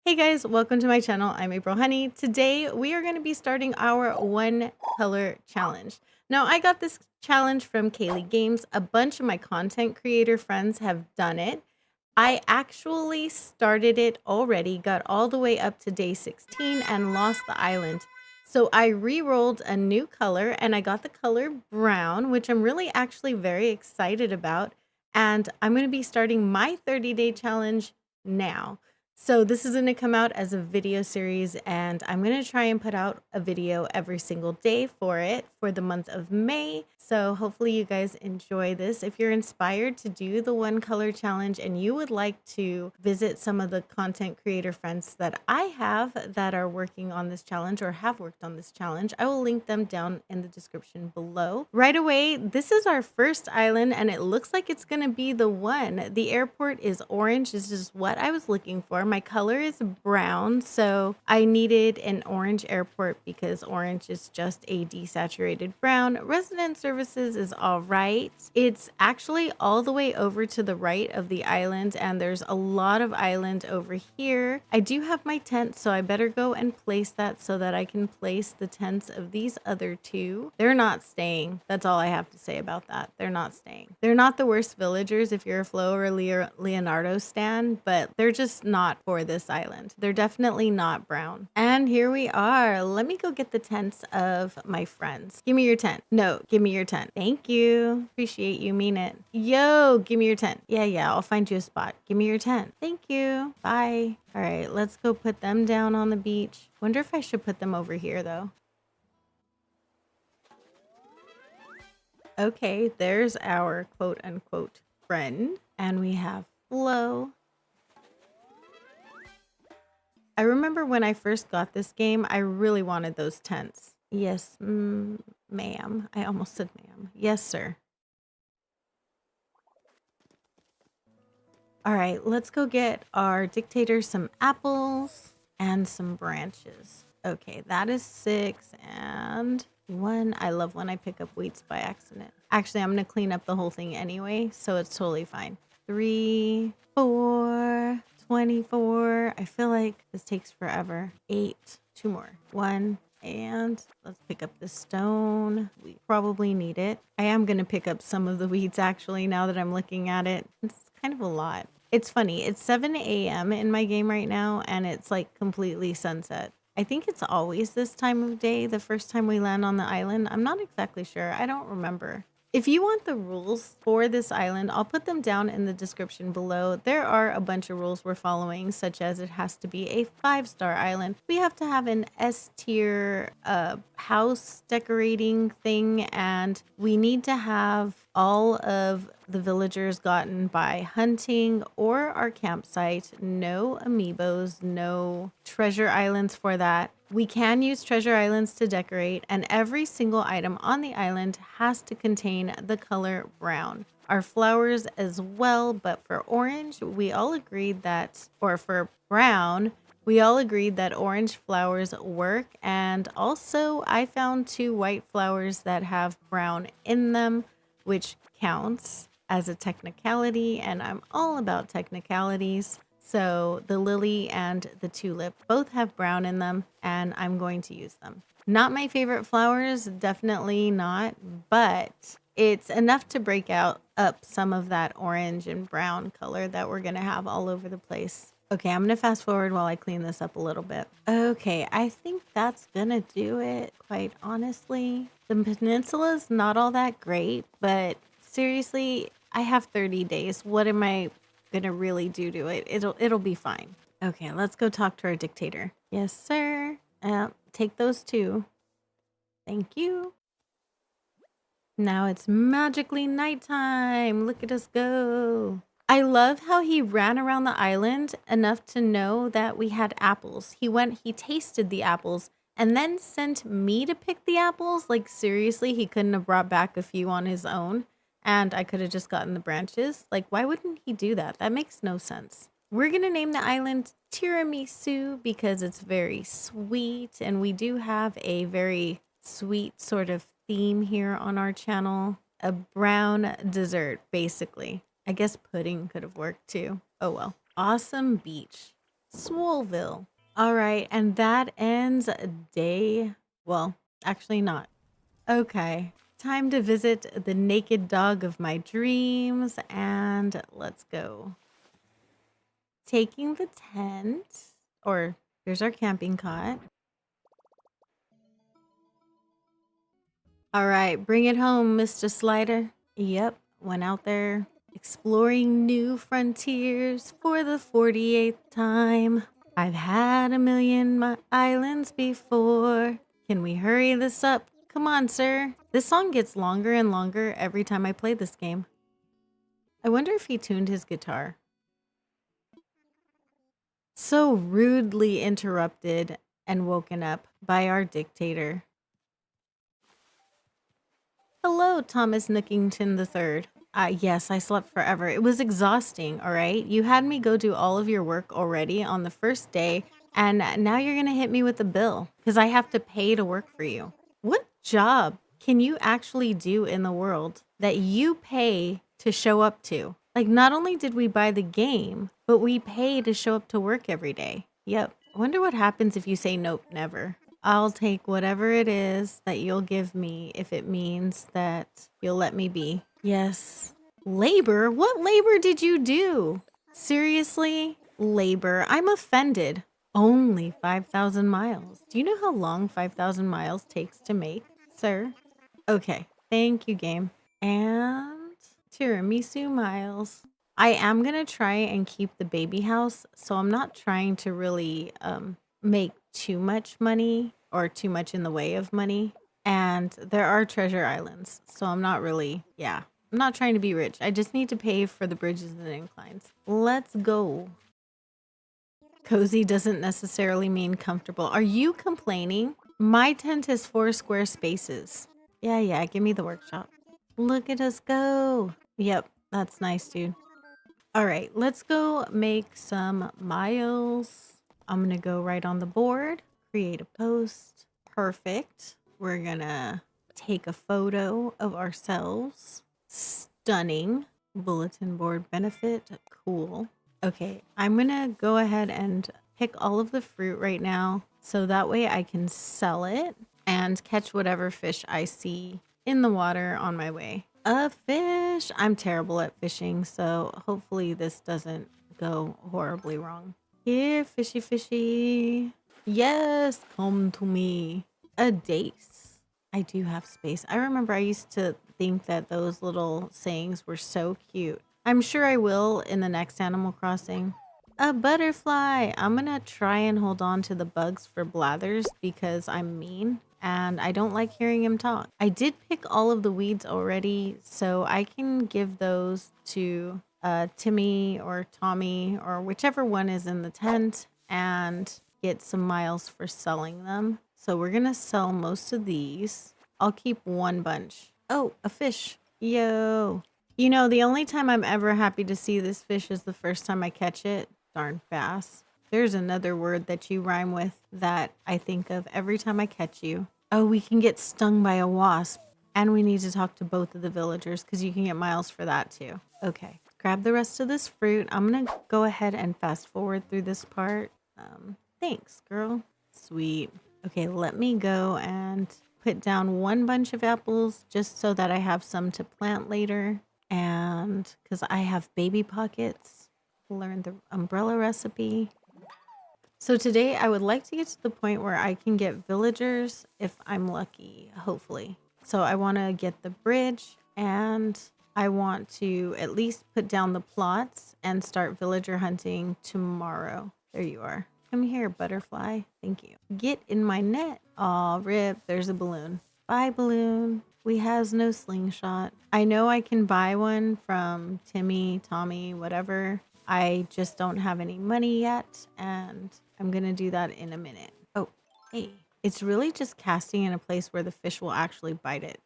Hey guys, welcome to my channel. I'm April Honey. Today we are going to be starting our one color challenge. Now I got this challenge from Kaylee Games. A bunch of my content creator friends have done it. I actually started it already, got all the way up to day 16 and lost the island. So I re-rolled a new color and I got the color brown, which I'm really actually very excited about. And I'm going to be starting my 30-day challenge now. So this is going to come out as a video series and I'm going to try and put out a video every single day for it for the month of May. So hopefully you guys enjoy this. If you're inspired to do the one color challenge and you would like to visit some of the content creator friends that I have that are working on this challenge or have worked on this challenge, I will link them down in the description below. Right away, this is our first island and it looks like it's going to be the one. The airport is orange. This is what I was looking for. My color is brown, so I needed an orange airport because orange is just a desaturated brown. Resident services is all right. It's actually all the way over to the right of the island, and there's a lot of island over here. I do have my tent, so I better go and place that so that I can place the tents of these other two. They're not staying. That's all I have to say about that. They're not staying. They're not the worst villagers if you're a Flo or Leonardo stan, but they're just not for this island. They're definitely not brown. And here we are. Let me go get the tents of my friends. Give me your tent. No, give me your tent. Thank you. Appreciate you. Mean it. Yo, give me your tent. Yeah, I'll find you a spot. Give me your tent. Thank you. Bye. All right, let's go put them down on the beach. Wonder if I should put them over here though. Okay, there's our quote unquote friend. And we have Flo. I remember when I first got this game, I really wanted those tents. Yes, ma'am. I almost said ma'am. Yes, sir. All right, let's go get our dictator some apples and some branches. Okay, that is 6 and 1. I love when I pick up wheats by accident. Actually, I'm going to clean up the whole thing anyway, so it's totally fine. 3, 4, 24. I feel like this takes forever. 8, 2 more. 1, and let's pick up the stone. We probably need it. I am going to pick up some of the weeds actually now that I'm looking at it. It's kind of a lot. It's funny. It's 7 a.m. in my game right now and it's like completely sunset. I think it's always this time of day, the first time we land on the island. I'm not exactly sure. I don't remember. If you want the rules for this island, I'll put them down in the description below. There are a bunch of rules we're following, such as it has to be a 5-star island. We have to have an S tier house decorating thing, and we need to have all of the villagers gotten by hunting or our campsite. No amiibos, no treasure islands for that. We can use treasure islands to decorate, and every single item on the island has to contain the color brown. Our flowers as well, but for orange, we all agreed that, or for brown, we all agreed that orange flowers work. And also I found 2 white flowers that have brown in them, which counts as a technicality, and I'm all about technicalities. So the lily and the tulip both have brown in them, and I'm going to use them. Not my favorite flowers, definitely not, but it's enough to break up some of that orange and brown color that we're gonna have all over the place. Okay, I'm gonna fast forward while I clean this up a little bit. Okay, I think that's gonna do it, quite honestly. The peninsula's not all that great, but seriously, I have 30 days. What am I gonna really do to it? It'll be fine. Okay, let's go talk to our dictator. Yes, sir. Take those 2. Thank you. Now it's magically nighttime. Look at us go. I love how he ran around the island enough to know that we had apples. He tasted the apples and then sent me to pick the apples. Like seriously, he couldn't have brought back a few on his own. And I could have just gotten the branches. Like, why wouldn't he do that? That makes no sense. We're going to name the island Tiramisu because it's very sweet. And we do have a very sweet sort of theme here on our channel. A brown dessert, basically. I guess pudding could have worked too. Oh well. Awesome beach. Swoleville. All right, and that ends day, well, actually not. Okay, time to visit the naked dog of my dreams, and let's go. Taking the tent, or here's our camping cot. All right, bring it home, Mr. Slider. Yep, went out there exploring new frontiers for the 48th time. I've had a million islands before. Can we hurry this up? Come on, sir. This song gets longer and longer every time I play this game. I wonder if he tuned his guitar. So rudely interrupted and woken up by our dictator. Hello, Thomas Nookington III. Yes, I slept forever. It was exhausting, all right? You had me go do all of your work already on the first day, and now you're going to hit me with a bill because I have to pay to work for you. What job can you actually do in the world that you pay to show up to? Like, not only did we buy the game, but we pay to show up to work every day. Yep. I wonder what happens if you say nope, never. I'll take whatever it is that you'll give me if it means that you'll let me be. Yes. Labor? What labor did you do? Seriously? Labor? I'm offended. Only 5,000 miles. Do you know how long 5,000 miles takes to make, sir? Okay. Thank you, game. And tiramisu miles. I am going to try and keep the baby house, so I'm not trying to really make too much money or too much in the way of money. And there are treasure islands, so I'm not really, I'm not trying to be rich. I just need to pay for the bridges and inclines. Let's go. Cozy doesn't necessarily mean comfortable. Are you complaining? My tent is 4 square spaces. Yeah, give me the workshop. Look at us go. Yep, that's nice, dude. All right, let's go make some miles. I'm going to go right on the board, create a post. Perfect. We're going to take a photo of ourselves. Stunning. Bulletin board benefit. Cool. Okay, I'm going to go ahead and pick all of the fruit right now so that way I can sell it and catch whatever fish I see in the water on my way. A fish. I'm terrible at fishing, so hopefully this doesn't go horribly wrong. Here, fishy, fishy. Yes, come to me. A dace. I do have space. I remember I used to think that those little sayings were so cute. I'm sure I will in the next Animal Crossing. A butterfly. I'm gonna try and hold on to the bugs for Blathers because I'm mean and I don't like hearing him talk. I did pick all of the weeds already, so I can give those to Timmy or Tommy or whichever one is in the tent and get some miles for selling them. So we're gonna sell most of these. I'll keep one bunch. Oh, a fish. Yo. You know, the only time I'm ever happy to see this fish is the first time I catch it. Darn bass. There's another word that you rhyme with that I think of every time I catch you. Oh, we can get stung by a wasp. And we need to talk to both of the villagers because you can get miles for that too. Okay, grab the rest of this fruit. I'm going to go ahead and fast forward through this part. Thanks, girl. Sweet. Okay, let me go and put down one bunch of apples just so that I have some to plant later. And because I have baby pockets, learn the umbrella recipe. So today I would like to get to the point where I can get villagers if I'm lucky, hopefully. So I want to get the bridge and I want to at least put down the plots and start villager hunting tomorrow. There you are. Come here, butterfly. Thank you. Get in my net. Aw, rip. There's a balloon. Bye, balloon. We has no slingshot. I know I can buy one from Timmy, Tommy, whatever. I just don't have any money yet, and I'm gonna do that in a minute. Oh, hey. It's really just casting in a place where the fish will actually bite it.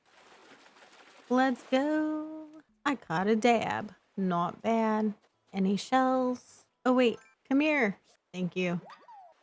Let's go. I caught a dab. Not bad. Any shells? Oh, wait. Come here. Thank you.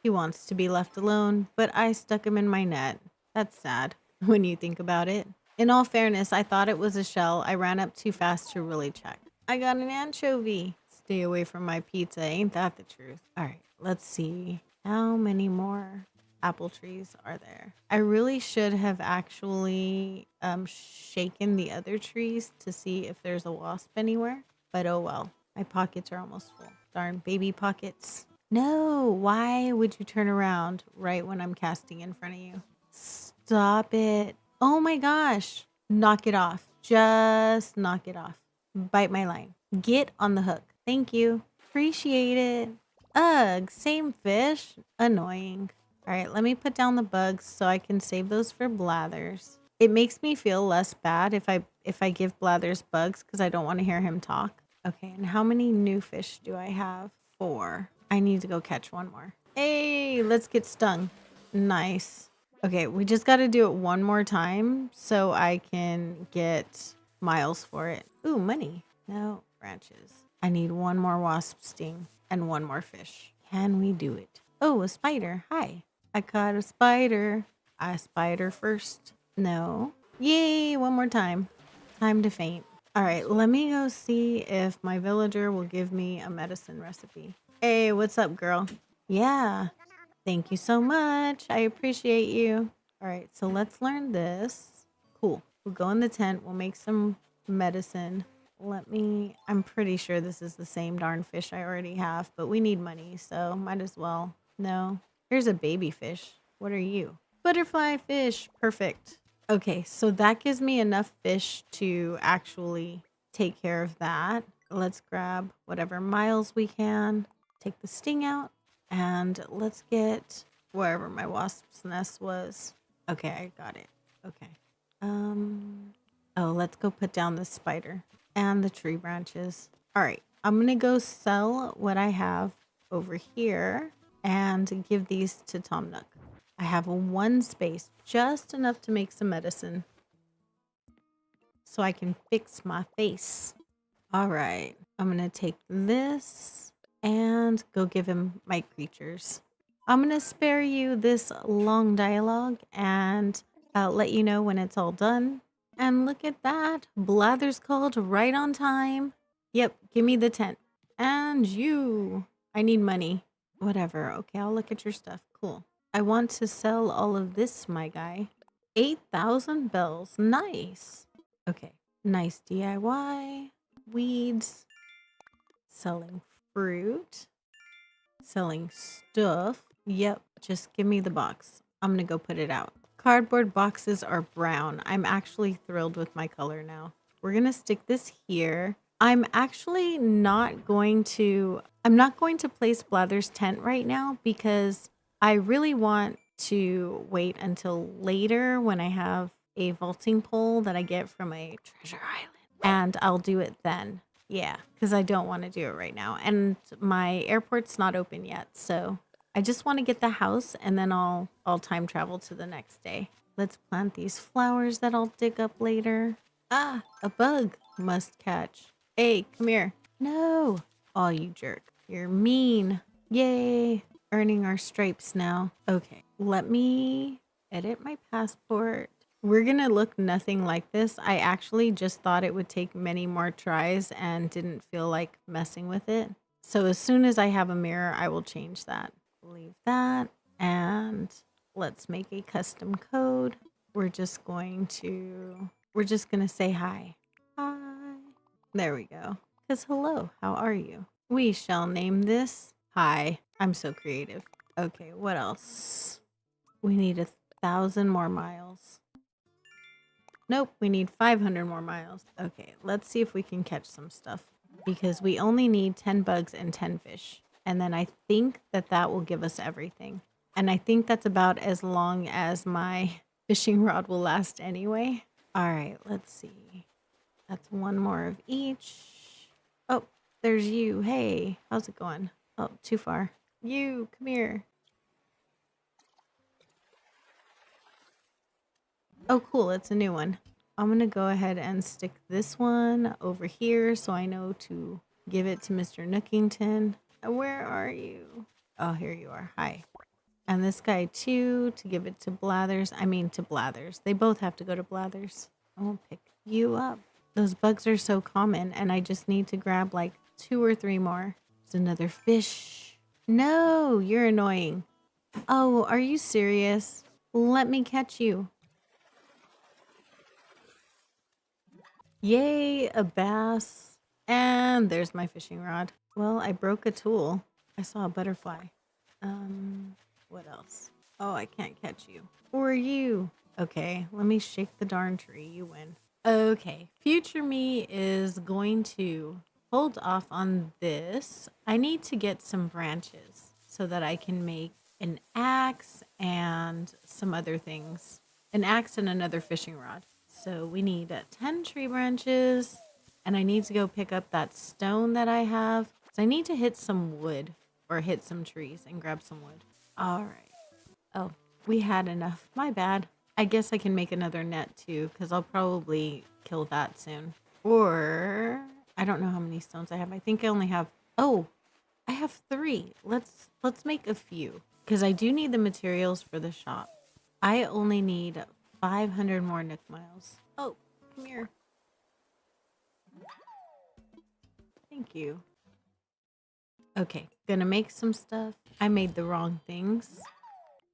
He wants to be left alone, but I stuck him in my net. That's sad when you think about it. In all fairness, I thought it was a shell. I ran up too fast to really check. I got an anchovy. Stay away from my pizza. Ain't that the truth? All right. let's see. How many more apple trees are there? I really should have actually shaken the other trees to see if there's a wasp anywhere. But oh well. My pockets are almost full. Darn baby pockets. No, why would you turn around right when I'm casting in front of you? Stop it. Oh my gosh. Knock it off. Just knock it off. Bite my line. Get on the hook. Thank you. Appreciate it. Ugh, same fish. Annoying. All right, let me put down the bugs so I can save those for Blathers. It makes me feel less bad if I give Blathers bugs because I don't want to hear him talk. Okay, and how many new fish do I have? 4. I need to go catch one more. Hey, let's get stung. Nice. Okay, we just got to do it one more time so I can get miles for it. Ooh, money. No, branches. I need one more wasp sting and one more fish. Can we do it? Oh, a spider. Hi. I caught a spider. I spider first. No. Yay, one more time. Time to faint. All right, let me go see if my villager will give me a medicine recipe. Hey, what's up, girl? Yeah. Thank you so much. I appreciate you. All right, so let's learn this. Cool. We'll go in the tent. We'll make some medicine. I'm pretty sure this is the same darn fish I already have, but we need money, so might as well. No. Here's a baby fish. What are you? Butterfly fish. Perfect. Okay, so that gives me enough fish to actually take care of that. Let's grab whatever miles we can. Take the sting out. And let's get wherever my wasp's nest was. Okay, I got it. Okay. Oh, let's go put down the spider and the tree branches. All right, I'm going to go sell what I have over here and give these to Tom Nook. I have one space, just enough to make some medicine so I can fix my face. All right, I'm going to take this and go give him my creatures. I'm going to spare you this long dialogue and let you know when it's all done. And look at that. Blather's called right on time. Yep, give me the tent. And you. I need money. Whatever. Okay, I'll look at your stuff. Cool. I want to sell all of this, my guy. 8,000 bells. Nice. Okay. Nice DIY. Weeds. Selling fruit. Selling stuff. Yep, just give me the box. I'm gonna go put it out. Cardboard boxes are brown. I'm actually thrilled with my color now. We're gonna stick this here. I'm not going to place Blather's tent right now because I really want to wait until later when I have a vaulting pole that I get from a treasure island. And I'll do it then. Yeah, because I don't want to do it right now. And my airport's not open yet. So I just want to get the house and then I'll time travel to the next day. Let's plant these flowers that I'll dig up later. Ah, a bug must catch. Hey, come here. No. Oh, you jerk. You're mean. Yay. Earning our stripes now. Okay, let me edit my passport. We're gonna look nothing like this. I actually just thought it would take many more tries and didn't feel like messing with it. So as soon as I have a mirror, I will change that. Leave that and let's make a custom code. We're just gonna say hi. Hi. There we go. Because hello, how are you? We shall name this hi. I'm so creative. Okay, what else? We need 1,000 more miles. Nope, we need 500 more miles. Okay, let's see if we can catch some stuff. Because we only need 10 bugs and 10 fish. And then I think that will give us everything. And I think that's about as long as my fishing rod will last anyway. All right, let's see. That's one more of each. Oh, there's you. Hey, how's it going? Oh, too far. You, come here. Oh, cool. It's a new one. I'm going to go ahead and stick this one over here so I know to give it to Mr. Nookington. Where are you? Oh, here you are. Hi. And this guy too, to give it to Blathers. To Blathers. They both have to go to Blathers. I'll pick you up. Those bugs are so common and I just need to grab like 2 or 3 more. There's another fish. No, you're annoying. Oh, are you serious? Let me catch you. Yay, a bass. And there's my fishing rod. Well, I broke a tool. I saw a butterfly. What else? Oh, I can't catch you. Or you. Okay, let me shake the darn tree. You win. Okay, future me is going to hold off on this. I need to get some branches so that I can make an axe and some other things. An axe and another fishing rod. So we need 10 tree branches, and I need to go pick up that stone that I have. So I need to hit some wood or hit some trees and grab some wood. All right. Oh, we had enough. My bad. I guess I can make another net too, because I'll probably kill that soon. Or I don't know how many stones I have. I think I only have I have 3. Let's make a few. Because I do need the materials for the shop. I only need 500 more Nook miles. Oh, come here. Thank you. Okay, gonna make some stuff. I made the wrong things.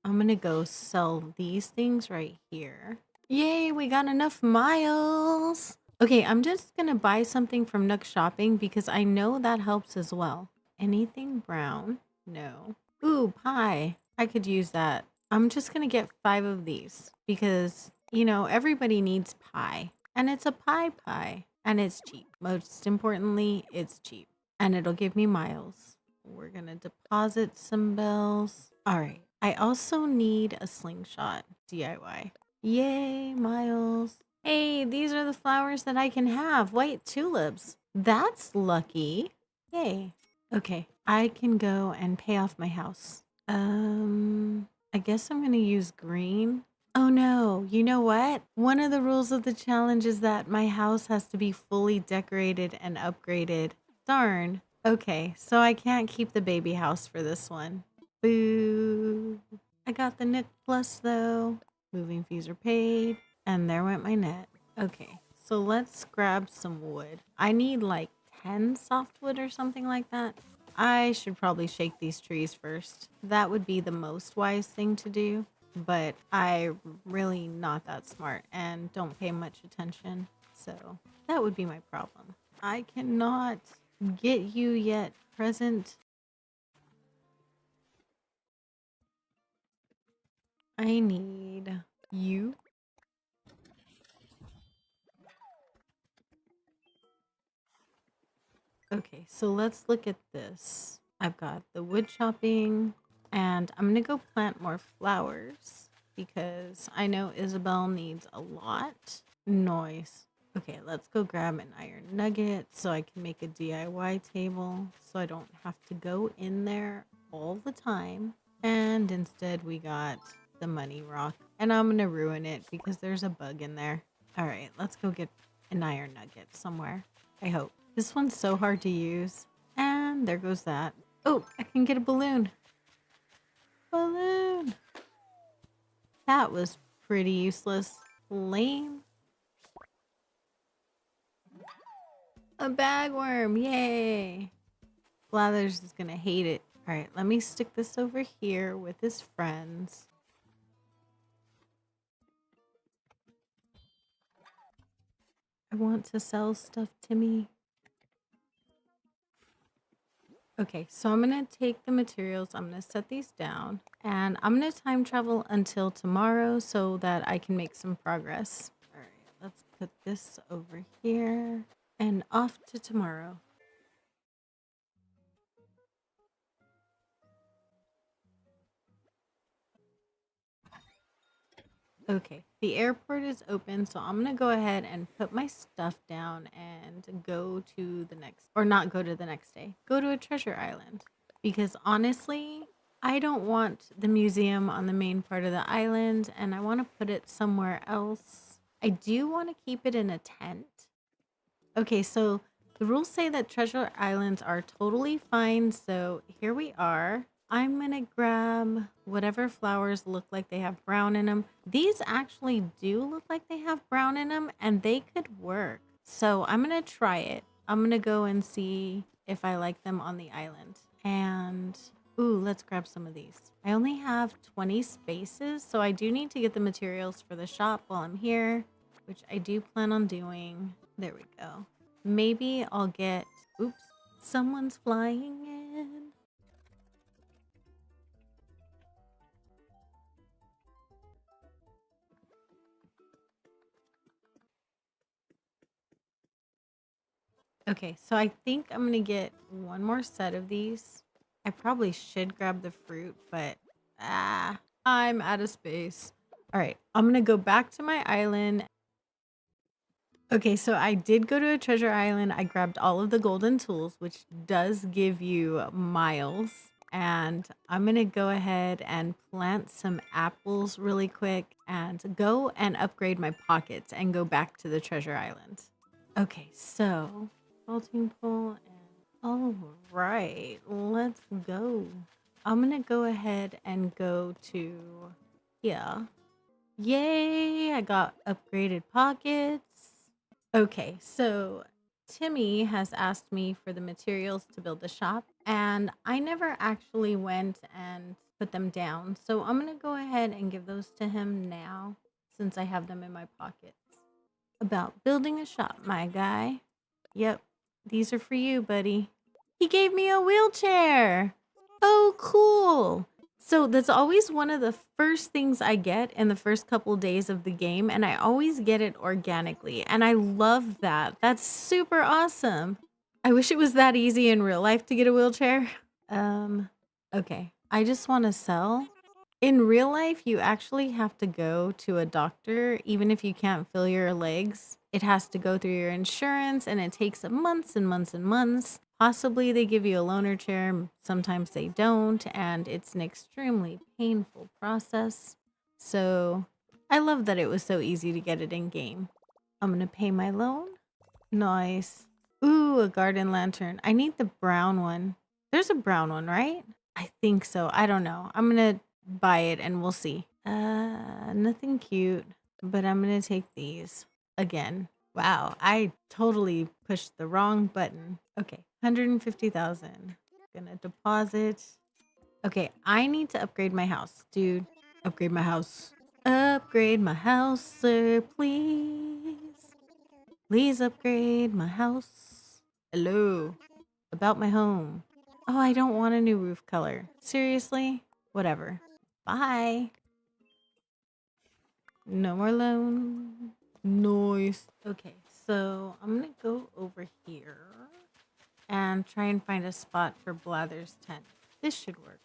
I'm gonna go sell these things right here. Yay, we got enough miles. Okay, I'm just gonna buy something from Nook Shopping because I know that helps as well. Anything brown? No. Ooh, pie. I could use that. I'm just gonna get 5 of these because, everybody needs pie. And it's a pie. And it's cheap. Most importantly, it's cheap. And it'll give me miles. We're gonna deposit some bells. All right. I also need a slingshot DIY. Yay, miles. Hey, these are the flowers that I can have. White tulips. That's lucky. Yay. Okay, I can go and pay off my house. I guess I'm gonna use green. Oh no, you know what? One of the rules of the challenge is that my house has to be fully decorated and upgraded. Darn. Okay, so I can't keep the baby house for this one. Boo. I got the Nook Plus though. Moving fees are paid. And there went my net. Okay, so let's grab some wood. I need like 10 softwood or something like that. I should probably shake these trees first. That would be the most wise thing to do. But I'm really not that smart and don't pay much attention. So that would be my problem. I cannot get you yet, present. I need you. Okay, so let's look at this. I've got the wood chopping, and I'm gonna go plant more flowers because I know Isabel needs a lot. Noise. Okay, let's go grab an iron nugget so I can make a DIY table so I don't have to go in there all the time. And instead we got the money rock, and I'm gonna ruin it because there's a bug in there. All right, let's go get an iron nugget somewhere. I hope. This one's so hard to use. And there goes that. Oh, I can get a balloon. Balloon. That was pretty useless. Lame. A bagworm. Yay. Blathers is going to hate it. All right, let me stick this over here with his friends. I want to sell stuff to me. Okay, so I'm going to take the materials. I'm going to set these down. And I'm going to time travel until tomorrow so that I can make some progress. All right, let's put this over here. And off to tomorrow. Okay, the airport is open, so I'm gonna go ahead and put my stuff down and go to the next, or not go to the next day, go to a treasure island. Because honestly, I don't want the museum on the main part of the island, and I want to put it somewhere else. I do want to keep it in a tent. Okay, so the rules say that treasure islands are totally fine, so here we are. I'm gonna grab whatever flowers look like they have brown in them. These actually do look like they have brown in them, and they could work. So I'm gonna try it. I'm gonna go and see if I like them on the island. And Ooh, let's grab some of these. I only have 20 spaces, so I do need to get the materials for the shop while I'm here, which I do plan on doing. There we go. Maybe I'll get... Oops. Someone's flying in. Okay, so I think I'm gonna get one more set of these. I probably should grab the fruit, but I'm out of space. All right, I'm gonna go back to my island. Okay, so I did go to a treasure island. I grabbed all of the golden tools, which does give you miles. And I'm gonna go ahead and plant some apples really quick and go and upgrade my pockets and go back to the treasure island. Okay, so vaulting pole and all right, let's go. I'm gonna go ahead and go to here. Yay, I got upgraded pockets. Okay, so Timmy has asked me for the materials to build the shop, and I never actually went and put them down. So I'm gonna go ahead and give those to him now since I have them in my pockets. About building a shop, my guy. Yep, these are for you, buddy. He gave me a wheelchair. Oh, cool. So that's always one of the first things I get in the first couple days of the game, and I always get it organically, and I love that. That's super awesome. I wish it was that easy in real life to get a wheelchair. Okay. I just want to sell. In real life, you actually have to go to a doctor, even if you can't feel your legs. It has to go through your insurance, and it takes months and months and months. Possibly they give you a loaner chair, sometimes they don't, and it's an extremely painful process. So I love that it was so easy to get it in game. I'm gonna pay my loan. Nice. Ooh, a garden lantern. I need the brown one. There's a brown one, right? I think so. I don't know. I'm gonna buy it and we'll see. Nothing cute, but I'm gonna take these again. Wow, I totally pushed the wrong button. Okay, 150,000. Gonna deposit. Okay, I need to upgrade my house, dude. Upgrade my house. Upgrade my house, sir, please. Please upgrade my house. Hello. About my home. Oh, I don't want a new roof color. Seriously? Whatever. Bye. No more loan. Noise. Okay, so I'm gonna go over here and try and find a spot for Blather's tent. This should work.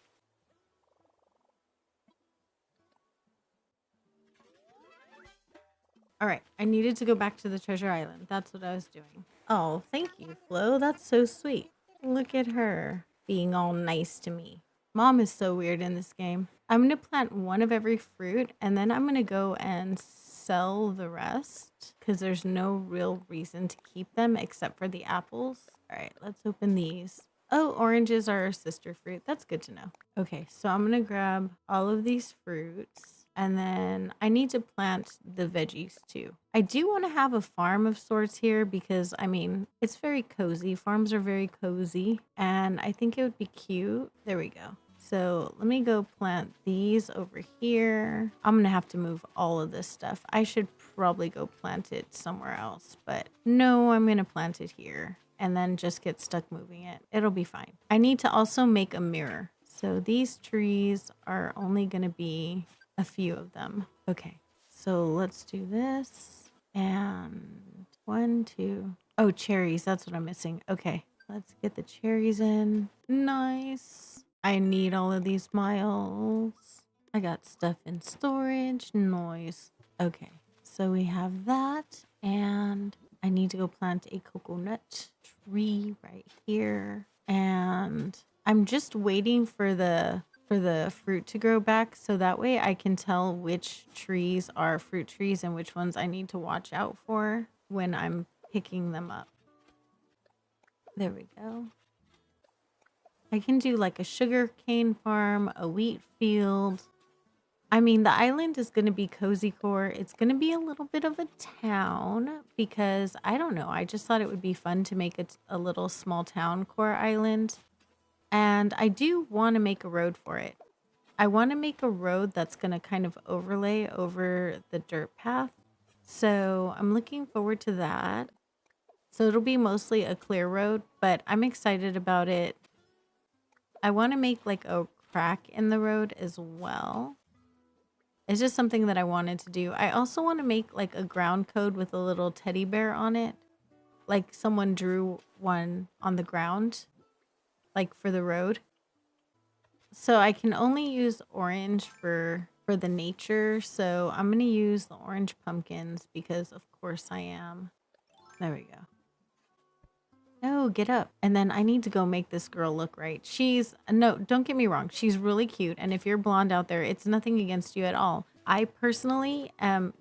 All right, I needed to go back to the treasure island. That's what I was doing. Oh, thank you, Flo. That's so sweet. Look at her being all nice to me. Mom is so weird in this game. I'm going to plant one of every fruit, and then I'm going to go and sell the rest because there's no real reason to keep them except for the apples. All right, let's open these. Oh, oranges are our sister fruit. That's good to know. Okay, so I'm going to grab all of these fruits. And then I need to plant the veggies too. I do want to have a farm of sorts here because, I mean, it's very cozy. Farms are very cozy. And I think it would be cute. There we go. So let me go plant these over here. I'm going to have to move all of this stuff. I should probably go plant it somewhere else. But no, I'm going to plant it here and then just get stuck moving it. It'll be fine. I need to also make a mirror. So these trees are only going to be a few of them. Okay, so let's do this. And 1, 2. Oh, cherries. That's what I'm missing. Okay, let's get the cherries in. Nice. I need all of these miles. I got stuff in storage. Noise. Okay, so we have that. And I need to go plant a coconut tree right here. And I'm just waiting for the fruit to grow back so that way I can tell which trees are fruit trees and which ones I need to watch out for when I'm picking them up. There we go. I can do like a sugar cane farm, a wheat field. I mean, the island is going to be cozy core. It's going to be a little bit of a town because I don't know. I just thought it would be fun to make it a little small town core island. And I do want to make a road for it. I want to make a road that's going to kind of overlay over the dirt path. So I'm looking forward to that. So it'll be mostly a clear road, but I'm excited about it. I want to make like a crack in the road as well. It's just something that I wanted to do. I also want to make like a ground code with a little teddy bear on it. Like someone drew one on the ground, like for the road. So I can only use orange for the nature. So I'm going to use the orange pumpkins because of course I am. There we go. No, get up. And then I need to go make this girl look right. No, don't get me wrong. She's really cute. And if you're blonde out there, it's nothing against you at all. I personally am,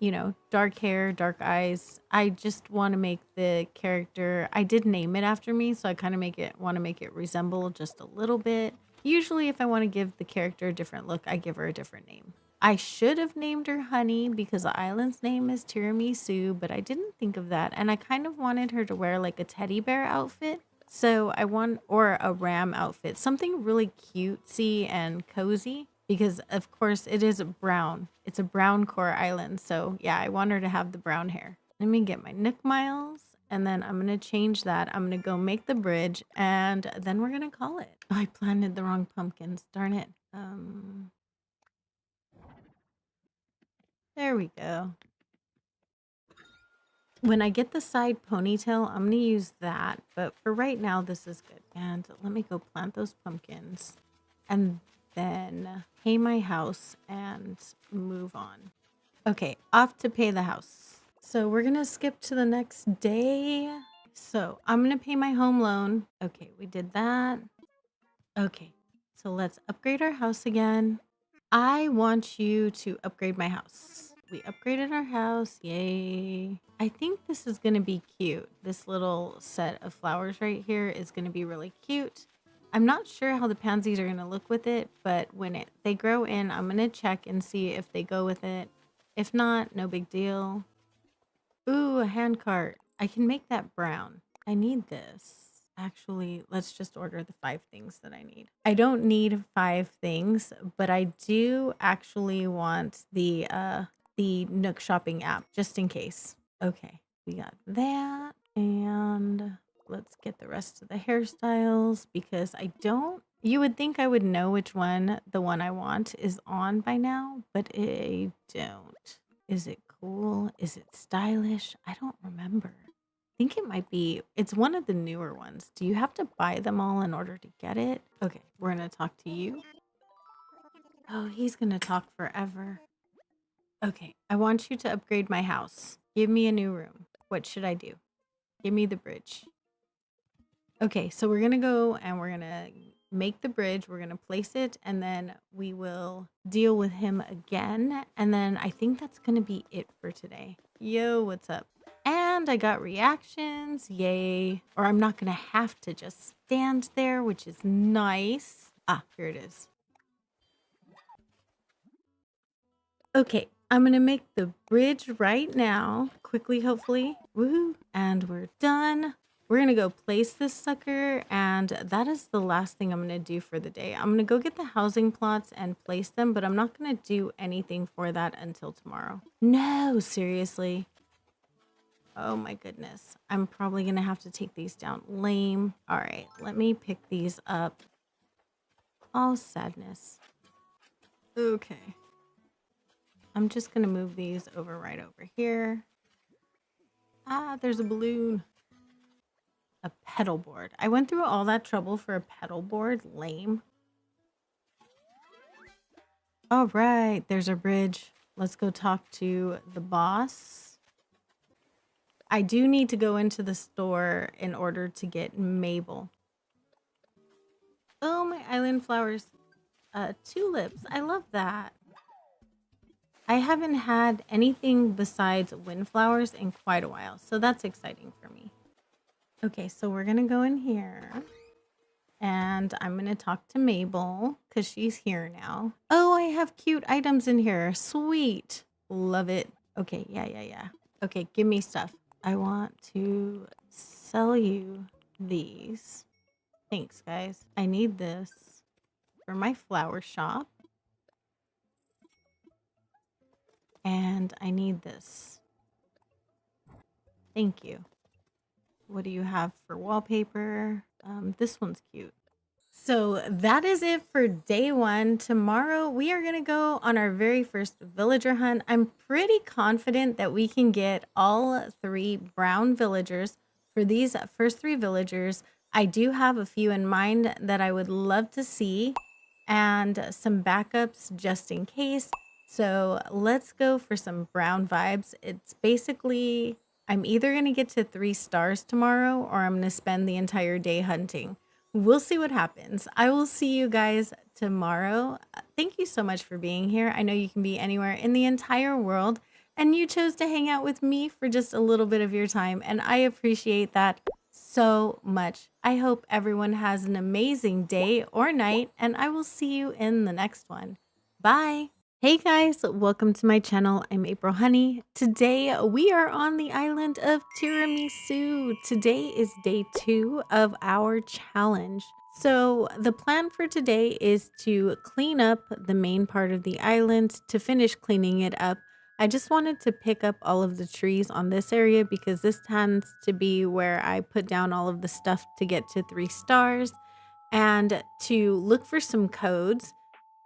dark hair, dark eyes. I just want to make the character, I did name it after me. So I kind of want to make it resemble just a little bit. Usually if I want to give the character a different look, I give her a different name. I should have named her Honey because the island's name is Tiramisu, but I didn't think of that. And I kind of wanted her to wear like a teddy bear outfit. So or a ram outfit, something really cutesy and cozy because of course it is brown. It's a brown core island. So yeah, I want her to have the brown hair. Let me get my Nook Miles and then I'm going to change that. I'm going to go make the bridge and then we're going to call it. Oh, I planted the wrong pumpkins. Darn it. There we go. When I get the side ponytail, I'm going to use that. But for right now, this is good. And let me go plant those pumpkins. And then pay my house and move on. Okay, off to pay the house. So we're going to skip to the next day. So I'm going to pay my home loan. Okay, we did that. Okay, so let's upgrade our house again. I want you to upgrade my house. We upgraded our house. Yay. I think this is going to be cute. This little set of flowers right here is going to be really cute. I'm not sure how the pansies are going to look with it, but when they grow in, I'm going to check and see if they go with it. If not, no big deal. Ooh, a hand cart. I can make that brown. I need this. Actually, let's just order the 5 things that I need. I don't need 5 things, but I do actually want the Nook shopping app just in case. Okay, we got that. And let's get the rest of the hairstyles because you would think I would know which one the one I want is on by now, but I don't. Is it cool? Is it stylish? I don't remember. I think it might be, it's one of the newer ones. Do you have to buy them all in order to get it? Okay, we're going to talk to you. Oh, he's going to talk forever. Okay, I want you to upgrade my house. Give me a new room. What should I do? Give me the bridge. Okay, so we're going to go and we're going to make the bridge. We're going to place it and then we will deal with him again. And then I think that's going to be it for today. Yo, what's up? And I got reactions. Yay. Or I'm not going to have to just stand there, which is nice. Ah, here it is. Okay, I'm going to make the bridge right now. Quickly, hopefully. Woohoo. And we're done. We're going to go place this sucker. And that is the last thing I'm going to do for the day. I'm going to go get the housing plots and place them. But I'm not going to do anything for that until tomorrow. No, seriously. Oh my goodness. I'm probably going to have to take these down. Lame. All right, let me pick these up. Oh, sadness. Okay. I'm just going to move these right over here. Ah, there's a balloon. A pedal board. I went through all that trouble for a pedal board. Lame. All right, there's our bridge. Let's go talk to the boss. I do need to go into the store in order to get Mabel. Oh, my island flowers. Tulips. I love that. I haven't had anything besides windflowers in quite a while, so that's exciting for me. Okay, so we're going to go in here. And I'm going to talk to Mabel because she's here now. Oh, I have cute items in here. Sweet. Love it. Okay, yeah. Okay, give me stuff. I want to sell you these. Thanks, guys. I need this for my flower shop. And I need this. Thank you. What do you have for wallpaper? This one's cute. So that is it for day one. Tomorrow, we are going to go on our very first villager hunt. I'm pretty confident that we can get all 3 brown villagers. For these first 3 villagers, I do have a few in mind that I would love to see and some backups just in case. So let's go for some brown vibes. It's basically, I'm either going to get to 3 stars tomorrow or I'm going to spend the entire day hunting. We'll see what happens. I will see you guys tomorrow. Thank you so much for being here. I know you can be anywhere in the entire world, and you chose to hang out with me for just a little bit of your time, and I appreciate that so much. I hope everyone has an amazing day or night, and I will see you in the next one. Bye. Hey guys, welcome to my channel. I'm April Honey. Today we are on the island of Tiramisu. Today is day 2 of our challenge. So the plan for today is to clean up the main part of the island. To finish cleaning it up, I just wanted to pick up all of the trees on this area because this tends to be where I put down all of the stuff to get to 3 stars, and to look for some codes.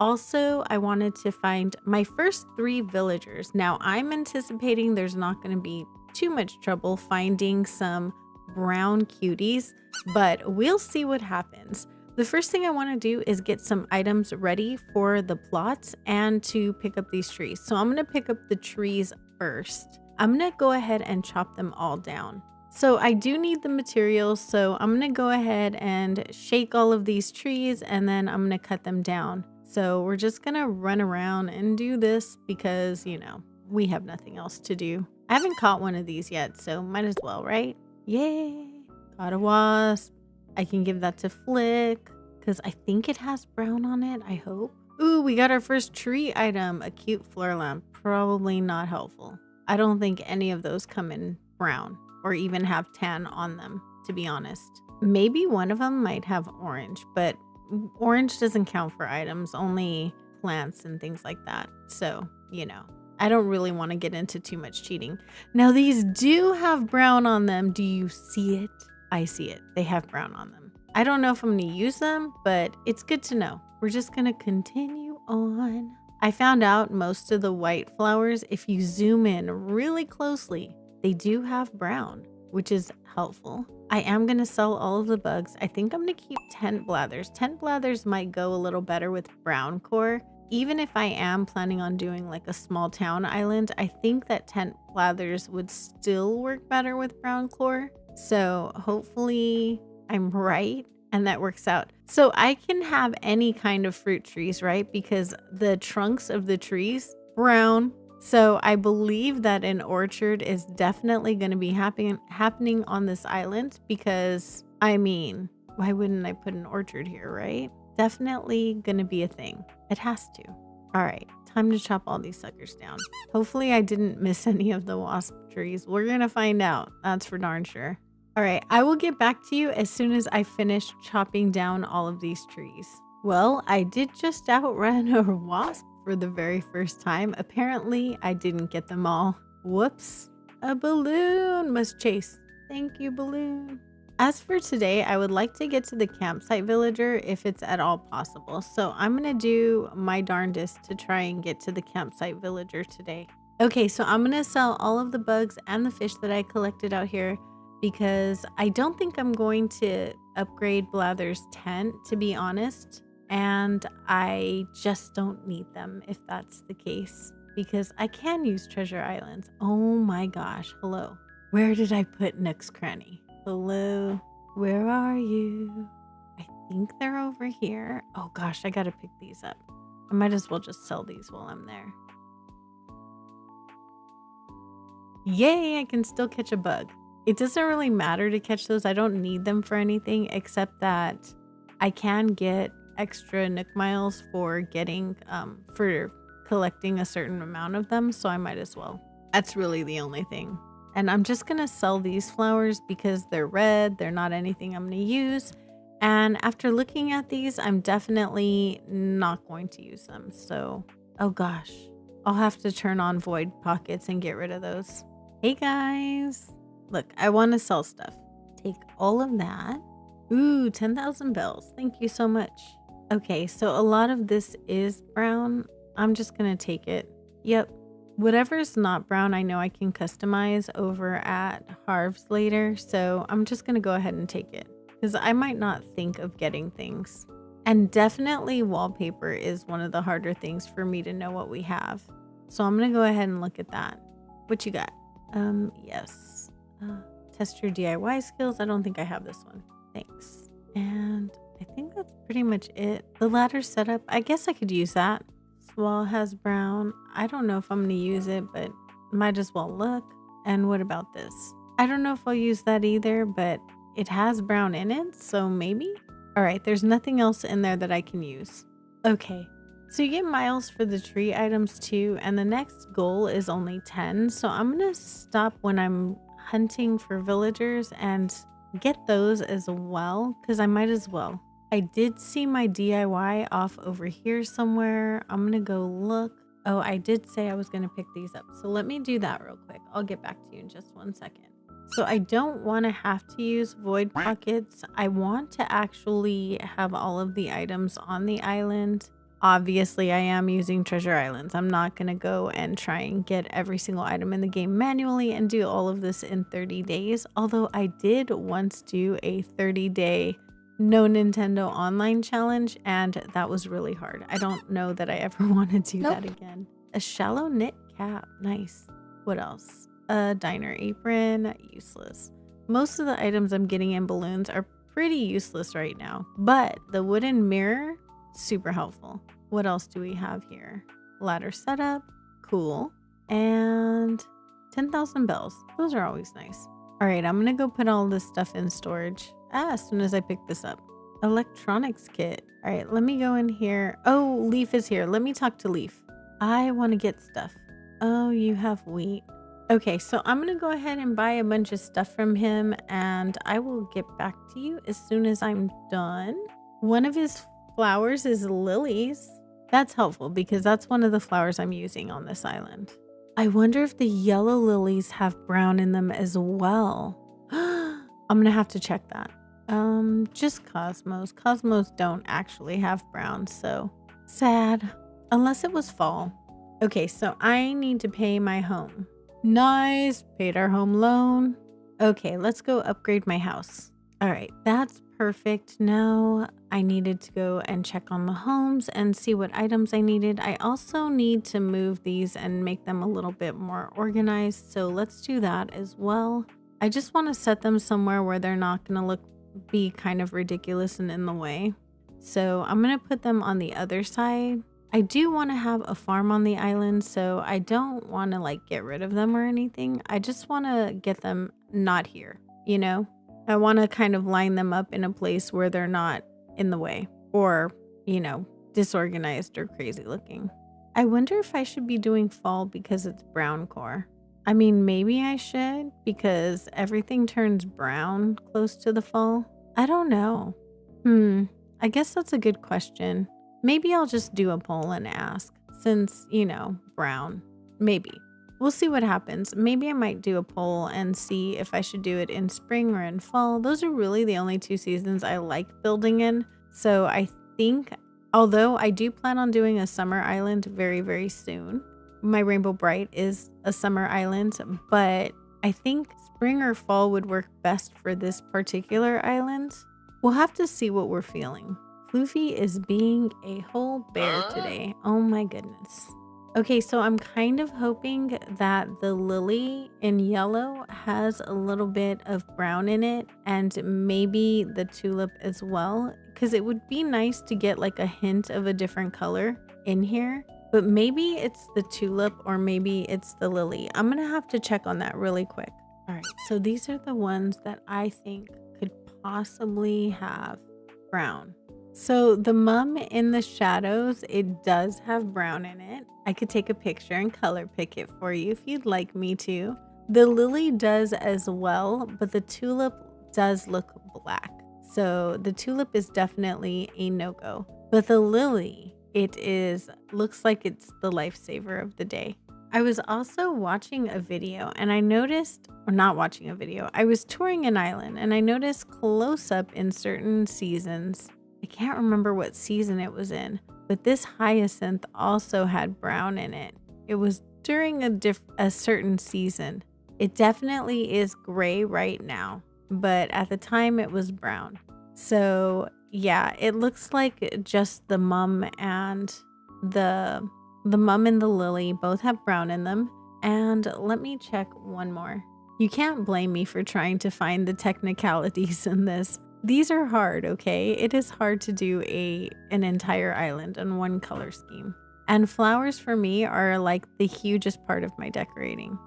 Also, I wanted to find my first 3 villagers. Now, I'm anticipating there's not going to be too much trouble finding some brown cuties, but we'll see what happens. The first thing I want to do is get some items ready for the plots and to pick up these trees. So I'm going to pick up the trees first. I'm going to go ahead and chop them all down. So I do need the materials, so I'm going to go ahead and shake all of these trees and then I'm going to cut them down. So we're just going to run around and do this because, you know, we have nothing else to do. I haven't caught one of these yet, so might as well, right? Yay! Caught a wasp. I can give that to Flick because I think it has brown on it, I hope. Ooh, we got our first tree item, a cute floor lamp. Probably not helpful. I don't think any of those come in brown or even have tan on them, to be honest. Maybe one of them might have orange, but orange doesn't count for items, only plants and things like that. So, you know, I don't really want to get into too much cheating. Now, these do have brown on them. Do you see it? I see it. They have brown on them. I don't know if I'm going to use them, but it's good to know. We're just going to continue on. I found out most of the white flowers, if you zoom in really closely, they do have brown, which is helpful. I am going to sell all of the bugs. I think I'm going to keep tent blathers. Tent blathers might go a little better with brown core. Even if I am planning on doing like a small town island, I think that tent blathers would still work better with brown core. So hopefully I'm right and that works out. So I can have any kind of fruit trees, right? Because the trunks of the trees, brown. So I believe that an orchard is definitely going to be happening on this island because, I mean, why wouldn't I put an orchard here, right? Definitely going to be a thing. It has to. All right, time to chop all these suckers down. Hopefully I didn't miss any of the wasp trees. We're going to find out. That's for darn sure. All right, I will get back to you as soon as I finish chopping down all of these trees. Well, I did just outrun a wasp for the very first time. Apparently, I didn't get them all. Whoops. A balloon must chase. Thank you, balloon. As for today, I would like to get to the campsite villager if it's at all possible. So I'm going to do my darndest to try and get to the campsite villager today. Okay, so I'm going to sell all of the bugs and the fish that I collected out here because I don't think I'm going to upgrade Blather's tent, to be honest. And I just don't need them if that's the case because I can use treasure islands. Oh my gosh. Hello. Where did I put Nook's Cranny? Hello. Where are you? I think they're over here. Oh gosh, I gotta pick these up. I might as well just sell these while I'm there. Yay, I can still catch a bug. It doesn't really matter to catch those. I don't need them for anything except that I can get extra Nook miles for getting for collecting a certain amount of them, so I might as well. That's really the only thing. And I'm just gonna sell these flowers because they're red, they're not anything I'm gonna use, And after looking at these, I'm definitely not going to use them. So, oh gosh, I'll have to turn on void pockets and get rid of those. Hey guys, look, I want to sell stuff. Take all of that. Ooh, 10,000 bells. Thank you so much. Okay, so a lot of this is brown. I'm just going to take it. Yep. Whatever's not brown, I know I can customize over at Harv's later. So I'm just going to go ahead and take it because I might not think of getting things. And definitely wallpaper is one of the harder things for me to know what we have. So I'm going to go ahead and look at that. What you got? Yes. Test your DIY skills. I don't think I have this one. Thanks. And I think that's pretty much it. The ladder setup, I guess I could use that. This wall has brown. I don't know if I'm going to use it, but might as well look. And what about this? I don't know if I'll use that either, but it has brown in it, so maybe? All right, there's nothing else in there that I can use. Okay, so you get miles for the tree items too, and the next goal is only 10. So I'm going to stop when I'm hunting for villagers and get those as well, because I might as well. I did see my DIY off over here somewhere. I'm going to go look. Oh, I did say I was going to pick these up. So let me do that real quick. I'll get back to you in just 1 second. So I don't want to have to use void pockets. I want to actually have all of the items on the island. Obviously, I am using treasure islands. I'm not going to go and try and get every single item in the game manually and do all of this in 30 days. Although I did once do a 30-day no Nintendo online challenge, and that was really hard. I don't know that I ever want to do that again. A shallow knit cap. Nice. What else? A diner apron. Useless. Most of the items I'm getting in balloons are pretty useless right now, but the wooden mirror, super helpful. What else do we have here? Ladder setup. Cool. And 10,000 bells. Those are always nice. All right, I'm going to go put all this stuff in storage as soon as I pick this up. Electronics kit. All right, let me go in here. Oh, Leaf is here. Let me talk to Leaf. I want to get stuff. Oh, you have wheat. Okay, so I'm going to go ahead and buy a bunch of stuff from him, and I will get back to you as soon as I'm done. One of his flowers is lilies. That's helpful because that's one of the flowers I'm using on this island. I wonder if the yellow lilies have brown in them as well. I'm going to have to check that. Just Cosmos. Cosmos don't actually have brown, so sad. Unless it was fall. Okay, so I need to pay my home. Nice. Paid our home loan. Okay, let's go upgrade my house. All right, that's perfect. Now I needed to go and check on the homes and see what items I needed. I also need to move these and make them a little bit more organized. So let's do that as well. I just want to set them somewhere where they're not going to be kind of ridiculous and in the way. So I'm going to put them on the other side. I do want to have a farm on the island, so I don't want to get rid of them or anything. I just want to get them not here, you know? I want to kind of line them up in a place where they're not in the way or, disorganized or crazy looking. I wonder if I should be doing fall because it's brown core. I mean, maybe I should because everything turns brown close to the fall. I don't know. I guess that's a good question. Maybe I'll just do a poll and ask since, brown. Maybe. We'll see what happens. Maybe I might do a poll and see if I should do it in spring or in fall. Those are really the only 2 seasons I like building in. So I think, although I do plan on doing a summer island very, very soon. My Rainbow Bright is a summer island, but I think spring or fall would work best for this particular island. We'll have to see what we're feeling. Floofy is being a whole bear today. Oh my goodness. Okay, so I'm kind of hoping that the lily in yellow has a little bit of brown in it and maybe the tulip as well, because it would be nice to get a hint of a different color in here, but maybe it's the tulip or maybe it's the lily. I'm going to have to check on that really quick. All right, so these are the ones that I think could possibly have brown. So the mum in the shadows, it does have brown in it. I could take a picture and color pick it for you if you'd like me to. The lily does as well, but the tulip does look black. So the tulip is definitely a no-go. But the lily, looks like it's the lifesaver of the day. I was also watching a video and I noticed, or not watching a video, I was touring an island and I noticed close up in certain seasons. I can't remember what season it was in, but this hyacinth also had brown in it. It was during a certain season. It definitely is gray right now, but at the time it was brown. So yeah, it looks like just the mum and the mum and the lily both have brown in them. And let me check one more. You can't blame me for trying to find the technicalities in this. These are hard, okay? It is hard to do an entire island on one color scheme. And flowers for me are like the hugest part of my decorating.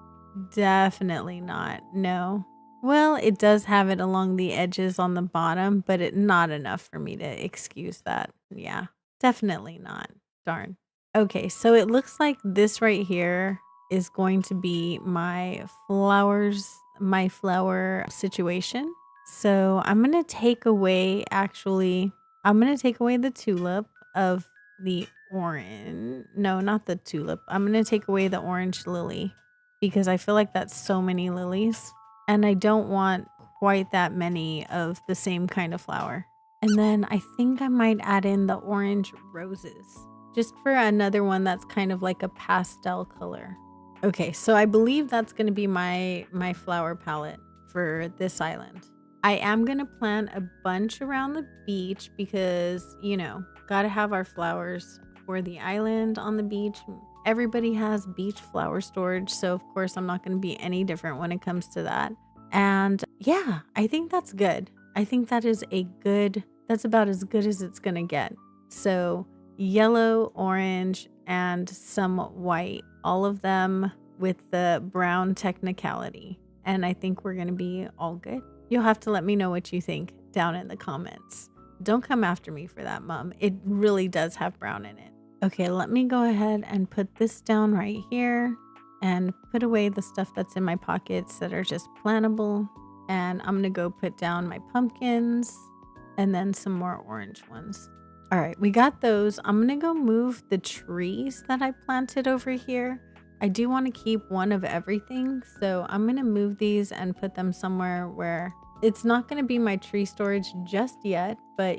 Definitely not. No. Well, it does have it along the edges on the bottom, but not enough for me to excuse that. Yeah, definitely not. Darn. Okay, so it looks like this right here is going to be my flower situation. So I'm going to take away, I'm going to take away the tulip of the orange. No, not the tulip. I'm going to take away the orange lily because I feel like that's so many lilies and I don't want quite that many of the same kind of flower. And then I think I might add in the orange roses just for another one that's kind of like a pastel color. Okay, so I believe that's going to be my flower palette for this island. I am going to plant a bunch around the beach because, gotta have our flowers for the island on the beach. Everybody has beach flower storage, so of course I'm not going to be any different when it comes to that. And yeah, I think that's good. I think that's about as good as it's going to get. So yellow, orange, and some white, all of them with the brown technicality. And I think we're going to be all good. You'll have to let me know what you think down in the comments. Don't come after me for that, Mom. It really does have brown in it. Okay, let me go ahead and put this down right here and put away the stuff that's in my pockets that are just plantable. And I'm going to go put down my pumpkins and then some more orange ones. All right, we got those. I'm going to go move the trees that I planted over here. I do want to keep one of everything, so I'm going to move these and put them somewhere where it's not going to be my tree storage just yet, but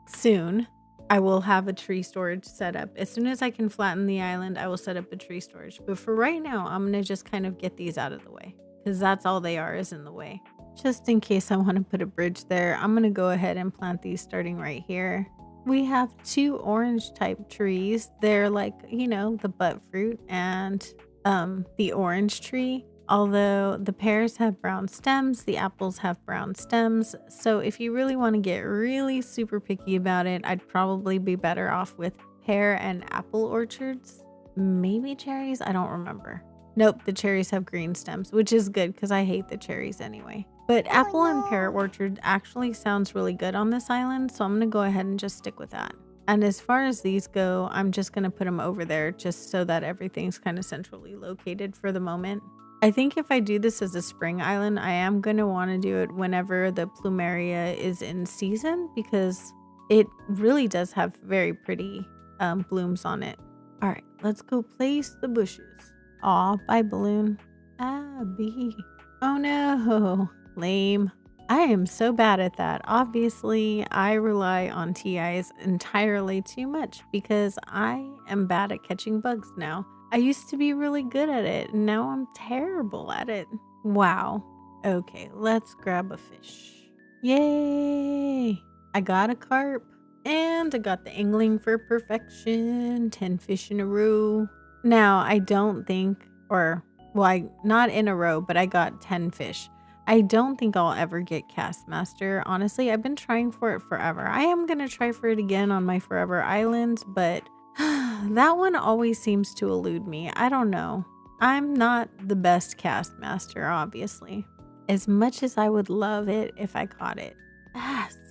soon I will have a tree storage set up. As soon as I can flatten the island, I will set up a tree storage. But for right now, I'm going to just kind of get these out of the way because that's all they are, is in the way. Just in case I want to put a bridge there, I'm going to go ahead and plant these starting right here. We have 2 orange type trees. They're like, the butt fruit and the orange tree. Although the pears have brown stems, the apples have brown stems. So if you really want to get really super picky about it, I'd probably be better off with pear and apple orchards. Maybe cherries? I don't remember. Nope, the cherries have green stems, which is good because I hate the cherries anyway. But apple and pear orchard actually sounds really good on this island, so I'm going to go ahead and just stick with that. And as far as these go, I'm just going to put them over there just so that everything's kind of centrally located for the moment. I think if I do this as a spring island, I am going to want to do it whenever the plumeria is in season because it really does have very pretty blooms on it. All right, let's go place the bushes. Aw, bye balloon. Abby. Oh no. Lame. I am so bad at that. Obviously, I rely on TIs entirely too much because I am bad at catching bugs now. I used to be really good at it, and now I'm terrible at it. Wow. Okay, let's grab a fish. Yay! I got a carp, and I got the angling for perfection. 10 fish in a row. Now, I don't think, not in a row, but I got 10 fish. I don't think I'll ever get Cast Master. Honestly, I've been trying for it forever. I am going to try for it again on my Forever Island, but that one always seems to elude me. I don't know. I'm not the best Cast Master, obviously. As much as I would love it if I caught it.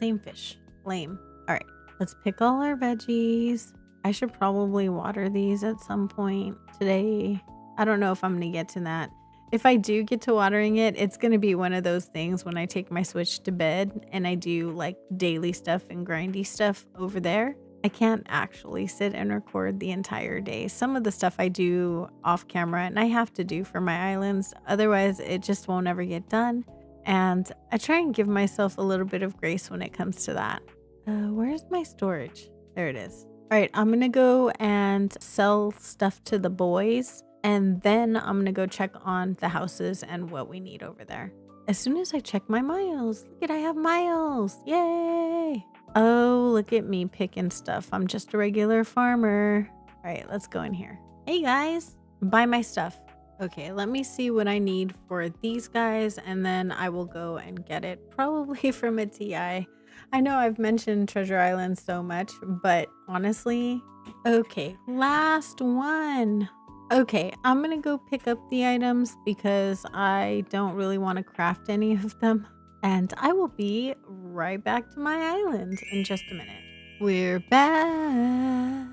Same fish. Lame. All right, let's pick all our veggies. I should probably water these at some point today. I don't know if I'm going to get to that. If I do get to watering it, it's going to be one of those things when I take my Switch to bed and I do like daily stuff and grindy stuff over there. I can't actually sit and record the entire day. Some of the stuff I do off camera and I have to do for my islands. Otherwise, it just won't ever get done. And I try and give myself a little bit of grace when it comes to that. Where's my storage? There it is. All right, I'm going to go and sell stuff to the boys. And then I'm going to go check on the houses and what we need over there. As soon as I check my miles, look at, I have miles. Yay. Oh, look at me picking stuff. I'm just a regular farmer. All right, let's go in here. Hey guys, buy my stuff. Okay, let me see what I need for these guys. And then I will go and get it probably from a TI. I know I've mentioned Treasure Island so much, but honestly, okay, last one. Okay, I'm going to go pick up the items because I don't really want to craft any of them. And I will be right back to my island in just a minute. We're back.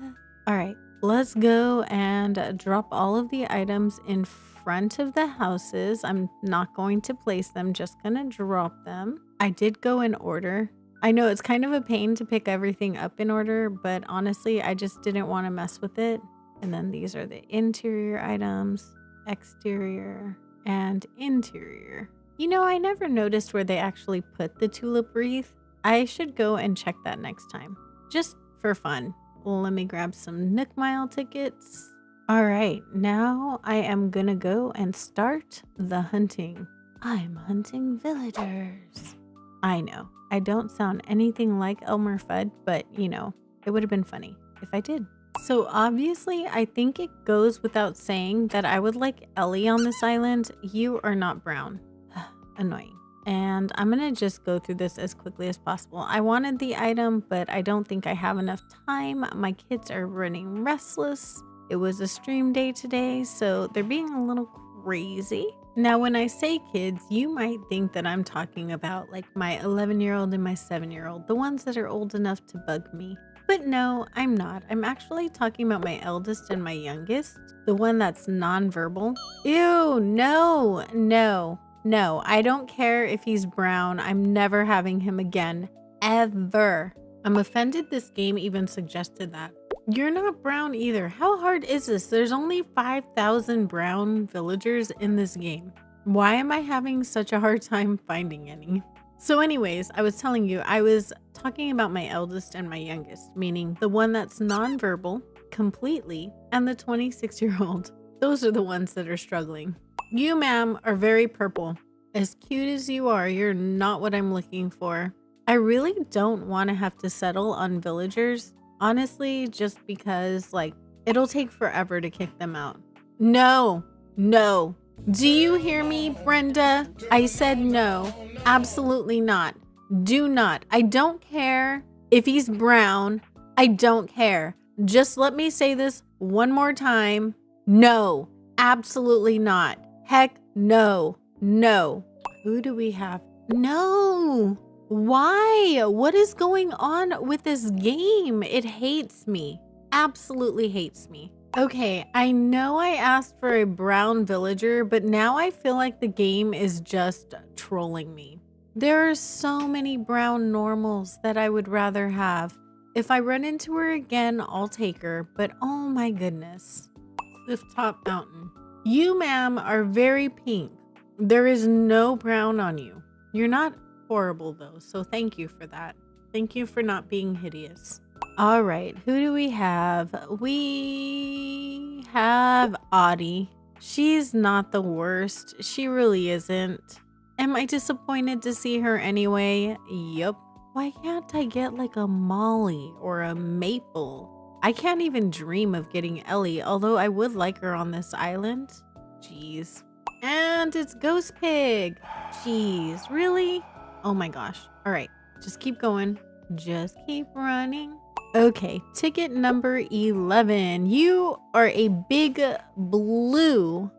All right, let's go and drop all of the items in front of the houses. I'm not going to place them, just going to drop them. I did go in order. I know it's kind of a pain to pick everything up in order, but honestly, I just didn't want to mess with it. And then these are the interior items, exterior, and interior. You know, I never noticed where they actually put the tulip wreath. I should go and check that next time, just for fun. Let me grab some Nook Mile tickets. All right, now I am gonna go and start the hunting. I'm hunting villagers. I know, I don't sound anything like Elmer Fudd, but you know, it would have been funny if I did. So obviously, I think it goes without saying that I would like Ellie on this island. You are not brown. Annoying. And I'm going to just go through this as quickly as possible. I wanted the item, but I don't think I have enough time. My kids are running restless. It was a stream day today, so they're being a little crazy. Now, when I say kids, you might think that I'm talking about like my 11-year-old and my 7-year-old, the ones that are old enough to bug me. But no, I'm not. I'm actually talking about my eldest and my youngest, the one that's nonverbal. Ew, no, no, no. I don't care if he's brown. I'm never having him again, ever. I'm offended this game even suggested that. You're not brown either. How hard is this? There's only 5,000 brown villagers in this game. Why am I having such a hard time finding any? So anyways, I was telling you, I was talking about my eldest and my youngest, meaning the one that's nonverbal completely and the 26-year-old. Those are the ones that are struggling. You, ma'am, are very purple. As cute as you are, you're not what I'm looking for. I really don't want to have to settle on villagers, honestly, just because like it'll take forever to kick them out. No, no. Do you hear me, Brenda? I said no. Absolutely not. Do not. I don't care if he's brown. I don't care. Just let me say this one more time. No. Absolutely not. Heck no. No. Who do we have? No. Why? What is going on with this game? It hates me. Absolutely hates me. Okay, I know I asked for a brown villager, but now I feel like the game is just trolling me. There are so many brown normals that I would rather have. If I run into her again, I'll take her, but oh my goodness. Clifftop Mountain. You, ma'am, are very pink. There is no brown on you. You're not horrible though, so thank you for that. Thank you for not being hideous. All right, who do we have? We have Audie. She's not the worst. She really isn't. Am I disappointed to see her anyway? Yup. Why can't I get like a Molly or a Maple? I can't even dream of getting Ellie, although I would like her on this island. Jeez. And it's Ghost Pig. Jeez, really? Oh my gosh. All right, just keep going. Just keep running. Okay, ticket number 11. You are a big blue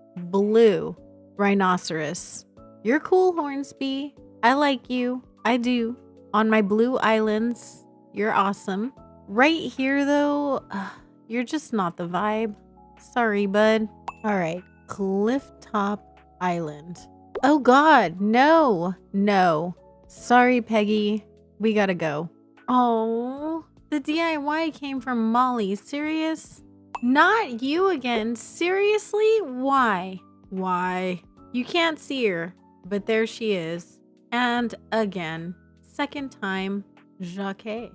rhinoceros. You're cool, Hornsby. I like you. I do. On my blue islands, you're awesome. Right here, though, you're just not the vibe. Sorry, bud. All right, Clifftop island. Oh God, no, no. Sorry, Peggy. We gotta go. Oh, the DIY came from Molly. Serious? Not you again. Seriously? Why? Why? You can't see her, but there she is. And again, second time, Jacques.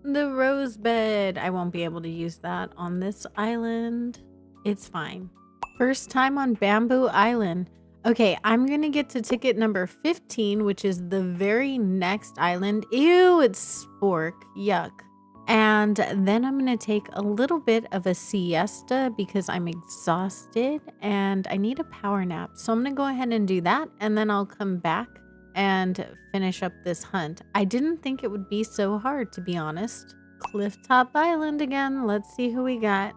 The rose bed. I won't be able to use that on this island. It's fine. First time on Bamboo Island. Okay, I'm gonna get to ticket number 15, which is the very next island. Ew, it's spork. Yuck. And then I'm gonna take a little bit of a siesta because I'm exhausted and I need a power nap. So I'm gonna go ahead and do that, and then I'll come back and finish up this hunt. I didn't think it would be so hard, to be honest. Clifftop Island again. Let's see who we got.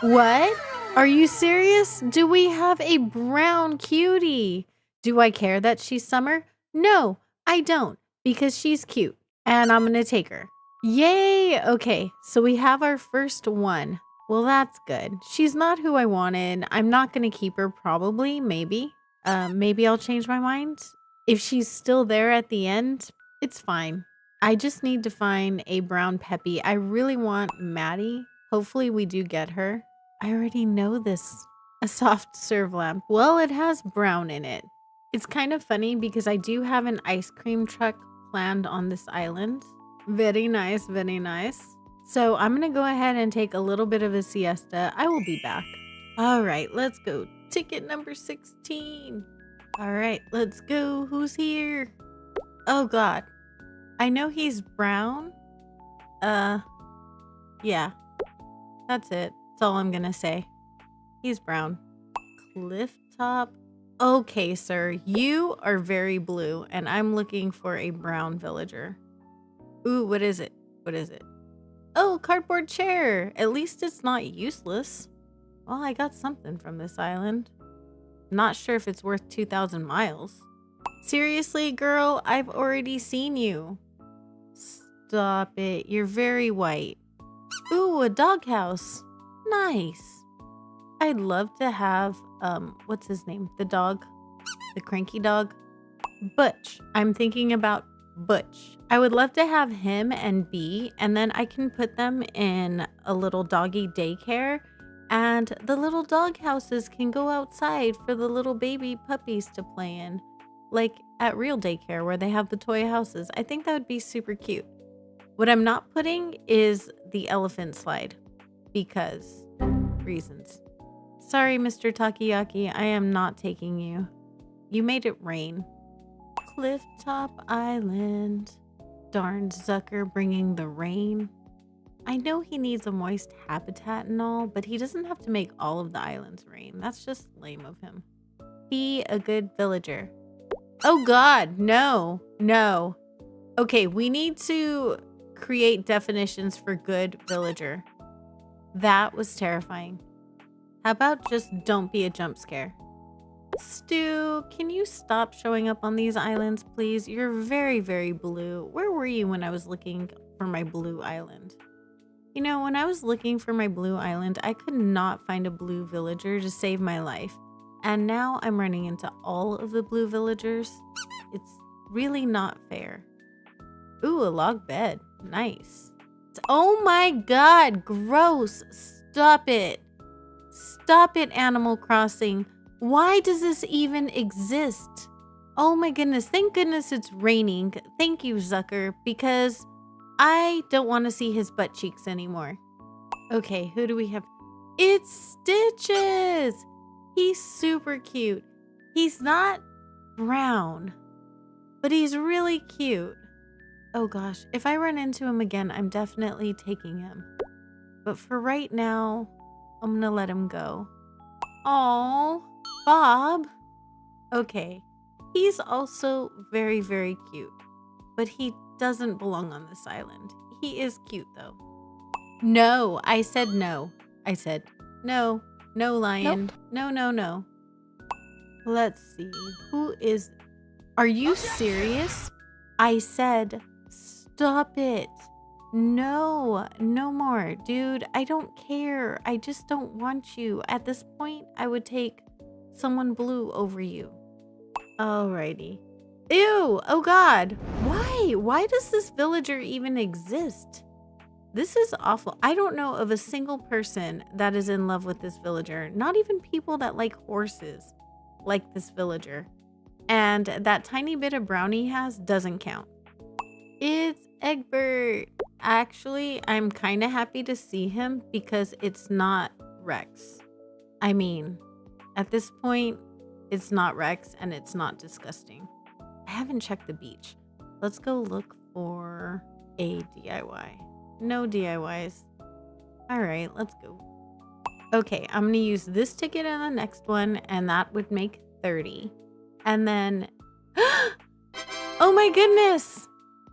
What? Are you serious? Do we have a brown cutie? Do I care that she's summer? No, I don't, because she's cute and I'm gonna take her. Yay! Okay, so we have our first one. Well, that's good. She's not who I wanted. I'm not gonna keep her, probably, maybe. Maybe I'll change my mind. If she's still there at the end, it's fine. I just need to find a brown Peppy. I really want Maddie. Hopefully we do get her. I already know this. A soft serve lamp. Well, it has brown in it. It's kind of funny because I do have an ice cream truck planned on this island. Very nice, very nice. So I'm going to go ahead and take a little bit of a siesta. I will be back. All right, let's go. Ticket number 16. All right, let's go. Who's here? Oh, God. I know he's brown. Yeah. That's it. That's all I'm gonna say. He's brown. Clifftop. Okay, sir. You are very blue, and I'm looking for a brown villager. Ooh, what is it? What is it? Oh, cardboard chair. At least it's not useless. Well, I got something from this island. Not sure if it's worth 2,000 miles. Seriously, girl? I've already seen you. Stop it. You're very white. Ooh, a doghouse. Nice. I'd love to have, what's his name? The dog? The cranky dog? Butch. I'm thinking about Butch. I would love to have him and Bee, and then I can put them in a little doggy daycare, and the little dog houses can go outside for the little baby puppies to play in. Like at real daycare where they have the toy houses. I think that would be super cute. What I'm not putting is the elephant slide because reasons. Sorry, Mr. Takoyaki, I am not taking you. You made it rain. Clifftop Island. Darn Zucker bringing the rain. I know he needs a moist habitat and all, but he doesn't have to make all of the islands rain. That's just lame of him. Be a good villager. Oh God, no, no. Okay, we need to create definitions for good villager. That was terrifying. How about just don't be a jump scare? Stu, can you stop showing up on these islands, please? You're very, very blue. Where were you when I was looking for my blue island? You know, when I was looking for my blue island, I could not find a blue villager to save my life. And now I'm running into all of the blue villagers. It's really not fair. Ooh, a log bed. Nice. Oh my God, gross. Stop it. Stop it, Animal Crossing. Why does this even exist? Oh my goodness. Thank goodness it's raining. Thank you, Zucker, because I don't want to see his butt cheeks anymore. Okay, who do we have? It's Stitches. He's super cute. He's not brown, but he's really cute. Oh gosh, if I run into him again, I'm definitely taking him. But for right now, I'm gonna let him go. Aww, Bob. Okay, he's also very, very cute, but he doesn't belong on this island. He is cute though. No, I said no. I said no. No, lion. Nope. No, no, no. Let's see. Who is... Are you serious? I said, stop it. No, no more. Dude, I don't care. I just don't want you. At this point, I would take someone blue over you. Alrighty. Ew! Oh god! Why? Why does this villager even exist? This is awful. I don't know of a single person that is in love with this villager. Not even people that like horses like this villager. And that tiny bit of brown he has doesn't count. It's Egbert. Actually, I'm kind of happy to see him because it's not Rex. I mean, at this point, it's not Rex and it's not disgusting. I haven't checked the beach. Let's go look for a DIY. No DIYs. All right, let's go. Okay, I'm going to use this ticket in the next one, and that would make 30. And then, oh my goodness,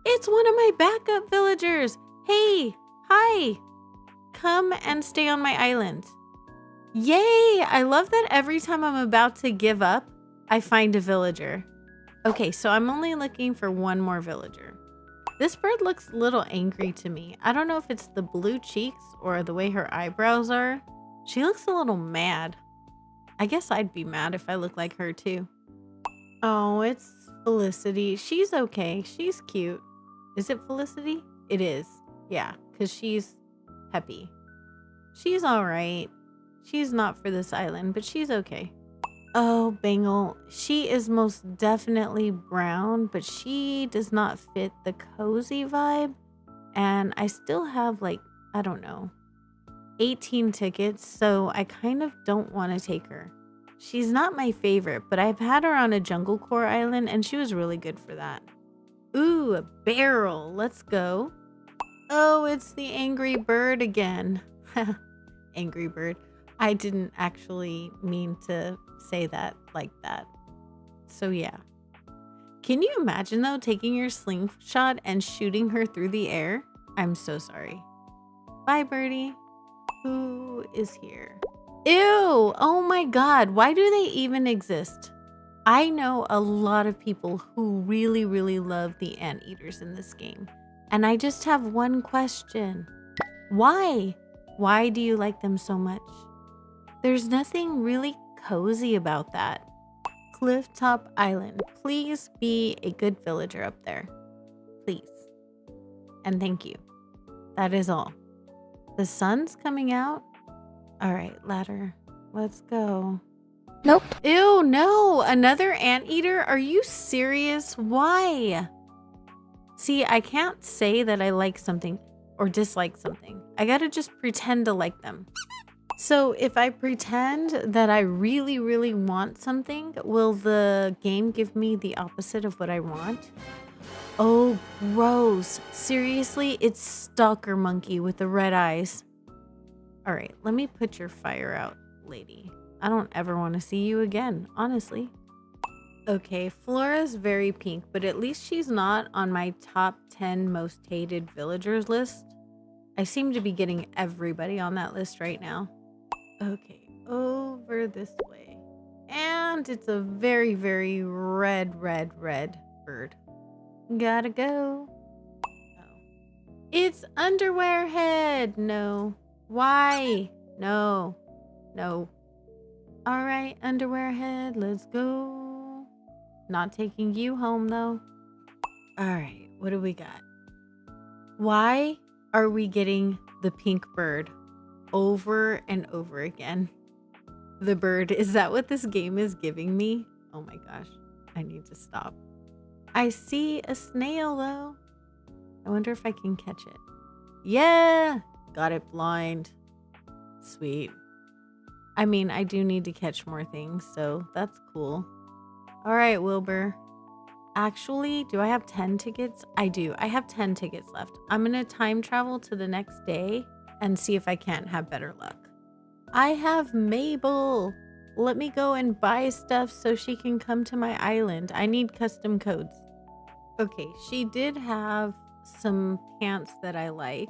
it's one of my backup villagers. Hey, hi, come and stay on my island. Yay, I love that every time I'm about to give up, I find a villager. Okay, so I'm only looking for one more villager. This bird looks a little angry to me. I don't know if it's the blue cheeks or the way her eyebrows are. She looks a little mad. I guess I'd be mad if I looked like her too. Oh, it's Felicity. She's okay. She's cute. Is it Felicity? It is. Yeah, because she's peppy. She's all right. She's not for this island, but she's okay. Oh, Bangle. She is most definitely brown, but she does not fit the cozy vibe. And I still have like, I don't know, 18 tickets, so I kind of don't want to take her. She's not my favorite, but I've had her on a Jungle Core island, and she was really good for that. Ooh, a barrel. Let's go. Oh, it's the angry bird again. Angry bird. I didn't actually mean to say that like that. So yeah. Can you imagine though taking your slingshot and shooting her through the air? I'm so sorry. Bye, birdie. Who is here? Ew! Oh my god, why do they even exist? I know a lot of people who really, really love the anteaters in this game. And I just have one question. Why? Why do you like them so much? There's nothing really cozy about that. Clifftop Island. Please be a good villager up there. Please. And thank you. That is all. The sun's coming out. All right, ladder. Let's go. Nope. Ew, no. Another anteater? Are you serious? Why? See, I can't say that I like something or dislike something. I gotta just pretend to like them. So if I pretend that I really, really want something, will the game give me the opposite of what I want? Oh, gross. Seriously? It's Stalker Monkey with the red eyes. All right, let me put your fire out, lady. I don't ever want to see you again, honestly. Okay, Flora's very pink, but at least she's not on my top 10 most hated villagers list. I seem to be getting everybody on that list right now. Okay, over this way. And it's a very, very red bird. Gotta go. Oh. It's Underwear Head. No. Why? No. No. All right, Underwear Head, let's go. Not taking you home, though. All right, what do we got? Why are we getting the pink bird over and over again? The bird, is that what this game is giving me? Oh my gosh, I need to stop. I see a snail though. I wonder if I can catch it. Yeah, got it blind. Sweet. I mean, I do need to catch more things, so that's cool. All right, Wilbur. Actually, do I have 10 tickets? I do. I have 10 tickets left. I'm going to time travel to the next day and see if I can't have better luck. I have Mabel. Let me go and buy stuff so she can come to my island. I need custom codes. Okay, she did have some pants that I like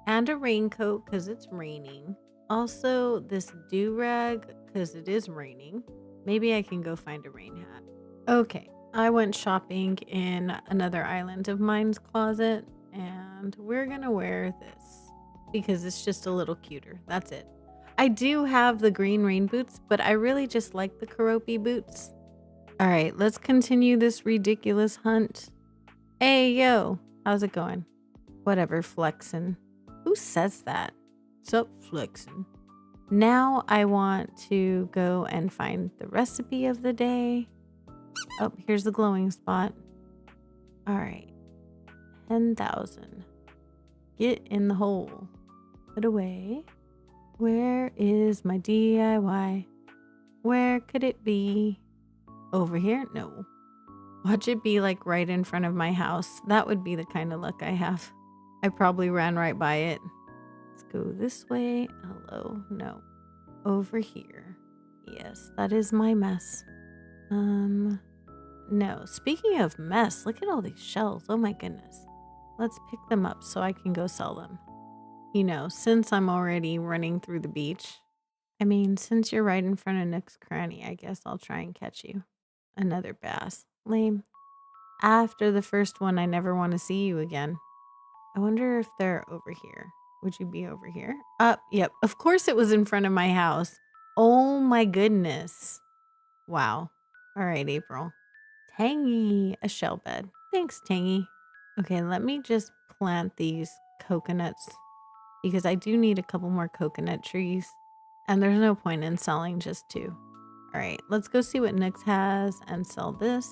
and a raincoat because it's raining. Also, this do-rag because it is raining. Maybe I can go find a rain hat. Okay. I went shopping in another island of mine's closet, and we're gonna wear this because it's just a little cuter. That's it. I do have the green rain boots, but I really just like the Karopi boots. All right, let's continue this ridiculous hunt. Hey, yo, how's it going? Whatever, flexin'. Who says that? What's up, flexin'? Now I want to go and find the recipe of the day. Oh, here's the glowing spot. All right, 10,000. Get in the hole. Put away. Where is my DIY? Where could it be? Over here? No. Watch it be like right in front of my house. That would be the kind of luck I have. I probably ran right by it. Let's go this way. Hello. No. Over here. Yes, that is my mess. No. Speaking of mess, look at all these shells. Oh my goodness. Let's pick them up so I can go sell them. You know, since I'm already running through the beach. I mean, since you're right in front of Nook's Cranny, I guess I'll try and catch you. Another bass. Lame. After the first one, I never want to see you again. I wonder if they're over here. Would you be over here? Yep. Of course it was in front of my house. Oh my goodness. Wow. All right, April. Tangy. A shell bed. Thanks, Tangy. Okay, let me just plant these coconuts because I do need a couple more coconut trees. And there's no point in selling just two. All right, let's go see what Nyx has and sell this.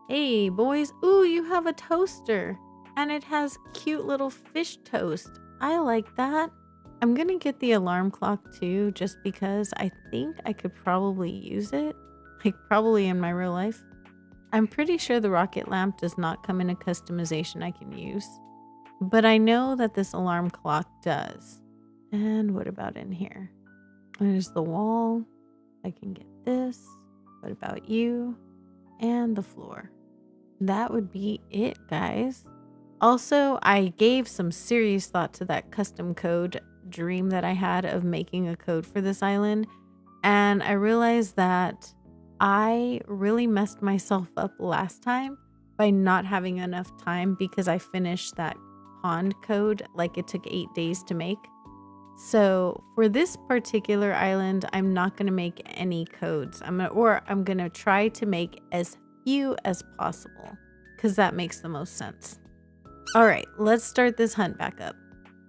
Hey, boys. Ooh, you have a toaster. And it has cute little fish toast. I like that. I'm going to get the alarm clock too, just because I think I could probably use it. Like, probably in my real life. I'm pretty sure the rocket lamp does not come in a customization I can use. But I know that this alarm clock does. And what about in here? There's the wall. I can get this. What about you? And the floor. That would be it, guys. Also, I gave some serious thought to that custom code dream that I had of making a code for this island. And I realized that I really messed myself up last time by not having enough time because I finished that pond code like it took 8 days to make. So for this particular island, I'm not going to make any codes. I'm going to try to make as few as possible because that makes the most sense. All right, let's start this hunt back up.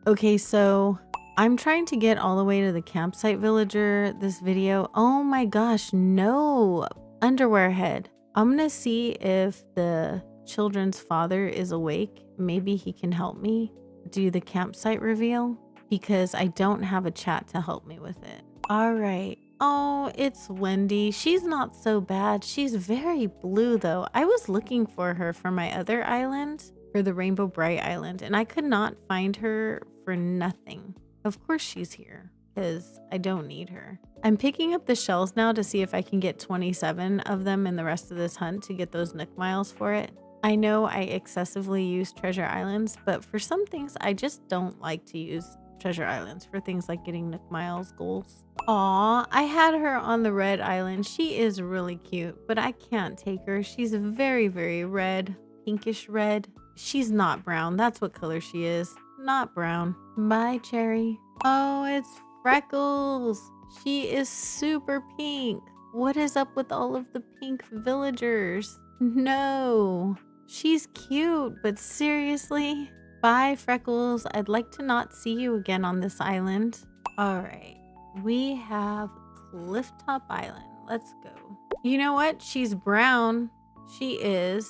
Okay, so I'm trying to get all the way to the campsite villager this video. Oh my gosh, no. Underwear head. I'm going to see if the children's father is awake. Maybe he can help me do the campsite reveal because I don't have a chat to help me with it. All right. Oh, it's Wendy. She's not so bad. She's very blue though. I was looking for her for my other island, for the Rainbow Bright Island, and I could not find her for nothing. Of course she's here because I don't need her. I'm picking up the shells now to see if I can get 27 of them in the rest of this hunt to get those Nook miles for it. I know I excessively use treasure islands, but for some things I just don't like to use treasure islands for things like getting Nook miles goals. Aw, I had her on the red island. She is really cute, but I can't take her. She's very, very red, pinkish red. She's not brown. That's what color she is. Not brown. Bye, Cherry. Oh, it's Freckles. She is super pink. What is up with all of the pink villagers? No. She's cute, but seriously? Bye, Freckles. I'd like to not see you again on this island. All right. We have Clifftop Island. Let's go. You know what? She's brown. She is.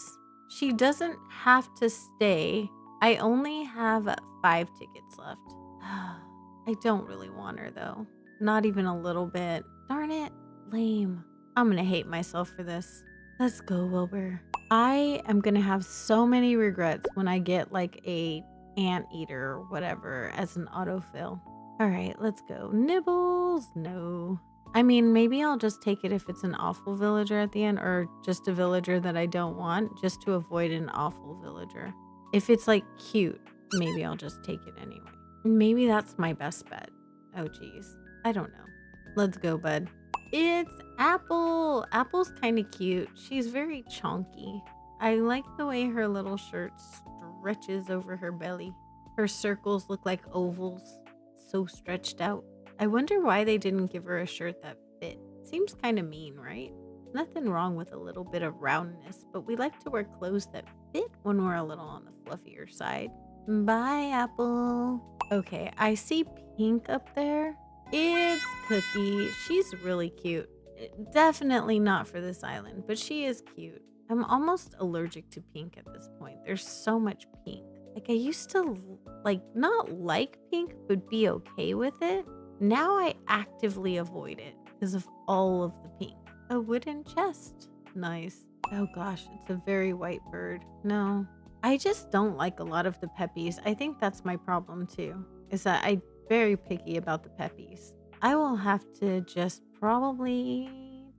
She doesn't have to stay. I only have 5 tickets left. I don't really want her though. Not even a little bit. Darn it. Lame. I'm gonna hate myself for this. Let's go, Wilbur. I am gonna have so many regrets when I get like a anteater or whatever as an autofill. All right, let's go. Nibbles. No. I mean, maybe I'll just take it if it's an awful villager at the end, or just a villager that I don't want, just to avoid an awful villager. If it's like cute, maybe I'll just take it anyway. Maybe that's my best bet. Oh geez, I don't know. Let's go, bud. It's Apple. Apple's kind of cute. She's very chonky. I like the way her little shirt stretches over her belly. Her circles look like ovals, so stretched out. I wonder why they didn't give her a shirt that fit. Seems kind of mean, right? Nothing wrong with a little bit of roundness, but we like to wear clothes that fit when we're a little on the fluffier side. Bye, Apple. Okay, I see Pink up there. It's Cookie. She's really cute. Definitely not for this island, but she is cute. I'm almost allergic to pink at this point. There's so much pink. Like I used to not like pink, but be okay with it. Now I actively avoid it because of all of the pink. A wooden chest. Nice. Oh gosh, it's a very white bird. No. I just don't like a lot of the peppies. I think that's my problem too. Is that I'm very picky about the peppies. I will have to just probably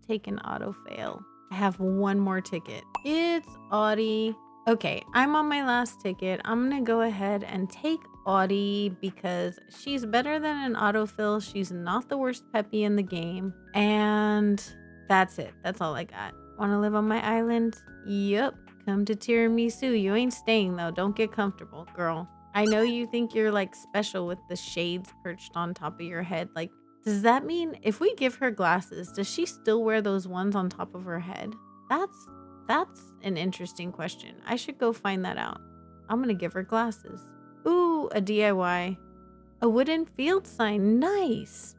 take an auto fail. I have one more ticket. It's Audie. Okay, I'm on my last ticket. I'm gonna go ahead and take Audie because she's better than an autofill. She's not the worst peppy in the game. And that's it. That's all I got. Wanna live on my island? Yup. Come to Tiramisu. You ain't staying though. Don't get comfortable, girl. I know you think you're like special with the shades perched on top of your head. Like, does that mean if we give her glasses, does she still wear those ones on top of her head? That's an interesting question. I should go find that out. I'm gonna give her glasses. Ooh, a DIY. A wooden field sign. Nice.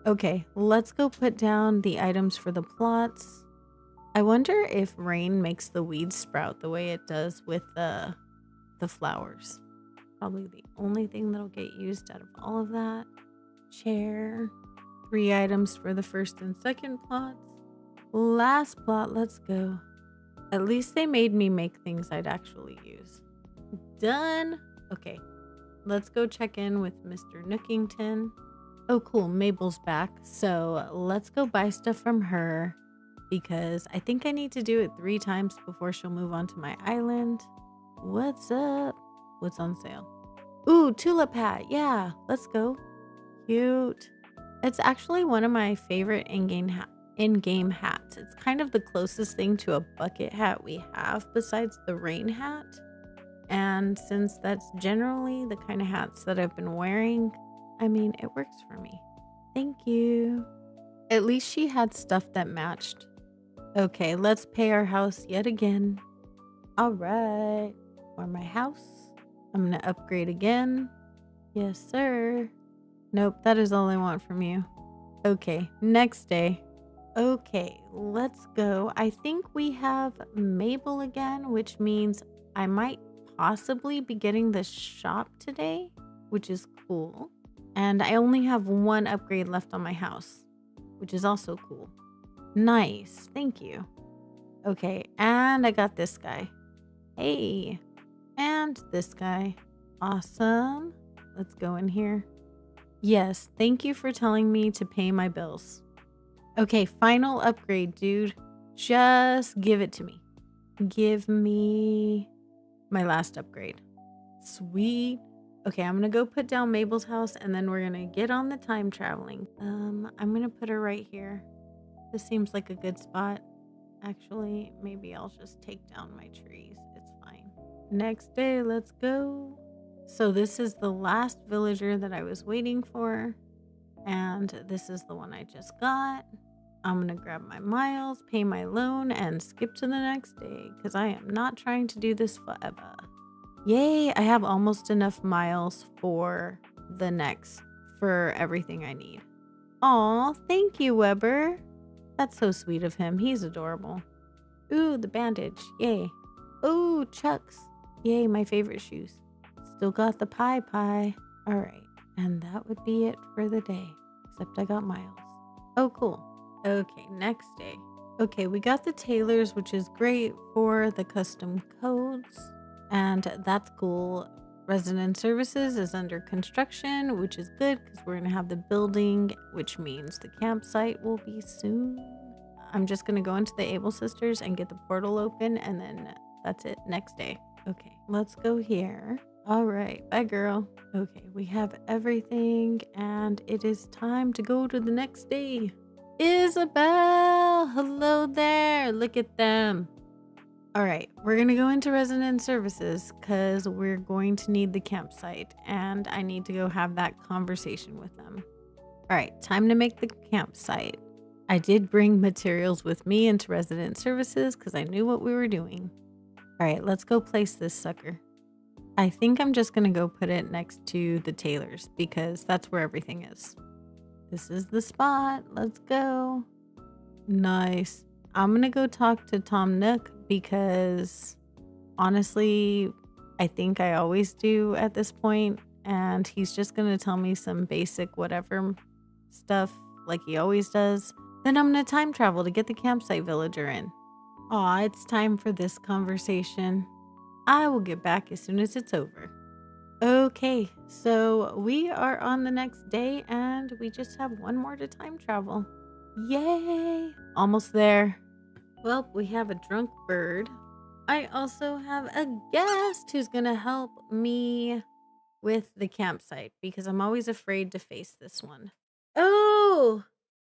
Okay, let's go put down the items for the plots. I wonder if rain makes the weeds sprout the way it does with the flowers. Probably the only thing that'll get used out of all of that. Chair. 3 items for the first and second plots. Last plot, let's go. At least they made me make things I'd actually use. Done. Okay, let's go check in with Mr. Nookington. Oh cool, Mabel's back. So let's go buy stuff from her because I think I need to do it 3 times before she'll move on to my island. What's up? What's on sale? Ooh, tulip hat. Yeah, let's go. Cute. It's actually one of my favorite in-game hats. It's kind of the closest thing to a bucket hat we have besides the rain hat. And since that's generally the kind of hats that I've been wearing, I mean, it works for me. Thank you. At least she had stuff that matched. Okay, let's pay our house yet again. All right. For my house, I'm going to upgrade again. Yes, sir. Nope, that is all I want from you. Okay, next day. Okay, let's go. I think we have Mabel again, which means I might possibly be getting the shop today, which is cool. And I only have 1 upgrade left on my house, which is also cool. Nice, thank you. Okay, and I got this guy. Hey, and this guy. Awesome. Let's go in here. Yes, thank you for telling me to pay my bills. Okay, final upgrade, dude. Just give it to me. Give me my last upgrade. Sweet. Okay, I'm gonna go put down Mabel's house and then we're gonna get on the time traveling. I'm gonna put her right here. This seems like a good spot. Actually, maybe I'll just take down my trees. It's fine. Next day, let's go. So this is the last villager that I was waiting for. And this is the one I just got. I'm going to grab my miles, pay my loan, and skip to the next day because I am not trying to do this forever. Yay, I have almost enough miles for everything I need. Aw, thank you, Weber. That's so sweet of him. He's adorable. Ooh, the bandage. Yay. Ooh, Chucks. Yay, my favorite shoes. Still got the pie. All right. And that would be it for the day. Except I got miles. Oh, cool. Okay, next day. Okay, we got the tailors, which is great for the custom codes. And that's cool. Resident services is under construction, which is good because we're going to have the building, which means the campsite will be soon. I'm just going to go into the Able Sisters and get the portal open, and then that's it. Next day. Okay, let's go here. All right, bye, girl. Okay, we have everything, and it is time to go to the next day. Isabel, hello there. Look at them. All right, we're going to go into resident services because we're going to need the campsite and I need to go have that conversation with them. All right, time to make the campsite. I did bring materials with me into resident services because I knew what we were doing. All right, let's go place this sucker. I think I'm just going to go put it next to the tailor's because that's where everything is. This is the spot. Let's go. Nice. I'm going to go talk to Tom Nook because honestly, I think I always do at this point, and he's just going to tell me some basic whatever stuff like he always does. Then I'm going to time travel to get the campsite villager in. Aw, it's time for this conversation. I will get back as soon as it's over. Okay, so we are on the next day and we just have one more to time travel. Yay! Almost there. Well, we have a drunk bird. I also have a guest who's gonna help me with the campsite because I'm always afraid to face this one.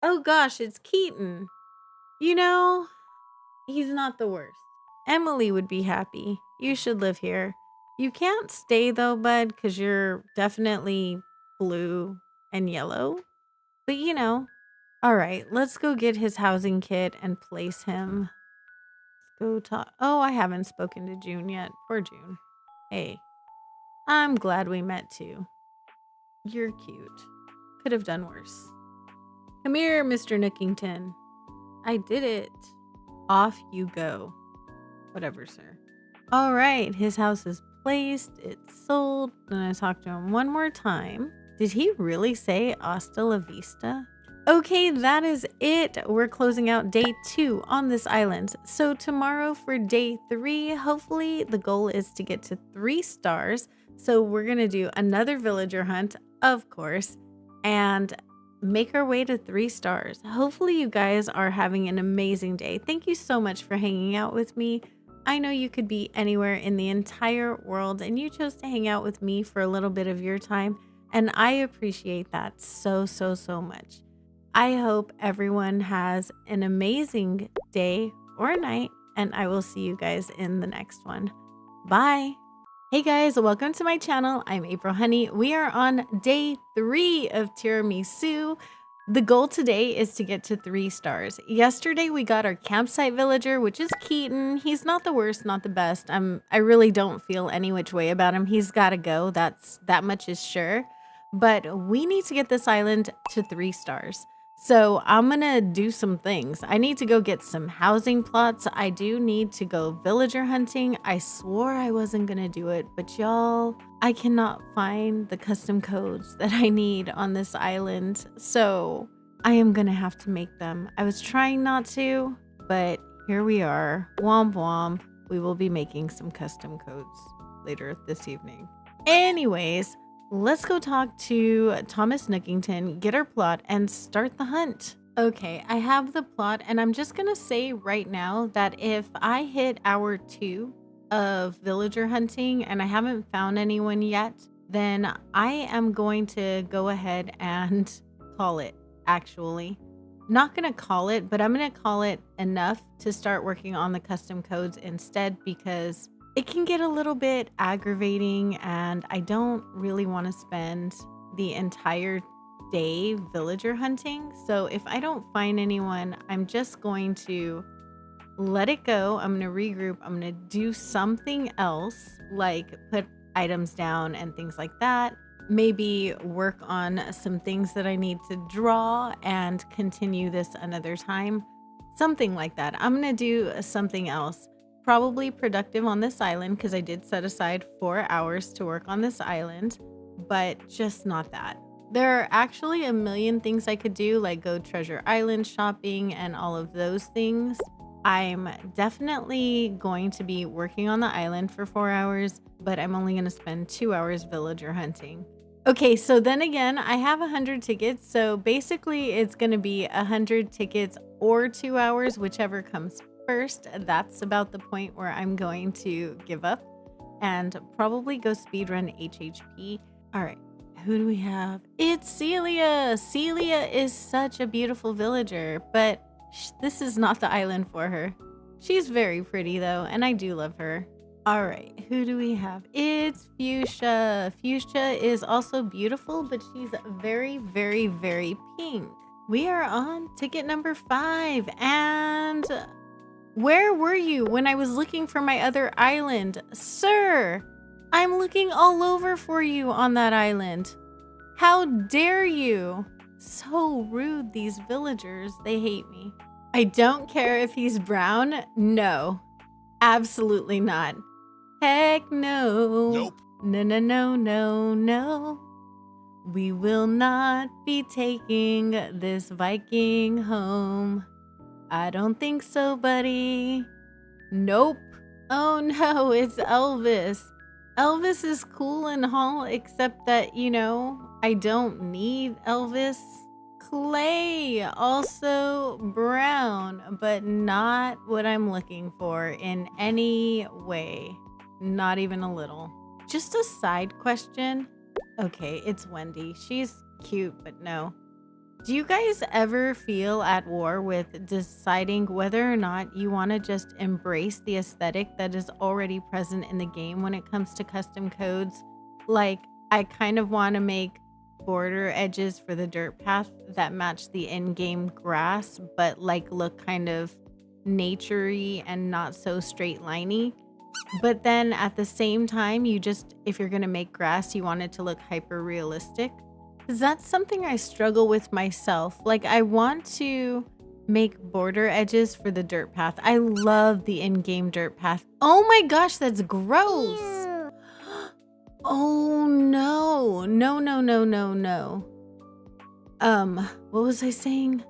Oh gosh, it's Keaton. You know, he's not the worst. Emily would be happy. You should live here. You can't stay though, bud, because you're definitely blue and yellow. But you know. All right, let's go get his housing kit and place him. Let's go talk. Oh, I haven't spoken to June yet. Poor June. Hey, I'm glad we met too. You're cute. Could have done worse. Come here, Mr. Nookington. I did it. Off you go. Whatever, sir. All right, his house is placed. It's sold. Then I talked to him one more time. Did he really say hasta la vista? Okay, that is it. We're closing out day 2 on this island. So tomorrow for day 3, hopefully the goal is to get to 3 stars. So we're going to do another villager hunt, of course, and make our way to 3 stars. Hopefully you guys are having an amazing day. Thank you so much for hanging out with me. I know you could be anywhere in the entire world and you chose to hang out with me for a little bit of your time, and I appreciate that so much. I hope everyone has an amazing day or night, and I will see you guys in the next one. Bye. Hey guys, welcome to my channel. I'm April Honey. We are on day 3 of Tiramisu. The goal today is to get to 3 stars. Yesterday we got our campsite villager, which is Keaton. He's not the worst, not the best. I really don't feel any which way about him. He's got to go. That much is sure. But we need to get this island to 3 stars. So I'm going to do some things. I need to go get some housing plots. I do need to go villager hunting. I swore I wasn't going to do it, but y'all, I cannot find the custom codes that I need on this island. So I am going to have to make them. I was trying not to, but here we are. Womp womp. We will be making some custom codes later this evening. Anyways, let's go talk to Thomas Nookington, get our plot, and start the hunt. Okay, I have the plot, and I'm just gonna say right now that if I hit hour 2 of villager hunting and I haven't found anyone yet, then I am going to go ahead and call it, actually. Not gonna call it, but I'm gonna call it enough to start working on the custom codes instead, because it can get a little bit aggravating and I don't really want to spend the entire day villager hunting. So if I don't find anyone, I'm just going to let it go. I'm going to regroup. I'm going to do something else, like put items down and things like that. Maybe work on some things that I need to draw and continue this another time. Something like that. I'm going to do something else. Probably productive on this island because I did set aside 4 hours to work on this island, but just not that. There are actually a million things I could do, like go Treasure Island shopping and all of those things. I'm definitely going to be working on the island for 4 hours, but I'm only going to spend 2 hours villager hunting. Okay, so then again, I have 100 tickets. So basically it's going to be 100 tickets or 2 hours, whichever comes first. That's about the point where I'm going to give up and probably go speedrun HHP. All right, who do we have? It's Celia. Celia is such a beautiful villager, but this is not the island for her. She's very pretty though, and I do love her. All right, who do we have? It's Fuchsia. Fuchsia is also beautiful, but she's very, very, very pink. We are on ticket number 5. And where were you when I was looking for my other island? Sir, I'm looking all over for you on that island. How dare you? So rude, these villagers. They hate me. I don't care if he's brown. No, absolutely not. Heck no. Nope. No, no, no, no, no. We will not be taking this Viking home. I don't think so, buddy. Nope. Oh no, it's Elvis. Elvis is cool and all, except that, I don't need Elvis. Clay, also brown, but not what I'm looking for in any way. Not even a little. Just a side question. Okay, it's Wendy. She's cute, but no. Do you guys ever feel at war with deciding whether or not you want to just embrace the aesthetic that is already present in the game when it comes to custom codes? Like, I kind of want to make border edges for the dirt path that match the in-game grass, but like look kind of naturey and not so straight liney. But then at the same time, if you're going to make grass, you want it to look hyper realistic. Because that's something I struggle with myself. Like, I want to make border edges for the dirt path. I love the in-game dirt path. Oh my gosh, that's gross. Ew. Oh no. No, no, no, no, no. What was I saying?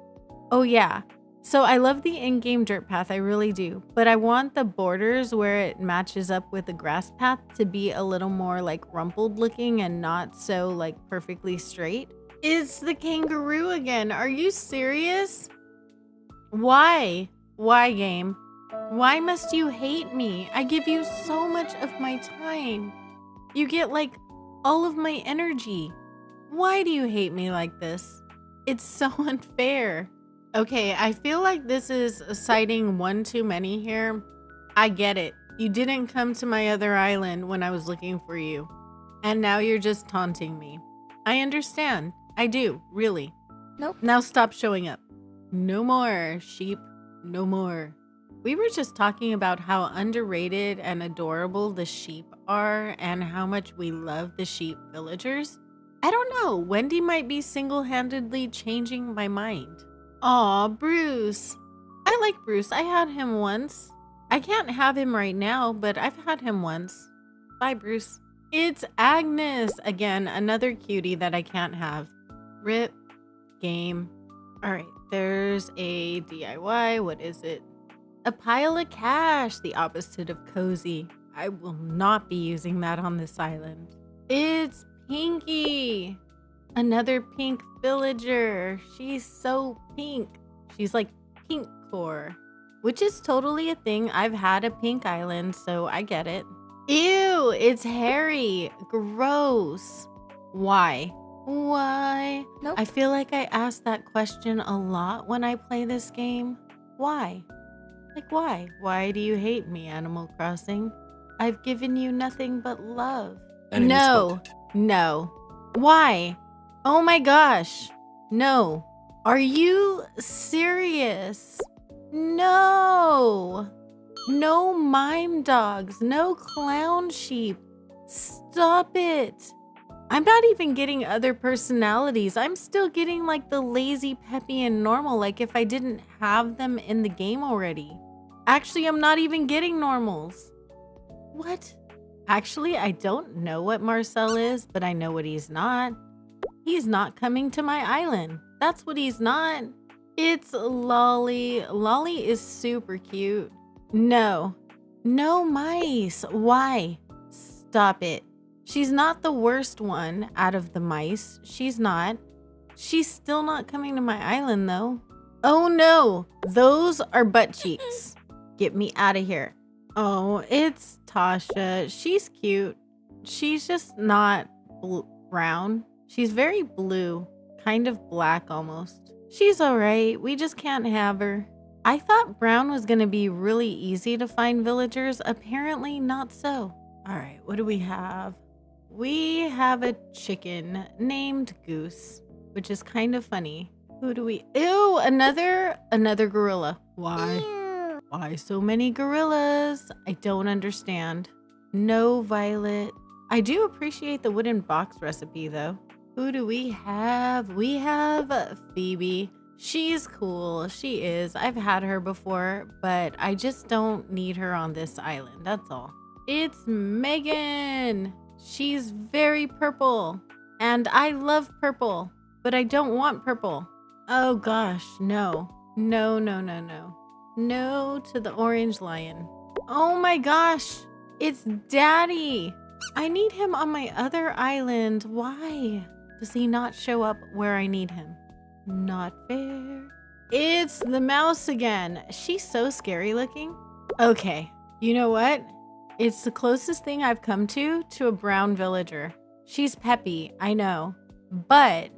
Oh yeah. So I love the in-game dirt path, I really do. But I want the borders where it matches up with the grass path to be a little more like rumpled looking and not so like perfectly straight. It's the kangaroo again. Are you serious? Why? Why, game? Why must you hate me? I give you so much of my time. You get like all of my energy. Why do you hate me like this? It's so unfair. Okay, I feel like this is citing one too many here. I get it. You didn't come to my other island when I was looking for you. And now you're just taunting me. I understand. I do, really. Nope. Now stop showing up. No more, sheep. No more. We were just talking about how underrated and adorable the sheep are and how much we love the sheep villagers. I don't know. Wendy might be single-handedly changing my mind. Aw, Bruce. I like Bruce. I had him once. I can't have him right now, but I've had him once. Bye, Bruce. It's Agnes. Again, another cutie that I can't have. Rip. Game. All right, there's a DIY. What is it? A pile of cash, the opposite of cozy. I will not be using that on this island. It's Pinky. Another pink villager. She's so pink. She's like pink core, which is totally a thing. I've had a pink island, so I get it. Ew, it's hairy. Gross. Why? Why? Nope. I feel like I ask that question a lot when I play this game. Why? Like, why? Why do you hate me, Animal Crossing? I've given you nothing but love. Enemy No. spotted. No. Why? Oh my gosh. No. Are you serious? No. No mime dogs. No clown sheep. Stop it. I'm not even getting other personalities. I'm still getting like the lazy, peppy, and normal, like if I didn't have them in the game already. Actually, I'm not even getting normals. What? Actually, I don't know what Marcel is, but I know what he's not. He's not coming to my island. That's what he's not. It's Lolly. Lolly is super cute. No. No mice. Why? Stop it. She's not the worst one out of the mice. She's not. She's still not coming to my island though. Oh no. Those are butt cheeks. Get me out of here. Oh, it's Tasha. She's cute. She's just not brown. She's very blue. Kind of black almost. She's alright. We just can't have her. I thought brown was going to be really easy to find villagers. Apparently not so. All right, what do we have? We have a chicken named Goose, which is kind of funny. Who do we? Ew, another gorilla. Why? Ew. Why so many gorillas? I don't understand. No violet. I do appreciate the wooden box recipe though. Who do we have? We have Phoebe. She's cool. She is. I've had her before, but I just don't need her on this island. That's all. It's Megan. She's very purple. And I love purple, but I don't want purple. Oh gosh, no. No, no, no, no. No to the orange lion. Oh my gosh, it's Daddy. I need him on my other island. Why does he not show up where I need him? Not fair. It's the mouse again. She's so scary looking. Okay, you know what? It's the closest thing I've come to a brown villager. She's Peppy, I know. But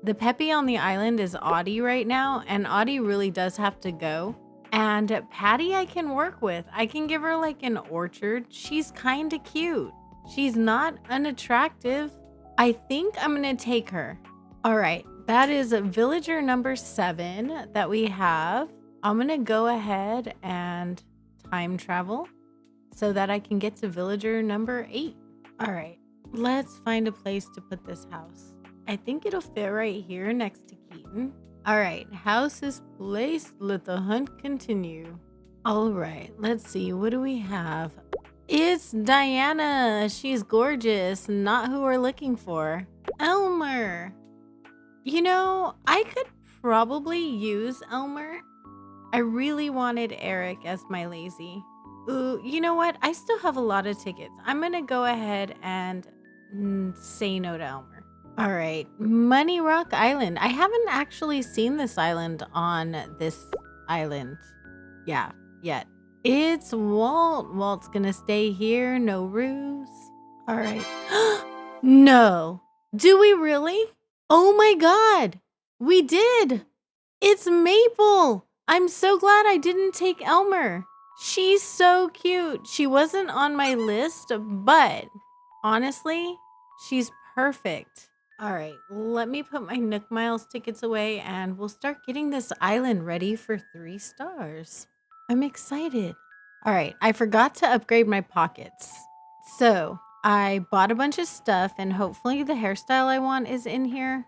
the Peppy on the island is Audie right now, and Audie really does have to go. And Patty I can work with. I can give her like an orchard. She's kind of cute. She's not unattractive. I think I'm going to take her. All right, that is villager number 7 that we have. I'm going to go ahead and time travel so that I can get to villager number 8. All right, let's find a place to put this house. I think it'll fit right here next to Keaton. All right, house is placed. Let the hunt continue. All right, let's see. What do we have? It's Diana. She's gorgeous. Not who we're looking for. Elmer. You know, I could probably use Elmer. I really wanted Eric as my lazy. Ooh, you know what? I still have a lot of tickets. I'm going to go ahead and say no to Elmer. All right, Money Rock Island. I haven't actually seen this island on this island. Yeah, yet. It's Walt. Walt's gonna stay here, no ruse. All right. No. Do we really? Oh my God. We did. It's Maple. I'm so glad I didn't take Elmer. She's so cute. She wasn't on my list, but honestly, she's perfect. All right, let me put my Nook Miles tickets away and we'll start getting this island ready for 3 stars. I'm excited. All right, I forgot to upgrade my pockets. So I bought a bunch of stuff and hopefully the hairstyle I want is in here.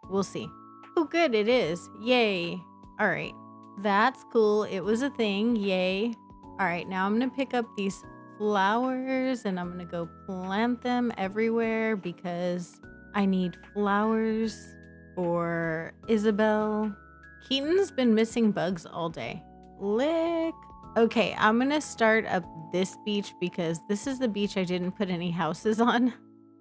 We'll see. Oh, good, it is. Yay. All right, that's cool. It was a thing. Yay. All right, now I'm going to pick up these flowers and I'm going to go plant them everywhere because I need flowers for Isabel. Keaton's been missing bugs all day. Lick. Okay, I'm gonna start up this beach because this is the beach I didn't put any houses on.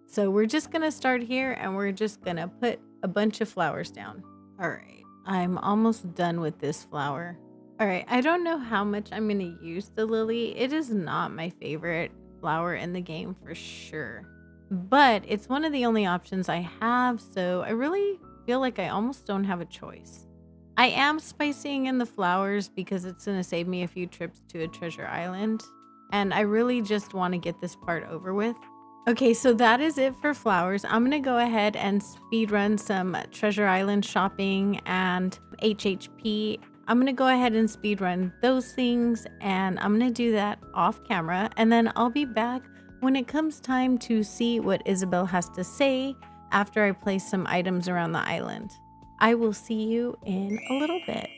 So we're just gonna start here and we're just gonna put a bunch of flowers down. All right, I'm almost done with this flower. All right, I don't know how much I'm gonna use the lily. It is not my favorite flower in the game for sure. But it's one of the only options I have, so I really feel like I almost don't have a choice. I am spicing in the flowers because it's going to save me a few trips to a treasure island, and I really just want to get this part over with. Okay, so that is it for flowers. I'm going to go ahead and speedrun some treasure island shopping and HHP. I'm going to go ahead and speedrun those things, and I'm going to do that off camera, and then I'll be back when it comes time to see what Isabel has to say after I place some items around the island. I will see you in a little bit.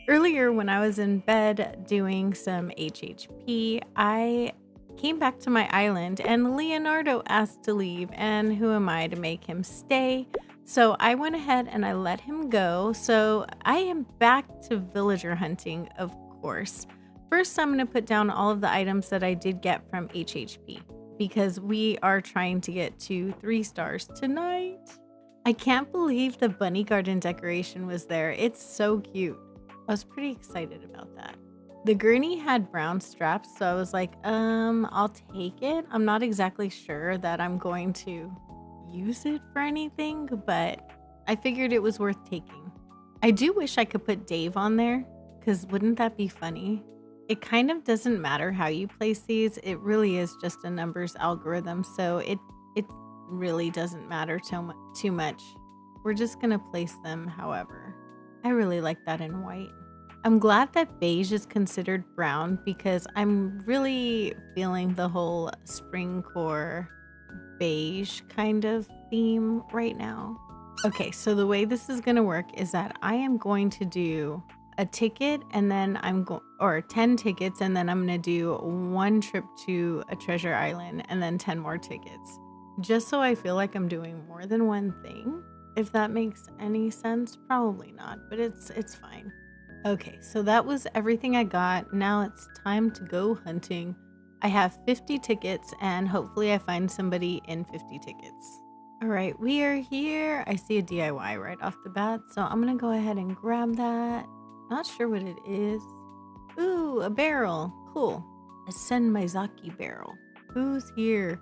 Earlier when I was in bed doing some HHP, I came back to my island and Leonardo asked to leave, and who am I to make him stay? So I went ahead and I let him go. So I am back to villager hunting, of course. First, I'm going to put down all of the items that I did get from HHP, because we are trying to get to 3 stars tonight. I can't believe the bunny garden decoration was there. It's so cute. I was pretty excited about that. The gurney had brown straps, so I was like, I'll take it. I'm not exactly sure that I'm going to use it for anything, but I figured it was worth taking. I do wish I could put Dave on there Because wouldn't that be funny? It kind of doesn't matter how you place these. It really is just a numbers algorithm. So it really doesn't matter too much. We're just going to place them however. I really like that in white. I'm glad that beige is considered brown because I'm really feeling the whole spring core beige kind of theme right now. Okay, so the way this is going to work is that I am going to do a ticket and then or 10 tickets, and then I'm going to do one trip to a treasure island and then 10 more tickets. Just so I feel like I'm doing more than one thing. If that makes any sense, probably not, but it's fine. Okay, so that was everything I got. Now it's time to go hunting. I have 50 tickets and hopefully I find somebody in 50 tickets. All right, we are here. I see a DIY right off the bat, so I'm gonna go ahead and grab that. Not sure what it is. Ooh, a barrel. Cool. A Senmaizaki barrel. Who's here?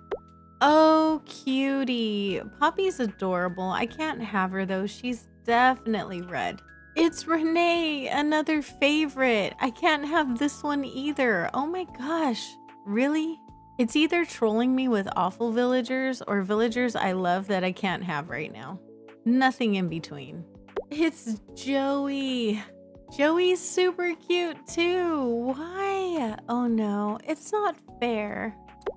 Oh, cutie. Poppy's adorable. I can't have her though. She's definitely red. It's Renee, another favorite. I can't have this one either. Oh my gosh. Really? It's either trolling me with awful villagers or villagers I love that I can't have right now. Nothing in between. It's Joey. Joey's super cute too. Why? Oh no, it's not fair.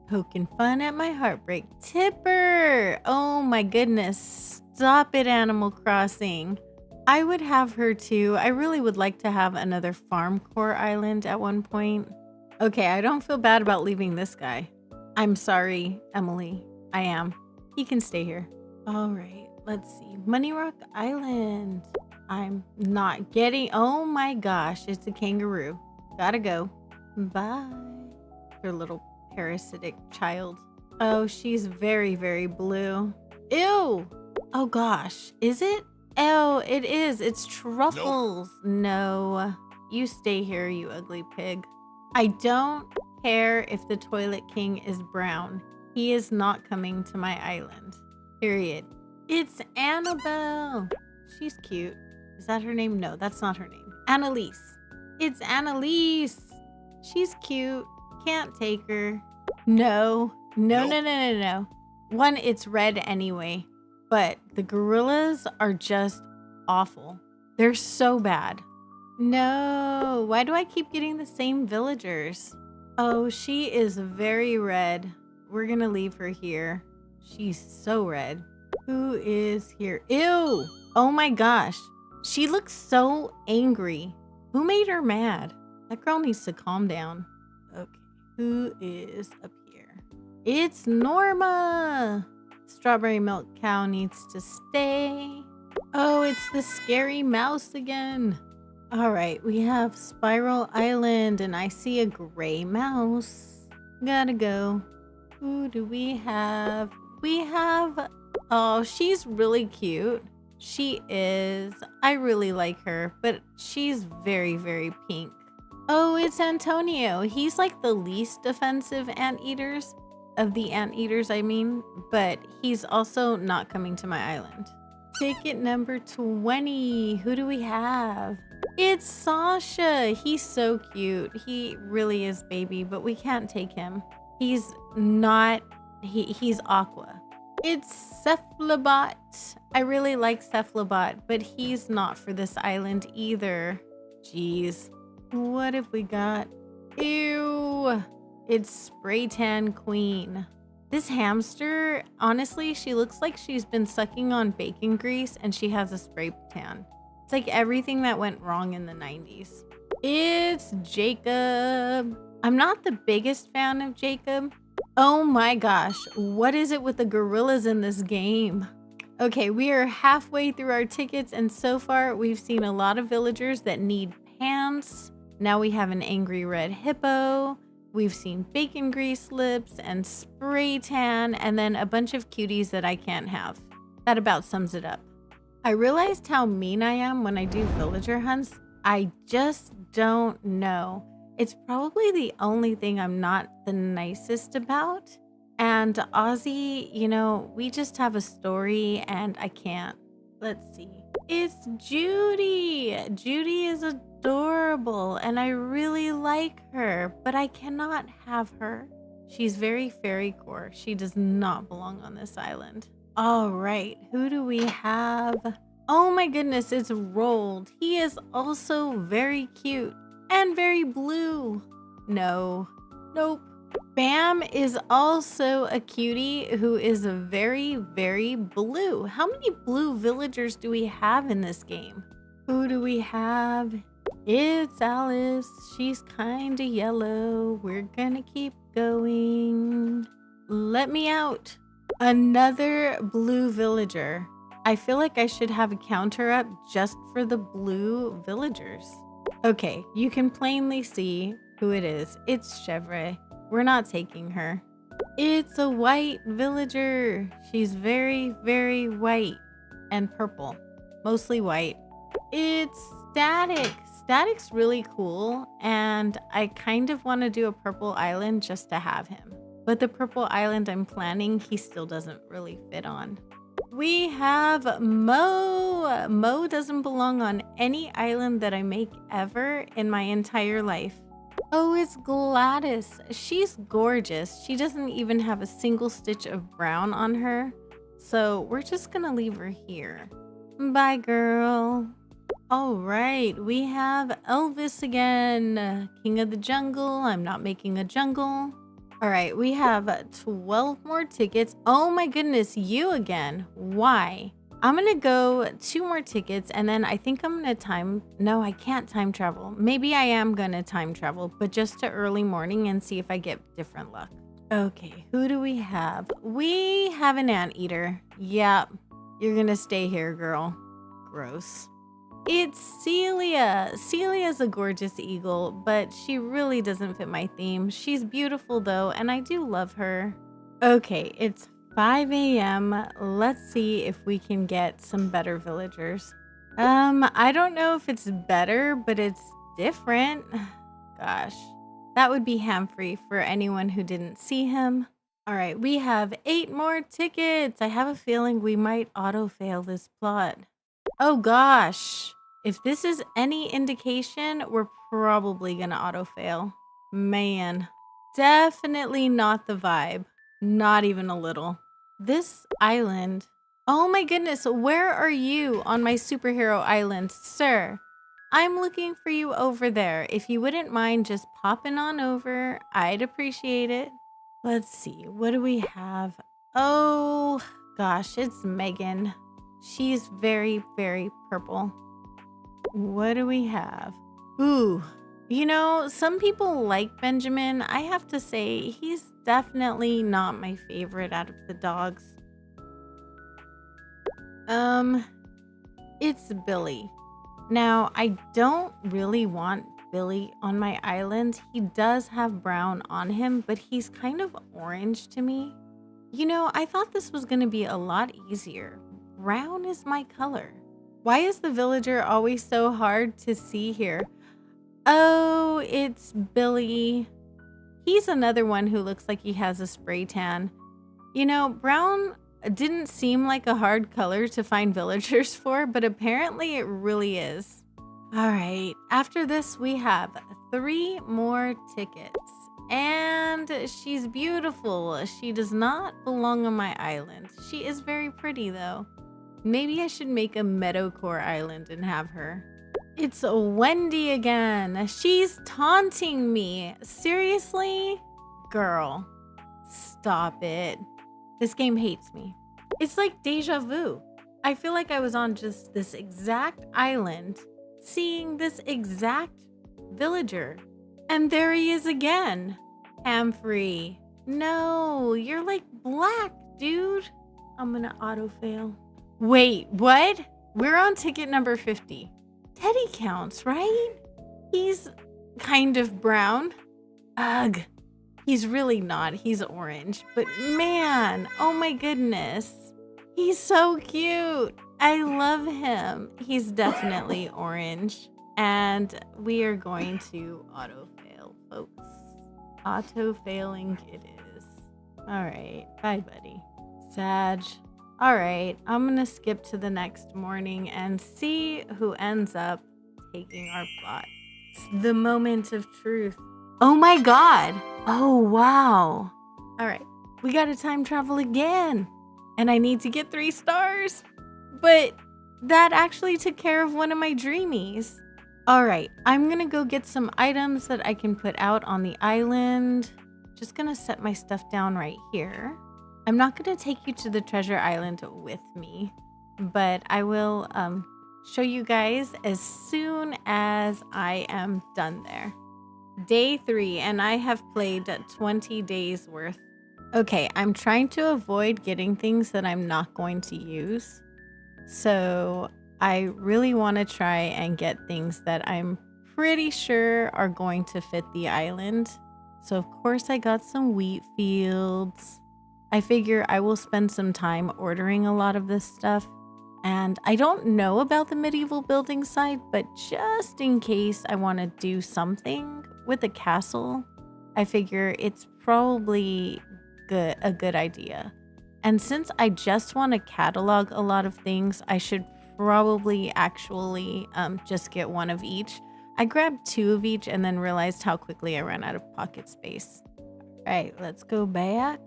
Poking fun at my heartbreak. Tipper! Oh my goodness. Stop it, Animal Crossing. I would have her too. I really would like to have another farm core island at one point. Okay, I don't feel bad about leaving this guy. I'm sorry, Emily. I am. He can stay here. All right, let's see. Money Rock Island. I'm not getting... Oh my gosh, it's a kangaroo. Gotta go. Bye. Your little parasitic child. Oh, she's very, very blue. Ew. Oh gosh, is it? Oh, it is. It's truffles. Nope. No. You stay here, you ugly pig. I don't care if the Toilet King is brown. He is not coming to my island. Period. It's Annabelle. She's cute. Is that her name? No, that's not her name. Annalise. It's Annalise. She's cute. Can't take her. No. No, no, no, no, no. One, it's red anyway. But the gorillas are just awful. They're so bad. No, why do I keep getting the same villagers? Oh, she is very red. We're gonna leave her here. She's so red. Who is here? Ew! Oh my gosh. She looks so angry. Who made her mad? That girl needs to calm down. Okay, who is up here? It's Norma! Strawberry Milk Cow needs to stay. Oh, it's the scary mouse again. All right, we have Spiral Island and I see a gray mouse. Gotta go. Who do we have? We have... Oh, she's really cute. She is. I really like her, but she's very, very pink. Oh, it's Antonio. He's like the least offensive anteaters. Of the anteaters, I mean, but he's also not coming to my island. Ticket number 20. Who do we have? It's Sasha. He's so cute. He really is baby, but we can't take him. He's not, he's Aqua. It's Cephalobot. I really like Cephalobot, but he's not for this island either. Jeez. What have we got? Ew. It's Spray Tan Queen. This hamster, honestly, she looks like she's been sucking on bacon grease and she has a spray tan. It's like everything that went wrong in the 90s. It's Jacob. I'm not the biggest fan of Jacob. Oh my gosh, what is it with the gorillas in this game? Okay, we are halfway through our tickets and so far we've seen a lot of villagers that need pants. Now we have an angry red hippo. We've seen bacon grease lips and spray tan and then a bunch of cuties that I can't have. That about sums it up. I realized how mean I am when I do villager hunts. I just don't know. It's probably the only thing I'm not the nicest about. And Ozzy, you know, we just have a story and I can't. Let's see. It's Judy. Judy is adorable. adorable and I really like her, but I cannot have her. She's very fairy core. She does not belong on this island. All right, who do we have? Oh my goodness, it's Rolled. He is also very cute and very blue. No, nope. Bam is also a cutie who is very, very blue. How many blue villagers do we have in this game? Who do we have? It's Alice. She's kind of yellow. We're gonna keep going. Let me out. Another blue villager. I feel like I should have a counter up just for the blue villagers. Okay, you can plainly see who it is. It's Chevre. We're not taking her. It's a white villager. She's very, very white and purple. Mostly white. It's Static. Static's really cool, and I kind of want to do a purple island just to have him. But the purple island I'm planning, he still doesn't really fit on. We have Mo. Mo doesn't belong on any island that I make ever in my entire life. Oh, it's Gladys. She's gorgeous. She doesn't even have a single stitch of brown on her. So we're just gonna leave her here. Bye, girl. All right, we have Elvis again. King of the jungle. I'm not making a jungle. All right, we have 12 more tickets. Oh my goodness, you again. Why? I'm gonna go 2 more tickets and then I think I'm gonna no, I can't time travel. Maybe I am gonna time travel, but just to early morning and see if I get different luck. Okay, who do we have? We have an anteater. Yep, you're gonna stay here, girl. Gross. It's Celia. Celia's a gorgeous eagle, but she really doesn't fit my theme. She's beautiful though, and I do love her. Okay, it's 5 a.m. Let's see if we can get some better villagers. I don't know if it's better, but it's different. Gosh, that would be Humphrey for anyone who didn't see him. All right, we have 8 more tickets. I have a feeling we might auto-fail this plot. Oh gosh, if this is any indication, we're probably gonna auto-fail. Man, definitely not the vibe. Not even a little. This island. Oh my goodness, where are you on my superhero island, sir? I'm looking for you over there. If you wouldn't mind just popping on over, I'd appreciate it. Let's see, what do we have? Oh gosh, it's Megan. She's very, very purple. What do we have? Ooh, you know, some people like Benjamin. I have to say, he's definitely not my favorite out of the dogs. It's Billy. Now, I don't really want Billy on my island. He does have brown on him, but he's kind of orange to me. You know, I thought this was going to be a lot easier. Brown is my color. Why is the villager always so hard to see here? Oh, it's Billy. He's another one who looks like he has a spray tan. You know, brown didn't seem like a hard color to find villagers for, but apparently it really is. All right, after this we have 3 more tickets. And she's beautiful. She does not belong on my island. She is very pretty though. Maybe I should make a Meadowcore island and have her. It's Wendy again. She's taunting me. Seriously? Girl, stop it. This game hates me. It's like deja vu. I feel like I was on just this exact island, seeing this exact villager. And there he is again. Humphrey. No, you're like black, dude. I'm gonna auto-fail. Wait, what? We're on ticket number 50. Teddy counts, right? He's kind of brown. Ugh. He's really not. He's orange. But man, oh my goodness. He's so cute. I love him. He's definitely orange. And we are going to auto-fail, folks. Auto-failing it is. All right. Bye, buddy. Sag. All right. I'm going to skip to the next morning and see who ends up taking our plot. It's the moment of truth. Oh my god. Oh wow. All right. We got to time travel again. And I need to get 3 stars. But that actually took care of one of my dreamies. All right. I'm going to go get some items that I can put out on the island. Just going to set my stuff down right here. I'm not going to take you to the treasure island with me, but I will show you guys as soon as I am done there. Day 3, and I have played 20 days worth. Okay, I'm trying to avoid getting things that I'm not going to use. So I really want to try and get things that I'm pretty sure are going to fit the island. So of course I got some wheat fields. I figure I will spend some time ordering a lot of this stuff. And I don't know about the medieval building site, but just in case I want to do something with a castle, I figure it's probably a good idea. And since I just want to catalog a lot of things, I should probably actually just get one of each. I grabbed 2 of each and then realized how quickly I ran out of pocket space. All right, let's go back.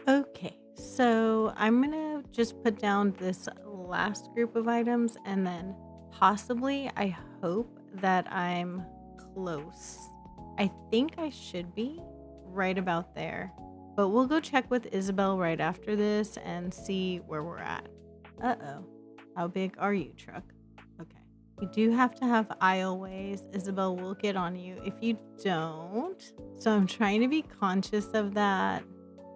Okay, so I'm gonna just put down this last group of items and then possibly, I hope that I'm close. I think I should be right about there, but we'll go check with Isabel right after this and see where we're at. Uh-oh, how big are you, truck? Okay, you do have to have aisleways. Isabel will get on you if you don't, so I'm trying to be conscious of that.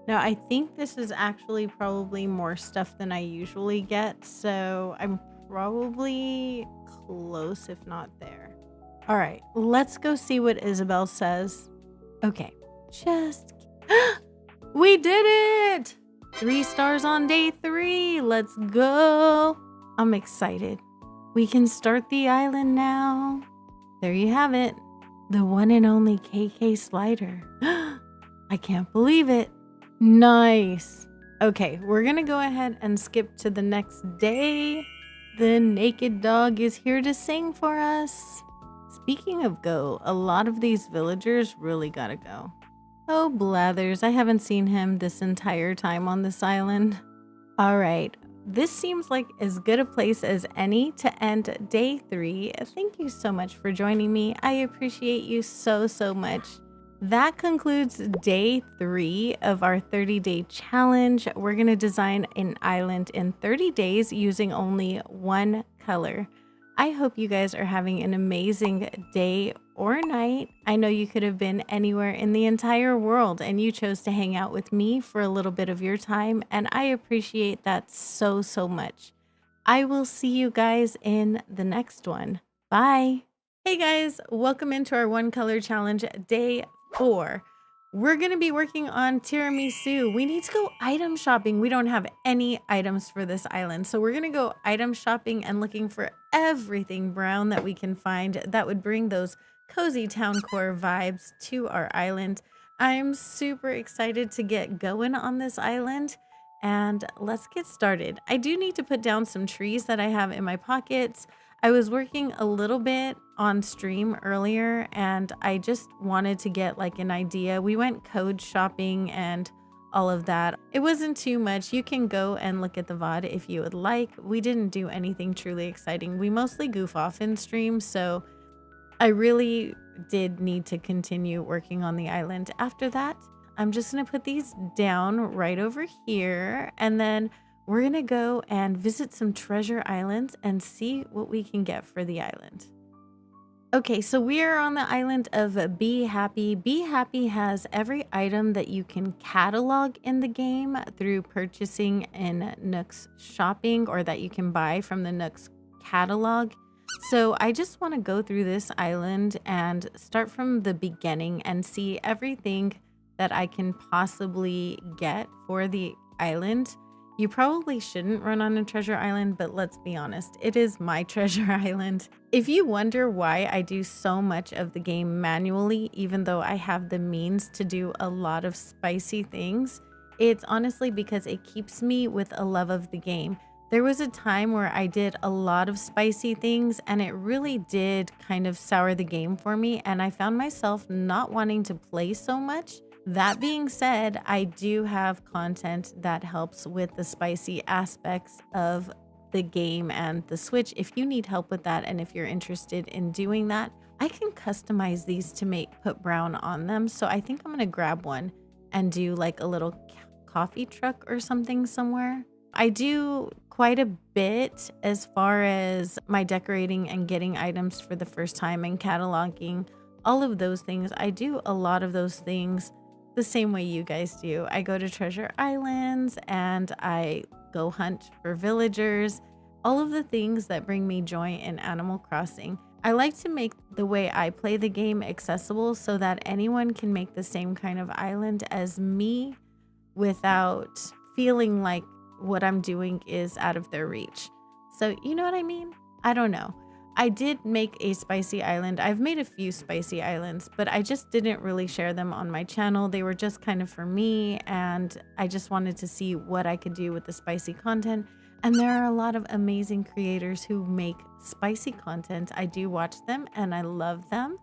Now, I think this is actually probably more stuff than I usually get, so I'm probably close, if not there. All right, let's go see what Isabel says. Okay, we did it! 3 stars on day 3. Let's go. I'm excited. We can start the island now. There you have it. The one and only KK slider. I can't believe it. Nice. Okay, we're gonna go ahead and skip to the next day. The naked dog is here to sing for us. Speaking of go, a lot of these villagers really gotta go. Oh, Blathers, I haven't seen him this entire time on this island. All right, this seems like as good a place as any to end day 3. Thank you so much for joining me. I appreciate you so much. That concludes day 3 of our 30-day challenge. We're going to design an island in 30 days using only 1 color. I hope you guys are having an amazing day or night. I know you could have been anywhere in the entire world and you chose to hang out with me for a little bit of your time, and I appreciate that so much. I will see you guys in the next one. Bye. Hey guys, welcome into our 1 color challenge day 4. We're going to be working on tiramisu. We need to go item shopping. We don't have any items for this island, so we're going to go item shopping and looking for everything brown that we can find that would bring those cozy town core vibes to our island. I'm super excited to get going on this island, and let's get started. I do need to put down some trees that I have in my pockets. I was working a little bit on stream earlier and I just wanted to get like an idea. We went code shopping and all of that. It wasn't too much. You can go and look at the VOD if you would like. We didn't do anything truly exciting. We mostly goof off in stream, so I really did need to continue working on the island. After that, I'm just gonna put these down right over here, and then we're gonna go and visit some treasure islands and see what we can get for the island. Okay, so we are on the island of Be Happy. Be Happy has every item that you can catalog in the game through purchasing in Nook's shopping, or that you can buy from the Nook's catalog. So I just want to go through this island and start from the beginning and see everything that I can possibly get for the island. You probably shouldn't run on a treasure island, but let's be honest, it is my treasure island. If you wonder why I do so much of the game manually, even though I have the means to do a lot of spicy things, it's honestly because it keeps me with a love of the game. There was a time where I did a lot of spicy things and it really did kind of sour the game for me, and I found myself not wanting to play so much. That being said, I do have content that helps with the spicy aspects of the game and the Switch. If you need help with that and if you're interested in doing that, I can customize these to put brown on them. So I think I'm going to grab one and do like a little coffee truck or something somewhere. I do quite a bit as far as my decorating and getting items for the first time and cataloging, all of those things. I do a lot of those things the same way you guys do. I go to treasure islands and I go hunt for villagers, all of the things that bring me joy in Animal Crossing. I like to make the way I play the game accessible so that anyone can make the same kind of island as me without feeling like what I'm doing is out of their reach. So you know what I mean? I don't know. I did make a spicy island. I've made a few spicy islands, but I just didn't really share them on my channel. They were just kind of for me, and I just wanted to see what I could do with the spicy content. And there are a lot of amazing creators who make spicy content. I do watch them and I love them.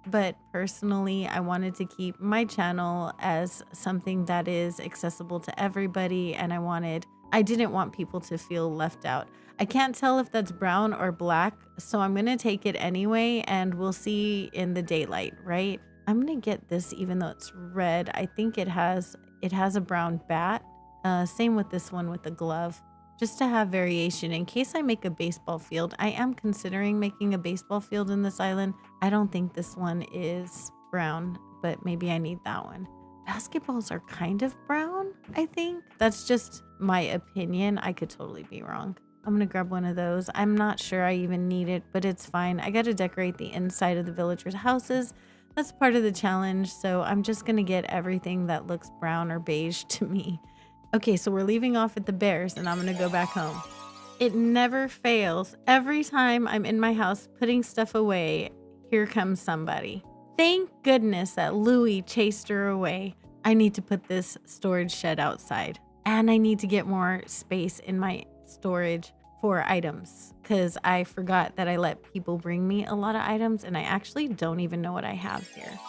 But personally, I wanted to keep my channel as something that is accessible to everybody, and I didn't want people to feel left out. I can't tell if that's brown or black, so I'm gonna take it anyway, and we'll see in the daylight, right? I'm gonna get this even though it's red. I think it has a brown bat. Same with this one with the glove, just to have variation in case I make a baseball field. I am considering making a baseball field in this island. I don't think this one is brown, but maybe I need that one. Basketballs are kind of brown, I think. That's just my opinion. I could totally be wrong. I'm gonna grab one of those. I'm not sure I even need it, but it's fine. I gotta decorate the inside of the villagers' houses. That's part of the challenge, so I'm just gonna get everything that looks brown or beige to me. Okay, so we're leaving off at the bears and I'm gonna go back home. It never fails. Every time I'm in my house putting stuff away, here comes somebody. Thank goodness that Louie chased her away. I need to put this storage shed outside, and I need to get more space in my storage for items because I forgot that I let people bring me a lot of items and I actually don't even know what I have here.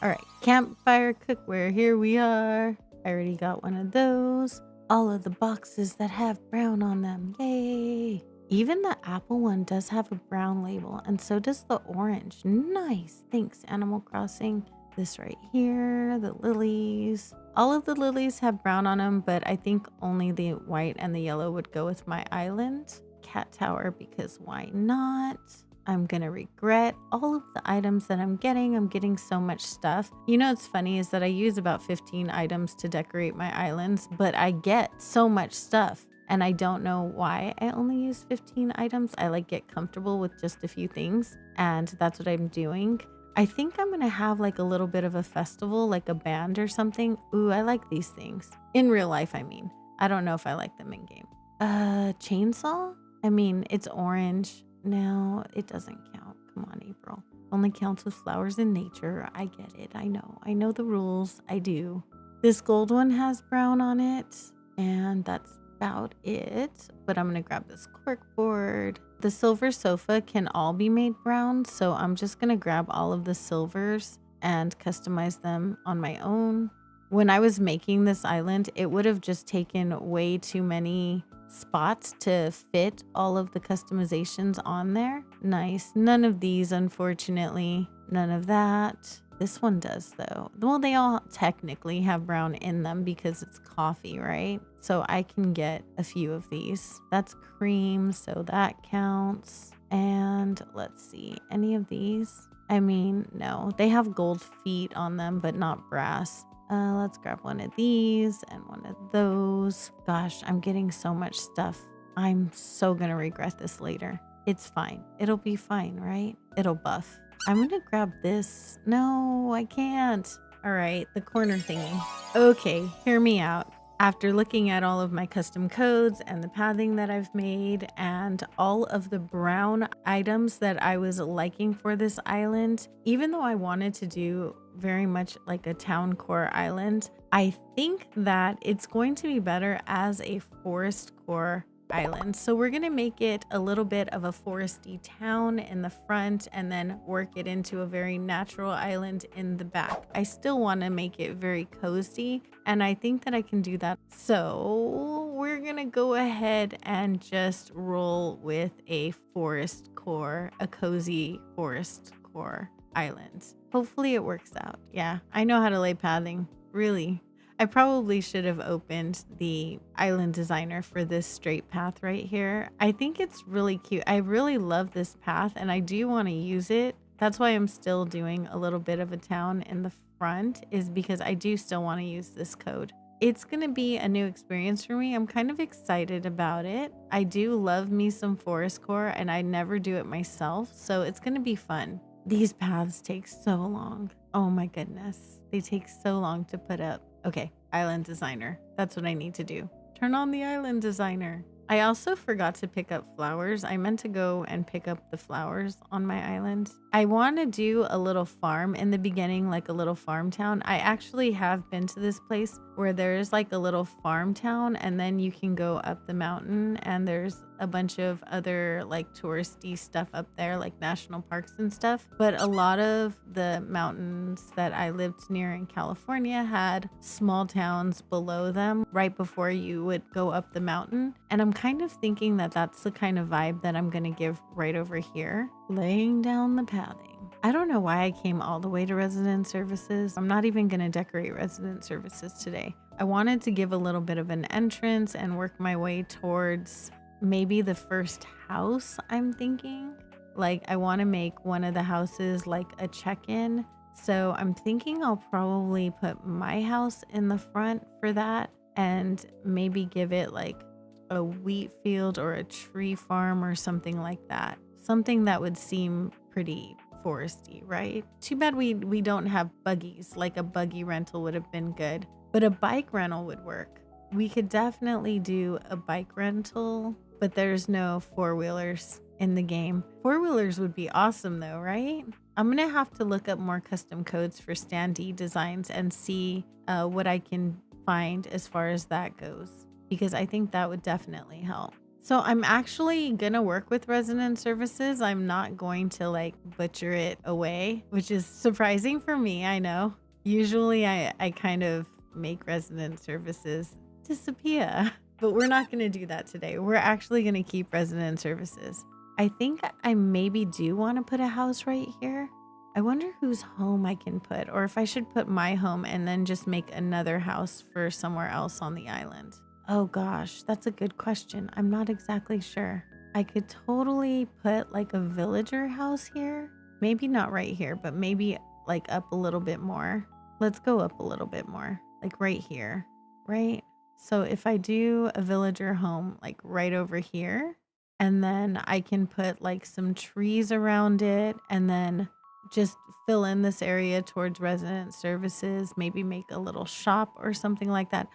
All right, campfire cookware, here we are. I already got one of those. All of the boxes that have brown on them, yay. Even the apple one does have a brown label, and so does the orange. Nice, thanks Animal Crossing. This right here, the lilies. All of the lilies have brown on them, but I think only the white and the yellow would go with my island. Cat tower, because why not? I'm gonna regret all of the items that I'm getting. I'm getting so much stuff. You know what's funny is that I use about 15 items to decorate my islands, but I get so much stuff. And I don't know why I only use 15 items. I like get comfortable with just a few things, and that's what I'm doing. I think I'm gonna have like a little bit of a festival, like a band or something. Ooh, I like these things. In real life, I mean. I don't know if I like them in game. Chainsaw? I mean, it's orange. No, it doesn't count. Come on, April. Only counts with flowers in nature. I get it. I know the rules. I do. This gold one has brown on it, and that's about it. But I'm gonna grab this cork board. The silver sofa can all be made brown, so I'm just gonna grab all of the silvers and customize them on my own. When I was making this island, it would have just taken way too many spots to fit all of the customizations on there. Nice. None of these, unfortunately. None of that. This one does though. Well, they all technically have brown in them because it's coffee, right? So I can get a few of these. That's cream, so that counts. And let's see, any of these? I mean, no, they have gold feet on them, but not brass. Let's grab one of these and one of those. Gosh, I'm getting so much stuff. I'm so gonna regret this later. It's fine. It'll be fine, right? It'll buff. I'm gonna grab this. No, I can't. All right, the corner thingy. Okay, hear me out. After looking at all of my custom codes and the pathing that I've made and all of the brown items that I was liking for this island, even though I wanted to do very much like a town core island, I think that it's going to be better as a forest core island. So we're gonna make it a little bit of a foresty town in the front and then work it into a very natural island in the back. I still want to make it very cozy, and I think that I can do that. So we're gonna go ahead and just roll with a forest core, a cozy forest core island. Hopefully it works out. Yeah, I know how to lay pathing. Really. I probably should have opened the island designer for this straight path right here. I think it's really cute. I really love this path and I do want to use it. That's why I'm still doing a little bit of a town in the front, is because I do still want to use this code. It's going to be a new experience for me. I'm kind of excited about it. I do love me some forest core and I never do it myself, so it's going to be fun. These paths take so long. Oh my goodness. They take so long to put up. Okay, island designer. That's what I need to do. Turn on the island designer. I also forgot to pick up flowers. I meant to go and pick up the flowers on my island. I want to do a little farm in the beginning, like a little farm town. I actually have been to this place where there's like a little farm town and then you can go up the mountain and there's a bunch of other like touristy stuff up there, like national parks and stuff. But a lot of the mountains that I lived near in California had small towns below them right before you would go up the mountain. And I'm kind of thinking that that's the kind of vibe that I'm going to give right over here. Laying down the pathing. I don't know why I came all the way to resident services. I'm not even going to decorate resident services today. I wanted to give a little bit of an entrance and work my way towards maybe the first house. I'm thinking like I want to make one of the houses like a check-in. So I'm thinking I'll probably put my house in the front for that and maybe give it like a wheat field or a tree farm or something like that. Something that would seem pretty foresty, right? Too bad we don't have buggies. Like a buggy rental would have been good, but a bike rental would work. We could definitely do a bike rental, but there's no four-wheelers in the game. Four-wheelers would be awesome though, right? I'm gonna have to look up more custom codes for standee designs and see what I can find as far as that goes, because I think that would definitely help. So I'm actually gonna work with resident services. I'm not going to like butcher it away, which is surprising for me, I know. Usually I kind of make resident services disappear, but we're not gonna do that today. We're actually gonna keep resident services. I think I maybe do want to put a house right here. I wonder whose home I can put, or if I should put my home and then just make another house for somewhere else on the island. Oh gosh, that's a good question. I'm not exactly sure. I could totally put like a villager house here. Maybe not right here, but maybe like up a little bit more. Let's go up a little bit more, like right here, right? So if I do a villager home like right over here, and then I can put like some trees around it and then just fill in this area towards resident services, maybe make a little shop or something like that.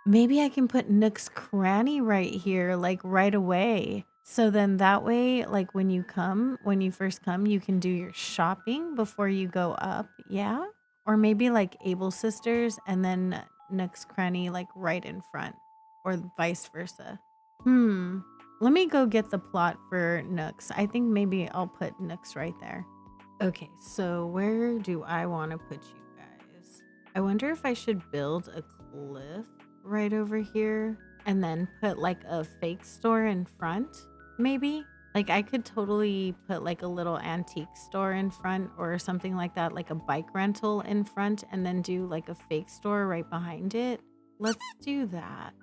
Maybe I can put Nook's Cranny right here, like right away. So then that way, like when you first come, you can do your shopping before you go up. Yeah. Or maybe like Able Sisters and then Nook's Cranny like right in front, or vice versa. Let me go get the plot for Nooks. I think maybe I'll put Nooks right there. Okay, so where do I want to put you guys? I wonder if I should build a cliff right over here and then put like a fake store in front, maybe? Like I could totally put like a little antique store in front or something like that, like a bike rental in front, and then do like a fake store right behind it. Let's do that.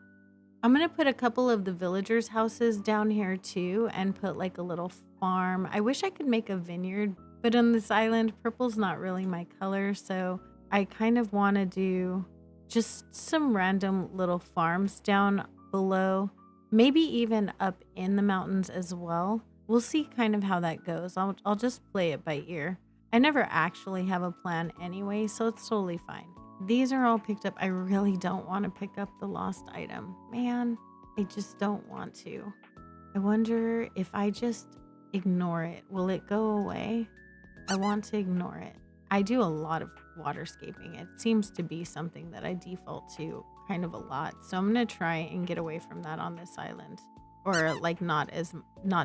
I'm going to put a couple of the villagers' houses down here too and put like a little farm. I wish I could make a vineyard, but on this island, purple's not really my color. So I kind of want to do just some random little farms down below, maybe even up in the mountains as well. We'll see kind of how that goes. I'll just play it by ear. I never actually have a plan anyway, so it's totally fine. These are all picked up. I really don't want to pick up the lost item. Man, I just don't want to. I wonder if I just ignore it, will it go away? I want to ignore it. I do a lot of waterscaping. It seems to be something that I default to kind of a lot. So I'm going to try and get away from that on this island. or like not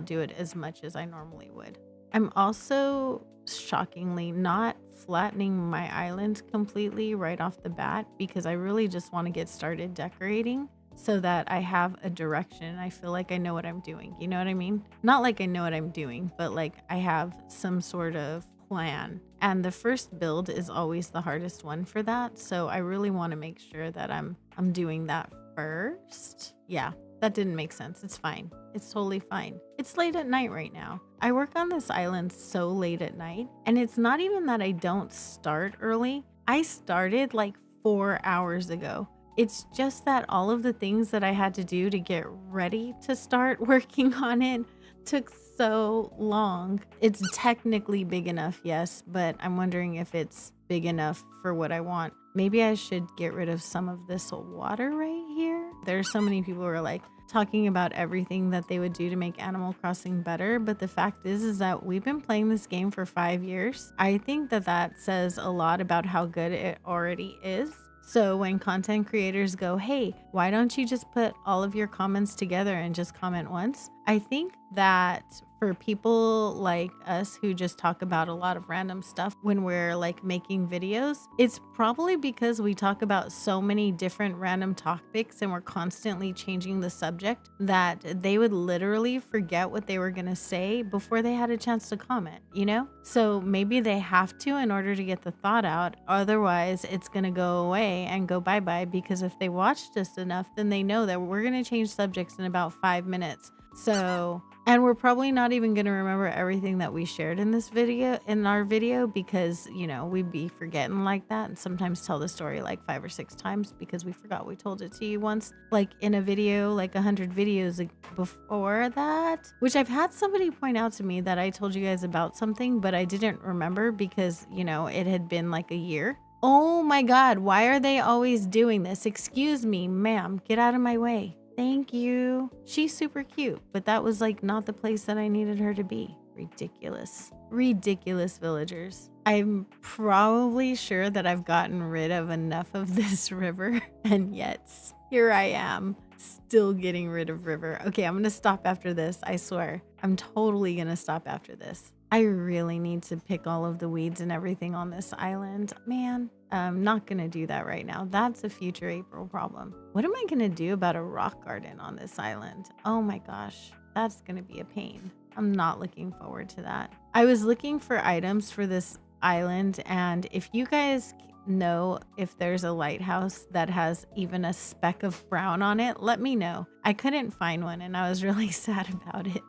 do it as much as I normally would. I'm also shockingly not flattening my island completely right off the bat because I really just want to get started decorating so that I have a direction. I feel like I know what I'm doing. You know what I mean? Not like I know what I'm doing, but like I have some sort of plan. And the first build is always the hardest one for that. So I really want to make sure that I'm doing that first. Yeah, that didn't make sense. It's fine. It's totally fine. It's late at night right now. I work on this island so late at night, and it's not even that I don't start early. I started like 4 hours ago. It's just that all of the things that I had to do to get ready to start working on it took so long. It's technically big enough, yes, but I'm wondering if it's big enough for what I want. Maybe I should get rid of some of this water right here. There's so many people who are like talking about everything that they would do to make Animal Crossing better, but the fact is that we've been playing this game for 5 years. I think that says a lot about how good it already is. So when content creators go, hey, why don't you just put all of your comments together and just comment once? I think that for people like us who just talk about a lot of random stuff when we're like making videos, it's probably because we talk about so many different random topics and we're constantly changing the subject that they would literally forget what they were going to say before they had a chance to comment, you know? So maybe they have to in order to get the thought out. Otherwise, it's going to go away and go bye-bye, because if they watched us enough, then they know that we're going to change subjects in about 5 minutes. So, and we're probably not even going to remember everything that we shared in our video, because, you know, we'd be forgetting like that, and sometimes tell the story like 5 or 6 times because we forgot we told it to you once, like in a video, like 100 videos before that, which I've had somebody point out to me that I told you guys about something, but I didn't remember because, you know, it had been like a year. Oh my God, why are they always doing this? Excuse me, ma'am, get out of my way. Thank you. She's super cute, but that was like not the place that I needed her to be. Ridiculous. Ridiculous villagers. I'm probably sure that I've gotten rid of enough of this river, and yet here I am still getting rid of river. Okay, I'm gonna stop after this. I swear. I'm totally gonna stop after this. I really need to pick all of the weeds and everything on this island. Man, I'm not going to do that right now. That's a future April problem. What am I going to do about a rock garden on this island? Oh my gosh, that's going to be a pain. I'm not looking forward to that. I was looking for items for this island, and if you guys know if there's a lighthouse that has even a speck of brown on it, let me know. I couldn't find one, and I was really sad about it.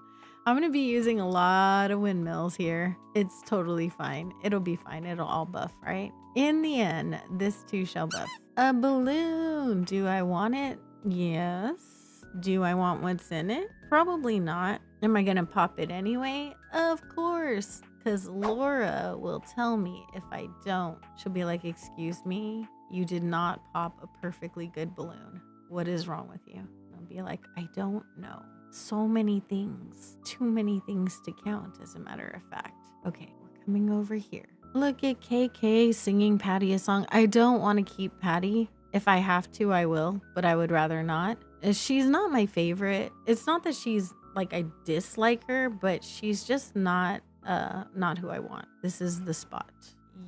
I'm going to be using a lot of windmills here. It's totally fine. It'll be fine. It'll all buff, right? In the end, this too shall buff. A balloon. Do I want it? Yes. Do I want what's in it? Probably not. Am I going to pop it anyway? Of course. Because Laura will tell me if I don't. She'll be like, excuse me, you did not pop a perfectly good balloon. What is wrong with you? I'll be like, I don't know. So many things. Too many things to count, as a matter of fact. Okay, we're coming over here. Look at KK singing Patty a song. I don't want to keep Patty. If I have to, I will, but I would rather not. She's not my favorite. It's not that she's like I dislike her, but she's just not who I want. This is the spot.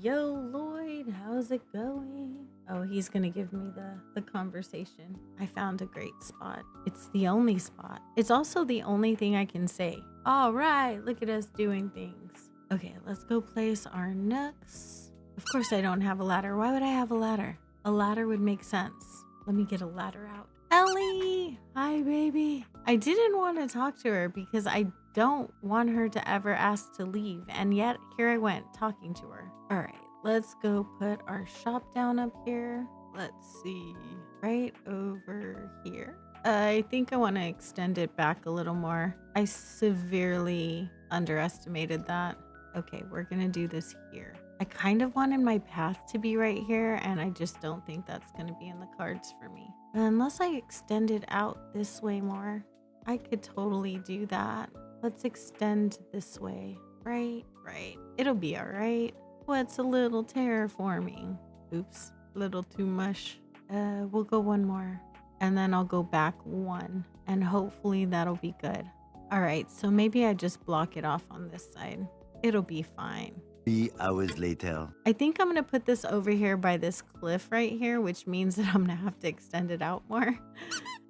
Yo, Lloyd, how's it going? Oh, he's gonna give me the conversation. I found a great spot. It's the only spot. It's also the only thing I can say. All right, look at us doing things. Okay, let's go place our nooks. Of course I don't have a ladder. Why would I have a ladder? A ladder would make sense. Let me get a ladder out. Ellie! Hi, baby. I didn't want to talk to her because I don't want her to ever ask to leave, and yet here I went talking to her. All right, let's go put our shop down up here. Let's see, right over here. I think I want to extend it back a little more. I severely underestimated that. Okay, we're gonna do this here. I kind of wanted my path to be right here, and I just don't think that's gonna be in the cards for me. Unless I extend it out this way more, I could totally do that. Let's extend this way. Right. It'll be all right. What's a little terraforming? Oops, a little too much. We'll go one more. and then I'll go back 1, and hopefully that'll be good. All right, so maybe I just block it off on this side. It'll be fine. 3 hours later. I think I'm gonna put this over here by this cliff right here, which means that I'm gonna have to extend it out more.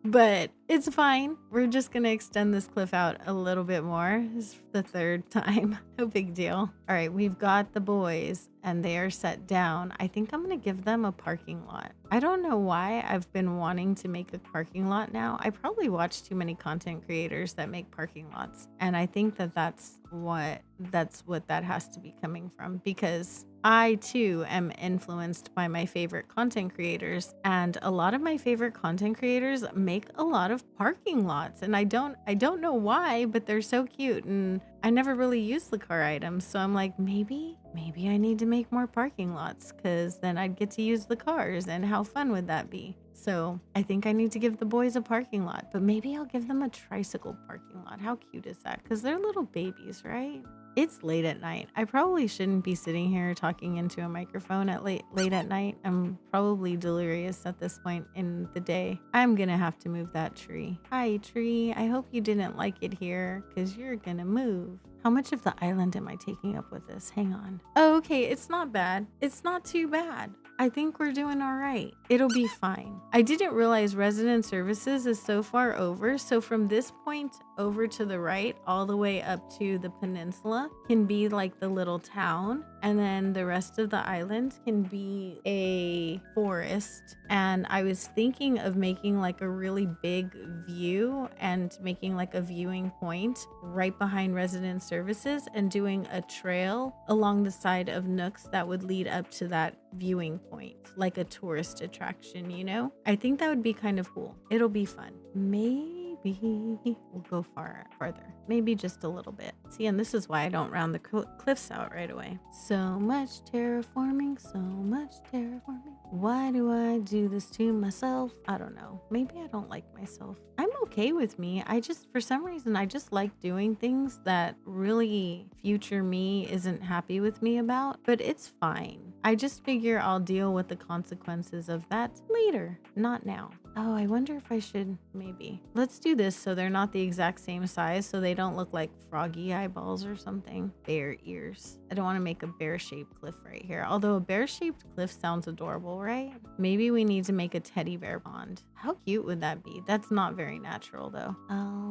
But it's fine. We're just gonna extend this cliff out a little bit more. This is the 3rd time. No big deal. All right, we've got the boys and they are set down. I think I'm gonna give them a parking lot. I don't know why I've been wanting to make a parking lot now. I probably watch too many content creators that make parking lots. And I think that that's what that has to be coming from, because I too am influenced by my favorite content creators, and a lot of my favorite content creators make a lot of parking lots, and I don't know why, but they're so cute, and I never really use the car items. So I'm like, maybe I need to make more parking lots, because then I'd get to use the cars, and how fun would that be? So I think I need to give the boys a parking lot, but maybe I'll give them a tricycle parking lot. How cute is that? Because they're little babies, right? It's late at night. I probably shouldn't be sitting here talking into a microphone at late at night. I'm probably delirious at this point in the day. I'm gonna have to move that tree. Hi, tree. I hope you didn't like it here, because you're gonna move. How much of the island am I taking up with this? Hang on. Oh, okay. It's not bad. It's not too bad. I think we're doing all right. It'll be fine. I didn't realize resident services is so far over. So from this point over to the right, all the way up to the peninsula can be like the little town. And then the rest of the island can be a forest. And I was thinking of making like a really big view and making like a viewing point right behind resident services and doing a trail along the side of Nooks that would lead up to that viewing point, like a tourist attraction, you know? I think that would be kind of cool. It'll be fun. Maybe we'll go farther. Maybe just a little bit. See, and this is why I don't round the cliffs out right away. So much terraforming, so much terraforming. Why do I do this to myself? I don't know. Maybe I don't like myself. I'm okay with me. For some reason, I just like doing things that really future me isn't happy with me about, but it's fine. I just figure I'll deal with the consequences of that later, not now. Oh, I wonder if I should, maybe. Let's do this so they're not the exact same size, so they don't look like froggy eyeballs or something. Bear ears. I don't want to make a bear-shaped cliff right here. Although a bear-shaped cliff sounds adorable, right? Maybe we need to make a teddy bear pond. How cute would that be? That's not very natural though.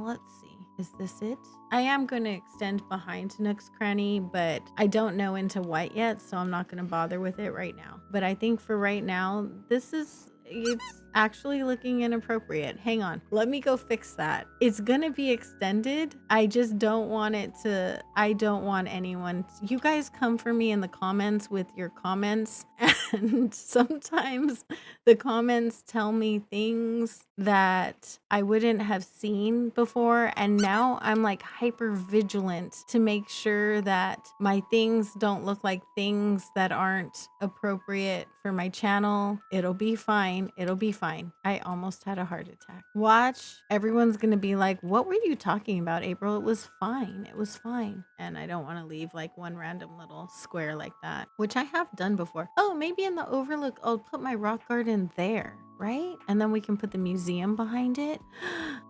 Let's see. Is this it? I am going to extend behind Nook's Cranny, but I don't know into what yet, so I'm not going to bother with it right now. But I think for right now, it's actually looking inappropriate. Hang on. Let me go fix that. It's gonna be extended. I just don't want I don't want anyone. You guys come for me in the comments with your comments, and sometimes the comments tell me things that I wouldn't have seen before, and now I'm like hyper vigilant to make sure that my things don't look like things that aren't appropriate for my channel. It'll be fine. It'll be fine. I almost had a heart attack. Watch. Everyone's gonna be like, what were you talking about, April? It was fine. It was fine. And I don't want to leave like one random little square like that, which I have done before. Oh, maybe in the overlook, I'll put my rock garden there, right? And then we can put the museum behind it.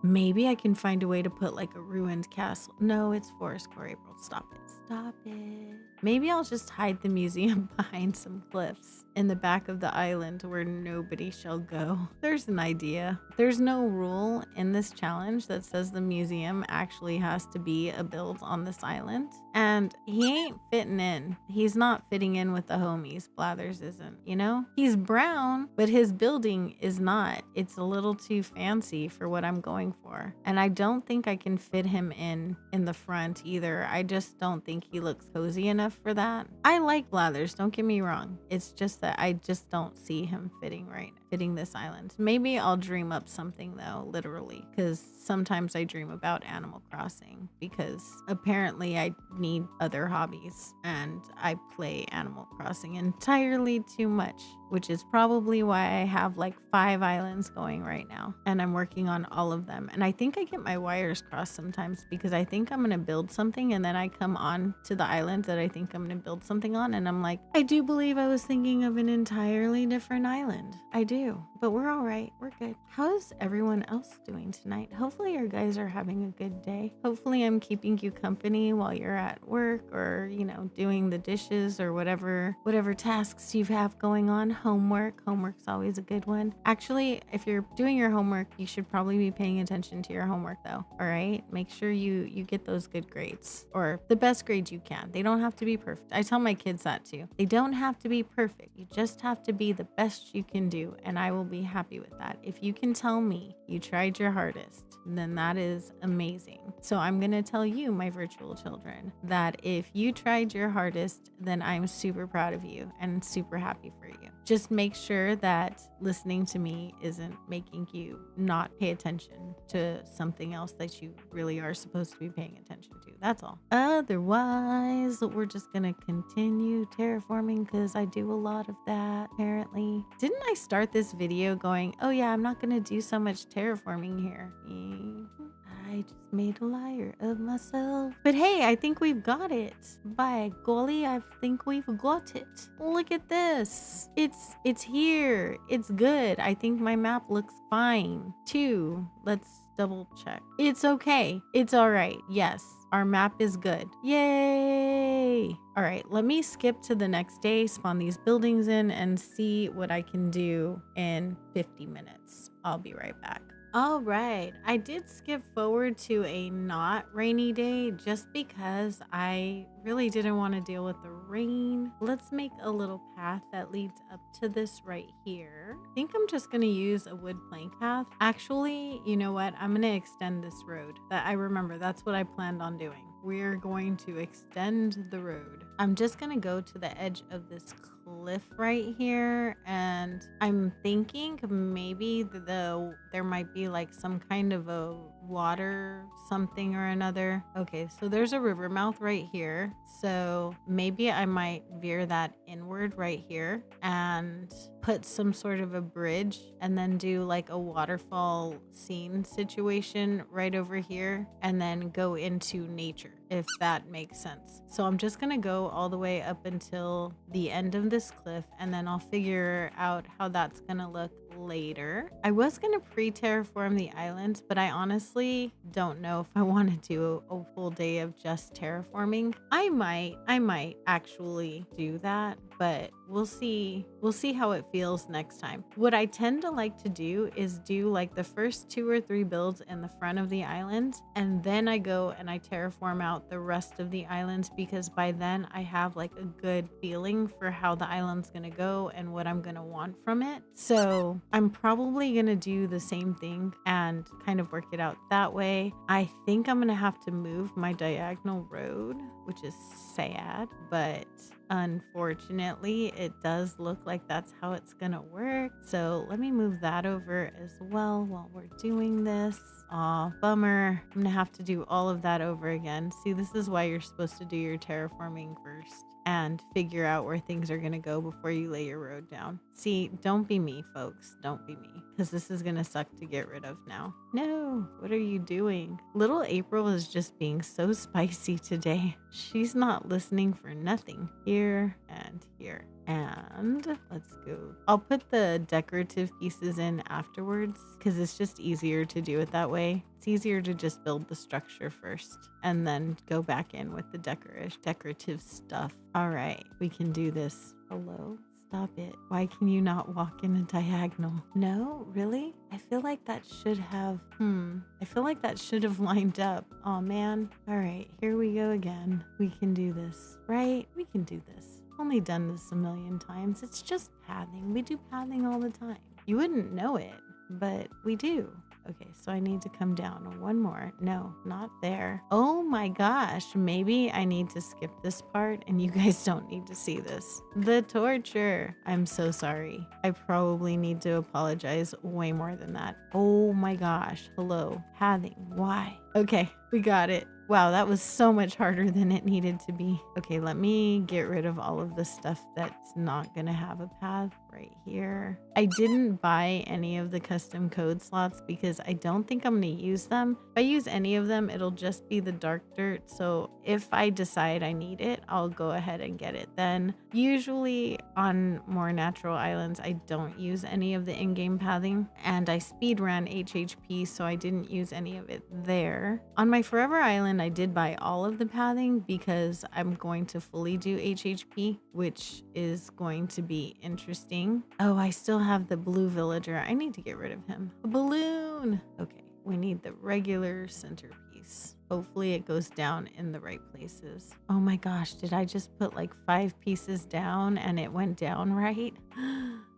Maybe I can find a way to put like a ruined castle. No, it's forest core, April. Stop it. Stop it. Maybe I'll just hide the museum behind some cliffs in the back of the island where nobody shall go. There's an idea. There's no rule in this challenge that says the museum actually has to be a build on this island. And he ain't fitting in. He's not fitting in with the homies. Blathers isn't, you know? He's brown, but his building is not. It's a little too fancy for what I'm going for. And I don't think I can fit him in the front either. I just don't think he looks cozy enough for that. I like Blathers, don't get me wrong. It's just that I just don't see him fitting this island. Maybe I'll dream up something though, literally, because sometimes I dream about Animal Crossing because apparently I need other hobbies and I play Animal Crossing entirely too much. which is probably why I have like 5 islands going right now. And I'm working on all of them. And I think I get my wires crossed sometimes because I think I'm going to build something and then I come on to the island that I think I'm going to build something on. And I'm like, I do believe I was thinking of an entirely different island. I do. But we're all right. We're good. How is everyone else doing tonight? Hopefully you guys are having a good day. Hopefully I'm keeping you company while you're at work or, doing the dishes or whatever tasks you have going on. Homework's always a good one. Actually, if you're doing your homework, you should probably be paying attention to your homework though. All right? Make sure you get those good grades or the best grades you can. They don't have to be perfect. I tell my kids that too. They don't have to be perfect. You just have to be the best you can do, and I will be happy with that. If you can tell me you tried your hardest, then that is amazing. So I'm going to tell you, my virtual children, that if you tried your hardest, then I'm super proud of you and super happy for you. Just make sure that listening to me isn't making you not pay attention to something else that you really are supposed to be paying attention to. That's all. Otherwise, we're just going to continue terraforming because I do a lot of that, apparently. Didn't I start this video going, oh yeah, I'm not going to do so much terraforming here? I just made a liar of myself. But hey, I think we've got it. By golly, I think we've got it. Look at this. It's here. It's good. I think my map looks fine too. Let's double check. It's okay. It's all right. Yes, our map is good. Yay. All right, let me skip to the next day, spawn these buildings in, and see what I can do in 50 minutes. I'll be right back. All right, I did skip forward to a not rainy day just because I really didn't want to deal with the rain. Let's make a little path that leads up to this right here. I think I'm just going to use a wood plank path. Actually, you know what? I'm going to extend this road. That I remember, that's what I planned on doing. We're going to extend the road. I'm just going to go to the edge of this cliff right here, and I'm thinking maybe there might be like some kind of a water something or another. Okay, so there's a river mouth right here, so maybe I might veer that inward right here and put some sort of a bridge and then do like a waterfall scene situation right over here and then go into nature, if that makes sense. So I'm just gonna go all the way up until the end of this cliff, and then I'll figure out how that's gonna look later. I was gonna pre-terraform the island, but I honestly don't know if I want to do a full day of just terraforming. I might actually do that, but we'll see how it feels next time. What I tend to like to do is do like the first 2 or 3 builds in the front of the island, and then I go and I terraform out the rest of the island, because by then I have like a good feeling for how the island's gonna go and what I'm gonna want from it. So I'm probably gonna do the same thing and kind of work it out that way. I think I'm gonna have to move my diagonal road, which is sad, but unfortunately it does look like that's how it's gonna work. So let me move that over as well while we're doing this. Aw, bummer. I'm gonna have to do all of that over again. See, this is why you're supposed to do your terraforming first and figure out where things are going to go before you lay your road down. See, don't be me, folks. Don't be me, because this is going to suck to get rid of now. No, what are you doing? Little April is just being so spicy today. She's not listening for nothing. Here and here. And let's go. I'll put the decorative pieces in afterwards because it's just easier to do it that way. It's easier to just build the structure first and then go back in with the decorative stuff. All right, we can do this. Hello? Stop it. Why can you not walk in a diagonal? No, really? I feel like that should have, lined up. Oh man. All right, here we go again. We can do this, right? We can do this. Only done this a million times. It's just pathing. We do pathing all the time. You wouldn't know it, but we do. Okay, so I need to come down one more. No, not there. Oh my gosh, maybe I need to skip this part and you guys don't need to see this. The torture. I'm so sorry. I probably need to apologize way more than that. Oh my gosh. Hello. Pathing. Why? Okay, we got it. Wow, that was so much harder than it needed to be. Okay, let me get rid of all of the stuff that's not gonna have a path. right here. I didn't buy any of the custom code slots because I don't think I'm going to use them. If I use any of them, it'll just be the dark dirt. So if I decide I need it, I'll go ahead and get it then. Usually on more natural islands, I don't use any of the in-game pathing, and I speed ran HHP, so I didn't use any of it there. On my Forever Island, I did buy all of the pathing because I'm going to fully do HHP, which is going to be interesting. Oh, I still have the blue villager. I need to get rid of him. A balloon. Okay, we need the regular centerpiece. Hopefully it goes down in the right places. Oh my gosh, did I just put like 5 pieces down and it went down right?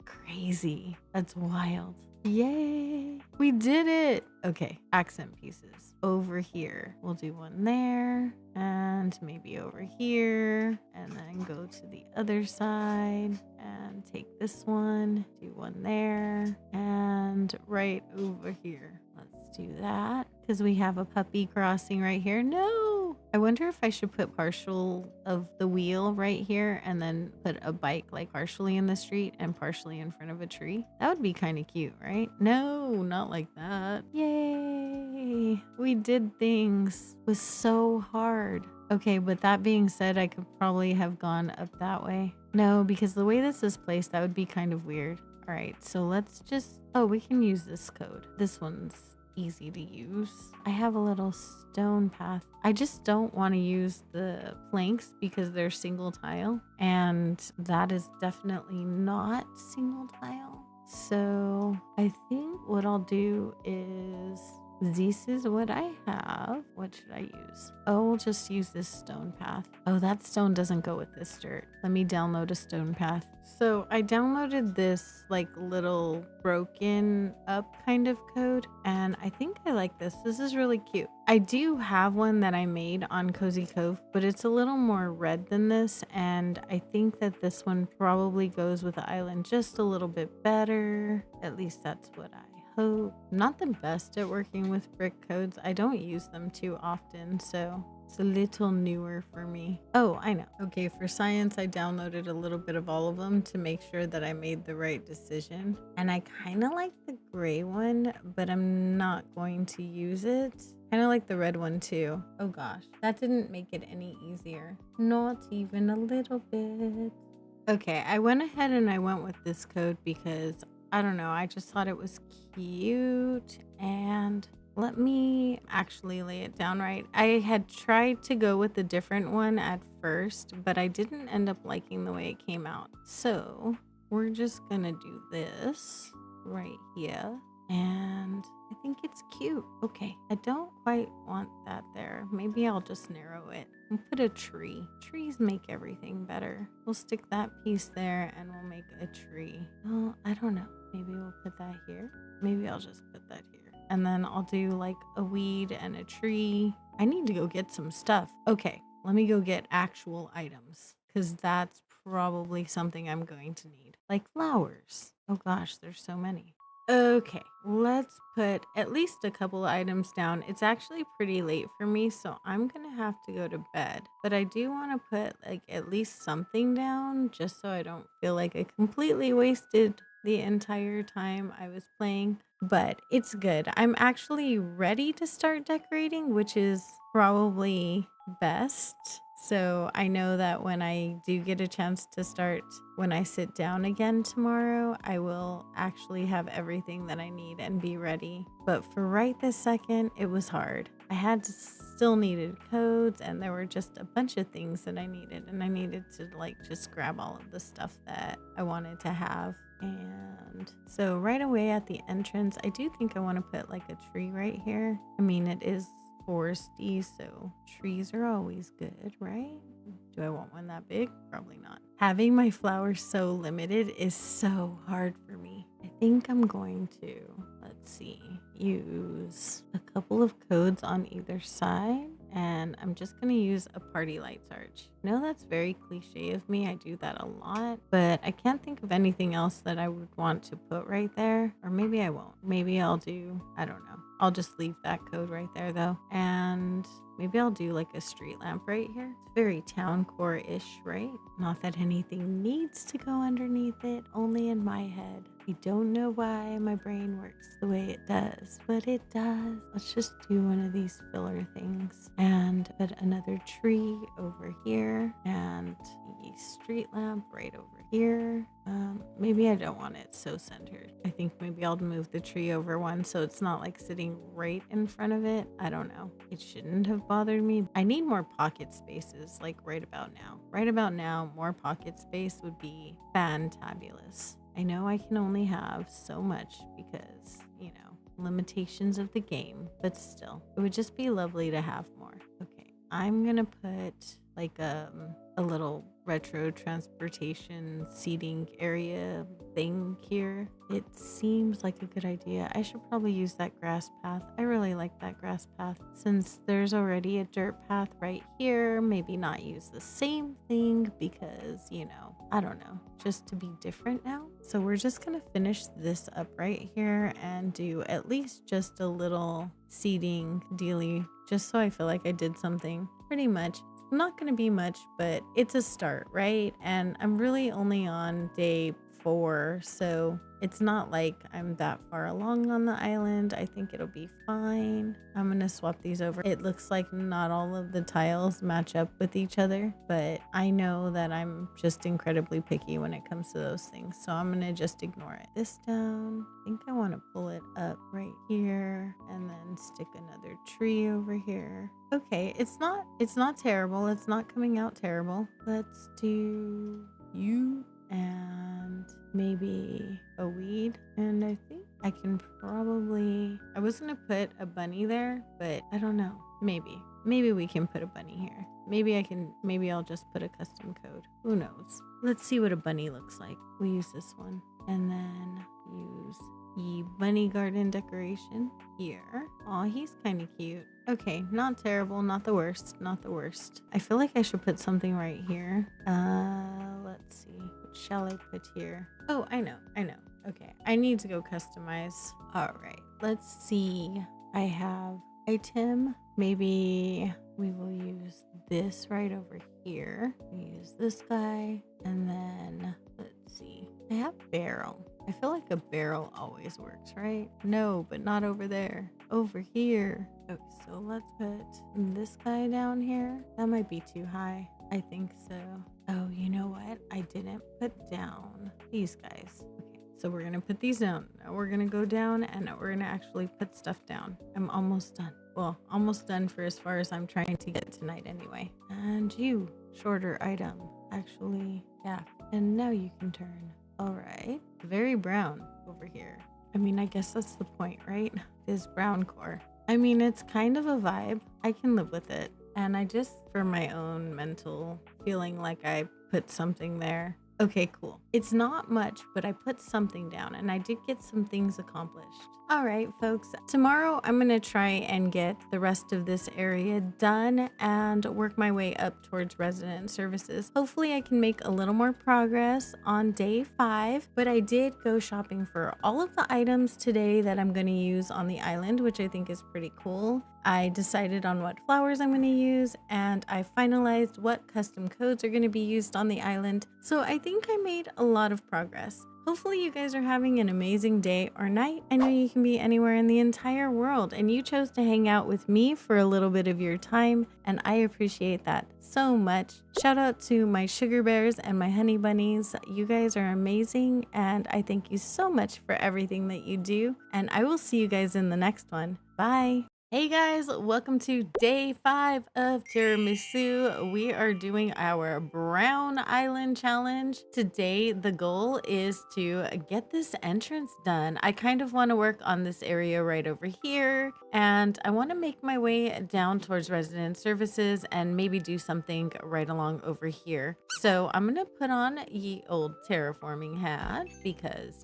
Crazy. That's wild. Yay, we did it. Okay, accent pieces over here. We'll do one there and maybe over here, and then go to the other side and take this one, do one there, and right over here. Let's do that because we have a puppy crossing right here. No, I wonder if I should put partial of the wheel right here and then put a bike like partially in the street and partially in front of a tree. That would be kind of cute, right? No, not like that. Yay, we did things. It was so hard. Okay, but that being said, I could probably have gone up that way. No, because the way this is placed, that would be kind of weird. All right, so let's just, oh, we can use this code. This one's easy to use. I have a little stone path. I just don't want to use the planks because they're single tile, and that is definitely not single tile. So I think what I'll do is, this is what I have. What should I use? Oh, we'll just use this stone path. Oh, that stone doesn't go with this dirt. Let me download a stone path. So I downloaded this like little broken up kind of code, and I think I like this. This is really cute. I do have one that I made on Cozy Cove, but it's a little more red than this, and I think that this one probably goes with the island just a little bit better. At least that's what I hope. I'm not the best at working with brick codes. I don't use them too often, so it's a little newer for me. Oh, I know. Okay, for science, I downloaded a little bit of all of them to make sure that I made the right decision. And I kind of like the gray one, but I'm not going to use it. Kind of like the red one too. Oh gosh, that didn't make it any easier. Not even a little bit. Okay, I went ahead and I went with this code because I don't know, I just thought it was cute. And let me actually lay it down right. I had tried to go with a different one at first, but I didn't end up liking the way it came out. So we're just gonna do this right here. And I think it's cute. Okay, I don't quite want that there. Maybe I'll just narrow it and put a tree. Trees make everything better. We'll stick that piece there and we'll make a tree. Well, I don't know. Maybe we'll put that here. Maybe I'll just put that here. And then I'll do like a weed and a tree. I need to go get some stuff. Okay, let me go get actual items because that's probably something I'm going to need. Like flowers. Oh gosh, there's so many. Okay, let's put at least a couple items down. It's actually pretty late for me, so I'm gonna have to go to bed. But I do want to put like at least something down just so I don't feel like I completely wasted the entire time I was playing. But it's good. I'm actually ready to start decorating, which is probably best. So I know that when I do get a chance to start, when I sit down again tomorrow, I will actually have everything that I need and be ready. But for right this second, it was hard. I had to still needed codes, and there were just a bunch of things that I needed, and I needed to like just grab all of the stuff that I wanted to have. And so right away at the entrance, I do think I want to put like a tree right here. I mean, it is foresty, so trees are always good, right? Do I want one that big? Probably not. Having my flowers so limited is so hard for me. I think I'm going to, let's see, use a couple of codes on either side, and I'm just going to use a party lights arch. I know that's very cliche of me. I do that a lot, but I can't think of anything else that I would want to put right there. Or maybe I won't. Maybe I'll do, I don't know. I'll just leave that code right there though. And maybe I'll do like a street lamp right here. It's very town core-ish, right? Not that anything needs to go underneath it, only in my head. I don't know why my brain works the way it does, but it does. Let's just do one of these filler things and put another tree over here and a street lamp right over here. Maybe I don't want it so centered. I think maybe I'll move the tree over one so it's not like sitting right in front of it. I don't know. It shouldn't have bothered me. I need more pocket spaces like right about now. Right about now, more pocket space would be fantabulous. I know I can only have so much because, limitations of the game, but still, it would just be lovely to have more. Okay, I'm gonna put like a little retro transportation seating area thing here. It seems like a good idea. I should probably use that grass path. I really like that grass path. Since there's already a dirt path right here, maybe not use the same thing because, I don't know, just to be different now. So we're just gonna finish this up right here and do at least just a little seating dealy, just so I feel like I did something. Pretty much not going to be much, but it's a start, right? And I'm really only on day 4, so it's not like I'm that far along on the island. I think it'll be fine. I'm going to swap these over. It looks like not all of the tiles match up with each other, but I know that I'm just incredibly picky when it comes to those things, so I'm going to just ignore it. This down. I think I want to pull it up right here and then stick another tree over here. Okay, it's not terrible. It's not coming out terrible. Let's do you and maybe a weed. And I think I can probably, I was gonna put a bunny there, but I don't know. Maybe we can put a bunny here. Maybe I'll just put a custom code. Who knows? Let's see what a bunny looks like. We use this one and then use the bunny garden decoration here. Oh, he's kind of cute. Okay, not terrible, not the worst, not the worst. I feel like I should put something right here. Let's see. What shall I put here? Oh, I know. Okay, I need to go customize. All right, let's see. I have item. Maybe we will use this right over here. We use this guy, and then let's see. I have barrel. I feel like a barrel always works, right? No, but not over there. Over here. Okay, so let's put this guy down here. That might be too high. I think so. Oh, you know what? I didn't put down these guys. Okay, so we're gonna put these down. Now we're gonna go down and we're gonna actually put stuff down. I'm almost done. Well, almost done for as far as I'm trying to get tonight anyway. And you, shorter item. Actually, yeah. And now you can turn. All right. Very brown over here. I mean, I guess that's the point, right? This brown core. I mean, it's kind of a vibe. I can live with it. And I just, for my own mental feeling like I put something there. Okay, cool. It's not much, but I put something down and I did get some things accomplished. All right, folks. Tomorrow I'm going to try and get the rest of this area done and work my way up towards resident services. Hopefully I can make a little more progress on day 5, but I did go shopping for all of the items today that I'm going to use on the island, which I think is pretty cool. I decided on what flowers I'm going to use, and I finalized what custom codes are going to be used on the island. So I think I made a lot of progress. Hopefully you guys are having an amazing day or night. I know you can be anywhere in the entire world, and you chose to hang out with me for a little bit of your time, and I appreciate that so much. Shout out to my sugar bears and my honey bunnies. You guys are amazing, and I thank you so much for everything that you do, and I will see you guys in the next one. Bye. Hey guys, welcome to day 5 of Tiramisu. We are doing our Brown Island challenge. Today, the goal is to get this entrance done. I kind of want to work on this area right over here, and I want to make my way down towards resident services and maybe do something right along over here. So I'm going to put on ye old terraforming hat because,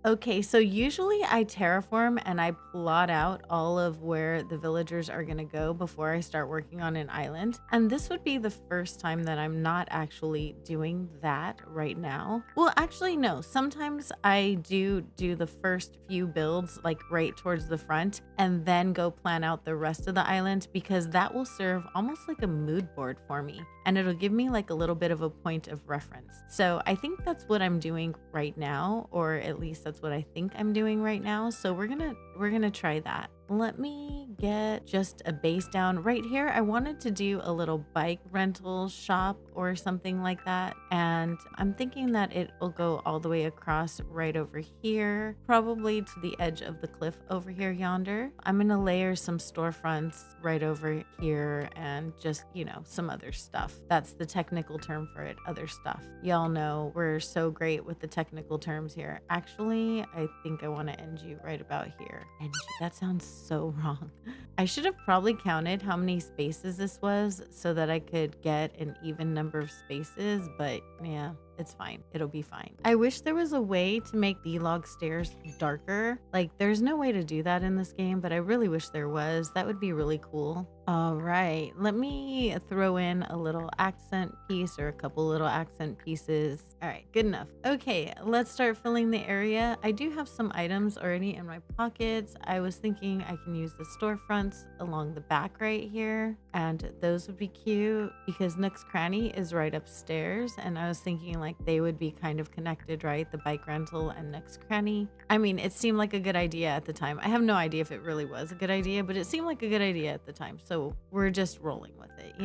Okay, so usually I terraform and I plot out all of where where the villagers are gonna go before I start working on an island. And this would be the first time that I'm not actually doing that right now. Well, actually, no. Sometimes I do the first few builds like right towards the front and then go plan out the rest of the island because that will serve almost like a mood board for me and it'll give me like a little bit of a point of reference. So I think that's what I'm doing right now, or at least that's what I think I'm doing right now. So we're gonna try that. Let me get just a base down right here. I wanted to do a little bike rental shop or something like that. And I'm thinking that it will go all the way across right over here, probably to the edge of the cliff over here yonder. I'm going to layer some storefronts right over here and just, some other stuff. That's the technical term for it, other stuff. Y'all know we're so great with the technical terms here. Actually, I think I want to end you right about here. And that sounds so wrong. I should have probably counted how many spaces this was so that I could get an even number of spaces, but yeah, it's fine. It'll be fine. I wish there was a way to make the log stairs darker. Like there's no way to do that in this game, but I really wish there was. That would be really cool. All right, let me throw in a little accent piece or a couple little accent pieces. All right, good enough. Okay, let's start filling the area. I do have some items already in my pockets. I was thinking I can use the storefronts along the back right here, and those would be cute because Nook's Cranny is right upstairs, and I was thinking like they would be kind of connected, right? The bike rental and Nook's Cranny. I mean, it seemed like a good idea at the time. I have no idea if it really was a good idea, but it seemed like a good idea at the time. So we're just rolling with it,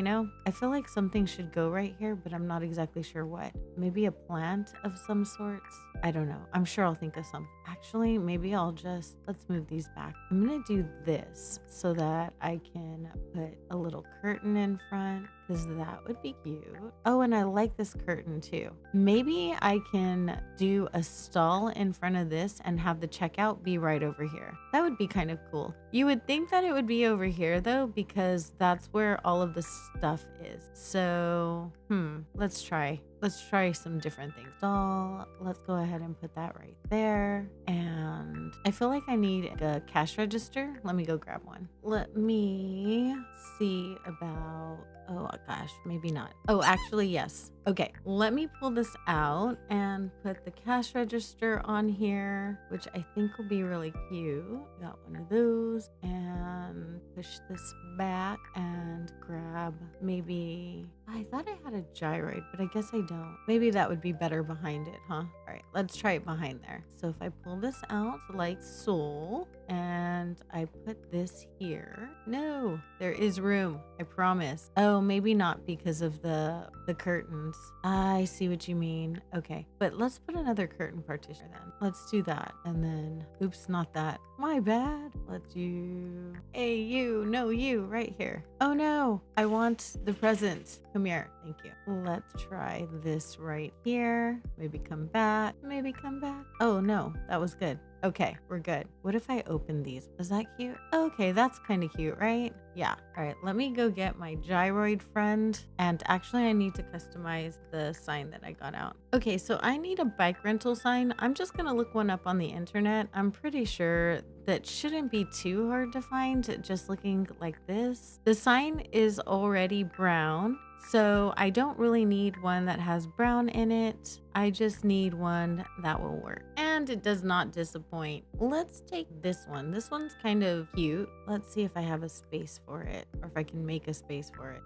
I feel like something should go right here, but I'm not exactly sure what. Maybe a plant of some sorts. I don't know. I'm sure I'll think of something. Actually, maybe let's move these back. I'm gonna do this so that I can put a little curtain in front because that would be cute. Oh, and I like this curtain too. Maybe I can do a stall in front of this and have the checkout be right over here. That would be kind of cool. You would think that it would be over here though, because that's where all of the stuff is. So, let's try some different things. So let's go ahead and put that right there. And I feel like I need a cash register. Let me go grab one. Let me see about, oh gosh, maybe not. Oh, actually, yes. Okay, let me pull this out and put the cash register on here, which I think will be really cute. Got one of those and push this back and grab maybe, I thought I had a gyroid, but I guess I don't. Maybe that would be better behind it, huh? All right, let's try it behind there. So if I pull this out like so, and I put this here. No, there is room. I promise. Oh, maybe not because of the curtains. I see what you mean. Okay, but let's put another curtain partition then. Let's do that. And then, oops, not that. My bad. Let's do, hey, you, no, you, right here. Oh no, I want the present. Come here. Thank you. Let's try this right here. Maybe come back. Maybe come back. Oh no, that was good. Okay, we're good. What if I open these? Is that cute? Okay, that's kind of cute, right? Yeah. All right, let me go get my gyroid friend. And actually, I need to customize the sign that I got out. Okay, so I need a bike rental sign. I'm just going to look one up on the internet. I'm pretty sure that shouldn't be too hard to find, just looking like this. The sign is already brown, so I don't really need one that has brown in it. I just need one that will work. And it does not disappoint. Let's take this one. This one's kind of cute. Let's see if I have a space for it or if I can make a space for it.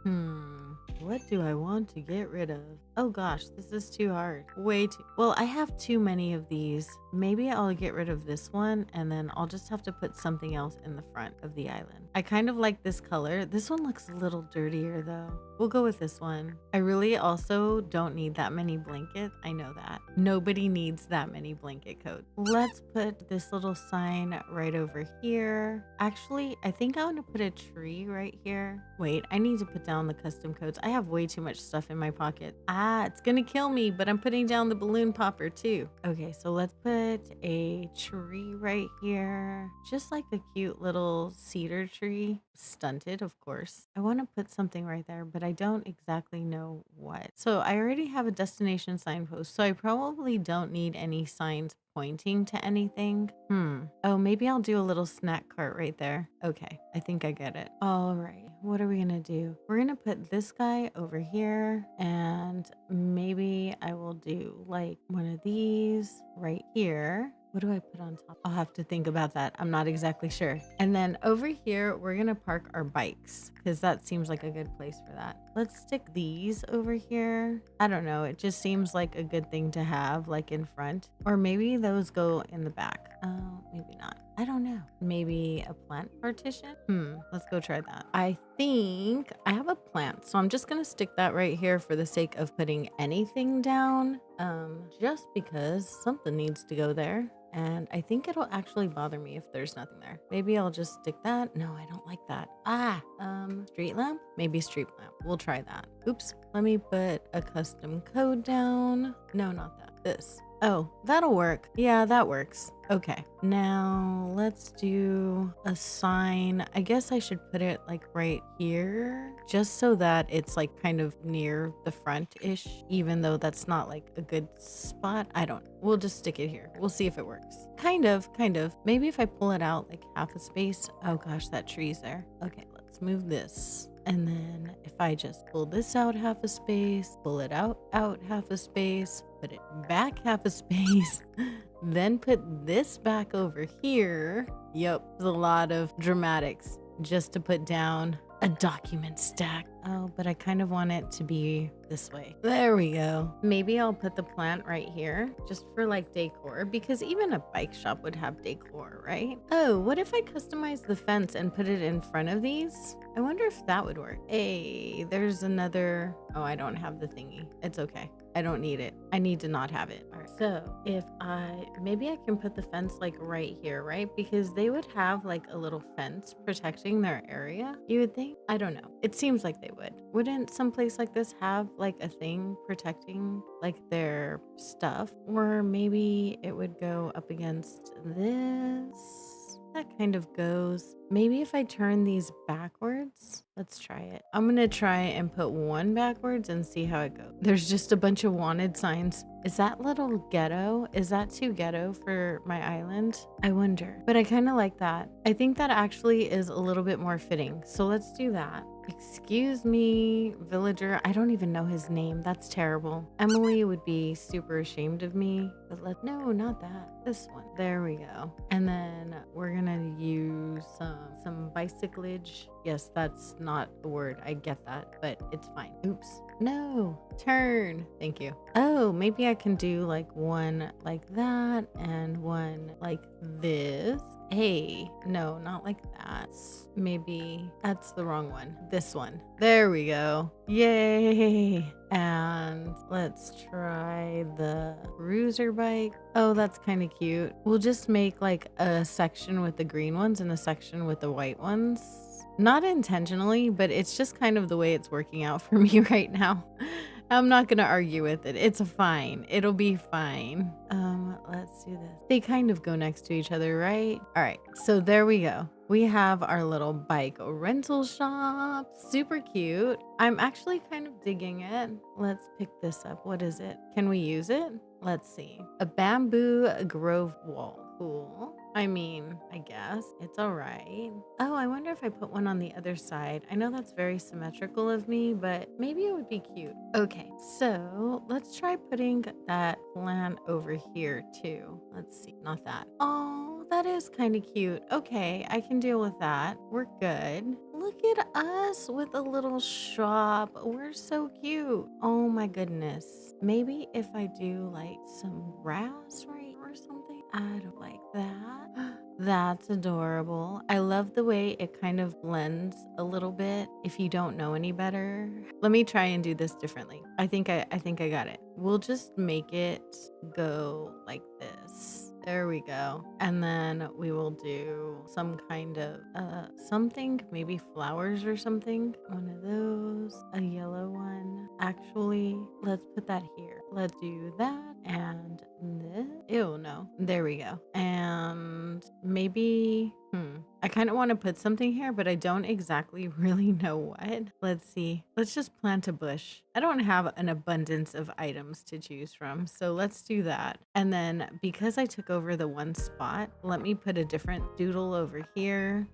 What do I want to get rid of? Oh gosh, this is too hard. Way too, well, I have too many of these. Maybe I'll get rid of this one and then I'll just have to put something else in the front of the island. I kind of like this color. This one looks a little dirtier though. We'll go with this one. I really also don't need that many blankets. I know that. Nobody needs that many blanket coats. Let's put this little sign right over here. Actually, I think I want to put a tree right here. Wait, I need to put down the custom codes. I have way too much stuff in my pocket. It's gonna kill me, but I'm putting down the balloon popper too. Okay, so let's put a tree right here. Just like a cute little cedar tree. Stunted, of course. I want to put something right there, but I don't exactly know what. So I already have a destination signpost, so I probably don't need any signs pointing to anything. Oh, maybe I'll do a little snack cart right there. Okay, I think I get it. All right, what are we gonna do? We're gonna put this guy over here, and maybe I will do like one of these right here. What do I put on top? I'll have to think about that. I'm not exactly sure. And then over here, we're going to park our bikes because that seems like a good place for that. Let's stick these over here. I don't know. It just seems like a good thing to have like in front, or maybe those go in the back. Oh, maybe not. I don't know. Maybe a plant partition? Let's go try that. I think I have a plant, so I'm just going to stick that right here for the sake of putting anything down. Just because something needs to go there. And I think it'll actually bother me if there's nothing there. Maybe I'll just stick that. No, I don't like that. Street lamp? Maybe street lamp. We'll try that. Oops. Let me put a custom code down. No, not that. This. Oh, that'll work. Yeah, that works. Okay. Now let's do a sign. I guess I should put it like right here, just so that it's like kind of near the front-ish, even though that's not like a good spot. I don't know. We'll just stick it here. We'll see if it works. Kind of. Maybe if I pull it out like half a space. Oh gosh, that tree's there. Okay, let's move this. And then if I just pull this out half a space, pull it out half a space, put it back half a space, then put this back over here. Yep, there's a lot of dramatics just to put down a document stack. Oh, but I kind of want it to be this way. There we go. Maybe I'll put the plant right here just for like decor, because even a bike shop would have decor, right? Oh, what if I customize the fence and put it in front of these? I wonder if that would work. Hey, there's another. Oh, I don't have the thingy. It's okay. I don't need it. I need to not have it. All right. So if maybe I can put the fence like right here, right? Because they would have like a little fence protecting their area, you would think. I don't know. It seems like they would. Wouldn't some place like this have like a thing protecting like their stuff? Or maybe it would go up against this. That kind of goes. Maybe if I turn these backwards, let's try it. I'm gonna try and put one backwards and see how it goes. There's just a bunch of wanted signs. Is that little ghetto? Is that too ghetto for my island? I wonder, but I kind of like that. I think that actually is a little bit more fitting. So let's do that. Excuse me, villager. I don't even know his name. That's terrible. Emily would be super ashamed of me. But no, not that. This one. There we go. And then we're gonna use some bicyclage. Yes, that's not the word. I get that, but it's fine. Oops. No. Turn. Thank you. Oh, maybe I can do like one like that and one like this. Hey, no, not like that. Maybe that's the wrong one. This one. There we go. Yay. And let's try the cruiser bike. Oh, that's kind of cute. We'll just make like a section with the green ones and a section with the white ones. Not intentionally, but it's just kind of the way it's working out for me right now. I'm not gonna argue with it. It's fine. It'll be fine. Let's do this. They kind of go next to each other, right? All right, so there we go. We have our little bike rental shop. Super cute. I'm actually kind of digging it. Let's pick this up. What is it? Can we use it? Let's see. A bamboo grove wall. Cool. I mean, I guess it's all right. Oh, I wonder if I put one on the other side. I know that's very symmetrical of me, but maybe it would be cute. Okay, so let's try putting that plant over here too. Let's see, not that. Oh, that is kind of cute. Okay, I can deal with that. We're good. Look at us with a little shop. We're so cute. Oh my goodness. Maybe if I do like some grass right or something. I don't like that. That's adorable. I love the way it kind of blends a little bit if you don't know any better. Let me try and do this differently. I think I got it. We'll just make it go like this. There we go. And then we will do some kind of something, maybe flowers or something. One of those, a yellow one. Actually, let's put that here. Let's do that and this. Ew, no. There we go. And around. Maybe, I kind of want to put something here, but I don't exactly really know what. Let's see. Let's just plant a bush. I don't have an abundance of items to choose from, so let's do that. And then because I took over the one spot, let me put a different doodle over here.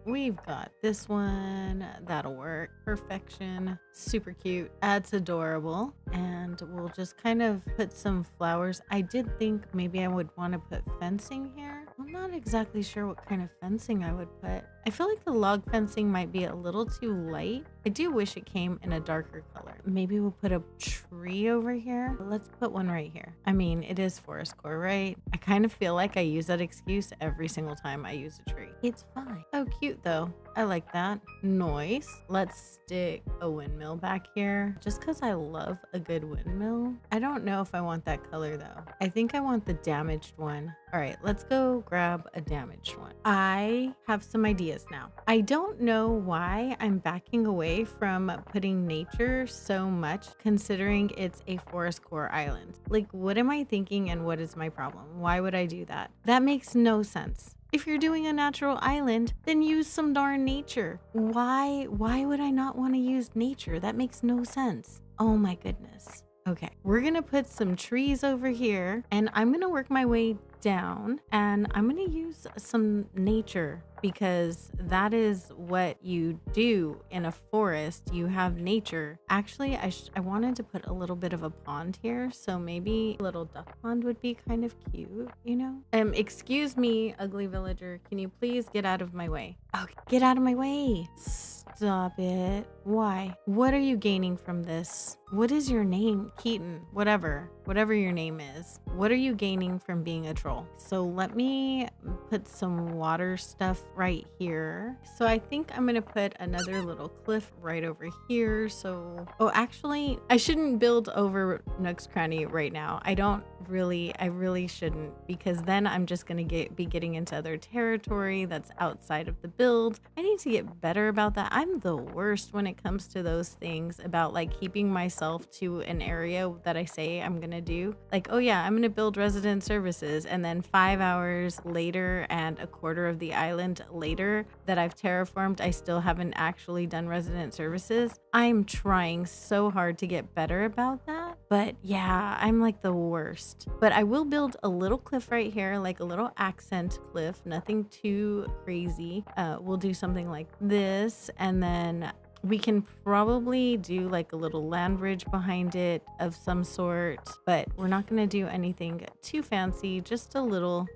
We've got this one. That'll work. Perfection. Super cute. That's adorable. And we'll just kind of put some flowers. I did think maybe I would want to put fencing here. I'm not exactly sure what kind of fencing I would put. I feel like the log fencing might be a little too light. I do wish it came in a darker color. Maybe we'll put a tree over here. Let's put one right here. I mean, it is forest core, right? I kind of feel like I use that excuse every single time I use a tree. It's fine. Oh, cute though. I like that. Nice. Let's stick a windmill back here just because I love a good windmill. I don't know if I want that color though. I think I want the damaged one. All right, let's go grab a damaged one. I have some ideas now. I don't know why I'm backing away from putting nature so much considering it's a forest core island. Like, what am I thinking and what is my problem? Why would I do that? That makes no sense. If you're doing a natural island, then use some darn nature. Why would I not want to use nature? That makes no sense. Oh my goodness. Okay, we're gonna put some trees over here and I'm gonna work my way down and I'm gonna use some nature because that is what you do in a forest. You have nature. Actually, I wanted to put a little bit of a pond here, so maybe a little duck pond would be kind of cute, you know? Excuse me, ugly villager. Can you please get out of my way? Okay, get out of my way. Stop it. Why? What are you gaining from this? What is your name? Keaton, whatever your name is. What are you gaining from being a troll? So let me put some water stuff right here. So I think I'm gonna put another little cliff right over here. So, oh, actually, I shouldn't build over Nook's Cranny right now. I really shouldn't, because then I'm just gonna be getting into other territory that's outside of the build. I need to get better about that. I'm the worst when it comes to those things about like keeping myself to an area that I say I'm gonna do. Like, oh yeah, I'm gonna build resident services, and then 5 hours later and a quarter of the island later that I've terraformed, I still haven't actually done resident services. I'm trying so hard to get better about that. But yeah, I'm like the worst. But I will build a little cliff right here, like a little accent cliff, nothing too crazy. We'll do something like this, and then we can probably do like a little land bridge behind it of some sort, but we're not going to do anything too fancy, just a little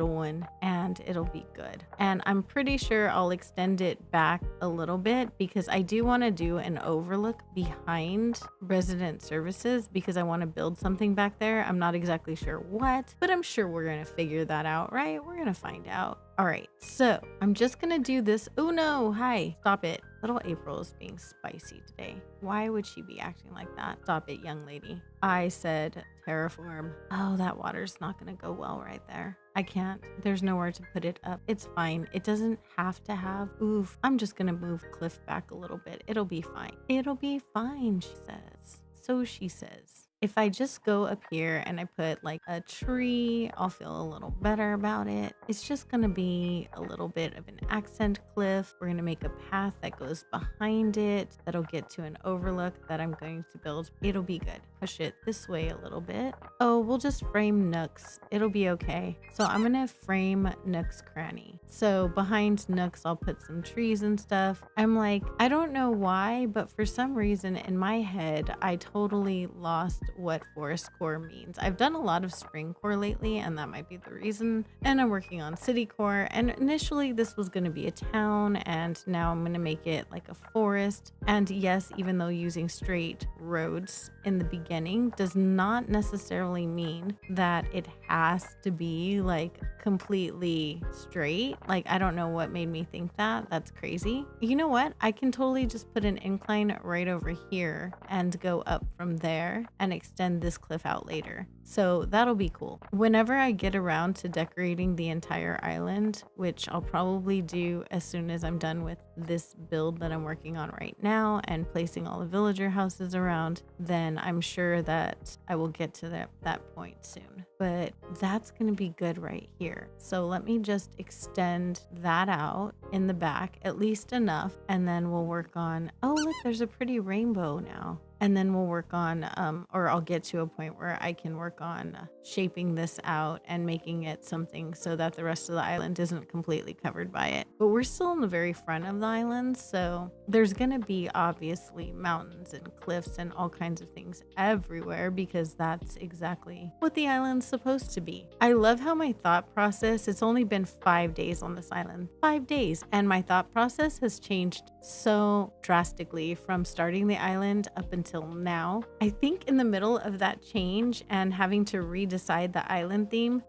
one, and it'll be good. And I'm pretty sure I'll extend it back a little bit because I do want to do an overlook behind resident services because I want to build something back there. I'm not exactly sure what, but I'm sure we're going to figure that out, right? We're going to find out. All right, so I'm just gonna do this. Oh no, hi, stop it. Little April is being spicy today. Why would she be acting like that? Stop it, young lady. I said terraform. Oh, that water's not gonna go well right there. I can't. There's nowhere to put it up. It's fine. It doesn't have to have. Oof, I'm just gonna move Cliff back a little bit. It'll be fine. It'll be fine, she says. So she says. If I just go up here and I put like a tree, I'll feel a little better about it. It's just gonna be a little bit of an accent cliff. We're gonna make a path that goes behind it that'll get to an overlook that I'm going to build. It'll be good. Push it this way a little bit. Oh, we'll just frame Nook's. It'll be okay. So I'm gonna frame Nook's Cranny. So behind Nook's, I'll put some trees and stuff. I'm like, I don't know why, but for some reason in my head, I totally lost what forest core means. I've done a lot of spring core lately, and that might be the reason. And I'm working on city core, and initially this was going to be a town, and now I'm going to make it like a forest. And yes, even though using straight roads in the beginning does not necessarily mean that it has to be like completely straight. Like, I don't know what made me think that. That's crazy. You know what? I can totally just put an incline right over here and go up from there, and it extend this cliff out later. So that'll be cool. Whenever I get around to decorating the entire island, which I'll probably do as soon as I'm done with this build that I'm working on right now and placing all the villager houses around, then I'm sure that I will get to that point soon. But that's going to be good right here. So let me just extend that out in the back, at least enough, and then we'll work on, oh look, there's a pretty rainbow now. And then we'll work on, or I'll get to a point where I can work on shaping this out and making it something so that the rest of the island isn't completely covered by it. But we're still in the very front of the island, so there's gonna be obviously mountains and cliffs and all kinds of things everywhere because that's exactly what the island's supposed to be. I love how my thought process, it's only been 5 days on this island, 5 days, and my thought process has changed so drastically from starting the island up until now. I think in the middle of that change and having to redecide the island theme,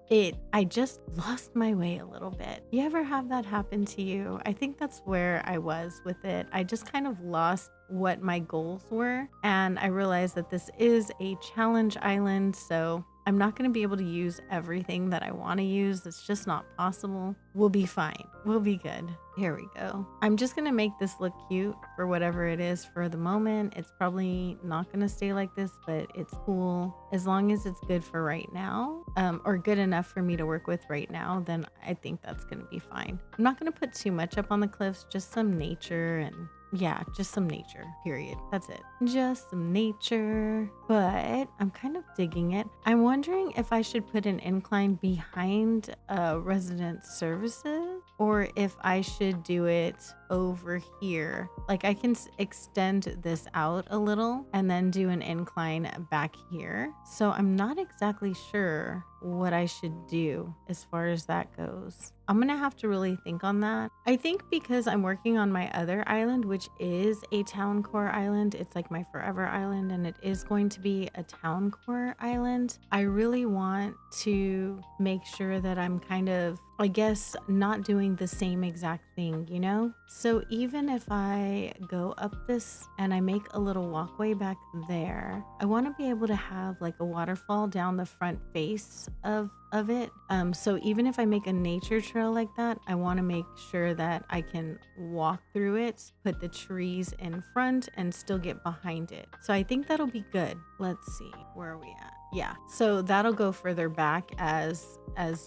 I just lost my way a little bit. You ever have that happen to you? I think that's where I was with it. I just kind of lost what my goals were, and I realized that this is a challenge island, so I'm not going to be able to use everything that I want to use. It's just not possible. We'll be fine. We'll be good. Here we go. I'm just going to make this look cute for whatever it is for the moment. It's probably not going to stay like this, but it's cool. As long as it's good for right now, or good enough for me to work with right now, then I think that's going to be fine. I'm not going to put too much up on the cliffs, just some nature and yeah, just some nature, period. That's it. Just some nature, but I'm kind of digging it. I'm wondering if I should put an incline behind resident services or if I should do it over here. Like I can extend this out a little and then do an incline back here. So I'm not exactly sure what I should do as far as that goes. I'm gonna have to really think on that. I think because I'm working on my other island, which is a town core island, it's like my forever island and it is going to be a town core island. I really want to make sure that I'm kind of, I guess, not doing the same exact thing, you know? So even if I go up this and I make a little walkway back there, I want to be able to have like a waterfall down the front face of it. So even if I make a nature trail like that, I want to make sure that I can walk through it, put the trees in front and still get behind it. So I think that'll be good. Let's see, where are we at? Yeah, so that'll go further back as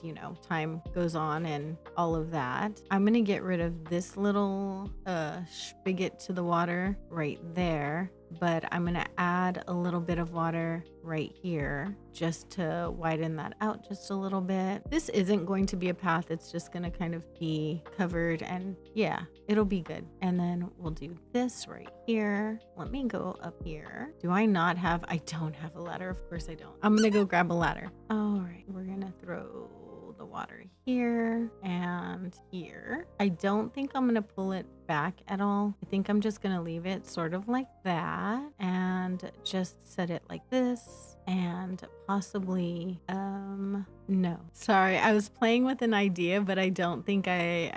you know, time goes on and all of that. I'm gonna get rid of this little spigot to the water right there, but I'm gonna add a little bit of water right here just to widen that out just a little bit. This isn't going to be a path, it's just gonna kind of be covered and yeah, it'll be good. And then we'll do this right here. Let me go up here. Do I not have, I don't have a ladder, of course I don't. I'm gonna go grab a ladder. All right, we're gonna throw the water here and here. I don't think I'm gonna pull it back at all. I think I'm just gonna leave it sort of like that and just set it like this and possibly no, sorry, I was playing with an idea, but I don't think I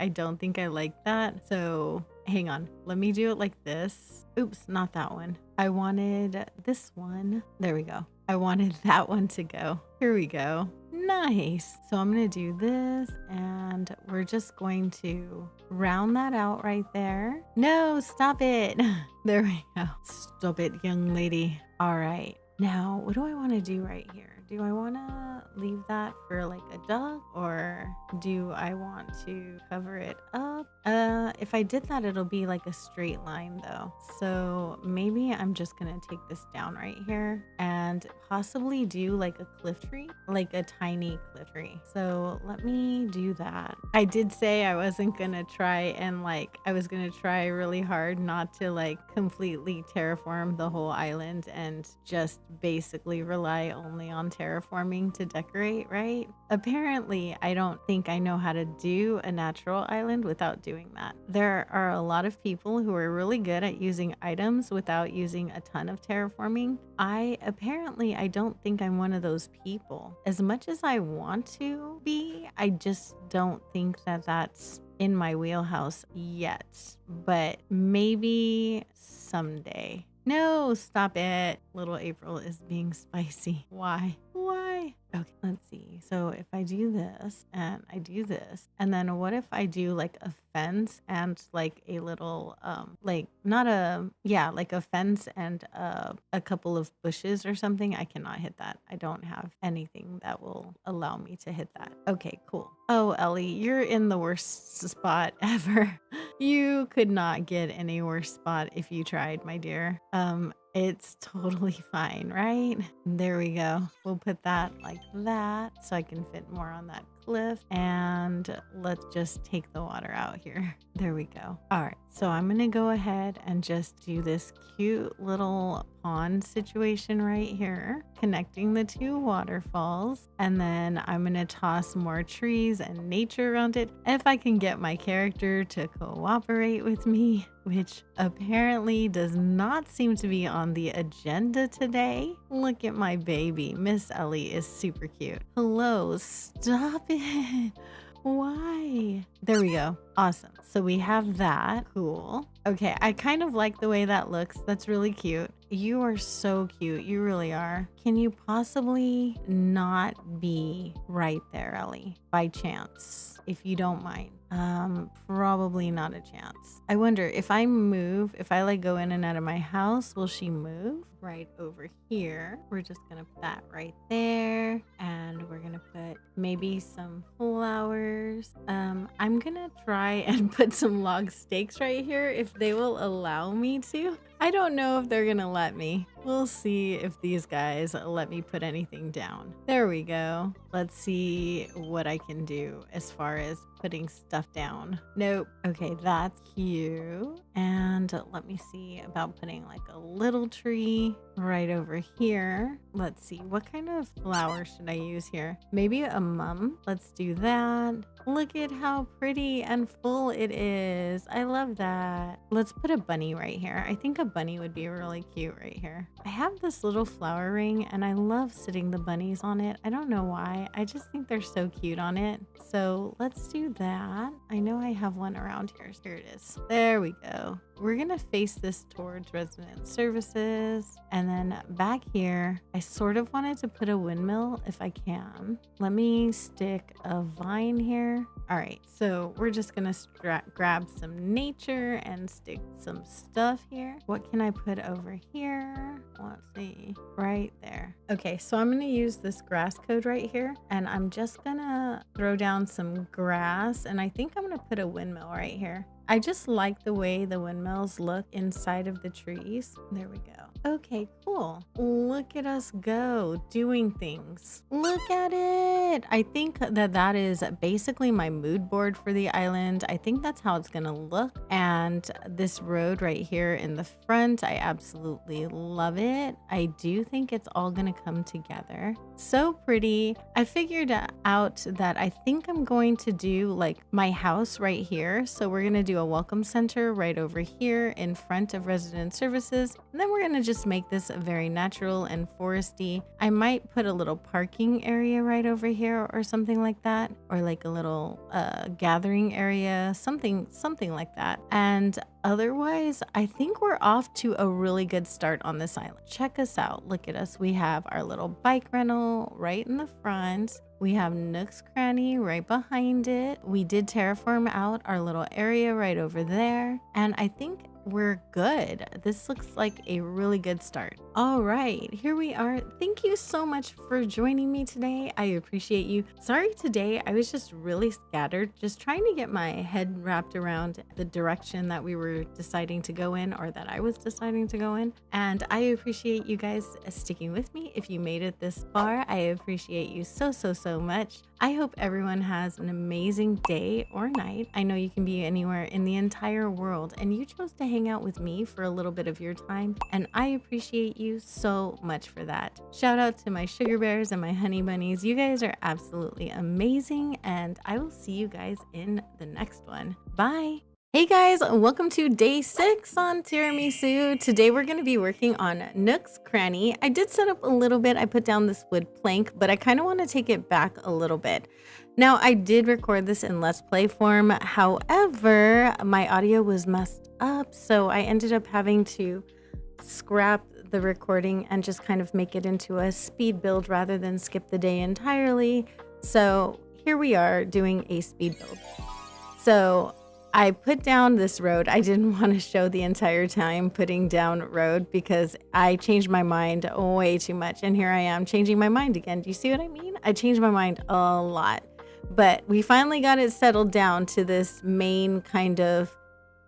like that. So hang on, let me do it like this. Oops, not that one. I wanted this one. There we go. I wanted that one to go. Here we go. Nice. So I'm going to do this and we're just going to round that out right there. No, stop it. There we go. Stop it, young lady. All right. Now, what do I want to do right here? Do I want to leave that for like a duck or do I want to cover it up? If I did that, it'll be like a straight line though. So maybe I'm just going to take this down right here and possibly do like a cliff tree, like a tiny cliff tree. So let me do that. I did say I wasn't going to try and like, I was going to try really hard not to like completely terraform the whole island and just basically rely only on terraforming to decorate, right? Apparently, I don't think I know how to do a natural island without doing that. There are a lot of people who are really good at using items without using a ton of terraforming. I don't think I'm one of those people. As much as I want to be, I just don't think that that's in my wheelhouse yet, but maybe someday. No, stop it. Little April is being spicy. Why? Why? Okay, let's see. So if I do this and I do this, and then what if I do like a fence and like a little, like not a, yeah, like a fence and a couple of bushes or something? I cannot hit that. I don't have anything that will allow me to hit that. Okay, cool. Oh, Ellie, you're in the worst spot ever. You could not get any worse spot if you tried, my dear. It's totally fine, right? There we go. We'll put that like that so I can fit more on that cliff. And let's just take the water out here. There we go. All right. So I'm going to go ahead and just do this cute little pond situation right here, connecting the two waterfalls. And then I'm going to toss more trees and nature around it. If I can get my character to cooperate with me, which apparently does not seem to be on the agenda today. Look at my baby. Miss Ellie is super cute. Hello, stop it. Why? There we go. Awesome. So we have that. Cool. Okay, I kind of like the way that looks. That's really cute. You are so cute. You really are. Can you possibly not be right there, Ellie, by chance, if you don't mind? Probably not a chance. I wonder if I move, if I like go in and out of my house, will she move? Right over here. We're just gonna put that right there, and we're gonna put maybe some flowers. I'm gonna try and put some log stakes right here if they will allow me to. I don't know if they're gonna let me. We'll see if these guys let me put anything down. There we go. Let's see what I can do as far as putting stuff down. Nope. Okay, that's cute. And let me see about putting like a little tree right over here. Let's see, what kind of flower should I use here? Maybe a mum. Let's do that. Look at how pretty and full it is. I love that. Let's put a bunny right here. I think a bunny would be really cute right here. I have this little flower ring and I love sitting the bunnies on it. I don't know why. I just think they're so cute on it. So let's do that. I know I have one around here. Here it is. There we go. We're going to face this towards resident services. And then back here, I sort of wanted to put a windmill if I can. Let me stick a vine here. All right, so we're just gonna grab some nature and stick some stuff here. What can I put over here? Let's see, right there. Okay, so I'm gonna use this grass code right here, and I'm just gonna throw down some grass, and I think I'm gonna put a windmill right here. I just like the way the windmills look inside of the trees. There we go. Okay, cool. Look at us go, doing things. Look at it. I think that is basically my mood board for the island. I think that's how it's gonna look. And this road right here in the front, I absolutely love it. I do think it's all gonna come together. So pretty. I figured out that I think I'm going to do like my house right here. So we're gonna do a welcome center right over here in front of resident services. And then we're gonna just make this very natural and foresty. I might put a little parking area right over here or something like that, or like a little gathering area, something like that. And otherwise, I think we're off to a really good start on this island. Check us out. Look at us. We have our little bike rental right in the front. We have Nook's Cranny right behind it. We did terraform out our little area right over there. And I think we're good. This looks like a really good start. All right, here we are. Thank you so much for joining me today. I appreciate you. Sorry today, I was just really scattered, just trying to get my head wrapped around the direction that we were deciding to go in, or that I was deciding to go in. And I appreciate you guys sticking with me. If you made it this far, I appreciate you so much. I hope everyone has an amazing day or night. I know you can be anywhere in the entire world, and you chose to hang out with me for a little bit of your time, and I appreciate you so much for that. Shout out to my sugar bears and my honey bunnies. You guys are absolutely amazing, and I will see you guys in the next one. Bye. Hey guys, welcome to day 6 on Tiramisu. Today we're going to be working on Nook's Cranny. I did set up a little bit. I put down this wood plank, but I kind of want to take it back a little bit. Now, I did record this in Let's Play form. However, my audio was messed up, so I ended up having to scrap the recording and just kind of make it into a speed build rather than skip the day entirely. So here we are doing a speed build. So I put down this road. I didn't want to show the entire time putting down road because I changed my mind way too much. And here I am changing my mind again. Do you see what I mean? I changed my mind a lot. But we finally got it settled down to this main kind of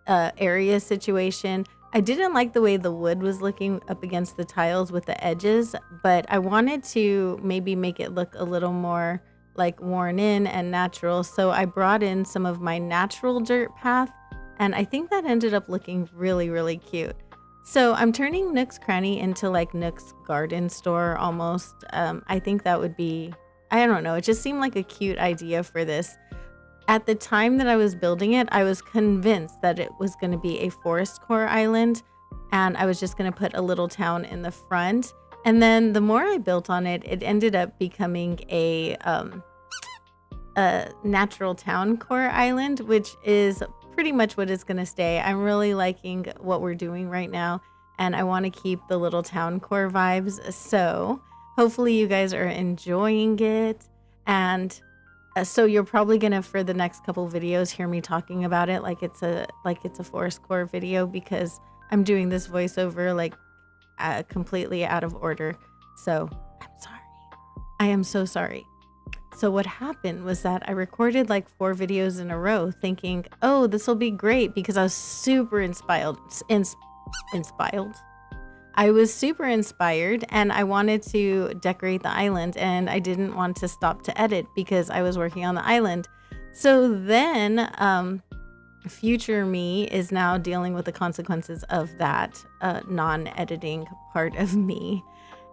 area situation. I didn't like the way the wood was looking up against the tiles with the edges, but I wanted to maybe make it look a little more like worn in and natural. So I brought in some of my natural dirt path, and I think that ended up looking really, really cute. So I'm turning Nook's Cranny into like Nook's garden store almost. I think that would be, I don't know, it just seemed like a cute idea for this. At the time that I was building it, I was convinced that it was going to be a forest core island, and I was just going to put a little town in the front. And then the more I built on it, it ended up becoming a natural town core island, which is pretty much what it's going to stay. I'm really liking what we're doing right now, and I want to keep the little town core vibes. So hopefully you guys are enjoying it. And so you're probably gonna, for the next couple videos, hear me talking about it like it's a forest core video, because I'm doing this voiceover like completely out of order. So I'm sorry. I am so sorry. So what happened was that I recorded like 4 videos in a row thinking, oh, this will be great, because I was super inspired. I was super inspired and I wanted to decorate the island, and I didn't want to stop to edit because I was working on the island. So then future me is now dealing with the consequences of that non-editing part of me.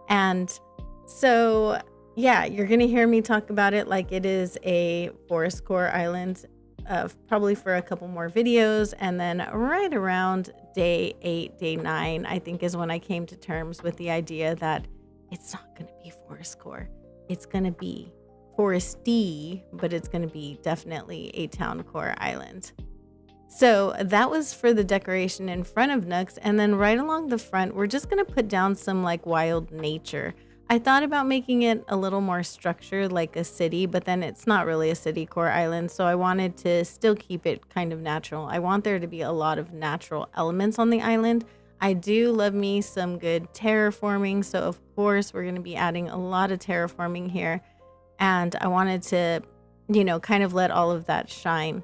And so yeah, you're gonna hear me talk about it like it is a forest core island, probably for a couple more videos. And then right around day 8, day 9, I think is when I came to terms with the idea that it's not going to be forest core. It's going to be foresty, but it's going to be definitely a town core island. So that was for the decoration in front of Nooks. And then right along the front, we're just going to put down some like wild nature. I thought about making it a little more structured like a city, but then it's not really a city core island. So I wanted to still keep it kind of natural. I want there to be a lot of natural elements on the island. I do love me some good terraforming. So of course we're going to be adding a lot of terraforming here. And I wanted to, you know, kind of let all of that shine.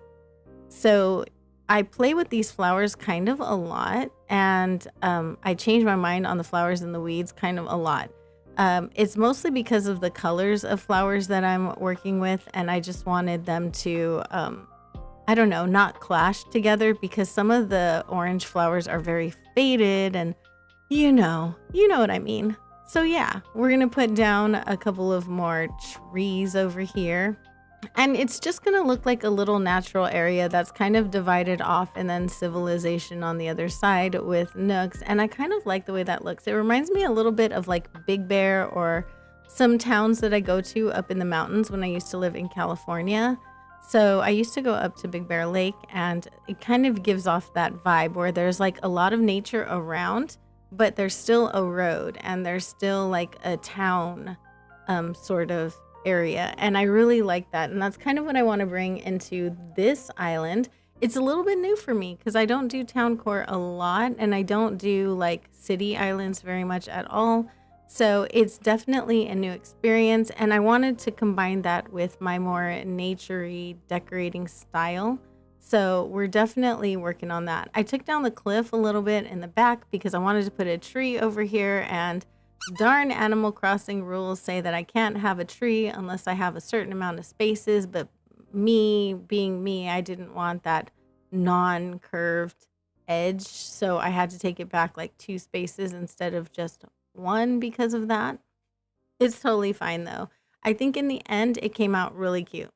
So I play with these flowers kind of a lot. And I change my mind on the flowers and the weeds kind of a lot. It's mostly because of the colors of flowers that I'm working with, and I just wanted them to, I don't know, not clash together, because some of the orange flowers are very faded, and you know what I mean. So yeah, we're gonna put down a couple of more trees over here. And it's just going to look like a little natural area that's kind of divided off, and then civilization on the other side with Nooks. And I kind of like the way that looks. It reminds me a little bit of like Big Bear or some towns that I go to up in the mountains when I used to live in California. So I used to go up to Big Bear Lake, and it kind of gives off that vibe where there's like a lot of nature around, but there's still a road and there's still like a town sort of area. And I really like that. And that's kind of what I want to bring into this island. It's a little bit new for me because I don't do town core a lot, and I don't do like city islands very much at all. So it's definitely a new experience, and I wanted to combine that with my more naturey decorating style. So we're definitely working on that. I took down the cliff a little bit in the back because I wanted to put a tree over here, and darn Animal Crossing rules say that I can't have a tree unless I have a certain amount of spaces, but me being me, I didn't want that non-curved edge, so I had to take it back like 2 spaces instead of just 1 because of that. It's totally fine though. I think in the end it came out really cute.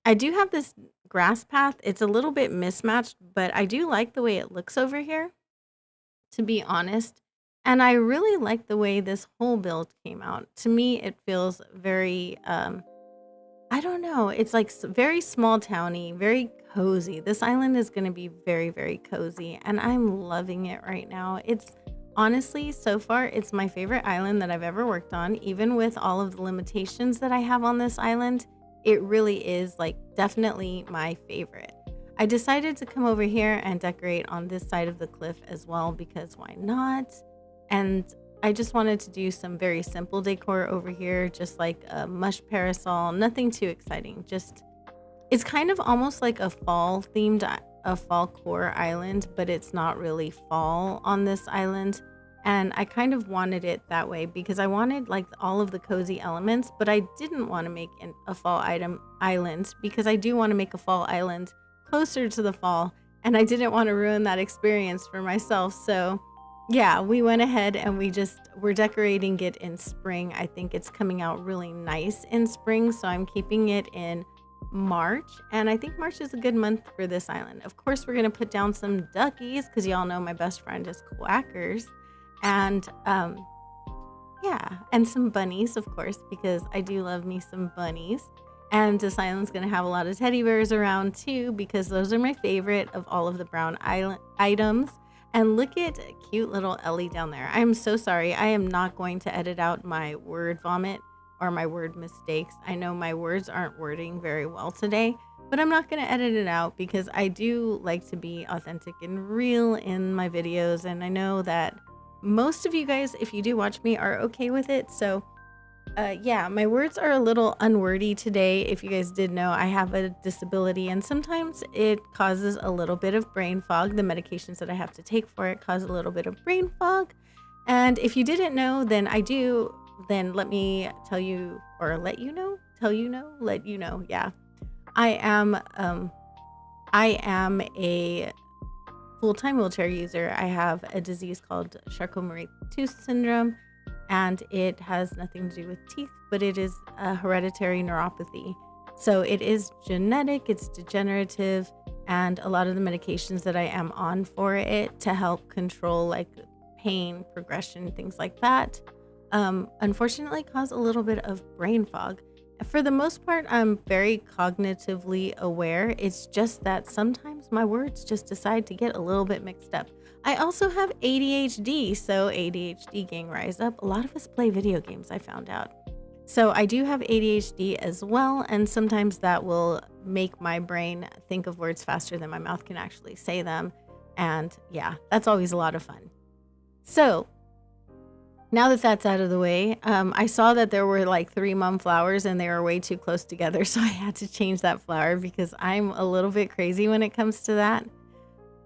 I do have this grass path. It's a little bit mismatched, but I do like the way it looks over here, to be honest. And I really like the way this whole build came out. To me, it feels very, I don't know, it's like very small towny, very cozy. This island is going to be very, very cozy, and I'm loving it right now. It's Honestly, so far, it's my favorite island that I've ever worked on. Even with all of the limitations that I have on this island, it really is like definitely my favorite. I decided to come over here and decorate on this side of the cliff as well because why not? And I just wanted to do some very simple decor over here, just like a mush parasol, nothing too exciting. Just it's kind of almost like a fall themed a fall core island, but it's not really fall on this island. And I kind of wanted it that way because I wanted like all of the cozy elements, but I didn't want to make a fall item island because I do want to make a fall island closer to the fall, and I didn't want to ruin that experience for myself. So yeah, we went ahead and we're decorating it in spring. I think it's coming out really nice in spring, so I'm keeping it in March, and I think March is a good month for this island. Of course, we're gonna put down some duckies because y'all know my best friend is quackers, and yeah, and some bunnies, of course, because I do love me some bunnies. And this island's gonna have a lot of teddy bears around too, because those are my favorite of all of the brown island items. And look at cute little Ellie down there. I'm so sorry. I am not going to edit out my word vomit or my word mistakes. I know my words aren't wording very well today, but I'm not going to edit it out because I do like to be authentic and real in my videos. And I know that most of you guys, if you do watch me, are okay with it. So yeah, my words are a little unwordy today. If you guys did know, I have a disability and sometimes it causes a little bit of brain fog. The medications that I have to take for it cause a little bit of brain fog. And if you didn't know, then let me tell you or let you know, let you know. Yeah. I am I am a full-time wheelchair user. I have a disease called Charcot-Marie-Tooth syndrome, and it has nothing to do with teeth, but it is a hereditary neuropathy. So it is genetic, it's degenerative, and a lot of the medications that I am on for it to help control like pain, progression, things like that, unfortunately cause a little bit of brain fog. For the most part, I'm very cognitively aware. It's just that sometimes my words just decide to get a little bit mixed up. I also have ADHD, so ADHD gang rise up. A lot of us play video games, I found out. So I do have ADHD as well, and sometimes that will make my brain think of words faster than my mouth can actually say them. And yeah, that's always a lot of fun. So now that that's out of the way, I saw that there were like 3 mum flowers and they were way too close together. So I had to change that flower because I'm a little bit crazy when it comes to that.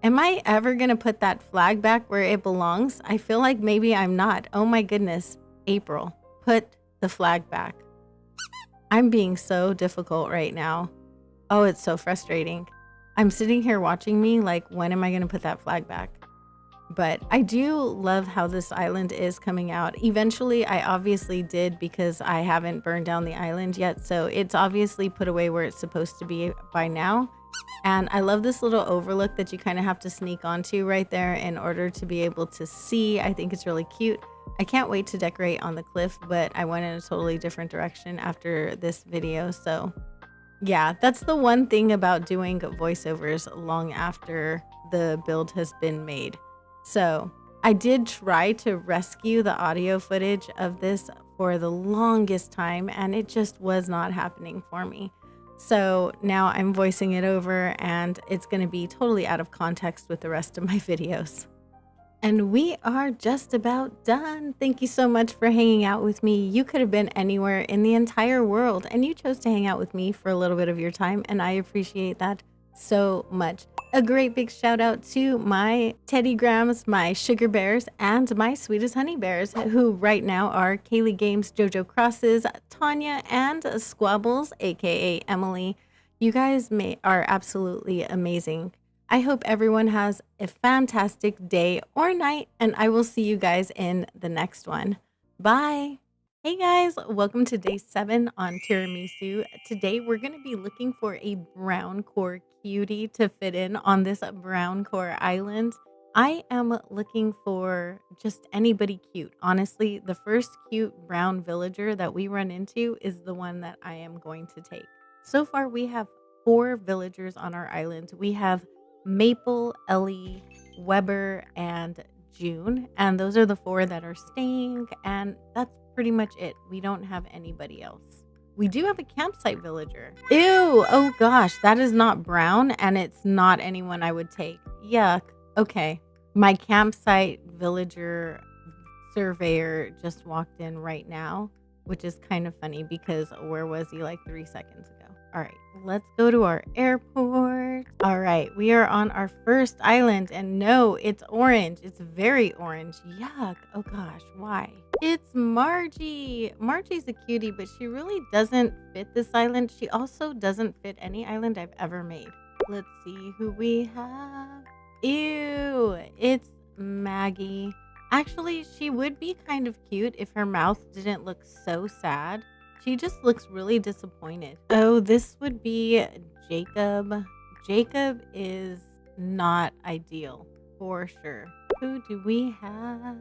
Am I ever going to put that flag back where it belongs? I feel like maybe I'm not. Oh my goodness, April, put the flag back. I'm being so difficult right now. Oh, it's so frustrating. I'm sitting here watching me like, when am I going to put that flag back? But I do love how this island is coming out. Eventually, I obviously did because I haven't burned down the island yet. So it's obviously put away where it's supposed to be by now. And I love this little overlook that you kind of have to sneak onto right there in order to be able to see. I think it's really cute. I can't wait to decorate on the cliff, but I went in a totally different direction after this video. So yeah, that's the one thing about doing voiceovers long after the build has been made. So I did try to rescue the audio footage of this for the longest time, and it just was not happening for me. So now I'm voicing it over, and it's going to be totally out of context with the rest of my videos. And we are just about done. Thank you so much for hanging out with me. You could have been anywhere in the entire world, and you chose to hang out with me for a little bit of your time, and I appreciate that so much. A great big shout out to my Teddy Grams, my Sugar Bears, and my Sweetest Honey Bears, who right now are Kaylee Games, JoJo Crosses, Tanya, and Squabbles, aka Emily. You guys are absolutely amazing. I hope everyone has a fantastic day or night, and I will see you guys in the next one. Bye. Hey guys, welcome to day 7 on Tiramisu. Today we're going to be looking for a brown core cutie to fit in on this brown core island. I am looking for just anybody cute. Honestly, the first cute brown villager that we run into is the one that I am going to take. So far we have 4 villagers on our island. We have Maple, Ellie, Weber, and June, and those are the 4 that are staying, and that's pretty much it. We don't have anybody else. We do have a campsite villager. Ew! Oh gosh, that is not brown, and it's not anyone I would take. Yuck. Okay. My campsite villager surveyor just walked in right now, which is kind of funny because where was he like 3 seconds ago? All right, let's go to our airport. All right, we are on our first island, and no, it's orange. It's very orange. Yuck. Oh gosh, why? It's Margie. Margie's a cutie, but she really doesn't fit this island. She also doesn't fit any island I've ever made. Let's see who we have. Ew, it's Maggie. Actually, she would be kind of cute if her mouth didn't look so sad. She just looks really disappointed. Oh, this would be Jacob. Jacob is not ideal for sure. Who do we have?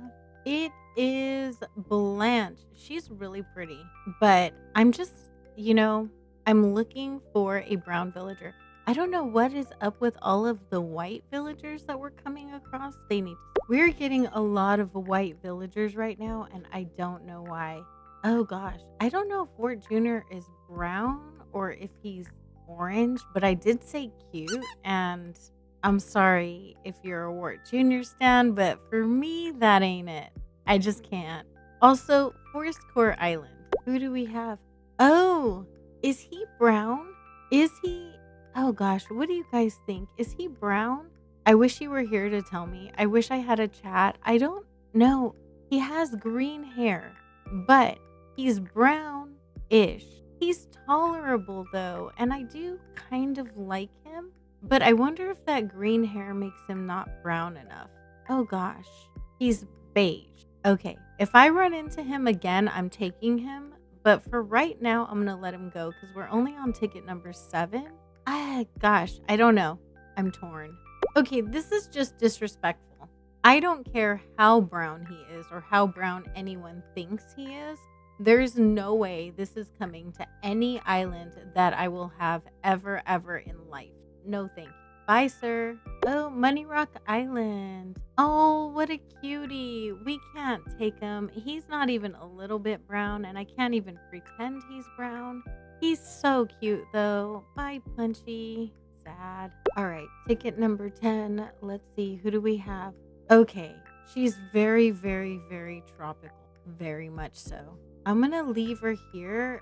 It is Blanche. She's really pretty, but I'm just, you know, I'm looking for a brown villager. I don't know what is up with all of the white villagers that we're coming across. We're getting a lot of white villagers right now, and I don't know why. Oh gosh, I don't know if Wart Jr. is brown or if he's orange, but I did say cute, and I'm sorry if you're a Wart Jr. stan, but for me, that ain't it. I just can't. Also, Forest Core Island. Who do we have? Oh, is he brown? Is he? Oh gosh, what do you guys think? Is he brown? I wish you were here to tell me. I wish I had a chat. I don't know. He has green hair, but he's brown-ish. He's tolerable though, and I do kind of like him, but I wonder if that green hair makes him not brown enough. Oh gosh, he's beige. Okay, if I run into him again, I'm taking him, but for right now, I'm gonna let him go because we're only on ticket number 7. Gosh, I don't know. I'm torn. Okay, this is just disrespectful. I don't care how brown he is or how brown anyone thinks he is. There's no way this is coming to any island that I will have ever in life. No thank you. Bye, sir. Oh, Money Rock Island. Oh, what a cutie. We can't take him. He's not even a little bit brown, and I can't even pretend he's brown. He's so cute, though. Bye, Punchy. Sad. All right, ticket number 10. Let's see. Who do we have? Okay, she's very tropical. Very much so. I'm going to leave her here.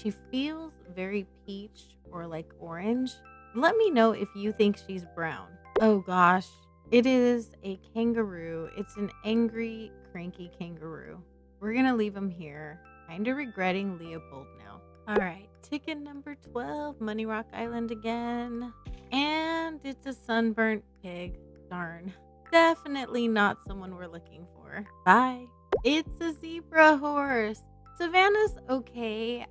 She feels very peach or like orange. Let me know if you think she's brown. Oh gosh, it is a kangaroo. It's an angry, cranky kangaroo. We're gonna leave him here. Kinda regretting Leopold now. All right, ticket number 12, Money Rock Island again. And it's a sunburnt pig. Darn. Definitely not someone we're looking for. Bye. It's a zebra horse. Savannah's okay.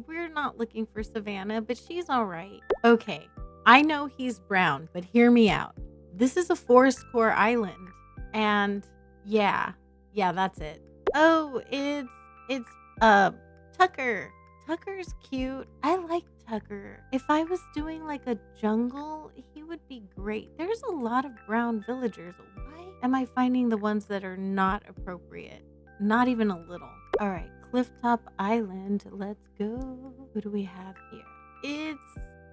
We're not looking for Savannah, but she's all right. Okay, I know he's brown, but hear me out. This is a forest core island, and yeah, that's it. Oh, it's Tucker. Tucker's cute. I like Tucker. If I was doing like a jungle, he would be great. There's a lot of brown villagers. Why am I finding the ones that are not appropriate? Not even a little. All right, Clifftop Island. Let's go. Who do we have here?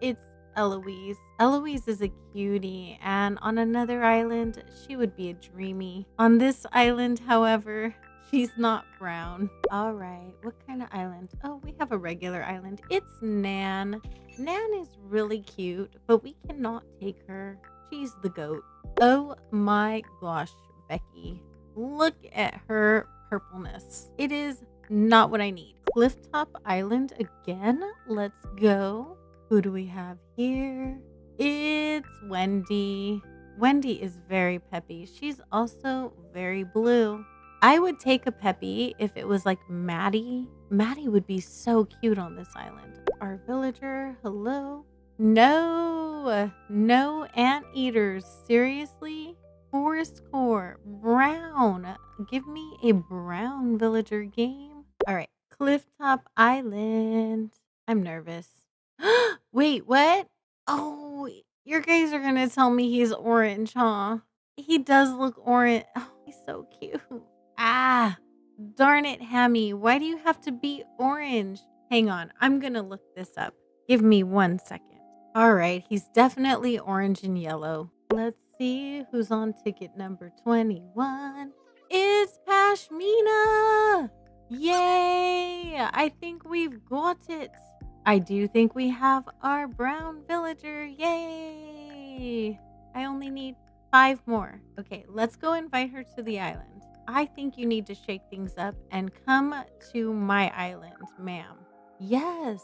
It's Eloise. Eloise is a cutie, and on another island, she would be a dreamy. On this island, however, she's not brown. All right, what kind of island? Oh, we have a regular island. It's Nan. Nan is really cute, but we cannot take her. She's the goat. Oh my gosh, Becky. Look at her purpleness. It is not what I need. Clifftop Island again? Let's go. Who do we have here? It's Wendy. Wendy is very peppy. She's also very blue. I would take a peppy if it was like Maddie. Maddie would be so cute on this island. Our villager, hello? No anteaters. Seriously? Forest core, brown. Give me a brown villager game. All right, Clifftop Island. I'm nervous. Wait, what? Oh, your guys are gonna tell me he's orange, huh? He does look orange. Oh, he's so cute. Ah, darn it, Hammy. Why do you have to be orange? Hang on, I'm gonna look this up. Give me 1 second. All right, he's definitely orange and yellow. Let's see who's on ticket number 21. It's Pashmina! Yay! I think we've got it. I do think we have our brown villager. Yay! I only need 5 more. Okay, let's go invite her to the island. I think you need to shake things up and come to my island, ma'am. Yes,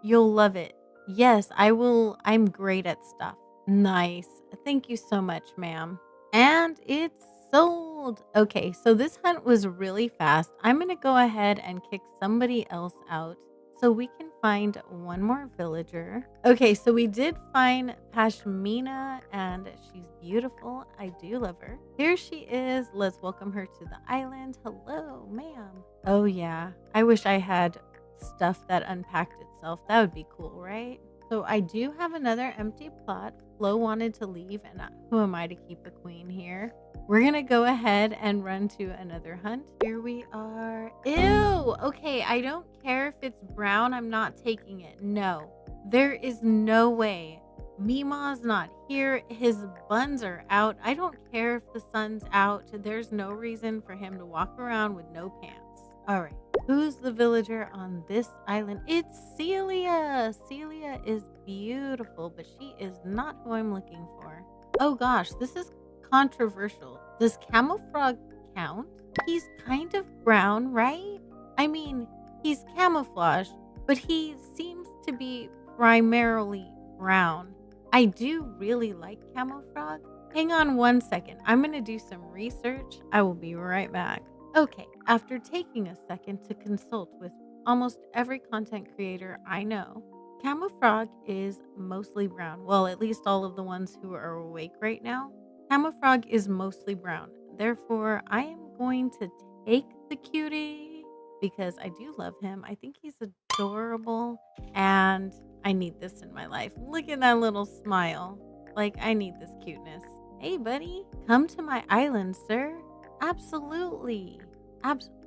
you'll love it. Yes, I will. I'm great at stuff. Nice. Thank you so much, ma'am. And it's sold. Okay, so this hunt was really fast. I'm going to go ahead and kick somebody else out so we can find one more villager. Okay, so we did find Pashmina and she's beautiful. I do love her. Here she is. Let's welcome her to the island. Hello, ma'am. Oh, yeah. I wish I had stuff that unpacked itself. That would be cool, right? So I do have another empty plot. Flo wanted to leave, and who am I to keep the queen here? We're gonna go ahead and run to another hunt. Here we are. Ew! Okay, I don't care if it's brown. I'm not taking it. No. There is no way. Mima's not here. His buns are out. I don't care if the sun's out. There's no reason for him to walk around with no pants. All right. Who's the villager on this island? It's Celia. Celia is beautiful, but she is not who I'm looking for. Oh gosh, this is controversial. Does Camoufrog count? He's kind of brown, right? I mean, he's camouflage, but he seems to be primarily brown. I do really like Camoufrog. Hang on 1 second. I'm going to do some research. I will be right back. Okay, after taking a second to consult with almost every content creator I know, Camoufrog is mostly brown. Well, at least all of the ones who are awake right now. Camoufrog is mostly brown. Therefore, I am going to take the cutie because I do love him. I think he's adorable and I need this in my life. Look at that little smile. Like, I need this cuteness. Hey, buddy, come to my island, sir. Absolutely.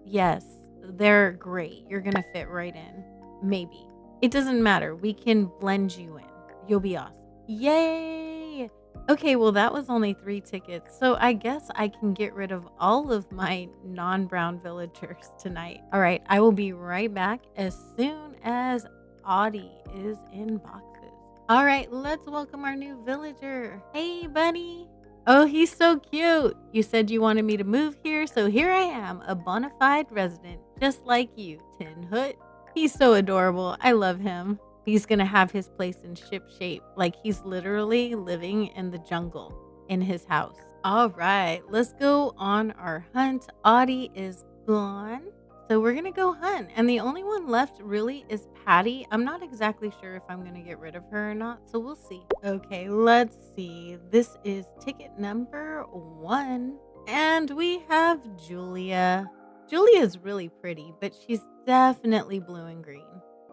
Yes, they're great. You're going to fit right in. Maybe. It doesn't matter. We can blend you in. You'll be awesome. Yay! Okay, well, that was only 3 tickets. So I guess I can get rid of all of my non-brown villagers tonight. All right, I will be right back as soon as Audie is in boxes. All right, let's welcome our new villager. Hey, buddy. Oh, he's so cute. You said you wanted me to move here, so here I am, a bona fide resident, just like you, Tin Hoot. He's so adorable. I love him. He's going to have his place in ship shape, like he's literally living in the jungle in his house. All right, let's go on our hunt. Audie is gone. So we're going to go hunt. And the only one left really is Patty. I'm not exactly sure if I'm going to get rid of her or not. So we'll see. Okay, let's see. This is ticket number 1. And we have Julia. Julia is really pretty, but she's definitely blue and green.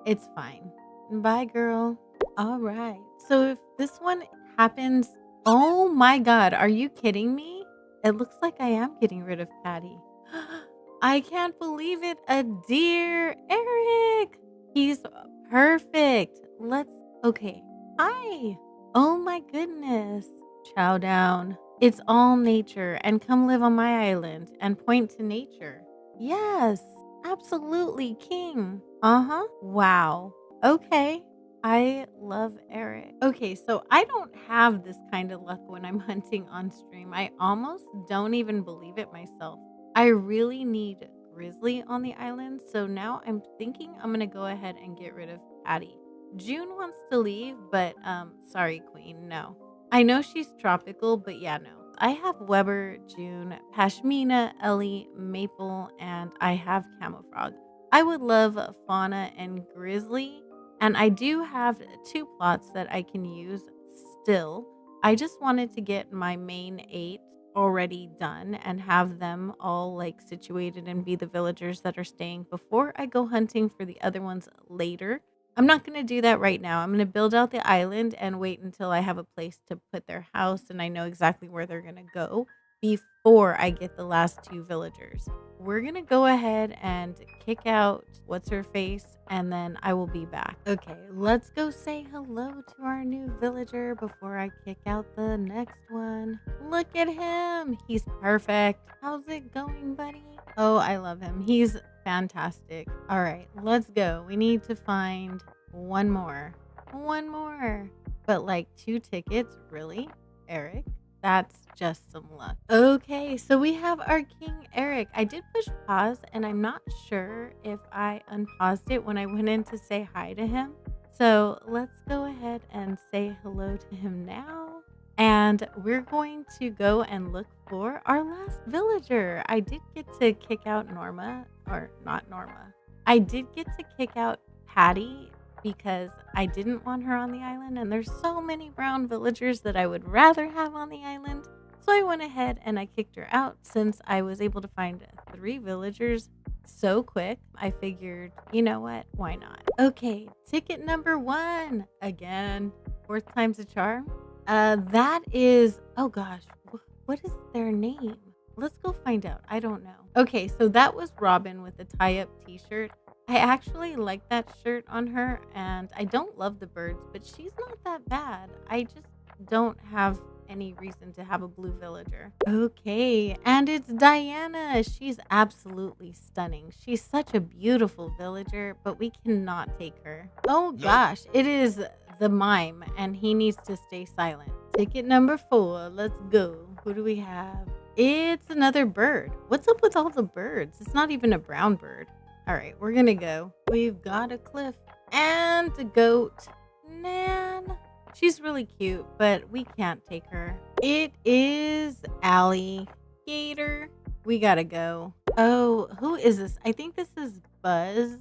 It's fine. Bye, girl. All right. So if this one happens, oh my God, are you kidding me? It looks like I am getting rid of Patty. I can't believe it. A deer. Eric. He's perfect. Okay. Hi. Oh my goodness. Chow down. It's all nature and come live on my island and point to nature. Yes, absolutely, king. Uh-huh. Wow. Okay. I love Eric. Okay, so I don't have this kind of luck when I'm hunting on stream. I almost don't even believe it myself. I really need Grizzly on the island, so now I'm thinking I'm gonna go ahead and get rid of Patty. June wants to leave, but sorry, Queen, no. I know she's tropical, but yeah, no. I have Weber, June, Pashmina, Ellie, Maple, and I have Camoufrog. I would love Fauna and Grizzly, and I do have 2 plots that I can use still. I just wanted to get my main 8 already done and have them all like situated and be the villagers that are staying before I go hunting for the other ones later. I'm not going to do that right now. I'm going to build out the island and wait until I have a place to put their house and I know exactly where they're going to go. before I get the last 2 villagers. We're gonna go ahead and kick out what's her face, and then I will be back. Okay, let's go say hello to our new villager before I kick out the next one. Look at him. He's perfect. How's it going, buddy? Oh, I love him. He's fantastic. All right, let's go. We need to find one more. One more. But like 2 tickets, really? Eric? That's just some luck. Okay, so we have our King Eric. I did push pause and I'm not sure if I unpaused it when I went in to say hi to him. So let's go ahead and say hello to him now. And we're going to go and look for our last villager. I did get to kick out Norma, or not Norma. I did get to kick out Patty because I didn't want her on the island, and there's so many brown villagers that I would rather have on the island. So I went ahead and I kicked her out since I was able to find 3 villagers so quick. I figured, you know what? Why not? Okay, ticket number 1. Again, 4th time's a charm. That is, oh gosh, what is their name? Let's go find out. I don't know. Okay, so that was Robin with the tie-up t-shirt. I actually like that shirt on her, and I don't love the birds, but she's not that bad. I just don't have any reason to have a blue villager. Okay, and it's Diana. She's absolutely stunning. She's such a beautiful villager, but we cannot take her. Oh gosh, it is the mime, and he needs to stay silent. Ticket number 4. Let's go. Who do we have? It's another bird. What's up with all the birds? It's not even a brown bird. All right, we're gonna go. We've got a cliff and a goat. Nan. She's really cute, but we can't take her. It is Alligator. We gotta go. Oh, who is this? I think this is Buzz.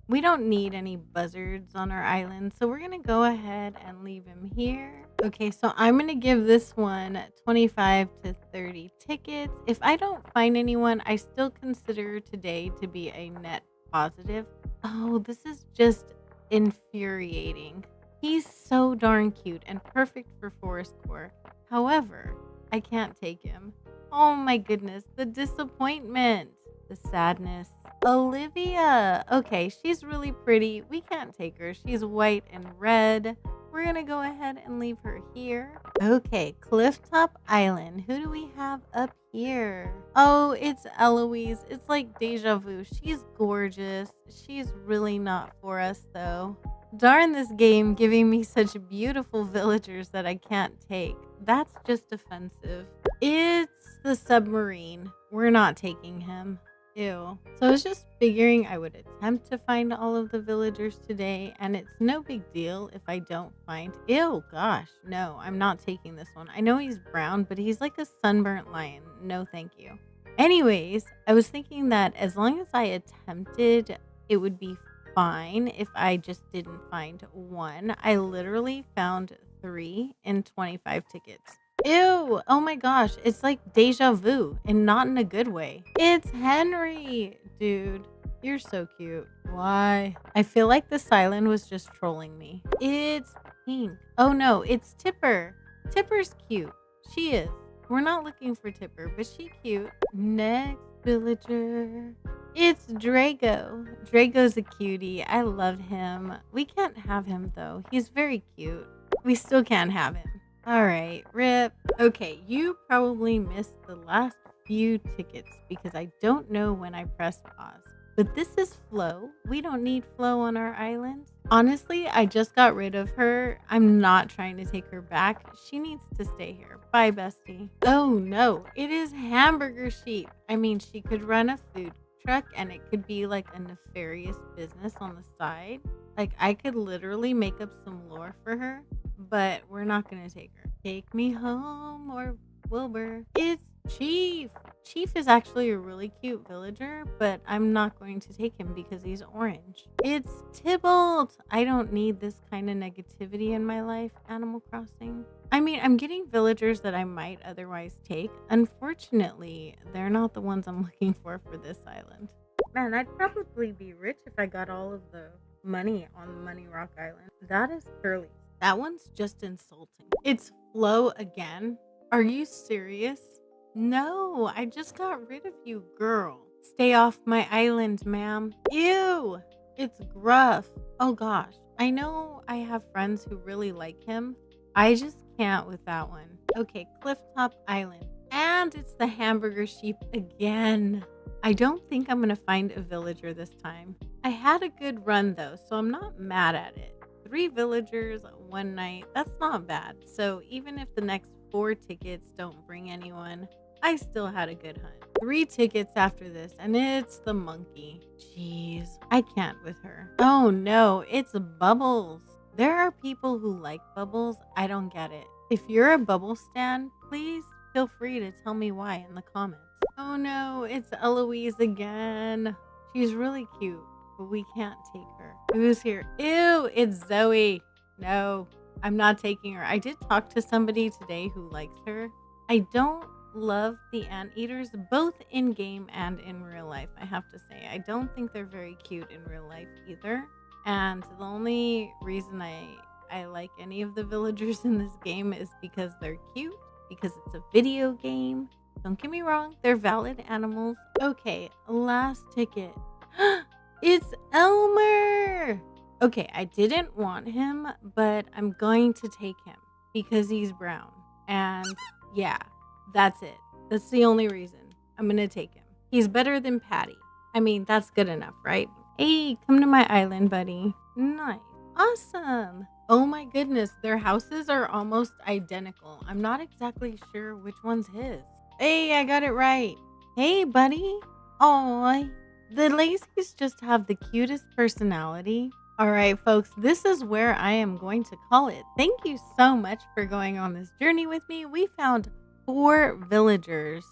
We don't need any buzzards on our island, so we're gonna go ahead and leave him here. Okay, so I'm gonna give this one 25 to 30 tickets. If I don't find anyone, I still consider today to be a net positive. Oh, this is just infuriating. He's so darn cute and perfect for forest core. However, I can't take him. Oh my goodness, the disappointment, the sadness. Olivia. Okay, she's really pretty. We can't take her. She's white and red. We're gonna go ahead and leave her here. Okay, Clifftop Island. Who do we have up here? Oh, it's Eloise. It's like deja vu. She's gorgeous. She's really not for us though. Darn this game giving me such beautiful villagers that I can't take. That's just offensive. It's the submarine. We're not taking him. Ew. So I was just figuring I would attempt to find all of the villagers today, and it's no big deal if I don't find. Ew, gosh, no, I'm not taking this one. I know he's brown, but he's like a sunburnt lion. No, thank you. Anyways, I was thinking that as long as I attempted, it would be fine if I just didn't find one. I literally found 3 in 25 tickets. Ew, oh my gosh, it's like deja vu and not in a good way. It's Henry, dude. You're so cute. Why? I feel like this island was just trolling me. It's Pink. Oh no, it's Tipper. Tipper's cute. She is. We're not looking for Tipper, but she cute. Next villager. It's Drago. Drago's a cutie. I love him. We can't have him though. He's very cute. We still can't have him. All right, rip. Okay, you probably missed the last few tickets because I don't know when I pressed pause. But this is Flo. We don't need Flo on our island. Honestly, I just got rid of her. I'm not trying to take her back. She needs to stay here. Bye, bestie. Oh no, it is Hamburger Sheep. I mean, she could run a food truck and it could be like a nefarious business on the side. Like I could literally make up some lore for her, but we're not gonna take her. Take me home or Wilbur. It's Chief. Chief is actually a really cute villager, but I'm not going to take him because he's orange. It's Tybalt. I don't need this kind of negativity in my life, Animal Crossing. I mean, I'm getting villagers that I might otherwise take. Unfortunately, they're not the ones I'm looking for this island. Man, I'd probably be rich if I got all of the money on Money Rock Island. That is Curly. That one's just insulting. It's Flo again. Are you serious? No, I just got rid of you, girl. Stay off my island, ma'am. Ew, it's gruff. Oh gosh, I know I have friends who really like him. I just can't with that one. Okay, Clifftop Island. And it's the hamburger sheep again. I don't think I'm gonna find a villager this time. I had a good run though, so I'm not mad at it. 3 villagers, 1 night, that's not bad. So even if the next 4 tickets don't bring anyone, I still had a good hunt. 3 tickets after this, and it's the monkey. Jeez, I can't with her. Oh no, it's Bubbles. There are people who like Bubbles. I don't get it. If you're a Bubble stan, please feel free to tell me why in the comments. Oh no, it's Eloise again. She's really cute, but we can't take her. Who's here? Ew, it's Zoe. No, I'm not taking her. I did talk to somebody today who likes her. I don't love the anteaters, both in game and in real life. I have to say, I don't think they're very cute in real life either. And the only reason I like any of the villagers in this game is because they're cute, because it's a video game. Don't get me wrong, they're valid animals. Okay, last ticket. It's Elmer. Okay, I didn't want him, but I'm going to take him because he's brown. And yeah, that's it. That's the only reason I'm going to take him. He's better than Patty. I mean, that's good enough, right? Hey, come to my island, buddy. Nice. Awesome. Oh my goodness, their houses are almost identical. I'm not exactly sure which one's his. Hey, I got it right. Hey, buddy. Aw, the Lazies just have the cutest personality. All right, folks, this is where I am going to call it. Thank you so much for going on this journey with me. We found 4 villagers,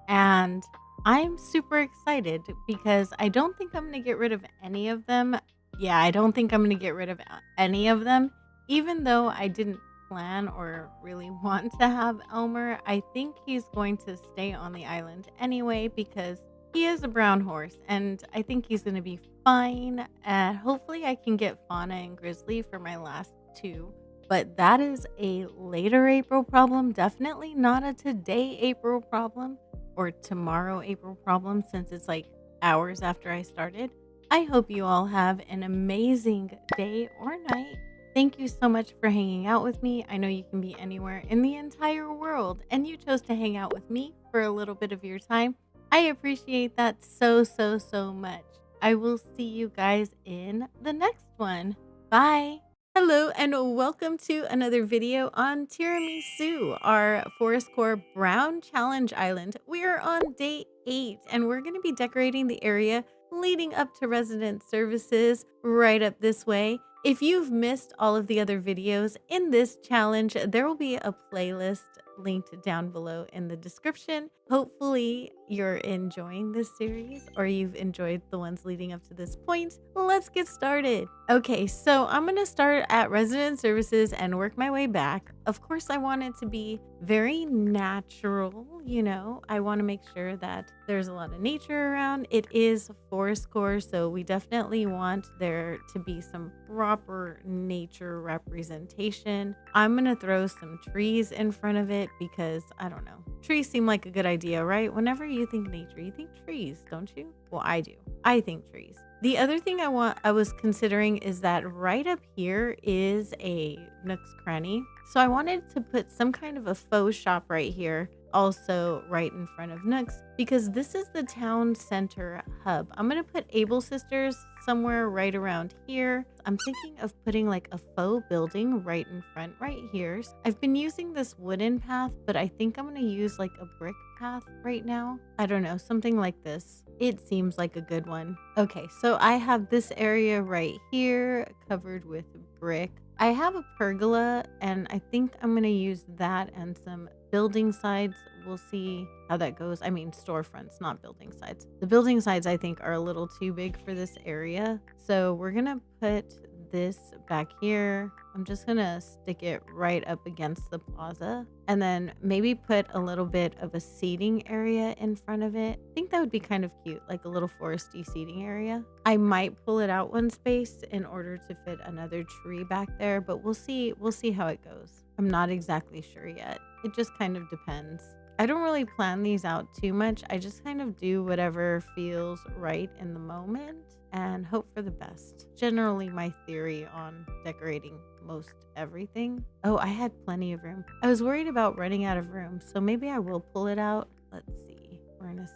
and I'm super excited because I don't think I'm going to get rid of any of them. Yeah, I don't think I'm going to get rid of any of them, even though I didn't plan or really want to have Elmer. I think he's going to stay on the island anyway because he is a brown horse, and I think he's going to be fine. Hopefully, I can get Fauna and Grizzly for my last 2. But that is a later April problem. Definitely not a today April problem or tomorrow April problem since it's like hours after I started. I hope you all have an amazing day or night. Thank you so much for hanging out with me. I know you can be anywhere in the entire world, and you chose to hang out with me for a little bit of your time. I appreciate that so, so, so much. I will see you guys in the next one. Bye. Hello and welcome to another video on Tiramisu, our Forest Core Brown Challenge Island. We are on day 8 and we're going to be decorating the area leading up to resident services right up this way. If you've missed all of the other videos in this challenge, there will be a playlist linked down below in the description. Hopefully you're enjoying this series or you've enjoyed the ones leading up to this point. Let's get started. Okay, so I'm going to start at resident services and work my way back. Of course, I want it to be very natural, you know. I want to make sure that there's a lot of nature around. It is Forest Core, so we definitely want there to be some proper nature representation. I'm going to throw some trees in front of it because, I don't know, trees seem like a good idea, right? Whenever you think nature, you think trees, don't you? Well, I do. I think trees. The other thing I was considering is that right up here is a Nook's Cranny. So I wanted to put some kind of a faux shop right here, also right in front of Nook's, because this is the town center hub. I'm going to put Able Sisters somewhere right around here. I'm thinking of putting like a faux building right in front right here. I've been using this wooden path, but I think I'm going to use like a brick path right now. I don't know, something like this. It seems like a good one. Okay, so I have this area right here covered with brick. I have a pergola and I think I'm going to use that and some building sides. We'll see how that goes. I mean, storefronts, not building sides. The building sides I think are a little too big for this area. So we're going to put this back here. I'm just going to stick it right up against the plaza and then maybe put a little bit of a seating area in front of it. I think that would be kind of cute, like a little foresty seating area. I might pull it out one space in order to fit another tree back there, but we'll see how it goes. I'm not exactly sure yet. It just kind of depends. I don't really plan these out too much. I just kind of do whatever feels right in the moment and hope for the best. Generally, my theory on decorating most everything. Oh, I had plenty of room. I was worried about running out of room, so maybe I will pull it out. Let's see. We're gonna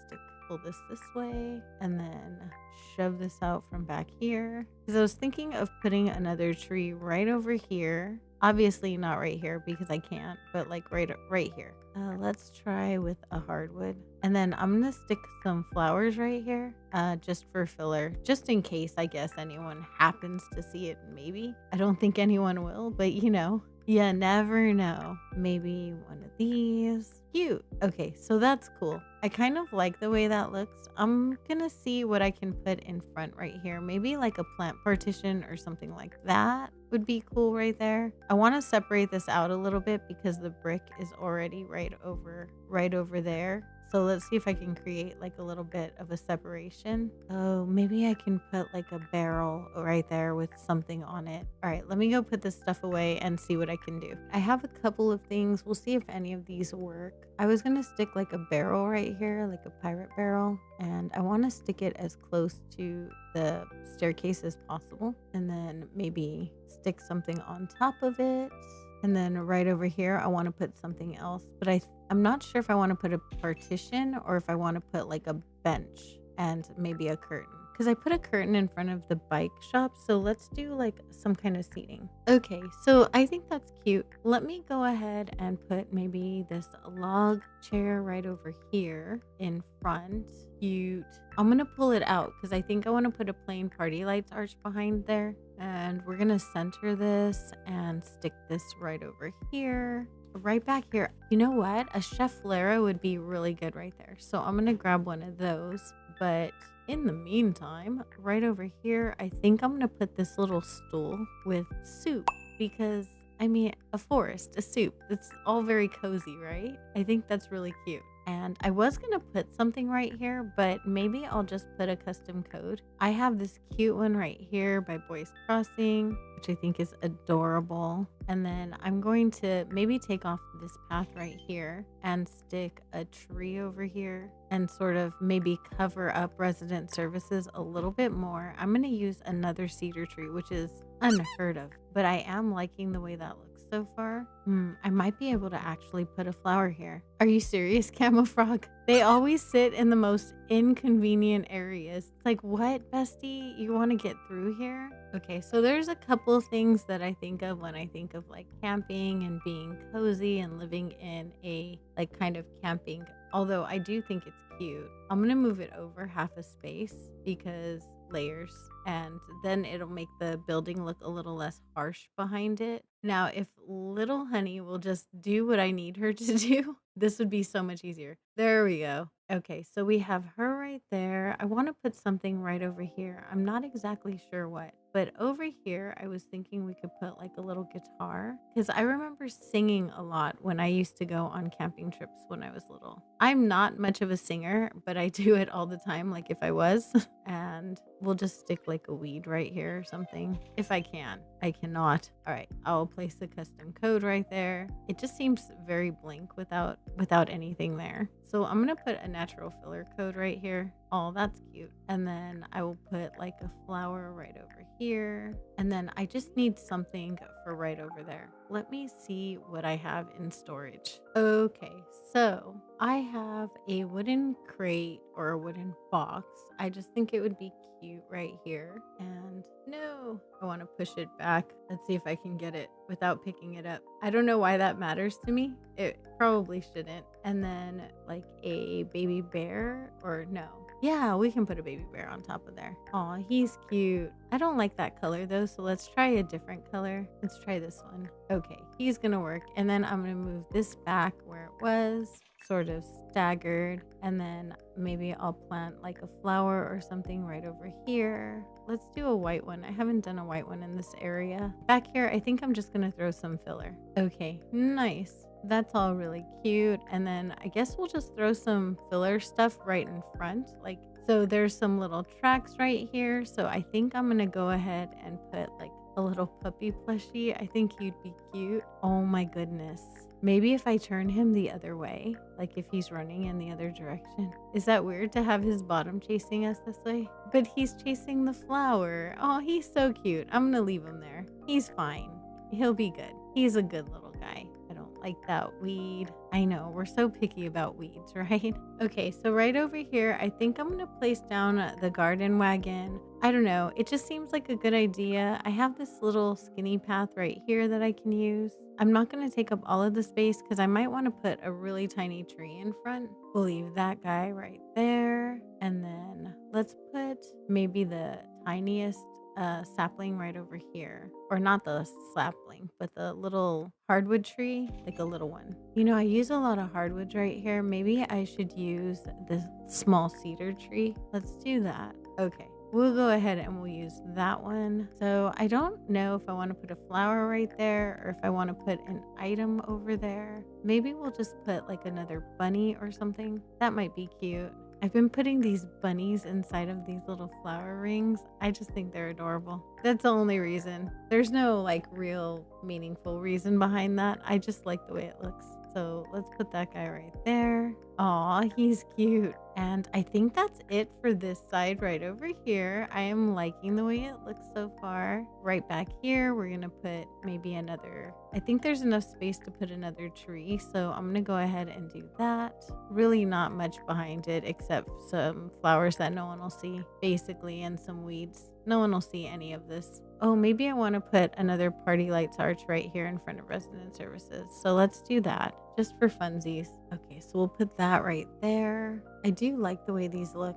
pull this way and then shove this out from back here. Because I was thinking of putting another tree right over here. Obviously not right here because I can't, but like right here. Let's try with a hardwood. And then I'm gonna stick some flowers right here, just for filler, just in case I guess anyone happens to see it. Maybe. I don't think anyone will, but you never know. Maybe one of these. Cute. Okay, so that's cool. I kind of like the way that looks. I'm gonna see what I can put in front right here. Maybe like a plant partition or something like that would be cool right there. I want to separate this out a little bit because the brick is already right over there. So let's see if I can create like a little bit of a separation. Oh, maybe I can put like a barrel right there with something on it. All right, let me go put this stuff away and see what I can do. I have a couple of things. We'll see if any of these work. I was going to stick like a barrel right here, like a pirate barrel, and I want to stick it as close to the staircase as possible, and then maybe stick something on top of it. And then right over here, I want to put something else, but I'm not sure if I want to put a partition or if I want to put like a bench and maybe a curtain. Because I put a curtain in front of the bike shop, so let's do like some kind of seating. Okay, so I think that's cute. Let me go ahead and put maybe this log chair right over here in front. Cute. I'm gonna pull it out because I think I want to put a plain party lights arch behind there. And we're gonna center this and stick this right over here. Right back here. You know what? A chef Lara would be really good right there. So I'm gonna grab one of those. But in the meantime, right over here, I think I'm gonna put this little stool with soup because I mean, a forest, a soup. It's all very cozy, right? I think that's really cute. And I was going to put something right here, but maybe I'll just put a custom code. I have this cute one right here by Boys Crossing, which I think is adorable. And then I'm going to maybe take off this path right here and stick a tree over here and sort of maybe cover up resident services a little bit more. I'm going to use another cedar tree, which is unheard of, but I am liking the way that looks so far. I might be able to actually put a flower here. Are you serious, Camo Frog? They always sit in the most inconvenient areas. It's like, what, bestie? You want to get through here? Okay, so there's a couple of things that I think of when I think of like camping and being cozy and living in a like kind of camping. Although I do think it's cute. I'm going to move it over half a space because layers, and then it'll make the building look a little less harsh behind it. Now, if little honey will just do what I need her to do, this would be so much easier. There we go. Okay, so we have her right there. I want to put something right over here. I'm not exactly sure what, but over here, I was thinking we could put like a little guitar because I remember singing a lot when I used to go on camping trips when I was little. I'm not much of a singer, but I do it all the time, like if I was. And we'll just stick like a weed right here or something if I can. I cannot. All right, I'll place the custom code right there. It just seems very blank without anything there. So I'm gonna put a natural filler code right here. Oh, that's cute. And then I will put like a flower right over here. And then I just need something for right over there. Let me see what I have in storage. Okay, so I have a wooden crate or a wooden box. I just think it would be cute right here. And no, I want to push it back. Let's see if I can get it without picking it up. I don't know why that matters to me. It probably shouldn't. And then like a baby bear or no. Yeah, we can put a baby bear on top of there. Aw, he's cute. I don't like that color though, so let's try a different color. Let's try this one. Okay, he's gonna work. And then I'm gonna move this back where it was, sort of staggered. And then maybe I'll plant like a flower or something right over here. Let's do a white one. I haven't done a white one in this area. Back here, I think I'm just gonna throw some filler. Okay, nice. That's all really cute. And then I guess we'll just throw some filler stuff right in front. Like, so there's some little tracks right here. So I think I'm going to go ahead and put like a little puppy plushie. I think he'd be cute. Oh my goodness. Maybe if I turn him the other way, like if he's running in the other direction. Is that weird to have his bottom chasing us this way? But he's chasing the flower. Oh, he's so cute. I'm gonna leave him there. He's fine. He'll be good. He's a good little guy. I don't like that weed. I know, we're so picky about weeds, right? Okay, so right over here, I think I'm gonna place down the garden wagon. I don't know, it just seems like a good idea. I have this little skinny path right here that I can use. I'm not gonna take up all of the space because I might want to put a really tiny tree in front. We'll leave that guy right there. And then let's put maybe the tiniest sapling right over here, or not the sapling, but the little hardwood tree, like a little one. You know, I use a lot of hardwoods right here. Maybe I should use this small cedar tree. Let's do that. Okay, we'll go ahead and we'll use that one. So I don't know if I want to put a flower right there or if I want to put an item over there. Maybe we'll just put like another bunny or something. That might be cute. I've been putting these bunnies inside of these little flower rings. I just think they're adorable. That's the only reason. There's no like real meaningful reason behind that. I just like the way it looks. So let's put that guy right there. Aw, he's cute. And I think that's it for this side right over here. I am liking the way it looks so far. Right back here, we're gonna put maybe another, I think there's enough space to put another tree. So I'm gonna go ahead and do that. Really not much behind it except some flowers that no one will see, basically, and some weeds. No one will see any of this. Oh, maybe I want to put another party lights arch right here in front of resident services. So let's do that just for funsies. Okay, so we'll put that right there. I do like the way these look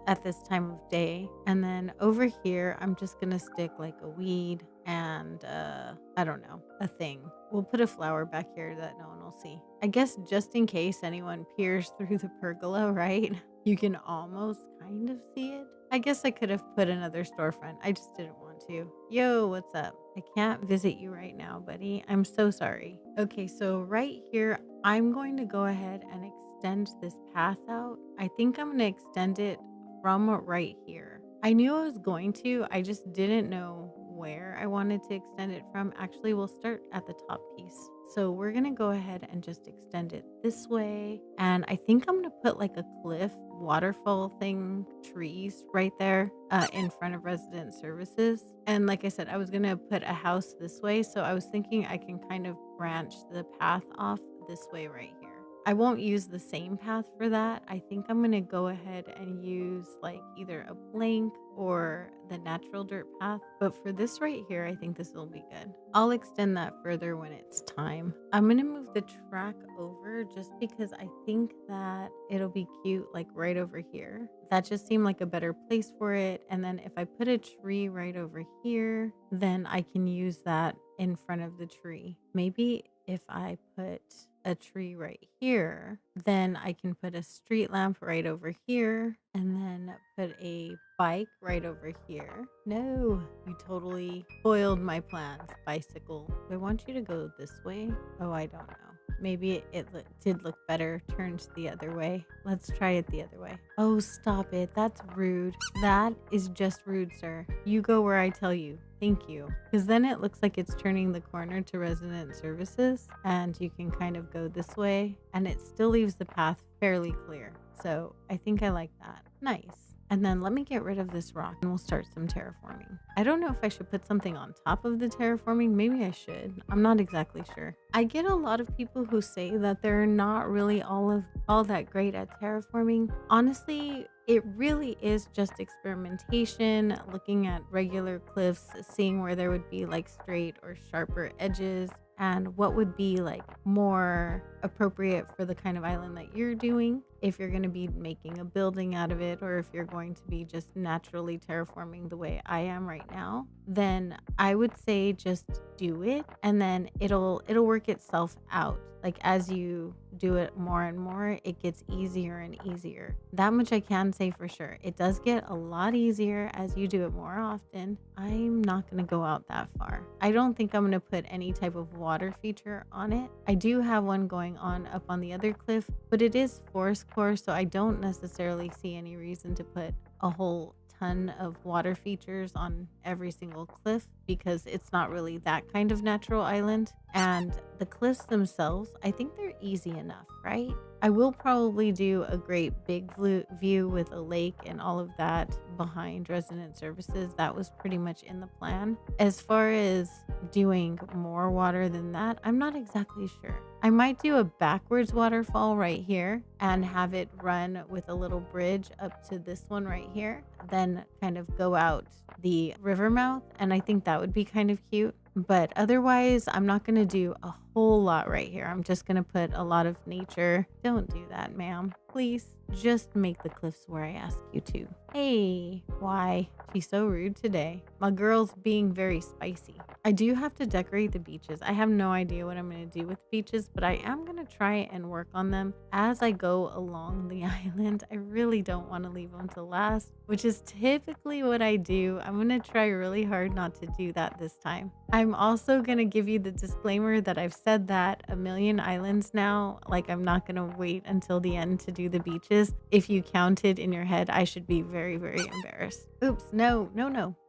at this time of day. And then over here, I'm just going to stick like a weed and I don't know, a thing. We'll put a flower back here that no one will see. I guess just in case anyone peers through the pergola, right? You can almost kind of see it. I guess I could have put another storefront. I just didn't want to. Yo, what's up? I can't visit you right now, buddy. I'm so sorry. Okay, so right here, I'm going to go ahead and extend this path out. I think I'm going to extend it from right here. I knew I was going to, I just didn't know where I wanted to extend it from. Actually, we'll start at the top piece. So we're going to go ahead and just extend it this way. And I think I'm going to put like a cliff waterfall thing, trees right there in front of resident services. And like I said, I was going to put a house this way. So I was thinking I can kind of branch the path off this way right here. I won't use the same path for that. I think I'm going to go ahead and use like either a blank or the natural dirt path. But for this right here, I think this will be good. I'll extend that further when it's time. I'm going to move the track over just because I think that it'll be cute like right over here. That just seemed like a better place for it. And then if I put a tree right over here, then I can use that in front of the tree. Maybe if I put a tree right here, then I can put a street lamp right over here and then put a bike right over here. No, you totally spoiled my plans, bicycle. Do I want you to go this way? Oh, I don't know. Maybe it did look better turned the other way. Let's try it the other way. Oh, stop it. That's rude. That is just rude, sir. You go where I tell you. Thank you. Because then it looks like it's turning the corner to resident services and you can kind of go this way and it still leaves the path fairly clear. So I think I like that. Nice. And then let me get rid of this rock and we'll start some terraforming. I don't know if I should put something on top of the terraforming. Maybe I should. I'm not exactly sure. I get a lot of people who say that they're not really all that great at terraforming. Honestly, it really is just experimentation, looking at regular cliffs, seeing where there would be like straight or sharper edges and what would be like more appropriate for the kind of island that you're doing. If you're going to be making a building out of it, or if you're going to be just naturally terraforming the way I am right now, then I would say just do it and then it'll work itself out. Like as you do it more and more, it gets easier and easier. That much I can say for sure. It does get a lot easier as you do it more often. I'm not going to go out that far. I don't think I'm going to put any type of water feature on it. I do have one going on up on the other cliff, but it is forest core, so I don't necessarily see any reason to put a whole ton of water features on every single cliff. because it's not really that kind of natural island. And the cliffs themselves, I think they're easy enough, right? I will probably do a great big view with a lake and all of that behind resident services. That was pretty much in the plan. As far as doing more water than that, I'm not exactly sure. I might do a backwards waterfall right here and have it run with a little bridge up to this one right here, then kind of go out the river mouth. And I think that would be kind of cute. But otherwise, I'm not going to do a whole lot right here. I'm just going to put a lot of nature. Don't do that, ma'am. Please just make the cliffs where I ask you to. Hey, why? She's so rude today. My girl's being very spicy. I do have to decorate the beaches. I have no idea what I'm going to do with beaches, but I am going to try and work on them as I go along the island. I really don't want to leave them to last, which is typically what I do. I'm going to try really hard not to do that this time. I'm also going to give you the disclaimer that I've said that a million islands now. Like, I'm not going to wait until the end to do the beaches. If you counted in your head, I should be very, very embarrassed. Oops, no.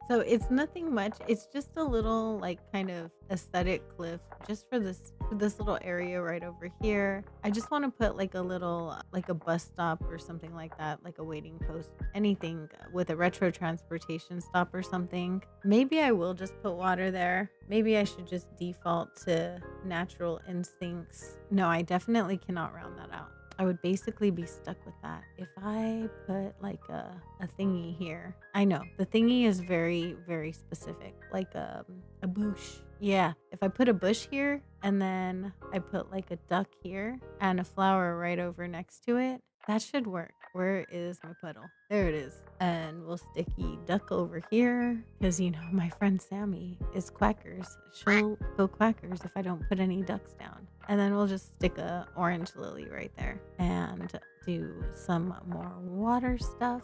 So it's nothing much. It's just a little like kind of aesthetic cliff just for this little area right over here. I just want to put like a little like a bus stop or something like that, like a waiting post, anything with a retro transportation stop or something. Maybe I will just put water there. Maybe I should just default to natural instincts. No, I definitely cannot round that out. I would basically be stuck with that. If I put like a thingy here, I know the thingy is very, very specific, like a bush. Yeah, if I put a bush here and then I put like a duck here and a flower right over next to it, that should work. Where is my puddle? There it is. And we'll sticky duck over here because, you know, my friend Sammy is quackers. She'll go quackers if I don't put any ducks down. And then we'll just stick a orange lily right there and do some more water stuff.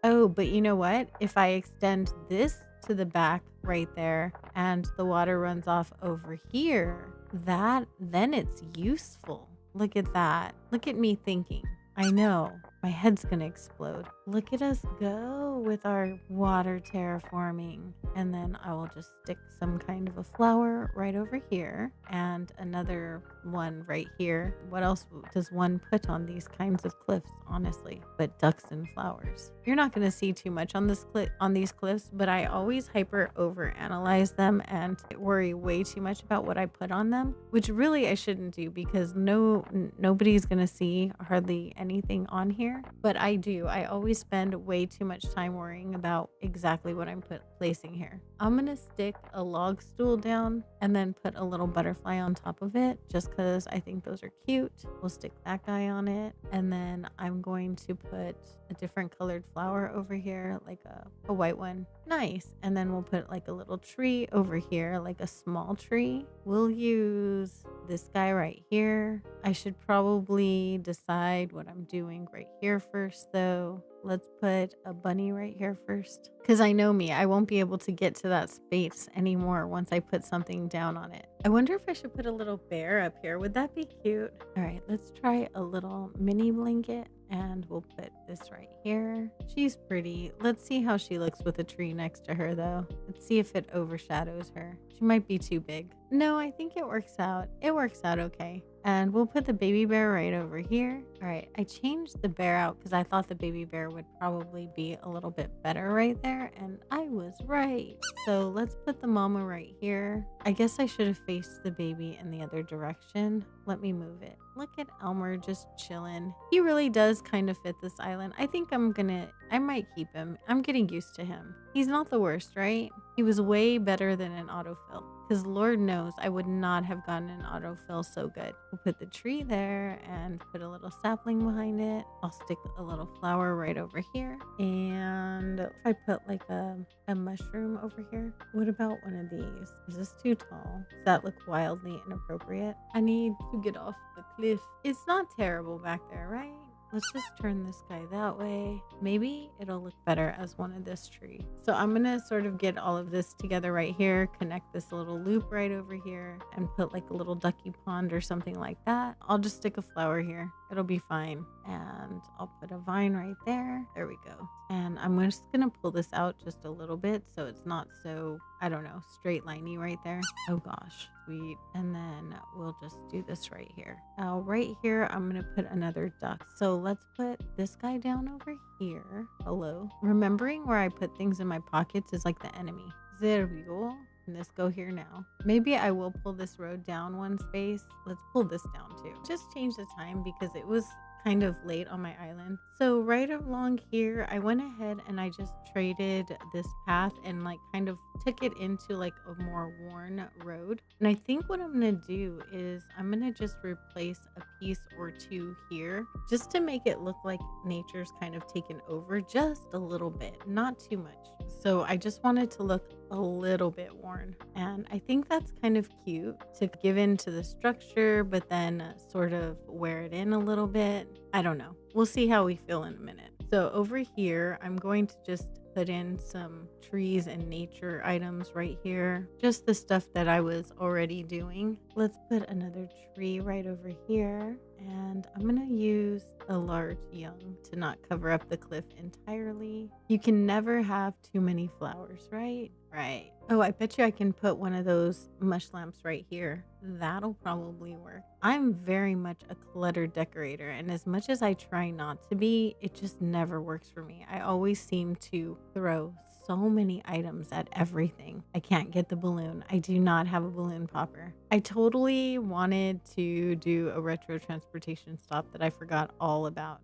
Oh, but you know what? If I extend this to the back right there and the water runs off over here, then it's useful. Look at that. Look at me thinking. I know my head's gonna explode. Look at us go with our water terraforming. And then I will just stick some kind of a flower right over here and another one right here. What else does one put on these kinds of cliffs, honestly, but ducks and flowers? You're not gonna see too much on these cliffs, but I always hyper over analyze them and worry way too much about what I put on them, which really I shouldn't do because nobody's gonna see hardly anything on here. But I do. I always spend way too much time worrying about exactly what I'm placing here. I'm gonna stick a log stool down and then put a little butterfly on top of it just because I think those are cute. We'll stick that guy on it, and then I'm going to put a different colored flower over here, like a white one. Nice. And then we'll put like a little tree over here, like a small tree. We'll use this guy right here. I should probably decide what I'm doing right here first though. Let's put a bunny right here first. Because I know me, I won't be able to get to that space anymore once I put something down on it. I wonder if I should put a little bear up here. Would that be cute? All right, let's try a little mini blanket. And we'll put this right here. She's pretty. Let's see how she looks with a tree next to her though. Let's see if it overshadows her. She might be too big. No, I think it works out. It works out okay. And we'll put the baby bear right over here. All right, I changed the bear out because I thought the baby bear would probably be a little bit better right there. And I was right. So let's put the mama right here. I guess I should have faced the baby in the other direction. Let me move it. Look at Elmer just chilling. He really does kind of fit this island. I think I might keep him. I'm getting used to him. He's not the worst, right? He was way better than an autofill. Because Lord knows I would not have gotten an autofill so good. We'll put the tree there and put a little sapling behind it. I'll stick a little flower right over here. And if I put like a mushroom over here, what about one of these? Is this too tall? Does that look wildly inappropriate? I need to get off the cliff. It's not terrible back there, right? Let's just turn this guy that way. Maybe it'll look better as one of this tree. So I'm gonna sort of get all of this together right here, connect this little loop right over here, and put like a little ducky pond or something like that. I'll just stick a flower here. It'll be fine. And I'll put a vine right there. There we go. And I'm just going to pull this out just a little bit so it's not so, I don't know, straight liney right there. Oh gosh, sweet. And then we'll just do this right here. Now right here, I'm going to put another duck. So let's put this guy down over here. Hello. Remembering where I put things in my pockets is like the enemy. There we go. And this go here now. Maybe I will pull this road down one space. Let's pull this down too. Just change the time because it was kind of late on my island. So right along here, I went ahead and I just traded this path and like kind of took it into like a more worn road. And I think what I'm gonna do is I'm gonna just replace a piece or two here just to make it look like nature's kind of taken over just a little bit, not too much. So I just wanted to look a little bit worn. And I think that's kind of cute to give into the structure, but then sort of wear it in a little bit. I don't know. We'll see how we feel in a minute. So over here, I'm going to just put in some trees and nature items right here. Just the stuff that I was already doing. Let's put another tree right over here. And I'm going to use a large young to not cover up the cliff entirely. You can never have too many flowers, right? Right. Oh, I bet you I can put one of those mush lamps right here. That'll probably work. I'm very much a cluttered decorator, and as much as I try not to be, it just never works for me. I always seem to throw so many items at everything. I can't get the balloon. I do not have a balloon popper. I totally wanted to do a retro transportation stop that I forgot all about.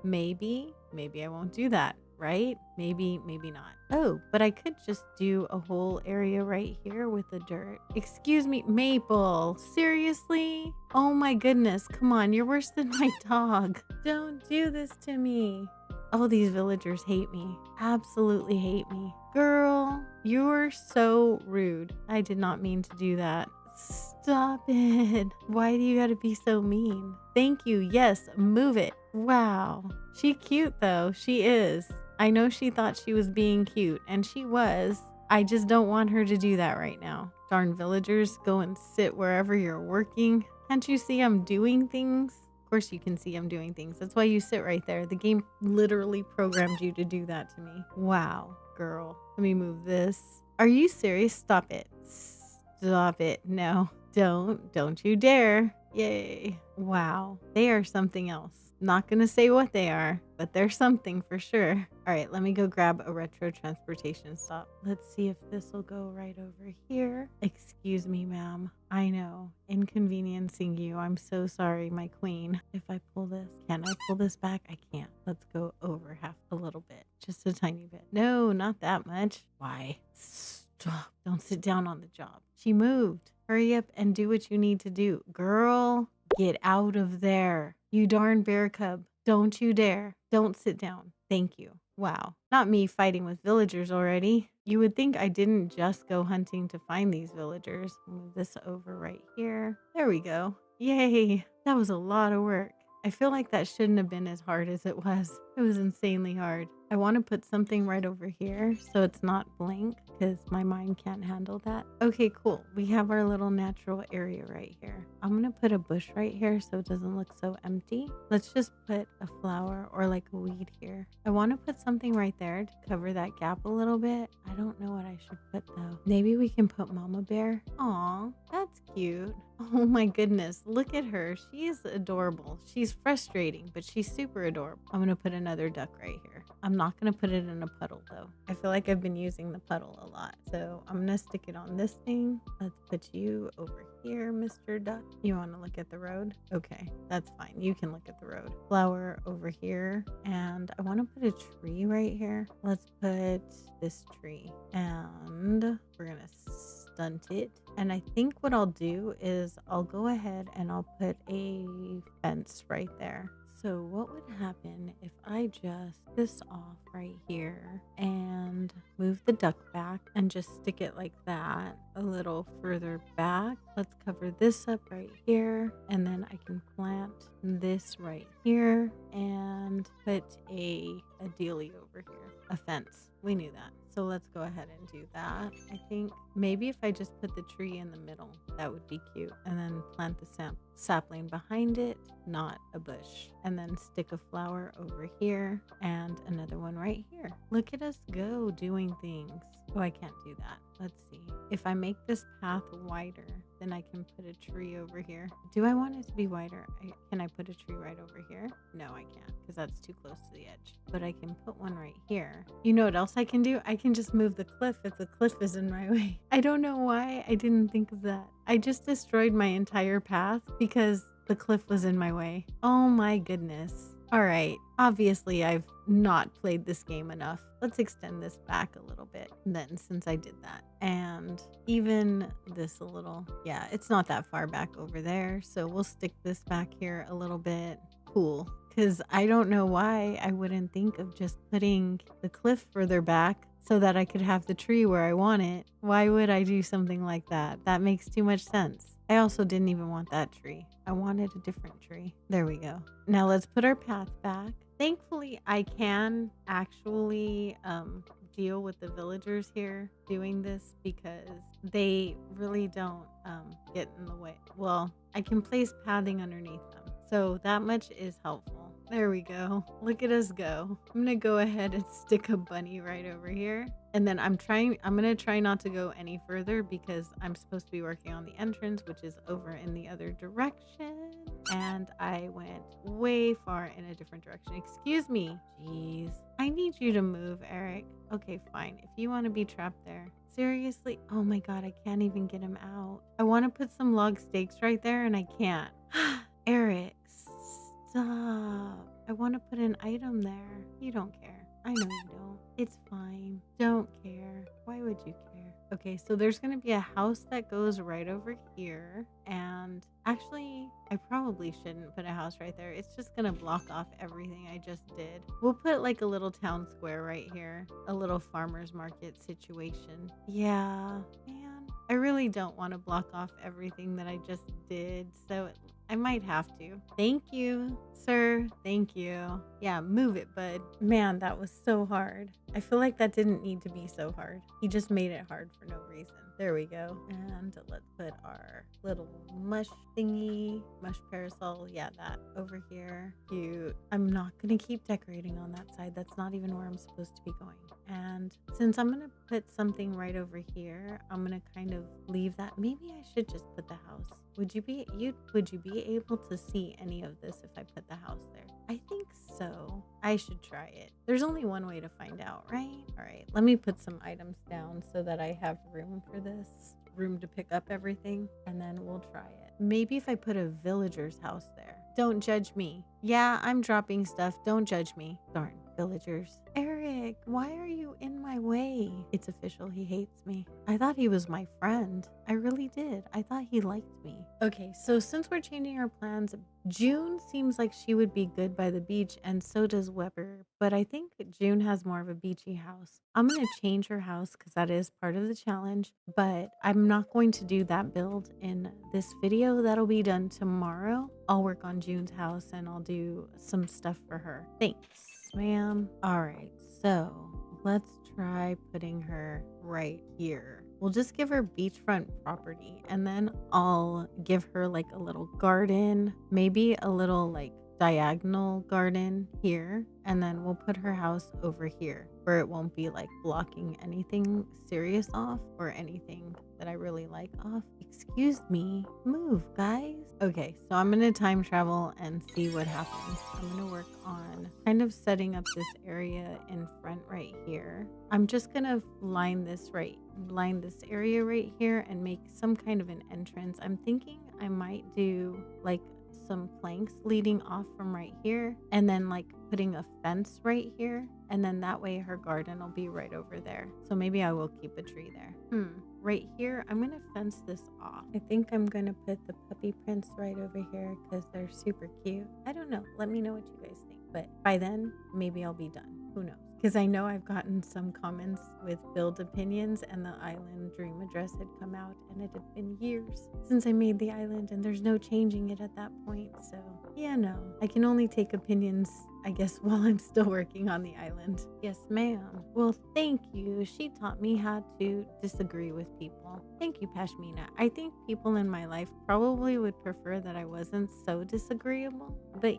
Maybe I won't do that. Right? Maybe not. Oh, but I could just do a whole area right here with the dirt. Excuse me, Maple. Seriously? Oh my goodness. Come on, you're worse than my dog. Don't do this to me. Oh, these villagers hate me. Absolutely hate me. Girl, you're so rude. I did not mean to do that. Stop it. Why do you gotta be so mean? Thank you. Yes, move it. Wow. She cute though. She is. I know she thought she was being cute, and she was. I just don't want her to do that right now. Darn villagers, go and sit wherever you're working. Can't you see I'm doing things? Of course you can see I'm doing things. That's why you sit right there. The game literally programmed you to do that to me. Wow, girl. Let me move this. Are you serious? Stop it. Stop it. No, don't you dare. Yay. Wow. They are something else. Not gonna say what they are, but they're something for sure. All right, let me go grab a retro transportation stop. Let's see if this will go right over here. Excuse me, ma'am. I know, inconveniencing you. I'm so sorry, my queen. If I pull this, can I pull this back? I can't. Let's go over half a little bit, just a tiny bit. No, not that much. Why? Stop. Don't sit down on the job. She moved. Hurry up and do what you need to do. Girl, get out of there. You darn bear cub. Don't you dare. Don't sit down. Thank you. Wow. Not me fighting with villagers already. You would think I didn't just go hunting to find these villagers. Move this over right here. There we go. Yay. That was a lot of work. I feel like that shouldn't have been as hard as it was. It was insanely hard. I want to put something right over here so it's not blank because my mind can't handle that. Okay, cool. We have our little natural area right here. I'm going to put a bush right here so it doesn't look so empty. Let's just put a flower or like a weed here. I want to put something right there to cover that gap a little bit. I don't know what I should put though. Maybe we can put Mama Bear. Aw, that's cute. Oh my goodness, look at her. She is adorable. She's frustrating, but she's super adorable. I'm going to put another duck right here. I'm not going to put it in a puddle though. I feel like I've been using the puddle a lot. So I'm going to stick it on this thing. Let's put you over here, Mr. Duck. You want to look at the road? Okay, that's fine. You can look at the road. Flower over here. And I want to put a tree right here. Let's put this tree. And we're going to stunt it. And I think what I'll do is I'll go ahead and I'll put a fence right there. So what would happen if I just this off right here and move the duck back and just stick it like that a little further back? Let's cover this up right here, and then I can plant this right here and put a dealie over here, a fence. We knew that. So let's go ahead and do that. I think maybe if I just put the tree in the middle, that would be cute. And then plant the sapling behind it, not a bush. And then stick a flower over here and another one right here. Look at us go doing things. Oh, I can't do that. Let's see. If I make this path wider, then I can put a tree over here. Do I want it to be wider? Can I put a tree right over here? No, I can't because that's too close to the edge. But I can put one right here. You know what else I can do? I can just move the cliff if the cliff is in my way. I don't know why I didn't think of that. I just destroyed my entire path because the cliff was in my way. Oh my goodness. All right, obviously I've not played this game enough. Let's extend this back a little bit then since I did that. And even this a little. Yeah, it's not that far back over there. So we'll stick this back here a little bit. Cool. Because I don't know why I wouldn't think of just putting the cliff further back so that I could have the tree where I want it. Why would I do something like that? That makes too much sense. I also didn't even want that tree. I wanted a different tree. There we go. Now let's put our path back. Thankfully, I can actually deal with the villagers here doing this because they really don't get in the way. Well, I can place pathing underneath them. So that much is helpful. There we go. Look at us go. I'm gonna go ahead and stick a bunny right over here. And then I'm gonna try not to go any further because I'm supposed to be working on the entrance, which is over in the other direction. And I went way far in a different direction. Excuse me. Jeez. I need you to move, Eric. Okay, fine. If you want to be trapped there. Seriously? Oh my god, I can't even get him out. I want to put some log stakes right there and I can't. Eric, stop. I want to put an item there. You don't care. I know you don't. It's fine. Don't care. Why would you care? Okay, so there's going to be a house that goes right over here. And actually, I probably shouldn't put a house right there. It's just going to block off everything I just did. We'll put like a little town square right here. A little farmer's market situation. Yeah, man. I really don't want to block off everything that I just did. So I might have to. Thank you, sir. Thank you. Yeah, move it, bud. Man, that was so hard. I feel like that didn't need to be so hard. He just made it hard for no reason. There we go. And let's put our little mush thingy, mush parasol. Yeah, that over here. Cute. I'm not going to keep decorating on that side. That's not even where I'm supposed to be going. And since I'm going to put something right over here, I'm going to kind of leave that. Maybe I should just put the house. Would you be able to see any of this if I put the house there? I think so. I should try it. There's only one way to find out, right? All right, let me put some items down so that I have room for this, room to pick up everything, and then we'll try it. Maybe if I put a villager's house there. Don't judge me. Yeah, I'm dropping stuff. Don't judge me. Darn, villagers. Eric, why are you in my way? It's official. He hates me. I thought he was my friend. I really did. I thought he liked me. Okay, so since we're changing our plans, June seems like she would be good by the beach, and so does Weber. But I think June has more of a beachy house. I'm going to change her house because that is part of the challenge, but I'm not going to do that build in this video. That'll be done tomorrow. I'll work on June's house and I'll do some stuff for her. Thanks, ma'am. All right, so let's try putting her right here. We'll just give her beachfront property and then I'll give her like a little garden, maybe a little like diagonal garden here, and then we'll put her house over here where it won't be like blocking anything serious off or anything that I really like off. Excuse me, move guys. Okay, so I'm gonna time travel and see what happens. I'm gonna work on kind of setting up this area in front right here. I'm just gonna line this area right here and make some kind of an entrance. I'm thinking I might do like some planks leading off from right here and then like putting a fence right here, and then that way her garden will be right over there. So maybe I will keep a tree there. Right here I'm gonna fence this off. I think I'm gonna put the puppy prints right over here because they're super cute. I don't know, let me know what you guys think, but by then maybe I'll be done. Who knows? Because I know I've gotten some comments with build opinions and the island dream address had come out, and it had been years since I made the island and there's no changing it at that point. So yeah, no, I can only take opinions I guess while I'm still working on the island. Yes, ma'am. Well, thank you. She taught me how to disagree with people. Thank you, Pashmina. I think people in my life probably would prefer that I wasn't so disagreeable. But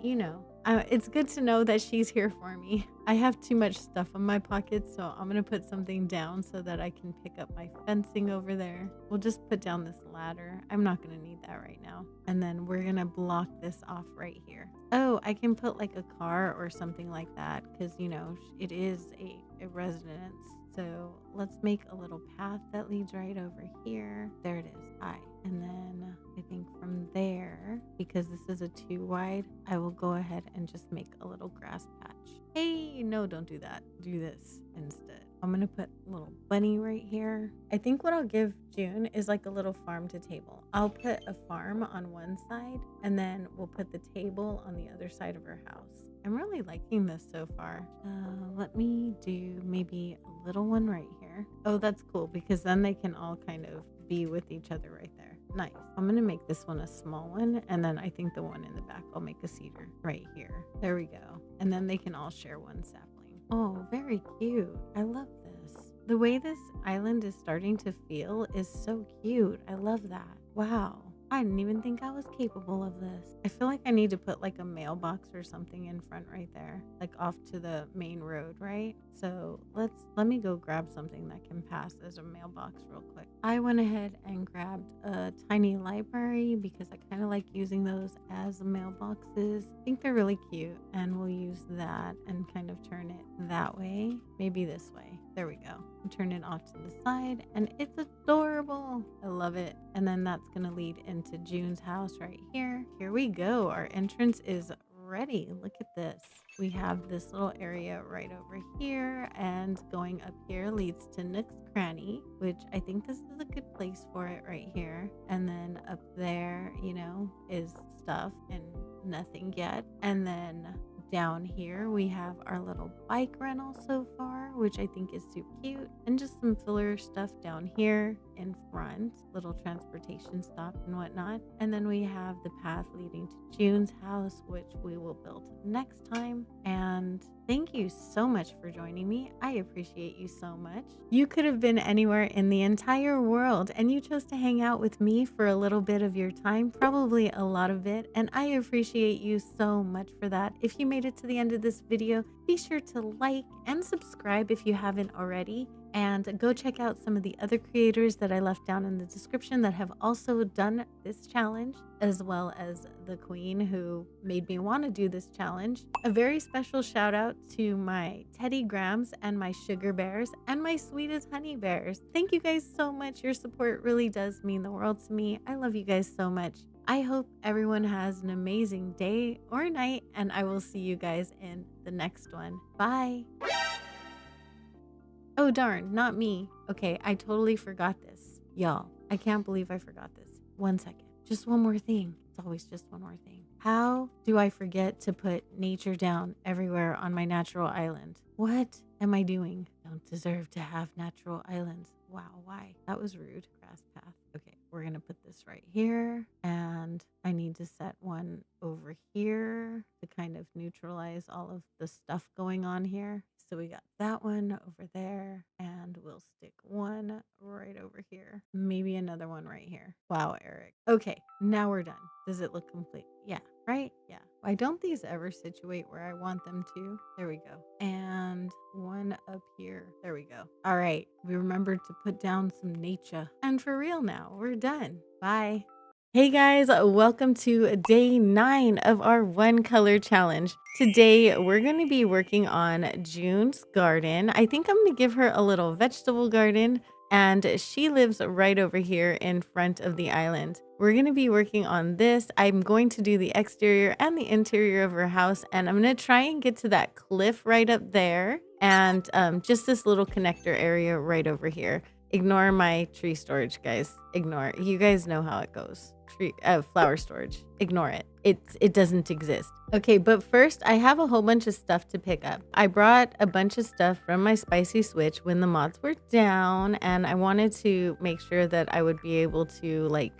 it's good to know that she's here for me. I have too much stuff in my pocket, so I'm going to put something down so that I can pick up my fencing over there. We'll just put down this ladder. I'm not going to need that right now. And then we're going to block this off right here. Oh, I can put like a car or something like that because, it is a residence. So let's make a little path that leads right over here. There it is. And then I think from there, because this is a 2 wide, I will go ahead and just make a little grass patch. Hey, no, don't do that. Do this instead. I'm going to put a little bunny right here. I think what I'll give June is like a little farm to table. I'll put a farm on one side and then we'll put the table on the other side of her house. I'm really liking this so far. Let me do maybe a little one right here. Oh, that's cool because then they can all kind of be with each other right there. Nice. I'm going to make this one a small one. And then I think the one in the back, I'll make a cedar right here. There we go. And then they can all share one sapling. Oh, very cute. I love this. The way this island is starting to feel is so cute. I love that. Wow. I didn't even think I was capable of this. I feel like I need to put like a mailbox or something in front right there, like off to the main road, right? So let me go grab something that can pass as a mailbox real quick. I went ahead and grabbed a tiny library because I kind of like using those as mailboxes. I think they're really cute and we'll use that and kind of turn it that way. Maybe this way. There we go. And turn it off to the side and it's adorable. I love it. And then that's going to lead into June's house right here. Here we go. Our entrance is ready. Look at this. We have this little area right over here and going up here leads to Nook's Cranny, which I think this is a good place for it right here. And then up there, is stuff and nothing yet. And then down here we have our little bike rental so far, which I think is super cute, and just some filler stuff down here in front, little transportation stop and whatnot. And then we have the path leading to June's house, which we will build next time. And thank you so much for joining me. I appreciate you so much. You could have been anywhere in the entire world and you chose to hang out with me for a little bit of your time, probably a lot of it, and I appreciate you so much for that. If you made it to the end of this video, be sure to like and subscribe if you haven't already. And go check out some of the other creators that I left down in the description that have also done this challenge, as well as the queen who made me want to do this challenge. A very special shout out to my Teddy Grams and my Sugar Bears and my sweetest honey bears. Thank you guys so much. Your support really does mean the world to me. I love you guys so much. I hope everyone has an amazing day or night, and I will see you guys in the next one. Bye. Oh, darn, not me. Okay, I totally forgot this. Y'all, I can't believe I forgot this. 1 second. Just one more thing. It's always just one more thing. How do I forget to put nature down everywhere on my natural island? What am I doing? Don't deserve to have natural islands. Wow, why? That was rude. Grass path. Okay, we're going to put this right here. And I need to set one over here to kind of neutralize all of the stuff going on here. So we got that one over there, and we'll stick one right over here. Maybe another one right here. Wow, Eric. Okay, now we're done. Does it look complete? Yeah, right? Yeah. Why don't these ever situate where I want them to? There we go. And one up here. There we go. All right, we remembered to put down some nature. And for real now, we're done. Bye. Hey guys, welcome to day 9 of our one color challenge. Today we're going to be working on June's garden. I think I'm going to give her a little vegetable garden, and she lives right over here in front of the island. We're going to be working on this. I'm going to do the exterior and the interior of her house, and I'm going to try and get to that cliff right up there and just this little connector area right over here. Ignore my tree storage, guys. Ignore it. You guys know how it goes. Flower storage. Ignore it. It doesn't exist. Okay, but first I have a whole bunch of stuff to pick up. I brought a bunch of stuff from my spicy switch when the mods were down, and I wanted to make sure that I would be able to, like,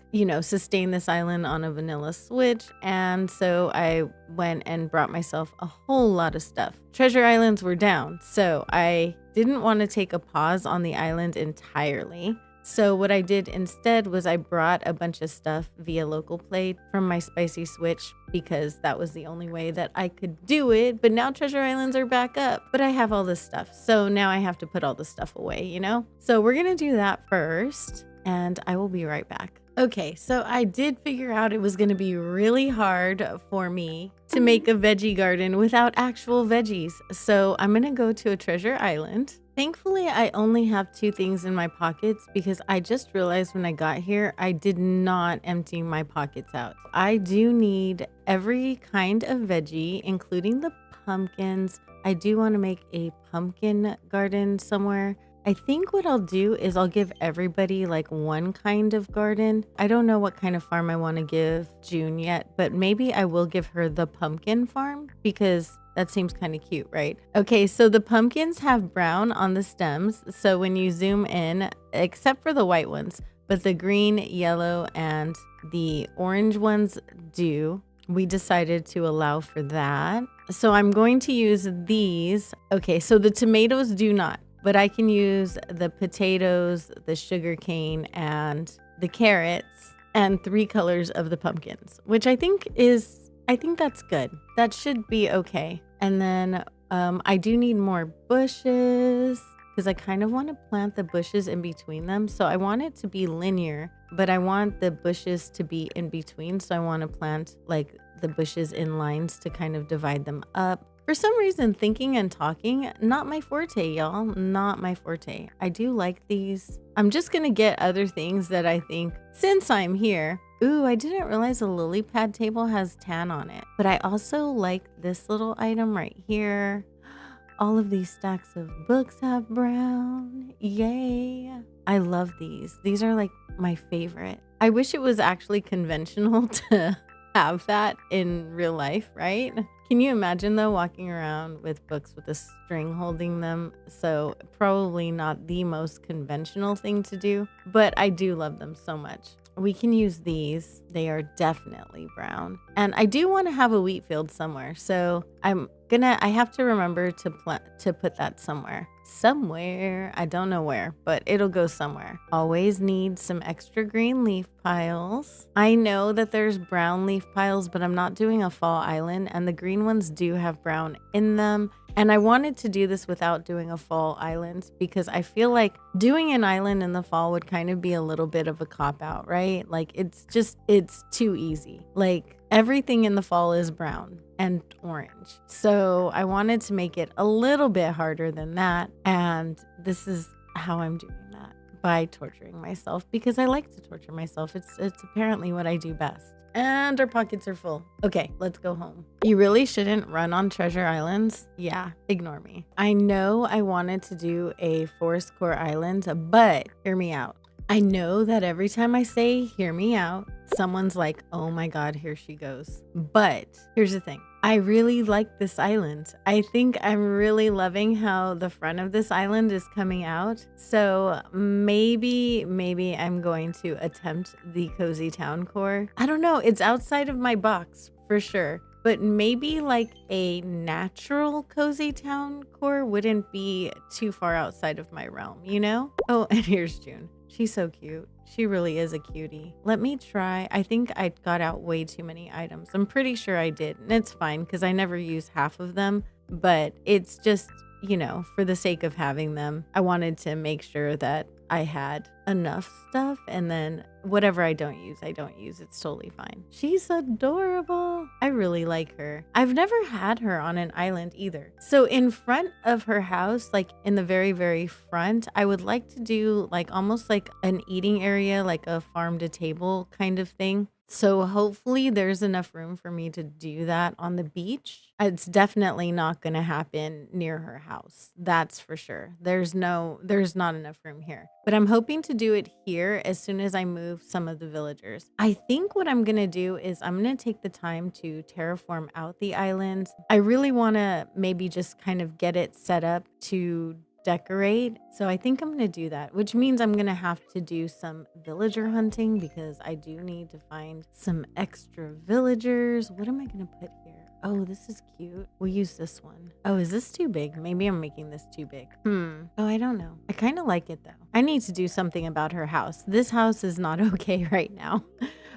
sustain this island on a vanilla switch. And so I went and brought myself a whole lot of stuff. Treasure islands were down, so I didn't want to take a pause on the island entirely. So what I did instead was I brought a bunch of stuff via local play from my spicy switch because that was the only way that I could do it. But now treasure islands are back up, but I have all this stuff. So now I have to put all this stuff away, So we're going to do that first, and I will be right back. Okay, so I did figure out it was going to be really hard for me to make a veggie garden without actual veggies. So I'm going to go to a treasure island. Thankfully, I only have 2 things in my pockets because I just realized when I got here, I did not empty my pockets out. I do need every kind of veggie, including the pumpkins. I do want to make a pumpkin garden somewhere. I think what I'll do is I'll give everybody like one kind of garden. I don't know what kind of farm I want to give June yet, but maybe I will give her the pumpkin farm because that seems kind of cute, right? Okay, so the pumpkins have brown on the stems. So when you zoom in, except for the white ones, but the green, yellow, and the orange ones do. We decided to allow for that. So I'm going to use these. Okay, so the tomatoes do not. But I can use the potatoes, the sugar cane, and the carrots, and 3 colors of the pumpkins, which I think that's good. That should be okay. And then I do need more bushes because I kind of want to plant the bushes in between them. So I want it to be linear, but I want the bushes to be in between. So I want to plant like the bushes in lines to kind of divide them up. For some reason, thinking and talking, not my forte, y'all. Not my forte. I do like these. I'm just going to get other things that I think, since I'm here. Ooh, I didn't realize a lily pad table has tan on it. But I also like this little item right here. All of these stacks of books have brown. Yay. I love these. These are like my favorite. I wish it was actually conventional to have that in real life, right? Can you imagine though walking around with books with a string holding them? So probably not the most conventional thing to do, but I do love them so much. We can use these. They are definitely brown. And I do want to have a wheat field somewhere. So I have to remember to put that somewhere. I don't know where, but it'll go somewhere. Always need some extra green leaf piles. I know that there's brown leaf piles, but I'm not doing a fall island, and the green ones do have brown in them. And I wanted to do this without doing a fall island because I feel like doing an island in the fall would kind of be a little bit of a cop out, right? Like it's too easy. Like everything in the fall is brown and orange. So I wanted to make it a little bit harder than that. And this is how I'm doing that, by torturing myself, because I like to torture myself. It's apparently what I do best. And our pockets are full. Okay, let's go home. You really shouldn't run on treasure islands. Yeah, ignore me. I know I wanted to do a forest core island, but hear me out. I know that every time I say hear me out, someone's like, oh my God, here she goes. But here's the thing. I really like this island. I think I'm really loving how the front of this island is coming out. So maybe I'm going to attempt the cozy town core. I don't know. It's outside of my box for sure. But maybe like a natural cozy town core wouldn't be too far outside of my realm, you know? Oh, and here's June. She's so cute. She really is a cutie. Let me try. I think I got out way too many items. I'm pretty sure I did. And it's fine because I never use half of them. But it's just, for the sake of having them, I wanted to make sure that I had enough stuff. And then whatever I don't use. It's totally fine. She's adorable. I really like her. I've never had her on an island either. So in front of her house, like in the very, very front, I would like to do like almost like an eating area, like a farm to table kind of thing. So hopefully there's enough room for me to do that on the beach. It's definitely not going to happen near her house. That's for sure. There's not enough room here. But I'm hoping to do it here as soon as I move some of the villagers. I think what I'm going to do is I'm going to take the time to terraform out the island. I really want to maybe just kind of get it set up to decorate. So I think I'm going to do that, which means I'm going to have to do some villager hunting because I do need to find some extra villagers. What am I going to put here? Oh, this is cute. We'll use this one. Oh, is this too big? Maybe I'm making this too big. Oh, I don't know. I kind of like it though. I need to do something about her house. This house is not okay right now.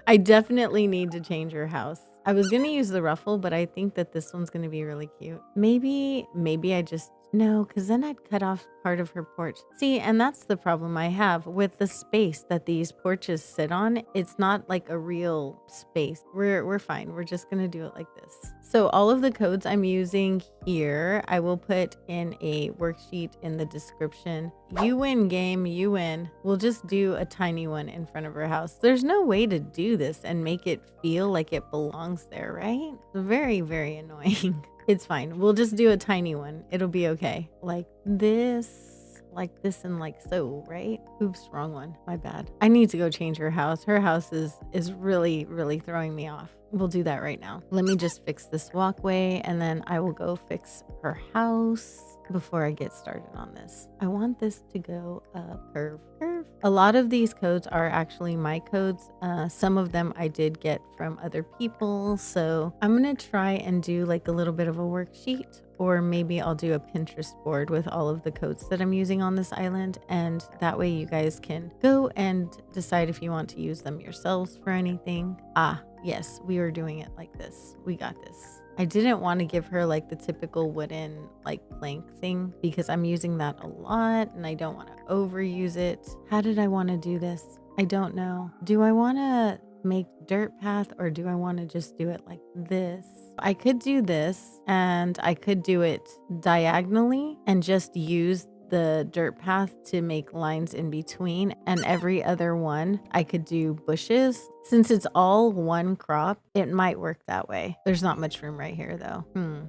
I definitely need to change her house. I was going to use the ruffle, but I think that this one's going to be really cute. Maybe I just no, because then I'd cut off part of her porch. See, and that's the problem I have with the space that these porches sit on. It's not like a real space. We're fine. We're just gonna do it like this. So all of the codes I'm using here, I will put in a worksheet in the description. You win, game, you win. We'll just do a tiny one in front of her house. There's no way to do this and make it feel like it belongs there, right? Very, very annoying. It's fine. We'll just do a tiny one. It'll be okay. Like this, and like so, right? Oops, wrong one. My bad. I need to go change her house. Her house is really, really throwing me off. We'll do that right now. Let me just fix this walkway and then I will go fix her house before I get started on this. I want this to go up, curve. A lot of these codes are actually my codes. Some of them I did get from other people. So I'm going to try and do like a little bit of a worksheet, or maybe I'll do a Pinterest board with all of the codes that I'm using on this island. And that way you guys can go and decide if you want to use them yourselves for anything. Yes, we were doing it like this. We got this. I didn't want to give her like the typical wooden like plank thing because I'm using that a lot and I don't want to overuse it. How did I want to do this? I don't know. Do I want to make dirt path or do I want to just do it like this? I could do this and I could do it diagonally and just use the dirt path to make lines in between, and every other one I could do bushes. Since it's all one crop, it might work that way. There's not much room right here though.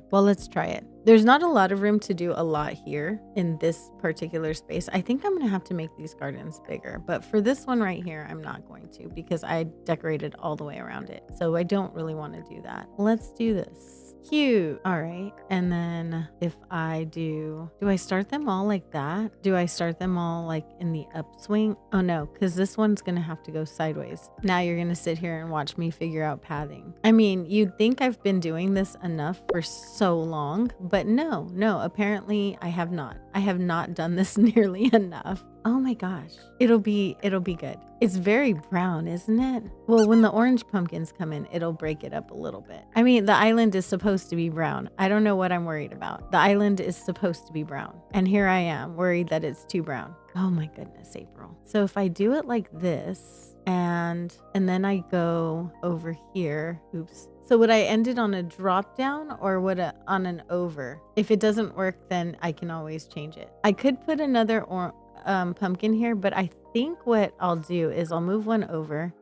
Well, let's try it. There's not a lot of room to do a lot here in this particular space. I think I'm gonna have to make these gardens bigger, but for this one right here, I'm not going to because I decorated all the way around it. So I don't really want to do that. Let's do this. Cute. All right. And then if I do I start them all like that? Do I start them all like in the upswing? Oh no, because this one's going to have to go sideways. Now you're going to sit here and watch me figure out pathing. I mean, you'd think I've been doing this enough for so long, but no, apparently I have not. I have not done this nearly enough. Oh my gosh. It'll be good. It's very brown, isn't it? Well, when the orange pumpkins come in, it'll break it up a little bit. I mean, the island is supposed to be brown. I don't know what I'm worried about. The island is supposed to be brown. And here I am worried that it's too brown. Oh my goodness, April. So if I do it like this and then I go over here, oops. So would I end it on a drop down or on an over? If it doesn't work, then I can always change it. I could put another pumpkin here, but I think what I'll do is I'll move one over.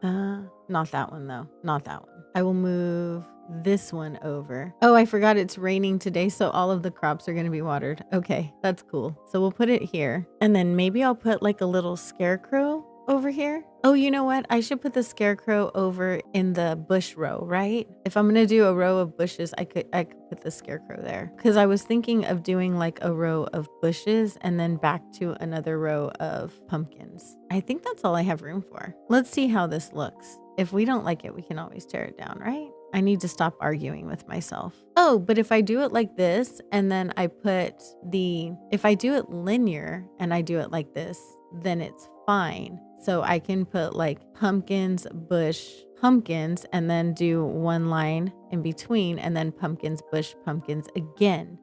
Not that one though. Not that one. I will move this one over. Oh, I forgot it's raining today, so all of the crops are going to be watered. Okay, that's cool. So we'll put it here. And then maybe I'll put like a little scarecrow over here. Oh, you know what? I should put the scarecrow over in the bush row, right? If I'm going to do a row of bushes, I could put the scarecrow there. Because I was thinking of doing like a row of bushes and then back to another row of pumpkins. I think that's all I have room for. Let's see how this looks. If we don't like it, we can always tear it down, right? I need to stop arguing with myself. Oh, but if I do it like this and then if I do it linear and I do it like this, then it's fine. So I can put like pumpkins, bush, pumpkins, and then do one line in between and then pumpkins, bush, pumpkins again.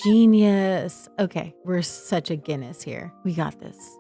Genius. Okay, we're such a Guinness here. We got this.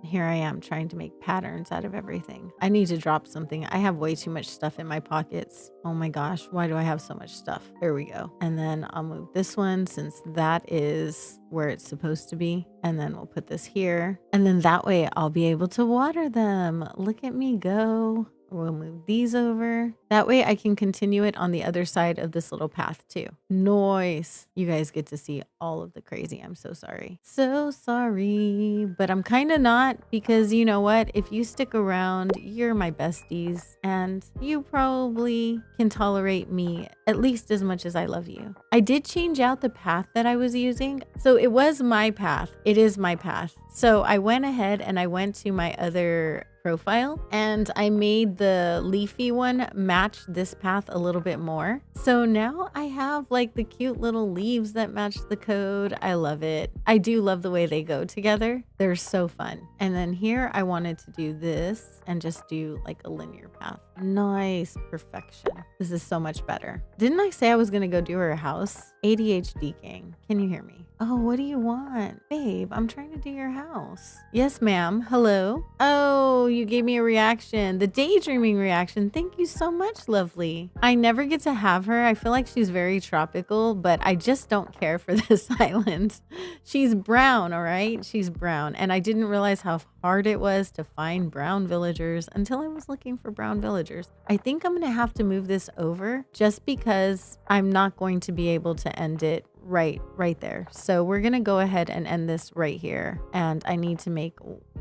Here I am trying to make patterns out of everything. I need to drop something. I have way too much stuff in my pockets. Oh my gosh, why do I have so much stuff? There we go. And then I'll move this one since that is where it's supposed to be. And then we'll put this here. And then that way I'll be able to water them. Look at me go. We'll move these over. That way I can continue it on the other side of this little path too. Nice. You guys get to see all of the crazy. I'm so sorry. So sorry. But I'm kind of not, because you know what? If you stick around, you're my besties and you probably can tolerate me at least as much as I love you. I did change out the path that I was using. So it was my path. It is my path. So I went ahead and I went to my other profile and I made the leafy one match this path a little bit more. So now I have like the cute little leaves that match the code. I love it. I do love the way they go together. They're so fun. And then here I wanted to do this and just do like a linear path. Nice. Perfection. This is so much better. Didn't I say I was going to go do her house? ADHD gang. Can you hear me? Oh, what do you want? Babe, I'm trying to do your house. Yes, ma'am. Hello? Oh, you gave me a reaction. The daydreaming reaction. Thank you so much, lovely. I never get to have her. I feel like she's very tropical, but I just don't care for this island. She's brown, all right? She's brown. And I didn't realize how hard it was to find brown villagers until I was looking for brown villagers. I think I'm going to have to move this over just because I'm not going to be able to end it right there. So we're gonna go ahead and end this right here, and I need to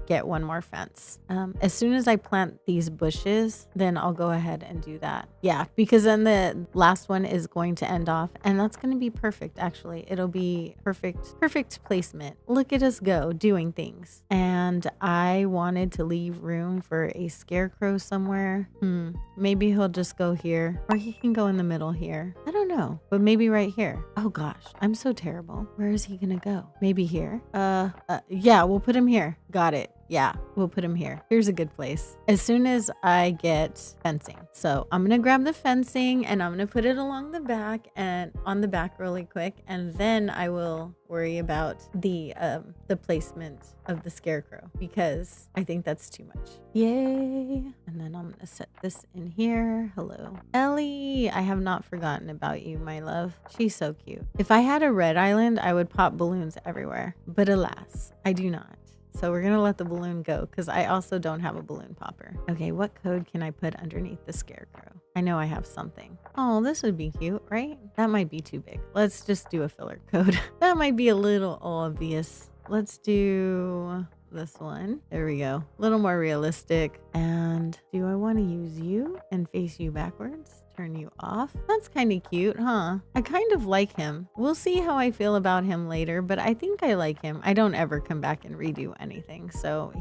get one more fence. As soon as I plant these bushes, then I'll go ahead and do that. Yeah, because then the last one is going to end off, and that's going to be perfect. Actually, it'll be perfect placement. Look at us go doing things. And I wanted to leave room for a scarecrow somewhere. Maybe he'll just go here, or he can go in the middle here. I don't know, but maybe right here. Oh gosh, I'm so terrible. Where is he gonna go? Maybe here? Yeah, we'll put him here. Got it. Yeah, we'll put him here. Here's a good place. As soon as I get fencing. So I'm going to grab the fencing and I'm going to put it along the back and on the back really quick. And then I will worry about the placement of the scarecrow because I think that's too much. Yay. And then I'm going to set this in here. Hello, Ellie. I have not forgotten about you, my love. She's so cute. If I had a red island, I would pop balloons everywhere. But alas, I do not. So we're going to let the balloon go because I also don't have a balloon popper. Okay, what code can I put underneath the scarecrow? I know I have something. Oh, this would be cute, right? That might be too big. Let's just do a filler code. That might be a little obvious. Let's do this one. There we go. A little more realistic. And do I want to use you and face you backwards? Turn you off. That's kind of cute, huh? I kind of like him. We'll see how I feel about him later, but I think I like him. I don't ever come back and redo anything. So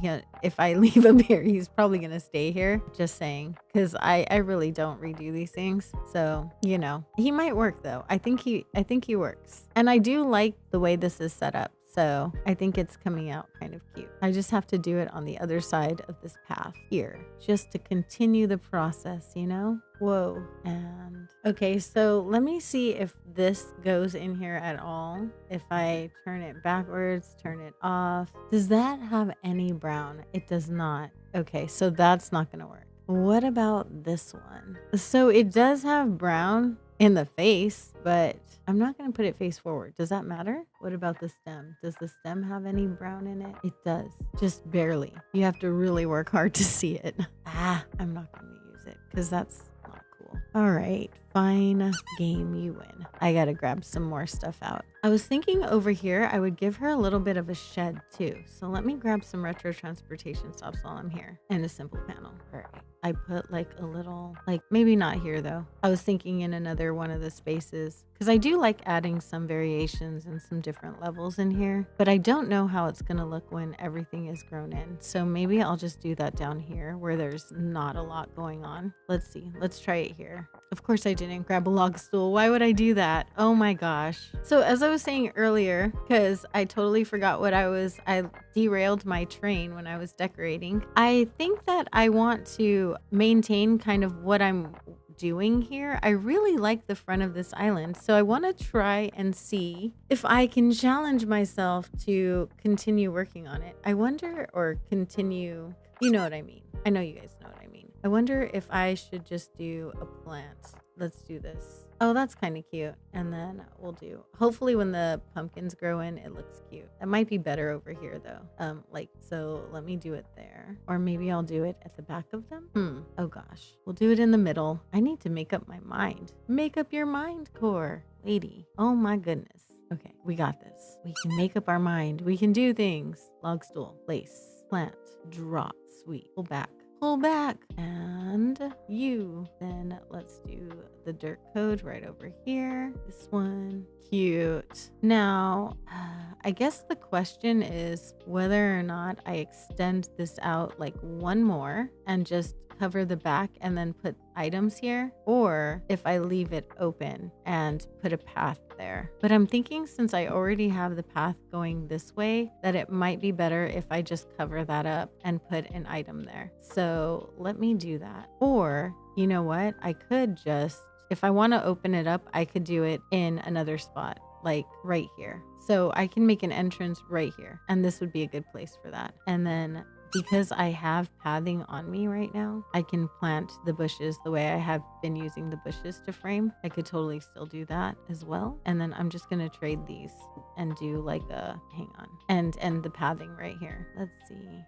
if I leave him here, he's probably going to stay here. Just saying, because I really don't redo these things. So, you know, he might work though. I think he works. And I do like the way this is set up. So I think it's coming out kind of cute. I just have to do it on the other side of this path here, just to continue the process, you know? Whoa. And okay, so let me see if this goes in here at all. If I turn it backwards, turn it off. Does that have any brown? It does not. Okay, so that's not gonna work. What about this one? So it does have brown in the face, but I'm not going to put it face forward. Does that matter? What about the stem? Does the stem have any brown in it? It does. Just barely. You have to really work hard to see it. I'm not going to use it because that's not cool. All right. Fine game, you win. I got to grab some more stuff out. I was thinking over here, I would give her a little bit of a shed too. So let me grab some retro transportation stops while I'm here and a simple panel. All right. I put like a little, like maybe not here though. I was thinking in another one of the spaces because I do like adding some variations and some different levels in here, but I don't know how it's going to look when everything is grown in. So maybe I'll just do that down here where there's not a lot going on. Let's see. Let's try it here. Of course I didn't grab a log stool. Why would I do that? Oh my gosh. So as I was saying earlier, because I totally forgot I derailed my train when I was decorating. I think that I want to maintain kind of what I'm doing here. I really like the front of this island, so I want to try and see if I can challenge myself to continue working on it. I wonder, or continue, you know what I mean. I know you guys know what I mean. I wonder if I should just do a plant. Let's do this. Oh, that's kind of cute. And then we'll do, hopefully when the pumpkins grow in, it looks cute. It might be better over here though. So let me do it there. Or maybe I'll do it at the back of them. Oh gosh. We'll do it in the middle. I need to make up my mind. Make up your mind, Core. Lady. Oh my goodness. Okay, we got this. We can make up our mind. We can do things. Log stool, lace, plant, drop, sweet, pull back. Pull back. And you. Then let's do the dirt code right over here. This one. Cute. Now, I guess the question is whether or not I extend this out like one more and just cover the back and then put items here, or if I leave it open and put a path there. But I'm thinking since I already have the path going this way, that it might be better if I just cover that up and put an item there. So let me do that. Or you know what? I could just, if I want to open it up, I could do it in another spot, like right here. So I can make an entrance right here, and this would be a good place for that. And then because I have pathing on me right now, I can plant the bushes the way I have been using the bushes to frame. I could totally still do that as well. And then I'm just going to trade these and do like a, hang on, and the pathing right here. Let's see.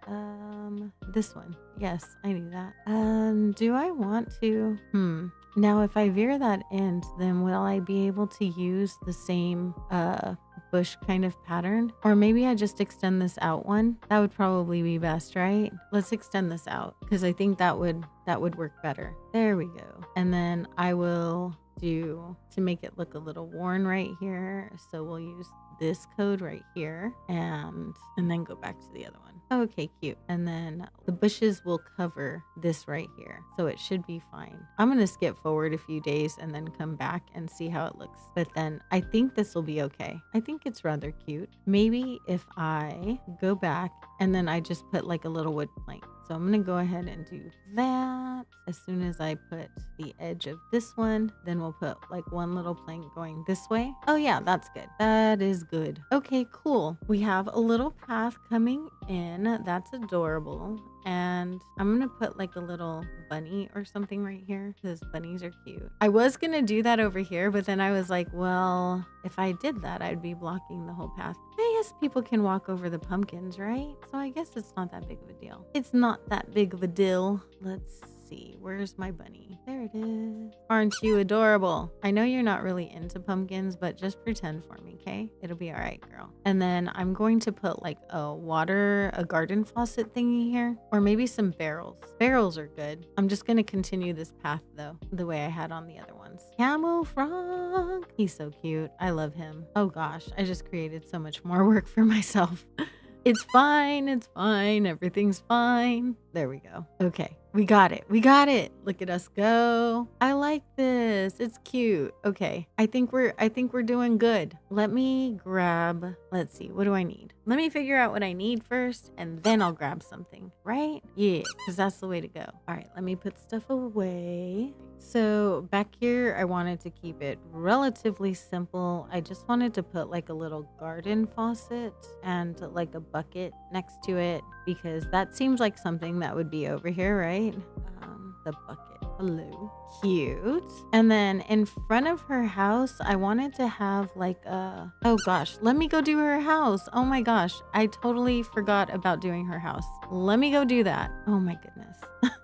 This one. Yes, I knew that. Do I want to? Now, if I veer that end, then will I be able to use the same bush kind of pattern? Or maybe I just extend this out one. That would probably be best, right? Let's extend this out because I think that would work better. There we go. And then I will do, to make it look a little worn right here, so we'll use this code right here and then go back to the other one. Okay, cute. And then the bushes will cover this right here, so it should be fine. I'm gonna skip forward a few days and then come back and see how it looks, but then I think this will be okay. I think it's rather cute. Maybe if I go back and then I just put like a little wood plank. So I'm going to go ahead and do that. As soon as I put the edge of this one, then we'll put like one little plank going this way. Oh yeah, that's good. That is good. Okay, cool. We have a little path coming in. That's adorable. And I'm going to put like a little bunny or something right here because bunnies are cute. I was going to do that over here, but then I was like, well, if I did that, I'd be blocking the whole path. I guess people can walk over the pumpkins, right? So I guess it's not that big of a deal. It's not that big of a deal. Let's see. Where's my bunny? There it is. Aren't you adorable? I know you're not really into pumpkins, but just pretend for me, okay? It'll be all right, girl. And then I'm going to put like a garden faucet thingy here, or maybe some barrels. Barrels are good. I'm just going to continue this path though, the way I had on the other ones. Camel frog. He's so cute. I love him. Oh gosh, I just created so much more work for myself. It's fine. It's fine. Everything's fine. There we go. Okay. We got it. We got it. Look at us go. I like this. It's cute. Okay. I think we're doing good. Let me grab, let's see. What do I need? Let me figure out what I need first and then I'll grab something, right? Yeah, because that's the way to go. All right. Let me put stuff away. So back here, I wanted to keep it relatively simple. I just wanted to put like a little garden faucet and like a bucket next to it because that seems like something that would be over here, right? The bucket. Hello. Cute. And then in front of her house, I wanted to have like a, oh gosh, let me go do her house. Oh my gosh, I totally forgot about doing her house. Let me go do that. Oh my goodness.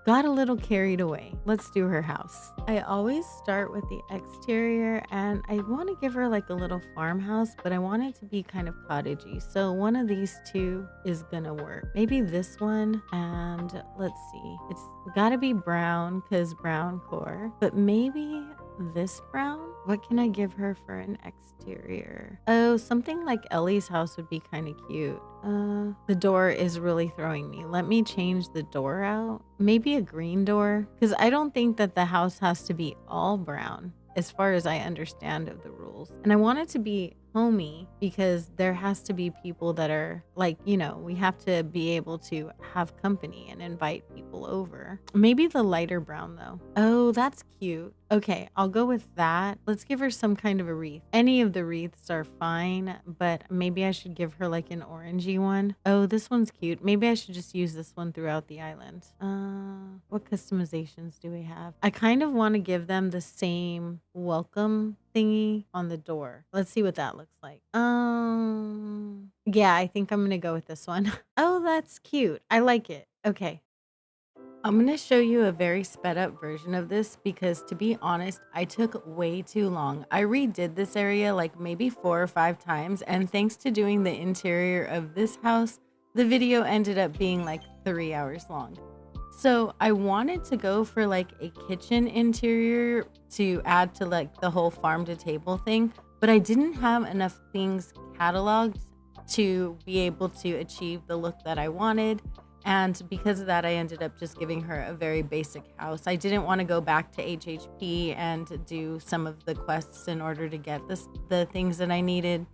Got a little carried away. Let's do her house. I always start with the exterior and I want to give her like a little farmhouse, but I want it to be kind of cottagey. So one of these two is gonna work. Maybe this one, and let's see. It's gotta be brown because brown core, but maybe this brown. What can I give her for an exterior? Oh, something like Ellie's house would be kind of cute. The door is really throwing me. Let me change the door out. Maybe a green door, because I don't think that the house has to be all brown as far as I understand of the rules. And I want it to be, homey because there has to be people that are like, we have to be able to have company and invite people over. Maybe the lighter brown though. Oh, that's cute. Okay, I'll go with that. Let's give her some kind of a wreath. Any of the wreaths are fine, but maybe I should give her like an orangey one. Oh, this one's cute. Maybe I should just use this one throughout the island. What customizations do we have? I kind of want to give them the same welcome thingy on the door. Let's see what that looks like. Yeah, I think I'm gonna go with this one. Oh, that's cute. I like it. Okay. I'm going to show you a very sped up version of this because, to be honest, I took way too long. I redid this area like maybe 4 or 5 times, and thanks to doing the interior of this house, the video ended up being like 3 hours long. So I wanted to go for like a kitchen interior to add to like the whole farm to table thing, but I didn't have enough things cataloged to be able to achieve the look that I wanted. And because of that, I ended up just giving her a very basic house. I didn't want to go back to HHP and do some of the quests in order to get the things that I needed.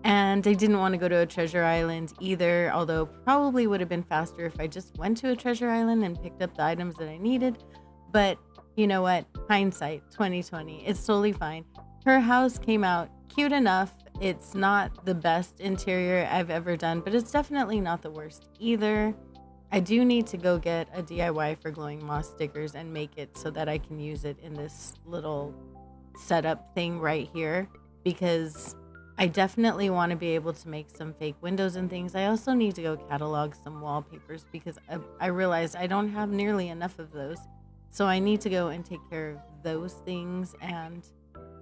And I didn't want to go to a treasure island either, although probably would have been faster if I just went to a treasure island and picked up the items that I needed. But you know what? Hindsight 2020. It's totally fine. Her house came out cute enough. It's not the best interior I've ever done, but it's definitely not the worst either. I do need to go get a DIY for glowing moss stickers and make it so that I can use it in this little setup thing right here, because I definitely want to be able to make some fake windows and things. I also need to go catalog some wallpapers because I realized I don't have nearly enough of those. So I need to go and take care of those things, and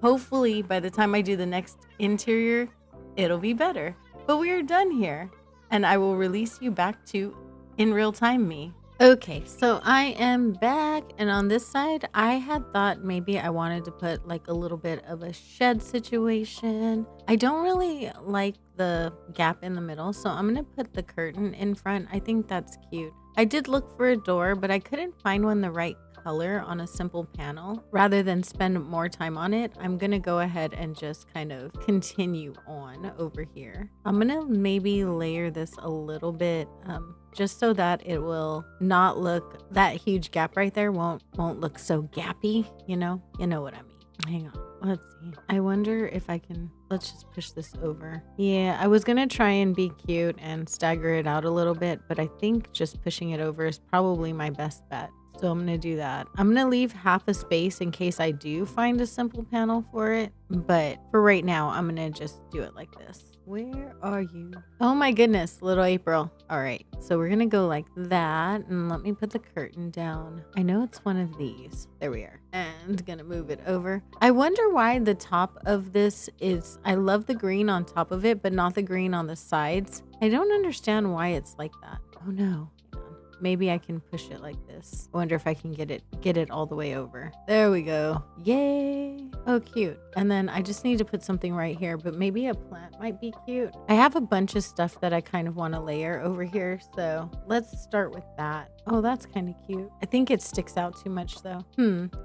hopefully by the time I do the next interior, it'll be better. But we are done here, and I will release you back to in real time me. Okay, so I am back, and on this side I had thought maybe I wanted to put like a little bit of a shed situation. I don't really like the gap in the middle, so I'm gonna put the curtain in front. I think that's cute. I did look for a door, but I couldn't find one the right color on a simple panel. Rather than spend more time on it, I'm gonna go ahead and just kind of continue on over here. I'm gonna maybe layer this a little bit, just so that it will not look, that huge gap right there won't look so gappy, you know what I mean. Hang on, let's see. I wonder if I can, let's just push this over. Yeah, I was gonna try and be cute and stagger it out a little bit, but I think just pushing it over is probably my best bet. So I'm gonna do that. I'm gonna leave half a space in case I do find a simple panel for it, but for right now, I'm gonna just do it like this. Where are you? Oh my goodness, little April. All right, so we're gonna go like that, and let me put the curtain down. I know it's one of these. There we are. And gonna move it over. I wonder why the top of this is, I love the green on top of it, but not the green on the sides. I don't understand why it's like that. Oh no. Maybe I can push it like this. I wonder if I can get it all the way over. There we go. Yay. Oh, cute. And then I just need to put something right here, but maybe a plant might be cute. I have a bunch of stuff that I kind of want to layer over here, so let's start with that. Oh, that's kind of cute. I think it sticks out too much though.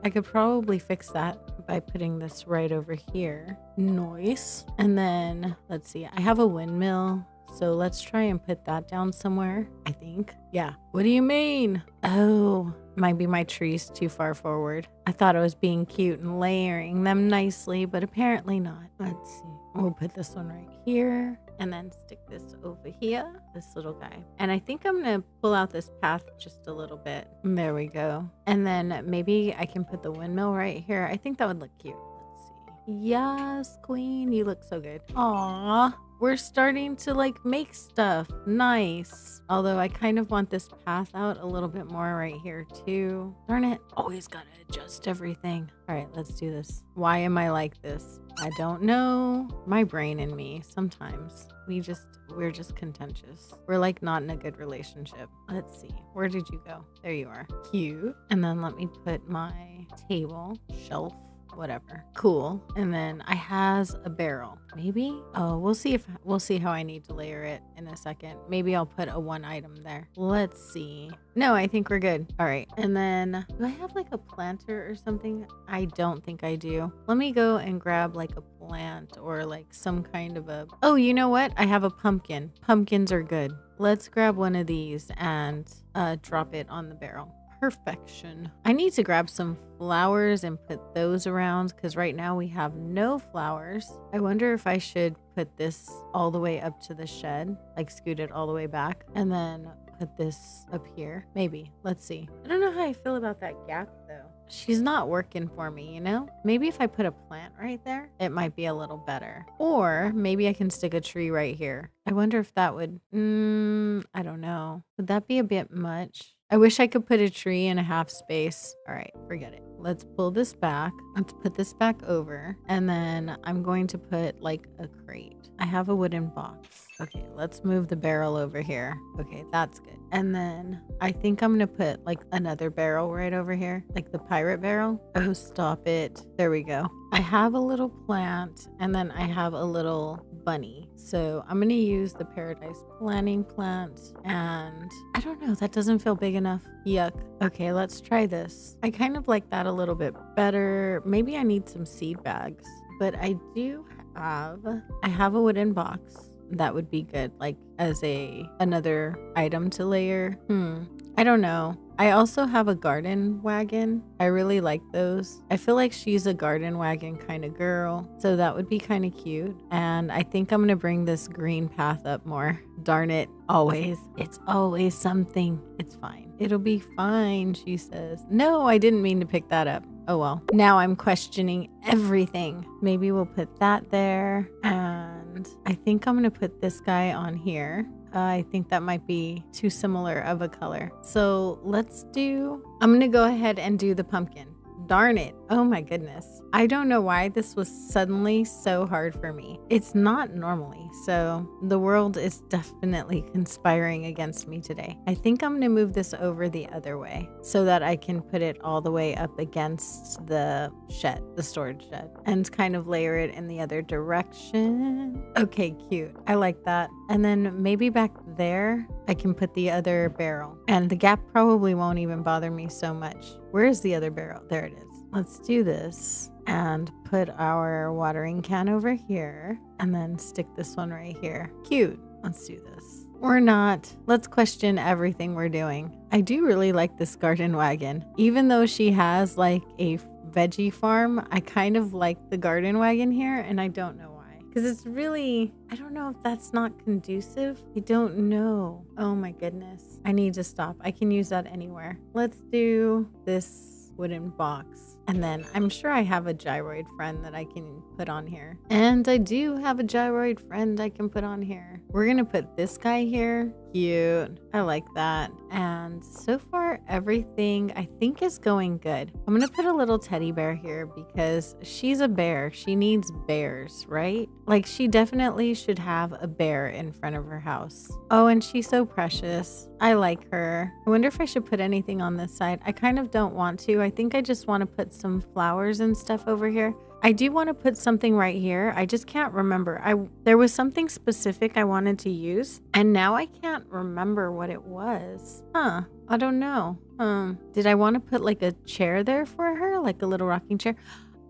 I could probably fix that by putting this right over here. Nice. And then let's see. I have a windmill. So let's try and put that down somewhere, I think. Yeah. What do you mean? Oh, might be my trees too far forward. I thought I was being cute and layering them nicely, but apparently not. Let's see. We'll put this one right here and then stick this over here, this little guy. And I think I'm going to pull out this path just a little bit. There we go. And then maybe I can put the windmill right here. I think that would look cute. Let's see. Yes, queen. You look so good. Aww. We're starting to like make stuff. Nice. Although I kind of want this path out a little bit more right here too. Darn it. Always gotta adjust everything. All right, let's do this. Why am I like this? I don't know. My brain and me, sometimes we're just contentious. We're like not in a good relationship. Let's see. Where did you go? There you are. Cute. And then let me put my table shelf whatever. Cool. And then I has a barrel. Maybe? Oh, we'll see how I need to layer it in a second. Maybe I'll put a one item there. Let's see. No, I think we're good. All right. And then do I have like a planter or something? I don't think I do. Let me go and grab like a plant or like some kind of a, oh, you know what? I have a pumpkin. Pumpkins are good. Let's grab one of these and drop it on the barrel. Perfection. I need to grab some flowers and put those around because right now we have no flowers. I wonder if I should put this all the way up to the shed, like scoot it all the way back and then put this up here. Maybe. Let's see. I don't know how I feel about that gap though. She's not working for me, you know? Maybe if I put a plant right there, it might be a little better. Or maybe I can stick a tree right here. I wonder if that would, I don't know. Would that be a bit much? I wish I could put a tree in a half space. All right, forget it. Let's pull this back. Let's put this back over. And then I'm going to put like a crate. I have a wooden box. Okay, let's move the barrel over here. Okay, that's good. And then I think I'm gonna put like another barrel right over here, like the pirate barrel. Oh, stop it. There we go. I have a little plant and then I have a little bunny. So I'm gonna use the paradise planting plant and I don't know, that doesn't feel big enough. Yuck. Okay, let's try this. I kind of like that a little bit better. Maybe I need some seed bags, but I have a wooden box. That would be good, like as another item to layer. I don't know. I also have a garden wagon. I really like those. I feel like she's a garden wagon kind of girl, so that would be kind of cute. And I think I'm gonna bring this green path up more. Darn it, always. It's always something. It's fine. It'll be fine, she says. No, I didn't mean to pick that up. Oh well. Now I'm questioning everything. Maybe we'll put that there. And I think I'm gonna put this guy on here. I think that might be too similar of a color. So I'm gonna go ahead and do the pumpkin. Darn it. Oh my goodness. I don't know why this was suddenly so hard for me. It's not normally. So the world is definitely conspiring against me today. I think I'm gonna move this over the other way so that I can put it all the way up against the shed, the storage shed, and kind of layer it in the other direction. Okay, cute. I like that. And then maybe back there, I can put the other barrel. And the gap probably won't even bother me so much. Where is the other barrel? There it is. Let's do this and put our watering can over here and then stick this one right here. Cute. Let's do this. Or not. Let's question everything we're doing. I do really like this garden wagon. Even though she has like a veggie farm, I kind of like the garden wagon here and I don't know why. Because it's really, I don't know if that's not conducive. I don't know. Oh my goodness. I need to stop. I can use that anywhere. Let's do this wooden box. And then I'm sure I have a gyroid friend that I can put on here. And I do have a gyroid friend I can put on here. We're going to put this guy here. Cute. I like that. And so far, everything I think is going good. I'm going to put a little teddy bear here because she's a bear. She needs bears, right? Like she definitely should have a bear in front of her house. Oh, and she's so precious. I like her. I wonder if I should put anything on this side. I kind of don't want to. I think I just want to put some flowers and stuff over here. I do want to put something right here. I just can't remember. There was something specific I wanted to use, and now I can't remember what it was. I don't know. Did I want to put like a chair there for her? Like a little rocking chair?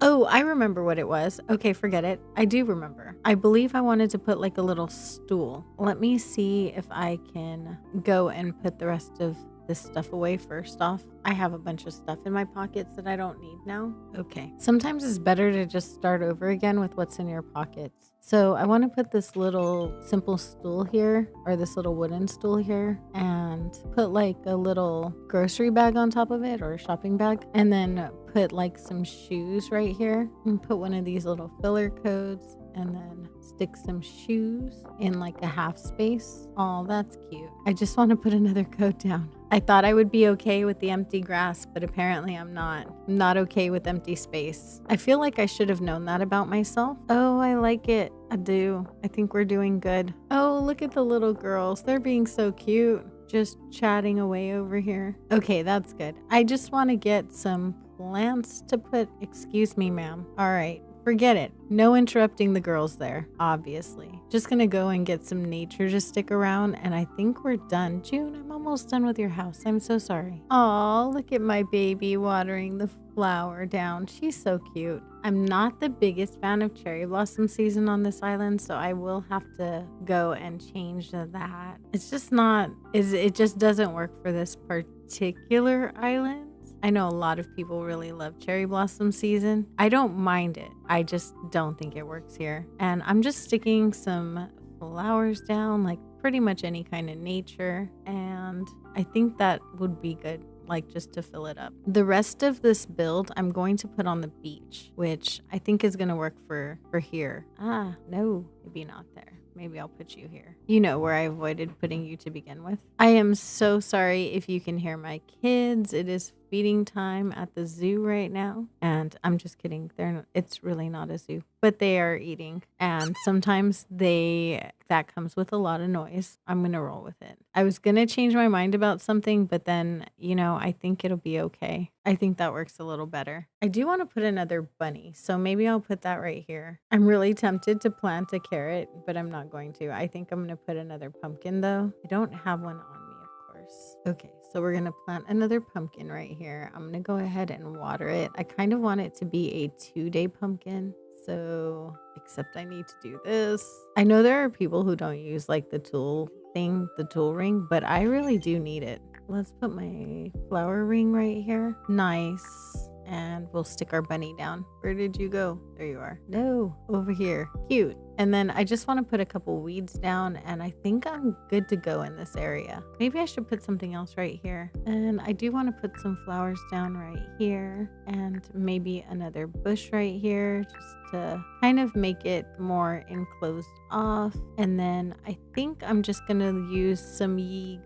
Oh, I remember what it was. Okay, forget it. I do remember. I believe I wanted to put like a little stool. Let me see if I can go and put the rest of this stuff away first off. I have a bunch of stuff in my pockets that I don't need now. Okay. Sometimes it's better to just start over again with what's in your pockets. So I want to put this little simple stool here, or this little wooden stool here, and put like a little grocery bag on top of it, or a shopping bag, and then put like some shoes right here, and put one of these little filler codes, and then stick some shoes in like a half space. Oh, that's cute. I just want to put another coat down. I thought I would be okay with the empty grass, but apparently I'm not. I'm not okay with empty space. I feel like I should have known that about myself. Oh, I like it. I do. I think we're doing good. Oh, look at the little girls. They're being so cute. Just chatting away over here. Okay, that's good. I just want to get some plants to put. Excuse me, ma'am. All right. Forget it. No interrupting the girls there, obviously. Just gonna go and get some nature to stick around, and I think we're done. June, I'm almost done with your house. I'm so sorry. Aw, look at my baby watering the flower down. She's so cute. I'm not the biggest fan of cherry blossom season on this island, so I will have to go and change that. It's just not, it just doesn't work for this particular island. I know a lot of people really love cherry blossom season. I don't mind it. I just don't think it works here. And I'm just sticking some flowers down, like pretty much any kind of nature. And I think that would be good, like just to fill it up. The rest of this build I'm going to put on the beach, which I think is going to work for here. Ah, no, maybe not there. Maybe I'll put you here. You know where I avoided putting you to begin with. I am so sorry if you can hear my kids. It is feeding time at the zoo right now. And I'm just kidding. It's really not a zoo, but they are eating. And sometimes that comes with a lot of noise. I'm going to roll with it. I was going to change my mind about something, but then, I think it'll be okay. I think that works a little better. I do want to put another bunny, so maybe I'll put that right here. I'm really tempted to plant a carrot, but I'm not going to. I think I'm going to put another pumpkin though. I don't have one on me, of course. Okay, so we're going to plant another pumpkin right here. I'm going to go ahead and water it. I kind of want it to be a 2-day pumpkin. So, except I need to do this. I know there are people who don't use like the tool ring, but I really do need it. Let's put my flower ring right here. Nice. And we'll stick our bunny down. Where did you go? There you are. No, over here. Cute. And then I just want to put a couple weeds down, and I think I'm good to go in this area. Maybe I should put something else right here. And I do want to put some flowers down right here, and maybe another bush right here, just to kind of make it more enclosed off. And then I think I'm just gonna use some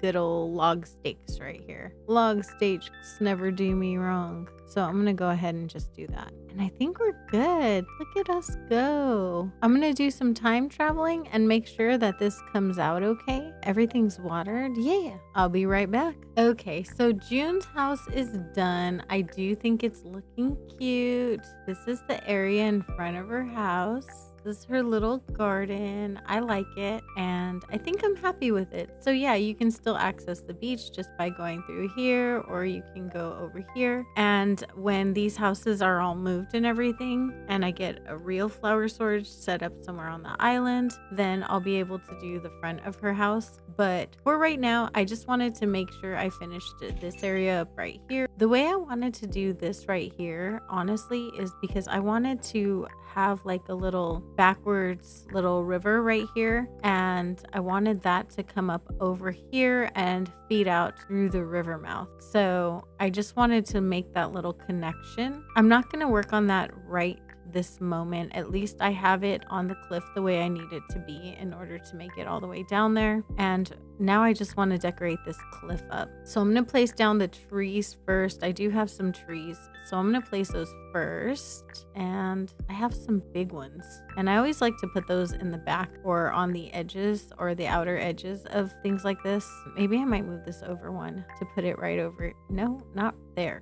good old log stakes right here. Log stakes never do me wrong. So I'm gonna go ahead and just do that. And I think we're good. Look at us go. I'm gonna do some time traveling and make sure that this comes out okay. Everything's watered. Yeah, I'll be right back. Okay, so June's house is done. I do think it's looking cute. This is the area in front of her house. This is her little garden. I like it, and I think I'm happy with it. So yeah, you can still access the beach just by going through here, or you can go over here. And when these houses are all moved and everything, and I get a real flower storage set up somewhere on the island, then I'll be able to do the front of her house. But for right now, I just wanted to make sure I finished this area up right here. The way I wanted to do this right here, honestly, is because I wanted to have like a little backwards little river right here, and I wanted that to come up over here and feed out through the river mouth. So I just wanted to make that little connection. I'm not going to work on that right this moment. At least I have it on the cliff the way I need it to be in order to make it all the way down there. And now I just want to decorate this cliff up. So I'm going to place down the trees first. I do have some trees, so I'm going to place those first. And I have some big ones, and I always like to put those in the back or on the edges or the outer edges of things like this. Maybe I might move this over one to put it right over. No, not there.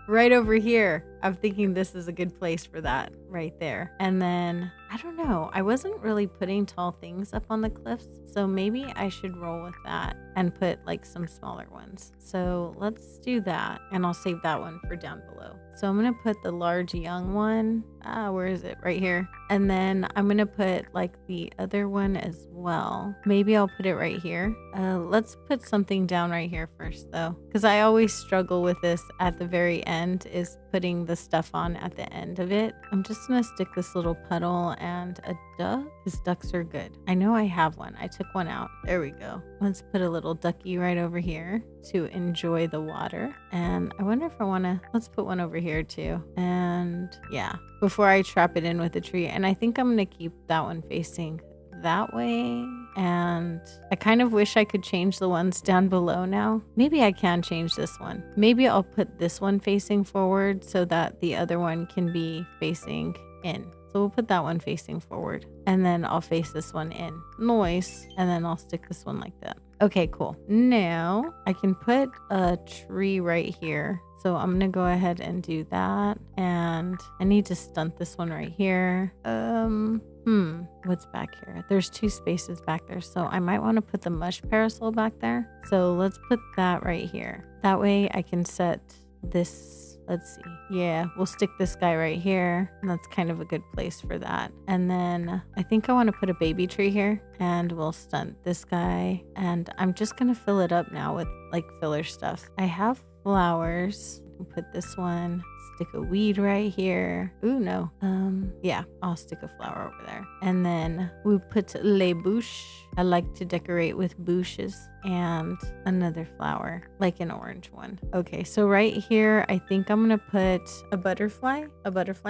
Right over here. I'm thinking this is a good place for that right there. And then, I don't know, I wasn't really putting tall things up on the cliffs, so maybe I should roll with that and put like some smaller ones. So let's do that, and I'll save that one for down below. So I'm gonna put the large young one, where is it? Right here. And then I'm gonna put like the other one as well. Maybe I'll put it right here. Let's put something down right here first though, because I always struggle with this at the very end, is putting the stuff on at the end of it. I'm just gonna stick this little puddle and a duck, because ducks are good. I know I have one. I took one out. There we go. Let's put a little ducky right over here to enjoy the water. And I wonder if I want to, let's put one over here too. And yeah, before I trap it in with a tree. And I think I'm going to keep that one facing that way. And I kind of wish I could change the ones down below now. Maybe I can change this one. Maybe I'll put this one facing forward so that the other one can be facing in. So we'll put that one facing forward, and then I'll face this one in. Nice. And then I'll stick this one like that. Okay, cool. Now I can put a tree right here. So I'm gonna go ahead and do that. And I need to stunt this one right here. What's back here? There's 2 spaces back there. So I might want to put the mush parasol back there. So let's put that right here. That way I can set this. Let's see. Yeah, we'll stick this guy right here. And that's kind of a good place for that. And then I think I want to put a baby tree here and we'll stunt this guy. And I'm just going to fill it up now with like filler stuff. I have flowers. Put this one, stick a weed right here. Ooh, no. Yeah, I'll stick a flower over there. And then we put les bouches. I like to decorate with bushes and another flower, like an orange one. Okay, so right here, I think I'm gonna put a butterfly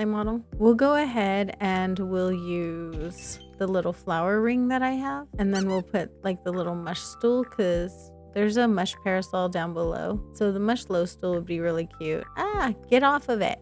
model. We'll go ahead and we'll use the little flower ring that I have. And then we'll put like the little mush stool because there's a mush parasol down below. So the mush low stool would be really cute. Get off of it.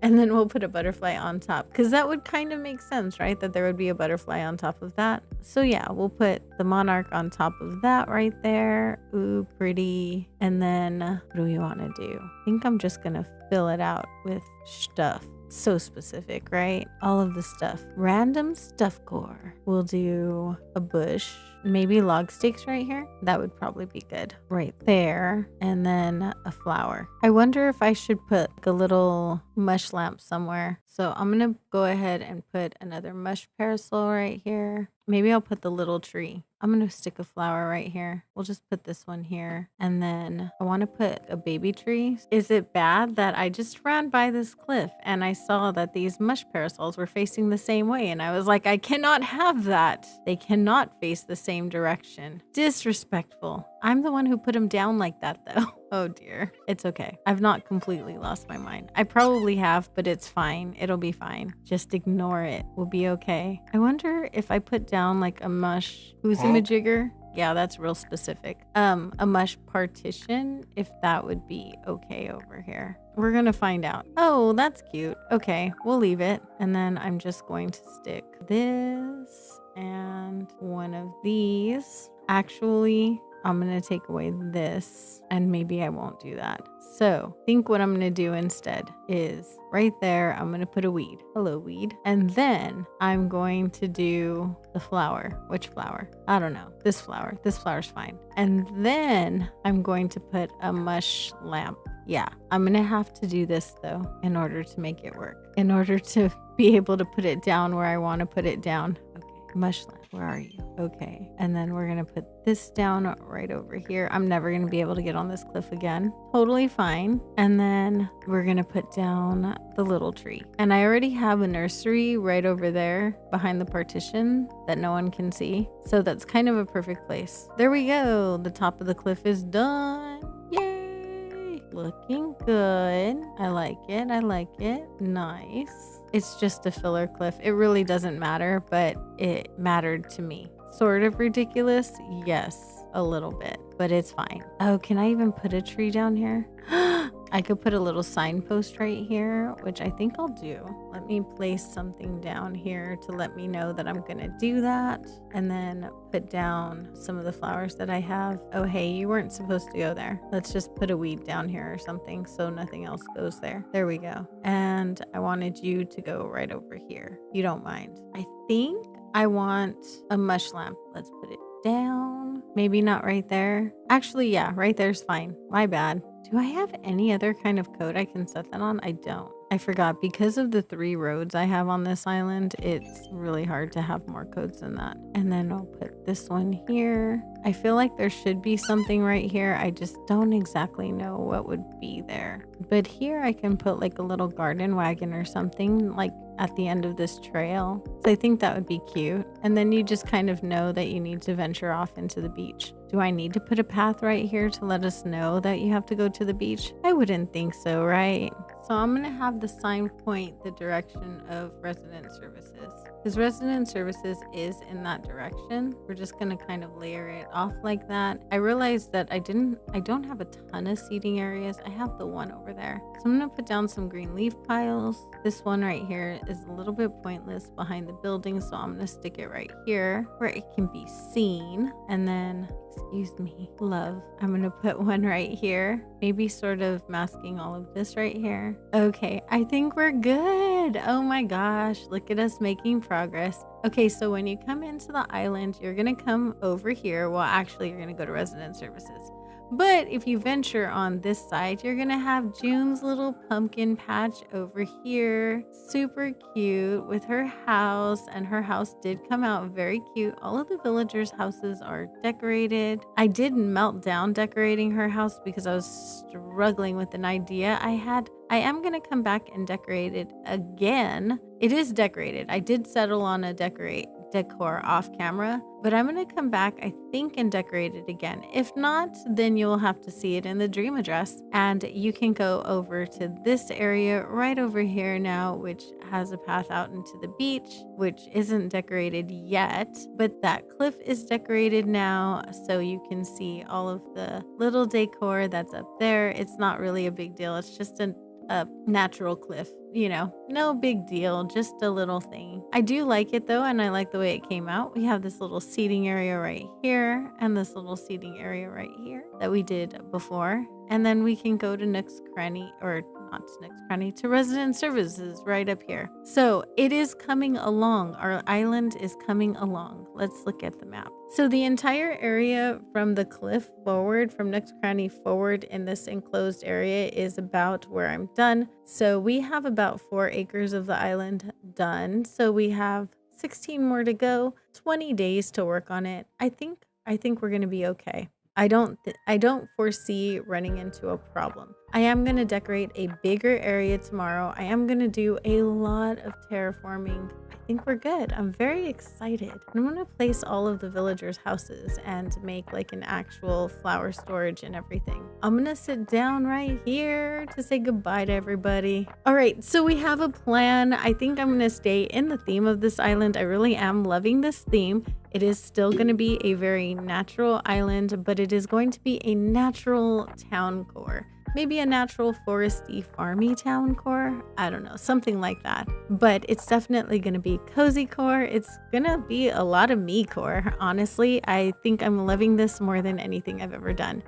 And then we'll put a butterfly on top because that would kind of make sense, right? That there would be a butterfly on top of that. So yeah, we'll put the monarch on top of that right there. Ooh, pretty. And then what do we want to do? I think I'm just going to fill it out with stuff. So specific, right? All of the stuff. Random stuff core. We'll do a bush. Maybe log stakes right here. That would probably be good. Right there. And then a flower. I wonder if I should put like a little mush lamp somewhere. So I'm going to go ahead and put another mush parasol right here. Maybe I'll put the little tree. I'm going to stick a flower right here. We'll just put this one here. And then I want to put a baby tree. Is it bad that I just ran by this cliff and I saw that these mush parasols were facing the same way? And I was like, I cannot have that. They cannot face the same direction. Disrespectful. I'm the one who put them down like that though. Oh dear. It's okay. I've not completely lost my mind. I probably have, but it's fine. It'll be fine. Just ignore it. We'll be okay. I wonder if I put down like a mush jigger. Yeah, that's real specific. A mush partition, if that would be okay over here. We're gonna find out. Oh, that's cute. Okay, we'll leave it. And then I'm just going to stick this and one of these. Actually, I'm going to take away this and maybe I won't do that. So I think what I'm going to do instead is right there, I'm going to put a weed. Hello, weed. And then I'm going to do the flower. Which flower? I don't know. This flower. This flower's fine. And then I'm going to put a mush lamp. Yeah, I'm going to have to do this though in order to make it work. In order to be able to put it down where I want to put it down. Mush lamp, where are you? Okay, and then we're gonna put this down right over here. I'm never gonna be able to get on this cliff again. Totally fine. And then we're gonna put down the little tree. And I already have a nursery right over there behind the partition that no one can see. So that's kind of a perfect place. There we go. The top of the cliff is done. Yay! Looking good. I like it. I like it. Nice. It's just a filler cliff. It really doesn't matter, but it mattered to me. Sort of ridiculous? Yes, a little bit, but it's fine. Oh, can I even put a tree down here? I could put a little signpost right here, which I think I'll do. Let me place something down here to let me know that I'm gonna do that. And then put down some of the flowers that I have. Oh, hey, you weren't supposed to go there. Let's just put a weed down here or something so nothing else goes there. There we go. And I wanted you to go right over here. You don't mind. I think I want a mush lamp. Let's put it down. Maybe not right there. Actually, yeah, right there's fine. My bad. Do I have any other kind of code I can set that on? I don't. I forgot. Because of the 3 roads I have on this island, it's really hard to have more codes than that. And then I'll put this one here. I feel like there should be something right here. I just don't exactly know what would be there. But here I can put like a little garden wagon or something like at the end of this trail. So I think that would be cute. And then you just kind of know that you need to venture off into the beach. Do I need to put a path right here to let us know that you have to go to the beach? I wouldn't think so, right? So I'm going to have the sign point the direction of resident services. because resident services is in that direction. We're just gonna kind of layer it off like that. I realized that I don't have a ton of seating areas. I have the one over there. So I'm gonna put down some green leaf piles. This one right here is a little bit pointless behind the building, so I'm gonna stick it right here where it can be seen. And then, excuse me, love, I'm gonna put one right here, maybe sort of masking all of this right here. Okay, I think we're good. Oh my gosh, look at us making progress. Okay, so when you come into the island, you're gonna come over here. Well, actually, you're gonna go to resident services. But if you venture on this side, you're gonna have June's little pumpkin patch over here. Super cute with her house, and her house did come out very cute. All of the villagers' houses are decorated. I did melt down decorating her house because I was struggling with an idea I had. I am gonna come back and decorate it again. It is decorated. I did settle on a decor off camera, but I'm gonna come back, I think, and decorate it again. If not, then you'll have to see it in the dream address. And you can go over to this area right over here now, which has a path out into the beach, which isn't decorated yet, but that cliff is decorated now, so you can see all of the little decor that's up there. It's not really a big deal. It's just a natural cliff, no big deal, just a little thing. I do like it though, and I like the way it came out. We have this little seating area right here and this little seating area right here that we did before. And then we can go to Nook's Cranny, or not to Nook's Cranny, to resident services right up here. So it is coming along. Our island is coming along. Let's look at the map. So the entire area from the cliff forward, from Nook's Cranny forward in this enclosed area is about where I'm done. So we have about 4 acres of the island done. So we have 16 more to go, 20 days to work on it. I think we're going to be okay. I don't foresee running into a problem. I am going to decorate a bigger area tomorrow. I am going to do a lot of terraforming. I think we're good. I'm very excited. I'm going to place all of the villagers' houses and make like an actual flower storage and everything. I'm going to sit down right here to say goodbye to everybody. All right, so we have a plan. I think I'm going to stay in the theme of this island. I really am loving this theme. It is still going to be a very natural island, but it is going to be a natural town core. Maybe a natural foresty farmy town core. I don't know, something like that. But it's definitely going to be cozy core. It's going to be a lot of me core. Honestly, I think I'm loving this more than anything I've ever done.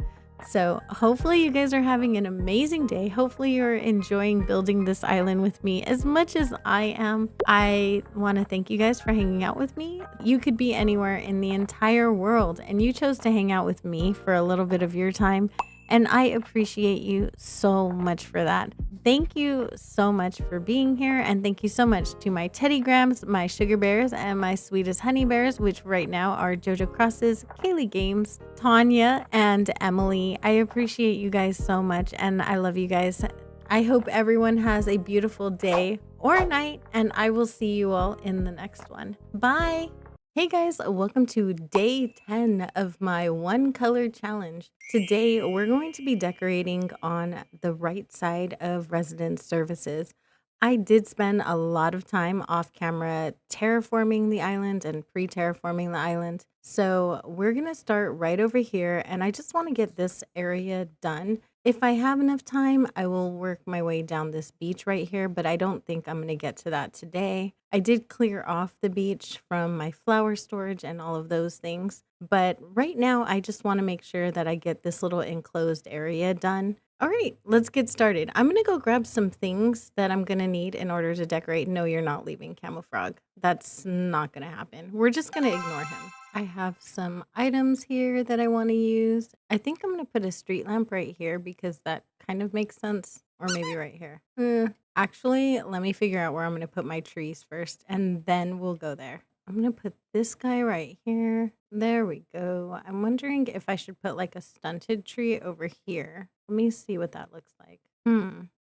So hopefully you guys are having an amazing day. Hopefully you're enjoying building this island with me as much as I am. I want to thank you guys for hanging out with me. You could be anywhere in the entire world and you chose to hang out with me for a little bit of your time. And I appreciate you so much for that. Thank you so much for being here. And thank you so much to my Teddy Grams, my Sugar Bears, and my Sweetest Honey Bears, which right now are Jojo Crosses, Kaylee Games, Tanya, and Emily. I appreciate you guys so much. And I love you guys. I hope everyone has a beautiful day or night. And I will see you all in the next one. Bye. Hey guys, welcome to day 10 of my one color challenge. Today, we're going to be decorating on the right side of resident services. I did spend a lot of time off camera terraforming the island and pre-terraforming the island. So we're going to start right over here, and I just want to get this area done. If I have enough time, I will work my way down this beach right here, but I don't think I'm going to get to that today. I did clear off the beach from my flower storage and all of those things, but right now I just want to make sure that I get this little enclosed area done. All right, let's get started. I'm going to go grab some things that I'm going to need in order to decorate. No, you're not leaving, Camel Frog. That's not going to happen. We're just going to ignore him. I have some items here that I want to use. I think I'm going to put a street lamp right here because that kind of makes sense. Or maybe right here. Actually, let me figure out where I'm going to put my trees first, and then we'll go there. I'm going to put this guy right here. There we go. I'm wondering if I should put like a stunted tree over here. Let me see what that looks like.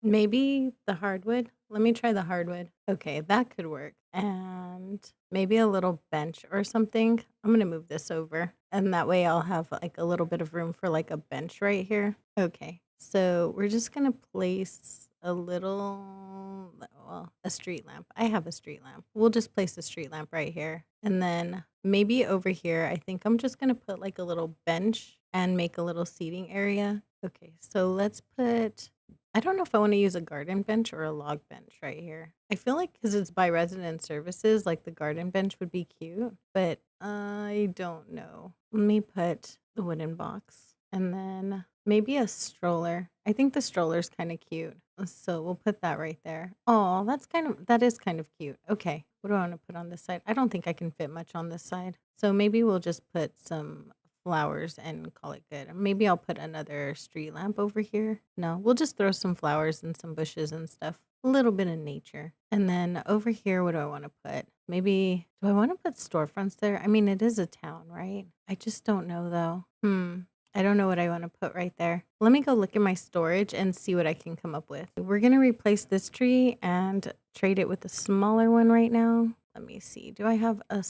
Maybe the hardwood. Let me try the hardwood. Okay, that could work. And maybe a little bench or something. I'm going to move this over. And that way I'll have like a little bit of room for like a bench right here. Okay, so we're just going to place a little, well, a street lamp. I have a street lamp. We'll just place a street lamp right here. And then maybe over here, I think I'm just going to put like a little bench and make a little seating area. Okay, so let's put, I don't know if I want to use a garden bench or a log bench right here. I feel like because it's by resident services, like the garden bench would be cute, but I don't know. Let me put the wooden box and then maybe a stroller. I think the stroller's kind of cute. So we'll put that right there. Oh, that is kind of cute. Okay. What do I want to put on this side? I don't think I can fit much on this side. So maybe we'll just put some flowers and call it good. Maybe I'll put another street lamp over here. No, we'll just throw some flowers and some bushes and stuff. A little bit of nature. And then over here, what do I want to put? Maybe, do I want to put storefronts there? I mean, it is a town, right? I just don't know though. I don't know what I want to put right there. Let me go look at my storage and see what I can come up with. We're going to replace this tree and trade it with a smaller one right now. Let me see. Do I have oh,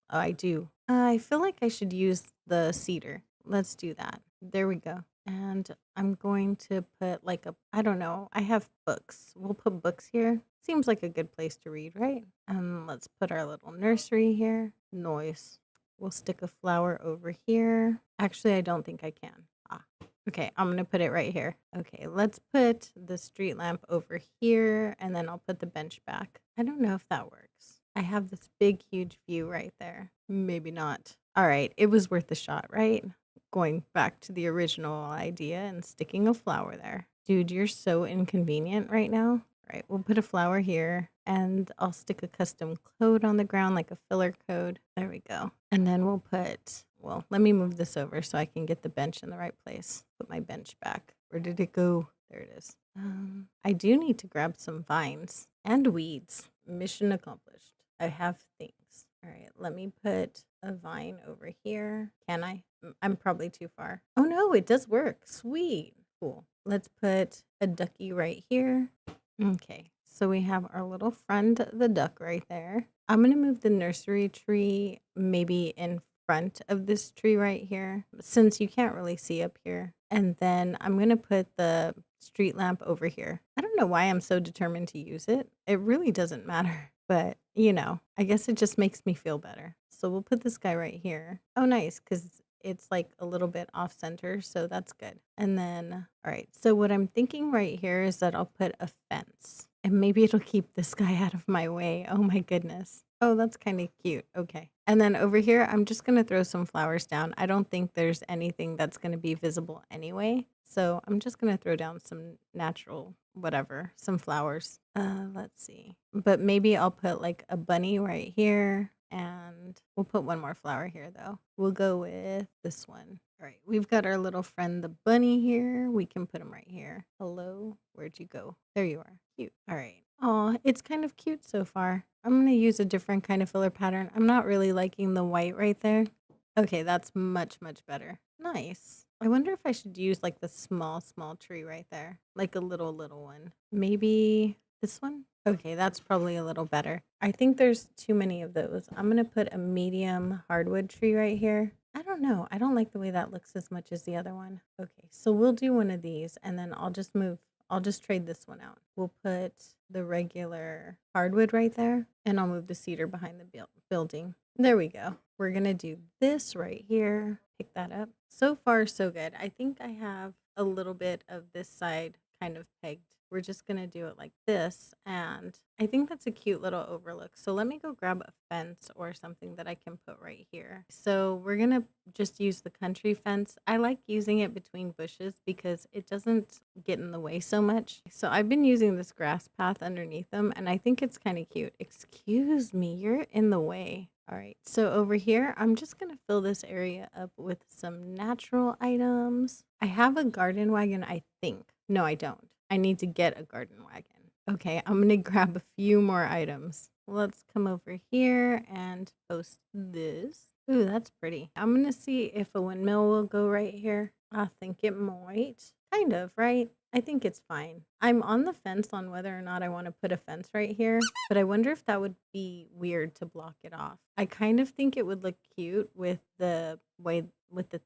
I do. I feel like I should use the cedar. Let's do that. There we go. And I'm going to put like I don't know. I have books. We'll put books here. Seems like a good place to read, right? Let's put our little nursery here. Noise. We'll stick a flower over here. Actually, I don't think I can. Okay, I'm going to put it right here. Okay, let's put the street lamp over here, and then I'll put the bench back. I don't know if that works. I have this big, huge view right there. Maybe not. All right, it was worth the shot, right? Going back to the original idea and sticking a flower there. Dude, you're so inconvenient right now. All right, we'll put a flower here, and I'll stick a custom code on the ground, like a filler code. There we go. And then we'll put, well, let me move this over so I can get the bench in the right place. Put my bench back. Where did it go? There it is. I do need to grab some vines and weeds. Mission accomplished. I have things. All right, let me put a vine over here. Can I? I'm probably too far. Oh no, it does work. Sweet. Cool. Let's put a ducky right here. Okay, so we have our little friend, the duck, right there. I'm going to move the nursery tree maybe in front of this tree right here, since you can't really see up here. And then I'm going to put the street lamp over here. I don't know why I'm so determined to use it. It really doesn't matter, but I guess it just makes me feel better. So we'll put this guy right here. Oh, nice, because it's like a little bit off center, so that's good. And then, all right, so what I'm thinking right here is that I'll put a fence and maybe it'll keep this guy out of my way. Oh my goodness. Oh, that's kind of cute. Okay. And then over here, I'm just going to throw some flowers down. I don't think there's anything that's going to be visible anyway. So I'm just going to throw down some natural, whatever, some flowers. Let's see. But maybe I'll put like a bunny right here. And we'll put one more flower here, though. We'll go with this one. All right, we've got our little friend, the bunny here. We can put him right here. Hello, where'd you go? There you are. Cute. All right. Oh, it's kind of cute so far. I'm going to use a different kind of filler pattern. I'm not really liking the white right there. Okay, that's much, much better. Nice. I wonder if I should use like the small tree right there. Like a little one. Maybe this one? Okay, that's probably a little better. I think there's too many of those. I'm going to put a medium hardwood tree right here. I don't know. I don't like the way that looks as much as the other one. Okay, so we'll do one of these and then I'll just trade this one out. We'll put the regular hardwood right there and I'll move the cedar behind the building. There we go. We're going to do this right here. Pick that up. So far, so good. I think I have a little bit of this side kind of pegged. We're just going to do it like this. And I think that's a cute little overlook. So let me go grab a fence or something that I can put right here. So we're going to just use the country fence. I like using it between bushes because it doesn't get in the way so much. So I've been using this grass path underneath them and I think it's kind of cute. Excuse me, you're in the way. All right, so over here, I'm just going to fill this area up with some natural items. I have a garden wagon, I think. No, I don't. I need to get a garden wagon. Okay, I'm going to grab a few more items. Let's come over here and post this. Ooh, that's pretty. I'm going to see if a windmill will go right here. I think it might. Kind of, right? I think it's fine. I'm on the fence on whether or not I want to put a fence right here, but I wonder if that would be weird to block it off. I kind of think it would look cute with the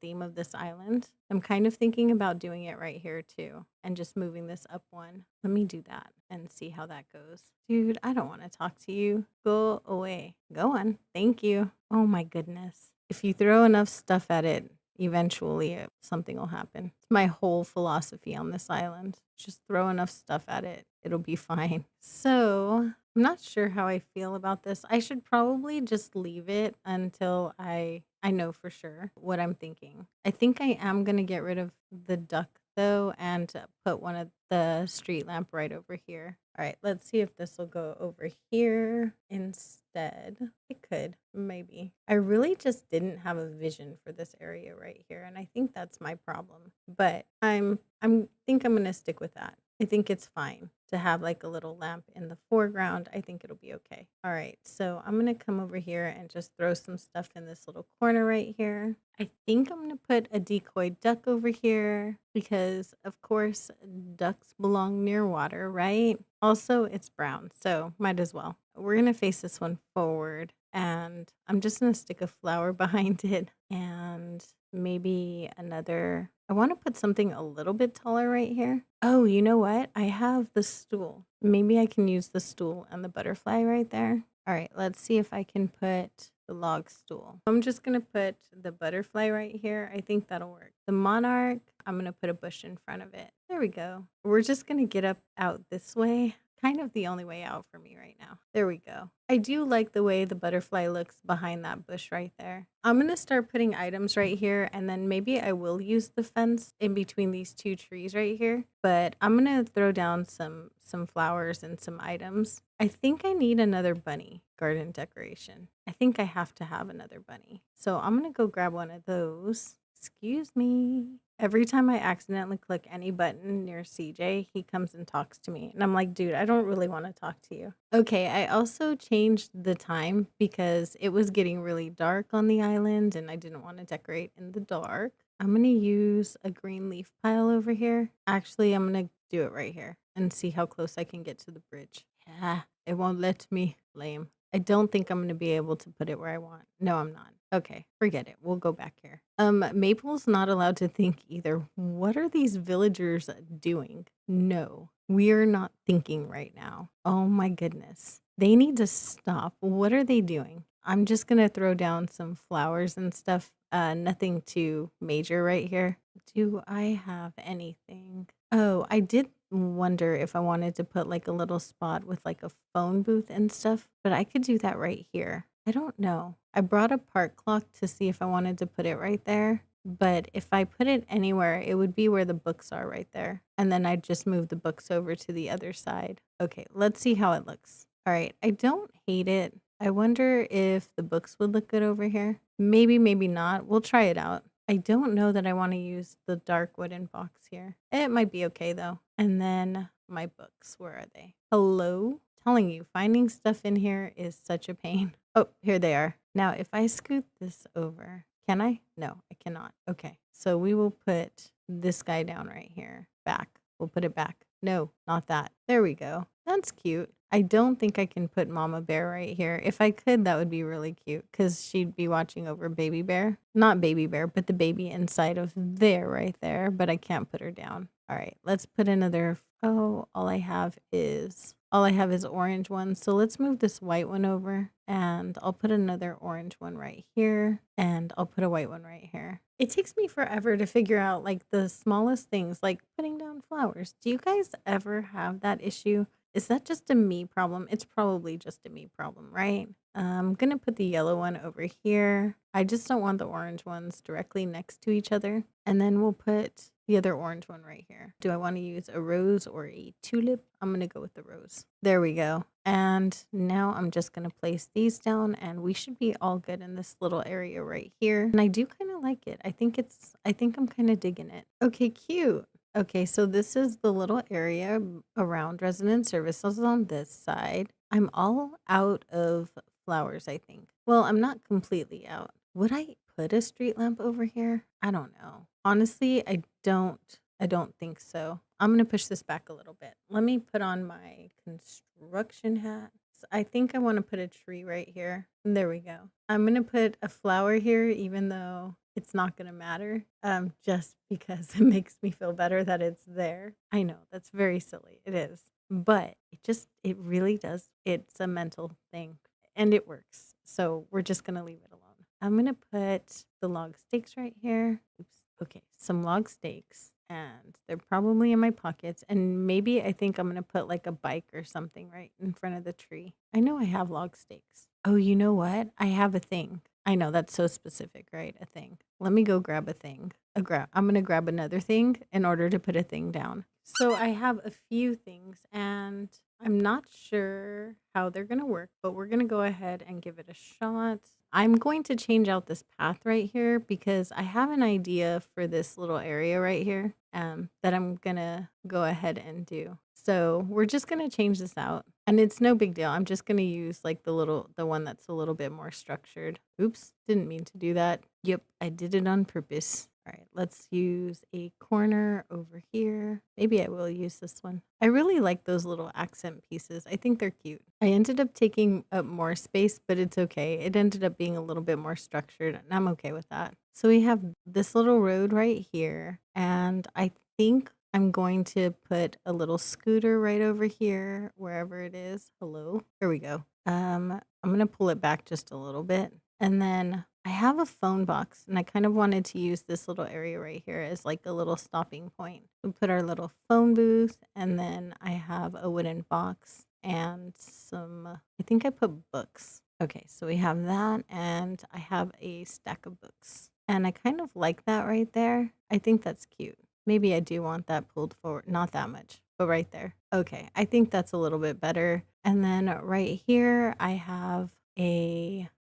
theme of this island. I'm kind of thinking about doing it right here too and just moving this up one. Let me do that and see how that goes. Dude, I don't want to talk to you. Go away. Go on. Thank you. Oh my goodness. If you throw enough stuff at it, eventually something will happen. It's my whole philosophy on this island. Just throw enough stuff at it, it'll be fine. So I'm not sure how I feel about this. I should probably just leave it until I know for sure what I'm thinking. I think I am gonna get rid of the duck though and put one of the street lamp right over here. All right, let's see if this will go over here instead. It could, maybe. I really just didn't have a vision for this area right here, and I think that's my problem. But I'm think I'm gonna stick with that. I think it's fine to have like a little lamp in the foreground. I think it'll be okay. All right, so I'm gonna come over here and just throw some stuff in this little corner right here. I think I'm gonna put a decoy duck over here because, of course, ducks belong near water, right? Also, it's brown, so might as well. We're gonna face this one forward, and I'm just gonna stick a flower behind it and maybe another. I want to put something a little bit taller right here. Oh, you know what? I have the stool. Maybe I can use the stool and the butterfly right there. All right, let's see if I can put the log stool. I'm just going to put the butterfly right here. I think that'll work. The monarch, I'm going to put a bush in front of it. There we go. We're just going to get up out this way. Kind of the only way out for me right now. There we go. I do like the way the butterfly looks behind that bush right there. I'm going to start putting items right here, and then maybe I will use the fence in between these two trees right here. But I'm going to throw down some flowers and some items. I think I need another bunny garden decoration. I think I have to have another bunny. So I'm going to go grab one of those. Excuse me. Every time I accidentally click any button near CJ, he comes and talks to me. And I'm like, dude, I don't really want to talk to you. Okay, I also changed the time because it was getting really dark on the island and I didn't want to decorate in the dark. I'm going to use a green leaf pile over here. Actually, I'm going to do it right here and see how close I can get to the bridge. Yeah, it won't let me. Lame. I don't think I'm going to be able to put it where I want. No, I'm not. Okay, forget it. We'll go back here. Maple's not allowed to think either. What are these villagers doing? No, we are not thinking right now. Oh my goodness. They need to stop. What are they doing? I'm just going to throw down some flowers and stuff. Nothing too major right here. Do I have anything? Oh, I did wonder if I wanted to put like a little spot with like a phone booth and stuff, but I could do that right here. I don't know. I brought a park clock to see if I wanted to put it right there, but if I put it anywhere, it would be where the books are right there. And then I'd just move the books over to the other side. Okay, let's see how it looks. All right, I don't hate it. I wonder if the books would look good over here. Maybe, maybe not. We'll try it out. I don't know that I want to use the dark wooden box here. It might be okay though. And then my books, where are they? Hello? Telling you, finding stuff in here is such a pain. Oh, here they are. Now, if I scoot this over, can I? No, I cannot. Okay, so we will put this guy down right here. Back. We'll put it back. No, not that. There we go. That's cute. I don't think I can put Mama Bear right here. If I could, that would be really cute because she'd be watching over Baby Bear. Not Baby Bear, but the baby inside of there right there. But I can't put her down. All right, let's put another. Oh, all I have is orange ones. So let's move this white one over and I'll put another orange one right here and I'll put a white one right here. It takes me forever to figure out like the smallest things like putting down flowers. Do you guys ever have that issue? Is that just a me problem? It's probably just a me problem, right? I'm gonna put the yellow one over here. I just don't want the orange ones directly next to each other. And then we'll put the other orange one right here. Do I want to use a rose or a tulip? I'm gonna go with the rose. There we go. And now I'm just gonna place these down and we should be all good in this little area right here. And I do kind of like it. I think I'm kind of digging it. Okay, cute. Okay, so this is the little area around resident services on this side. I'm all out of flowers, I think. Well, I'm not completely out. Would I put a street lamp over here? I don't know. Honestly, I don't I don't think so. I'm gonna push this back a little bit. Let me put on my construction hat. I think I want to put a tree right here. There we go. I'm gonna put a flower here, even though it's not gonna matter. Just because it makes me feel better that it's there. I know that's very silly. It is, but it really does. It's a mental thing, and it works. So we're just gonna leave it alone. I'm gonna put the log stakes right here. Oops. Okay, some log stakes, and they're probably in my pockets. And maybe I think I'm gonna put like a bike or something right in front of the tree. I know I have log stakes. Oh, you know what? I have a thing. I know that's so specific, right? A thing. Let me go grab a thing. I'm gonna grab another thing in order to put a thing down. So I have a few things, and I'm not sure how they're gonna work, but we're gonna go ahead and give it a shot. I'm going to change out this path right here because I have an idea for this little area right here that I'm gonna go ahead and do. So we're just gonna change this out, and it's no big deal. I'm just gonna use like the one that's a little bit more structured. Oops, didn't mean to do that. Yep, I did it on purpose. All right, let's use a corner over here. Maybe I will use this one. I really like those little accent pieces. I think they're cute. I ended up taking up more space, but it's okay. It ended up being a little bit more structured, and I'm okay with that. So we have this little road right here, and I think I'm going to put a little scooter right over here, wherever it is. Hello. Here we go. I'm gonna pull it back just a little bit. And then I have a phone box, and I kind of wanted to use this little area right here as like a little stopping point. We put our little phone booth, and then I have a wooden box and I think I put books. Okay, so we have that, and I have a stack of books. And I kind of like that right there. I think that's cute. Maybe I do want that pulled forward. Not that much, but right there. Okay, I think that's a little bit better. And then right here, I have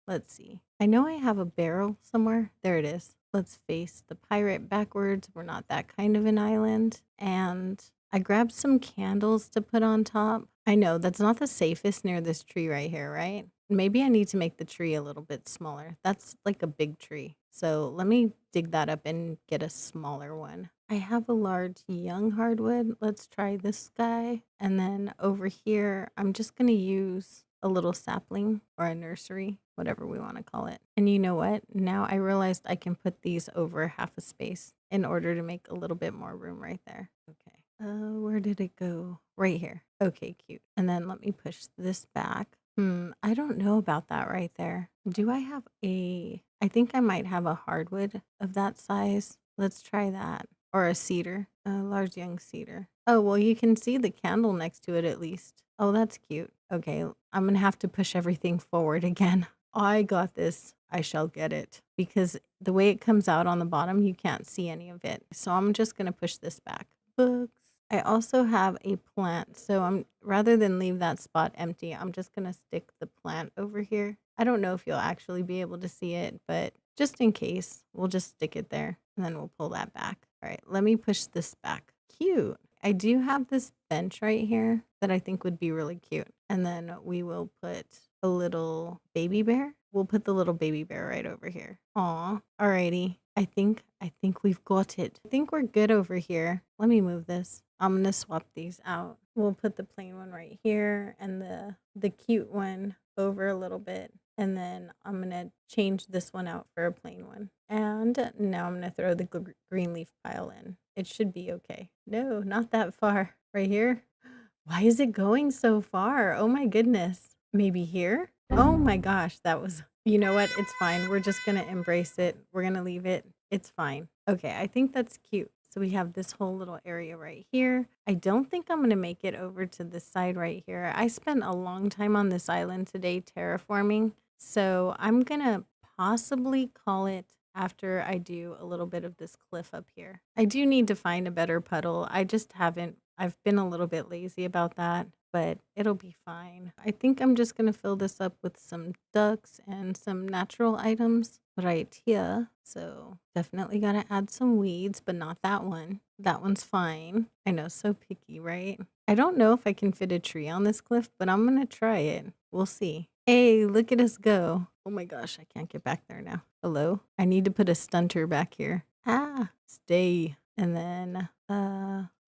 let's see. I know I have a barrel somewhere. There it is. Let's face the pirate backwards. We're not that kind of an island. And I grabbed some candles to put on top. I know that's not the safest near this tree right here, right? Maybe I need to make the tree a little bit smaller. That's like a big tree. So let me dig that up and get a smaller one. I have a large young hardwood. Let's try this guy. And then over here, I'm just going to use a little sapling or a nursery, whatever we want to call it. And you know what? Now I realized I can put these over half a space in order to make a little bit more room right there. Okay. Where did it go? Right here. Okay, cute. And then let me push this back. I don't know about that right there. Do I have I think I might have a hardwood of that size. Let's try that. Or a cedar, a large young cedar. Oh, well, you can see the candle next to it at least. Oh, that's cute. Okay, I'm gonna have to push everything forward again. I got this. I shall get it. Because the way it comes out on the bottom, you can't see any of it. So I'm just gonna push this back. Books. I also have a plant. So rather than leave that spot empty, I'm just gonna stick the plant over here. I don't know if you'll actually be able to see it, but just in case, we'll just stick it there and then we'll pull that back. All right, let me push this back. Cute. I do have this bench right here that I think would be really cute. And then we will put a little baby bear. We'll put the little baby bear right over here. Aw, alrighty. I think we've got it. I think we're good over here. Let me move this. I'm gonna swap these out. We'll put the plain one right here and the cute one over a little bit. And then I'm gonna change this one out for a plain one. And now I'm gonna throw the green leaf pile in. It should be okay. No, not that far. Right here. Why is it going so far? Oh my goodness. Maybe here? Oh my gosh, you know what? It's fine. We're just gonna embrace it. We're gonna leave it. It's fine. Okay, I think that's cute. So we have this whole little area right here. I don't think I'm gonna make it over to this side right here. I spent a long time on this island today terraforming. So I'm gonna possibly call it after I do a little bit of this cliff up here. I do need to find a better puddle. I just haven't. I've been a little bit lazy about that, but it'll be fine. I think I'm just going to fill this up with some ducks and some natural items right here. So definitely got to add some weeds, but not that one. That one's fine. I know, so picky, right? I don't know if I can fit a tree on this cliff, but I'm going to try it. We'll see. Hey, look at us go. Oh my gosh, I can't get back there now. Hello? I need to put a stunter back here. Ah, stay. And then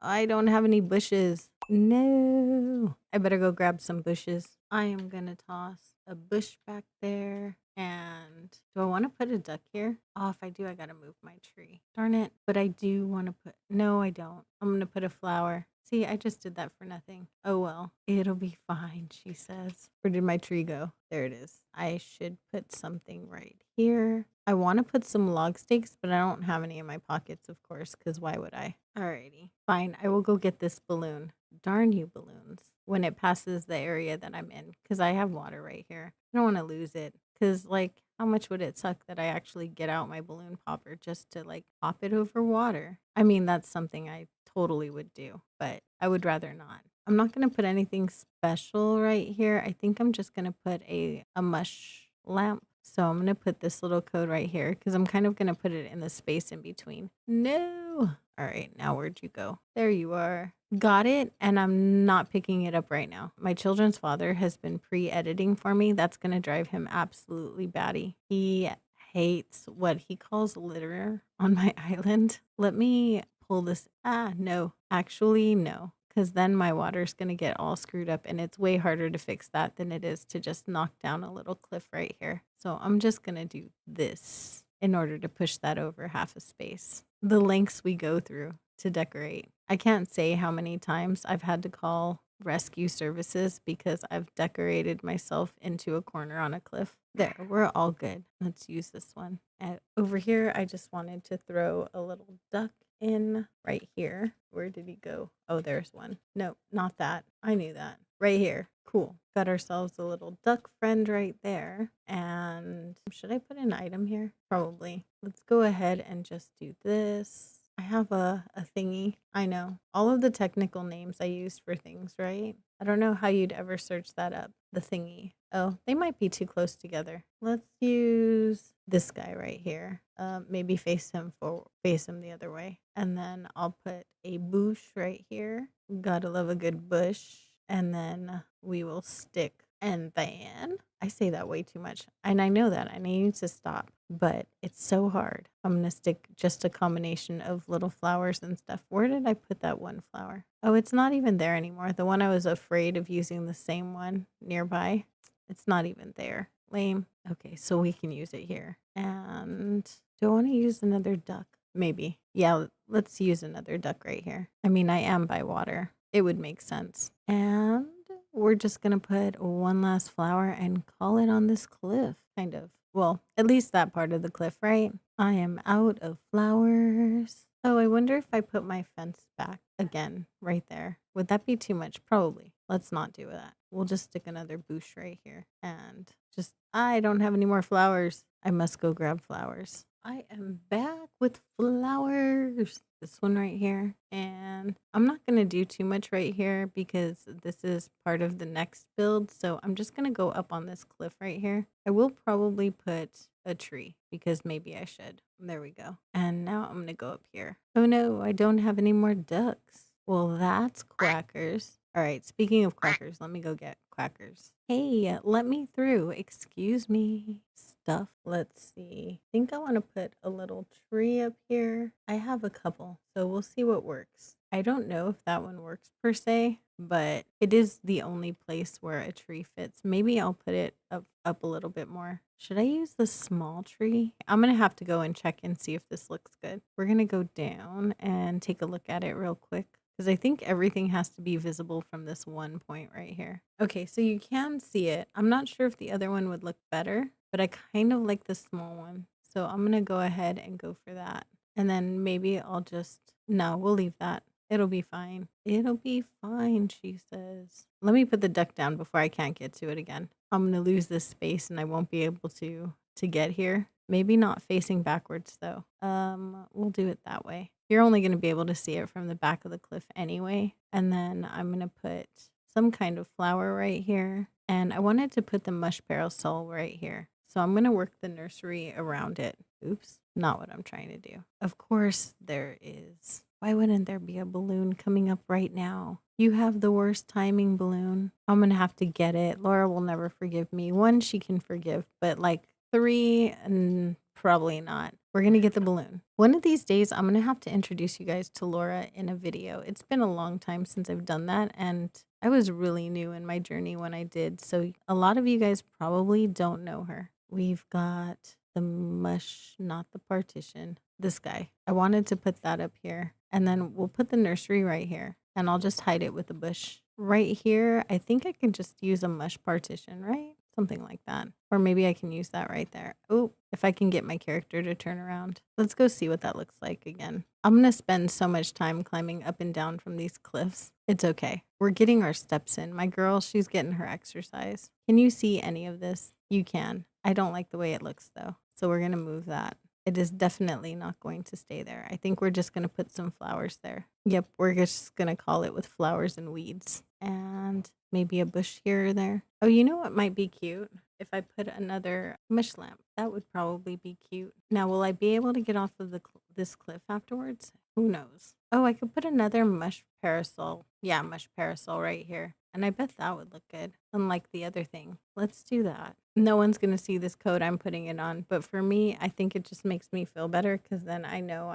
I don't have any bushes. No. I better go grab some bushes. I am gonna toss a bush back there. And do I want to put a duck here? Oh, if I do, I gotta move my tree. Darn it. But I do want to put, no, I don't. I'm gonna put a flower. See, I just did that for nothing. Oh well, it'll be fine, she says. Where did my tree go? There it is. I should put something right here. I want to put some log stakes, but I don't have any in my pockets, of course, because why would I? Alrighty. Fine, I will go get this balloon. Darn you, balloons. When it passes the area that I'm in, because I have water right here. I don't want to lose it. Because, like, how much would it suck that I actually get out my balloon popper just to, like, pop it over water? I mean, that's something I totally would do, but I would rather not. I'm not going to put anything special right here. I think I'm just going to put a mush lamp. So I'm going to put this little code right here because I'm kind of going to put it in the space in between. No. All right, now where'd you go? There you are. Got it, and I'm not picking it up right now. My children's father has been pre-editing for me. That's going to drive him absolutely batty. He hates what he calls litter on my island. Let me pull this. No. Actually, no. Because then my water's going to get all screwed up, and it's way harder to fix that than it is to just knock down a little cliff right here. So I'm just going to do this in order to push that over half a space. The lengths we go through to decorate. I can't say how many times I've had to call rescue services because I've decorated myself into a corner on a cliff. There, we're all good. Let's use this one. And over here, I just wanted to throw a little duck in right here. Where did he go? Oh, there's one. No, not that. I knew that. Right here. Cool. Got ourselves a little duck friend right there. And should I put an item here? Probably. Let's go ahead and just do this. I have a thingy. I know. All of the technical names I use for things, right? I don't know how you'd ever search that up. The thingy. Oh, they might be too close together. Let's use this guy right here. Maybe face him the other way. And then I'll put a bush right here. Gotta love a good bush. And then we will stick. And then I say that way too much. And I know that. I need to stop. But it's so hard. I'm going to stick just a combination of little flowers and stuff. Where did I put that one flower? Oh, it's not even there anymore. The one I was afraid of using the same one nearby. It's not even there. Lame. Okay, so we can use it here. And do I want to use another duck? Maybe. Yeah, let's use another duck right here. I mean, I am by water. It would make sense. And we're just going to put one last flower and call it on this cliff, kind of. Well, at least that part of the cliff, right? I am out of flowers. Oh, I wonder if I put my fence back again right there. Would that be too much? Probably. Let's not do that. We'll just stick another bush right here. And just, I don't have any more flowers. I must go grab flowers. I am back with flowers. This one right here. And I'm not going to do too much right here because this is part of the next build. So I'm just going to go up on this cliff right here. I will probably put a tree because maybe I should. There we go. And now I'm going to go up here. Oh no, I don't have any more ducks. Well, that's quackers. All right, speaking of quackers, let me go get quackers. Hey, let me through. Excuse me. Stuff. Let's see. I think I want to put a little tree up here. I have a couple, so we'll see what works. I don't know if that one works per se, but it is the only place where a tree fits. Maybe I'll put it up a little bit more. Should I use the small tree? I'm going to have to go and check and see if this looks good. We're going to go down and take a look at it real quick because I think everything has to be visible from this one point right here. Okay, so you can see it. I'm not sure if the other one would look better, but I kind of like the small one. So I'm going to go ahead and go for that. And then maybe I'll just, no, we'll leave that. It'll be fine. It'll be fine, she says. Let me put the duck down before I can't get to it again. I'm going to lose this space and I won't be able to get here. Maybe not facing backwards though. We'll do it that way. You're only going to be able to see it from the back of the cliff anyway. And then I'm going to put some kind of flower right here. And I wanted to put the mush parasol right here. So I'm going to work the nursery around it. Oops, not what I'm trying to do. Of course there is. Why wouldn't there be a balloon coming up right now? You have the worst timing, balloon. I'm going to have to get it. Laura will never forgive me. 1, she can forgive, but like 3, and probably not. We're going to get the balloon. One of these days, I'm going to have to introduce you guys to Laura in a video. It's been a long time since I've done that, and I was really new in my journey when I did. So a lot of you guys probably don't know her. We've got the mush, not the partition. This guy. I wanted to put that up here, and then we'll put the nursery right here, and I'll just hide it with a bush. Right here, I think I can just use a mush partition, right? Something like that. Or maybe I can use that right there. Oh, if I can get my character to turn around. Let's go see what that looks like again. I'm going to spend so much time climbing up and down from these cliffs. It's okay. We're getting our steps in. My girl, she's getting her exercise. Can you see any of this? You can. I don't like the way it looks though. So we're going to move that. It is definitely not going to stay there. I think we're just going to put some flowers there. Yep, we're just going to call it with flowers and weeds. And maybe a bush here or there. Oh, you know what might be cute? If I put another mush lamp, that would probably be cute. Now, will I be able to get off of this cliff afterwards? Who knows? Oh, I could put another mush parasol. Yeah, mush parasol right here. And I bet that would look good, unlike the other thing. Let's do that. No one's going to see this coat I'm putting it on, but for me, I think it just makes me feel better because then I know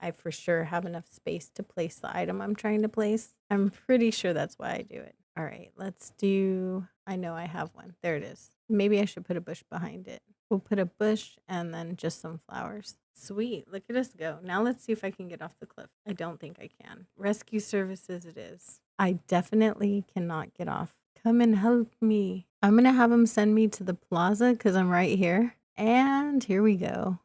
I for sure have enough space to place the item I'm trying to place. I'm pretty sure that's why I do it. All right, let's do, I know I have one. There it is. Maybe I should put a bush behind it. We'll put a bush and then just some flowers. Sweet, look at us go. Now let's see if I can get off the cliff. I don't think I can. Rescue services it is. I definitely cannot get off. Come and help me. I'm going to have him send me to the plaza because I'm right here. And here we go.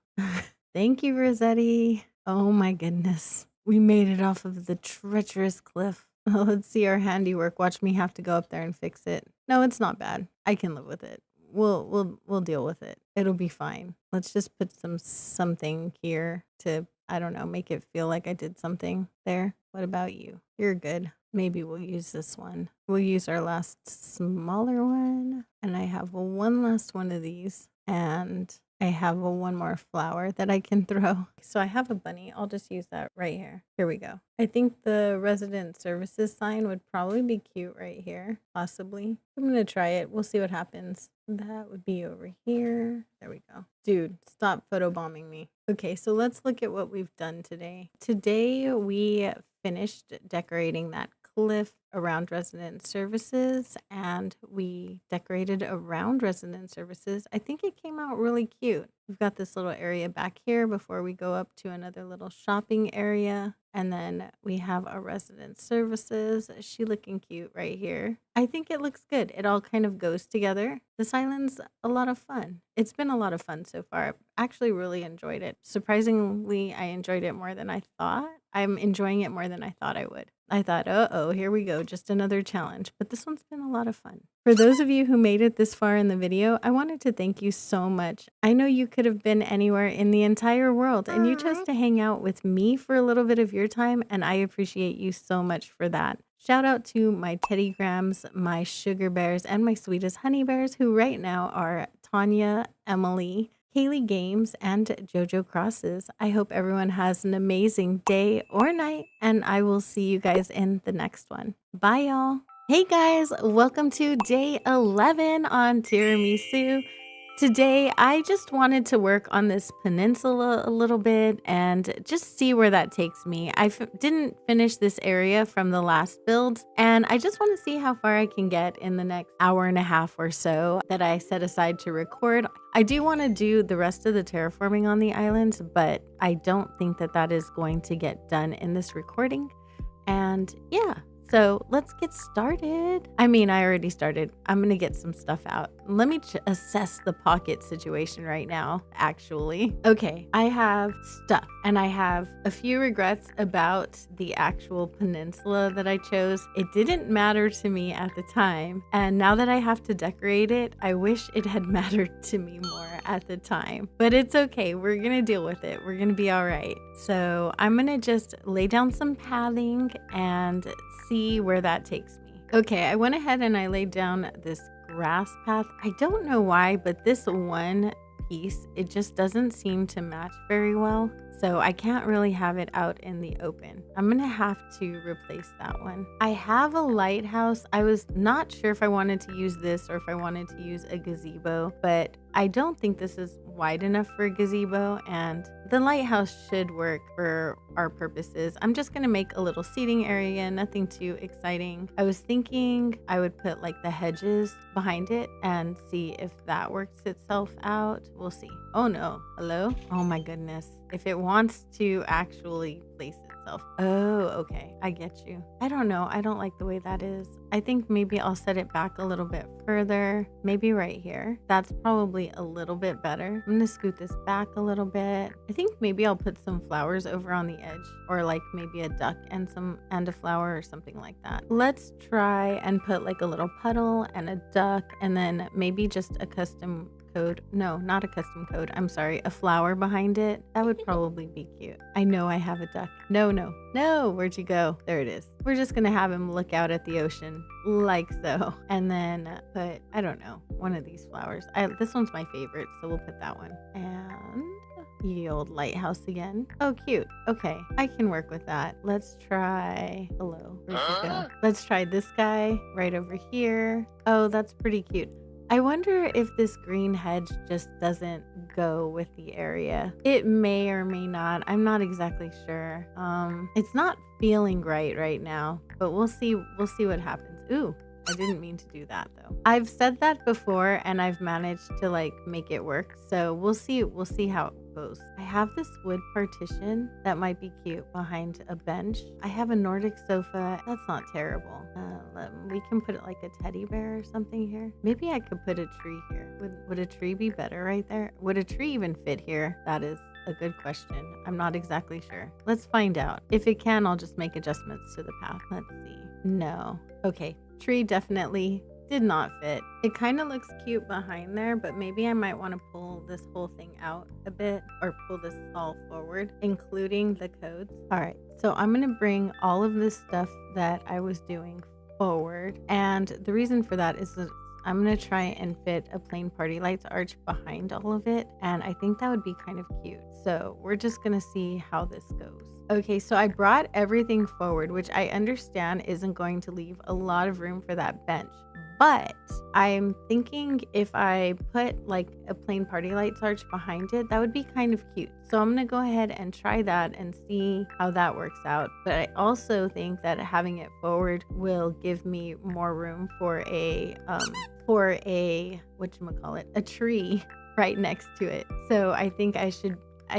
Thank you, Rossetti. Oh my goodness. We made it off of the treacherous cliff. Let's see our handiwork. Watch me have to go up there and fix it. No, it's not bad. I can live with it. We'll deal with it. It'll be fine. Let's just put something here to, I don't know, make it feel like I did something there. What about you? You're good. Maybe we'll use this one. We'll use our last smaller one. And I have one last one of these. And I have one more flower that I can throw. So I have a bunny. I'll just use that right here. Here we go. I think the resident services sign would probably be cute right here, possibly. I'm going to try it. We'll see what happens. That would be over here. There we go. Dude, stop photobombing me. Okay, so let's look at what we've done today. Today we finished decorating that cliff around resident services, and we decorated around resident services. I think it came out really cute. We've got this little area back here before we go up to another little shopping area. And then we have our resident services. She looking cute right here. I think it looks good. It all kind of goes together. This island's a lot of fun. It's been a lot of fun so far. I've actually really enjoyed it. Surprisingly, I enjoyed it more than I thought. I'm enjoying it more than I thought I would. I thought, uh-oh, here we go, just another challenge. But this one's been a lot of fun. For those of you who made it this far in the video, I wanted to thank you so much. I know you could have been anywhere in the entire world, and you chose to hang out with me for a little bit of your time, and I appreciate you so much for that. Shout out to my Teddy Grams, my Sugar Bears, and my sweetest Honey Bears, who right now are Tanya, Emily, Kaylee Games, and JoJo Crosses. I hope everyone has an amazing day or night, and I will see you guys in the next one. Bye, y'all. Hey, guys. Welcome to day 11 on Tiramisu. Today, I just wanted to work on this peninsula a little bit and just see where that takes me. I didn't finish this area from the last build, and I just want to see how far I can get in the next hour and a half or so that I set aside to record. I do want to do the rest of the terraforming on the island, but I don't think that that is going to get done in this recording. And yeah. So let's get started. I mean, I already started. I'm going to get some stuff out. Let me assess the pocket situation right now, actually. Okay, I have stuff, and I have a few regrets about the actual peninsula that I chose. It didn't matter to me at the time, and now that I have to decorate it, I wish it had mattered to me more at the time. But it's okay. We're going to deal with it. We're going to be all right. So I'm going to just lay down some padding and see where that takes me. Okay, I went ahead and I laid down this grass path. I don't know why, but this one piece, it just doesn't seem to match very well. So I can't really have it out in the open. I'm gonna have to replace that one. I have a lighthouse. I was not sure if I wanted to use this or if I wanted to use a gazebo, but I don't think this is wide enough for a gazebo, and the lighthouse should work for our purposes. I'm just gonna make a little seating area, nothing too exciting. I was thinking I would put like the hedges behind it and see if that works itself out. We'll see. Oh no, hello? Oh my goodness. If it wants to actually place itself. Oh, okay. I get you. I don't know. I don't like the way that is. I think maybe I'll set it back a little bit further. Maybe right here. That's probably a little bit better. I'm gonna scoot this back a little bit. I think maybe I'll put some flowers over on the edge, or like maybe a duck and a flower or something like that. Let's try and put like a little puddle and a duck, and then maybe just a custom code. No, not a custom code. I'm sorry. A flower behind it. That would probably be cute. I know I have a duck. No, no, no. Where'd you go? There it is. We're just going to have him look out at the ocean like so. And then put, I don't know, one of these flowers. This one's my favorite, so we'll put that one. And the old lighthouse again. Oh, cute. Okay, I can work with that. Let's try, hello, where'd you go? Let's try this guy right over here. Oh, that's pretty cute. I wonder if this green hedge just doesn't go with the area. It may or may not. I'm not exactly sure. It's not feeling right now, but we'll see what happens. Ooh, I didn't mean to do that though. I've said that before and I've managed to like make it work. So we'll see how it goes. I have this wood partition that might be cute behind a bench. I have a Nordic sofa. That's not terrible. We can put it like a teddy bear or something here. Maybe I could put a tree here. Would a tree be better right there? Would a tree even fit here? That is a good question. I'm not exactly sure. Let's find out. If it can, I'll just make adjustments to the path. Let's see. No. Okay. Tree definitely did not fit. It kind of looks cute behind there, but maybe I might want to pull this whole thing out a bit, or pull this all forward, including the codes. All right. So I'm going to bring all of this stuff that I was doing forward. And the reason for that is that I'm going to try and fit a plain party lights arch behind all of it. And I think that would be kind of cute. So we're just going to see how this goes. Okay, so I brought everything forward, which I understand isn't going to leave a lot of room for that bench. But I'm thinking if I put like a plain party lights arch behind it, that would be kind of cute. So I'm going to go ahead and try that and see how that works out. But I also think that having it forward will give me more room for a whatchamacallit, a tree right next to it. So I think I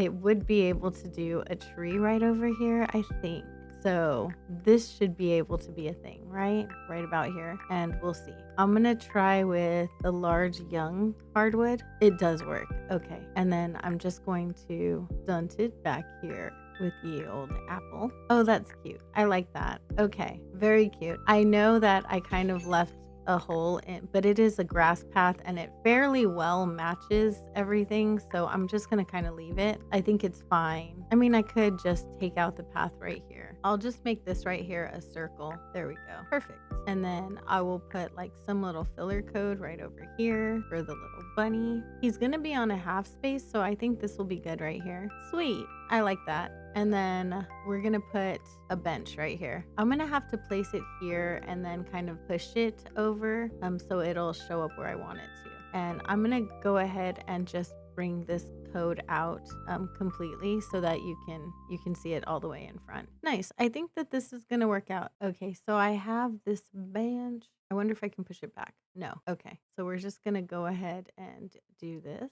would be able to do a tree right over here, I think. So this should be able to be a thing, right? Right about here. And we'll see. I'm going to try with the large young hardwood. It does work. Okay. And then I'm just going to stunt it back here with the old apple. Oh, that's cute. I like that. Okay. Very cute. I know that I kind of left a hole in, but it is a grass path and it fairly well matches everything, so I'm just gonna kind of leave it. I think it's fine. I mean, I could just take out the path right here. I'll just make this right here a circle. There we go. Perfect. And then I will put like some little filler code right over here for the little bunny. He's gonna be on a half space, so I think this will be good right here. Sweet. I like that. And then we're gonna put a bench right here. I'm gonna have to place it here and then kind of push it over so it'll show up where I want it to. And I'm gonna go ahead and just bring this code out completely so that you can see it all the way in front. Nice. I think that this is gonna work out. Okay, so I have this bench. I wonder if I can push it back. No. Okay, so we're just gonna go ahead and do this.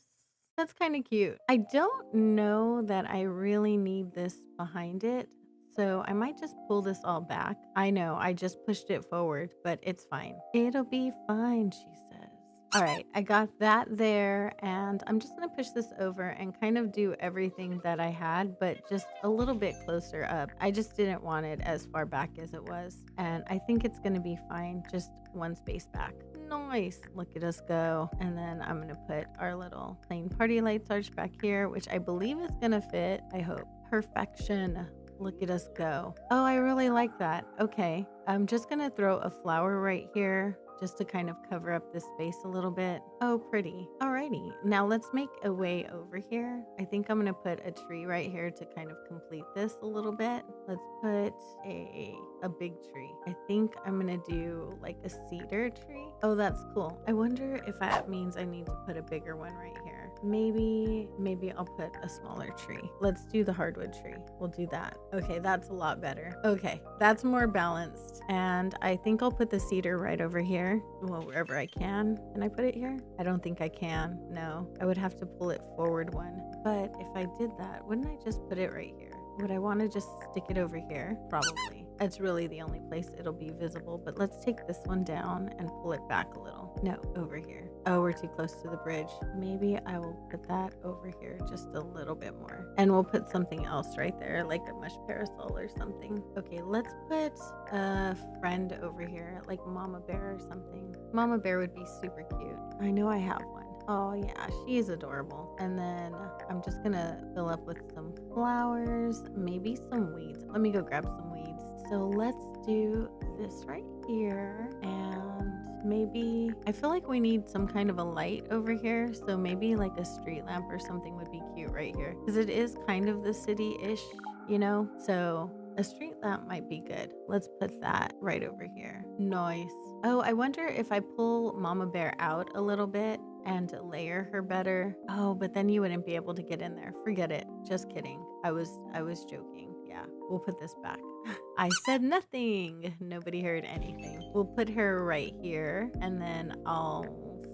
That's kind of cute. I don't know that I really need this behind it, so I might just pull this all back. I know, I just pushed it forward, but it's fine. It'll be fine, she says. All right, I got that there, and I'm just gonna push this over and kind of do everything that I had, but just a little bit closer up. I just didn't want it as far back as it was, and I think it's gonna be fine, just one space back. Nice. Look at us go. And then I'm going to put our little plain party lights arch back here, which I believe is going to fit. I hope. Perfection. Look at us go. Oh, I really like that. Okay. I'm just going to throw a flower right here just to kind of cover up this space a little bit. Oh, pretty. All right, Alrighty, now let's make a way over here. I think I'm gonna put a tree right here to kind of complete this a little bit. Let's put a big tree. I think I'm gonna do like a cedar tree. Oh, that's cool. I wonder if that means I need to put a bigger one right here. Maybe I'll put a smaller tree. Let's do the hardwood tree. We'll do that. Okay, that's a lot better. Okay, that's more balanced. And I think I'll put the cedar right over here. Well, wherever I can. Can I put it here? I don't think I can. No, I would have to pull it forward one. But if I did that, wouldn't I just put it right here? Would I want to just stick it over here? Probably. It's really the only place it'll be visible, but let's take this one down and pull it back a little. No, over here. Oh, we're too close to the bridge. Maybe I will put that over here just a little bit more. And we'll put something else right there, like a mush parasol or something. Okay, let's put a friend over here, like Mama Bear or something. Mama Bear would be super cute. I know I have one. Oh yeah, she is adorable. And then I'm just gonna fill up with some flowers, maybe some weeds. Let me go grab some weeds. So let's do this right here. And maybe, I feel like we need some kind of a light over here. So maybe like a street lamp or something would be cute right here. Because it is kind of the city-ish, you know? So a street lamp might be good. Let's put that right over here. Nice. Oh, I wonder if I pull Mama Bear out a little bit and layer her better. Oh, but then you wouldn't be able to get in there. Forget it. Just kidding. I was joking. Yeah, we'll put this back. I said nothing. Nobody heard anything. We'll put her right here, and then I'll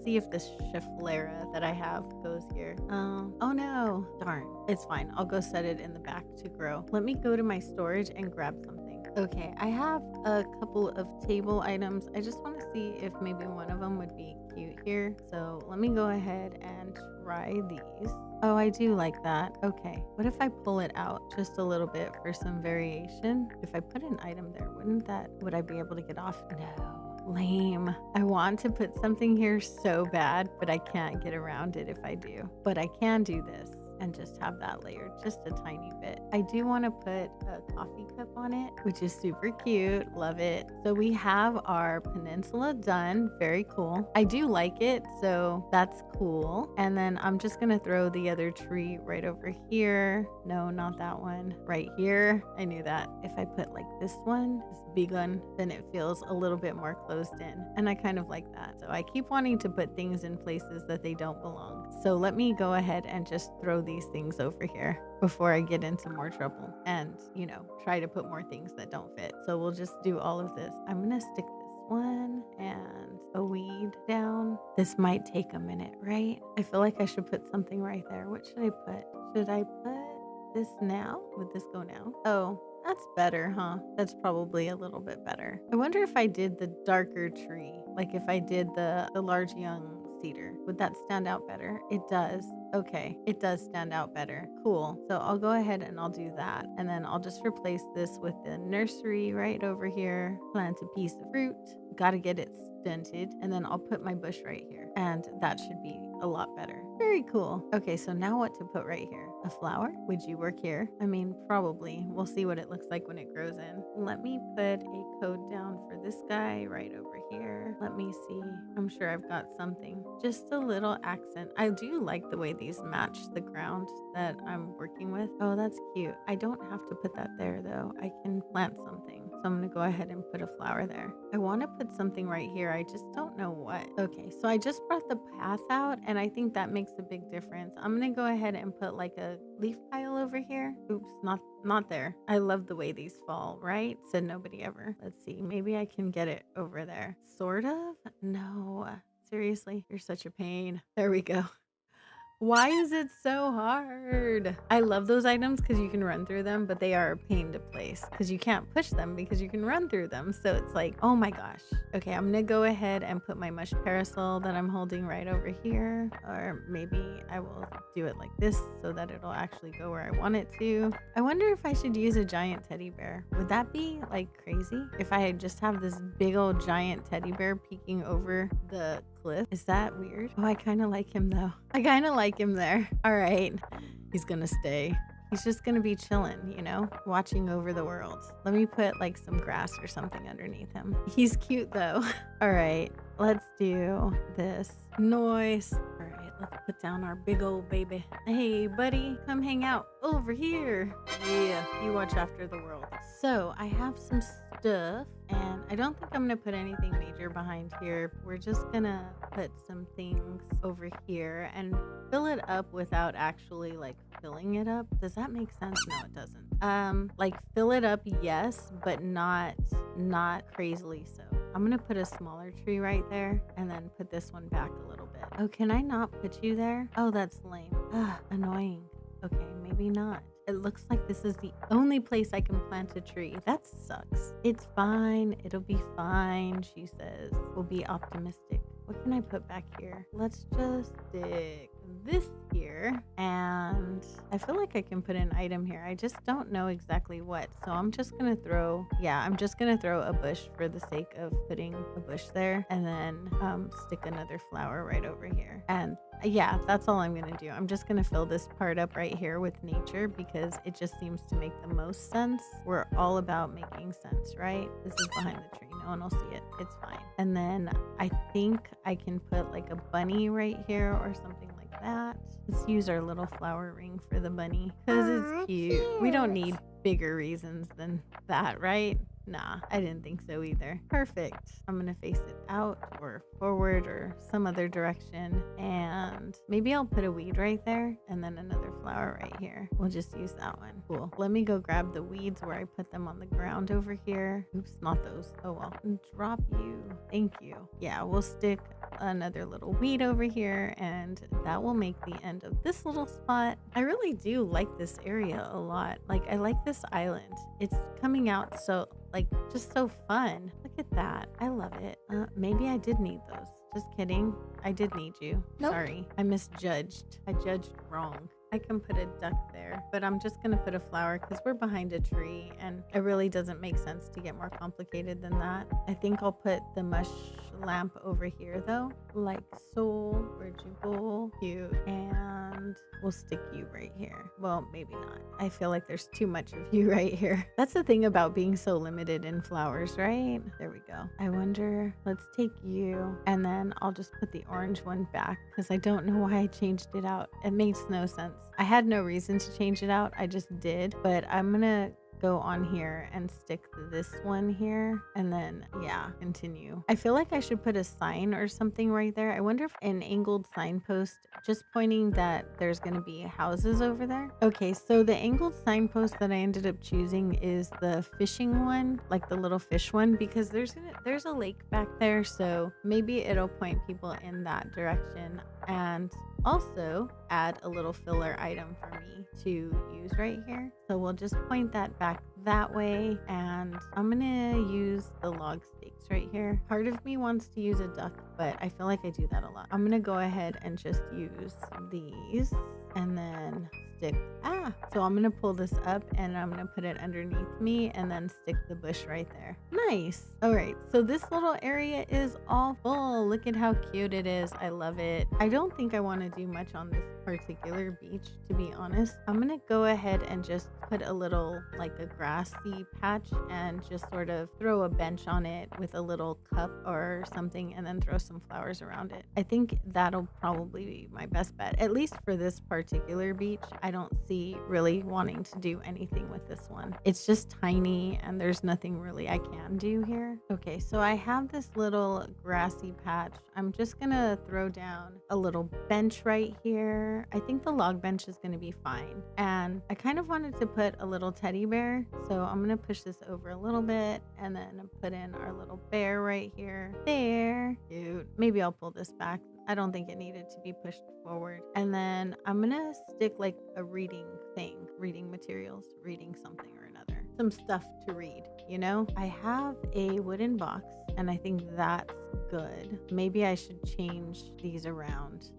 see if this Schefflera that I have goes here. Oh no, darn. It's fine. I'll go set it in the back to grow. Let me go to my storage and grab something. Okay, I have a couple of table items. I just want to see if maybe one of them would be cute here. So let me go ahead and try these. Oh, I do like that. Okay, what if I pull it out just a little bit for some variation? If I put an item there, would I be able to get off? No. Lame. I want to put something here so bad, but I can't get around it if I do. But I can do this and just have that layered just a tiny bit. I do want to put a coffee cup on it, which is super cute. Love it. So we have our peninsula done. Very cool. I do like it, so that's cool. And then I'm just gonna throw the other tree right over here. No, not that one. Right here. I knew that. If I put like this one, this big one, then it feels a little bit more closed in. And I kind of like that. So I keep wanting to put things in places that they don't belong. So let me go ahead and just throw these things over here before I get into more trouble and, you know, try to put more things that don't fit. So we'll just do all of this. I'm gonna stick this one and a weed down. This might take a minute, right? I feel like I should put something right there. What should I put? Should I put this now? Would this go now? Oh, that's better, huh? That's probably a little bit better. I wonder if I did the darker tree, like if I did the large young cedar, would that stand out better? It does. Okay, it does stand out better. Cool. So I'll go ahead and I'll do that. And then I'll just replace this with the nursery right over here. Plant a piece of fruit. Gotta get it stunted. And then I'll put my bush right here. And that should be a lot better. Very cool. Okay, so now what to put right here? A flower? Would you work here? I mean, probably. We'll see what it looks like when it grows in. Let me put a code down for this guy right over here. Let me see. I'm sure I've got something. Just a little accent. I do like the way these match the ground that I'm working with. Oh, that's cute. I don't have to put that there though. I can plant something. So I'm gonna go ahead and put a flower there. I want to put something right here. I just don't know what. Okay, so I just brought the path out and I think that makes a big difference. I'm gonna go ahead and put like a leaf pile over here. Oops, not there. I love the way these fall, right? Said nobody ever. Let's see, maybe I can get it over there. Sort of? No. Seriously, you're such a pain. There we go. Why is it so hard? I love those items because you can run through them, but they are a pain to place because you can't push them because you can run through them. So it's like, oh my gosh. Okay, I'm gonna go ahead and put my mush parasol that I'm holding right over here. Or maybe I will do it like this so that it'll actually go where I want it to. I wonder if I should use a giant teddy bear. Would that be like crazy? If I had just have this big old giant teddy bear peeking over the cliff? Is that weird? Oh, I kind of like him though. I kind of like him there. All right, he's gonna stay. He's just gonna be chilling, you know, watching over the world. Let me put like some grass or something underneath him. He's cute though. All right, let's do this. Nice. All right, Let's put down our big old baby. Hey, buddy, come hang out over here. Yeah, you watch after the world. So I have some stuff, and I don't think I'm gonna put anything major behind here. We're just gonna put some things over here and fill it up without actually like filling it up. Does that make sense? No, it doesn't. Like fill it up, yes, but not crazily so. I'm gonna put a smaller tree right there and then put this one back a little bit. Oh, can I not put you there? Oh, that's lame. Ah, annoying. Okay, maybe not. It looks like this is the only place I can plant a tree. That sucks. It's fine. It'll be fine, she says. We'll be optimistic. What can I put back here? Let's just stick this here. And I feel like I can put an item here. I just don't know exactly what. So I'm just going to throw a bush for the sake of putting a bush there. And then stick another flower right over here. And yeah, that's all I'm going to do. I'm just going to fill this part up right here with nature because it just seems to make the most sense. We're all about making sense, right? This is behind the tree. No one will see it. It's fine. And then I think I can put like a bunny right here or something like that. Let's use our little flower ring for the bunny because it's cute. We don't need bigger reasons than that, right? Nah, I didn't think so either. Perfect. I'm gonna face it out or forward or some other direction, and maybe I'll put a weed right there and then another flower right here. We'll just use that one. Cool. Let me go grab the weeds where I put them on the ground over here. Oops, not those. Oh well. Drop you. Thank you. Yeah, we'll stick another little weed over here, and that will make the end of this little spot. I really do like this area a lot. Like, I like this island. It's coming out so just so fun. Look at that. I love it. Maybe I did need those. Just kidding. I did need you. Nope. Sorry. I misjudged. I judged wrong. I can put a duck there, but I'm just going to put a flower because we're behind a tree and it really doesn't make sense to get more complicated than that. I think I'll put the mush lamp over here though, like so. Where'd you go? Cute. And we'll stick you right here. Well, maybe not. I feel like there's too much of you right here. That's the thing about being so limited in flowers, right? There we go. I wonder, let's take you and then I'll just put the orange one back because I don't know why I changed it out. It makes no sense. I had no reason to change it out. I just did, but I'm gonna go on here and stick this one here and then yeah, continue. I feel like I should put a sign or something right there. I wonder if an angled signpost just pointing that there's going to be houses over there. Okay, so the angled signpost that I ended up choosing is the fishing one, like the little fish one, because there's a lake back there, so maybe it'll point people in that direction and also add a little filler item for me to use right here. So we'll just point that back that way, and I'm gonna use the log stakes right here. Part of me wants to use a duck, but I feel like I do that a lot. I'm gonna go ahead and just use these and then stick so I'm gonna pull this up and I'm gonna put it underneath me and then stick the bush right there. Nice. All right, so this little area is all full. Look at how cute it is. I love it. I don't think I want to do much on this particular beach, to be honest. I'm gonna go ahead and just put a little like a grassy patch and just sort of throw a bench on it with a little cup or something and then throw some flowers around it. I think that'll probably be my best bet, at least for this particular beach. I don't see really wanting to do anything with this one. It's just tiny and there's nothing really I can do here. Okay, so I have this little grassy patch. I'm just gonna throw down a little bench right here. I think the log bench is gonna be fine. And I kind of wanted to put a little teddy bear, so I'm gonna push this over a little bit and then put in our little bear right here. There. Cute. Maybe I'll pull this back. I don't think it needed to be pushed forward. And then I'm gonna stick like a reading thing, reading materials, reading something or another, some stuff to read, you know? I have a wooden box and I think that's good. Maybe I should change these around.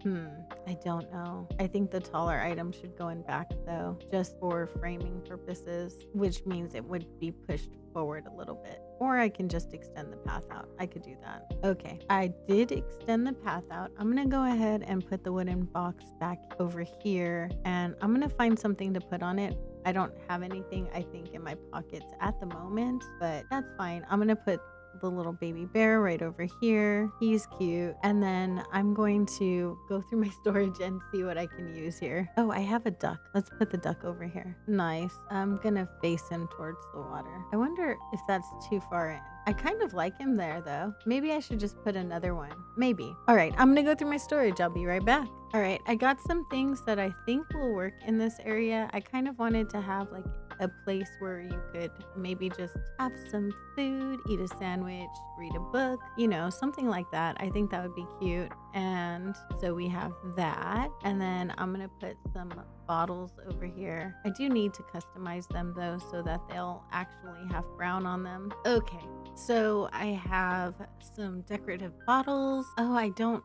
I don't know. I think the taller item should go in back though, just for framing purposes, which means it would be pushed forward a little bit. Or I can just extend the path out. I could do that. Okay, I did extend the path out. I'm gonna go ahead and put the wooden box back over here and I'm gonna find something to put on it. I don't have anything, I think, in my pockets at the moment, but that's fine. I'm gonna put the little baby bear right over here. He's cute. And then I'm going to go through my storage and see what I can use here. Oh, I have a duck. Let's put the duck over here. Nice. I'm gonna face him towards the water. I wonder if that's too far in. I kind of like him there though. Maybe I should just put another one. Maybe. All right, I'm gonna go through my storage. I'll be right back. All right, I got some things that I think will work in this area. I kind of wanted to have like a place where you could maybe just have some food, eat a sandwich, read a book, you know, something like that. I think that would be cute. And so we have that. And then I'm gonna put some bottles over here. I do need to customize them though so that they'll actually have brown on them. Okay, so I have some decorative bottles. Oh, I don't.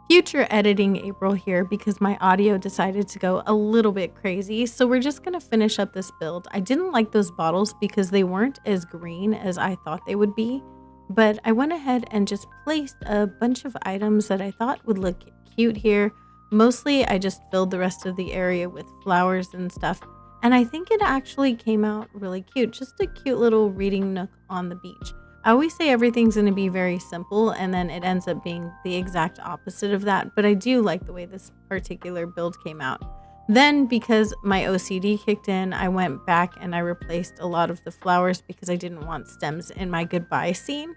Future editing April here because my audio decided to go a little bit crazy. So we're just going to finish up this build. I didn't like those bottles because they weren't as green as I thought they would be. But I went ahead and just placed a bunch of items that I thought would look cute here. Mostly I just filled the rest of the area with flowers and stuff. And I think it actually came out really cute. Just a cute little reading nook on the beach. I always say everything's going to be very simple and then it ends up being the exact opposite of that. But I do like the way this particular build came out. Then because my OCD kicked in, I went back and I replaced a lot of the flowers because I didn't want stems in my goodbye scene.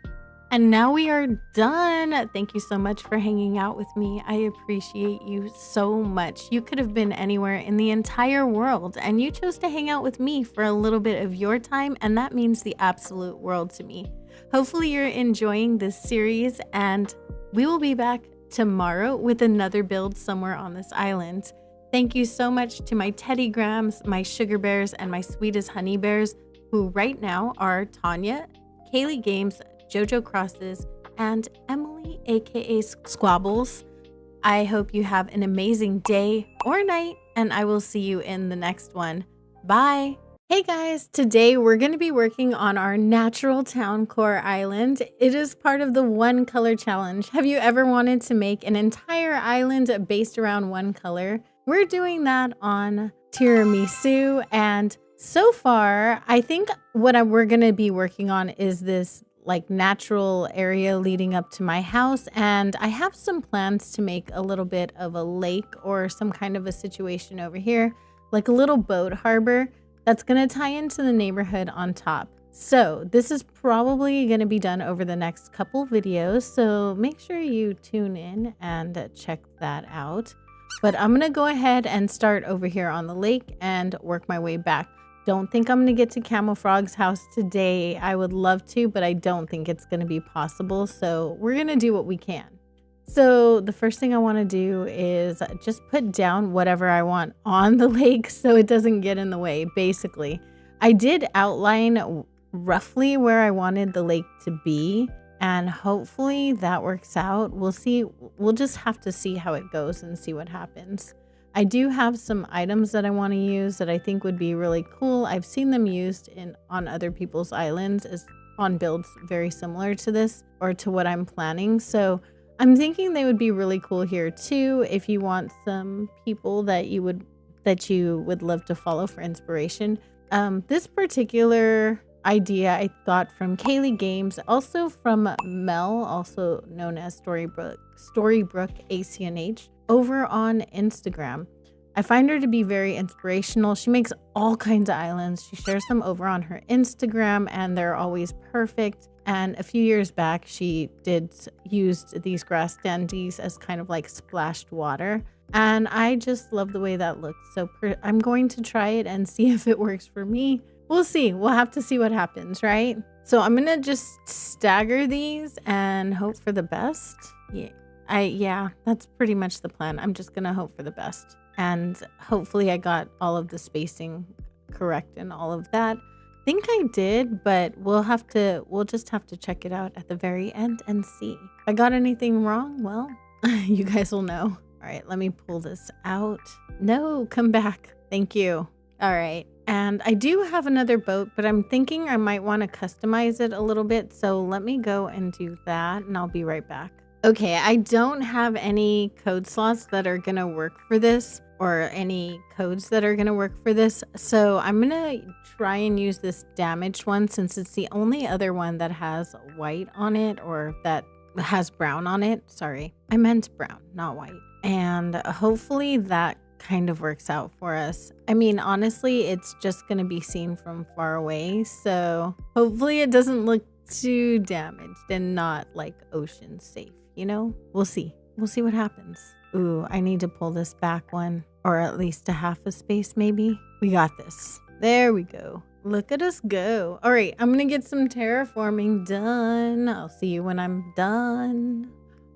And now we are done. Thank you so much for hanging out with me. I appreciate you so much. You could have been anywhere in the entire world and you chose to hang out with me for a little bit of your time, and that means the absolute world to me. Hopefully you're enjoying this series, and we will be back tomorrow with another build somewhere on this island. Thank you so much to my Teddy Grams, my Sugar Bears, and my Sweetest Honey Bears, who right now are Tanya, Kaylee Games, Jojo Crosses, and Emily, aka Squabbles. I hope you have an amazing day or night, and I will see you in the next one. Bye! Hey guys, today we're going to be working on our natural town core island. It is part of the one color challenge. Have you ever wanted to make an entire island based around one color? We're doing that on tiramisu, and so far I think what we're going to be working on is this like natural area leading up to my house, and I have some plans to make a little bit of a lake or some kind of a situation over here, like a little boat harbor that's going to tie into the neighborhood on top. So this is probably going to be done over the next couple videos, so make sure you tune in and check that out. But I'm going to go ahead and start over here on the lake and work my way back. Don't think I'm going to get to Camel Frog's house today. I would love to, but I don't think it's going to be possible. So we're going to do what we can. So the first thing I want to do is just put down whatever I want on the lake so it doesn't get in the way, basically. I did outline roughly where I wanted the lake to be, and hopefully that works out. We'll see. We'll just have to see how it goes and see what happens. I do have some items that I want to use that I think would be really cool. I've seen them used on other people's islands as on builds very similar to this or to what I'm planning. So I'm thinking they would be really cool here too if you want some people that you would love to follow for inspiration. This particular idea I got from Kaylee Games, also from Mel, also known as Storybrooke ACNH, over on Instagram. I find her to be very inspirational. She makes all kinds of islands. She shares them over on her Instagram and they're always perfect. And a few years back, she used these grass dandies as kind of like splashed water. And I just love the way that looks. So I'm going to try it and see if it works for me. We'll see. We'll have to see what happens, right? So I'm going to just stagger these and hope for the best. Yeah, that's pretty much the plan. I'm just going to hope for the best. And hopefully I got all of the spacing correct and all of that. I think I did, but we'll just have to check it out at the very end and see. If I got anything wrong, well, you guys will know. All right, let me pull this out. No, come back. Thank you. All right. And I do have another boat, but I'm thinking I might want to customize it a little bit. So let me go and do that and I'll be right back. Okay, I don't have any code slots that are going to work for this. or any codes that are going to work for this. So I'm going to try and use this damaged one since it's the only other one that has white on it, or that has brown on it. Sorry, I meant brown, not white. And hopefully that kind of works out for us. I mean, honestly, it's just going to be seen from far away. So hopefully it doesn't look too damaged and not like ocean safe, you know? We'll see. We'll see what happens. Ooh, I need to pull this back one, or at least a half a space maybe. We got this. There we go. Look at us go. All right, I'm gonna get some terraforming done. I'll see you when I'm done.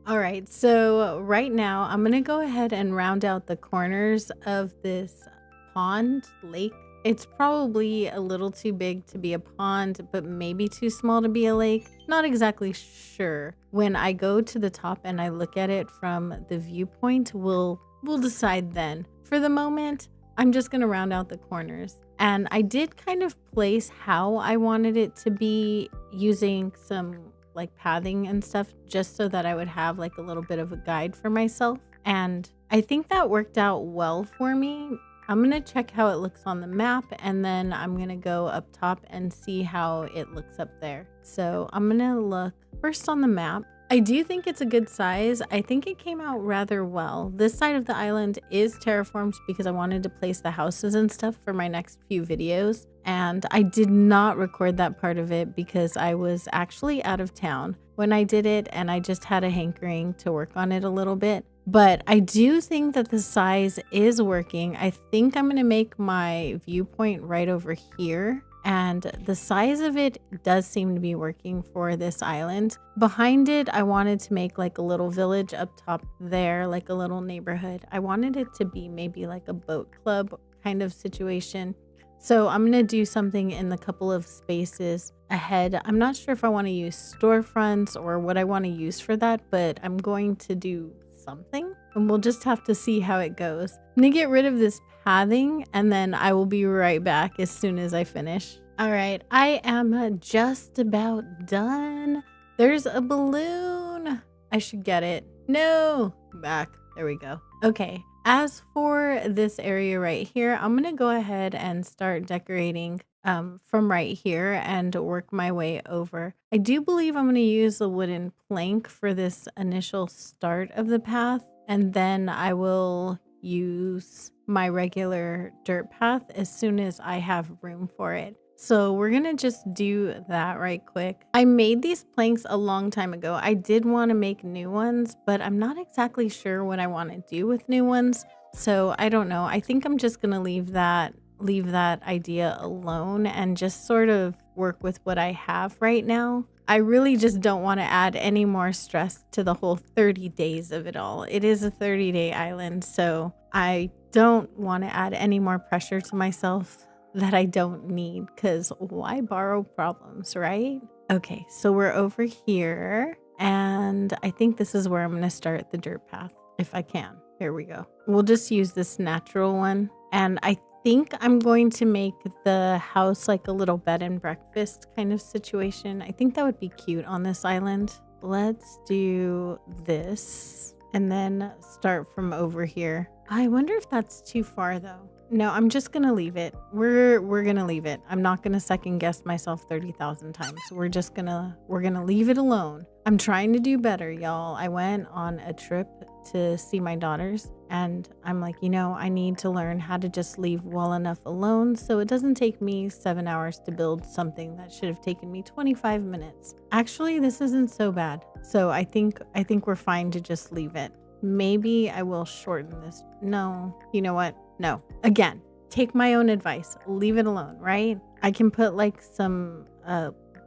All right, so right now I'm gonna go ahead and round out the corners of this pond lake. It's probably a little too big to be a pond, but maybe too small to be a lake. Not exactly sure. When I go to the top and I look at it from the viewpoint, we'll decide then. For the moment, I'm just gonna round out the corners. And I did kind of place how I wanted it to be using some like pathing and stuff, just so that I would have like a little bit of a guide for myself. And I think that worked out well for me. I'm going to check how it looks on the map, and then I'm going to go up top and see how it looks up there. So I'm going to look first on the map. I do think it's a good size. I think it came out rather well. This side of the island is terraformed because I wanted to place the houses and stuff for my next few videos. And I did not record that part of it because I was actually out of town when I did it, and I just had a hankering to work on it a little bit. But I do think that the size is working. I think I'm going to make my viewpoint right over here. And the size of it does seem to be working for this island. Behind it, I wanted to make like a little village up top there, like a little neighborhood. I wanted it to be maybe like a boat club kind of situation. So I'm going to do something in the couple of spaces ahead. I'm not sure if I want to use storefronts or what I want to use for that, but I'm going to do something, and we'll just have to see how it goes. I'm going to get rid of this pathing, and then I will be right back as soon as I finish. All right, I am just about done. There's a balloon. I should get it. No, back. There we go. Okay. As for this area right here, I'm going to go ahead and start decorating from right here and work my way over. I do believe I'm going to use a wooden plank for this initial start of the path, and then I will use my regular dirt path as soon as I have room for it. So we're going to just do that right quick. I made these planks a long time ago. I did want to make new ones, but I'm not exactly sure what I want to do with new ones. So I don't know. I think I'm just going to leave that idea alone and just sort of work with what I have right now. I really just don't want to add any more stress to the whole 30 days of it all. It is a 30-day island, so I don't want to add any more pressure to myself that I don't need, because why borrow problems, right? Okay, so we're over here, and I think this is where I'm going to start the dirt path if I can. Here we go. We'll just use this natural one, and I think I'm going to make the house like a little bed and breakfast kind of situation. I think that would be cute on this island. Let's do this and then start from over here. I wonder if that's too far though. No, I'm just gonna leave it. We're gonna leave it. I'm not gonna second guess myself 30,000 times. We're gonna leave it alone. I'm trying to do better, y'all. I went on a trip to see my daughters, and I'm like, I need to learn how to just leave well enough alone so it doesn't take me 7 hours to build something that should have taken me 25 minutes. Actually, this isn't so bad. So I think we're fine to just leave it. Maybe I will shorten this. No, you know what? No. Again, take my own advice. Leave it alone, right? I can put like some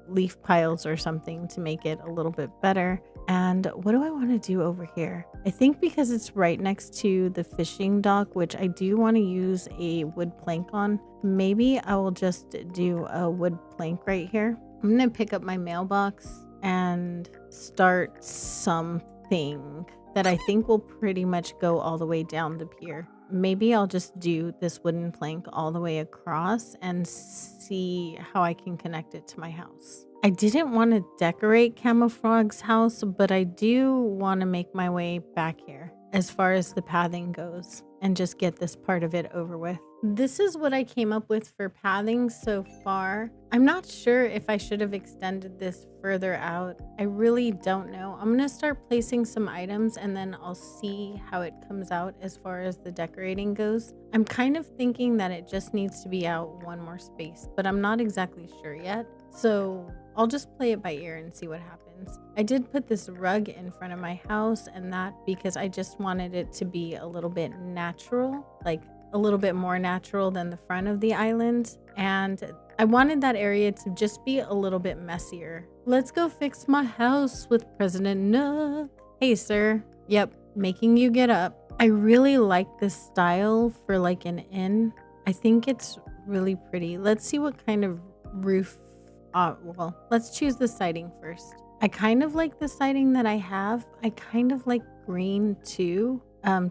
leaf piles or something to make it a little bit better. And what do I want to do over here? I think because it's right next to the fishing dock, which I do want to use a wood plank on, maybe I will just do a wood plank right here. I'm going to pick up my mailbox and start something that I think will pretty much go all the way down the pier. Maybe I'll just do this wooden plank all the way across and see how I can connect it to my house. I didn't want to decorate Camoufrage's house, but I do want to make my way back here as far as the pathing goes. and just get this part of it over with. This is what I came up with for pathing so far. I'm not sure if I should have extended this further out. I really don't know. I'm gonna start placing some items and then I'll see how it comes out as far as the decorating goes. I'm kind of thinking that it just needs to be out one more space, but I'm not exactly sure yet. So I'll just play it by ear and see what happens. I did put this rug in front of my house, and that because I just wanted it to be a little bit natural, like a little bit more natural than the front of the island. And I wanted that area to just be a little bit messier. Let's go fix my house with President Nook. Hey, sir. Yep, making you get up. I really like this style for like an inn. I think it's really pretty. Let's see what kind of roof. Well, let's choose the siding first. I kind of like the siding that I have. I kind of like green too,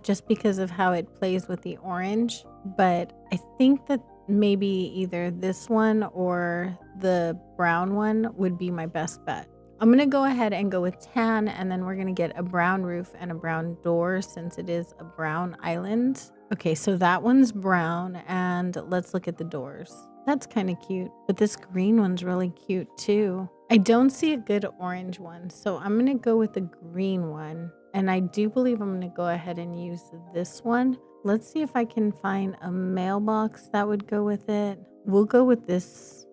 just because of how it plays with the orange. But I think that maybe either this one or the brown one would be my best bet. I'm going to go ahead and go with tan, and then we're going to get a brown roof and a brown door since it is a brown island. Okay, so that one's brown, and let's look at the doors. That's kind of cute, but this green one's really cute too. I don't see a good orange one, so I'm going to go with the green one. And I do believe I'm going to go ahead and use this one. Let's see if I can find a mailbox that would go with it. We'll go with this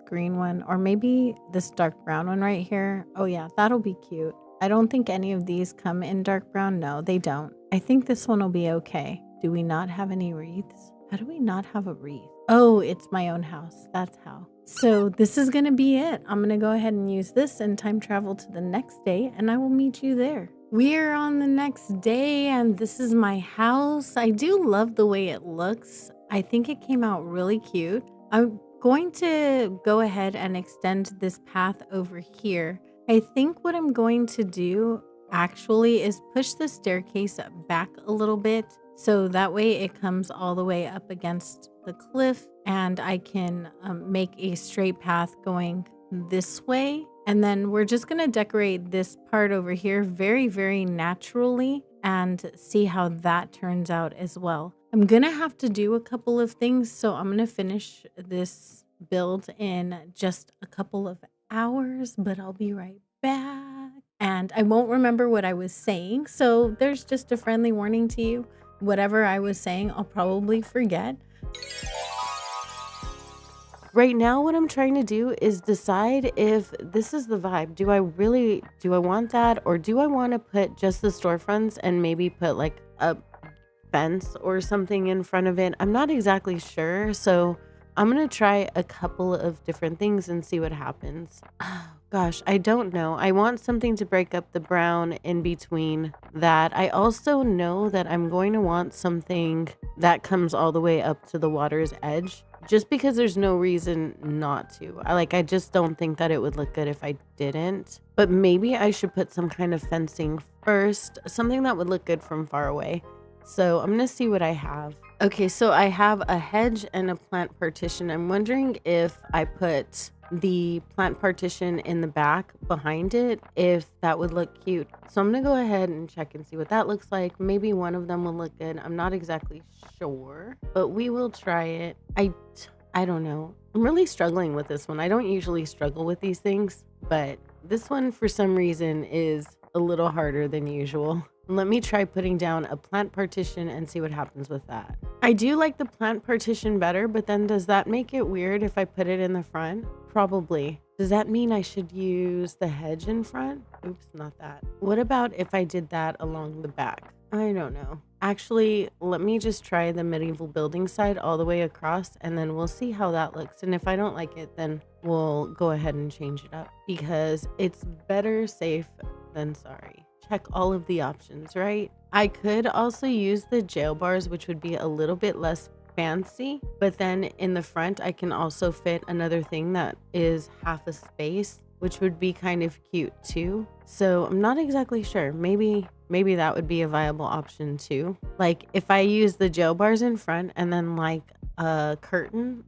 green one, or maybe this dark brown one right here. Oh yeah, that'll be cute. I don't think any of these come in dark brown. No, they don't. I think this one will be okay. Do we not have any wreaths? How do we not have a wreath? Oh, it's my own house. That's how. So this is going to be it. I'm going to go ahead and use this and time travel to the next day, and I will meet you there. We're on the next day, and this is my house. I do love the way it looks. I think it came out really cute. I'm going to go ahead and extend this path over here. I think what I'm going to do actually is push the staircase back a little bit, so that way it comes all the way up against the cliff, and I can make a straight path going this way. And then we're just going to decorate this part over here very, very naturally and see how that turns out as well. I'm going to have to do a couple of things, so I'm going to finish this build in just a couple of hours, but I'll be right back. And I won't remember what I was saying, so there's just a friendly warning to you. Whatever I was saying, I'll probably forget. Right now, what I'm trying to do is decide if this is the vibe. Do I want that, or do I want to put just the storefronts and maybe put like a fence or something in front of it? I'm not exactly sure, so I'm gonna try a couple of different things and see what happens. Gosh, I don't know. I want something to break up the brown in between that. I also know that I'm going to want something that comes all the way up to the water's edge, just because there's no reason not to. I just don't think that it would look good if I didn't. But maybe I should put some kind of fencing first, something that would look good from far away. So I'm gonna see what I have. Okay, so I have a hedge and a plant partition. I'm wondering if I put the plant partition in the back behind it, if that would look cute. So I'm gonna go ahead and check and see what that looks like. Maybe one of them will look good. I'm not exactly sure, but we will try it. I don't know. I'm really struggling with this one. I don't usually struggle with these things, but this one for some reason is a little harder than usual. Let me try putting down a plant partition and see what happens with that. I do like the plant partition better, but then does that make it weird if I put it in the front? Probably. Does that mean I should use the hedge in front? Oops, not that. What about if I did that along the back? I don't know. Actually, let me just try the medieval building side all the way across, and then we'll see how that looks. And if I don't like it, then we'll go ahead and change it up, because it's better safe than sorry. Check all of the options, right? I could also use the jail bars, which would be a little bit less fancy, but then in the front I can also fit another thing that is half a space, which would be kind of cute too. So I'm not exactly sure. Maybe that would be a viable option too. Like if I use the jail bars in front and then like a curtain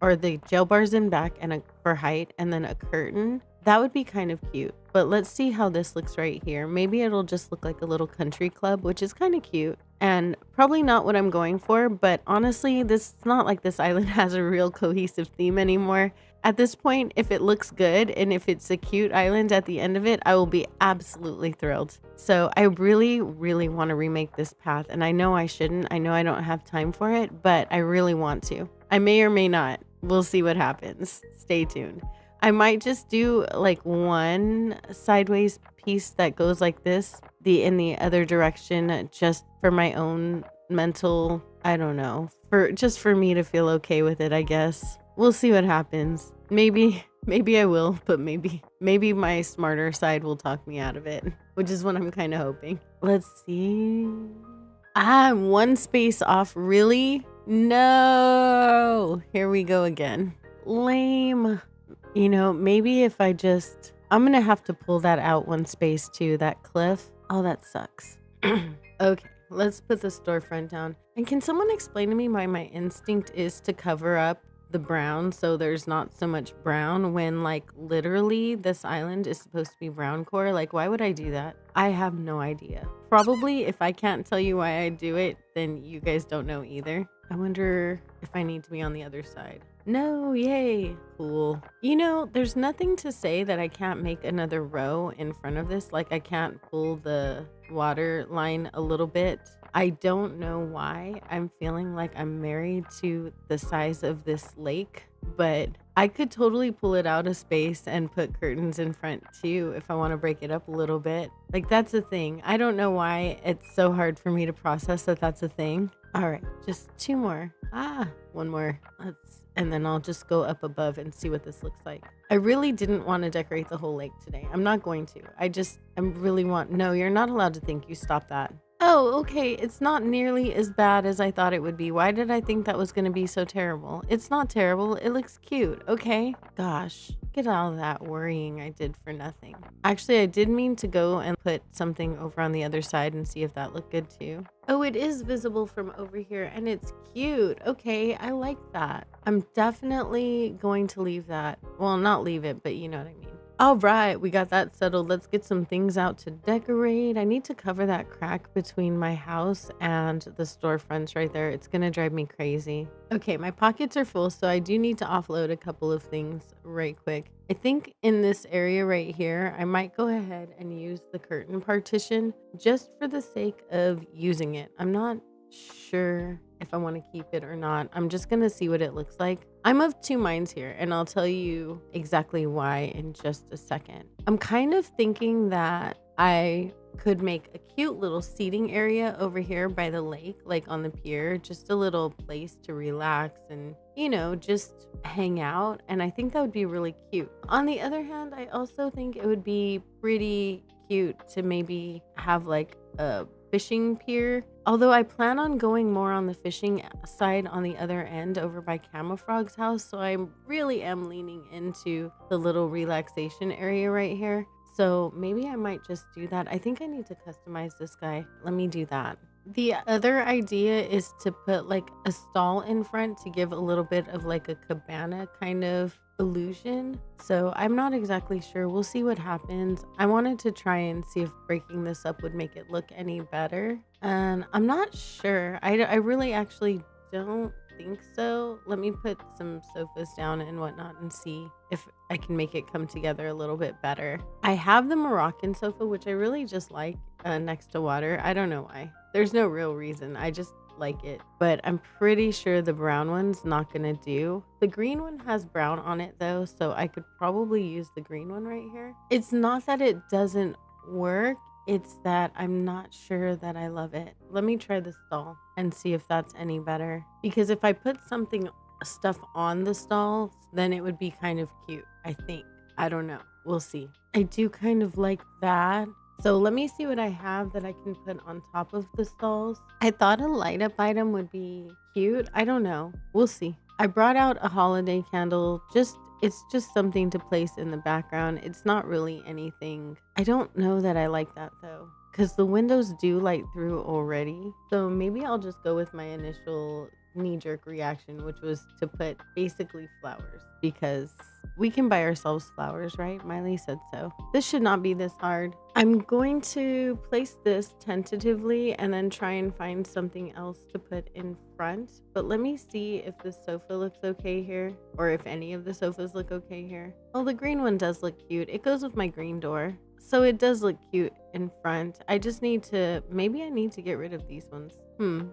or the jail bars in back and for height, and then a curtain, that would be kind of cute. But let's see how this looks right here. Maybe it'll just look like a little country club, which is kind of cute. and probably not what I'm going for, but honestly, this it's not like this island has a real cohesive theme anymore. At this point, if it looks good and if it's a cute island at the end of it, I will be absolutely thrilled. So I really, really want to remake this path, and I know I shouldn't. I know I don't have time for it, but I really want to. I may or may not. We'll see what happens. Stay tuned. I might just do like one sideways piece that goes like this, the in the other direction, just for my own mental, I don't know, for me to feel okay with it, I guess. We'll see what happens. Maybe I will, but maybe my smarter side will talk me out of it, which is what I'm kind of hoping. Let's see. I'm one space off. Really? No. Here we go again. Lame. You know, maybe if I'm going to have to pull that out one space too, that cliff. Oh, that sucks. Okay, let's put the storefront down. And can someone explain to me why my instinct is to cover up the brown so there's not so much brown when like literally this island is supposed to be brown core? Like, why would I do that? I have no idea. Probably if I can't tell you why I do it, then you guys don't know either. I wonder if I need to be on the other side. No, yay. Cool. You know, there's nothing to say that I can't make another row in front of this. Like I can't pull the water line a little bit. I don't know why I'm feeling like I'm married to the size of this lake, but I could totally pull it out of space and put curtains in front too if I want to break it up a little bit. Like that's a thing. I don't know why it's so hard for me to process that that's a thing. All right, just two more. One more. And then I'll just go up above and see what this looks like. I really didn't want to decorate the whole lake today. I'm not going to. No, you're not allowed to think. You stop that. Oh, okay. It's not nearly as bad as I thought it would be. Why did I think that was going to be so terrible? It's not terrible. It looks cute. Okay. Gosh, get out of that worrying I did for nothing. Actually, I did mean to go and put something over on the other side and see if that looked good too. Oh, it is visible from over here and it's cute. Okay, I like that. I'm definitely going to leave that. Well, not leave it, but you know what I mean. All right, we got that settled. Let's get some things out to decorate. I need to cover that crack between my house and the storefronts right there. It's gonna drive me crazy. Okay, my pockets are full, so I do need to offload a couple of things right quick. I think in this area right here, I might go ahead and use the curtain partition just for the sake of using it. I'm not sure if I want to keep it or not. I'm just going to see what it looks like. I'm of two minds here, and I'll tell you exactly why in just a second. I'm kind of thinking that I could make a cute little seating area over here by the lake, like on the pier, just a little place to relax and, you know, just hang out. And I think that would be really cute. On the other hand, I also think it would be pretty cute to maybe have like a fishing pier. Although I plan on going more on the fishing side on the other end over by Camofrog's house. So I really am leaning into the little relaxation area right here. So maybe I might just do that. I think I need to customize this guy. Let me do that. The other idea is to put like a stall in front to give a little bit of like a cabana kind of illusion. So I'm not exactly sure. We'll see what happens. I wanted to try and see if breaking this up would make it look any better. And I'm not sure. I really actually don't think so. Let me put some sofas down and whatnot and see if I can make it come together a little bit better. I have the Moroccan sofa, which I really just like next to water. I don't know why. There's no real reason. I just like it, but I'm pretty sure the brown one's not gonna do. The green one has brown on it though, so I could probably use the green one right here. It's not that it doesn't work, it's that I'm not sure that I love it. Let me try the stall and see if that's any better, because if I put stuff on the stall, then it would be kind of cute, I think. I don't know, we'll see. I do kind of like that. So let me see what I have that I can put on top of the stalls. I thought a light up item would be cute. I don't know. We'll see. I brought out a holiday candle. It's just something to place in the background. It's not really anything. I don't know that I like that though, because the windows do light through already. So maybe I'll just go with my initial knee-jerk reaction, which was to put basically flowers, because we can buy ourselves flowers, right? Miley said so. This should not be this hard. I'm going to place this tentatively and then try and find something else to put in front. But let me see if the sofa looks okay here, or if any of the sofas look okay here. Oh, the green one does look cute. It goes with my green door. So it does look cute in front. I just need to, maybe I need to get rid of these ones.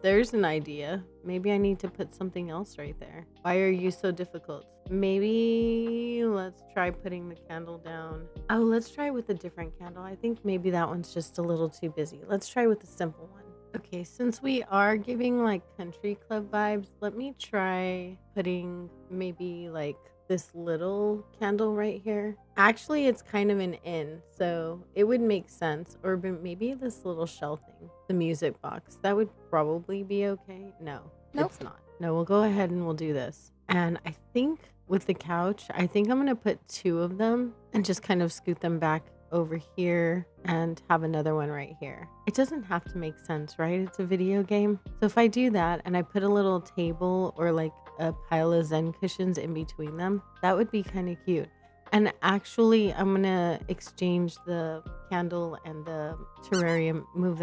There's an idea. Maybe I need to put something else right there. Why are you so difficult? Maybe let's try putting the candle down. Oh, let's try with a different candle. I think maybe that one's just a little too busy. Let's try with a simple one. Okay, since we are giving like country club vibes, let me try putting maybe like this little candle right here. Actually, it's kind of an inn, so it would make sense. Or maybe this little shell thing, the music box. That would probably be okay. No, Nope. it's not. No, we'll go ahead and we'll do this. And I think with the couch, I think I'm going to put 2 of them and just kind of scoot them back over here and have another one right here. It doesn't have to make sense, right? It's a video game. So if I do that and I put a little table or like a pile of Zen cushions in between them, that would be kind of cute. And actually, I'm gonna exchange the candle and the terrarium, move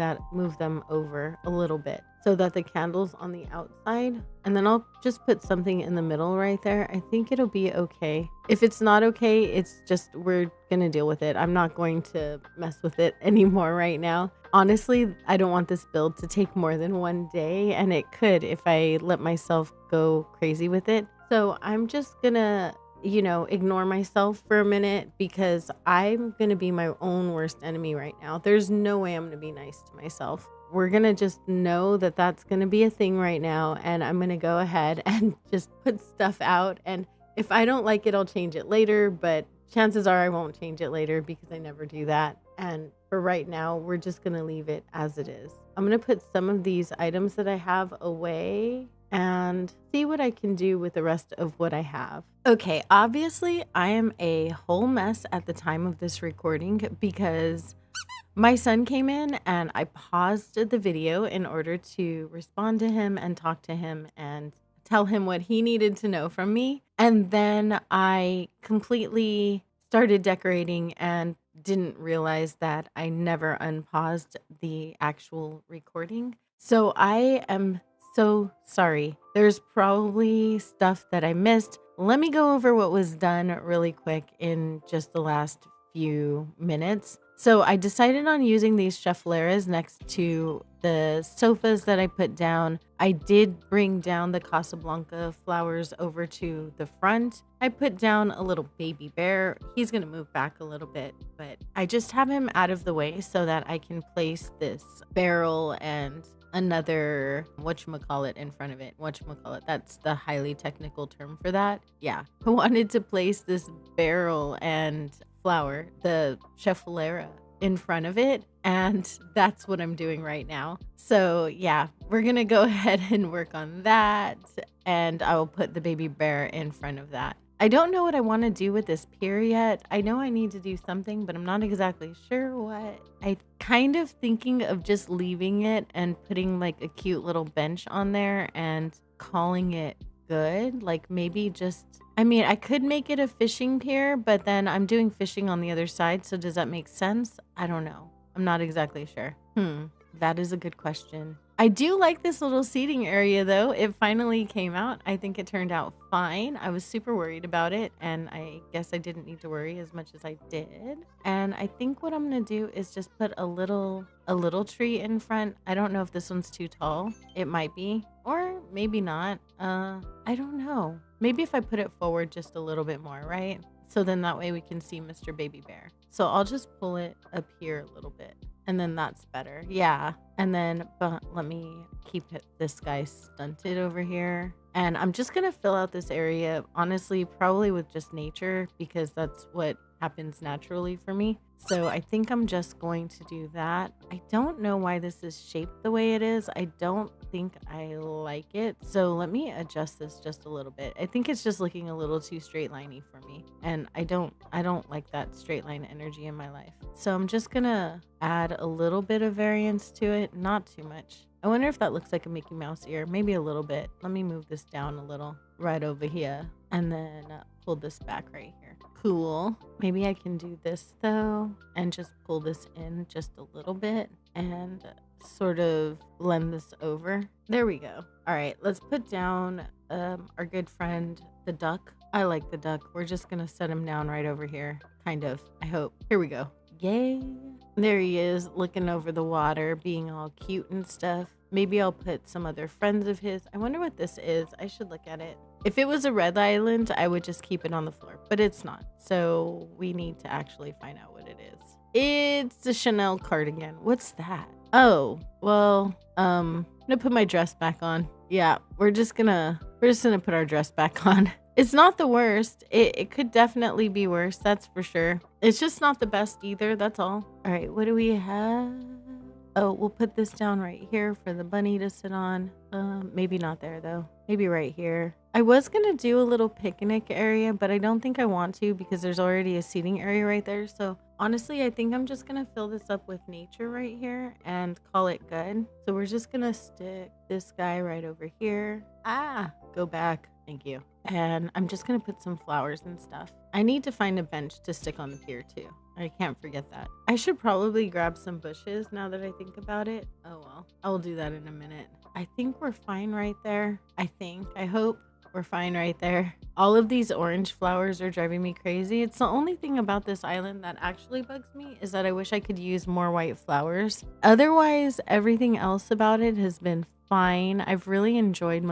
them over a little bit so that the candle's on the outside. And then I'll just put something in the middle right there. I think it'll be okay. If it's not okay, it's just, we're gonna deal with it. I'm not going to mess with it anymore right now. Honestly, I don't want this build to take more than 1 day, and it could if I let myself go crazy with it. So I'm just gonna ignore myself for a minute because I'm going to be my own worst enemy right now. There's no way I'm going to be nice to myself. We're going to just know that that's going to be a thing right now. And I'm going to go ahead and just put stuff out. And if I don't like it, I'll change it later. But chances are I won't change it later because I never do that. And for right now, we're just going to leave it as it is. I'm going to put some of these items that I have away and see what I can do with the rest of what I have. Okay, obviously I am a whole mess at the time of this recording because my son came in and I paused the video in order to respond to him and talk to him and tell him what he needed to know from me. And then I completely started decorating and didn't realize that I never unpaused the actual recording. So I am so sorry. There's probably stuff that I missed. Let me go over what was done really quick in just the last few minutes. So I decided on using these cheffeleras next to the sofas that I put down. I did bring down the Casablanca flowers over to the front. I put down a little baby bear. He's going to move back a little bit, but I just have him out of the way so that I can place this barrel and another whatchamacallit in front of it. Whatchamacallit, that's the highly technical term for that. Yeah. I wanted to place this barrel and flower, the cheffelera, in front of it, and that's what I'm doing right now. So yeah, we're gonna go ahead and work on that, and I will put the baby bear in front of that. I don't know what I want to do with this pier yet. I know I need to do something, but I'm not exactly sure what. I kind of thinking of just leaving it and putting like a cute little bench on there and calling it good. Like maybe just, I mean, I could make it a fishing pier, but then I'm doing fishing on the other side. So does that make sense? I don't know. I'm not exactly sure. That is a good question. I do like this little seating area though. It finally came out. I think it turned out fine. I was super worried about it, and I guess I didn't need to worry as much as I did. And I think what I'm gonna do is just put a little tree in front. I don't know if this one's too tall. It might be, or maybe not. I don't know. Maybe if I put it forward just a little bit more, right? So then that way we can see Mr. Baby Bear. So I'll just pull it up here a little bit. And then that's better. Yeah. And then, but let me keep this guy stunted over here. And I'm just going to fill out this area, honestly, probably with just nature, because that's what happens naturally for me. So I think I'm just going to do that. I don't know why this is shaped the way it is. I don't think I like it. So let me adjust this just a little bit. I think it's just looking a little too straight liney for me. And I don't like that straight line energy in my life. So I'm just gonna add a little bit of variance to it, not too much. I wonder if that looks like a Mickey Mouse ear, maybe a little bit. Let me move this down a little right over here and then pull this back right here. Cool. Maybe I can do this though. go and just pull this in just a little bit and sort of blend this over. There we go. All right, let's put down our good friend, the duck. I like the duck. We're just gonna set him down right over here, kind of, I hope. Here we go. Yay. There he is, looking over the water, being all cute and stuff. Maybe I'll put some other friends of his. I wonder what this is. I should look at it. If it was a red island, I would just keep it on the floor, but it's not. So we need to actually find out what it is. It's a Chanel cardigan. What's that? Oh, well, I'm gonna put my dress back on. Yeah, we're just gonna put our dress back on. It's not the worst. It could definitely be worse, that's for sure. It's just not the best either, that's all. All right, what do we have? Oh, we'll put this down right here for the bunny to sit on. Maybe not there though. Maybe right here. I was gonna do a little picnic area, but I don't think I want to because there's already a seating area right there. So honestly, I think I'm just gonna fill this up with nature right here and call it good. So we're just gonna stick this guy right over here. Go back. Thank you. And I'm just gonna put some flowers and stuff. I need to find a bench to stick on the pier too. I can't forget that. I should probably grab some bushes now that I think about it. Oh well, I'll do that in a minute. I think we're fine right there. I hope we're fine right there. All of these orange flowers are driving me crazy. It's the only thing about this island that actually bugs me is that I wish I could use more white flowers. Otherwise, everything else about it has been fine. I've really enjoyed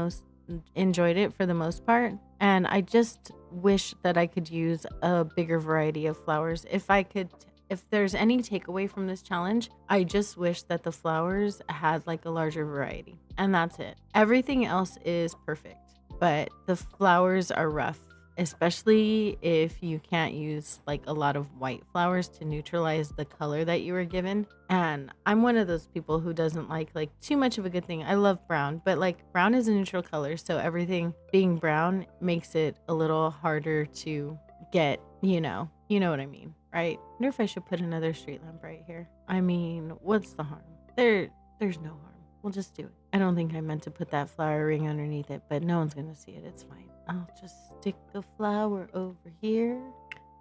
it for the most part, and I just wish that I could use a bigger variety of flowers. If there's any takeaway from this challenge, I just wish that the flowers had like a larger variety, and that's it. Everything else is perfect, but the flowers are rough, especially if you can't use like a lot of white flowers to neutralize the color that you were given. And I'm one of those people who doesn't like too much of a good thing. I love brown, but like brown is a neutral color, so everything being brown makes it a little harder to get, you know what I mean, right? I wonder if I should put another street lamp right here. I mean, what's the harm? There's no harm. We'll just do it. I don't think I meant to put that flower ring underneath it, but no one's gonna see it. It's fine. I'll just stick a flower over here.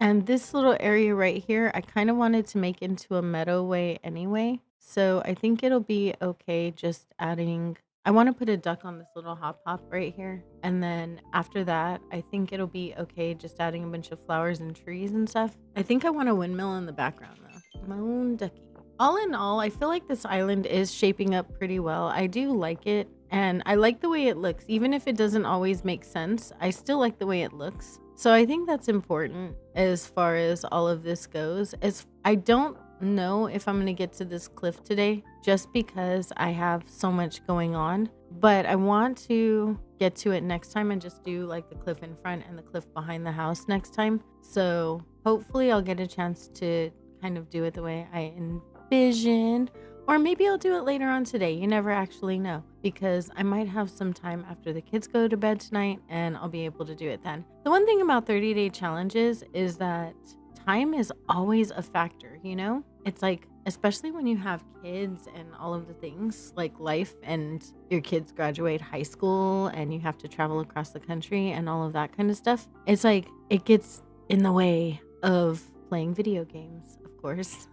And this little area right here, I kind of wanted to make into a meadow way anyway. So I think it'll be okay just adding, I want to put a duck on this little hop right here. And then after that, I think it'll be okay just adding a bunch of flowers and trees and stuff. I think I want a windmill in the background though. My own ducky. All in all, I feel like this island is shaping up pretty well. I do like it, and I like the way it looks. Even if it doesn't always make sense, I still like the way it looks. So I think that's important as far as all of this goes. I don't know if I'm going to get to this cliff today just because I have so much going on, but I want to get to it next time and just do like the cliff in front and the cliff behind the house next time. So hopefully I'll get a chance to kind of do it the way I envisioned, or maybe I'll do it later on today. You never actually know, because I might have some time after the kids go to bed tonight and I'll be able to do it then. The one thing about 30-day challenges is that time is always a factor, you know? It's like, especially when you have kids and all of the things like life, and your kids graduate high school and you have to travel across the country and all of that kind of stuff. It's like, it gets in the way of playing video games, of course.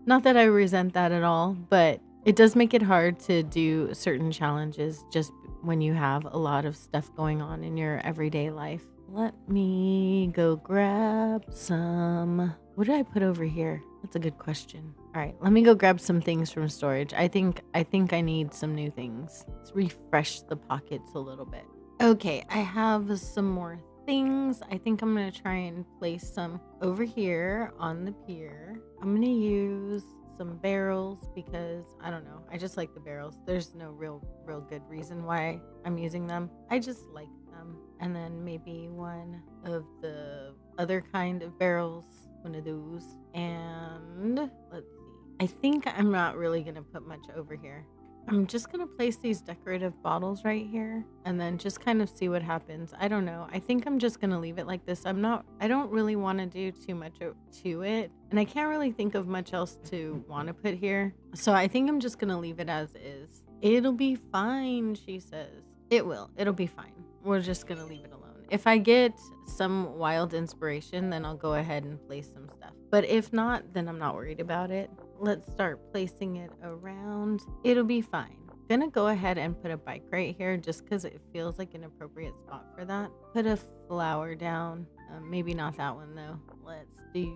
Not that I resent that at all, but it does make it hard to do certain challenges just when you have a lot of stuff going on in your everyday life. Let me go grab some. What did I put over here? That's a good question. All right, let me go grab some things from storage. I think I need some new things. Let's refresh the pockets a little bit. Okay, I have some more things. I think I'm gonna try and place some over here on the pier. I'm gonna use some barrels because I don't know, I just like the barrels. There's no real good reason why I'm using them. I just like them. And then maybe one of the other kind of barrels, one of those. And let's see, I think I'm not really gonna put much over here. I'm just going to place these decorative bottles right here and then just kind of see what happens. I don't know. I think I'm just going to leave it like this. I don't really want to do too much to it. And I can't really think of much else to want to put here. So I think I'm just going to leave it as is. It'll be fine, she says. It will. It'll be fine. We're just going to leave it alone. If I get some wild inspiration, then I'll go ahead and place some stuff. But if not, then I'm not worried about it. Let's start placing it around. It'll be fine. Gonna go ahead and put a bike right here just because it feels like an appropriate spot for that. Put a flower down. Maybe not that one though. Let's do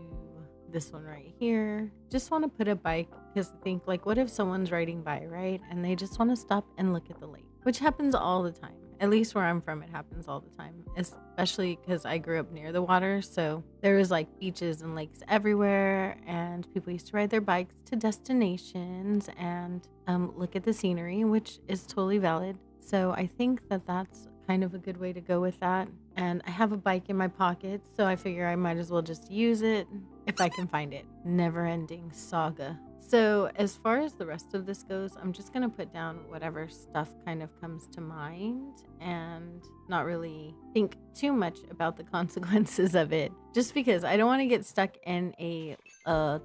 this one right here. Just want to put a bike because think like, what if someone's riding by, right? And they just want to stop and look at the lake, which happens all the time. At least where I'm from, it happens all the time, especially because I grew up near the water. So there was like beaches and lakes everywhere, and people used to ride their bikes to destinations and look at the scenery, which is totally valid. So I think that that's kind of a good way to go with that. And I have a bike in my pocket, so I figure I might as well just use it if I can find it. Never ending saga. So as far as the rest of this goes, I'm just going to put down whatever stuff kind of comes to mind and not really think too much about the consequences of it, just because I don't want to get stuck in a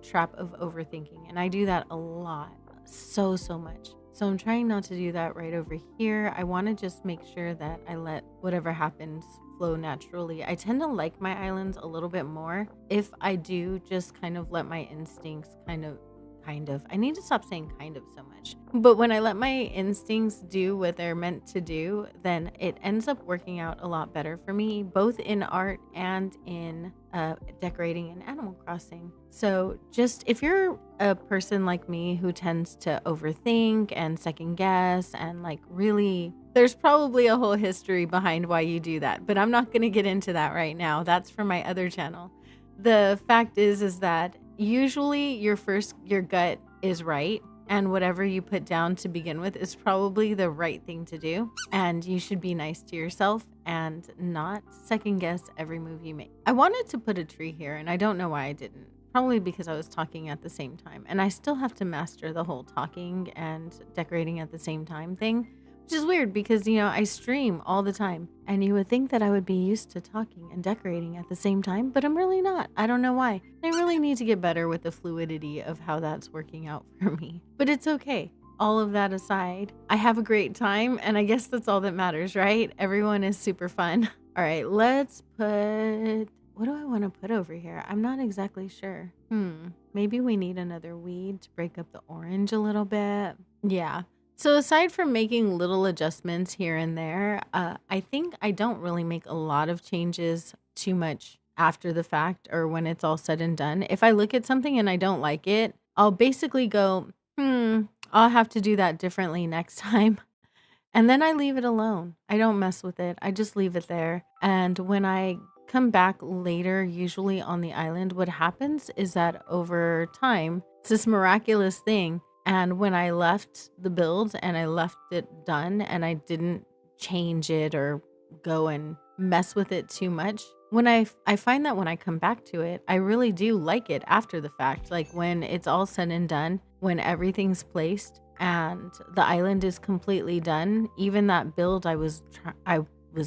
trap of overthinking. And I do that a lot, so much. So I'm trying not to do that right over here. I want to just make sure that I let whatever happens flow naturally. I tend to like my islands a little bit more if I do just kind of let my instincts kind of I need to stop saying kind of so much. But when I let my instincts do what they're meant to do, then it ends up working out a lot better for me, both in art and in decorating and Animal Crossing. So just if you're a person like me who tends to overthink and second guess and like really, there's probably a whole history behind why you do that, but I'm not going to get into that right now. That's for my other channel. The fact is that usually your gut is right, and whatever you put down to begin with is probably the right thing to do, and you should be nice to yourself and not second guess every move you make. I wanted to put a tree here, and I don't know why I didn't. Probably because I was talking at the same time, and I still have to master the whole talking and decorating at the same time thing, which is weird because, I stream all the time, and you would think that I would be used to talking and decorating at the same time, but I'm really not. I don't know why. I really need to get better with the fluidity of how that's working out for me, but it's okay. All of that aside, I have a great time, and I guess that's all that matters, right? Everyone is super fun. All right, let's put... What do I want to put over here? I'm not exactly sure. Maybe we need another weed to break up the orange a little bit. Yeah. So aside from making little adjustments here and there, I think I don't really make a lot of changes too much after the fact or when it's all said and done. If I look at something and I don't like it, I'll basically go, I'll have to do that differently next time. And then I leave it alone. I don't mess with it. I just leave it there. And when I come back later, usually on the island, what happens is that over time, it's this miraculous thing. And when I left the build and I left it done and I didn't change it or go and mess with it too much, when I find that when I come back to it, I really do like it after the fact. Like when it's all said and done, when everything's placed and the island is completely done, even that build I was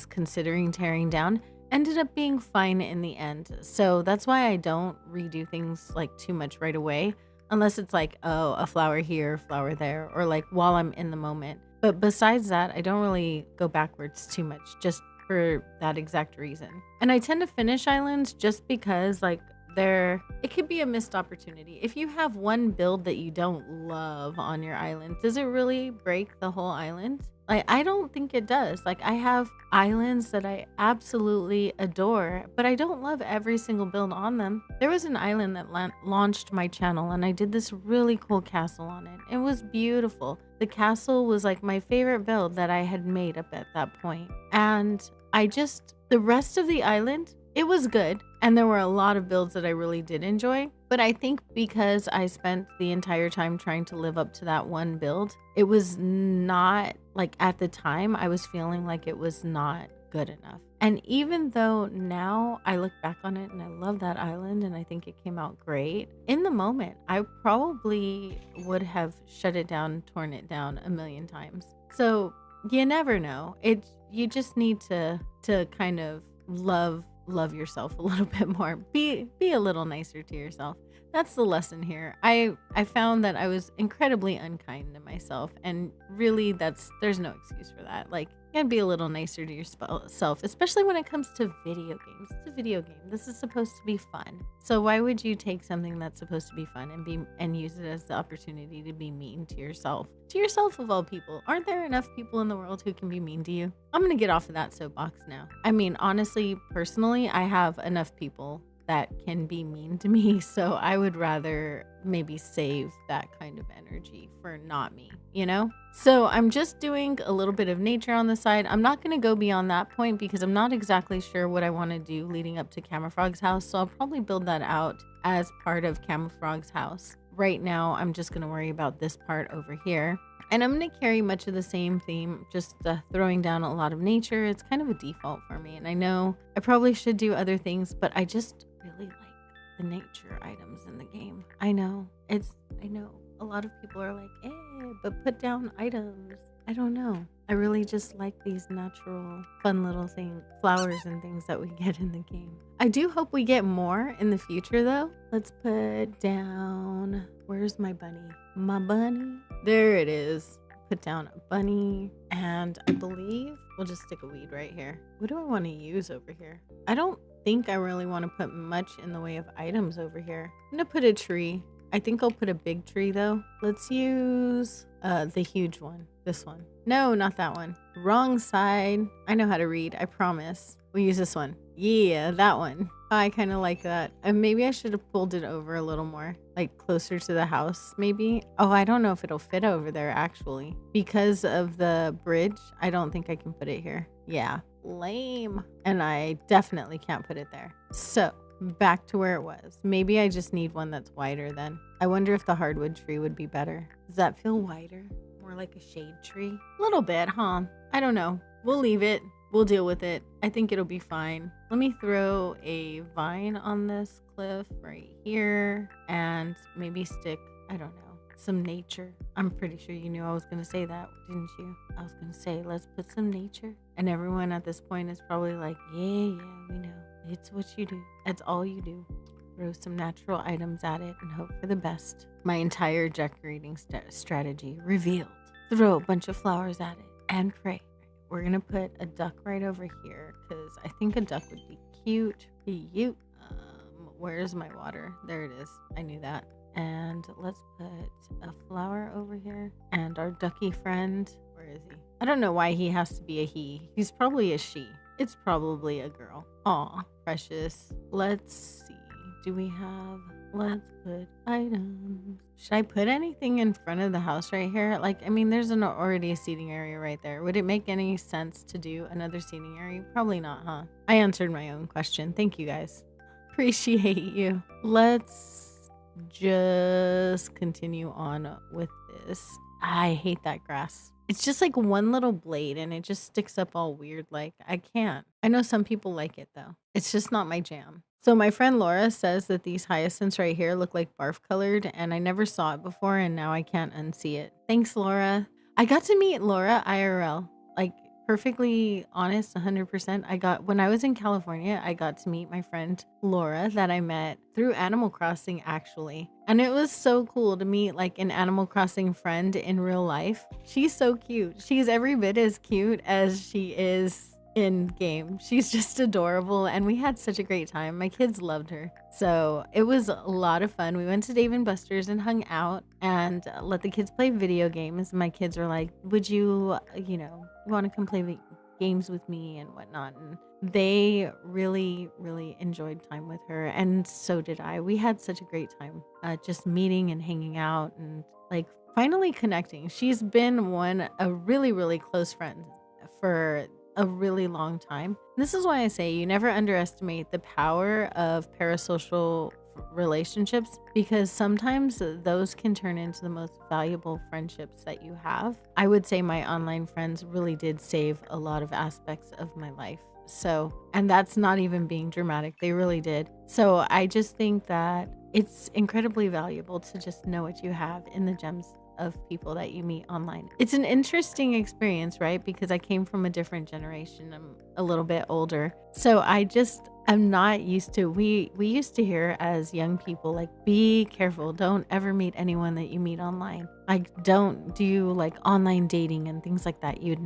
considering tearing down ended up being fine in the end. So that's why I don't redo things like too much right away, unless it's like, oh, a flower here, flower there, or like while I'm in the moment. But besides that, I don't really go backwards too much just for that exact reason. And I tend to finish islands just because like it could be a missed opportunity. If you have one build that you don't love on your island, does it really break the whole island? Like, I don't think it does. Like, I have islands that I absolutely adore, but I don't love every single build on them. There was an island that launched my channel, and I did this really cool castle on it. It was beautiful. The castle was like my favorite build that I had made up at that point. And the rest of the island, it was good. And there were a lot of builds that I really did enjoy. But I think because I spent the entire time trying to live up to that one build, it was not like at the time I was feeling like it was not good enough. And even though now I look back on it and I love that island and I think it came out great, in the moment, I probably would have shut it down, torn it down a million times. So you never know. You just need to kind of love yourself a little bit more. Be a little nicer to yourself. That's the lesson here. I found that I was incredibly unkind to myself, and really there's no excuse for that. Like, You gotta be a little nicer to yourself, especially when it comes to video games. It's a video game. This is supposed to be fun. So why would you take something that's supposed to be fun and use it as the opportunity to be mean to yourself? To yourself of all people. Aren't there enough people in the world who can be mean to you? I'm gonna get off of that soapbox now. I mean, honestly, personally, I have enough people that can be mean to me. So I would rather maybe save that kind of energy for not me, you know? So I'm just doing a little bit of nature on the side. I'm not going to go beyond that point because I'm not exactly sure what I want to do leading up to Camafrog's house. So I'll probably build that out as part of Camafrog's house. Right now, I'm just going to worry about this part over here. And I'm going to carry much of the same theme, just throwing down a lot of nature. It's kind of a default for me. And I know I probably should do other things, but I just really like the nature items in the game. I know a lot of people are like, but put down items. I don't know. I really just like these natural, fun little things, flowers and things that we get in the game. I do hope we get more in the future though. Let's put down, where's my bunny? My bunny? There it is. Put down a bunny, and I believe we'll just stick a weed right here. What do I want to use over here? I don't think I really want to put much in the way of items over here. I'm gonna put a tree. I think I'll put a big tree though. Let's use the huge one. This one. No, not that one. Wrong side. I know how to read, I promise. We'll use this one. Yeah, that one. I kind of like that. And maybe I should have pulled it over a little more, like closer to the house, maybe. Oh, I don't know if it'll fit over there actually. Because of the bridge, I don't think I can put it here. Yeah, lame. And I definitely can't put it there. So back to where it was. Maybe I just need one that's wider then. I wonder if the hardwood tree would be better. Does that feel wider? More like a shade tree? A little bit, huh? I don't know. We'll leave it. We'll deal with it. I think it'll be fine. Let me throw a vine on this cliff right here and maybe stick, I don't know, some nature. I'm pretty sure you knew I was going to say that, didn't you? I was going to say, let's put some nature. And everyone at this point is probably like, yeah, we know. It's what you do. That's all you do. Throw some natural items at it and hope for the best. My entire decorating strategy revealed. Throw a bunch of flowers at it and pray. We're going to put a duck right over here because I think a duck would be cute. Where's my water? There it is. I knew that. And let's put a flower over here. And our ducky friend, where is he? I don't know why he has to be a he. He's probably a she. It's probably a girl. Aw, precious. Let's see. Do we have... Let's put items. Should I put anything in front of the house right here? Like, I mean, there's already a seating area right there. Would it make any sense to do another seating area? Probably not, huh? I answered my own question. Thank you, guys. Appreciate you. Let's just continue on with this. I hate that grass. It's just like one little blade and it just sticks up all weird. Like, I can't. I know some people like it though. It's just not my jam. So my friend Laura says that these hyacinths right here look like barf colored and I never saw it before and now I can't unsee it. Thanks, Laura. I got to meet Laura IRL. Like, perfectly honest, 100%. When I was in California, I got to meet my friend Laura that I met through Animal Crossing actually. And it was so cool to meet like an Animal Crossing friend in real life. She's so cute. She's every bit as cute as she is in game. She's just adorable and we had such a great time. My kids loved her. So it was a lot of fun. We went to Dave & Buster's and hung out and let the kids play video games. My kids were like, would you want to come play games with me and whatnot? And they really, really enjoyed time with her. And so did I. We had such a great time just meeting and hanging out and like finally connecting. She's been a really, really close friend for a really long time. This is why I say you never underestimate the power of parasocial relationships because sometimes those can turn into the most valuable friendships that you have. I would say my online friends really did save a lot of aspects of my life. So, and that's not even being dramatic. They really did. So I just think that it's incredibly valuable to just know what you have in the gems of people that you meet online. It's an interesting experience, right? Because I came from a different generation. I'm a little bit older. So I'm not used to we used to hear as young people like be careful, don't ever meet anyone that you meet online. Like don't do like online dating and things like that. You would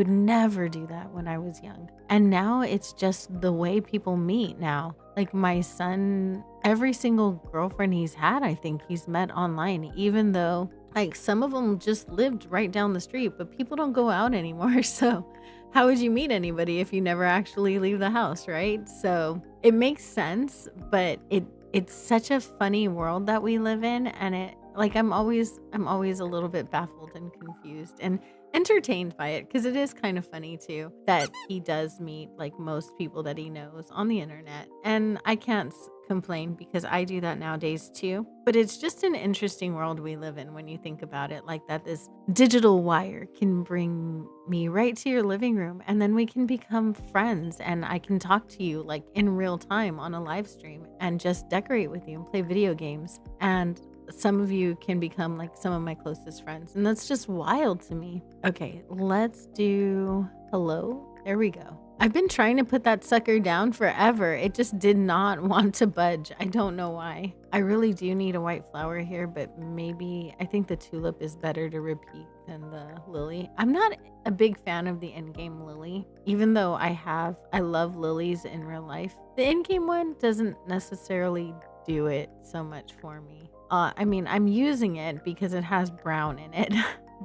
never do that when I was young. And now it's just the way people meet now. Like my son, every single girlfriend he's had, I think he's met online, even though like some of them just lived right down the street, but people don't go out anymore. So how would you meet anybody if you never actually leave the house, right? So it makes sense, but it's such a funny world that we live in, and it like I'm always a little bit baffled and confused and entertained by it because it is kind of funny too that he does meet like most people that he knows on the internet, and I can't complain because I do that nowadays too. But it's just an interesting world we live in when you think about it like that. This digital wire can bring me right to your living room, and then we can become friends, and I can talk to you like in real time on a live stream and just decorate with you and play video games. And some of you can become like some of my closest friends, and that's just wild to me. Okay, let's do hello. There we go. I've been trying to put that sucker down forever. It just did not want to budge. I don't know why. I really do need a white flower here, but maybe I think the tulip is better to repeat than the lily. I'm not a big fan of the in-game lily, even though I love lilies in real life. The in-game one doesn't necessarily do it so much for me. I mean, I'm using it because it has brown in it,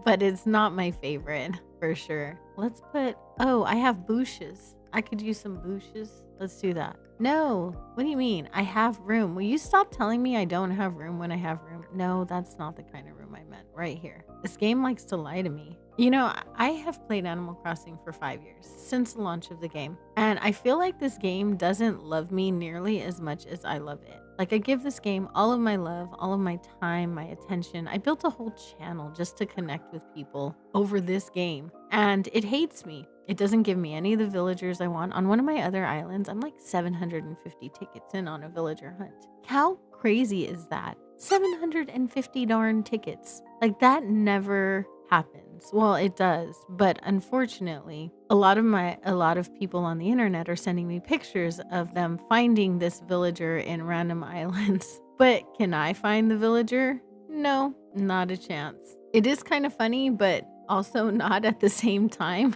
but it's not my favorite for sure. Let's put, oh, I have bushes. I could use some bushes. Let's do that. No, what do you mean? I have room. Will you stop telling me I don't have room when I have room? No, that's not the kind of room I meant right here. This game likes to lie to me. You know, I have played Animal Crossing for 5 years, since the launch of the game. And I feel like this game doesn't love me nearly as much as I love it. Like I give this game all of my love, all of my time, my attention. I built a whole channel just to connect with people over this game. And it hates me. It doesn't give me any of the villagers I want. On one of my other islands, I'm like 750 tickets in on a villager hunt. How crazy is that? 750 darn tickets. Like that never happens. Well, it does, but unfortunately, a lot of people on the internet are sending me pictures of them finding this villager in random islands. But can I find the villager? No, not a chance. It is kind of funny, but also not at the same time.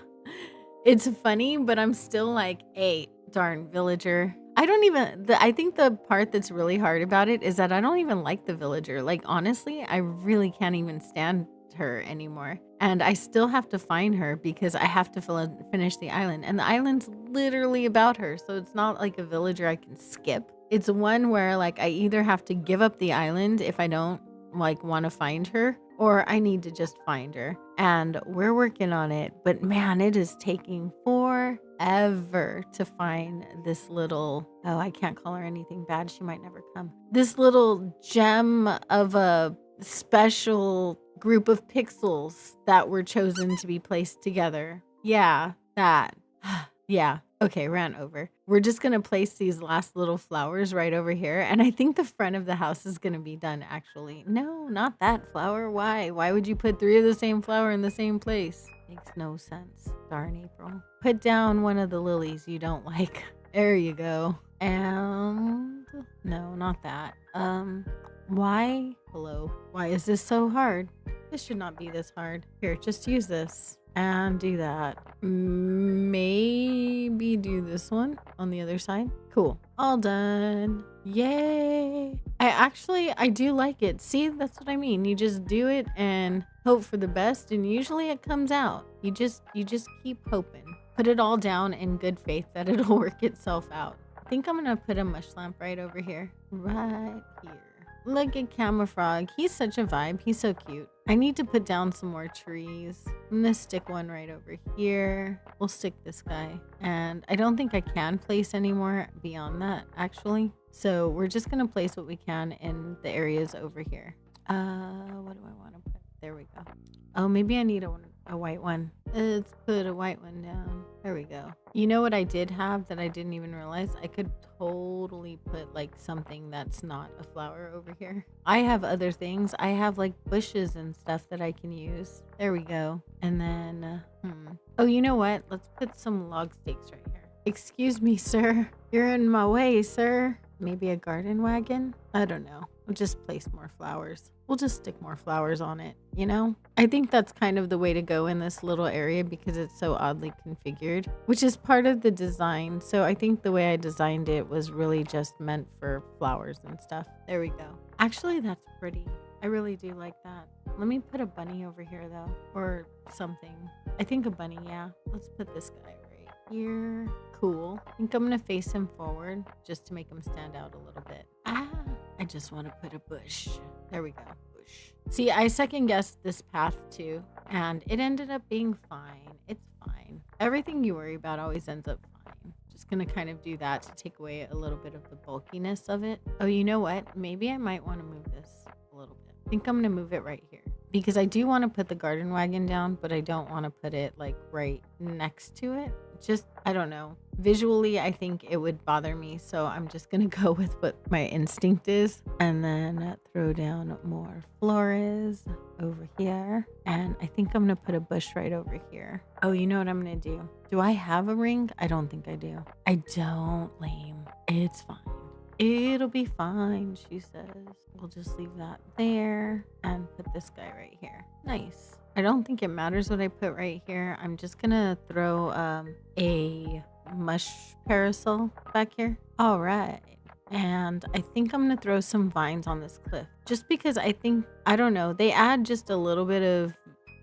It's funny, but I'm still like, hey, darn villager. I think the part that's really hard about it is that I don't even like the villager. Like, honestly, I really can't even stand her anymore. And I still have to find her because I have to finish the island. And the island's literally about her. So it's not like a villager I can skip. It's one where like I either have to give up the island if I don't like want to find her, or I need to just find her. And we're working on it. But man, it is taking forever to find this little, oh, I can't call her anything bad. She might never come. This little gem of a special group of pixels that were chosen to be placed together. Yeah, that. Yeah. Okay, ran over. We're just going to place these last little flowers right over here. And I think the front of the house is going to be done, actually. No, not that flower. Why? Why would you put 3 of the same flower in the same place? Makes no sense. Darn April. Put down one of the lilies you don't like. There you go. And no, not that. Why? Hello. Why is this so hard? This should not be this hard. Here, just use this and do that. Maybe do this one on the other side. Cool. All done. Yay. I do like it. See, that's what I mean. You just do it and hope for the best, and usually it comes out. You just keep hoping. Put it all down in good faith that it'll work itself out. I think I'm gonna put a mush lamp right over here. Right here. Look at Camera Frog. He's such a vibe. He's so cute. I need to put down some more trees. I'm gonna stick one right over here. We'll stick this guy. And I don't think I can place any more beyond that, actually. So we're just gonna place what we can in the areas over here. What do I want to put? There we go. Oh, maybe I need a white one. Let's put a white one down. There we go. You know what I did have that I didn't even realize? I could totally put like something that's not a flower over here. I have other things. I have like bushes and stuff that I can use. There we go. And then, oh, you know what? Let's put some log stakes right here. Excuse me, sir. You're in my way, sir. Maybe a garden wagon? I don't know. We'll just place more flowers. We'll just stick more flowers on it, you know? I think that's kind of the way to go in this little area because it's so oddly configured, which is part of the design. So I think the way I designed it was really just meant for flowers and stuff. There we go. Actually, that's pretty. I really do like that. Let me put a bunny over here though, or something. I think a bunny, yeah. Let's put this guy right here. Cool. I think I'm gonna face him forward just to make him stand out a little bit. I just want to put a bush. There we go. Bush. See, I second guessed this path too, and it ended up being fine. It's fine. Everything you worry about always ends up fine. Just gonna kind of do that to take away a little bit of the bulkiness of it. Oh, you know what? Maybe I might want to move this a little bit. I think I'm gonna move it right here because I do want to put the garden wagon down, but I don't want to put it like right next to it. Just, I don't know. Visually, I think it would bother me. So I'm just going to go with what my instinct is and then throw down more flores over here. And I think I'm going to put a bush right over here. Oh, you know what I'm going to do? Do I have a ring? I don't think I do. I don't, lame. It's fine. It'll be fine, she says. We'll just leave that there and put this guy right here. Nice. I don't think it matters what I put right here. I'm just gonna throw a mush parasol back here. All right. And I think I'm gonna throw some vines on this cliff just because I think, I don't know, they add just a little bit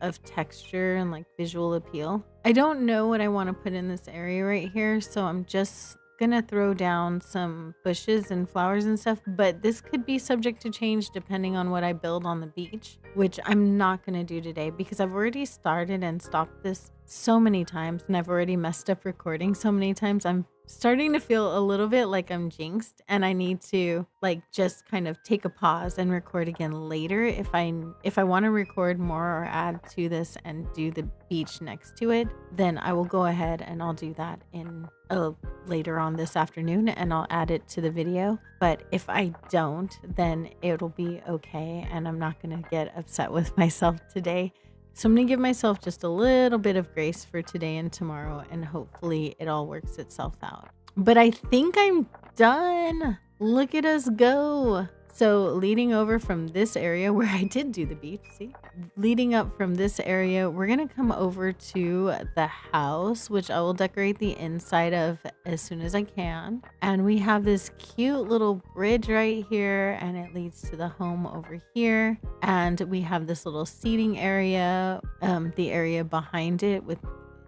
of texture and like visual appeal. I don't know what I want to put in this area right here, so I'm just gonna throw down some bushes and flowers and stuff, but this could be subject to change depending on what I build on the beach, which I'm not gonna do today because I've already started and stopped this so many times and I've already messed up recording so many times. I'm starting to feel a little bit like I'm jinxed and I need to like just kind of take a pause and record again later if I want to record more or add to this and do the beach next to it, then I will go ahead and I'll do that in later on this afternoon and I'll add it to the video. But if I don't, then it'll be okay and I'm not going to get upset with myself today. So I'm going to give myself just a little bit of grace for today and tomorrow, and hopefully it all works itself out. But I think I'm done. Look at us go. So leading over from this area where I did do the beach, see? Leading up from this area, we're going to come over to the house, which I will decorate the inside of as soon as I can. And we have this cute little bridge right here, and it leads to the home over here. And we have this little seating area, the area behind it with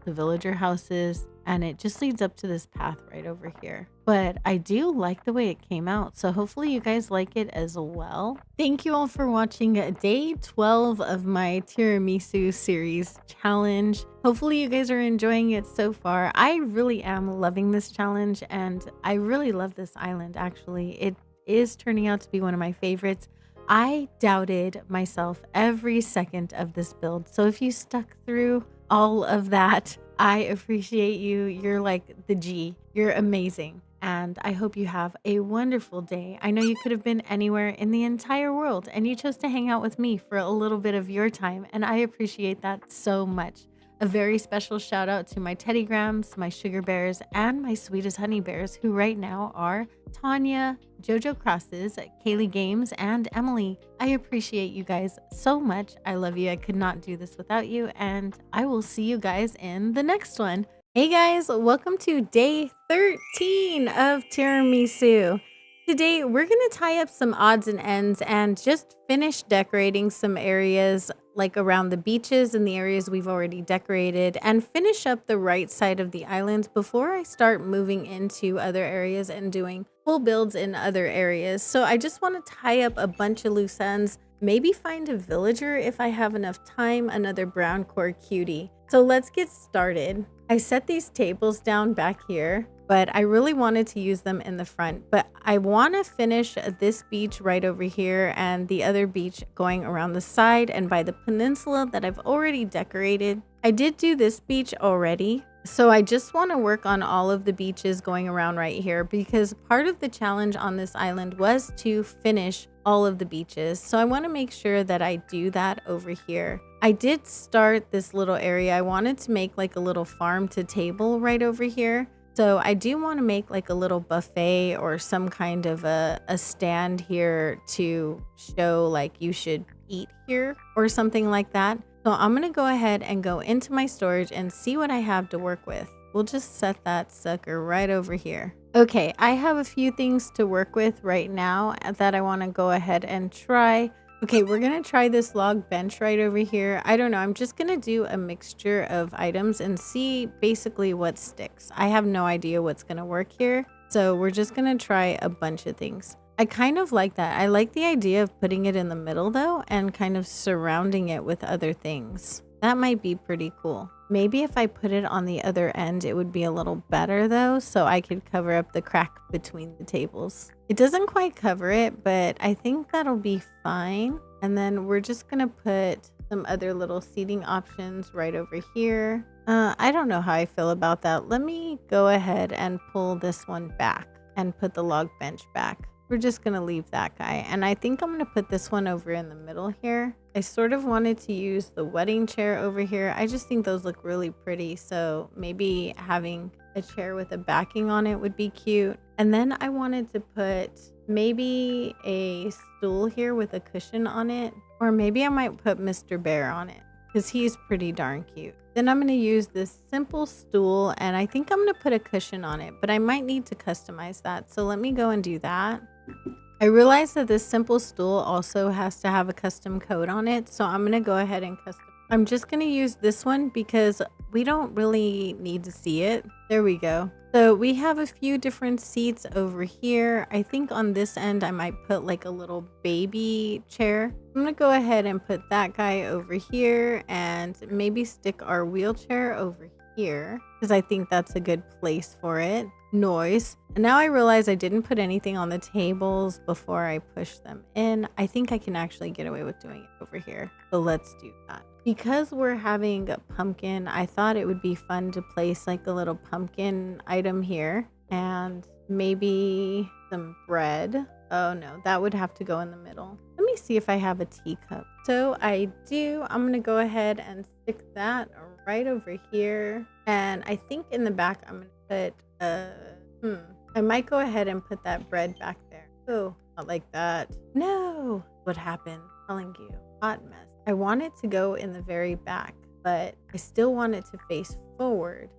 the villager houses, and it just leads up to this path right over here. But I do like the way it came out, so hopefully you guys like it as well. Thank you all for watching day 12 of my tiramisu series challenge. Hopefully you guys are enjoying it so far. I really am loving this challenge, and I really love this island actually. It is turning out to be one of my favorites. I doubted myself every second of this build, so if you stuck through all of that, I appreciate you. You're like the G. You're amazing. And I hope you have a wonderful day. I know you could have been anywhere in the entire world and you chose to hang out with me for a little bit of your time. And I appreciate that so much. A very special shout out to my Teddy Grams, my Sugar Bears, and my sweetest Honey Bears, who right now are Tanya, Jojo Crosses, Kaylee Games, and Emily. I appreciate you guys so much. I love you. I could not do this without you. And I will see you guys in the next one. Hey guys, welcome to day 13 of tiramisu. Today, we're going to tie up some odds and ends and just finish decorating some areas like around the beaches and the areas we've already decorated, and finish up the right side of the island before I start moving into other areas and doing full builds in other areas. So I just want to tie up a bunch of loose ends, maybe find a villager if I have enough time, another brown core cutie. So let's get started. I set these tables down back here but I really wanted to use them in the front. But I want to finish this beach right over here and the other beach going around the side and by the peninsula that I've already decorated. I did do this beach already, so I just want to work on all of the beaches going around right here because part of the challenge on this island was to finish all of the beaches. So I want to make sure that I do that over here. I did start this little area. I wanted to make like a little farm to table right over here. So I do want to make like a little buffet or some kind of a stand here to show like you should eat here or something like that. So I'm going to go ahead and go into my storage and see what I have to work with. We'll just set that sucker right over here. Okay, I have a few things to work with right now that I want to go ahead and try. Okay, we're going to try this log bench right over here. I don't know. I'm just going to do a mixture of items and see basically what sticks. I have no idea what's going to work here. So we're just going to try a bunch of things. I kind of like that. I like the idea of putting it in the middle though and kind of surrounding it with other things. That might be pretty cool. Maybe if I put it on the other end, it would be a little better though, so I could cover up the crack between the tables. It doesn't quite cover it, but I think that'll be fine. And then we're just gonna put some other little seating options right over here. I don't know how I feel about that. Let me go ahead and pull this one back and put the log bench back. We're just going to leave that guy. And I think I'm going to put this one over in the middle here. I sort of wanted to use the wedding chair over here. I just think those look really pretty. So maybe having a chair with a backing on it would be cute. And then I wanted to put maybe a stool here with a cushion on it. Or maybe I might put Mr. Bear on it because he's pretty darn cute. Then I'm going to use this simple stool and I think I'm going to put a cushion on it, but I might need to customize that. So let me go and do that. I realized that this simple stool also has to have a custom code on it. So I'm going to go ahead and custom. I'm just going to use this one because we don't really need to see it. There we go. So we have a few different seats over here. I think on this end, I might put like a little baby chair. I'm going to go ahead and put that guy over here and maybe stick our wheelchair over here because I think that's a good place for it. Noise. And now I realize I didn't put anything on the tables before I push them in. I think I can actually get away with doing it over here. So let's do that. Because we're having a pumpkin, I thought it would be fun to place like a little pumpkin item here and maybe some bread. Oh no, that would have to go in the middle. Let me see if I have a teacup. So I do. I'm going to go ahead and stick that right over here. And I think in the back, I'm going to put I might go ahead and put that bread back there. Oh, not like that. No. What happened? I'm telling you. Hot mess. I want it to go in the very back, but I still want it to face forward.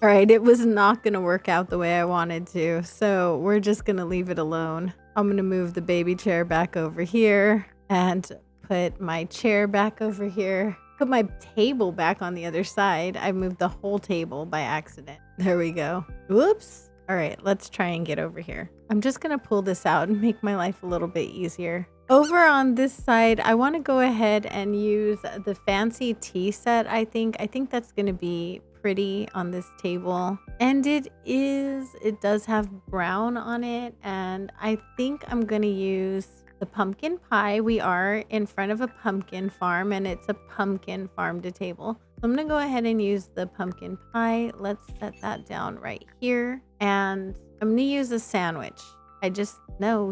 All right, it was not going to work out the way I wanted to, so we're just going to leave it alone. I'm going to move the baby chair back over here and put my chair back over here. Put my table back on the other side. I moved the whole table by accident. There we go. Whoops. All right, let's try and get over here. I'm just going to pull this out and make my life a little bit easier. Over on this side, I want to go ahead and use the fancy tea set, I think. I think that's going to be pretty on this table. And it does have brown on it. And I think I'm going to use the pumpkin pie. We are in front of a pumpkin farm and it's a pumpkin farm to table. So I'm going to go ahead and use the pumpkin pie. Let's set that down right here. And I'm going to use a sandwich.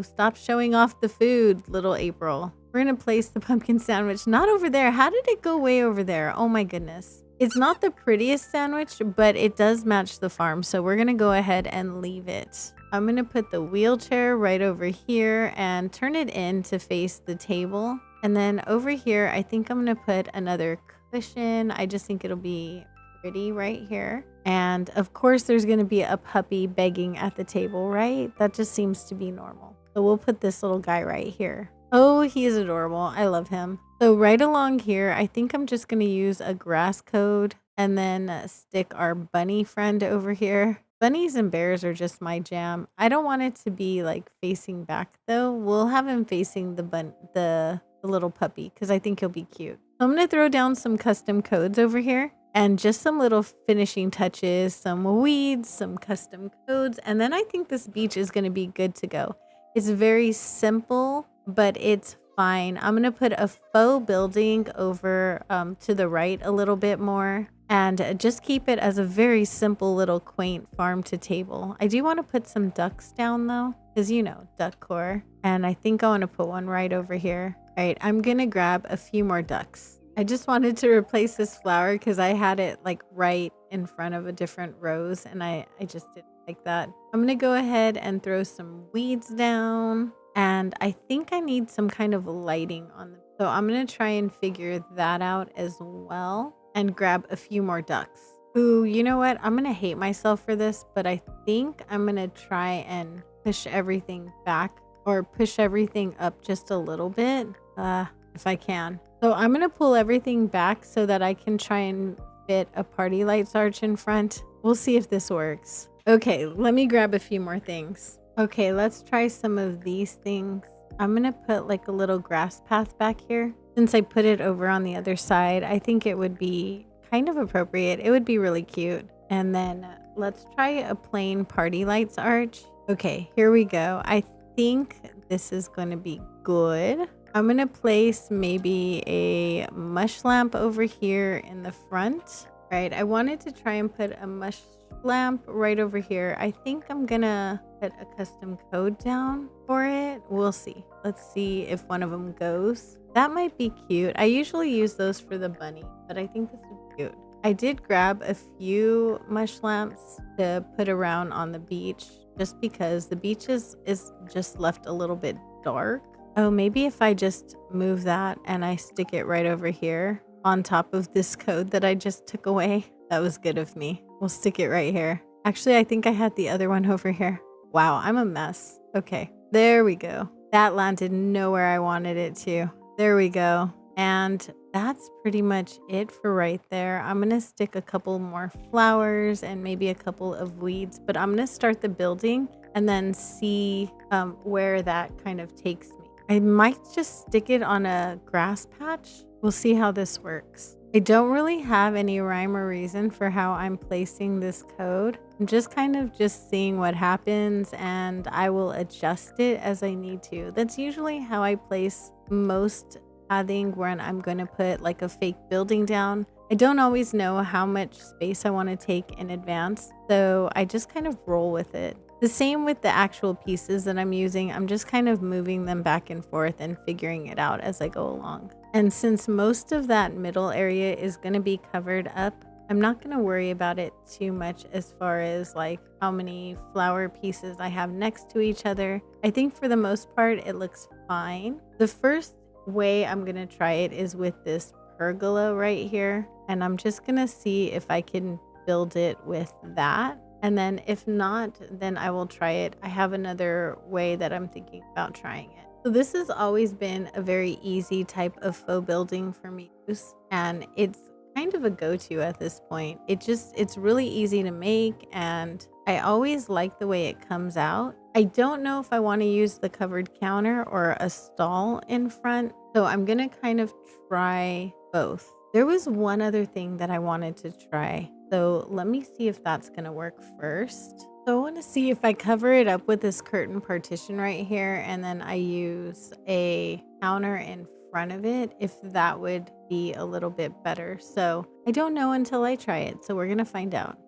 Stop showing off the food, little April. We're going to place the pumpkin sandwich not over there. How did it go way over there? Oh my goodness. It's not the prettiest sandwich, but it does match the farm. So we're going to go ahead and leave it. I'm going to put the wheelchair right over here and turn it in to face the table. And then over here, I think I'm going to put another cushion. I just think it'll be pretty right here. And of course, there's going to be a puppy begging at the table, right? That just seems to be normal. So we'll put this little guy right here. Oh, he is adorable. I love him. So right along here, I think I'm just going to use a grass code and then stick our bunny friend over here. Bunnies and bears are just my jam. I don't want it to be like facing back though. We'll have him facing the little puppy because I think he'll be cute. So I'm going to throw down some custom codes over here. and just some little finishing touches, some weeds, some custom codes, and then I think this beach is going to be good to go. It's very simple, but it's fine. I'm going to put a faux building over to the right a little bit more and just keep it as a very simple little quaint farm to table. I do want to put some ducks down though, because duck core. And I think I want to put one right over here. All right, I'm going to grab a few more ducks. I just wanted to replace this flower because I had it like right in front of a different rose and I just didn't like that. I'm going to go ahead and throw some weeds down, and I think I need some kind of lighting on them. So I'm going to try and figure that out as well and grab a few more ducks. Ooh, you know what? I'm going to hate myself for this, but I think I'm going to try and push everything back or push everything up just a little bit if I can. So I'm going to pull everything back so that I can try and fit a party lights arch in front. We'll see if this works. Okay, let me grab a few more things. Okay, let's try some of these things. I'm going to put like a little grass path back here. Since I put it over on the other side, I think it would be kind of appropriate. It would be really cute. And then let's try a plain party lights arch. Okay, here we go. I think this is going to be good. I'm going to place maybe a mush lamp over here in the front. Right, I wanted to try and put a mush lamp right over here. I think I'm going to put a custom code down for it. We'll see. Let's see if one of them goes. That might be cute. I usually use those for the bunny, but I think this would be cute. I did grab a few mush lamps to put around on the beach just because the beach is just left a little bit dark. Oh, maybe if I just move that and I stick it right over here on top of this code that I just took away. That was good of me. We'll stick it right here. Actually, I think I had the other one over here. Wow, I'm a mess. Okay, there we go. That landed nowhere I wanted it to. There we go. And that's pretty much it for right there. I'm going to stick a couple more flowers and maybe a couple of weeds, but I'm going to start the building and then see where that kind of takes me. I might just stick it on a grass patch. We'll see how this works. I don't really have any rhyme or reason for how I'm placing this code. I'm just kind of seeing what happens, and I will adjust it as I need to. That's usually how I place most pathing when I'm going to put like a fake building down. I don't always know how much space I want to take in advance, so I just kind of roll with it. The same with the actual pieces that I'm using. I'm just kind of moving them back and forth and figuring it out as I go along. And since most of that middle area is going to be covered up, I'm not going to worry about it too much as far as like how many flower pieces I have next to each other. I think for the most part, it looks fine. The first way I'm going to try it is with this pergola right here. And I'm just going to see if I can build it with that. And then if not, then I will try it. I have another way that I'm thinking about trying it. So this has always been a very easy type of faux building for me to use, and it's kind of a go-to at this point. It's really easy to make, and I always like the way it comes out. I don't know if I want to use the covered counter or a stall in front, so I'm gonna kind of try both. There was one other thing that I wanted to try, so let me see if that's gonna work first. So I want to see if I cover it up with this curtain partition right here, and then I use a counter in front of it, if that would be a little bit better. So I don't know until I try it, so we're gonna find out.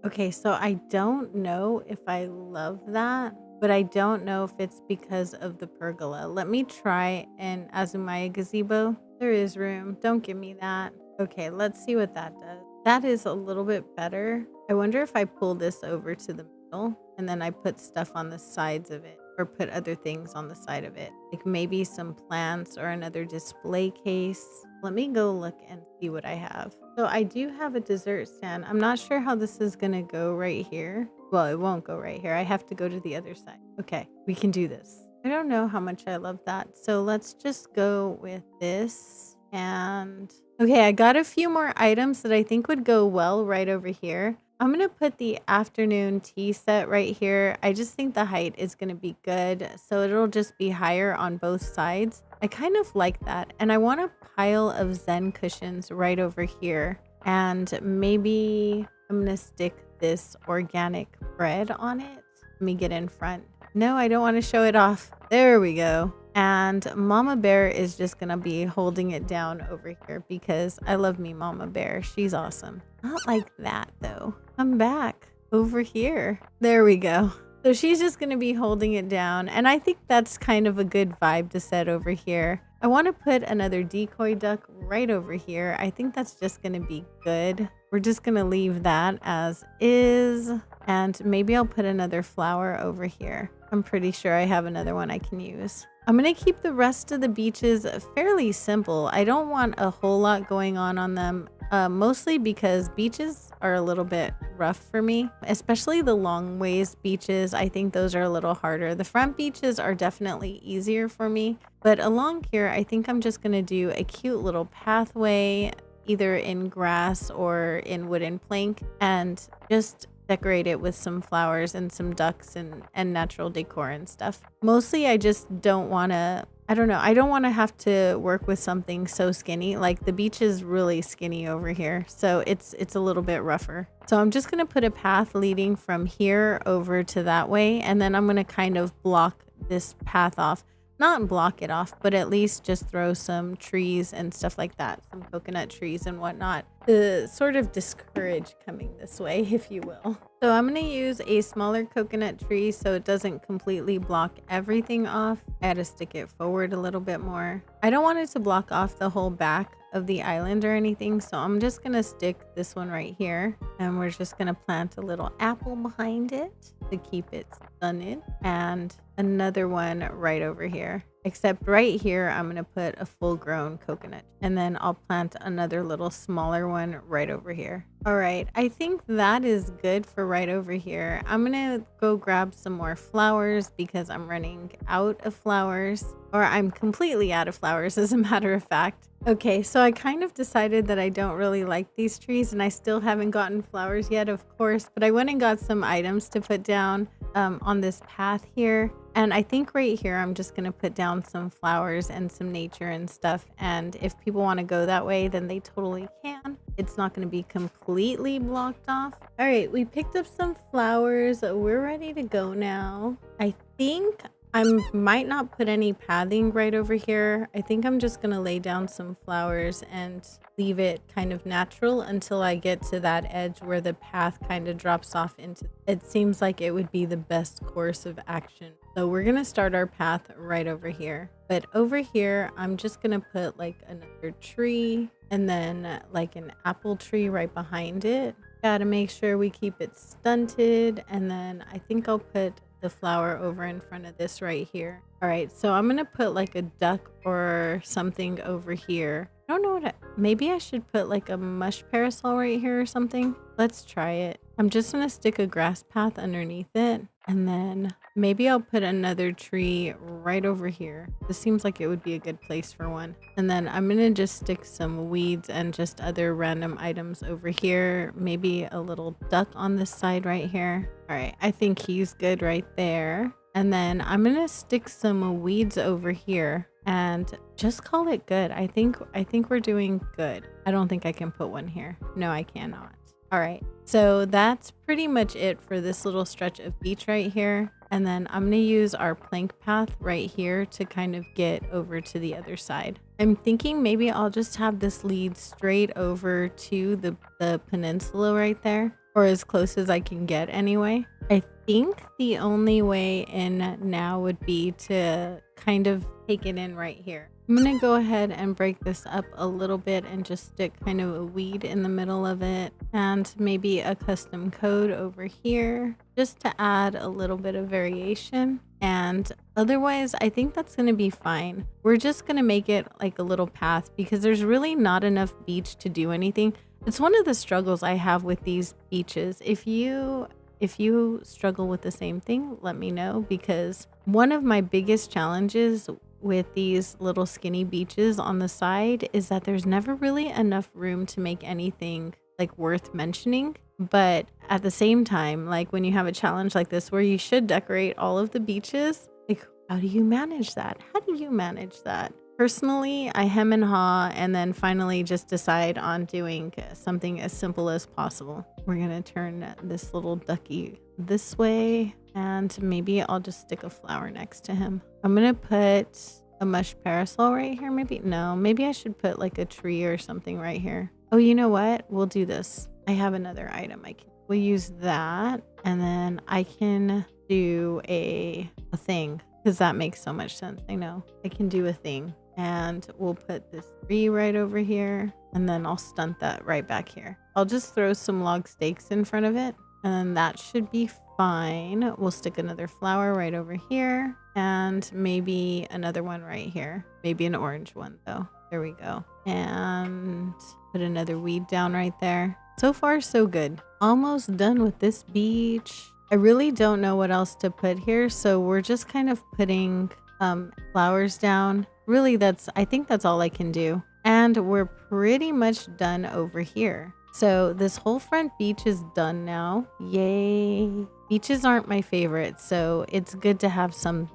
Okay, so I don't know if I love that, but I don't know if it's because of the pergola. Let me try an Azumaya gazebo. There is room. Don't give me that. Okay, let's see what that does. That is a little bit better. I wonder if I pull this over to the middle and then I put stuff on the sides of it, or put other things on the side of it, like maybe some plants or another display case. Let me go look and see what I have. So I do have a dessert stand. I'm not sure how this is gonna go right here. Well, it won't go right here. I have to go to the other side. Okay, we can do this. I don't know how much I love that. So let's just go with this. And okay, I got a few more items that I think would go well right over here. I'm going to put the afternoon tea set right here. I just think the height is going to be good, so it'll just be higher on both sides. I kind of like that. And I want a pile of Zen cushions right over here. And maybe I'm gonna stick this organic bread on it. Let me get in front. No, I don't want to show it off. There we go. And Mama Bear is just gonna be holding it down over here because I love me Mama Bear. She's awesome. Not like that though. Come back over here. There we go. So she's just gonna be holding it down. And I think that's kind of a good vibe to set over here. I want to put another decoy duck right over here. I think that's just going to be good. We're just going to leave that as is. And maybe I'll put another flower over here. I'm pretty sure I have another one I can use. I'm going to keep the rest of the beaches fairly simple. I don't want a whole lot going on them. Mostly because beaches are a little bit rough for me, especially the long ways beaches. I think those are a little harder. The front beaches are definitely easier for me, but along here, I think I'm just going to do a cute little pathway, either in grass or in wooden plank, and just decorate it with some flowers and some ducks and natural decor and stuff. Mostly, I just don't want to, I don't know. I don't want to have to work with something so skinny. Like the beach is really skinny over here. So it's a little bit rougher. So I'm just going to put a path leading from here over to that way. And then I'm going to kind of block this path off. Not block it off, but at least just throw some trees and stuff like that. Some coconut trees and whatnot to sort of discourage coming this way, if you will. So I'm going to use a smaller coconut tree so it doesn't completely block everything off. I had to stick it forward a little bit more. I don't want it to block off the whole back of the island or anything, so I'm just going to stick this one right here, and we're just going to plant a little apple behind it to keep it stunted, and another one right over here. Except right here, I'm going to put a full-grown coconut, and then I'll plant another little smaller one right over here. All right, I think that is good for right over here. I'm going to go grab some more flowers because I'm running out of flowers, or I'm completely out of flowers as a matter of fact. Okay, so I kind of decided that I don't really like these trees, and I still haven't gotten flowers yet, of course, but I went and got some items to put down on this path here. And I think right here, I'm just going to put down some flowers and some nature and stuff. And if people want to go that way, then they totally can. It's not going to be completely blocked off. All right, we picked up some flowers. We're ready to go now. I think I might not put any pathing right over here. I think I'm just going to lay down some flowers and leave it kind of natural until I get to that edge where the path kind of drops off into. It seems like it would be the best course of action. So we're going to start our path right over here. But over here, I'm just going to put like another tree and then like an apple tree right behind it. Gotta make sure we keep it stunted. And then I think I'll put the flower over in front of this right here. All right, so I'm gonna put like a duck or something over here. I don't know maybe I should put like a mush parasol right here or something. Let's try it. I'm just gonna stick a grass path underneath it, and then maybe I'll put another tree right over here. This seems like it would be a good place for one. And then I'm gonna just stick some weeds and just other random items over here. Maybe a little duck on this side right here. All right, I think he's good right there. And then I'm gonna stick some weeds over here and just call it good. I think we're doing good. I don't think I can put one here. No, I cannot. All right, so that's pretty much it for this little stretch of beach right here. And then I'm gonna use our plank path right here to kind of get over to the other side. I'm thinking maybe I'll just have this lead straight over to the peninsula right there, or as close as I can get anyway. I think the only way in now would be to kind of take it in right here. I'm gonna go ahead and break this up a little bit and just stick kind of a weed in the middle of it and maybe a custom code over here just to add a little bit of variation. And otherwise, I think that's gonna be fine. We're just gonna make it like a little path because there's really not enough beach to do anything. It's one of the struggles I have with these beaches. If you struggle with the same thing, let me know, because one of my biggest challenges with these little skinny beaches on the side is that there's never really enough room to make anything like worth mentioning. But at the same time, like when you have a challenge like this where you should decorate all of the beaches, like how do you manage that? How do you manage that? Personally, I hem and haw and then finally just decide on doing something as simple as possible. We're gonna turn this little ducky this way, and maybe I'll just stick a flower next to him. I'm gonna put a mush parasol right here, maybe. No, maybe I should put like a tree or something right here. Oh, you know what? We'll do this. I have another item. We'll use that, and then I can do a thing, because that makes so much sense. I know I can do a thing, and we'll put this tree right over here, and then I'll stunt that right back here. I'll just throw some log stakes in front of it, and that should be fine. We'll stick another flower right over here, and maybe another one right here. Maybe an orange one though. There we go. And put another weed down right there. So far, so good. Almost done with this beach. I really don't know what else to put here, so we're just kind of putting flowers down. Really, I think that's all I can do. And we're pretty much done over here. So this whole front beach is done now. Yay. Beaches aren't my favorite, so it's good to have some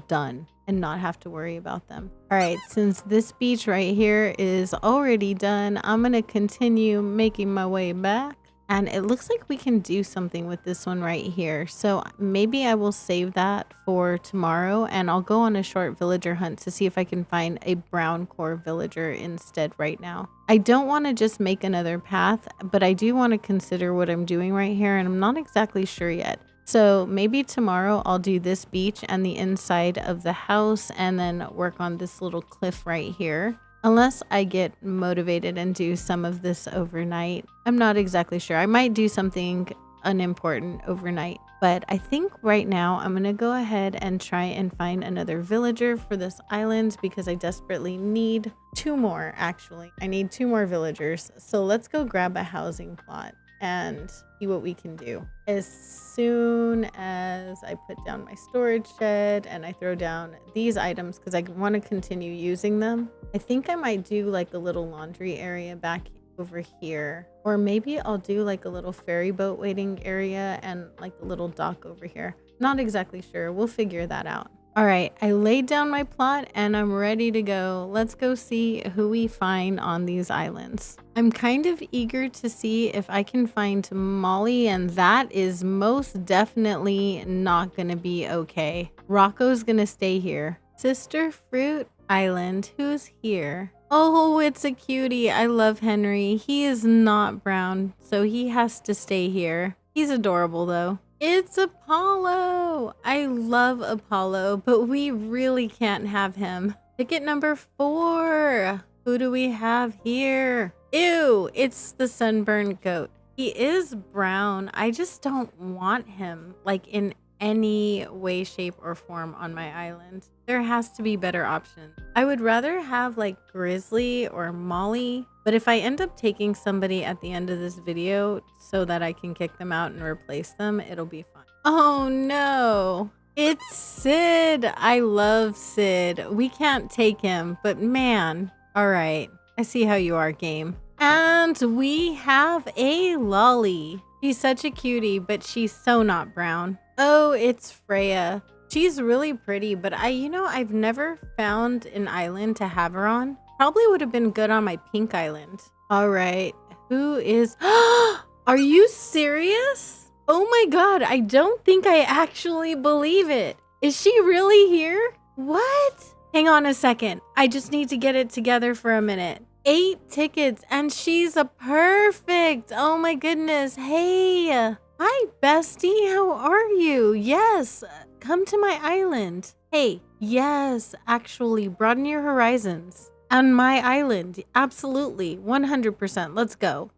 done and not have to worry about them. All right, since this beach right here is already done, I'm gonna continue making my way back. And it looks like we can do something with this one right here. So maybe I will save that for tomorrow, and I'll go on a short villager hunt to see if I can find a brown core villager instead right now. I don't want to just make another path, but I do want to consider what I'm doing right here, and I'm not exactly sure yet. So maybe tomorrow I'll do this beach and the inside of the house, and then work on this little cliff right here. Unless I get motivated and do some of this overnight. I'm not exactly sure. I might do something unimportant overnight. But I think right now I'm going to go ahead and try and find another villager for this island, because I desperately need 2 more, actually. I need 2 more villagers. So let's go grab a housing plot and see what we can do. As soon as I put down my storage shed and I throw down these items, because I want to continue using them. I think I might do like a little laundry area back over here, or maybe I'll do like a little ferry boat waiting area and like a little dock over here. Not exactly sure. We'll figure that out. All right, I laid down my plot and I'm ready to go. Let's go see who we find on these islands. I'm kind of eager to see if I can find Molly, and that is most definitely not gonna be okay. Rocco's gonna stay here. Sister Fruit Island, who's here? Oh, it's a cutie. I love Henry. He is not brown, so he has to stay here. He's adorable though. It's Apollo. I love Apollo, but we really can't have him. Ticket number 4. Who do we have here? Ew, it's the sunburned goat. He is brown. I just don't want him like in any way, shape, or form on my island. There has to be better options. I would rather have like Grizzly or Molly, but if I end up taking somebody at the end of this video so that I can kick them out and replace them, it'll be fine. Oh no, it's Sid. I love Sid. We can't take him, but man, all right. I see how you are, game. And we have a Lolly. She's such a cutie, but she's so not brown. Oh, it's Freya. She's really pretty, but I've never found an island to have her on. Probably would have been good on my pink island. All right, who is... Are you serious? Oh my God, I don't think I actually believe it. Is she really here? What? Hang on a second. I just need to get it together for a minute. 8 tickets and she's a perfect. Oh my goodness. Hey. Hi, bestie. How are you? Yes. Come to my island. Hey. Yes. Actually, broaden your horizons. On my island. Absolutely. 100%. Let's go.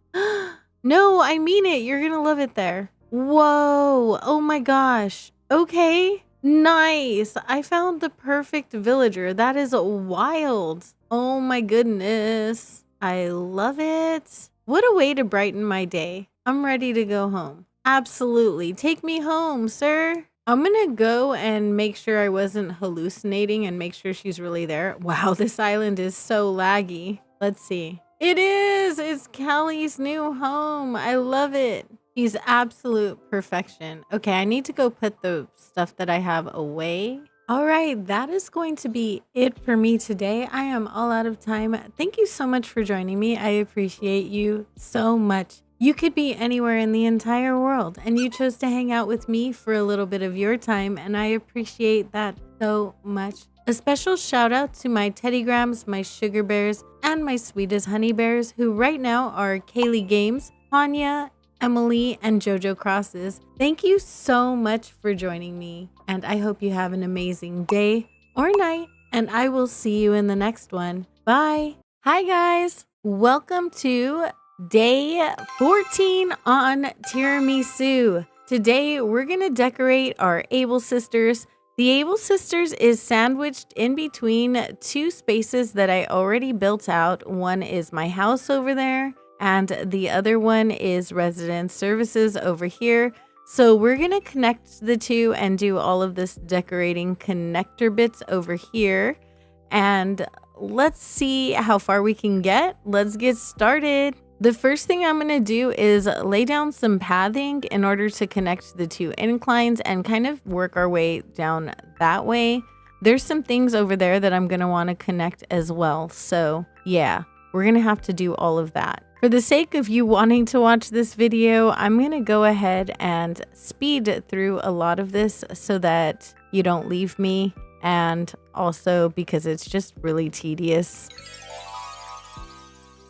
No, I mean it. You're going to love it there. Whoa. Oh my gosh. Okay. Nice. I found the perfect villager. That is wild. Oh my goodness. I love it. What a way to brighten my day. I'm ready to go home. Absolutely. Take me home, sir. I'm gonna go and make sure I wasn't hallucinating and make sure she's really there. Wow, this island is so laggy. Let's see. It is. It's Callie's new home. I love it. She's absolute perfection. Okay, I need to go put the stuff that I have away. All right, that is going to be it for me today. I am all out of time. Thank you so much for joining me. I appreciate you so much. You could be anywhere in the entire world, and you chose to hang out with me for a little bit of your time, and I appreciate that so much. A special shout out to my teddygrams, my sugar bears, and my sweetest honey bears, who right now are Kaylee Games, Tanya, Emily, and JoJo Crosses. Thank you so much for joining me, and I hope you have an amazing day or night, and I will see you in the next one. Bye. Hi, guys. Welcome to day 14 on Tiramisu. Today, we're going to decorate our Able Sisters. The Able Sisters is sandwiched in between two spaces that I already built out. One is my house over there, and the other one is resident services over here. So we're going to connect the two and do all of this decorating connector bits over here. And let's see how far we can get. Let's get started. The first thing I'm going to do is lay down some pathing in order to connect the two inclines and kind of work our way down that way. There's some things over there that I'm going to want to connect as well. So yeah, we're going to have to do all of that. For the sake of you wanting to watch this video, I'm going to go ahead and speed through a lot of this so that you don't leave me, and also because it's just really tedious.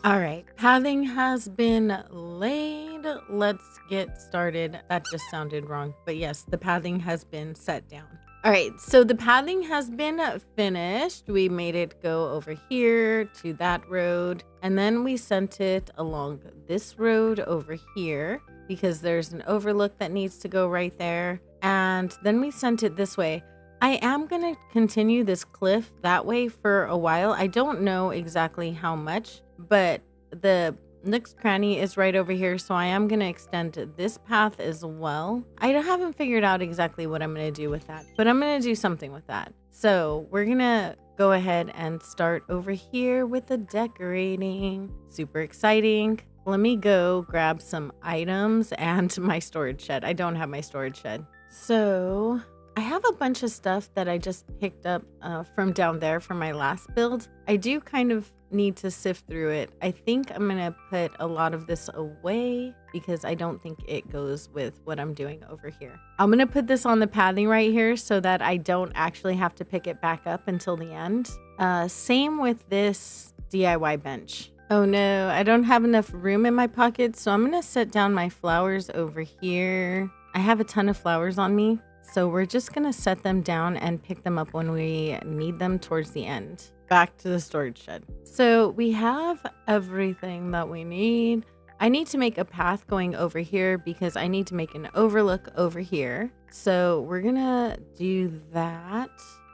All right, pathing has been laid. Let's get started. That just sounded wrong, but yes, the pathing has been set down. All right, so the pathing has been finished. We made it go over here to that road, and then we sent it along this road over here because there's an overlook that needs to go right there. And then we sent it this way. I am going to continue this cliff that way for a while. I don't know exactly how much, but the next cranny is right over here, so I am going to extend this path as well. I haven't figured out exactly what I'm going to do with that, but I'm going to do something with that. So we're going to go ahead and start over here with the decorating. Super exciting. Let me go grab some items and my storage shed. I don't have my storage shed. So I have a bunch of stuff that I just picked up from down there from my last build. I do kind of need to sift through it. I think I'm gonna put a lot of this away because I don't think it goes with what I'm doing over here. I'm gonna put this on the pathing right here so that I don't actually have to pick it back up until the end. Same with this DIY bench. Oh no, I don't have enough room in my pocket, so I'm gonna set down my flowers over here. I have a ton of flowers on me, so we're just gonna set them down and pick them up when we need them towards the end. Back to the storage shed. So we have everything that we need. I need to make a path going over here because I need to make an overlook over here. So we're gonna do that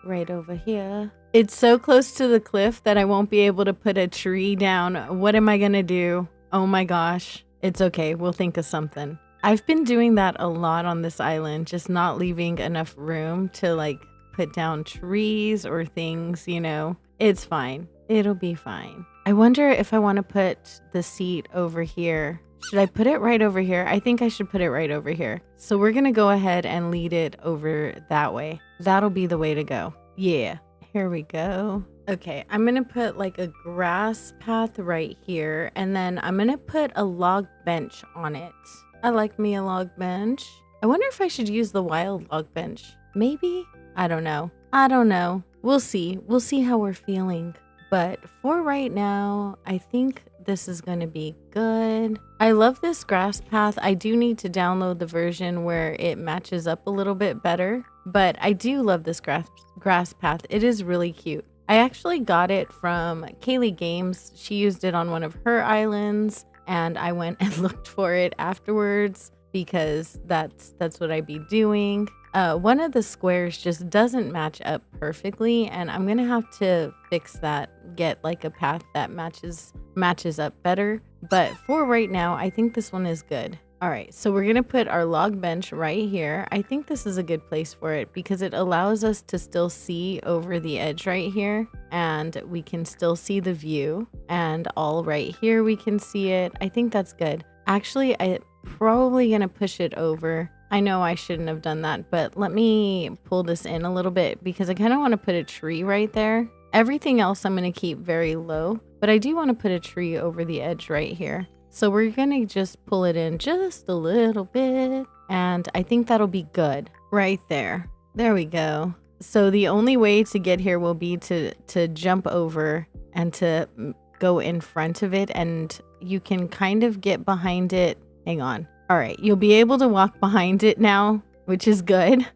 right over here. It's so close to the cliff that I won't be able to put a tree down. What am I gonna do? Oh my gosh. It's okay, we'll think of something. I've been doing that a lot on this island, just not leaving enough room to like put down trees or things, you know. It's fine. It'll be fine. I wonder if I want to put the seat over here. Should I put it right over here? I think I should put it right over here. So we're going to go ahead and lead it over that way. That'll be the way to go. Yeah, here we go. Okay, I'm going to put like a grass path right here. And then I'm going to put a log bench on it. I like me a log bench. I wonder if I should use the wild log bench. Maybe? I don't know. We'll see. We'll see how we're feeling. But for right now, I think this is going to be good. I love this grass path. I do need to download the version where it matches up a little bit better. But I do love this grass path. It is really cute. I actually got it from Kaylee Games. She used it on one of her islands. And I went and looked for it afterwards because that's what I'd be doing. One of the squares just doesn't match up perfectly, and I'm gonna have to fix that, get like a path that matches up better. But for right now, I think this one is good. All right, so we're gonna put our log bench right here. I think this is a good place for it because it allows us to still see over the edge right here, and we can still see the view, and all right here we can see it. I think that's good. Actually, I'm probably gonna push it over. I know I shouldn't have done that, but let me pull this in a little bit because I kind of want to put a tree right there. Everything else I'm going to keep very low, but I do want to put a tree over the edge right here. So we're going to just pull it in just a little bit, and I think that'll be good right there. There we go. So the only way to get here will be to jump over and to go in front of it, and you can kind of get behind it. Hang on. All right, you'll be able to walk behind it now, which is good.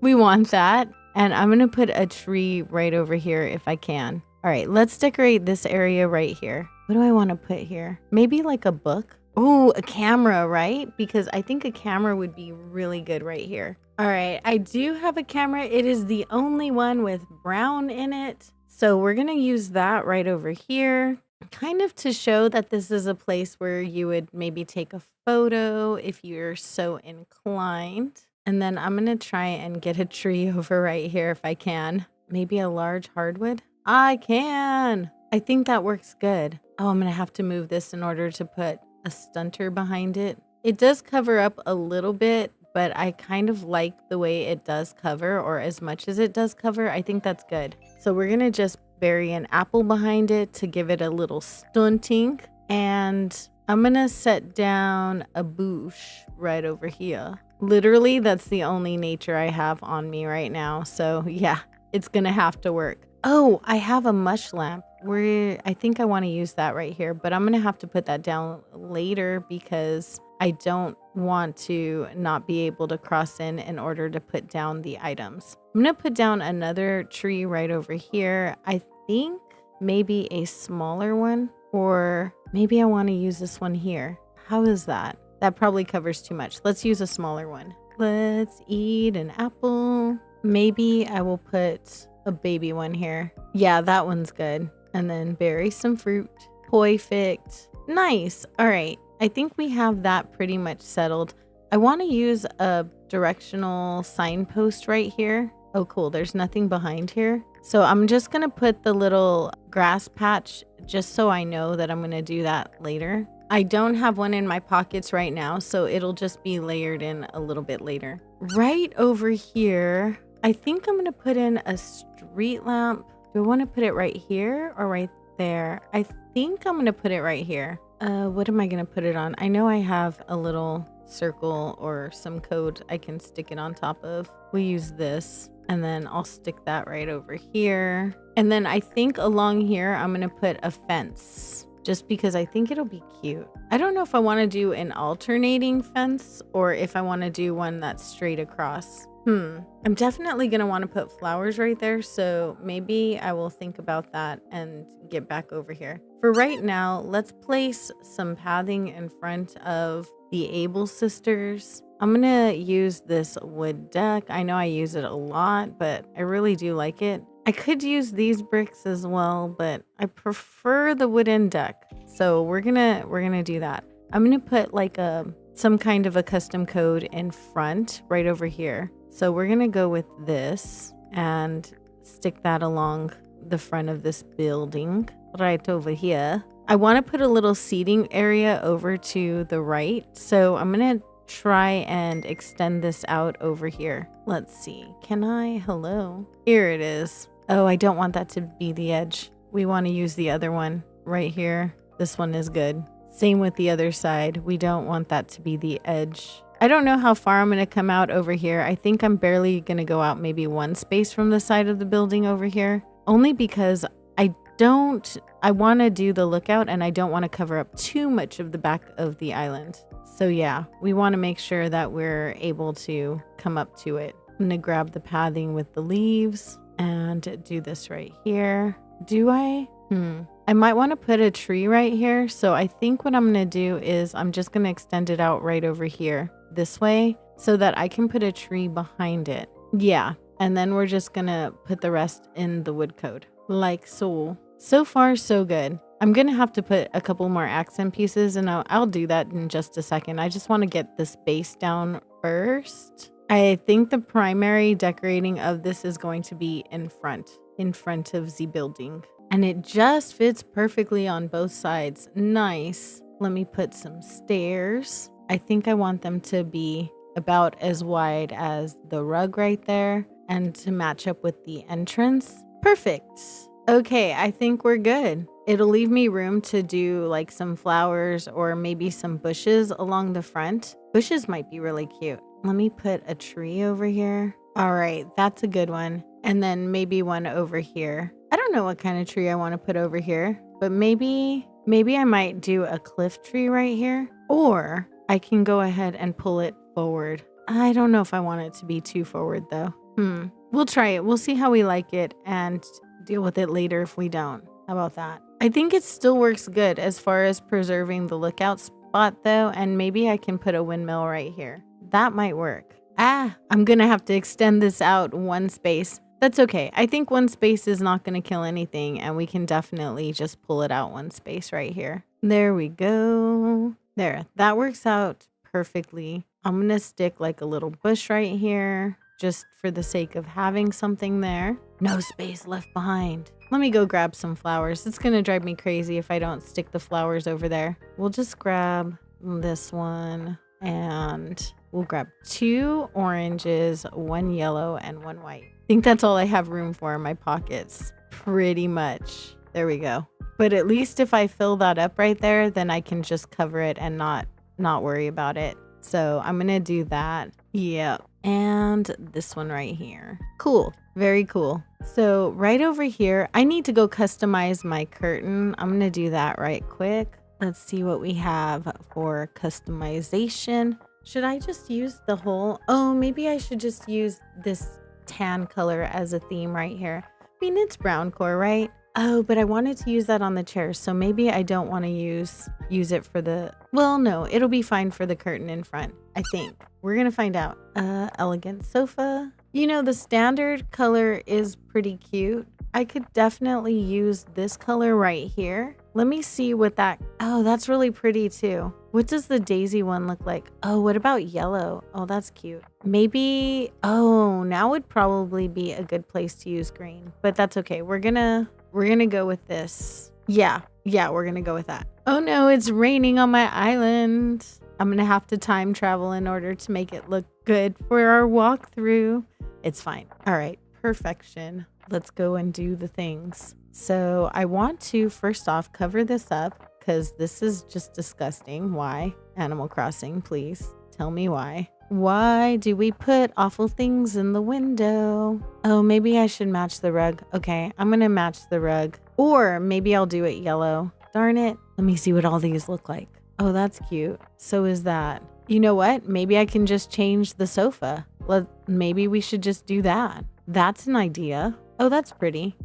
We want that. And I'm going to put a tree right over here if I can. All right, let's decorate this area right here. What do I want to put here? Maybe like a book? Oh, a camera, right? Because I think a camera would be really good right here. All right, I do have a camera. It is the only one with brown in it. So we're going to use that right over here, kind of to show that this is a place where you would maybe take a photo if you're so inclined. And then I'm going to try and get a tree over right here if I can. Maybe a large hardwood. I can. I think that works good. Oh, I'm going to have to move this in order to put a stunter behind it. It does cover up a little bit, but I kind of like the way it does cover, or as much as it does cover. I think that's good. So we're going to just bury an apple behind it to give it a little stunting. And I'm going to set down a bush right over here. Literally, that's the only nature I have on me right now. So yeah, it's going to have to work. Oh, I have a mush lamp. I think I want to use that right here, but I'm going to have to put that down later because I don't want to not be able to cross in order to put down the items. I'm going to put down another tree right over here. I think maybe a smaller one, or maybe I want to use this one here. How is that? That probably covers too much. Let's use a smaller one. Let's eat an apple. Maybe I will put a baby one here. Yeah, that one's good. And then bury some fruit. Perfect. Nice. All right. I think we have that pretty much settled. I want to use a directional signpost right here. Oh, cool. There's nothing behind here. So I'm just going to put the little grass patch just so I know that I'm going to do that later. I don't have one in my pockets right now, so it'll just be layered in a little bit later. Right over here, I think I'm going to put in a street lamp. Do I want to put it right here or right there? I think I'm going to put it right here. What am I going to put it on? I know I have a little circle or some code I can stick it on top of. We'll use this, and then I'll stick that right over here. And then I think along here, I'm going to put a fence just because I think it'll be cute. I don't know if I want to do an alternating fence or if I want to do one that's straight across. I'm definitely going to want to put flowers right there, so maybe I will think about that and get back over here. For right now, let's place some pathing in front of the Able sisters. I'm going to use this wood deck. I know I use it a lot, but I really do like it. I could use these bricks as well, but I prefer the wooden deck. So we're gonna do that. I'm gonna put like some kind of a custom code in front right over here. So we're gonna go with this and stick that along the front of this building right over here. I want to put a little seating area over to the right. So I'm gonna try and extend this out over here. Let's see. Can I? Hello. Here it is. Oh, I don't want that to be the edge. We want to use the other one right here. This one is good. Same with the other side. We don't want that to be the edge. I don't know how far I'm going to come out over here. I think I'm barely going to go out maybe one space from the side of the building over here. Only because I want to do the lookout and I don't want to cover up too much of the back of the island. So yeah, we want to make sure that we're able to come up to it. I'm going to grab the pathing with the leaves and do this right here. Do I? I might want to put a tree right here. So I think what I'm going to do is I'm just going to extend it out right over here this way so that I can put a tree behind it. Yeah. And then we're just going to put the rest in the wood code like so. So far, so good. I'm going to have to put a couple more accent pieces and I'll do that in just a second. I just want to get this base down first. I think the primary decorating of this is going to be in front of the building. And it just fits perfectly on both sides. Nice. Let me put some stairs. I think I want them to be about as wide as the rug right there and to match up with the entrance. Perfect. Okay, I think we're good. It'll leave me room to do like some flowers or maybe some bushes along the front. Bushes might be really cute. Let me put a tree over here. All right, that's a good one. And then maybe one over here. I don't know what kind of tree I want to put over here, but maybe I might do a cliff tree right here, or I can go ahead and pull it forward. I don't know if I want it to be too forward though. We'll try it. We'll see how we like it and deal with it later if we don't. How about that? I think it still works good as far as preserving the lookout spot though, and maybe I can put a windmill right here. That might work. I'm gonna have to extend this out one space. That's okay. I think one space is not gonna kill anything, and we can definitely just pull it out one space right here. There we go. There, that works out perfectly. I'm gonna stick like a little bush right here, just for the sake of having something there. No space left behind. Let me go grab some flowers. It's gonna drive me crazy if I don't stick the flowers over there. We'll just grab this one and we'll grab 2 oranges, 1 yellow, and 1 white. I think that's all I have room for in my pockets. Pretty much. There we go. But at least if I fill that up right there, then I can just cover it and not worry about it. So I'm gonna do that. Yep. And this one right here. Cool. Very cool. So right over here, I need to go customize my curtain. I'm gonna do that right quick. Let's see what we have for customization. Should I just use the whole? Oh, maybe I should just use this tan color as a theme right here. I mean, it's brown core, right? Oh, but I wanted to use that on the chair, so maybe I don't want to use it for the, well, no, it'll be fine for the curtain in front, I think. We're gonna find out. Elegant sofa. You know, the standard color is pretty cute. I could definitely use this color right here. Let me see what that, oh, that's really pretty too. What does the daisy one look like? Oh, what about yellow? Oh, that's cute. Maybe, oh, now would probably be a good place to use green, but that's okay. We're gonna go with this. Yeah, we're gonna go with that. Oh no, it's raining on my island. I'm gonna have to time travel in order to make it look good for our walkthrough. It's fine. All right, perfection. Let's go and do the things. So I want to first off cover this up because this is just disgusting. Why? Animal Crossing, please tell me why. Why do we put awful things in the window? Oh, maybe I should match the rug. Okay, I'm gonna match the rug. Or maybe I'll do it yellow. Darn it. Let me see what all these look like. Oh, that's cute. So is that. You know what? Maybe I can just change the sofa. Maybe we should just do that. That's an idea. Oh, that's pretty.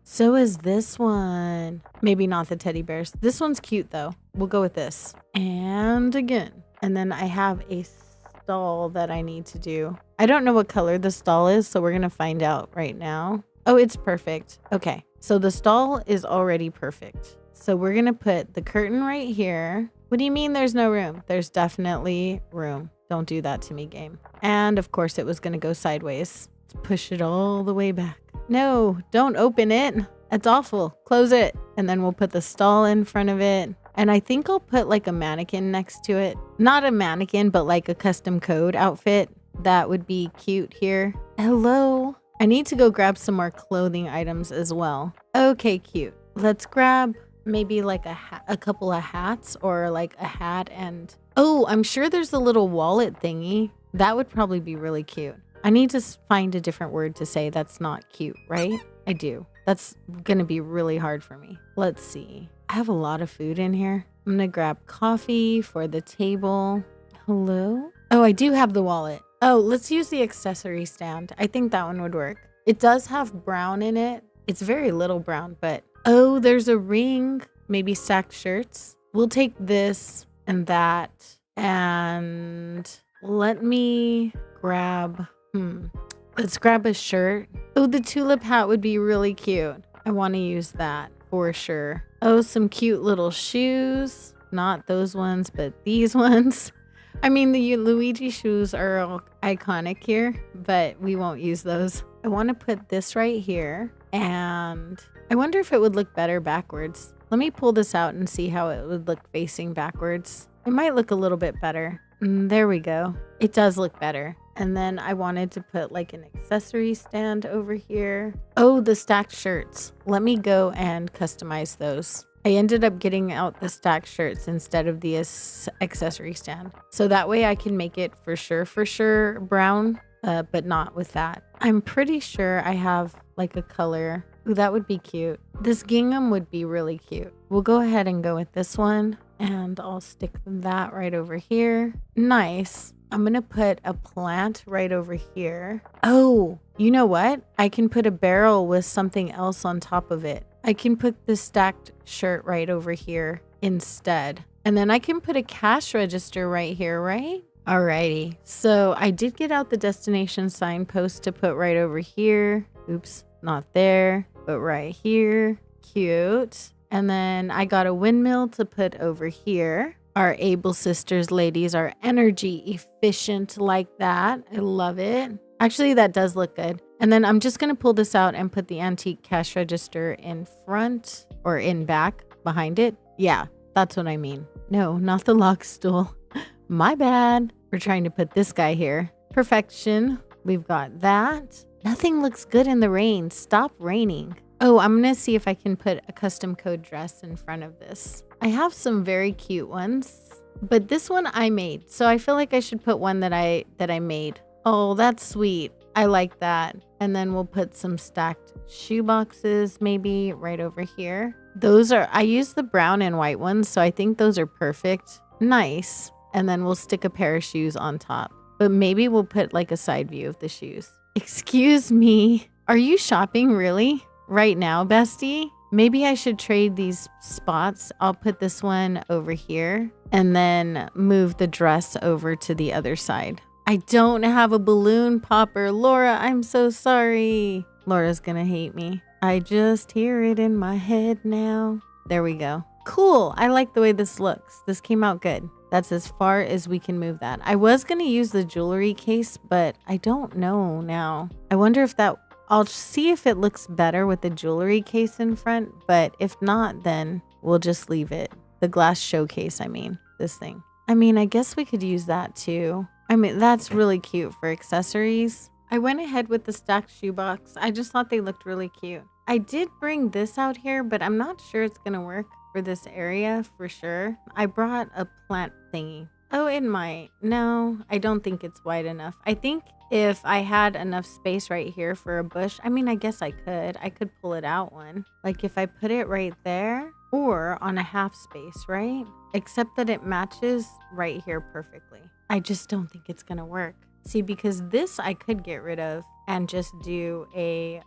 So is this one. Maybe not the teddy bears. This one's cute though. We'll go with this. And again. And then I have a stall that I need to do. I don't know what color the stall is, so we're gonna find out right now. Oh, it's perfect. Okay, so the stall is already perfect. So we're gonna put the curtain right here. What do you mean there's no room? There's definitely room. Don't do that to me, game. And of course it was gonna go sideways. Let's push it all the way back. No, don't open it. That's awful. Close it. And then we'll put the stall in front of it. And I think I'll put like a mannequin next to it. Not a mannequin, but like a custom code outfit. That would be cute here. Hello. I need to go grab some more clothing items as well. Okay, cute. Let's grab maybe like a couple of hats or like a hat and... Oh, I'm sure there's a little wallet thingy. That would probably be really cute. I need to find a different word to say that's not cute, right? I do. That's gonna be really hard for me. Let's see. I have a lot of food in here. I'm gonna grab coffee for the table. Hello? Oh, I do have the wallet. Oh, let's use the accessory stand. I think that one would work. It does have brown in it. It's very little brown, but... Oh, there's a ring. Maybe stacked shirts. We'll take this and that. And let me grab... Let's grab a shirt. Oh, the tulip hat would be really cute. I want to use that for sure. Oh, some cute little shoes. Not those ones, but these ones. I mean, the Luigi shoes are all iconic here, but we won't use those. I want to put this right here. And I wonder if it would look better backwards. Let me pull this out and see how it would look facing backwards. It might look a little bit better. There we go. It does look better. And then I wanted to put like an accessory stand over here. Oh, the stacked shirts. Let me go and customize those. I ended up getting out the stacked shirts instead of the accessory stand. So that way I can make it for sure brown, but not with that. I'm pretty sure I have like a color. Ooh, that would be cute. This gingham would be really cute. We'll go ahead and go with this one. And I'll stick that right over here. Nice. I'm going to put a plant right over here. Oh, you know what? I can put a barrel with something else on top of it. I can put the stacked shirt right over here instead. And then I can put a cash register right here, right? Alrighty. So I did get out the destination signpost to put right over here. Oops, not there, but right here. Cute. And then I got a windmill to put over here. Our Able Sisters ladies are energy efficient like that. I love it. Actually, that does look good. And then I'm just going to pull this out and put the antique cash register in front or in back behind it. Yeah, that's what I mean. No, not the lock stool. My bad. We're trying to put this guy here. Perfection. We've got that. Nothing looks good in the rain. Stop raining. Oh, I'm going to see if I can put a custom code dress in front of this. I have some very cute ones, but this one I made. So I feel like I should put one that I made. Oh, that's sweet. I like that. And then we'll put some stacked shoe boxes maybe right over here. I use the brown and white ones, so I think those are perfect. Nice. And then we'll stick a pair of shoes on top. But maybe we'll put like a side view of the shoes. Excuse me. Are you shopping really? Right now, bestie? Maybe I should trade these spots. I'll put this one over here and then move the dress over to the other side. I don't have a balloon popper. Laura, I'm so sorry. Laura's gonna hate me. I just hear it in my head now. There we go. Cool. I like the way this looks. This came out good. That's as far as we can move that. I was gonna use the jewelry case, but I don't know now. I wonder if I'll see if it looks better with the jewelry case in front, but if not, then we'll just leave it. The glass showcase, this thing. I guess we could use that too. That's really cute for accessories. I went ahead with the stacked shoebox. I just thought they looked really cute. I did bring this out here, but I'm not sure it's gonna work for this area for sure. I brought a plant thingy. Oh, it might. No, I don't think it's wide enough. I think if I had enough space right here for a bush, I guess I could pull it out one. Like if I put it right there or on a half space, right? Except that it matches right here perfectly. I just don't think it's gonna work. See, because this I could get rid of and just do a,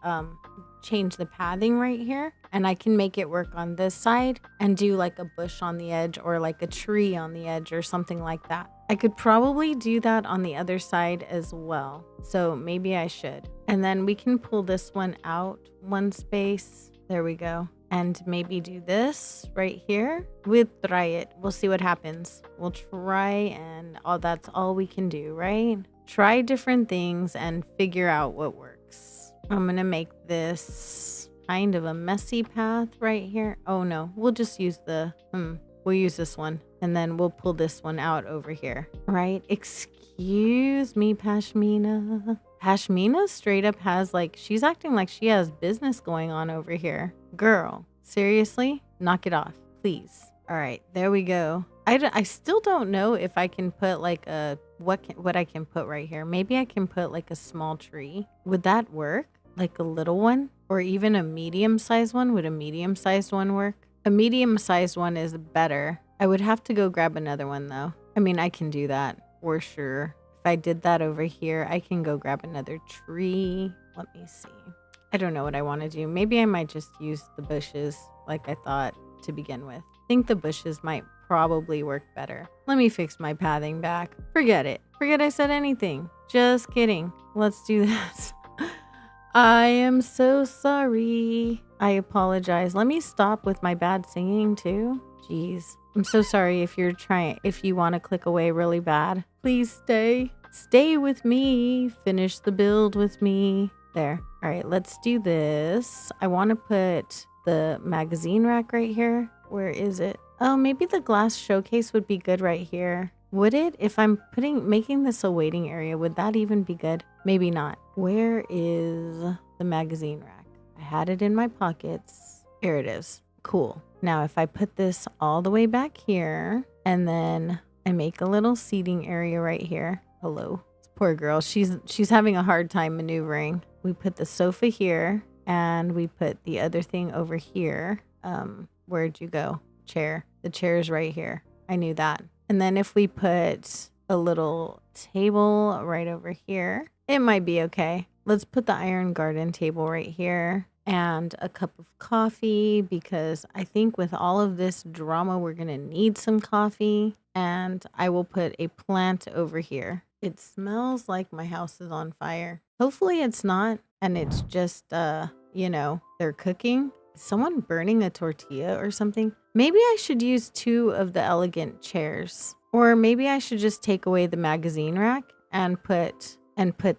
change the pathing right here. And I can make it work on this side and do like a bush on the edge or like a tree on the edge or something like that. I could probably do that on the other side as well. So maybe I should. And then we can pull this one out one space. There we go. And maybe do this right here. We'll try it. We'll see what happens. We'll try and that's all we can do, right? Try different things and figure out what works. I'm going to make this kind of a messy path right here. Oh no, we'll just use we'll use this one and then we'll pull this one out over here, right? Excuse me, Pashmina. Pashmina straight up has she's acting like she has business going on over here. Girl, seriously? Knock it off, please. All right, there we go. I still don't know if I can put what I can put right here. Maybe I can put a small tree. Would that work? Like a little one? Or even a medium-sized one? Would a medium-sized one work? A medium-sized one is better. I would have to go grab another one though. I can do that for sure. If I did that over here, I can go grab another tree. Let me see. I don't know what I want to do. Maybe I might just use the bushes like I thought to begin with. I think the bushes might probably work better. Let me fix my pathing back. Forget it. Forget I said anything. Just kidding. Let's do this. I am so sorry. I apologize. Let me stop with my bad singing too. Jeez. I'm so sorry if you want to click away really bad. Please stay. Stay with me. Finish the build with me. There. All right, let's do this. I want to put the magazine rack right here. Where is it? Oh, maybe the glass showcase would be good right here. Would it, if I'm making this a waiting area, would that even be good? Maybe not. Where is the magazine rack? I had it in my pockets. Here it is. Cool. Now, if I put this all the way back here and then I make a little seating area right here. Hello. Poor girl. She's having a hard time maneuvering. We put the sofa here and we put the other thing over here. Where'd you go? Chair. The chair is right here. I knew that. And then if we put a little table right over here, it might be okay. Let's put the iron garden table right here and a cup of coffee, because I think with all of this drama, we're going to need some coffee. And I will put a plant over here. It smells like my house is on fire. Hopefully it's not. And it's just, they're cooking. Is someone burning a tortilla or something? Maybe I should use 2 of the elegant chairs. Or maybe I should just take away the magazine rack and put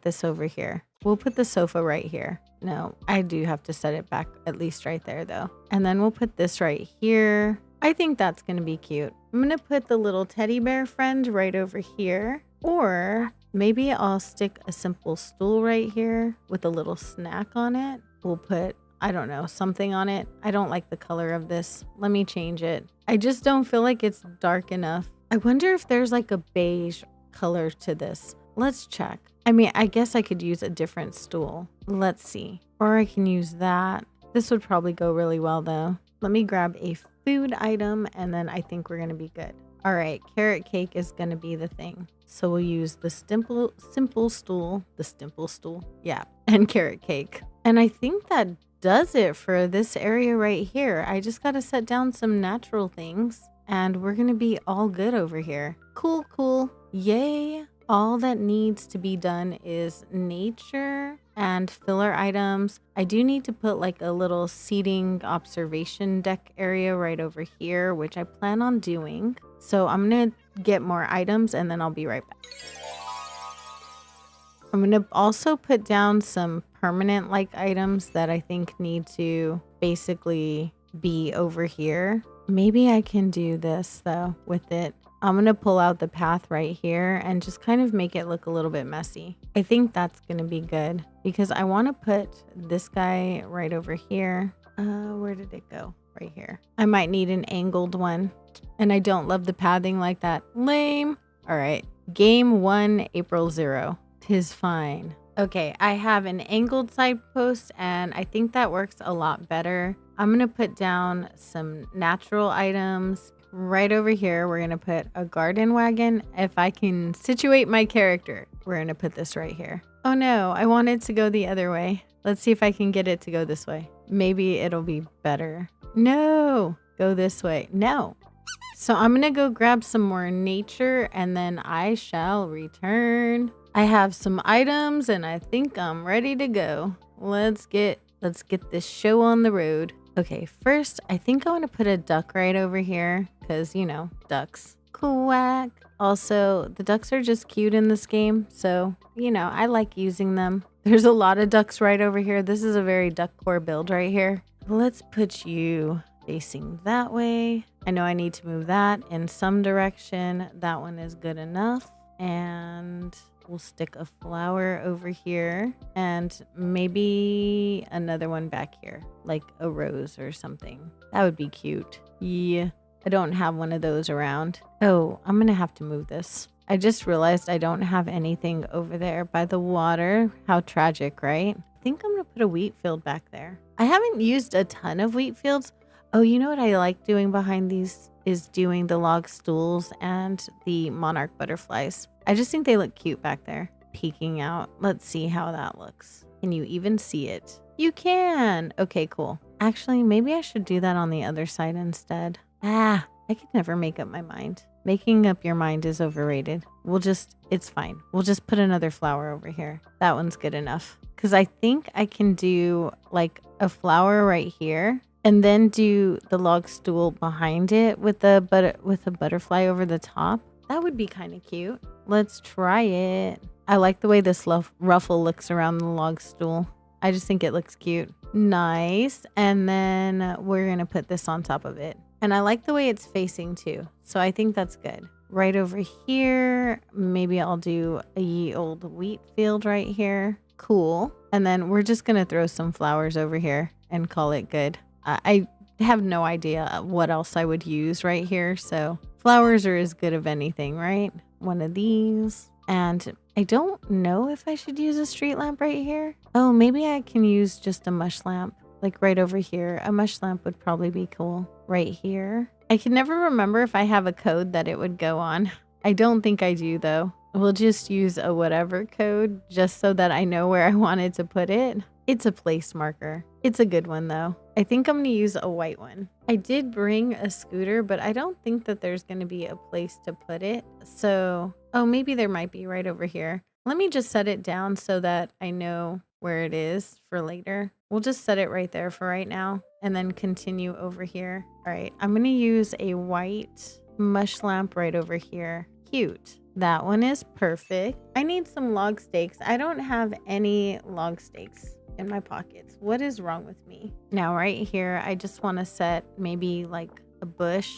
this over here. We'll put the sofa right here. No, I do have to set it back at least right there though. And then we'll put this right here. I think that's going to be cute. I'm going to put the little teddy bear friend right over here. Or maybe I'll stick a simple stool right here with a little snack on it. We'll put, I don't know, something on it. I don't like the color of this. Let me change it. I just don't feel like it's dark enough. I wonder if there's like a beige color to this. Let's check. I mean, I guess I could use a different stool. Let's see. Or I can use that. This would probably go really well though. Let me grab a food item and then I think we're going to be good. All right, carrot cake is going to be the thing. So we'll use the simple stool, yeah, and carrot cake. And I think that does it for this area right here. I just got to set down some natural things and we're going to be all good over here. Cool. Yay. All that needs to be done is nature and filler items. I do need to put like a little seating observation deck area right over here, which I plan on doing. So I'm going to get more items and then I'll be right back. I'm going to also put down some permanent like items that I think need to basically be over here. Maybe I can do this though with it. I'm going to pull out the path right here and just kind of make it look a little bit messy. I think that's going to be good because I want to put this guy right over here. Where did it go? Right here. I might need an angled one. And I don't love the pathing like that. Lame. All right. Game 1, April 0. 'Tis fine. Okay, I have an angled side post and I think that works a lot better. I'm going to put down some natural items. Right over here, we're going to put a garden wagon. If I can situate my character, we're going to put this right here. Oh no, I want it to go the other way. Let's see if I can get it to go this way. Maybe it'll be better. No, go this way. No. So I'm going to go grab some more nature and then I shall return. I have some items and I think I'm ready to go. Let's get this show on the road. Okay, first, I think I want to put a duck right over here because, ducks. Quack. Also, the ducks are just cute in this game, so, I like using them. There's a lot of ducks right over here. This is a very duck core build right here. Let's put you facing that way. I know I need to move that in some direction. That one is good enough. And we'll stick a flower over here and maybe another one back here, like a rose or something. That would be cute. Yeah, I don't have one of those around. Oh, I'm going to have to move this. I just realized I don't have anything over there by the water. How tragic, right? I think I'm going to put a wheat field back there. I haven't used a ton of wheat fields. Oh, you know what I like doing behind these is doing the log stools and the monarch butterflies. I just think they look cute back there, peeking out. Let's see how that looks. Can you even see it? You can. Okay, cool. Actually, maybe I should do that on the other side instead. I could never make up my mind. Making up your mind is overrated. It's fine. We'll just put another flower over here. That one's good enough. Because I think I can do like a flower right here and then do the log stool behind it with a butterfly over the top. That would be kind of cute. Let's try it. I like the way this ruffle looks around the log stool. I just think it looks cute. Nice. And then we're going to put this on top of it. And I like the way it's facing too. So I think that's good. right over here, maybe I'll do a ye old wheat field right here. Cool. And then we're just going to throw some flowers over here and call it good. I have no idea what else I would use right here. So flowers are as good of anything, right? One of these. And I don't know if I should use a street lamp right here. Oh, maybe I can use just a mush lamp, like right over here. A mush lamp would probably be cool right here. I can never remember if I have a code that it would go on. I don't think I do though. We'll just use a whatever code just so that I know where I wanted to put it. It's a place marker. It's a good one though. I think I'm going to use a white one. I did bring a scooter, but I don't think that there's going to be a place to put it. So, oh, maybe there might be right over here. Let me just set it down so that I know where it is for later. We'll just set it right there for right now and then continue over here. All right, I'm going to use a white mush lamp right over here. Cute. That one is perfect. I need some log stakes. I don't have any log stakes in my pockets. What is wrong with me? Now right here, I just want to set maybe like a bush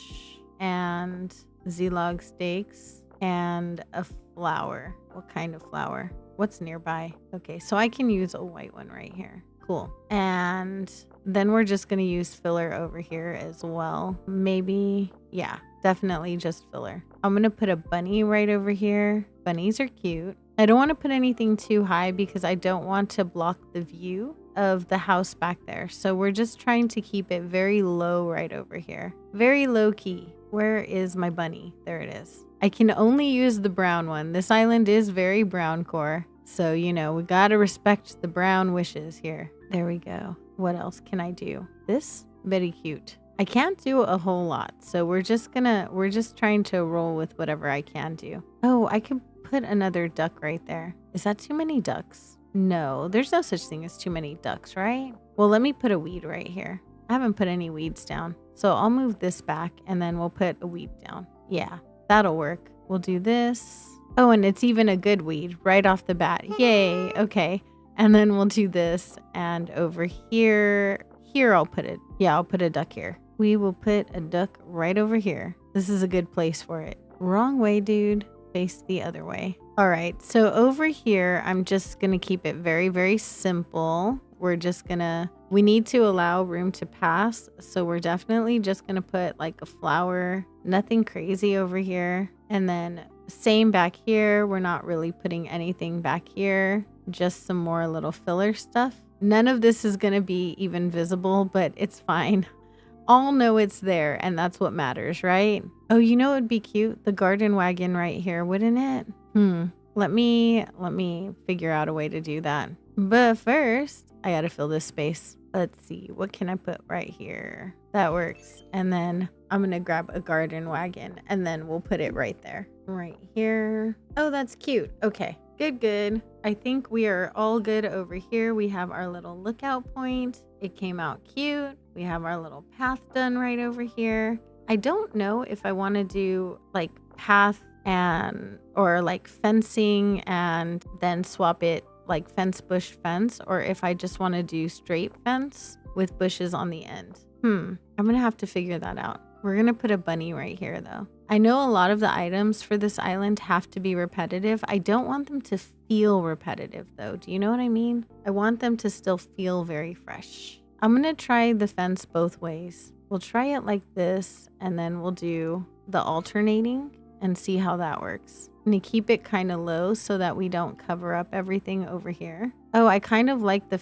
and Z-log stakes and a flower. What kind of flower? What's nearby? Okay, so I can use a white one right here. Cool. And then we're just going to use filler over here as well. Maybe, yeah, definitely just filler. I'm going to put a bunny right over here. Bunnies are cute. I don't want to put anything too high because I don't want to block the view of the house back there. So we're just trying to keep it very low right over here. Very low key. Where is my bunny? There it is. I can only use the brown one. This island is very brown core. So, you know, we got to respect the brown wishes here. There we go. What else can I do? This? Very cute. I can't do a whole lot. So we're just trying to roll with whatever I can do. Oh, I could put another duck right there. Is that too many ducks? No, there's no such thing as too many ducks, right? Well, let me put a weed right here. I haven't put any weeds down. So I'll move this back and then we'll put a weed down. Yeah, that'll work. We'll do this. Oh, and it's even a good weed right off the bat. Yay. Okay. And then we'll do this. And over here, I'll put it. Yeah, I'll put a duck here. We will put a duck right over here. This is a good place for it. Wrong way, dude. Face the other way. All right. So over here, I'm just going to keep it very, very simple. We need to allow room to pass. So we're definitely just going to put like a flower, nothing crazy over here. And then same back here. We're not really putting anything back here, just some more little filler stuff. None of this is going to be even visible, but it's fine. All know it's there and that's what matters, right? Oh, you know, it would be cute. The garden wagon right here, wouldn't it? Let me figure out a way to do that. But first, I got to fill this space. Let's see. What can I put right here? That works. And then I'm going to grab a garden wagon and then we'll put it right there. Right here. Oh, that's cute. Okay. Good. I think we are all good over here. We have our little lookout point. It came out cute. We have our little path done right over here. I don't know if I want to do like path or like fencing and then swap it like fence bush fence, or if I just want to do straight fence with bushes on the end. I'm gonna have to figure that out. We're gonna put a bunny right here though. I know a lot of the items for this island have to be repetitive. I don't want them to feel repetitive though. Do you know what I mean? I want them to still feel very fresh. I'm gonna try the fence both ways. We'll try it like this and then we'll do the alternating and see how that works. I'm gonna keep it kind of low so that we don't cover up everything over here. Oh, I kind of like the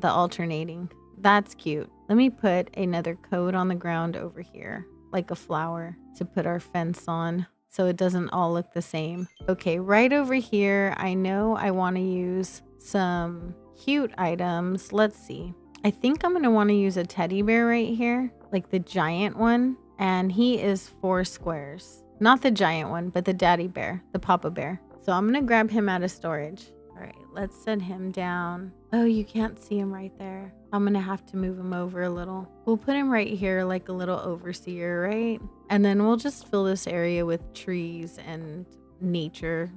alternating. That's cute. Let me put another coat on the ground over here, like a flower, to put our fence on so it doesn't all look the same. Okay, right over here, I know I want to use some cute items. Let's see. I think I'm going to want to use a teddy bear right here, like the giant one. And he is 4 squares. Not the giant one, but the daddy bear, the papa bear. So I'm going to grab him out of storage. All right, let's set him down. Oh, you can't see him right there. I'm going to have to move him over a little. We'll put him right here like a little overseer, right? And then we'll just fill this area with trees and nature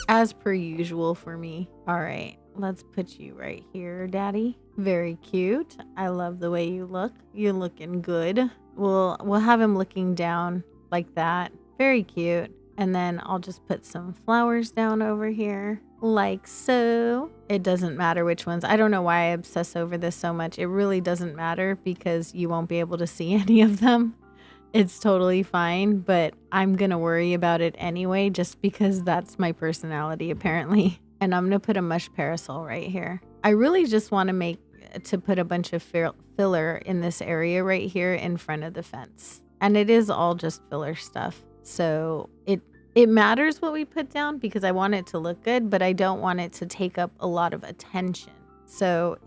as per usual for me. All right, let's put you right here, daddy. Very cute. I love the way you look. You're looking good. We'll have him looking down like that. Very cute. And then I'll just put some flowers down over here like so. It doesn't matter which ones. I don't know why I obsess over this so much. It really doesn't matter because you won't be able to see any of them. It's totally fine, but I'm going to worry about it anyway just because that's my personality apparently. And I'm going to put a mush parasol right here. I really just want to put a bunch of filler in this area right here in front of the fence. And it is all just filler stuff. So it matters what we put down because I want it to look good, but I don't want it to take up a lot of attention. So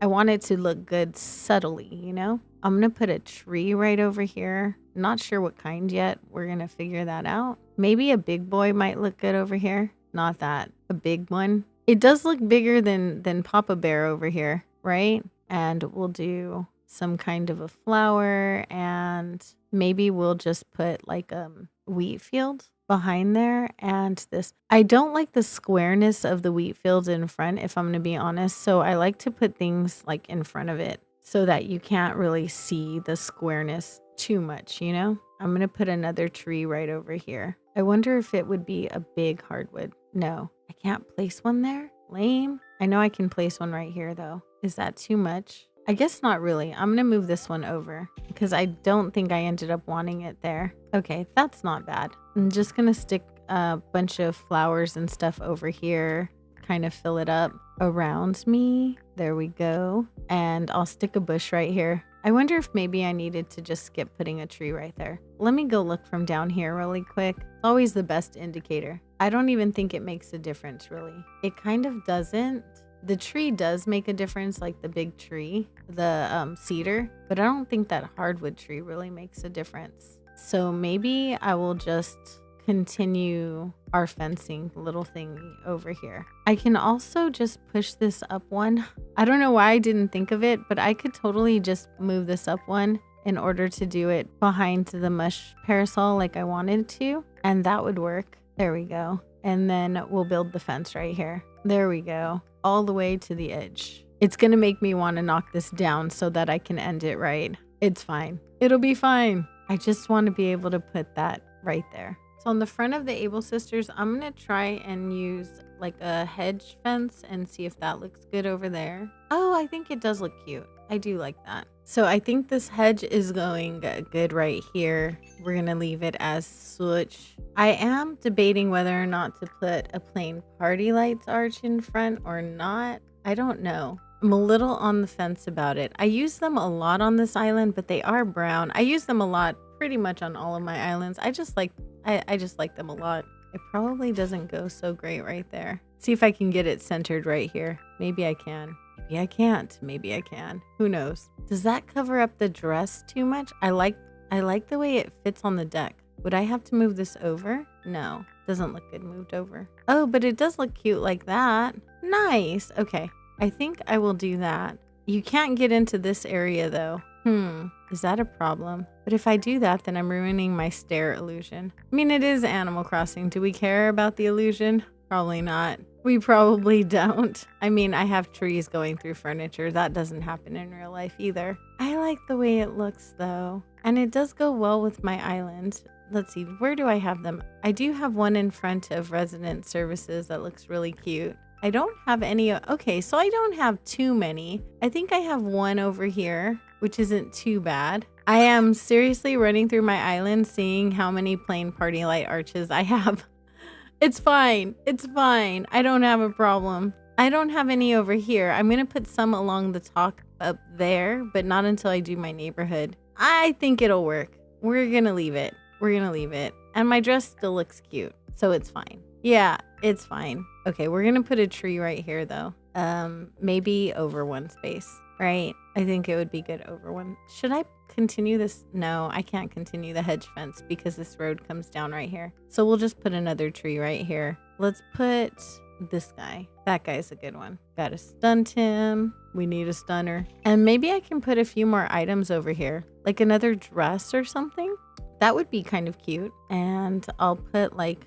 I want it to look good subtly, you know? I'm going to put a tree right over here. Not sure what kind yet. We're going to figure that out. Maybe a big boy might look good over here. Not that. A big one. It does look bigger than Papa Bear over here, right? And we'll do some kind of a flower and maybe we'll just put like a wheat field behind there. And this, I don't like the squareness of the wheat fields in front, if I'm going to be honest. So I like to put things like in front of it so that you can't really see the squareness too much, you know? I'm going to put another tree right over here. I wonder if it would be a big hardwood. No, I can't place one there. Lame. I know I can place one right here though. Is that too much? I guess not really. I'm going to move this one over because I don't think I ended up wanting it there. Okay, that's not bad. I'm just going to stick a bunch of flowers and stuff over here, kind of fill it up around me. There we go. And I'll stick a bush right here. I wonder if maybe I needed to just skip putting a tree right there. Let me go look from down here really quick. It's always the best indicator. I don't even think it makes a difference really. It kind of doesn't. The tree does make a difference, like the big tree, the cedar, but I don't think that hardwood tree really makes a difference. So maybe I will just continue our fencing little thing over here. I can also just push this up one. I don't know why I didn't think of it, but I could totally just move this up one in order to do it behind the mush parasol like I wanted to, and that would work. There we go. And then we'll build the fence right here. There we go. All the way to the edge. It's going to make me want to knock this down so that I can end it right. It's fine. It'll be fine. I just want to be able to put that right there. So on the front of the Able Sisters, I'm going to try and use like a hedge fence and see if that looks good over there. Oh, I think it does look cute. I do like that. So I think this hedge is going good right here. We're going to leave it as such. I am debating whether or not to put a plain party lights arch in front or not. I don't know. I'm a little on the fence about it. I use them a lot on this island, but they are brown. I use them a lot pretty much on all of my islands. I just like them a lot. It probably doesn't go so great right there. See if I can get it centered right here. Maybe I can. Maybe I can't. Maybe I can. Who knows? Does that cover up the dress too much? I like the way it fits on the deck. Would I have to move this over? No. Doesn't look good moved over. Oh, but it does look cute like that. Nice. Okay. I think I will do that. You can't get into this area though. Is that a problem? But if I do that, then I'm ruining my stair illusion. I mean, it is Animal Crossing. Do we care about the illusion? Probably not. We probably don't. I mean, I have trees going through furniture. That doesn't happen in real life either. I like the way it looks though. And it does go well with my island. Let's see, where do I have them? I do have one in front of resident services that looks really cute. I don't have any. Okay, so I don't have too many. I think I have one over here, which isn't too bad. I am seriously running through my island seeing how many plain party light arches I have. It's fine. It's fine. I don't have a problem. I don't have any over here. I'm going to put some along the top up there, but not until I do my neighborhood. I think it'll work. We're going to leave it. We're going to leave it. And my dress still looks cute, so it's fine. Yeah, it's fine. Okay, we're going to put a tree right here, though. Maybe over one space, right? I think it would be good over one. Should I continue this? No, I can't continue the hedge fence because this road comes down right here. So we'll just put another tree right here. Let's put this guy. That guy's a good one. Gotta stunt him. We need a stunner. And maybe I can put a few more items over here, like another dress or something. That would be kind of cute. And I'll put like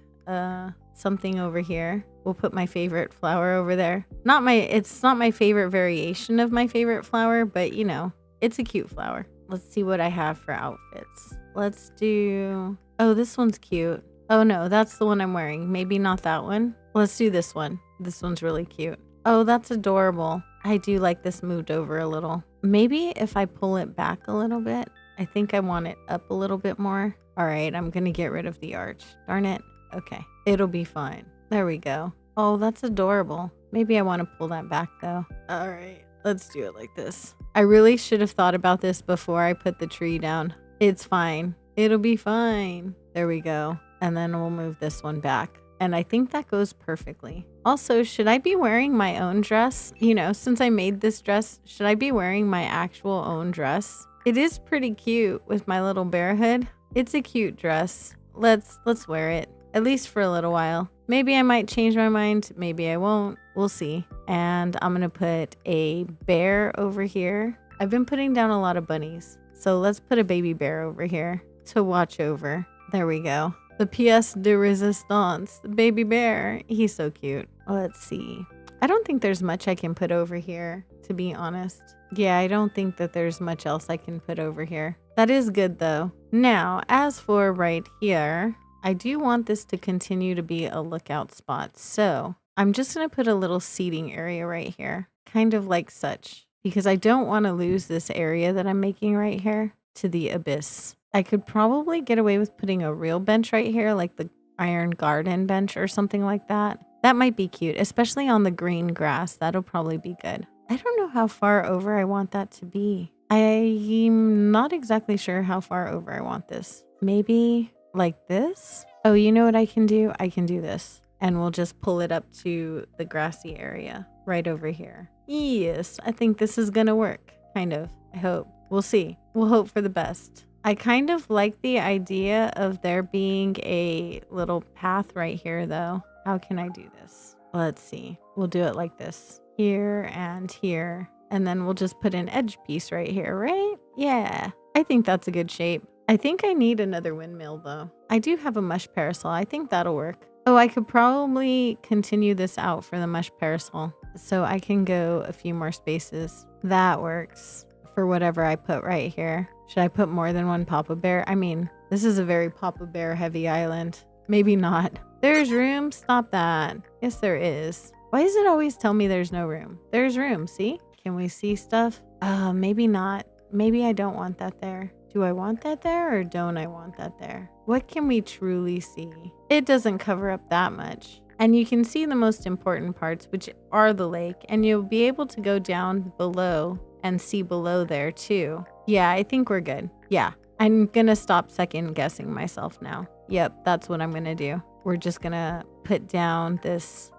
something over here. We'll put my favorite flower over there. It's not my favorite variation of my favorite flower, but you know, it's a cute flower. Let's see what I have for outfits. Let's do Oh, this one's cute. Oh no, that's the one I'm wearing. Maybe not that one. Let's do this one. This one's really cute. Oh, that's adorable. I do like this moved over a little. Maybe if I pull it back a little bit, I think I want it up a little bit more. All right, I'm gonna get rid of the arch. Darn it. Okay, it'll be fine. There we go. Oh, that's adorable. Maybe I want to pull that back though. All right, let's do it like this. I really should have thought about this before I put the tree down. It's fine. It'll be fine. There we go. And then we'll move this one back. And I think that goes perfectly. Also, should I be wearing my own dress? You know, since I made this dress, should I be wearing my actual own dress? It is pretty cute with my little bear hood. It's a cute dress. Let's wear it, at least for a little while. Maybe I might change my mind. Maybe I won't. We'll see. And I'm going to put a bear over here. I've been putting down a lot of bunnies. So let's put a baby bear over here to watch over. There we go. The pièce de résistance, the baby bear. He's so cute. Let's see. I don't think there's much I can put over here, to be honest. Yeah, I don't think that there's much else I can put over here. That is good though. Now, as for right here, I do want this to continue to be a lookout spot. So I'm just going to put a little seating area right here, kind of like such, because I don't want to lose this area that I'm making right here to the abyss. I could probably get away with putting a real bench right here, like the iron garden bench or something like that. That might be cute, especially on the green grass. That'll probably be good. I don't know how far over I want that to be. I'm not exactly sure how far over I want this. Maybe like this? Oh, you know what I can do? I can do this. And we'll just pull it up to the grassy area right over here. Yes, I think this is gonna work. Kind of. I hope. We'll see. We'll hope for the best. I kind of like the idea of there being a little path right here though. How can I do this? Let's see. We'll do it like this. Here and here. And then we'll just put an edge piece right here, right? Yeah. I think that's a good shape. I think I need another windmill though. I do have a mush parasol. I think that'll work. Oh, I could probably continue this out for the mush parasol. So I can go a few more spaces. That works for whatever I put right here. Should I put more than one Papa Bear? I mean, this is a very Papa Bear heavy island. Maybe not. There's room? Stop that. Yes, there is. Why does it always tell me there's no room? There's room, see? Can we see stuff? Maybe not. Maybe I don't want that there. Do I want that there or don't I want that there? What can we truly see? It doesn't cover up that much. And you can see the most important parts, which are the lake, and you'll be able to go down below and see below there too. Yeah, I think we're good. Yeah, I'm gonna stop second guessing myself now. Yep, that's what I'm gonna do. We're just gonna put down this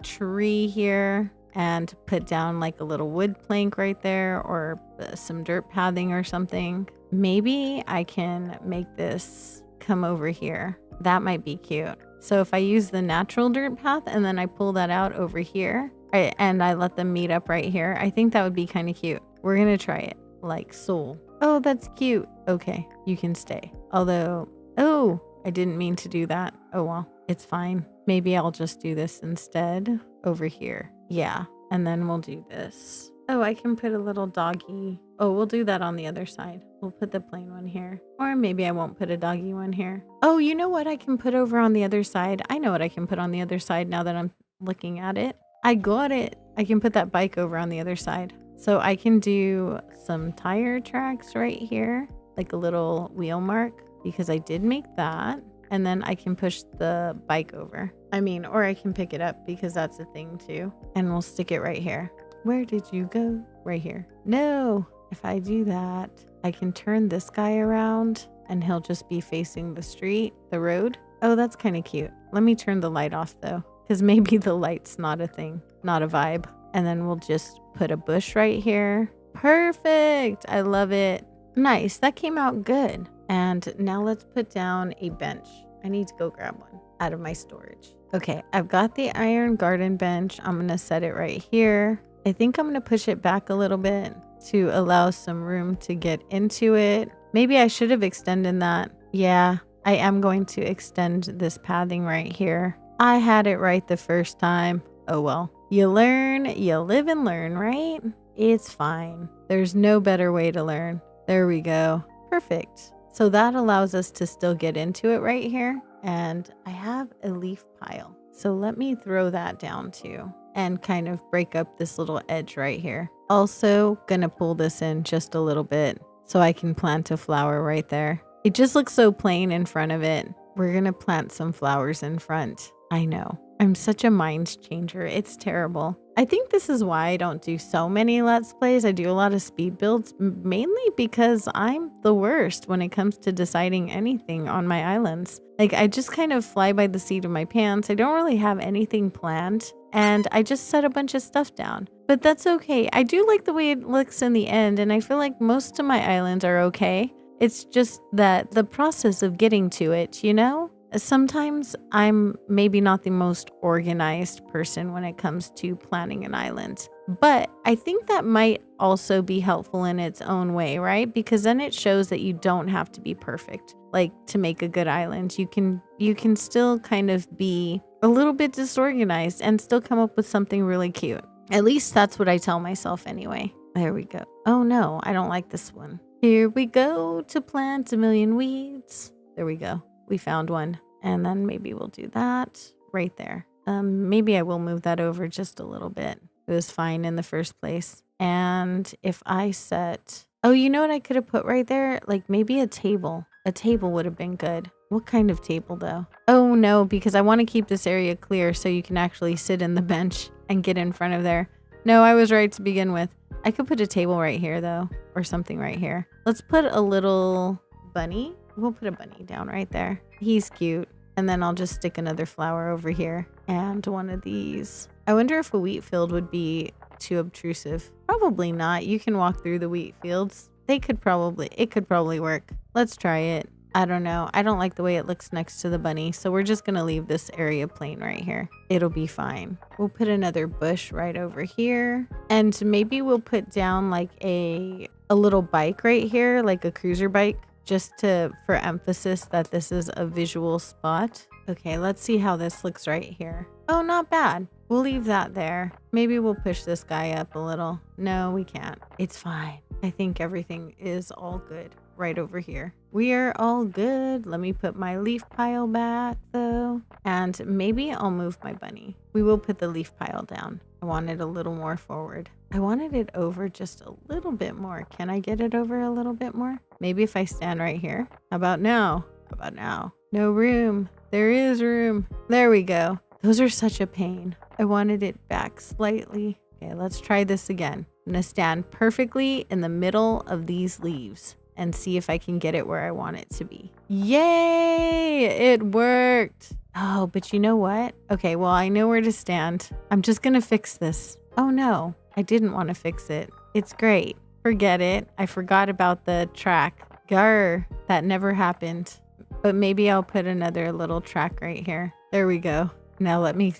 tree here and put down like a little wood plank right there or some dirt pathing or something. Maybe I can make this come over here. That might be cute. So if I use the natural dirt path and then I pull that out over here and I let them meet up right here, I think that would be kind of cute. We're going to try it like soul. Oh, that's cute. Okay, you can stay. Although, oh, I didn't mean to do that. Oh, well, it's fine. Maybe I'll just do this instead over here. Yeah, and then we'll do this. Oh, I can put a little doggy. Oh, we'll do that on the other side. We'll put the plain one here. Or maybe I won't put a doggy one here. Oh, you know what I can put over on the other side? I know what I can put on the other side now that I'm looking at it. I got it. I can put that bike over on the other side. So I can do some tire tracks right here, like a little wheel mark, because I did make that. And then I can push the bike over. Or I can pick it up because that's a thing too. And we'll stick it right here. Where did you go? Right here. No, if I do that, I can turn this guy around and he'll just be facing the street, the road. Oh, that's kind of cute. Let me turn the light off though, because maybe the light's not a thing, not a vibe. And then we'll just put a bush right here. Perfect. I love it. Nice. That came out good. And now let's put down a bench. I need to go grab one out of my storage. Okay, I've got the iron garden bench. I'm going to set it right here. I think I'm going to push it back a little bit to allow some room to get into it. Maybe I should have extended that. Yeah, I am going to extend this pathing right here. I had it right the first time. Oh well. You learn, you live and learn, right? It's fine. There's no better way to learn. There we go. Perfect. So that allows us to still get into it right here. And I have a leaf pile. So let me throw that down too and kind of break up this little edge right here. Also gonna pull this in just a little bit so I can plant a flower right there. It just looks so plain in front of it. We're gonna plant some flowers in front. I know. I'm such a mind changer. It's terrible. I think this is why I don't do so many Let's Plays. I do a lot of speed builds, mainly because I'm the worst when it comes to deciding anything on my islands. Like, I just kind of fly by the seat of my pants. I don't really have anything planned, and I just set a bunch of stuff down. But that's okay. I do like the way it looks in the end, and I feel like most of my islands are okay. It's just that the process of getting to it, you know? Sometimes I'm maybe not the most organized person when it comes to planning an island, but I think that might also be helpful in its own way, right? Because then it shows that you don't have to be perfect, like to make a good island. You can still kind of be a little bit disorganized and still come up with something really cute. At least that's what I tell myself anyway. There we go. Oh no, I don't like this one. Here we go to plant a million weeds. There we go. We found one. And then maybe we'll do that right there. Maybe I will move that over just a little bit. It was fine in the first place. And if I set, oh, you know what I could have put right there? Like maybe a table. A table would have been good. What kind of table though? Oh no, because I want to keep this area clear so you can actually sit in the bench and get in front of there. No, I was right to begin with. I could put a table right here though, or something right here. Let's put a little bunny. We'll put a bunny down right there. He's cute. And then I'll just stick another flower over here and one of these. I wonder if a wheat field would be too obtrusive. Probably not. You can walk through the wheat fields. It could probably work. Let's try it. I don't know. I don't like the way it looks next to the bunny. So we're just going to leave this area plain right here. It'll be fine. We'll put another bush right over here. And maybe we'll put down like a little bike right here, like a cruiser bike. Just for emphasis that this is a visual spot. Okay, let's see how this looks right here. Oh, not bad. We'll leave that there. Maybe we'll push this guy up a little. No, we can't. It's fine. I think everything is all good right over here. We are all good. Let me put my leaf pile back though. And maybe I'll move my bunny. We will put the leaf pile down. I want it a little more forward. I wanted it over just a little bit more. Can I get it over a little bit more? Maybe if I stand right here. How about now? How about now? No room. There is room. There we go. Those are such a pain. I wanted it back slightly. Okay, let's try this again. I'm gonna stand perfectly in the middle of these leaves and see if I can get it where I want it to be. Yay! It worked. Oh, but you know what? Okay, well, I know where to stand. I'm just gonna fix this. Oh no, I didn't want to fix it. It's great. Forget it. I forgot about the track. Grr, that never happened. But maybe I'll put another little track right here. There we go. Now let me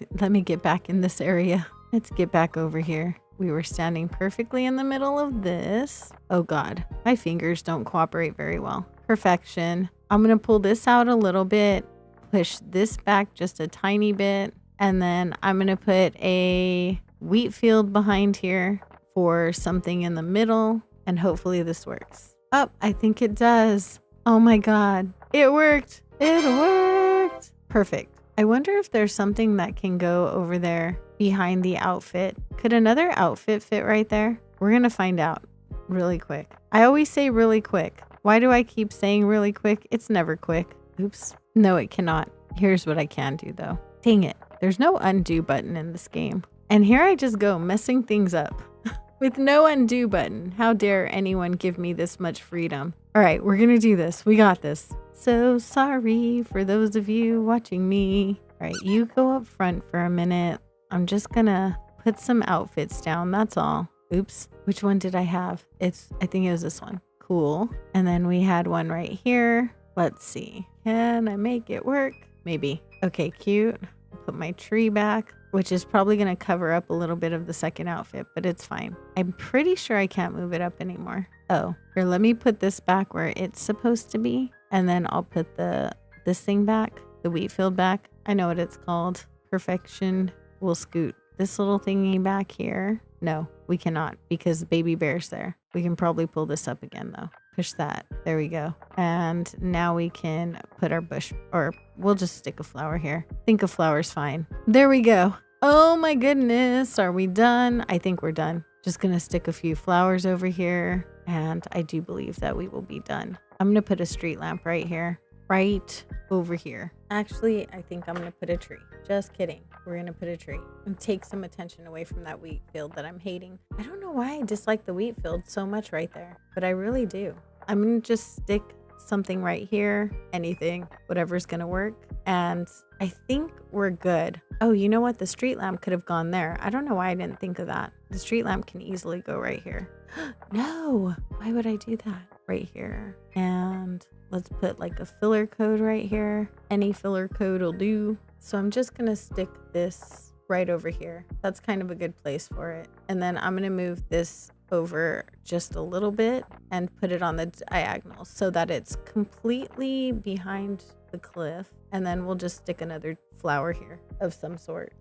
get back in this area. Let's get back over here. We were standing perfectly in the middle of this. Oh God, my fingers don't cooperate very well. Perfection. I'm gonna pull this out a little bit, push this back just a tiny bit, and then I'm gonna put a wheat field behind here for something in the middle, and hopefully this works. Oh, I think it does. Oh my God, it worked. It worked. Perfect. I wonder if there's something that can go over there behind the outfit. Could another outfit fit right there? We're gonna find out really quick. I always say really quick. Why do I keep saying really quick? It's never quick. Oops. No, it cannot. Here's what I can do though. Dang it. There's no undo button in this game. And here I just go messing things up with no undo button. How dare anyone give me this much freedom? All right, we're gonna do this. We got this. So sorry for those of you watching me. All right, you go up front for a minute. I'm just gonna put some outfits down. That's all. Oops. Which one did I have? I think it was this one. Cool. And then we had one right here. Let's see. Can I make it work? Maybe. Okay, cute. Put my tree back, which is probably going to cover up a little bit of the second outfit, but it's fine. I'm pretty sure I can't move it up anymore. Oh, here, let me put this back where it's supposed to be. And then I'll put this thing back, the wheat field back. I know what it's called. Perfection. We'll scoot this little thingy back here. No, we cannot because baby bear's there. We can probably pull this up again though. push that. There we go. And now we can put our bush, or we'll just stick a flower here. Think a flower's fine. There we go. Oh my goodness. Are we done? I think we're done. Just gonna stick a few flowers over here. And I do believe that we will be done. I'm gonna put a street lamp right here. Right over here. Actually, I think I'm gonna put a tree. Just kidding. We're gonna put a tree and take some attention away from that wheat field that I'm hating. I don't know why I dislike the wheat field so much right there, but I really do. I'm gonna just stick something right here, anything, whatever's gonna work. And I think we're good. Oh, you know what? The street lamp could have gone there. I don't know why I didn't think of that. The street lamp can easily go right here. No, why would I do that? Right here. And let's put like a filler code right here. Any filler code will do. So I'm just gonna stick this right over here. That's kind of a good place for it. And then I'm gonna move this over just a little bit and put it on the diagonal so that it's completely behind the cliff. And then we'll just stick another flower here of some sort.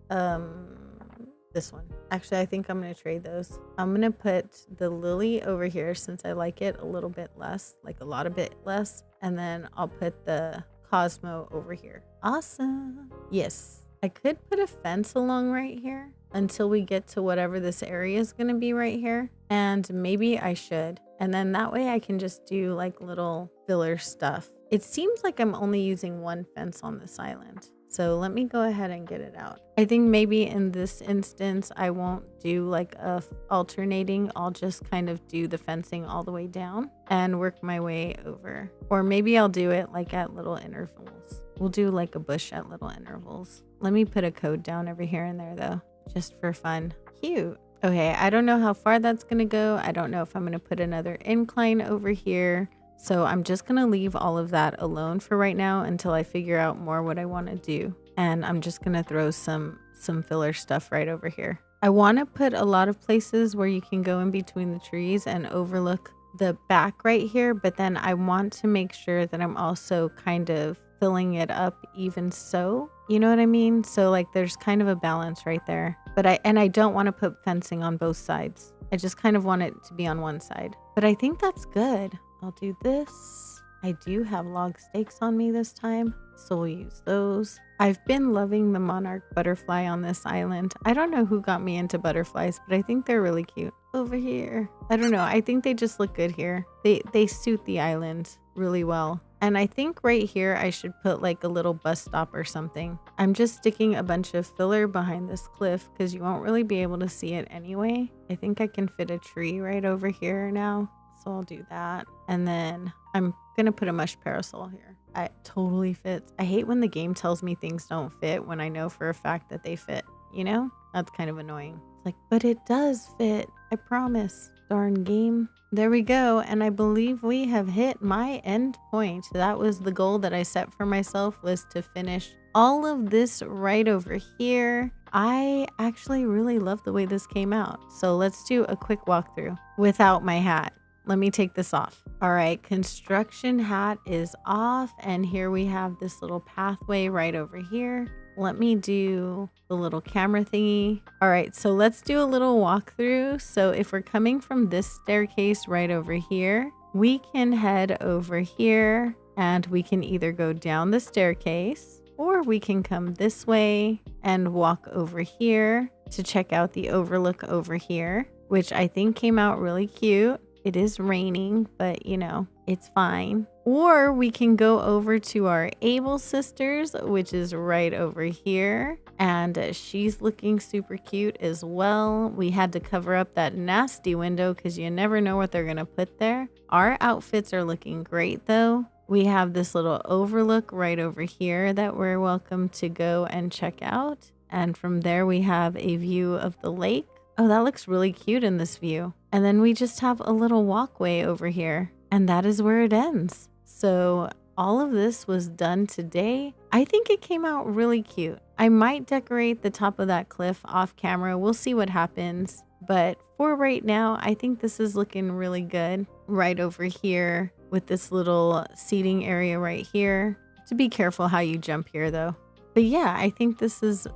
This one. Actually, I think I'm going to trade those. I'm going to put the lily over here since I like it a little bit less, like a lot of bit less. And then I'll put the Cosmo over here. Awesome. Yes. I could put a fence along right here until we get to whatever this area is going to be right here. And maybe I should. And then that way I can just do like little filler stuff. It seems like I'm only using one fence on this island. So let me go ahead and get it out. I think maybe in this instance, I won't do like a alternating. I'll just kind of do the fencing all the way down and work my way over. Or maybe I'll do it like at little intervals. We'll do like a bush at little intervals. Let me put a code down over here and there though, just for fun. Cute. Okay, I don't know how far that's gonna go. I don't know if I'm gonna put another incline over here. So I'm just going to leave all of that alone for right now until I figure out more what I want to do. And I'm just going to throw some filler stuff right over here. I want to put a lot of places where you can go in between the trees and overlook the back right here. But then I want to make sure that I'm also kind of filling it up even so. You know what I mean? So like there's kind of a balance right there. But I don't want to put fencing on both sides. I just kind of want it to be on one side. But I think that's good. I'll do this. I do have log stakes on me this time, so we'll use those. I've been loving the monarch butterfly on this island. I don't know who got me into butterflies, but I think they're really cute. Over here. I don't know. I think they just look good here. They suit the island really well. And I think right here I should put like a little bus stop or something. I'm just sticking a bunch of filler behind this cliff because you won't really be able to see it anyway. I think I can fit a tree right over here now. So I'll do that. And then I'm going to put a mush parasol here. It totally fits. I hate when the game tells me things don't fit when I know for a fact that they fit. You know? That's kind of annoying. It's like, but it does fit. I promise. Darn game. There we go. And I believe we have hit my end point. That was the goal that I set for myself, was to finish all of this right over here. I actually really love the way this came out. So let's do a quick walkthrough without my hat. Let me take this off. All right, construction hat is off. And here we have this little pathway right over here. Let me do the little camera thingy. All right, so let's do a little walkthrough. So if we're coming from this staircase right over here, we can head over here and we can either go down the staircase or we can come this way and walk over here to check out the overlook over here, which I think came out really cute. It is raining, but you know, it's fine. Or we can go over to our Able sisters, which is right over here. And she's looking super cute as well. We had to cover up that nasty window because you never know what they're going to put there. Our outfits are looking great though. We have this little overlook right over here that we're welcome to go and check out. And from there we have a view of the lake. Oh, that looks really cute in this view. And then we just have a little walkway over here. And that is where it ends. So all of this was done today. I think it came out really cute. I might decorate the top of that cliff off camera. We'll see what happens. But for right now, I think this is looking really good. Right over here with this little seating area right here. To be careful how you jump here though. But yeah, I think this is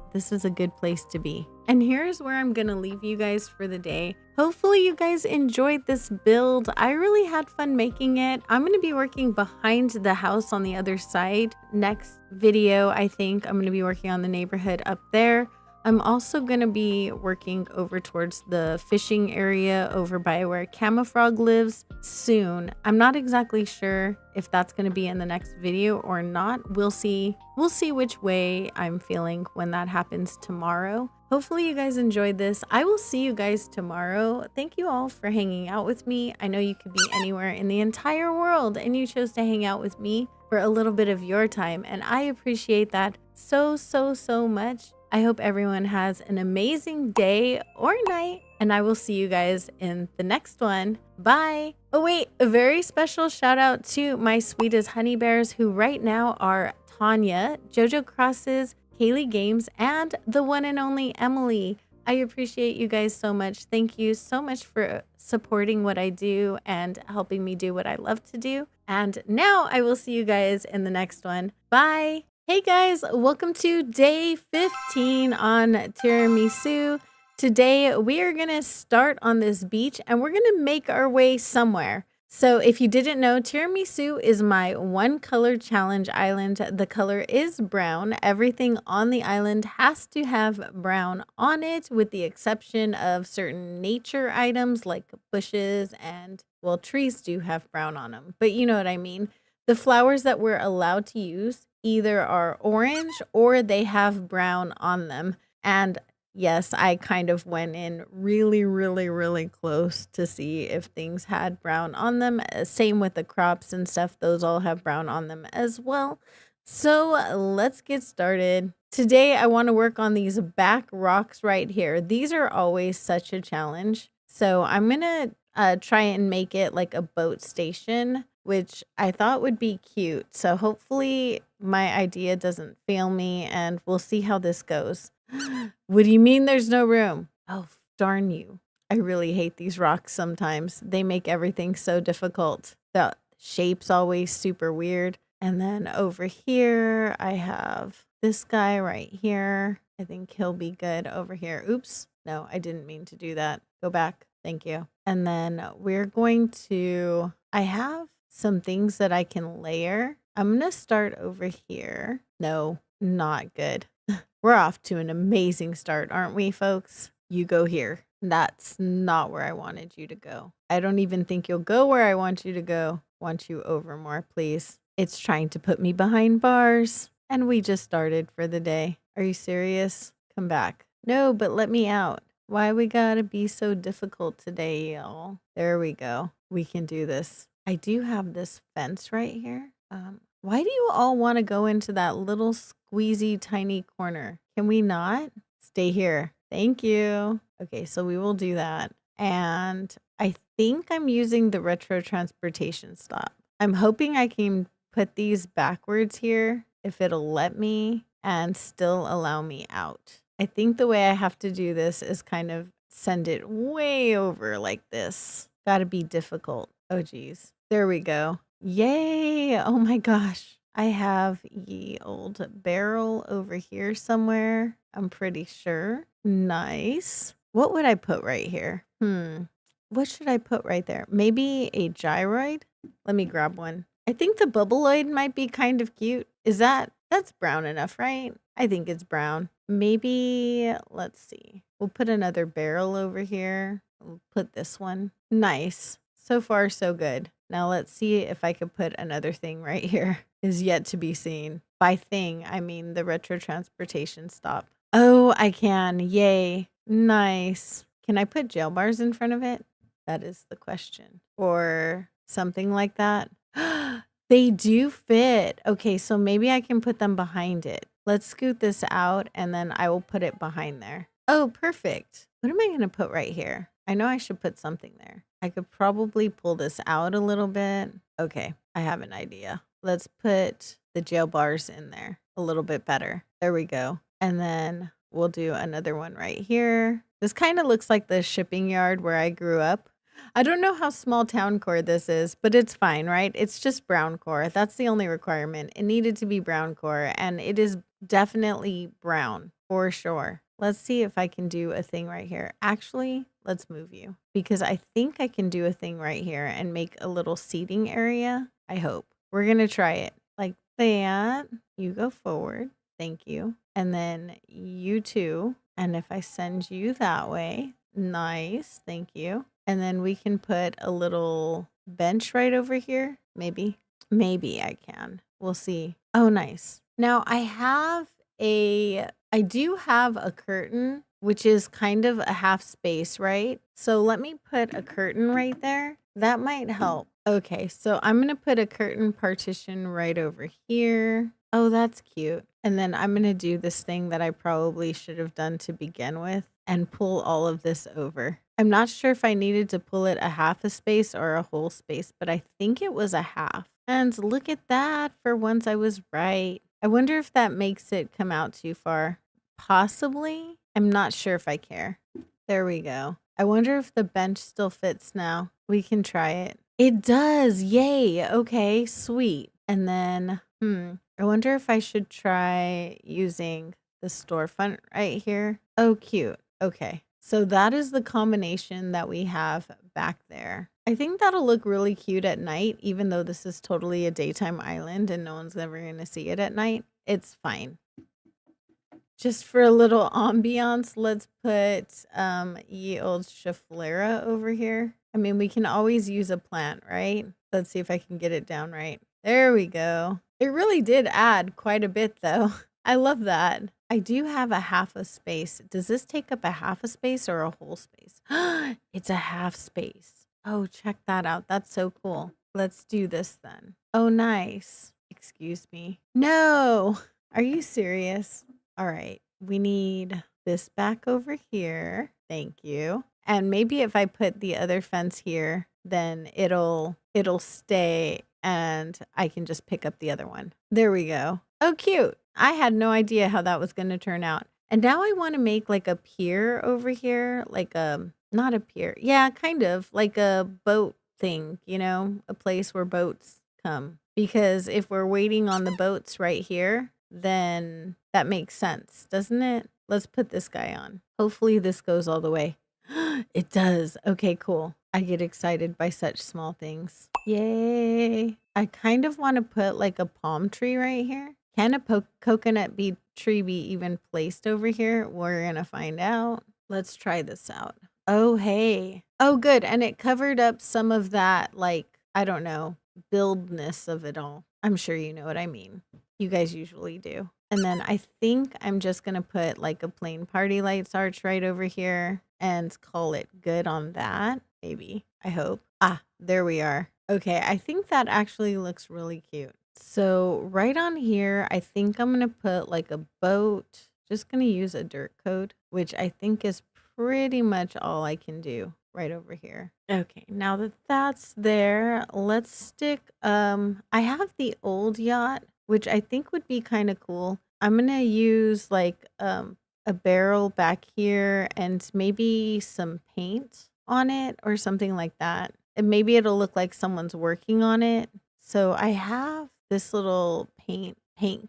a good place to be. And here's where I'm gonna leave you guys for the day. Hopefully you guys enjoyed this build. I really had fun making it. I'm gonna be working behind the house on the other side. Next video, I think I'm gonna be working on the neighborhood up there. I'm also going to be working over towards the fishing area over by where Camafrog lives soon. I'm not exactly sure if that's going to be in the next video or not. We'll see. We'll see which way I'm feeling when that happens tomorrow. Hopefully you guys enjoyed this. I will see you guys tomorrow. Thank you all for hanging out with me. I know you could be anywhere in the entire world and you chose to hang out with me for a little bit of your time, and I appreciate that so much. I hope everyone has an amazing day or night, and I will see you guys in the next one. Bye. Oh wait, a very special shout out to my sweetest honey bears, who right now are Tanya, Jojo Crosses, Kaylee Games, and the one and only Emily. I appreciate you guys so much. Thank you so much for supporting what I do and helping me do what I love to do. And now I will see you guys in the next one. Bye. Hey guys, welcome to day 15 on Tiramisu. Today we are gonna start on this beach and we're gonna make our way somewhere. So if you didn't know, Tiramisu is my one color challenge island. The color is brown. Everything on the island has to have brown on it, with the exception of certain nature items like bushes and, well, trees do have brown on them, but you know what I mean. The flowers that we're allowed to use either are orange or they have brown on them. And yes, I kind of went in really close to see if things had brown on them. Same with the crops and stuff. Those all have brown on them as well. So let's get started. Today, I want to work on these back rocks right here. These are always such a challenge. So I'm going to try and make it like a boat station, which I thought would be cute. So hopefully my idea doesn't fail me, and we'll see how this goes. What do you mean there's no room? Oh, darn you. I really hate these rocks sometimes. They make everything so difficult. The shape's always super weird. And then over here, I have this guy right here. I think he'll be good over here. Oops. No, I didn't mean to do that. Go back. Thank you. And then we're going to, I have some things that I can layer. I'm going to start over here. No, not good. We're off to an amazing start, aren't we, folks? You go here. That's not where I wanted you to go. I don't even think you'll go where I want you to go. Want you over more, please. It's trying to put me behind bars. And we just started for the day. Are you serious? Come back. No, but let me out. Why we gotta be so difficult today, y'all? There we go. We can do this. I do have this fence right here. Why do you all want to go into that little squeezy tiny corner? Can we not? Stay here. Thank you. Okay, so we will do that. And I think I'm using the retro transportation stop. I'm hoping I can put these backwards here if it'll let me and still allow me out. I think the way I have to do this is kind of send it way over like this. Gotta be difficult. Oh geez. There we go. Yay! Oh my gosh. I have ye old barrel over here somewhere. I'm pretty sure. Nice. What would I put right here? What should I put right there? Maybe a gyroid? Let me grab one. I think the bubbleoid might be kind of cute. That's brown enough, right? I think it's brown. Maybe, let's see. We'll put another barrel over here. We'll put this one. Nice. So far, so good. Now let's see if I could put another thing right here. Is yet to be seen. By thing, I mean the retro transportation stop. Oh, I can. Yay. Nice. Can I put jail bars in front of it? That is the question. Or something like that. They do fit. Okay, so maybe I can put them behind it. Let's scoot this out and then I will put it behind there. Oh, perfect. What am I going to put right here? I know I should put something there. I could probably pull this out a little bit. Okay, I have an idea. Let's put the jail bars in there a little bit better. There we go. And then we'll do another one right here. This kind of looks like the shipping yard where I grew up. I don't know how small town core this is, but it's fine, right? It's just brown core. That's the only requirement. It needed to be brown core, and it is definitely brown for sure. Let's see if I can do a thing right here. Actually, let's move you because I think I can do a thing right here and make a little seating area. I hope. We're going to try it like that. You go forward. Thank you. And then you too. And if I send you that way, nice. Thank you. And then we can put a little bench right over here. Maybe. Maybe I can. We'll see. Oh, nice. Now I do have a curtain, which is kind of a half space, right? So let me put a curtain right there. That might help. Okay, so I'm going to put a curtain partition right over here. Oh, that's cute. And then I'm going to do this thing that I probably should have done to begin with and pull all of this over. I'm not sure if I needed to pull it a half a space or a whole space, but I think it was a half. And look at that. For once I was right. I wonder if that makes it come out too far. Possibly. I'm not sure if I care. There we go. I wonder if the bench still fits now. We can try it. It does. Yay. Okay, sweet. And then, I wonder if I should try using the storefront right here. Oh, cute. Okay. So that is the combination that we have back there. I think that'll look really cute at night, even though this is totally a daytime island and no one's ever going to see it at night. It's fine. Just for a little ambiance, let's put ye old Schefflera over here. I mean, we can always use a plant, right? Let's see if I can get it down right. There we go. It really did add quite a bit, though. I love that. I do have a half a space. Does this take up a half a space or a whole space? It's a half space. Oh, check that out. That's so cool. Let's do this then. Oh, nice. Excuse me. No. Are you serious? All right. We need this back over here. Thank you. And maybe if I put the other fence here, then it'll stay and I can just pick up the other one. There we go. Oh, cute. I had no idea how that was going to turn out. And now I want to make like a pier over here, like not a pier. Yeah, kind of like a boat thing, a place where boats come. Because if we're waiting on the boats right here, then that makes sense, doesn't it? Let's put this guy on. Hopefully this goes all the way. It does. Okay, cool. I get excited by such small things. Yay. I kind of want to put like a palm tree right here. Can a coconut tree be even placed over here? We're going to find out. Let's try this out. Oh, hey. Oh, good. And it covered up some of that, like, I don't know, buildness of it all. I'm sure you know what I mean. You guys usually do. And then I think I'm just going to put like a plain party lights arch right over here and call it good on that. Maybe. I hope. Ah, there we are. Okay, I think that actually looks really cute. So right on here, I think I'm going to put like a boat. Just going to use a dirt coat, which I think is pretty much all I can do right over here. Okay, now that that's there, let's stick, I have the old yacht, which I think would be kind of cool. I'm going to use like a barrel back here and maybe some paint on it or something like that. And maybe it'll look like someone's working on it. So I have this little paint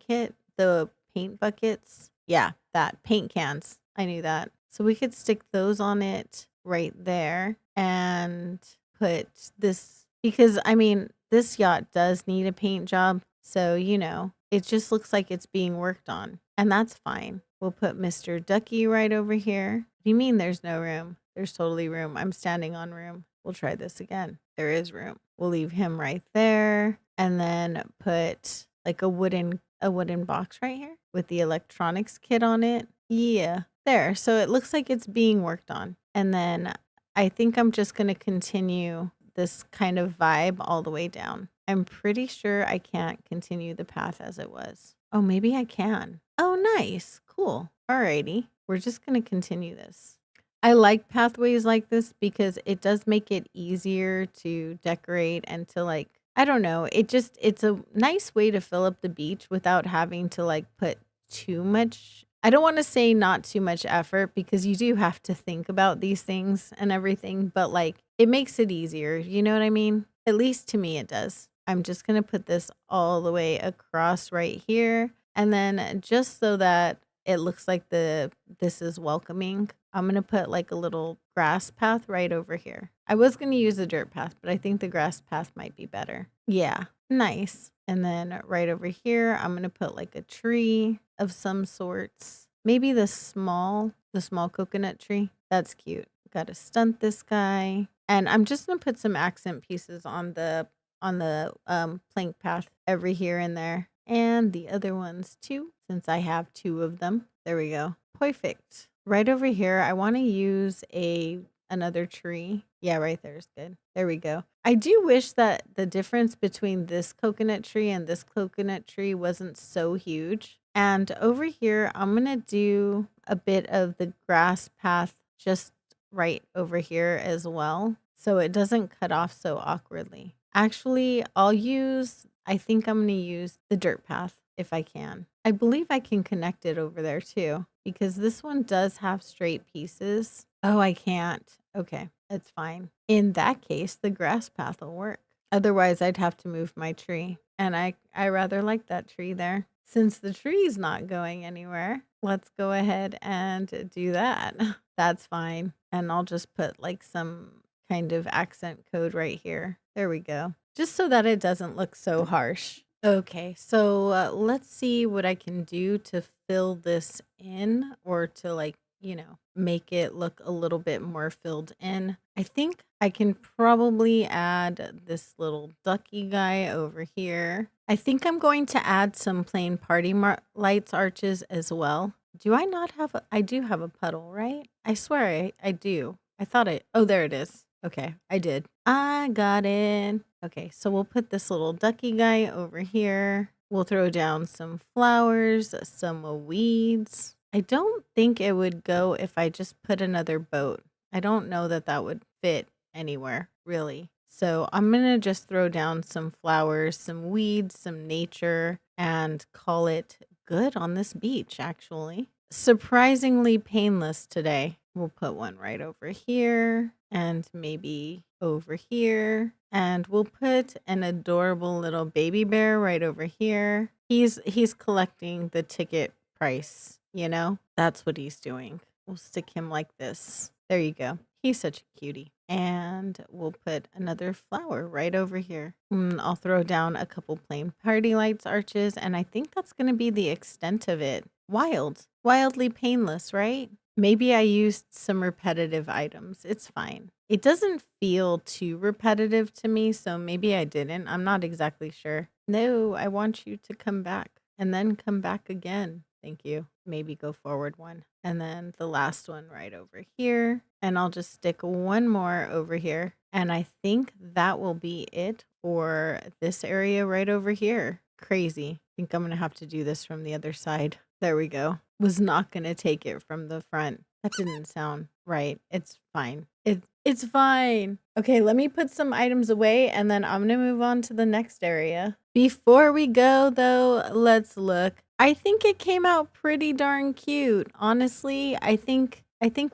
kit, the paint buckets. Yeah, that paint cans. I knew that. So we could stick those on it right there and put this, because I mean, this yacht does need a paint job. So, it just looks like it's being worked on, and that's fine. We'll put Mr. Ducky right over here. What do you mean there's no room? There's totally room. I'm standing on room. We'll try this again. There is room. We'll leave him right there and then put like a wooden box right here with the electronics kit on it. Yeah, there. So it looks like it's being worked on. And then I think I'm just going to continue this kind of vibe all the way down. I'm pretty sure I can't continue the path as it was. Oh, maybe I can. Oh, nice. Cool. Alrighty. We're just going to continue this. I like pathways like this because it does make it easier to decorate and to like, I don't know. It's a nice way to fill up the beach without having to like put too much. I don't want to say not too much effort because you do have to think about these things and everything, but like it makes it easier. You know what I mean? At least to me, it does. I'm just going to put this all the way across right here. And then just so that it looks like this is welcoming. I'm gonna put like a little grass path right over here. I was gonna use a dirt path, but I think the grass path might be better. Yeah, nice. And then right over here, I'm gonna put like a tree of some sorts. Maybe the small coconut tree. That's cute. Gotta stunt this guy. And I'm just gonna put some accent pieces on the plank path over here and there. And the other ones too, since I have two of them. There we go. Perfect. Right over here, I want to use another tree. Yeah, right there is good. There we go. I do wish that the difference between this coconut tree and this coconut tree wasn't so huge. And over here, I'm going to do a bit of the grass path just right over here as well, so it doesn't cut off so awkwardly. Actually, I think I'm going to use the dirt path if I can. I believe I can connect it over there too, because this one does have straight pieces. Oh, I can't. Okay, it's fine. In that case, the grass path will work. Otherwise, I'd have to move my tree. And I rather like that tree there. Since the tree's not going anywhere, let's go ahead and do that. That's fine. And I'll just put like some kind of accent code right here. There we go. Just so that it doesn't look so harsh. Okay, so let's see what I can do to fill this in, or to make it look a little bit more filled in. I think I can probably add this little ducky guy over here. I think I'm going to add some plain party lights arches as well. Do I not have I do have a puddle, right? I swear I do. Oh, there it is. Okay, I did. I got it. Okay, so we'll put this little ducky guy over here. We'll throw down some flowers, some weeds. I don't think it would go if I just put another boat. I don't know that that would fit anywhere, really. So I'm going to just throw down some flowers, some weeds, some nature, and call it good on this beach, actually. Surprisingly painless today. We'll put one right over here and maybe over here. And we'll put an adorable little baby bear right over here. He's collecting the ticket price, you know? That's what he's doing. We'll stick him like this. There you go. He's such a cutie. And we'll put another flower right over here. I'll throw down a couple plain party lights arches, and I think that's going to be the extent of it. Wildly painless, right? Maybe I used some repetitive items. It's fine. It doesn't feel too repetitive to me, so maybe I didn't. I'm not exactly sure. No, I want you to come back and then come back again. Thank you. Maybe go forward one. And then the last one right over here. And I'll just stick one more over here. And I think that will be it for this area right over here. Crazy. I think I'm going to have to do this from the other side. There we go. Was not going to take it from the front. That didn't sound right. It's fine. It's fine. Okay, let me put some items away and then I'm going to move on to the next area. Before we go though, let's look. I think it came out pretty darn cute. Honestly, I think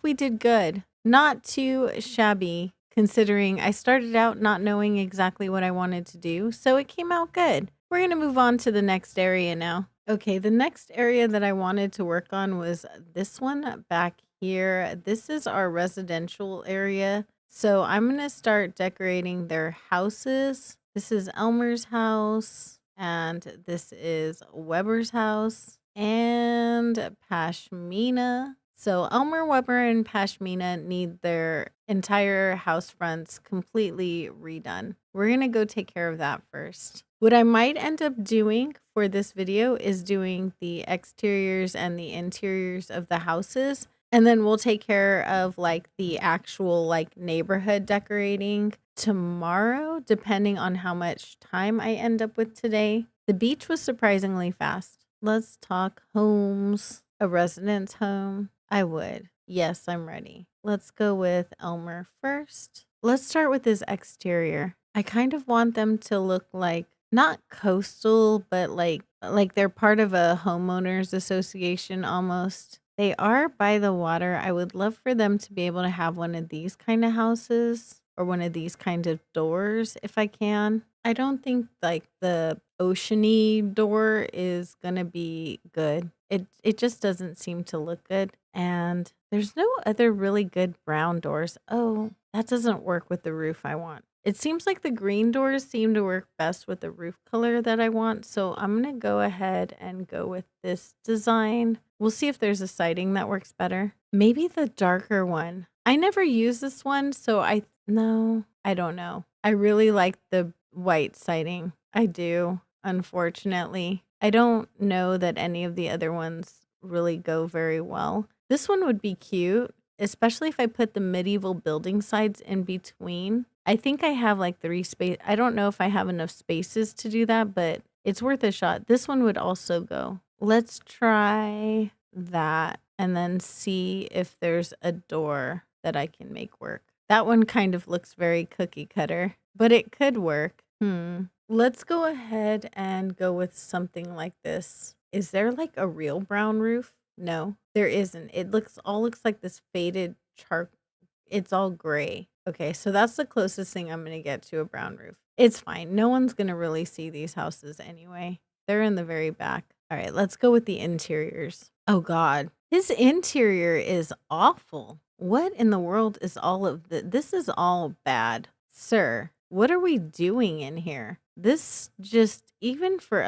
we did good. Not too shabby considering I started out not knowing exactly what I wanted to do. So it came out good. We're going to move on to the next area now. Okay, the next area that I wanted to work on was this one back here. This is our residential area. So I'm going to start decorating their houses. This is Elmer's house, and this is Weber's house, and Pashmina. So Elmer, Weber, and Pashmina need their entire house fronts completely redone. We're going to go take care of that first. What I might end up doing for this video is doing the exteriors and the interiors of the houses. And then we'll take care of like the actual like neighborhood decorating tomorrow, depending on how much time I end up with today. The beach was surprisingly fast. Let's talk homes. A residence home. I would. Yes, I'm ready. Let's go with Elmer first. Let's start with his exterior. I kind of want them to look like not coastal, but like they're part of a homeowners association almost. They are by the water. I would love for them to be able to have one of these kind of houses or one of these kind of doors if I can. I don't think like the oceany door is gonna be good. It just doesn't seem to look good. And there's no other really good brown doors. Oh, that doesn't work with the roof I want. It seems like the green doors seem to work best with the roof color that I want. So I'm going to go ahead and go with this design. We'll see if there's a siding that works better. Maybe the darker one. I never use this one, so no, I don't know. I really like the white siding. I do, unfortunately. I don't know that any of the other ones really go very well. This one would be cute, especially if I put the medieval building sides in between. I think I have like 3 space. I don't know if I have enough spaces to do that, but it's worth a shot. This one would also go. Let's try that and then see if there's a door that I can make work. That one kind of looks very cookie cutter, but it could work. Let's go ahead and go with something like this. Is there like a real brown roof? No, there isn't. It looks like this faded char. It's all gray. Okay, so that's the closest thing I'm gonna get to a brown roof. It's fine. No one's gonna really see these houses anyway. They're in the very back. All right, let's go with the interiors. Oh God, his interior is awful. What in the world is all of this? Is all bad, sir. What are we doing in here? This just even for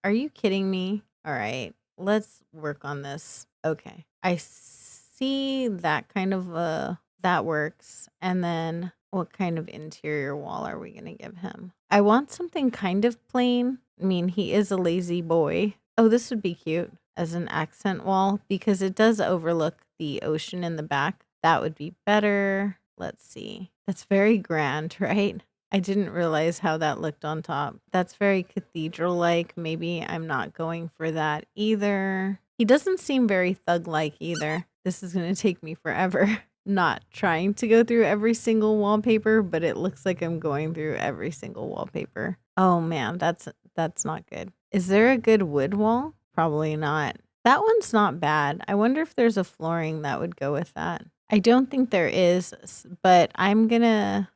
are you kidding me? All right, let's work on this. Okay, I see that kind of that works. And then what kind of interior wall are we going to give him? I want something kind of plain. I mean, he is a lazy boy. Oh, this would be cute as an accent wall because it does overlook the ocean in the back. That would be better. Let's see. That's very grand, right? I didn't realize how that looked on top. That's very cathedral-like. Maybe I'm not going for that either. He doesn't seem very thug-like either. This is going to take me forever. Not trying to go through every single wallpaper, but it looks like I'm going through every single wallpaper. Oh man, that's not good. Is there a good wood wall? Probably not. That one's not bad. I wonder if there's a flooring that would go with that. I don't think there is, but I'm gonna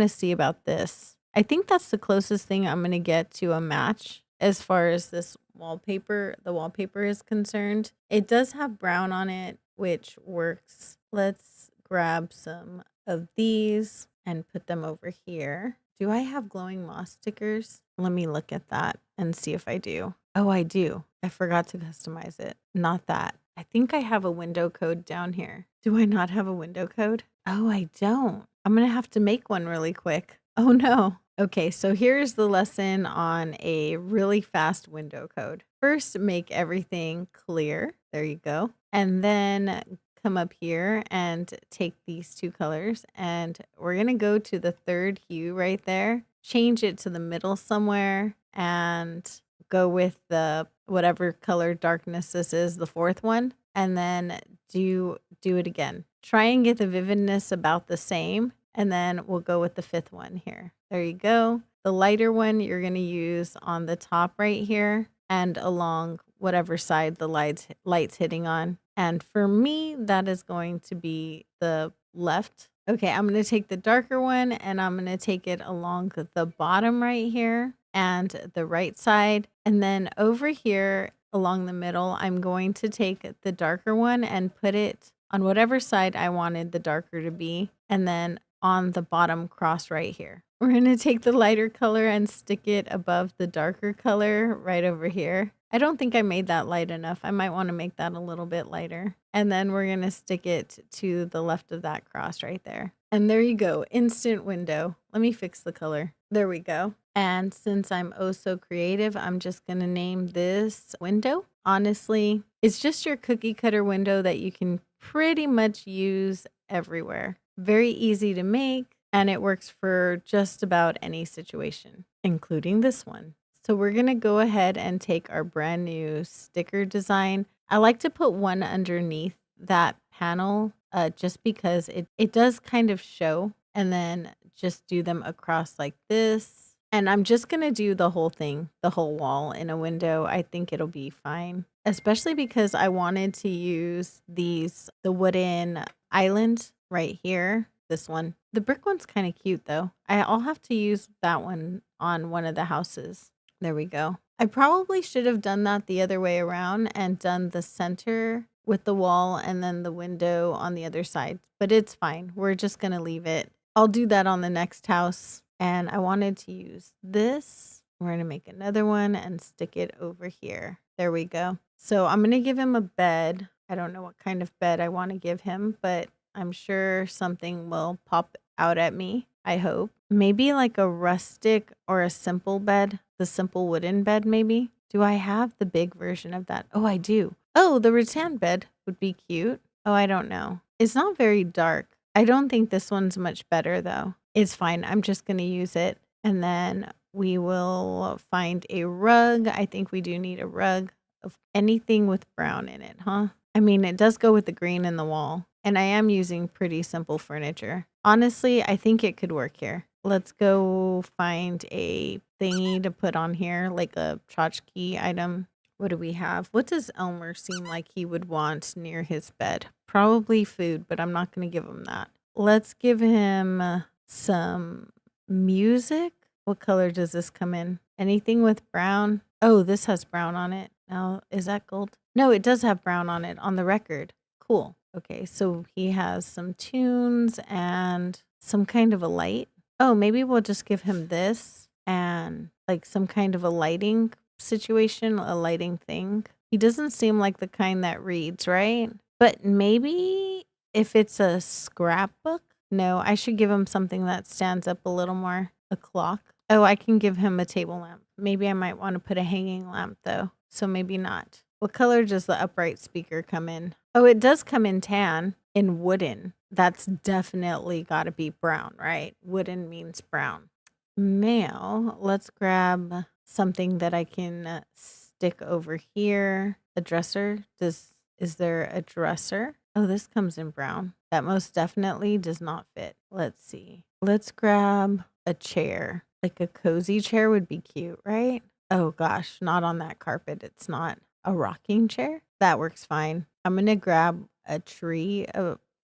see about this. I think that's the closest thing I'm gonna get to a match as far as the wallpaper is concerned. It does have brown on it, which works. Let's grab some of these and put them over here. Do I have glowing moss stickers? Let me look at that and see if I do. Oh, I do. I forgot to customize it. Not that. I think I have a window code down here. Do I not have a window code? Oh, I don't. I'm going to have to make one really quick. Oh no. Okay, so here's the lesson on a really fast window code. First, make everything clear. There you go. And then come up here and take these 2 colors and we're going to go to the 3rd hue right there. Change it to the middle somewhere and go with the whatever color darkness this is, the 4th one, and then do it again. Try and get the vividness about the same, and then we'll go with the 5th one here. There you go. The lighter one you're going to use on the top right here and along whatever side the light's hitting on. And for me, that is going to be the left. Okay, I'm going to take the darker one and I'm going to take it along the bottom right here and the right side. And then over here along the middle, I'm going to take the darker one and put it on whatever side I wanted the darker to be. And then on the bottom cross right here. We're going to take the lighter color and stick it above the darker color right over here. I don't think I made that light enough. I might want to make that a little bit lighter. And then we're going to stick it to the left of that cross right there. And there you go. Instant window. Let me fix the color. There we go. And since I'm oh so creative, I'm just going to name this window. Honestly, it's just your cookie cutter window that you can pretty much use everywhere. Very easy to make, and it works for just about any situation, including this one. So we're going to go ahead and take our brand new sticker design. I like to put one underneath that panel just because it does kind of show, and then just do them across like this. And I'm just going to do the whole thing, the whole wall in a window. I think it'll be fine, especially because I wanted to use the wooden island right here, this one, The brick one's kind of cute though. I'll have to use that one on one of the houses. There we go. I probably should have done that the other way around and done the center with the wall and then the window on the other side, but it's fine. We're just going to leave it. I'll do that on the next house. And I wanted to use this. We're going to make another one and stick it over here. There we go. So I'm going to give him a bed. I don't know what kind of bed I want to give him, but I'm sure something will pop out at me. I hope. Maybe like a rustic or a simple bed, the simple wooden bed, maybe. Do I have the big version of that? Oh, I do. Oh, the rattan bed would be cute. Oh, I don't know. It's not very dark. I don't think this one's much better though. It's fine. I'm just going to use it. And then we will find a rug. I think we do need a rug of anything with brown in it, huh? I mean, it does go with the green in the wall. And I am using pretty simple furniture. Honestly, I think it could work here. Let's go find a thingy to put on here, like a tchotchke item. What do we have? What does Elmer seem like he would want near his bed? Probably food, but I'm not going to give him that. Let's give him some music. What color does this come in? Anything with brown? Oh, this has brown on it. Now, is that gold? No, it does have brown on it on the record. Cool. Okay, so he has some tunes and some kind of a light. Oh, maybe we'll just give him this and like some kind of a lighting situation, a lighting thing. He doesn't seem like the kind that reads, right? But maybe if it's a scrapbook, no, I should give him something that stands up a little more. A clock. Oh, I can give him a table lamp. Maybe I might want to put a hanging lamp though, so maybe not. What color does the upright speaker come in? Oh, it does come in tan, in wooden. That's definitely got to be brown, right? Wooden means brown. Now, let's grab something that I can stick over here. A dresser. Is there a dresser? Oh, this comes in brown. That most definitely does not fit. Let's see. Let's grab a chair. Like a cozy chair would be cute, right? Oh gosh, not on that carpet. It's not. A rocking chair? That works fine. I'm going to grab a tree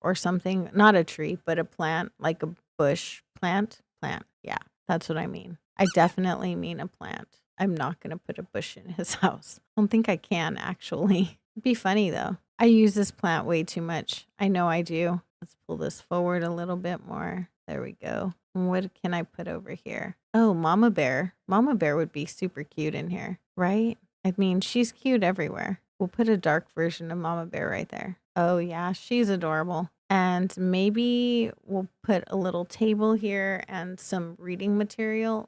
or something. Not a tree, but a plant, like a bush plant. Plant. Yeah, that's what I mean. I definitely mean a plant. I'm not going to put a bush in his house. I don't think I can, actually. It'd be funny, though. I use this plant way too much. I know I do. Let's pull this forward a little bit more. There we go. What can I put over here? Oh, Mama Bear. Mama Bear would be super cute in here, right? I mean, she's cute everywhere. We'll put a dark version of Mama Bear right there. Oh, yeah, she's adorable. And maybe we'll put a little table here and some reading material.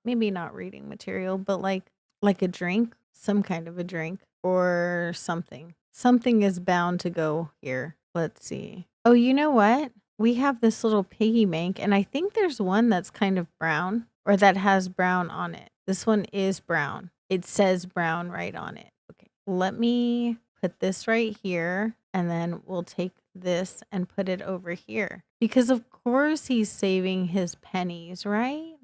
Maybe not reading material, but like a drink, some kind of a drink or something. Something is bound to go here. Let's see. Oh, you know what? We have this little piggy bank, and I think there's one that's kind of brown or that has brown on it. This one is brown. It says brown right on it. Okay, let me put this right here, and then we'll take this and put it over here. Because of course he's saving his pennies, right?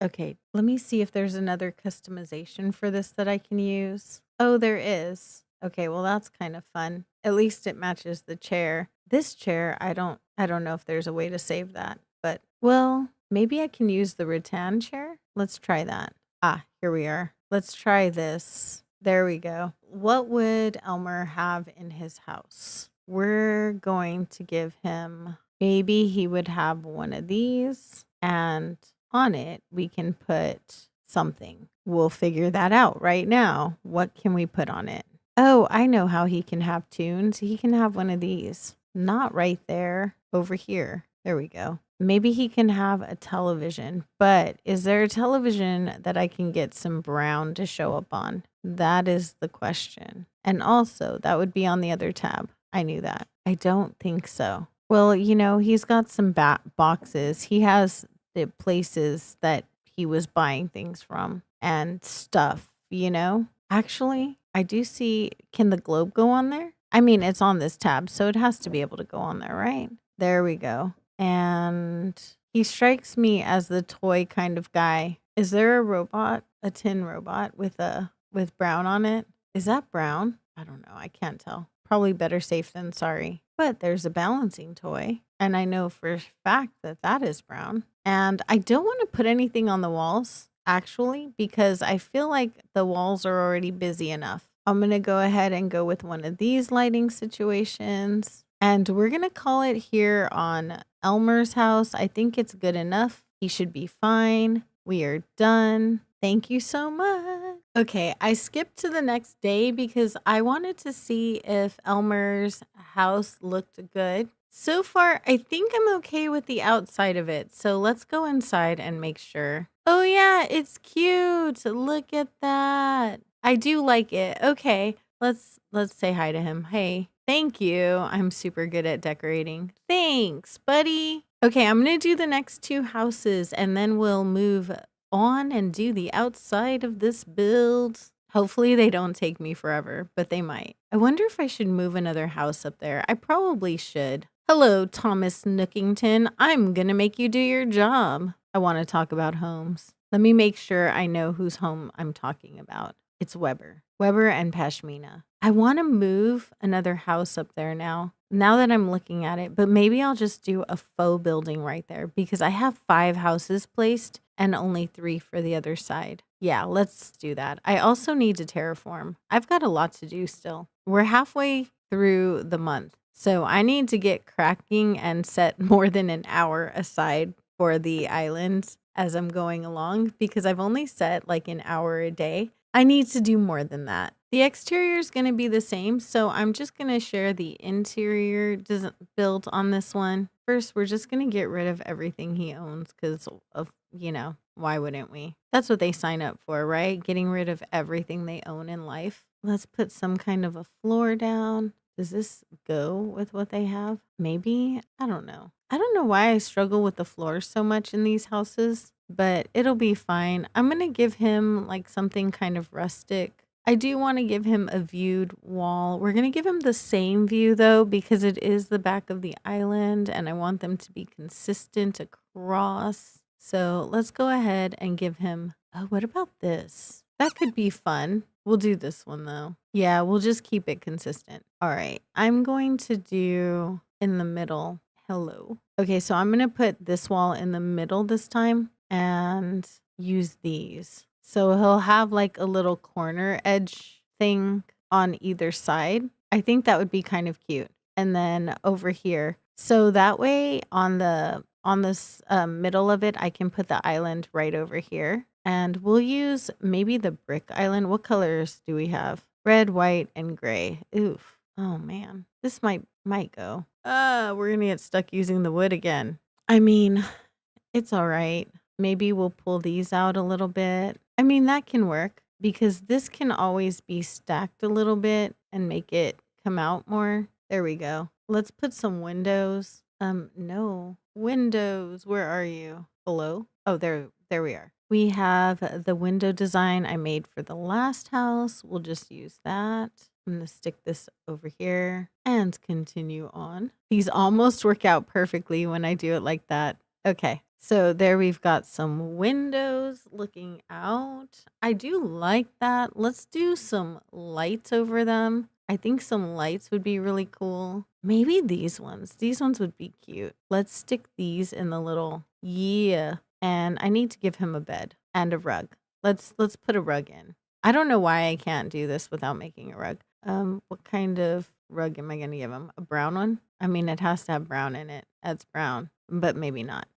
Okay, let me see if there's another customization for this that I can use. Oh, there is. Okay, well that's kind of fun. At least it matches the chair. This chair, I don't know if there's a way to save that, but well, maybe I can use the rattan chair. Let's try that. Ah, here we are. Let's try this. There we go. What would Elmer have in his house? We're going to give him, maybe he would have one of these, and on it we can put something. We'll figure that out right now. What can we put on it? Oh, I know how he can have tunes. He can have one of these. Not right there, over here. There we go. Maybe he can have a television, but is there a television that I can get some brown to show up on? That is the question. And also, that would be on the other tab. I knew that. I don't think so. Well, he's got some boxes. He has the places that he was buying things from and stuff, Actually, I do see, can the globe go on there? I mean, it's on this tab, so it has to be able to go on there, right? There we go. And he strikes me as the toy kind of guy. Is there a robot, a tin robot with brown on it? Is that brown? I don't know. I can't tell. Probably better safe than sorry. But there's a balancing toy. And I know for a fact that that is brown. And I don't want to put anything on the walls, actually, because I feel like the walls are already busy enough. I'm going to go ahead and go with one of these lighting situations. And we're going to call it here on Elmer's house. I think it's good enough. He should be fine. We are done. Thank you so much. Okay, I skipped to the next day because I wanted to see if Elmer's house looked good. So far, I think I'm okay with the outside of it. So let's go inside and make sure. Oh yeah, it's cute. Look at that. I do like it. Okay, let's say hi to him. Hey, thank you. I'm super good at decorating. Thanks, buddy. Okay, I'm going to do the next two houses and then we'll move on and do the outside of this build. Hopefully they don't take me forever, but they might. I wonder if I should move another house up there. I probably should. Hello, Thomas Nookington. I'm gonna make you do your job. I want to talk about homes. Let me make sure I know whose home I'm talking about. It's Weber. Weber and Pashmina. I want to move another house up there now that I'm looking at it, but maybe I'll just do a faux building right there because I have 5 houses placed and only 3 for the other side. Yeah, let's do that. I also need to terraform. I've got a lot to do still. We're halfway through the month, so I need to get cracking and set more than an hour aside for the island as I'm going along because I've only set like an hour a day. I need to do more than that. The exterior is going to be the same, so I'm just going to share the interior build on this one. First, we're just going to get rid of everything he owns because of, why wouldn't we? That's what they sign up for, right? Getting rid of everything they own in life. Let's put some kind of a floor down. Does this go with what they have? Maybe. I don't know. I don't know why I struggle with the floors so much in these houses, but it'll be fine. I'm going to give him like something kind of rustic. I do want to give him a viewed wall. We're going to give him the same view though, because it is the back of the island and I want them to be consistent across. So let's go ahead and give him, oh, what about this? That could be fun. We'll do this one though. Yeah, we'll just keep it consistent. All right, I'm going to do in the middle. Hello. Okay, so I'm going to put this wall in the middle this time and use these. So he'll have like a little corner edge thing on either side. I think that would be kind of cute. And then over here. So that way on this middle of it, I can put the island right over here. And we'll use maybe the brick island. What colors do we have? Red, white, and gray. Oof. Oh man. This might go. We're gonna get stuck using the wood again. I mean, it's all right. Maybe we'll pull these out a little bit. I mean, that can work because this can always be stacked a little bit and make it come out more. There we go. Let's put some windows. No. Windows, where are you? Hello? Oh, there we are. We have the window design I made for the last house. We'll just use that. I'm going to stick this over here and continue on. These almost work out perfectly when I do it like that. Okay, so there we've got some windows looking out. I do like that. Let's do some lights over them. I think some lights would be really cool. Maybe these ones. These ones would be cute. Let's stick these in the little, yeah. And I need to give him a bed and a rug. Let's put a rug in. I don't know why I can't do this without making a rug. What kind of rug am I going to give him? A brown one? I mean, it has to have brown in it. That's brown, but maybe not.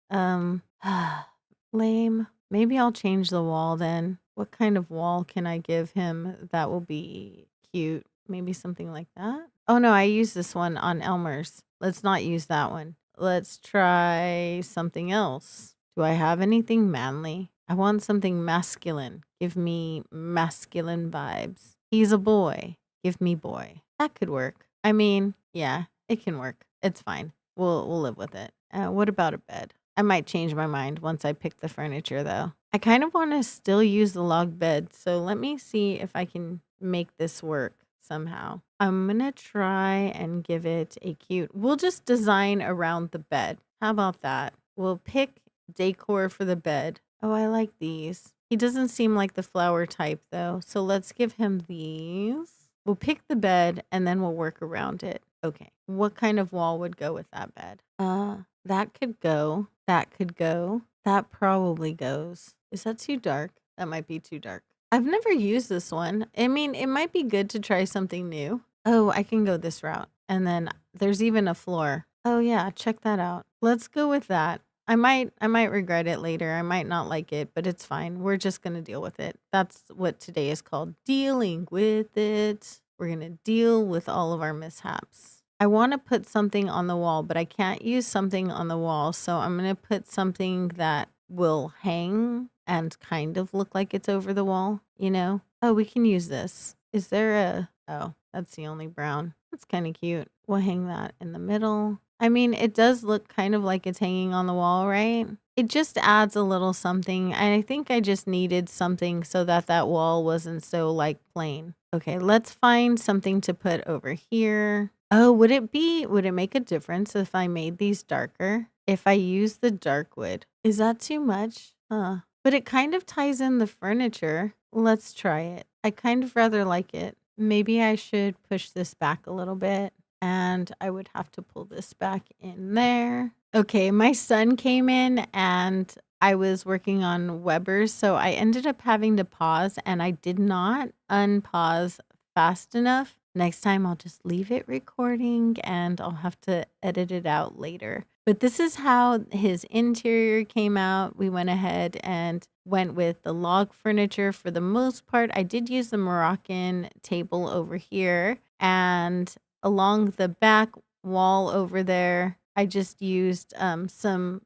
Lame. Maybe I'll change the wall then. What kind of wall can I give him that will be cute? Maybe something like that. Oh no, I used this one on Elmer's. Let's not use that one. Let's try something else. Do I have anything manly? I want something masculine. Give me masculine vibes. He's a boy. Give me boy. That could work. I mean, yeah, it can work. It's fine. We'll live with it. What about a bed? I might change my mind once I pick the furniture though. I kind of want to still use the log bed, so let me see if I can make this work somehow. I'm gonna try and give it a cute. We'll just design around the bed. How about that? We'll pick decor for the bed. Oh, I like these. He doesn't seem like the flower type though, so let's give him these. We'll pick the bed and then we'll work around it. Okay. What kind of wall would go with that bed? That could go. That could go. That probably goes. Is that too dark? That might be too dark. I've never used this one. I mean, it might be good to try something new. Oh, I can go this route. And then there's even a floor. Oh yeah, check that out. Let's go with that. I might regret it later. I might not like it, but it's fine. We're just going to deal with it. That's what today is called, dealing with it. We're going to deal with all of our mishaps. I want to put something on the wall, but I can't use something on the wall. So I'm going to put something that will hang and kind of look like it's over the wall, you know? Oh, we can use this. Is there a, oh, that's the only brown. That's kind of cute. We'll hang that in the middle. I mean, it does look kind of like it's hanging on the wall, right? It just adds a little something. And I think I just needed something so that that wall wasn't so like plain. Okay, let's find something to put over here. Oh, would it make a difference if I made these darker? If I use the dark wood? Is that too much? Huh. But it kind of ties in the furniture. Let's try it. I kind of rather like it. Maybe I should push this back a little bit. And I would have to pull this back in there. Okay, my son came in and I was working on Weber's, so I ended up having to pause and I did not unpause fast enough. Next time I'll just leave it recording and I'll have to edit it out later. But this is how his interior came out. We went ahead and went with the log furniture for the most part. I did use the Moroccan table over here, and along the back wall over there, I just used some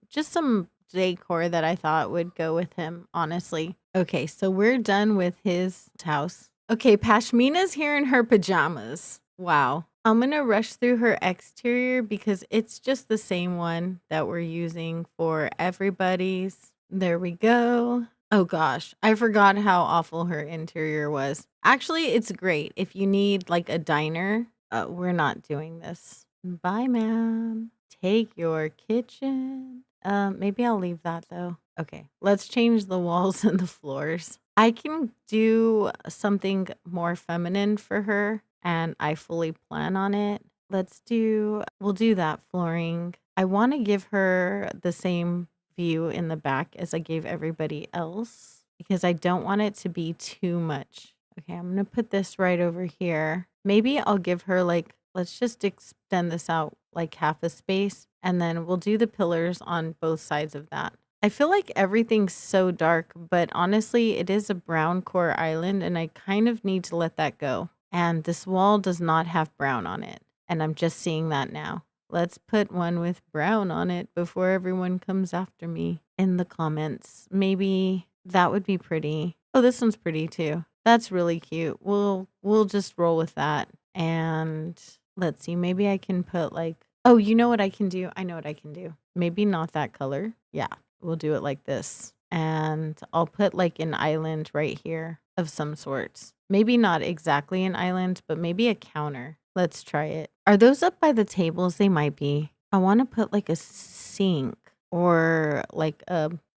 decor that I thought would go with him, honestly. Okay, so we're done with his house. Okay, Pashmina's here in her pajamas. Wow. I'm going to rush through her exterior because it's just the same one that we're using for everybody's. There we go. Oh gosh, I forgot how awful her interior was. Actually, it's great if you need like a diner. We're not doing this. Bye, ma'am. Take your kitchen. Maybe I'll leave that though. Okay, let's change the walls and the floors. I can do something more feminine for her, and I fully plan on it. We'll do that flooring. I want to give her the same view in the back as I gave everybody else because I don't want it to be too much. Okay, I'm going to put this right over here. Maybe I'll give her like, let's just extend this out like half a space, and then we'll do the pillars on both sides of that. I feel like everything's so dark, but honestly, it is a brown core island, and I kind of need to let that go. And this wall does not have brown on it, and I'm just seeing that now. Let's put one with brown on it before everyone comes after me in the comments. Maybe that would be pretty. Oh, this one's pretty too. That's really cute. We'll just roll with that. And let's see, maybe I can put like, oh, you know what I can do? I know what I can do. Maybe not that color. Yeah, we'll do it like this. And I'll put like an island right here of some sorts. Maybe not exactly an island, but maybe a counter. Let's try it. Are those up by the tables? They might be. I want to put like a sink or like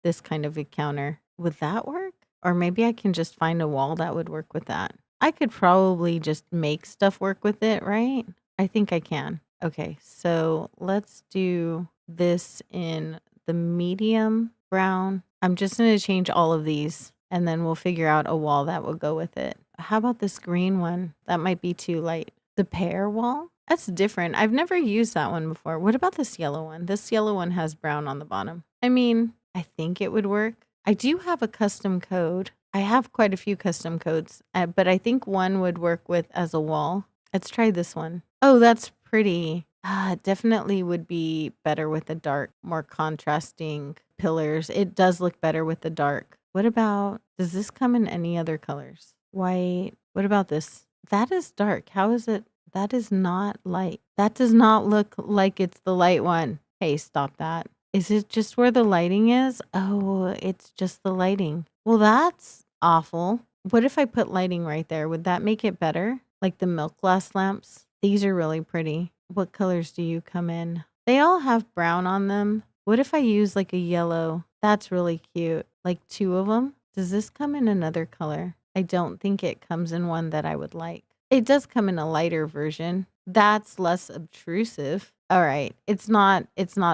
this kind of a counter. Would that work? Or maybe I can just find a wall that would work with that. I could probably just make stuff work with it, right? I think I can. Okay, so let's do this in the medium brown. I'm just going to change all of these and then we'll figure out a wall that will go with it. How about this green one? That might be too light. The pear wall? That's different. I've never used that one before. What about this yellow one? This yellow one has brown on the bottom. I mean, I think it would work. I do have a custom code. I have quite a few custom codes, but I think one would work with as a wall. Let's try this one. Oh, that's pretty. It definitely would be better with the dark, more contrasting pillars. It does look better with the dark. What about, does this come in any other colors? White. What about this? That is dark. How is it? That is not light. That does not look like it's the light one. Hey, stop that. Is it just where the lighting is? Oh, it's just the lighting. Well, that's awful. What if I put lighting right there? Would that make it better? Like the milk glass lamps? These are really pretty. What colors do you come in? They all have brown on them. What if I use like a yellow? That's really cute. Like 2 of them. Does this come in another color? I don't think it comes in one that I would like. It does come in a lighter version. That's less obtrusive. All right. It's not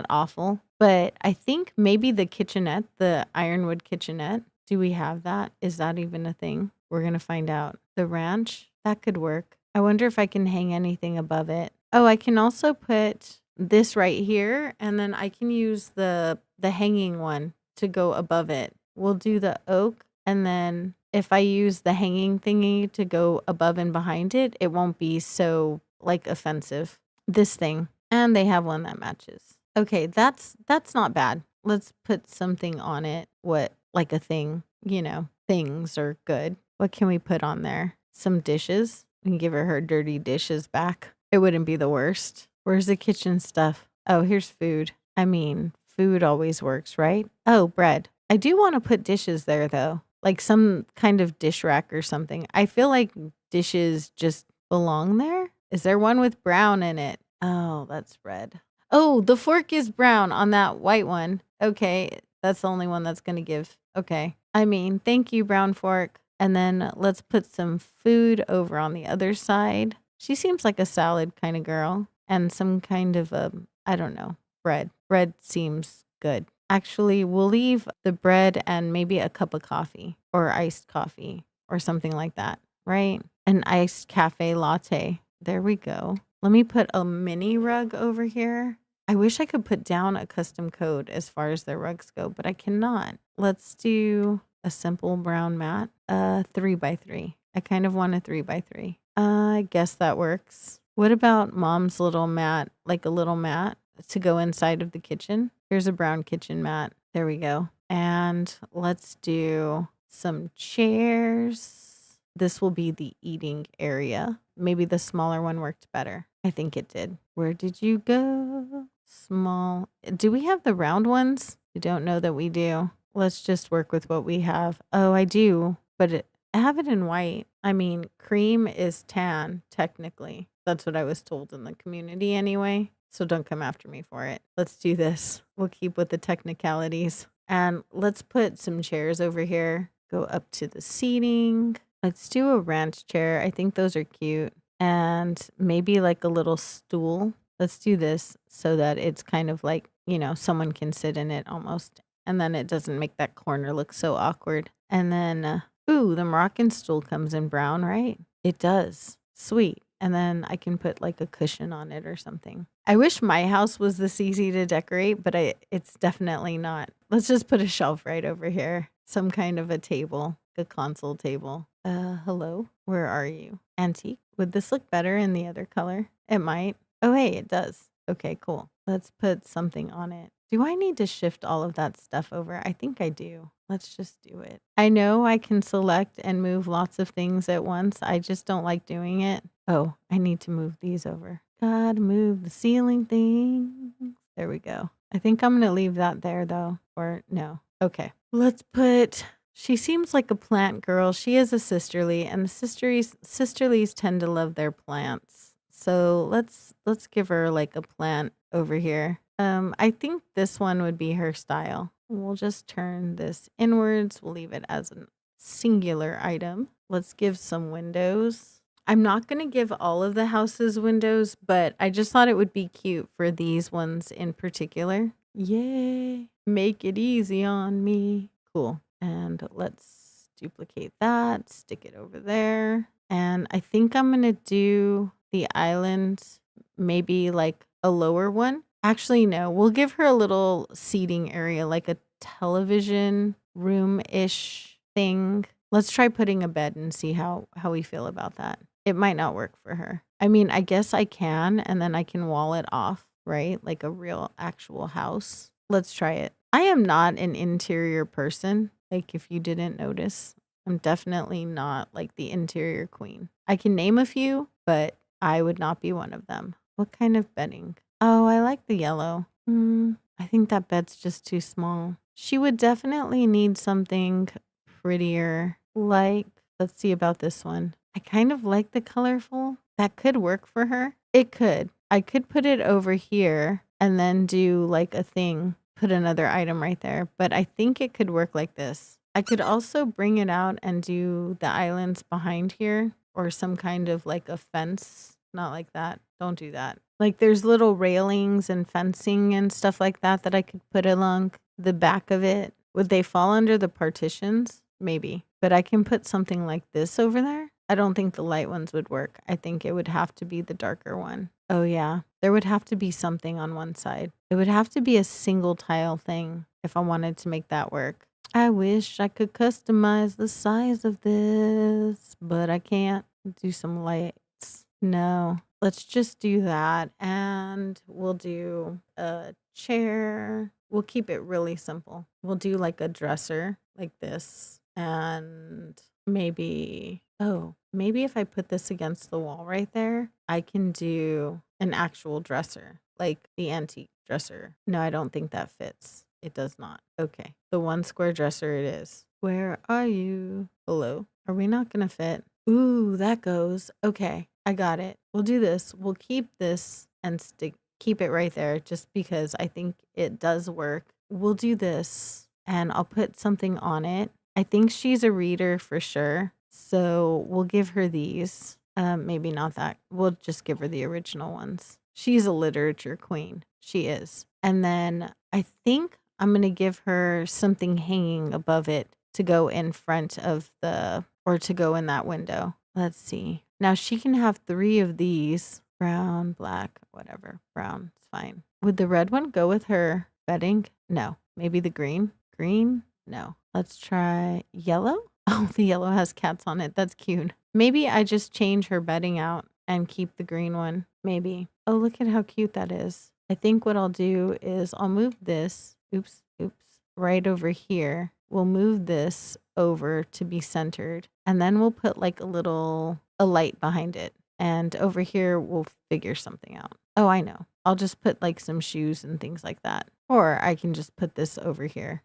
awful, but I think maybe the kitchenette, the ironwood kitchenette, do we have that? Is that even a thing? We're going to find out. The ranch, that could work. I wonder if I can hang anything above it. Oh, I can also put this right here, and then I can use the hanging one to go above it. We'll do the oak, and then if I use the hanging thingy to go above and behind it, it won't be so like offensive. This thing. And they have one that matches. Okay, that's not bad. Let's put something on it. What, like a thing, things are good. What can we put on there? Some dishes. We can give her dirty dishes back. It wouldn't be the worst. Where's the kitchen stuff? Oh, here's food. I mean, food always works, right? Oh, bread. I do want to put dishes there though. Like some kind of dish rack or something. I feel like dishes just belong there. Is there one with brown in it? Oh, that's red. Oh, the fork is brown on that white one. Okay, that's the only one that's going to give. Okay. I mean, thank you, brown fork. And then let's put some food over on the other side. She seems like a salad kind of girl. And some kind of, I don't know, bread. Bread seems good. Actually, we'll leave the bread and maybe a cup of coffee or iced coffee or something like that, right? An iced cafe latte. There we go. Let me put a mini rug over here. I wish I could put down a custom code as far as the rugs go, but I cannot. Let's do a simple brown mat, 3x3. I kind of want a 3x3. I guess that works. What about mom's little mat, like a little mat to go inside of the kitchen? Here's a brown kitchen mat. There we go. And let's do some chairs. This will be the eating area. Maybe the smaller one worked better. I think it did. Where did you go? Small. Do we have the round ones? I don't know that we do. Let's just work with what we have. Oh, I do, but I have it in white. I mean, cream is tan, technically. That's what I was told in the community anyway. So don't come after me for it. Let's do this. We'll keep with the technicalities. And let's put some chairs over here. Go up to the seating. Let's do a ranch chair. I think those are cute. And maybe like a little stool. Let's do this so that it's kind of like, someone can sit in it almost. And then it doesn't make that corner look so awkward. And then, ooh, the Moroccan stool comes in brown, right? It does. Sweet. And then I can put like a cushion on it or something. I wish my house was this easy to decorate, but it's definitely not. Let's just put a shelf right over here. Some kind of a table, a console table. Hello? Where are you? Antique. Would this look better in the other color? It might. Oh, hey, it does. Okay, cool. Let's put something on it. Do I need to shift all of that stuff over? I think I do. Let's just do it. I know I can select and move lots of things at once. I just don't like doing it. Oh, I need to move these over. Gotta move the ceiling thing. There we go. I think I'm going to leave that there though. Or no. Okay. Let's put... She seems like a plant girl. She is a sisterly, and the sisterlies tend to love their plants. So let's give her like a plant over here. I think this one would be her style. We'll just turn this inwards. We'll leave it as a singular item. Let's give some windows. I'm not going to give all of the houses windows, but I just thought it would be cute for these ones in particular. Yay. Make it easy on me. Cool. And let's duplicate that, stick it over there. And I think I'm going to do the island, maybe like a lower one. Actually, no, we'll give her a little seating area, like a television room-ish thing. Let's try putting a bed and see how we feel about that. It might not work for her. I mean, I guess I can, and then I can wall it off, right? Like a real actual house. Let's try it. I am not an interior person. Like if you didn't notice, I'm definitely not like the interior queen. I can name a few, but I would not be one of them. What kind of bedding? Oh, I like the yellow. I think that bed's just too small. She would definitely need something prettier. Like, let's see about this one. I kind of like the colorful. That could work for her. It could. I could put it over here and then do like a thing. Put another item right there, but I think it could work like this. I could also bring it out and do the islands behind here or some kind of like a fence, not like that. Don't do that. Like there's little railings and fencing and stuff like that that I could put along the back of it. Would they fall under the partitions? Maybe. But I can put something like this over there. I don't think the light ones would work. I think it would have to be the darker one. Oh yeah. There would have to be something on one side. It would have to be a single tile thing if I wanted to make that work. I wish I could customize the size of this, but I can't. Do some lights. No, let's just do that. And we'll do a chair. We'll keep it really simple. We'll do like a dresser like this. And maybe, maybe if I put this against the wall right there, I can do an actual dresser, like the antique dresser. No, I don't think that fits. It does not. Okay. The one square dresser it is. Where are you? Hello? Are we not going to fit? Ooh, that goes. Okay. I got it. We'll do this. We'll keep this and keep it right there just because I think it does work. We'll do this and I'll put something on it. I think she's a reader for sure. So we'll give her these. Maybe not that. We'll just give her the original ones. She's a literature queen. She is. And then I think I'm going to give her something hanging above it to go in front of or to go in that window. Let's see. Now she can have 3 of these. Brown, black, whatever. Brown, it's fine. Would the red one go with her bedding? No. Maybe the green? Green? No. Let's try yellow. Oh, the yellow has cats on it. That's cute. Maybe I just change her bedding out and keep the green one. Maybe. Oh, look at how cute that is. I think what I'll do is I'll move this. Oops. Right over here. We'll move this over to be centered. And then we'll put like a light behind it. And over here, we'll figure something out. Oh, I know. I'll just put like some shoes and things like that. Or I can just put this over here.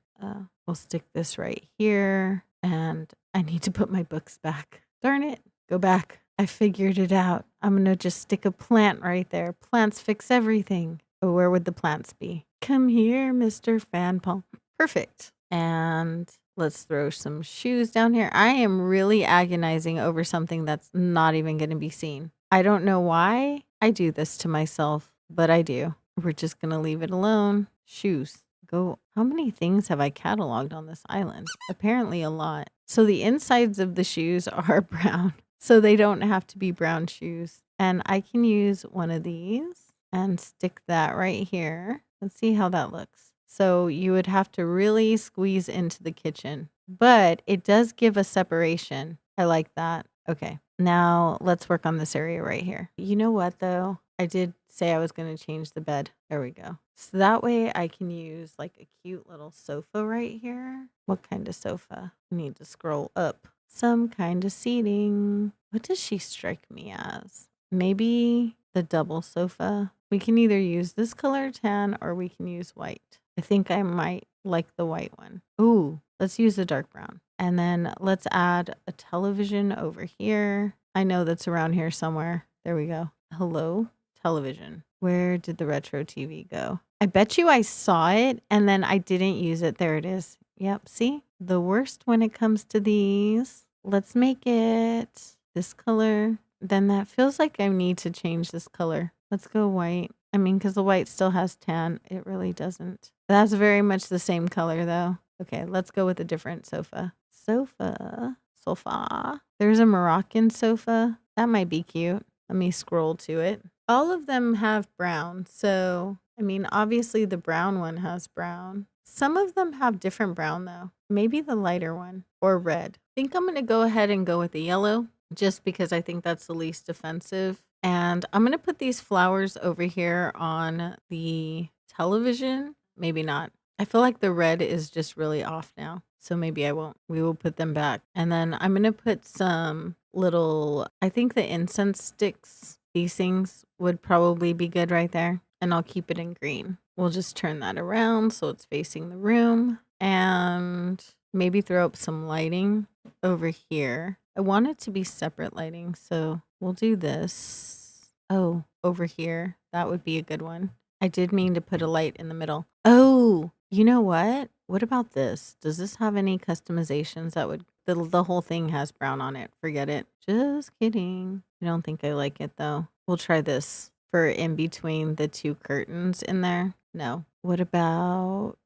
We'll stick this right here. And I need to put my books back. Darn it. Go back. I figured it out. I'm going to just stick a plant right there. Plants fix everything. Oh, where would the plants be? Come here, Mr. Fan Palm. Perfect. And let's throw some shoes down here. I am really agonizing over something that's not even going to be seen. I don't know why I do this to myself, but I do. We're just going to leave it alone. Shoes. Go. How many things have I cataloged on this island? Apparently a lot. So the insides of the shoes are brown. So they don't have to be brown shoes. And I can use one of these and stick that right here. Let's see how that looks. So you would have to really squeeze into the kitchen, but it does give a separation. I like that. Okay. Now let's work on this area right here. You know what though? I did say I was going to change the bed. There we go. So that way I can use like a cute little sofa right here. What kind of sofa? I need to scroll up. Some kind of seating. What does she strike me as? Maybe the double sofa. We can either use this color tan or we can use white. I think I might like the white one. Ooh, let's use the dark brown. And then let's add a television over here. I know that's around here somewhere. There we go. Hello, television. Where did the retro TV go? I bet you I saw it and then I didn't use it. There it is. Yep, see? The worst when it comes to these. Let's make it this color. Then that feels like I need to change this color. Let's go white. I mean, because the white still has tan. It really doesn't. That's very much the same color though. Okay, let's go with a different sofa. Sofa. There's a Moroccan sofa. That might be cute. Let me scroll to it. All of them have brown. So, I mean, obviously the brown one has brown. Some of them have different brown though. Maybe the lighter one or red. I think I'm going to go ahead and go with the yellow just because I think that's the least offensive. And I'm going to put these flowers over here on the television. Maybe not. I feel like the red is just really off now. So maybe I won't. We will put them back. And then I'm going to put some little, I think the incense sticks, these things would probably be good right there. And I'll keep it in green. We'll just turn that around so it's facing the room. And maybe throw up some lighting over here. I want it to be separate lighting. So we'll do this. Oh, over here. That would be a good one. I did mean to put a light in the middle. Oh, you know what? What about this? Does this have any customizations that would, the whole thing has brown on it. Forget it. Just kidding. I don't think I like it though. We'll try this. for in between the two curtains in there. No. What about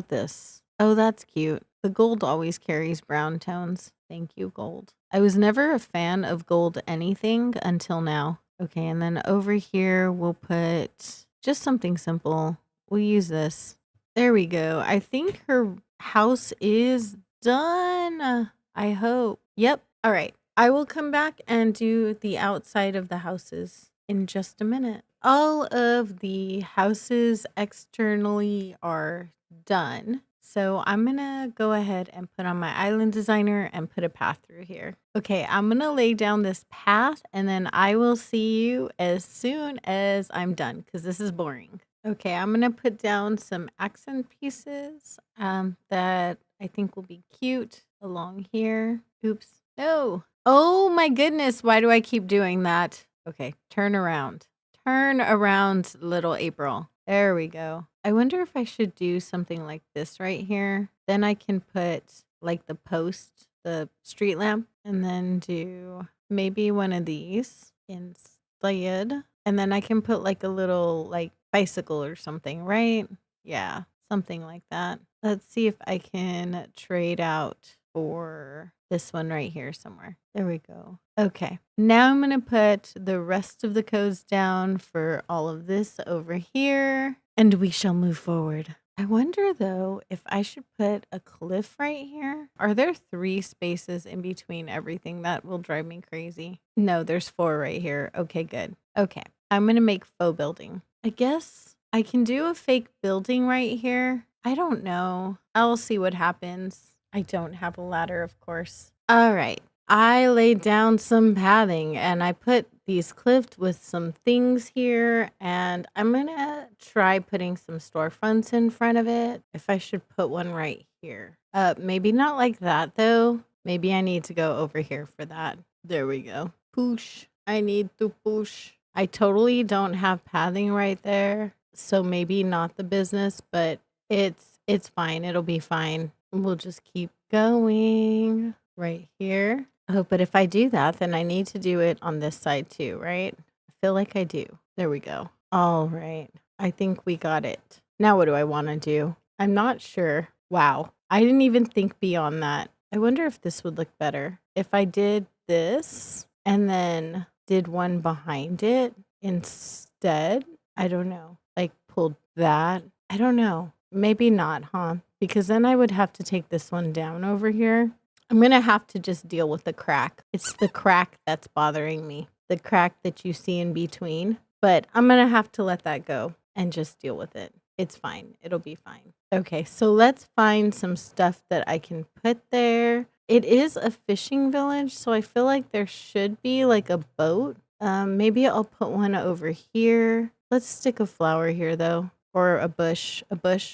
this? Oh, that's cute. The gold always carries brown tones. Thank you, gold. I was never a fan of gold anything until now. Okay, and then over here we'll put just something simple. We'll use this. There we go. I think her house is done. I hope. Yep. All right. I will come back and do the outside of the houses in just a minute. All of the houses externally are done. So I'm going to go ahead and put on my island designer and put a path through here. Okay, I'm going to lay down this path and then I will see you as soon as I'm done because this is boring. Okay, I'm going to put down some accent pieces that I think will be cute along here. Oops. No. Oh my goodness. Why do I keep doing that? Okay, turn around. Turn around, little April. There we go. I wonder if I should do something like this right here. Then I can put like the post, the street lamp, and then do maybe one of these instead. And then I can put like a little like bicycle or something, right? Yeah, something like that. Let's see if I can trade out for this one right here somewhere. There we go. Okay. Now I'm going to put the rest of the codes down for all of this over here, and we shall move forward. I wonder though if I should put a cliff right here. Are there 3 spaces in between everything? That will drive me crazy. No, there's 4 right here. Okay, good. Okay. I'm going to make faux building. I guess I can do a fake building right here. I don't know. I'll see what happens. I don't have a ladder, of course. All right. I laid down some pathing and I put these clipped with some things here, and I'm going to try putting some storefronts in front of it. If I should put one right here. Maybe not like that though. Maybe I need to go over here for that. There we go. Push. I need to push. I totally don't have pathing right there. So maybe not the business, but it's fine. It'll be fine. We'll just keep going right here. Oh, but if I do that, then I need to do it on this side too, right? I feel like I do. There we go. All right. I think we got it. Now what do I want to do? I'm not sure. Wow. I didn't even think beyond that. I wonder if this would look better. If I did this and then did one behind it instead. I don't know. Like pulled that. I don't know. Maybe not, huh? Because then I would have to take this one down over here. I'm going to have to just deal with the crack. It's the crack that's bothering me. The crack that you see in between. But I'm going to have to let that go and just deal with it. It's fine. It'll be fine. Okay, so let's find some stuff that I can put there. It is a fishing village, so I feel like there should be like a boat. Maybe I'll put one over here. Let's stick a flower here though. Or a bush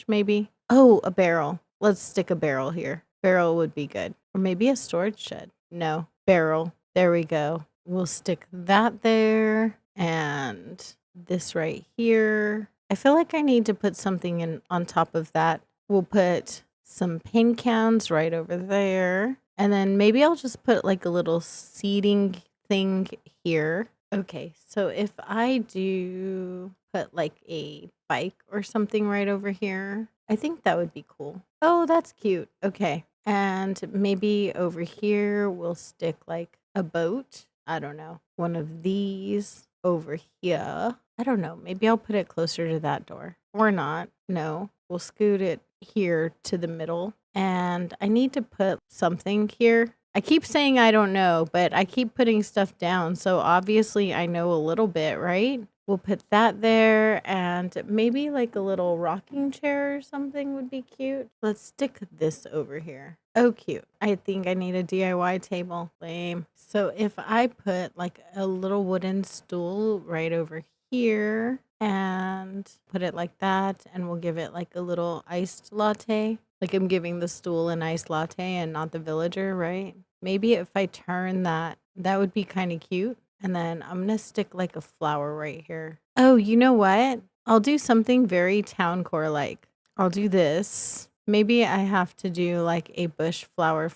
maybe. Oh, a barrel. Let's stick a barrel here. Barrel would be good. Or maybe a storage shed. No, barrel. There we go. We'll stick that there and this right here. I feel like I need to put something in on top of that. We'll put some paint cans right over there. And then maybe I'll just put like a little seating thing here. Okay, so if I do put like a bike or something right over here, I think that would be cool. Oh, that's cute. Okay. And maybe over here we'll stick like a boat. I don't know. One of these over here. I don't know. Maybe I'll put it closer to that door. Or not. No. We'll scoot it here to the middle. And I need to put something here. I keep saying I don't know, but I keep putting stuff down. So obviously I know a little bit, right? We'll put that there, and maybe like a little rocking chair or something would be cute. Let's stick this over here. Oh, cute. I think I need a DIY table. Lame. So if I put like a little wooden stool right over here and put it like that, and we'll give it like a little iced latte. Like I'm giving the stool an iced latte and not the villager, right? Maybe if I turn that, that would be kind of cute. And then I'm going to stick like a flower right here. Oh, you know what? I'll do something very town core like. I'll do this. Maybe I have to do like a bush flower.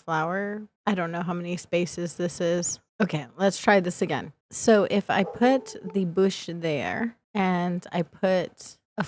I don't know how many spaces this is. Okay, let's try this again. So if I put the bush there and I put the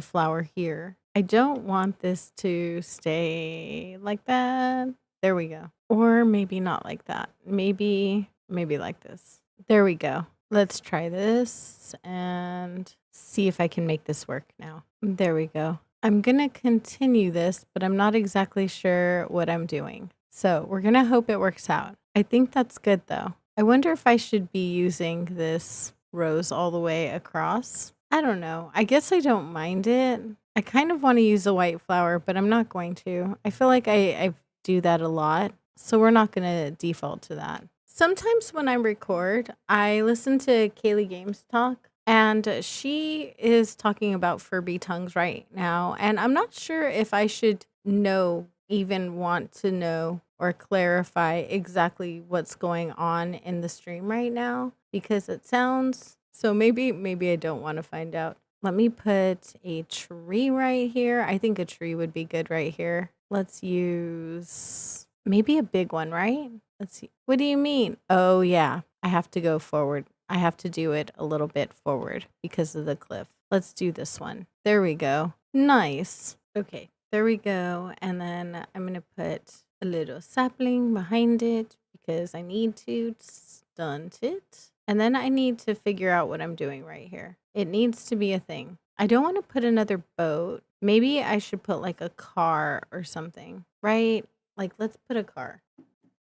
flower here, I don't want this to stay like that. There we go. Or maybe not like that. Maybe like this. There we go. Let's try this and see if I can make this work now. There we go. I'm going to continue this, but I'm not exactly sure what I'm doing. So we're going to hope it works out. I think that's good though. I wonder if I should be using this rose all the way across. I don't know. I guess I don't mind it. I kind of want to use a white flower, but I'm not going to. I feel like I do that a lot. So we're not going to default to that. Sometimes when I record, I listen to Kaylee Games talk, and she is talking about Furby tongues right now. And I'm not sure if I should even want to know or clarify exactly what's going on in the stream right now, because it sounds so maybe I don't want to find out. Let me put a tree right here. I think a tree would be good right here. Let's use maybe a big one, right? Let's see. What do you mean? Oh yeah, I have to go forward. I have to do it a little bit forward because of the cliff. Let's do this one. There we go. Nice. Okay, there we go. And then I'm going to put a little sapling behind it because I need to stunt it. And then I need to figure out what I'm doing right here. It needs to be a thing. I don't want to put another boat. Maybe I should put like a car or something, right? Like let's put a car.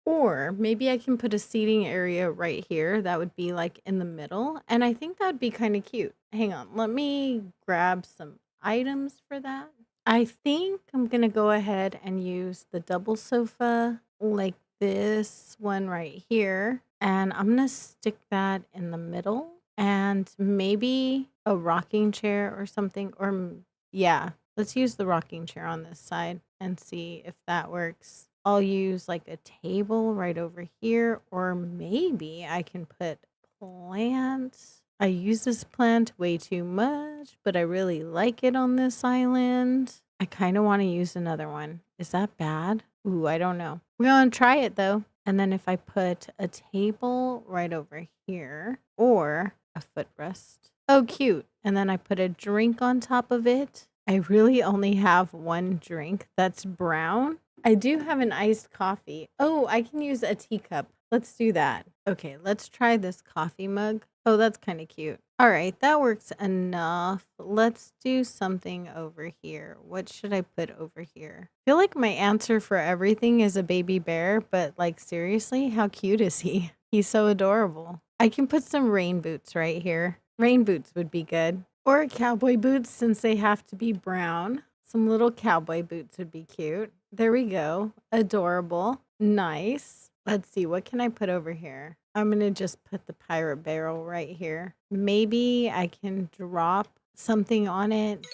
Or maybe I can put a seating area right here. That would be like in the middle. And I think that would be kind of cute. Hang on. Let me grab some items for that. I think I'm going to go ahead and use the double sofa like this one right here. And I'm going to stick that in the middle. And maybe a rocking chair or something. Or yeah, let's use the rocking chair on this side and see if that works. I'll use like a table right over here, or maybe I can put plants. I use this plant way too much, but I really like it on this island. I kind of want to use another one. Is that bad? Ooh, I don't know. We're going to try it though. And then if I put a table right over here or a footrest. Oh, cute. And then I put a drink on top of it. I really only have one drink that's brown. I do have an iced coffee. Oh, I can use a teacup. Let's do that. Okay, let's try this coffee mug. Oh, that's kind of cute. All right, that works enough. Let's do something over here. What should I put over here? I feel like my answer for everything is a baby bear, but like seriously, how cute is he? He's so adorable. I can put some rain boots right here. Rain boots would be good. Or cowboy boots since they have to be brown. Some little cowboy boots would be cute. There we go. Adorable. Nice. Let's see. What can I put over here? I'm going to just put the pirate barrel right here. Maybe I can drop something on it.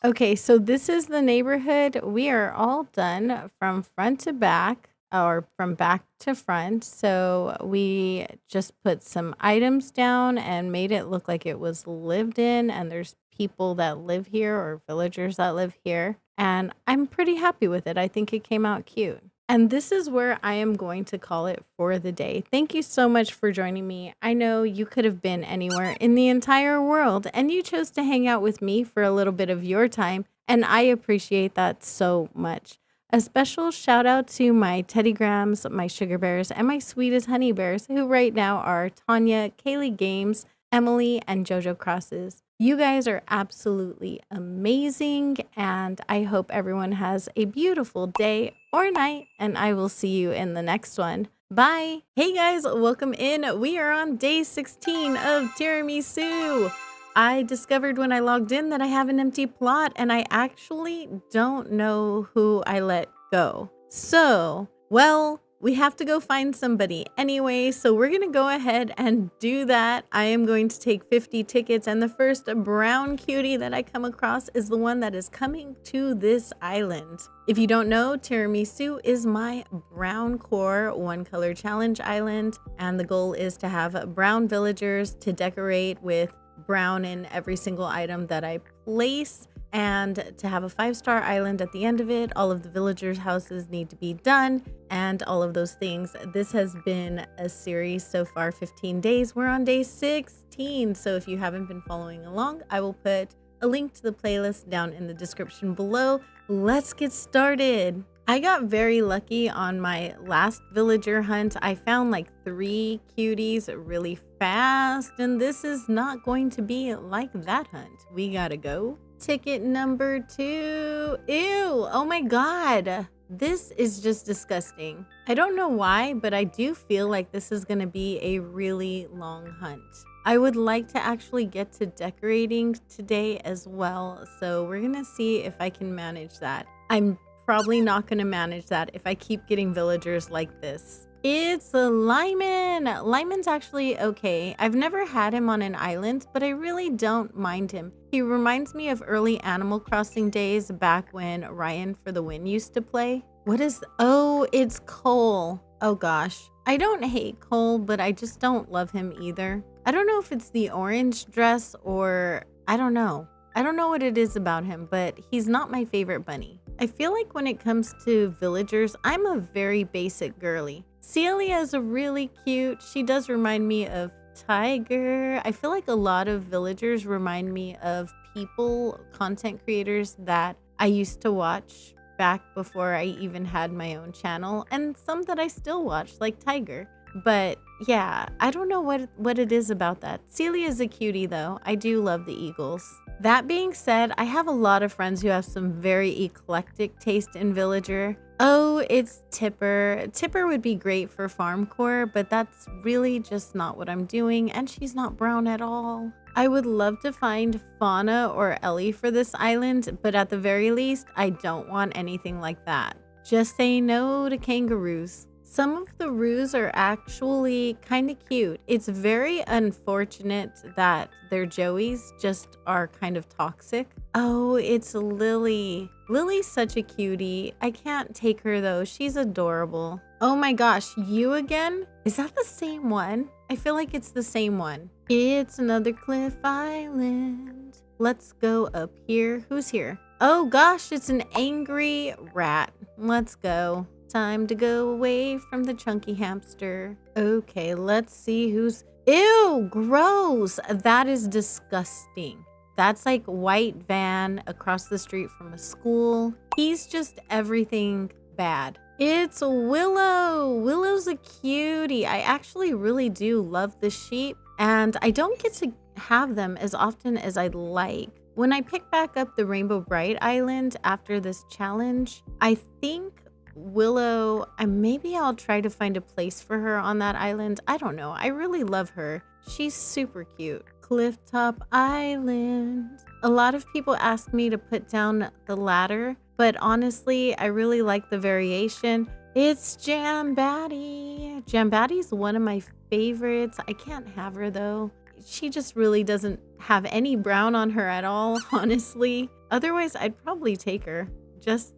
Okay, so this is the neighborhood. We are all done from front to back, or from back to front. So we just put some items down and made it look like it was lived in, and there's people that live here or villagers that live here. And I'm pretty happy with it. I think it came out cute. And this is where I am going to call it for the day. Thank you so much for joining me. I know you could have been anywhere in the entire world, and you chose to hang out with me for a little bit of your time, and I appreciate that so much. A special shout out to my Teddy Grams, my Sugar Bears, and my sweetest Honey Bears, who right now are Tanya, Kaylee Games, Emily, and JoJo Crosses. You guys are absolutely amazing, and I hope everyone has a beautiful day or night, and I will see you in the next one. Bye. Hey guys, welcome in. We are on day 16 of Tiramisu. I discovered when I logged in that I have an empty plot, and I actually don't know who I let go. So, well, we have to go find somebody anyway, so we're going to go ahead and do that. I am going to take 50 tickets, and the first brown cutie that I come across is the one that is coming to this island. If you don't know, Tiramisu is my brown core one color challenge island, and the goal is to have brown villagers to decorate with brown in every single item that I place. and to have a 5-star island at the end of it. All of the villagers' houses need to be done and all of those things. This has been a series so far, 15 days. We're on day 16. So if you haven't been following along, I will put a link to the playlist down in the description below. Let's get started. I got very lucky on my last villager hunt. I found like 3 cuties really fast, and this is not going to be like that hunt. We gotta go. Ticket number 2. Ew, oh my god. This is just disgusting. I don't know why, but I do feel like this is gonna be a really long hunt. I would like to actually get to decorating today as well, so we're gonna see if I can manage that. I'm probably not gonna manage that if I keep getting villagers like this. It's a Lyman. Lyman's actually okay. I've never had him on an island, but I really don't mind him. He reminds me of early Animal Crossing days back when Ryan for the Win used to play. What is, oh, it's Cole. Oh gosh. I don't hate Cole, but I just don't love him either. I don't know if it's the orange dress or I don't know. I don't know what it is about him, but he's not my favorite bunny. I feel like when it comes to villagers, I'm a very basic girly. Celia is really cute. She does remind me of Tiger. I feel like a lot of villagers remind me of people, content creators that I used to watch back before I even had my own channel, and some that I still watch, like Tiger. But yeah, I don't know what it is about that. Celia is a cutie though. I do love the eagles. That being said, I have a lot of friends who have some very eclectic taste in villager. Oh, it's Tipper. Tipper would be great for farm core, but that's really just not what I'm doing, and she's not brown at all. I would love to find Fauna or Ellie for this island, but at the very least, I don't want anything like that. Just say no to kangaroos. Some of the roos are actually kind of cute. It's very unfortunate that their joeys just are kind of toxic. Oh, it's Lily. Lily's such a cutie. I can't take her though. She's adorable. Oh my gosh, you again? Is that the same one? I feel like it's the same one. It's another cliff island. Let's go up here. Who's here? Oh gosh, it's an angry rat. Let's go. Time to go away from the chunky hamster. Okay, let's see who's... Ew, gross. That is disgusting. That's like white van across the street from a school. He's just everything bad. It's Willow. Willow's a cutie. I actually really do love the sheep, and I don't get to have them as often as I'd like. When I pick back up the Rainbow Bright Island after this challenge, I think Willow, maybe I'll try to find a place for her on that island. I don't know. I really love her. She's super cute. Clifftop Island. A lot of people ask me to put down the ladder, but honestly, I really like the variation. It's Jambatty. Jambatty's one of my favorites. I can't have her though. She just really doesn't have any brown on her at all, honestly. Otherwise, I'd probably take her just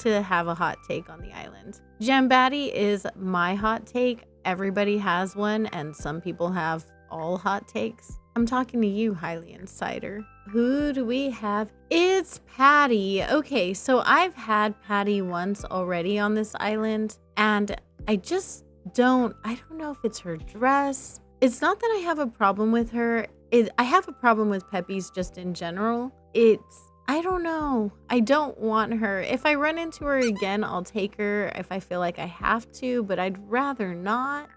to have a hot take on the island. Jambatty is my hot take. Everybody has one, and some people have all hot takes. I'm talking to you, Highly Insider. Who do we have? It's Patty. Okay, so I've had Patty once already on this island, and I don't know if it's her dress. It's not that I have a problem with her. I have a problem with Peppy's just in general. I don't know. I don't want her. If I run into her again, I'll take her if I feel like I have to, but I'd rather not.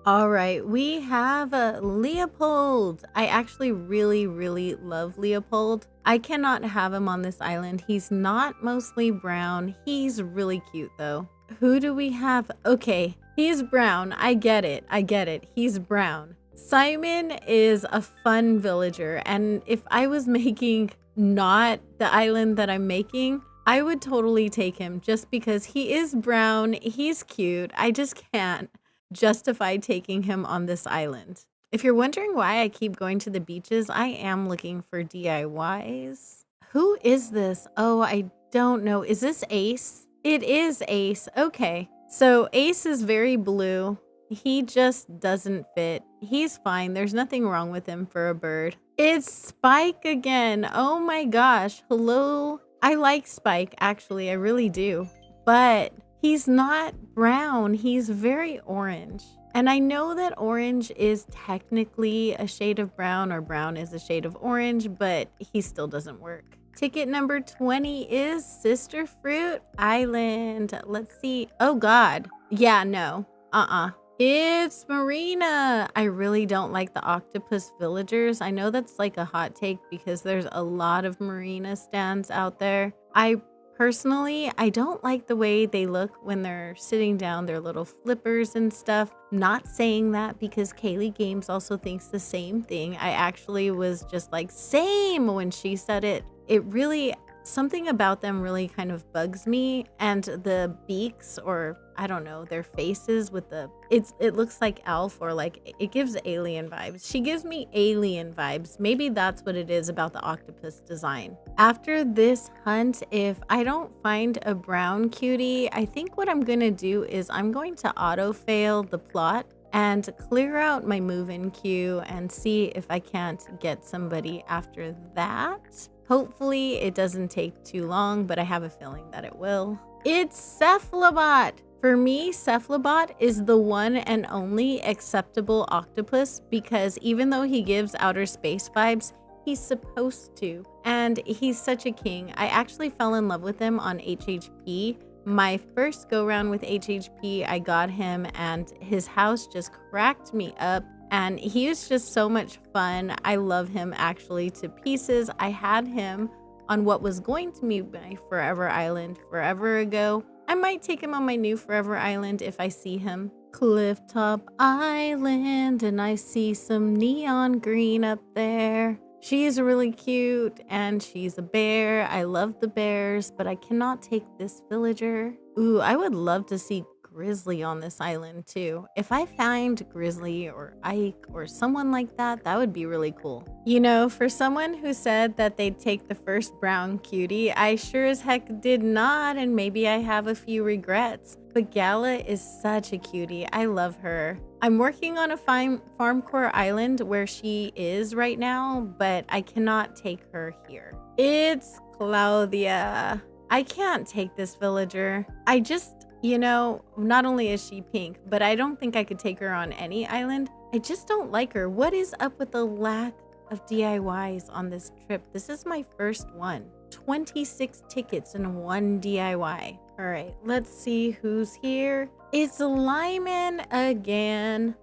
All right, we have Leopold. I actually really, really love Leopold. I cannot have him on this island. He's not mostly brown. He's really cute though. Who do we have? Okay, he's brown. I get it. He's brown. Simon is a fun villager, and if I was making not the island that I'm making, I would totally take him just because he is brown. He's cute. I just can't justify taking him on this island. If you're wondering why I keep going to the beaches, I am looking for DIYs. Who is this? Oh, I don't know. Is this Ace? It is Ace. Okay. So Ace is very blue. He just doesn't fit. He's fine. There's nothing wrong with him for a bird. It's Spike again. Oh my gosh. Hello. I like Spike, actually. I really do. But he's not brown. He's very orange. And I know that orange is technically a shade of brown, or brown is a shade of orange, but he still doesn't work. Ticket number 20 is Sister Fruit Island. Let's see. Oh God. Yeah, no. It's Marina. I really don't like the octopus villagers. I know that's like a hot take because there's a lot of Marina stands out there. I don't like the way they look when they're sitting down, their little flippers and stuff. Not saying that because Kaylee Games also thinks the same thing. I actually was just like, same when she said it. Something about them really kind of bugs me, and the beaks, or I don't know, their faces with it looks like elf, or like it gives alien vibes. She gives me alien vibes. Maybe that's what it is about the octopus design. After this hunt, if I don't find a brown cutie, I think what I'm gonna do is I'm going to auto fail the plot and clear out my move-in queue and see if I can't get somebody after that. Hopefully it doesn't take too long, but I have a feeling that it will. It's Cephalobot. For me, Cephalobot is the one and only acceptable octopus because even though he gives outer space vibes, he's supposed to. And he's such a king. I actually fell in love with him on HHP. My first go round with HHP, I got him and his house just cracked me up. And he was just so much fun. I love him actually to pieces. I had him on what was going to be my forever island forever ago. I might take him on my new forever island if I see him. Clifftop Island, and I see some neon green up there. She's really cute and she's a bear. I love the bears, but I cannot take this villager. Ooh, I would love to see Grizzly on this island too. If I find Grizzly or Ike or someone like that, that would be really cool. You know, for someone who said that they'd take the first brown cutie, I sure as heck did not, and maybe I have a few regrets. But Gala is such a cutie. I love her. I'm working on a Farmcore island where she is right now, but I cannot take her here. It's Claudia. I can't take this villager. Not only is she pink, but I don't think I could take her on any island. I just don't like her. What is up with the lack of DIYs on this trip? This is my first one. 26 tickets and 1 DIY. All right, let's see who's here. It's Lyman again.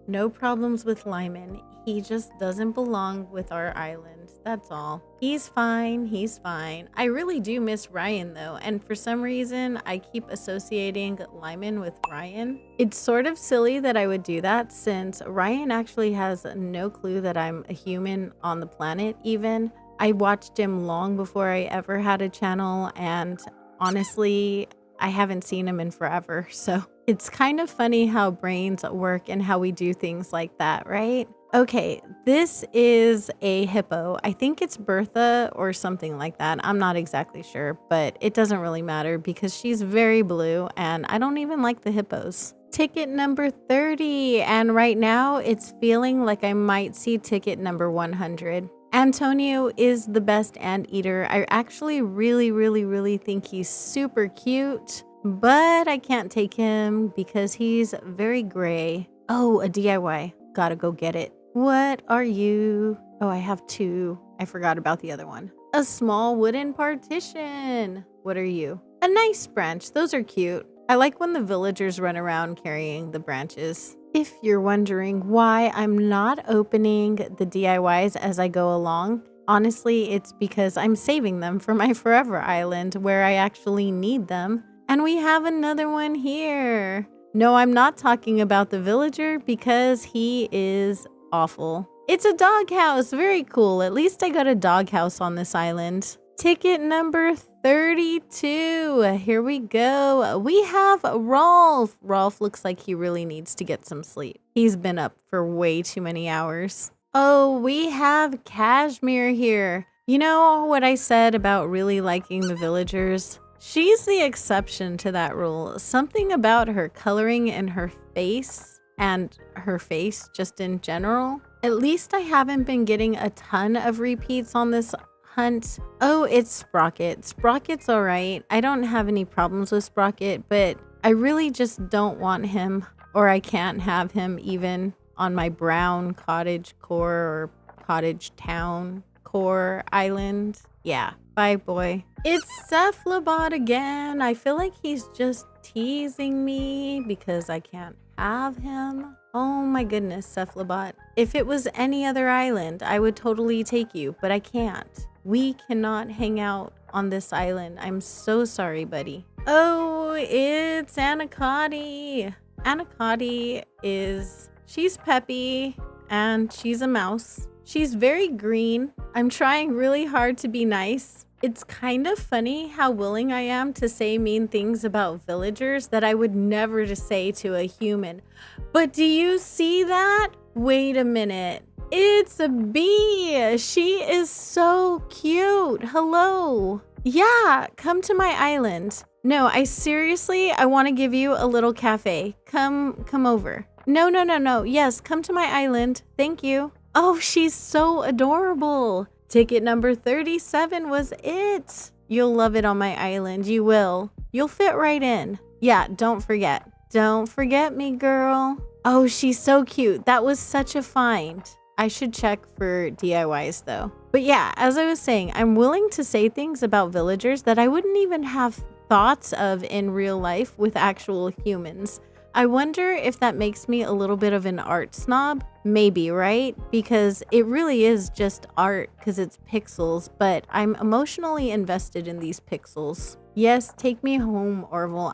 No problems with Lyman. He just doesn't belong with our island. That's all. He's fine. I really do miss Ryan though. And for some reason, I keep associating Lyman with Ryan. It's sort of silly that I would do that since Ryan actually has no clue that I'm a human on the planet even. I watched him long before I ever had a channel, and honestly, I haven't seen him in forever. So it's kind of funny how brains work and how we do things like that, right? Okay, this is a hippo. I think it's Bertha or something like that. I'm not exactly sure, but it doesn't really matter because she's very blue and I don't even like the hippos. Ticket number 30, and right now it's feeling like I might see ticket number 100. Antonio is the best anteater. I actually really think he's super cute, but I can't take him because he's very gray. Oh, a DIY. Gotta go get it. What are you? Oh, I have 2. I forgot about the other one. A small wooden partition. What are you? A nice branch. Those are cute. I like when the villagers run around carrying the branches. If you're wondering why I'm not opening the DIYs as I go along, honestly, it's because I'm saving them for my forever island where I actually need them. And we have another one here. No, I'm not talking about the villager because he is awful. It's a doghouse. Very cool. At least I got a doghouse on this island. Ticket number 32. Here we go. We have Rolf. Rolf looks like he really needs to get some sleep. He's been up for way too many hours. Oh, we have Cashmere here. You know what I said about really liking the villagers? She's the exception to that rule. Something about her coloring and her face just in general. At least I haven't been getting a ton of repeats on this hunt. Oh, it's Sprocket. Sprocket's all right. I don't have any problems with Sprocket, but I really just don't want him, or I can't have him even on my brown cottage core or cottage town core island. Yeah, bye boy. It's Cephalobot again. I feel like he's just teasing me because I can't have him. Oh my goodness, Cephalobot. If it was any other island, I would totally take you, but I can't. We cannot hang out on this island. I'm so sorry, buddy. Oh, it's Anacotti. Anacotti she's peppy and she's a mouse. She's very green. I'm trying really hard to be nice. It's kind of funny how willing I am to say mean things about villagers that I would never to say to a human. But do you see that? Wait a minute. It's a bee. She is so cute. Hello. Yeah, come to my island. No, I want to give you a little cafe. Come over. No. Yes, come to my island. Thank you. Oh, she's so adorable. Ticket number 37 was it. You'll love it on my island. You will. You'll fit right in. Yeah, don't forget. Don't forget me, girl. Oh, she's so cute. That was such a find. I should check for DIYs though. But yeah, as I was saying, I'm willing to say things about villagers that I wouldn't even have thoughts of in real life with actual humans. I wonder if that makes me a little bit of an art snob. Maybe, right? Because it really is just art because it's pixels, but I'm emotionally invested in these pixels. Yes, take me home, Orville.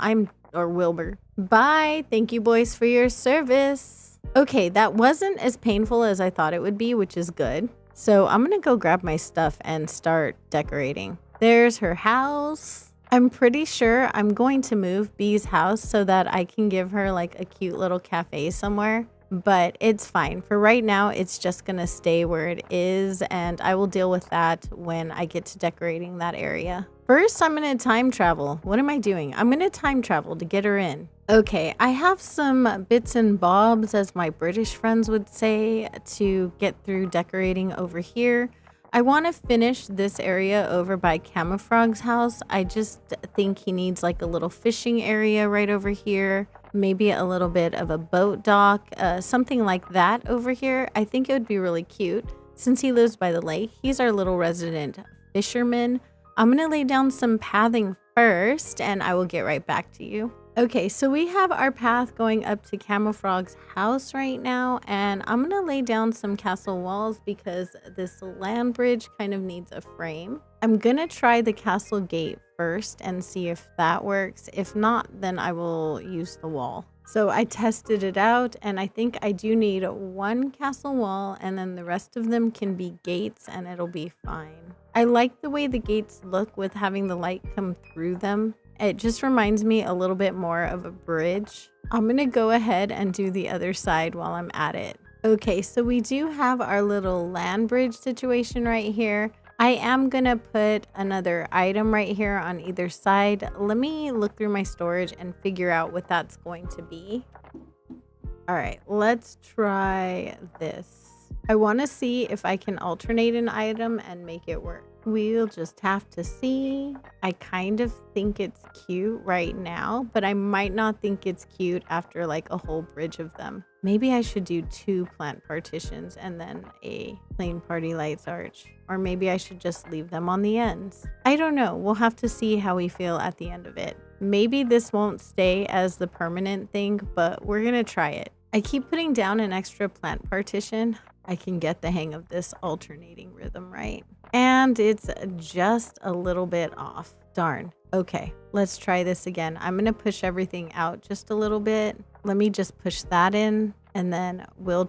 or Wilbur. Bye. Thank you, boys, for your service. Okay, that wasn't as painful as I thought it would be, which is good. So I'm gonna go grab my stuff and start decorating. There's her house. I'm pretty sure I'm going to move Bee's house so that I can give her like a cute little cafe somewhere. But it's fine. For right now, it's just gonna stay where it is, and I will deal with that when I get to decorating that area. First, I'm gonna time travel. What am I doing? I'm gonna time travel to get her in. Okay, I have some bits and bobs, as my British friends would say, to get through decorating over here. I want to finish this area over by Camafrog's house. I just think he needs like a little fishing area right over here. Maybe a little bit of a boat dock, something like that over here. I think it would be really cute. Since he lives by the lake, he's our little resident fisherman. I'm going to lay down some pathing first, and I will get right back to you. Okay, so we have our path going up to Camafrog's house right now, and I'm gonna lay down some castle walls because this land bridge kind of needs a frame. I'm gonna try the castle gate first and see if that works. If not, then I will use the wall. So I tested it out, and I think I do need one castle wall, and then the rest of them can be gates, and it'll be fine. I like the way the gates look with having the light come through them. It just reminds me a little bit more of a bridge. I'm gonna go ahead and do the other side while I'm at it. Okay, so we do have our little land bridge situation right here. I am gonna put another item right here on either side. Let me look through my storage and figure out what that's going to be. All right, let's try this. I want to see if I can alternate an item and make it work. We'll just have to see. I kind of think it's cute right now, but I might not think it's cute after like a whole bridge of them. Maybe I should do 2 plant partitions and then a plain party lights arch. Or maybe I should just leave them on the ends. I don't know. We'll have to see how we feel at the end of it. Maybe this won't stay as the permanent thing, but we're gonna try it. I keep putting down an extra plant partition. I can get the hang of this alternating rhythm, right? And it's just a little bit off. Darn. Okay, let's try this again. I'm gonna push everything out just a little bit. Let me just push that in, and then we'll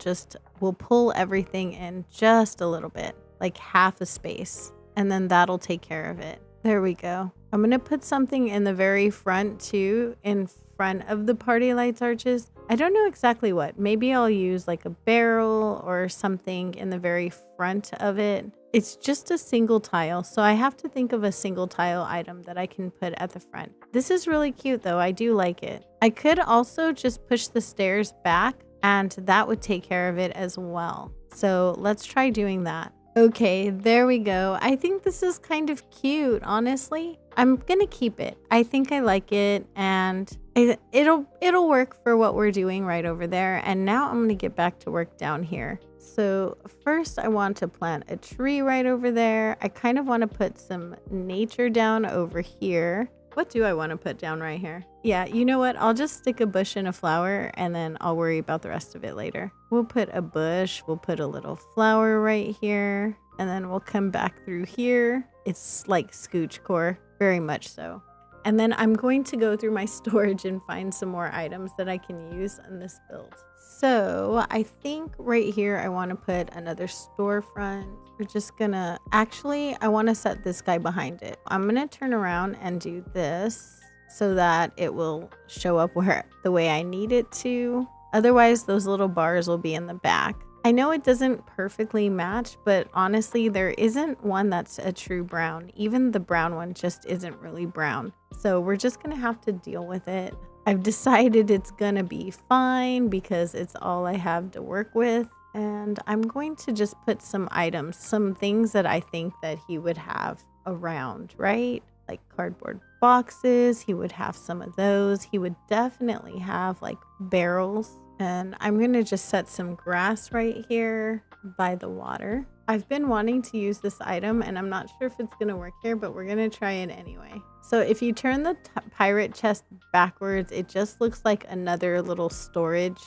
pull everything in just a little bit, like half a space, and then that'll take care of it. There we go. I'm gonna put something in the very front too, in front of the party lights arches. I don't know exactly what. Maybe I'll use like a barrel or something in the very front of it. It's just a single tile, so I have to think of a single tile item that I can put at the front. This is really cute though. I do like it. I could also just push the stairs back, and that would take care of it as well. So let's try doing that. Okay, there we go. I think this is kind of cute, honestly. I'm gonna keep it. I think I like it, and it'll work for what we're doing right over there. And now I'm gonna get back to work down here. So first I want to plant a tree right over there. I kind of want to put some nature down over here. What do I want to put down right here? Yeah, you know what? I'll just stick a bush and a flower, and then I'll worry about the rest of it later. We'll put a bush, we'll put a little flower right here, and then we'll come back through here. It's like scooch core, very much so. And then I'm going to go through my storage and find some more items that I can use in this build. So I think right here I want to put another storefront. We're just gonna, actually I want to set this guy behind it. I'm gonna turn around and do this so that it will show up where the way I need it to. Otherwise those little bars will be in the back. I know it doesn't perfectly match, but honestly there isn't one that's a true brown. Even the brown one just isn't really brown. So we're just gonna have to deal with it. I've decided it's gonna be fine because it's all I have to work with. And I'm going to just put some items, some things that I think that he would have around, right? Like cardboard boxes, he would have some of those. He would definitely have like barrels. And I'm gonna just set some grass right here by the water. I've been wanting to use this item and I'm not sure if it's gonna work here, but we're gonna try it anyway. So if you turn the pirate chest backwards, it just looks like another little storage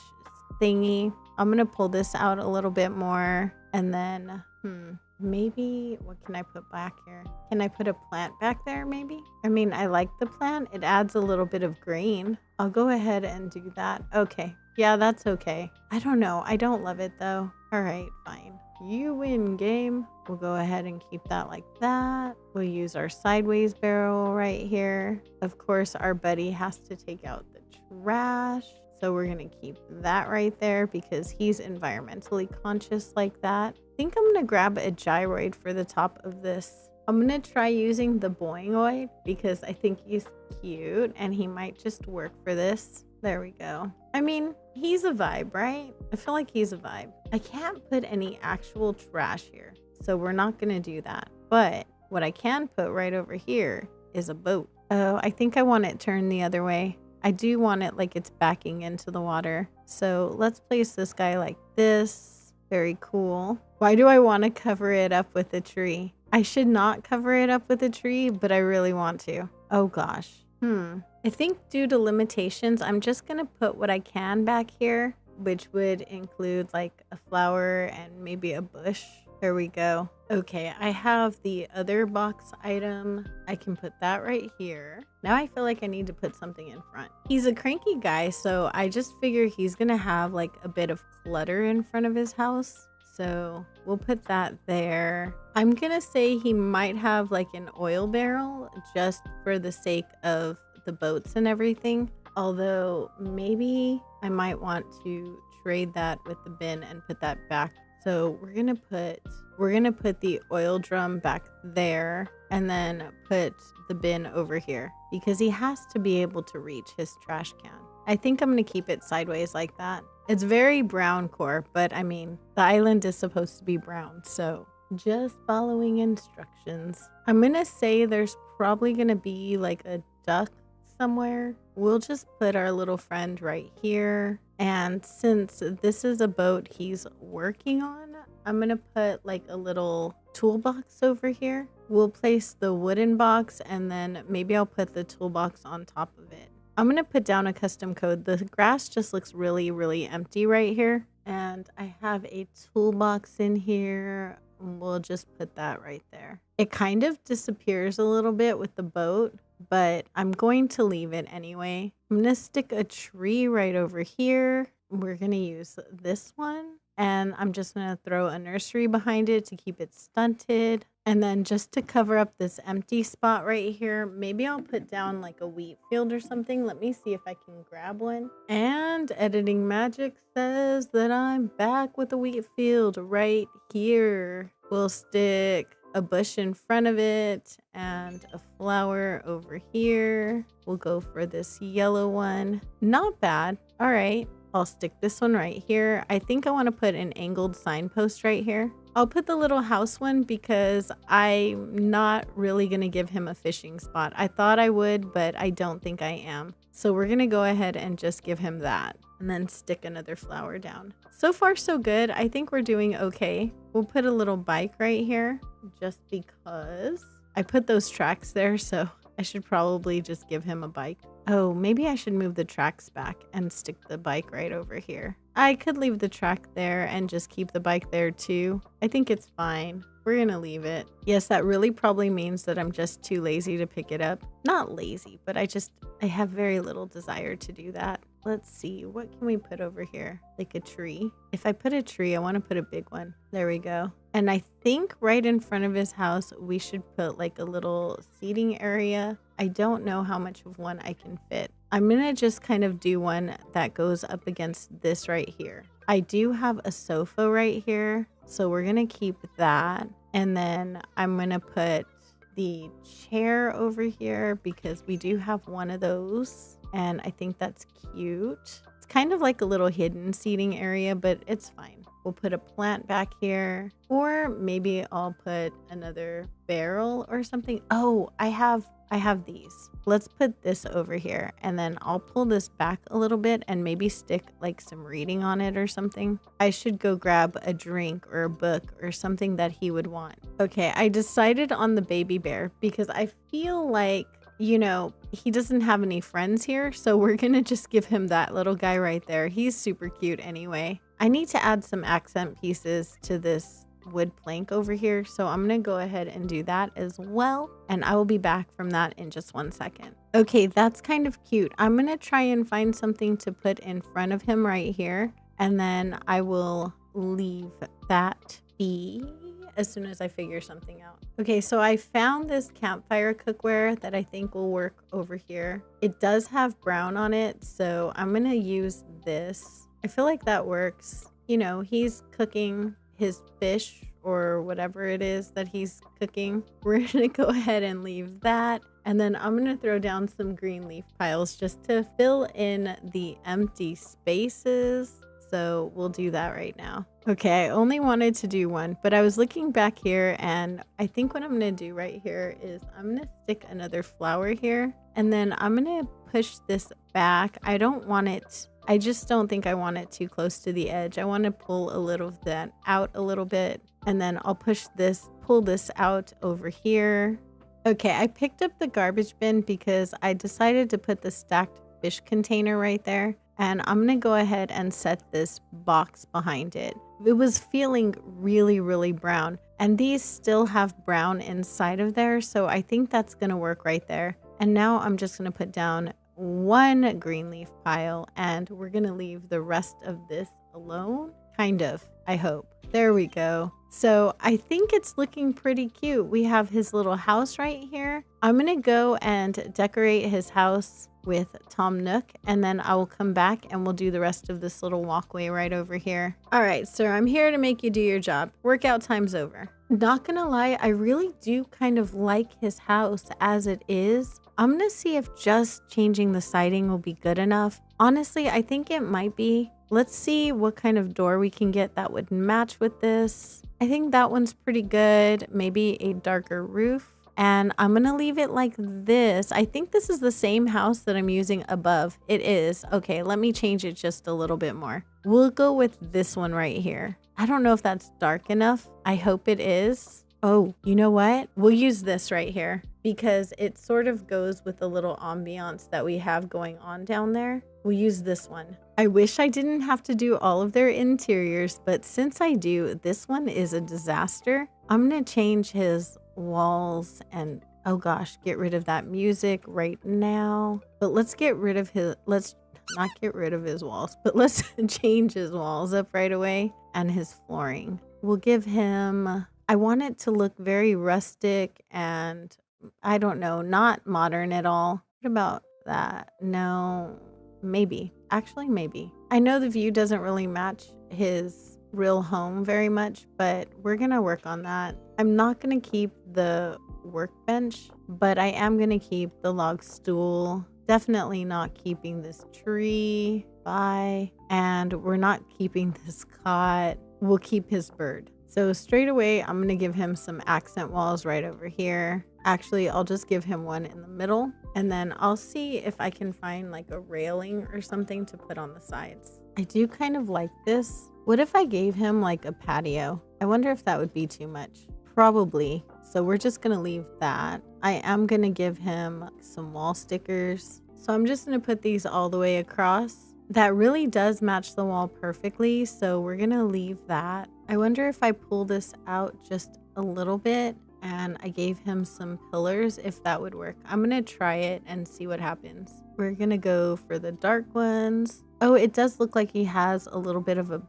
thingy. I'm gonna pull this out a little bit more, and then maybe what can I put back here? Can I put a plant back there maybe? I mean, I like the plant. It adds a little bit of green. I'll go ahead and do that. Okay. Yeah, that's okay. I don't know. I don't love it though. All right, fine. You win, game. We'll go ahead and keep that like that. We'll use our sideways barrel right here. Of course, our buddy has to take out the trash. So we're going to keep that right there because he's environmentally conscious like that. I think I'm going to grab a gyroid for the top of this. I'm going to try using the boingoid because I think he's cute and he might just work for this. There we go. I mean, he's a vibe, right? I feel like he's a vibe. I can't put any actual trash here, so we're not going to do that. But what I can put right over here is a boat. Oh, I think I want it turned the other way. I do want it like it's backing into the water. So let's place this guy like this. Very cool. Why do I want to cover it up with a tree? I should not cover it up with a tree, but I really want to. Oh gosh. I think due to limitations, I'm just going to put what I can back here, which would include like a flower and maybe a bush. There we go. Okay, I have the other box item. I can put that right here. Now I feel like I need to put something in front. He's a cranky guy, so I just figure he's gonna have like a bit of clutter in front of his house. So we'll put that there. I'm gonna say he might have like an oil barrel just for the sake of the boats and everything. Although maybe I might want to trade that with the bin and put that back. So we're gonna put the oil drum back there and then put the bin over here because he has to be able to reach his trash can. I think I'm gonna keep it sideways like that. It's very brown core, but I mean, the island is supposed to be brown, so just following instructions. I'm gonna say there's probably gonna be like a duck somewhere. We'll just put our little friend right here. And since this is a boat he's working on, I'm gonna put like a little toolbox over here. We'll place the wooden box and then maybe I'll put the toolbox on top of it. I'm gonna put down a custom code. The grass just looks really, really empty right here. And I have a toolbox in here. We'll just put that right there. It kind of disappears a little bit with the boat, but I'm going to leave it anyway. I'm going to stick a tree right over here. We're going to use this one. And I'm just going to throw a nursery behind it to keep it stunted. And then just to cover up this empty spot right here, maybe I'll put down like a wheat field or something. Let me see if I can grab one. And editing magic says that I'm back with a wheat field right here. We'll stick a bush in front of it and a flower over here. We'll go for this yellow one. Not bad. All right. I'll stick this one right here. I think I want to put an angled signpost right here. I'll put the little house one because I'm not really going to give him a fishing spot. I thought I would, but I don't think I am. So we're going to go ahead and just give him that and then stick another flower down. So far, so good. I think we're doing okay. We'll put a little bike right here just because I put those tracks there. So I should probably just give him a bike. Oh, maybe I should move the tracks back and stick the bike right over here. I could leave the track there and just keep the bike there too. I think it's fine. We're gonna leave it. Yes, that really probably means that I'm just too lazy to pick it up. Not lazy, but I have very little desire to do that. Let's see, what can we put over here? Like a tree. If I put a tree, I want to put a big one. There we go. And I think right in front of his house, we should put like a little seating area. I don't know how much of one I can fit. I'm going to just kind of do one that goes up against this right here. I do have a sofa right here, so we're going to keep that. And then I'm going to put the chair over here because we do have one of those. And I think that's cute. It's kind of like a little hidden seating area, but it's fine. We'll put a plant back here, or maybe I'll put another barrel or something. Oh, I have these. Let's put this over here, and then I'll pull this back a little bit and maybe stick like some reading on it or something. I should go grab a drink or a book or something that he would want. Okay, I decided on the baby bear because I feel like, you know, he doesn't have any friends here, so we're gonna just give him that little guy right there. He's super cute anyway. I need to add some accent pieces to this wood plank over here, so I'm gonna go ahead and do that as well, and I will be back from that in just 1 second. Okay, that's kind of cute. I'm gonna try and find something to put in front of him right here, and then I will leave that be as soon as I figure something out. Okay, so I found this campfire cookware that I think will work over here. It does have brown on it, so I'm gonna use this. I feel like that works. You know, he's cooking his fish or whatever it is that he's cooking. We're gonna go ahead and leave that. And then I'm gonna throw down some green leaf piles just to fill in the empty spaces. So we'll do that right now. Okay, I only wanted to do one, but I was looking back here, and I think what I'm gonna do right here is I'm gonna stick another flower here, and then I'm gonna push this back. I don't want it, I just don't think I want it too close to the edge. I want to pull a little of that out a little bit, and then I'll pull this out over here. Okay, I picked up the garbage bin because I decided to put the stacked fish container right there. And I'm going to go ahead and set this box behind it. It was feeling really, really brown. And these still have brown inside of there. So I think that's going to work right there. And now I'm just going to put down one green leaf pile. And we're going to leave the rest of this alone. Kind of, I hope. There we go. So I think it's looking pretty cute. We have his little house right here. I'm going to go and decorate his house with Tom Nook, and then I will come back and we'll do the rest of this little walkway right over here. All right, sir, I'm here to make you do your job. Workout time's over. Not gonna lie, I really do kind of like his house as it is. I'm gonna see if just changing the siding will be good enough. Honestly, I think it might be. Let's see what kind of door we can get that would match with this. I think that one's pretty good. Maybe a darker roof. And I'm going to leave it like this. I think this is the same house that I'm using above. It is. Okay, let me change it just a little bit more. We'll go with this one right here. I don't know if that's dark enough. I hope it is. Oh, you know what? We'll use this right here because it sort of goes with the little ambiance that we have going on down there. We'll use this one. I wish I didn't have to do all of their interiors, but since I do, this one is a disaster. I'm going to change his walls and oh gosh, get rid of that music right now. But let's not get rid of his walls, but let's change his walls up right away and his flooring. We'll give him, I want it to look very rustic and I don't know, not modern at all. What about that? No, maybe. Actually, maybe. I know the view doesn't really match his real home very much, but we're gonna work on that. I'm not gonna keep the workbench, but I am gonna keep the log stool Definitely not keeping this tree. Bye. And we're not keeping this cot. We'll keep his bird. So straight away, I'm going to give him some accent walls right over here. Actually, I'll just give him one in the middle. And then I'll see if I can find like a railing or something to put on the sides. I do kind of like this. What if I gave him like a patio? I wonder if that would be too much. Probably. So we're just going to leave that. I am going to give him some wall stickers. So I'm just going to put these all the way across. That really does match the wall perfectly. So we're going to leave that. I wonder if I pull this out just a little bit and I gave him some pillars, if that would work. I'm going to try it and see what happens. We're going to go for the dark ones. Oh, it does look like he has a little bit of a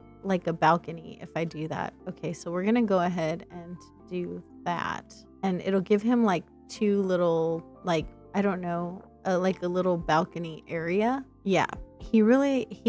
balcony if I do that. Okay, so we're gonna go ahead and do that, and it'll give him like two little, like, I don't know, like a little balcony area. Yeah, he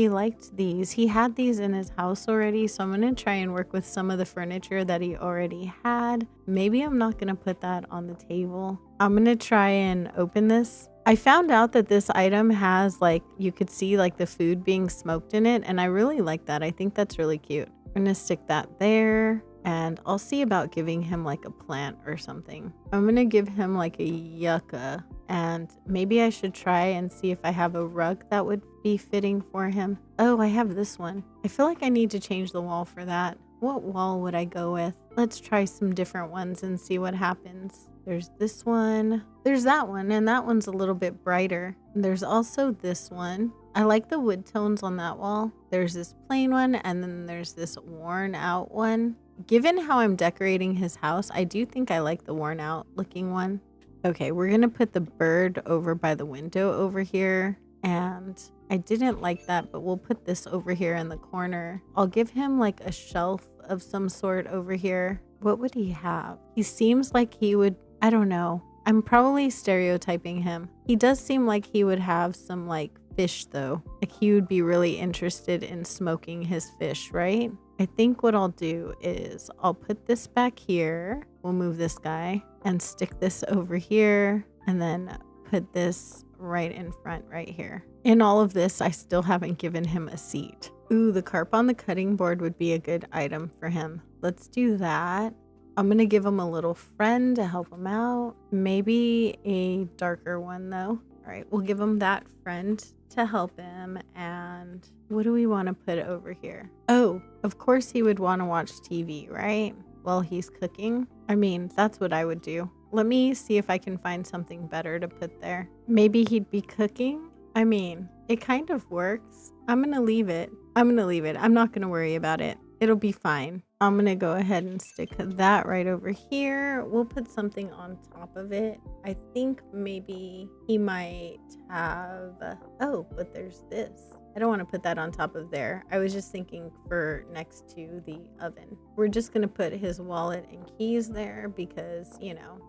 liked these. He had these in his house already, so I'm gonna try and work with some of the furniture that he already had. Maybe I'm not gonna put that on the table. I'm gonna try and open this. I found out that this item has, like, you could see like the food being smoked in it, and I really like that. I think that's really cute. I'm gonna stick that there, and I'll see about giving him like a plant or something. I'm gonna give him like a yucca, and maybe I should try and see if I have a rug that would be fitting for him. Oh, I have this one. I feel like I need to change the wall for that. What wall would I go with? Let's try some different ones and see what happens. There's this one. There's that one, and that one's a little bit brighter. And there's also this one. I like the wood tones on that wall. There's this plain one, and then there's this worn out one. Given how I'm decorating his house, I do think I like the worn out looking one. Okay, we're gonna put the bird over by the window over here, and I didn't like that, but we'll put this over here in the corner. I'll give him like a shelf of some sort over here. What would he have? He seems like he would, I don't know. I'm probably stereotyping him. He does seem like he would have some like fish though. Like he would be really interested in smoking his fish, right? I think what I'll do is I'll put this back here. We'll move this guy and stick this over here, and then put this right in front right here. In all of this, I still haven't given him a seat. Ooh, the carp on the cutting board would be a good item for him. Let's do that. I'm gonna give him a little friend to help him out. Maybe a darker one though. All right, we'll give him that friend to help him. And what do we want to put over here? Oh, of course he would want to watch TV, right? While he's cooking. I mean, that's what I would do. Let me see if I can find something better to put there. Maybe he'd be cooking. I mean, it kind of works. I'm gonna leave it. I'm not gonna worry about it. It'll be fine. I'm gonna go ahead and stick that right over here. We'll put something on top of it. I think maybe he might have, oh, but there's this. I don't want to put that on top of there. I was just thinking for next to the oven. We're just gonna put his wallet and keys there because, you know,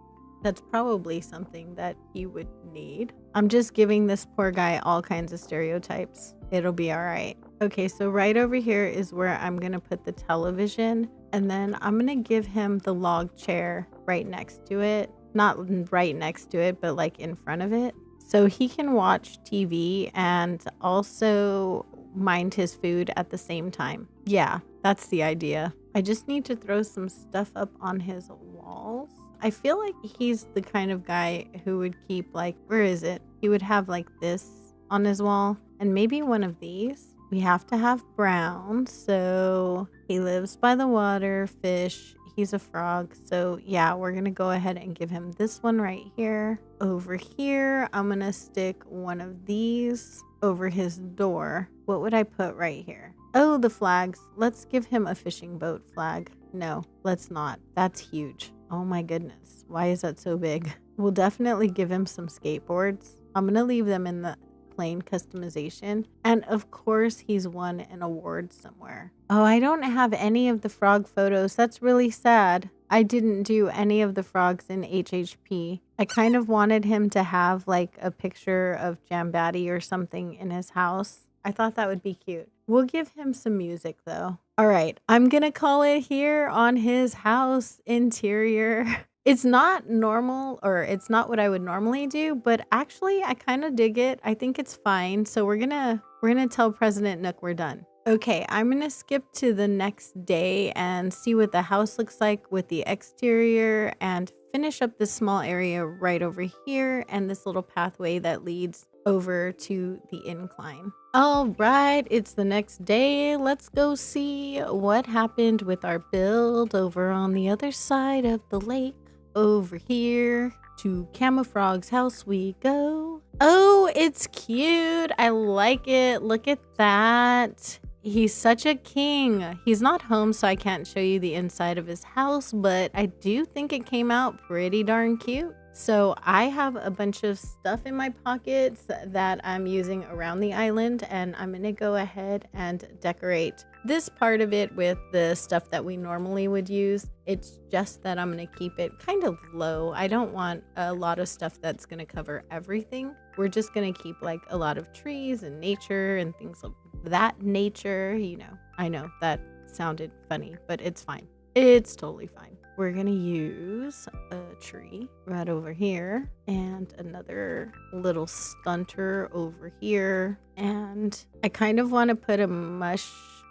that's probably something that he would need. I'm just giving this poor guy all kinds of stereotypes. It'll be all right. Okay, so right over here is where I'm gonna put the television, and then I'm gonna give him the log chair right next to it. Not right next to it, but like in front of it. So he can watch TV and also mind his food at the same time. Yeah, that's the idea. I just need to throw some stuff up on his walls. I feel like he's the kind of guy who would keep like, where is it? He would have like this on his wall and maybe one of these. We have to have brown. So he lives by the water, fish. He's a frog. So yeah, we're going to go ahead and give him this one right here. Over here, I'm going to stick one of these over his door. What would I put right here? Oh, the flags. Let's give him a fishing boat flag. No, let's not. That's huge. Oh my goodness. Why is that so big? We'll definitely give him some skateboards. I'm going to leave them in the plain customization. And of course, he's won an award somewhere. Oh, I don't have any of the frog photos. That's really sad. I didn't do any of the frogs in HHP. I kind of wanted him to have like a picture of Jambatty or something in his house. I thought that would be cute. We'll give him some music though. All right, I'm gonna call it here on his house interior. It's not normal, or it's not what I would normally do, but actually I kind of dig it. I think it's fine. So we're gonna tell President Nook we're done. Okay, I'm gonna skip to the next day and see what the house looks like with the exterior and finish up this small area right over here and this little pathway that leads over to the incline. All right, it's the next day. Let's go see what happened with our build over on the other side of the lake. Over here to Camofrog's house we go. Oh, it's cute. I like it. Look at that. He's such a king. He's not home, so I can't show you the inside of his house, but I do think it came out pretty darn cute. So I have a bunch of stuff in my pockets that I'm using around the island, and I'm gonna go ahead and decorate this part of it with the stuff that we normally would use. It's just that I'm gonna keep it kind of low. I don't want a lot of stuff that's gonna cover everything. We're just gonna keep like a lot of trees and nature and things of that nature. You know, I know that sounded funny, but it's fine. It's totally fine. We're gonna use a tree right over here and another little stunter over here. And I kind of want to put a mush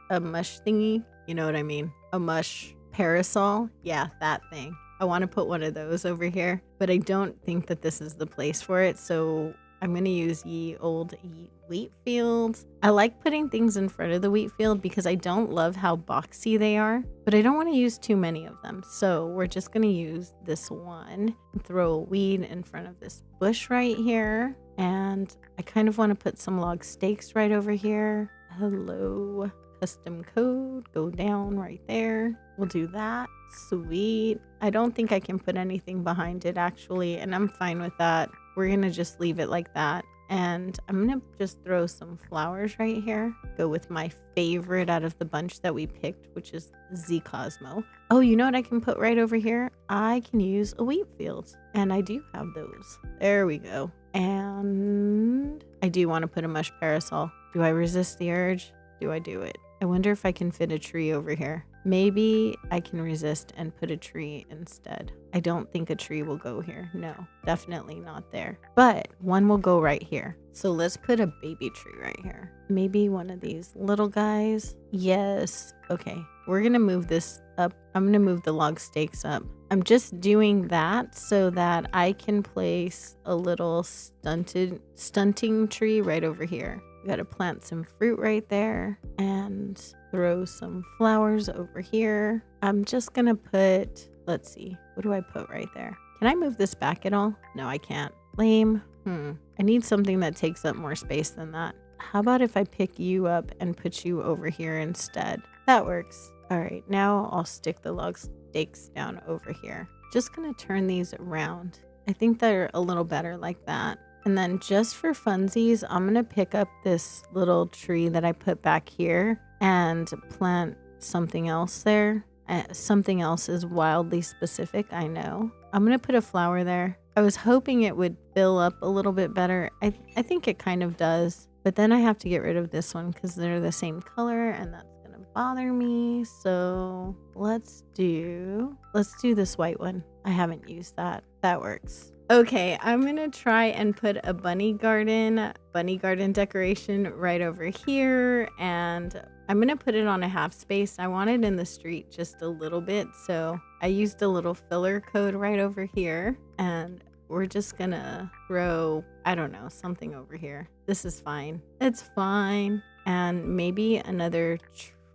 thingy. You know what I mean? A mush parasol. Yeah, that thing. I want to put one of those over here, but I don't think that this is the place for it. So I'm going to use ye wheat fields. I like putting things in front of the wheat field because I don't love how boxy they are, but I don't want to use too many of them. So we're just going to use this one, throw a weed in front of this bush right here. And I kind of want to put some log stakes right over here. Hello, custom code, go down right there. We'll do that. Sweet. I don't think I can put anything behind it actually, and I'm fine with that. We're gonna just leave it like that. And I'm gonna just throw some flowers right here. Go with my favorite out of the bunch that we picked, which is Z Cosmo. Oh, you know what I can put right over here? I can use a wheat field, and I do have those. There we go. And I do want to put a mush parasol. Do I resist the urge? Do I do it? I wonder if I can fit a tree over here. Maybe I can resist and put a tree instead. I don't think a tree will go here. No, definitely not there. But one will go right here. So let's put a baby tree right here. Maybe one of these little guys. Yes. Okay. We're going to move this up. I'm going to move the log stakes up. I'm just doing that so that I can place a little stunting tree right over here. We got to plant some fruit right there and throw some flowers over here. I'm just gonna put, let's see, what do I put right there? Can I move this back at all? No, I can't. Lame. I need something that takes up more space than that. How about if I pick you up and put you over here instead? That works. All right, now I'll stick the log stakes down over here. Just gonna turn these around. I think they're a little better like that. And then just for funsies, I'm going to pick up this little tree that I put back here and plant something else there. Something else is wildly specific, I know. I'm going to put a flower there. I was hoping it would fill up a little bit better. I think it kind of does. But then I have to get rid of this one because they're the same color and that's going to bother me. So let's do this white one. I haven't used that. That works. Okay, I'm gonna try and put a bunny garden decoration right over here, and I'm gonna put it on a half space. I want it in the street just a little bit, so I used a little filler code right over here, and we're just gonna throw, I don't know, something over here. This is fine. It's fine. And maybe another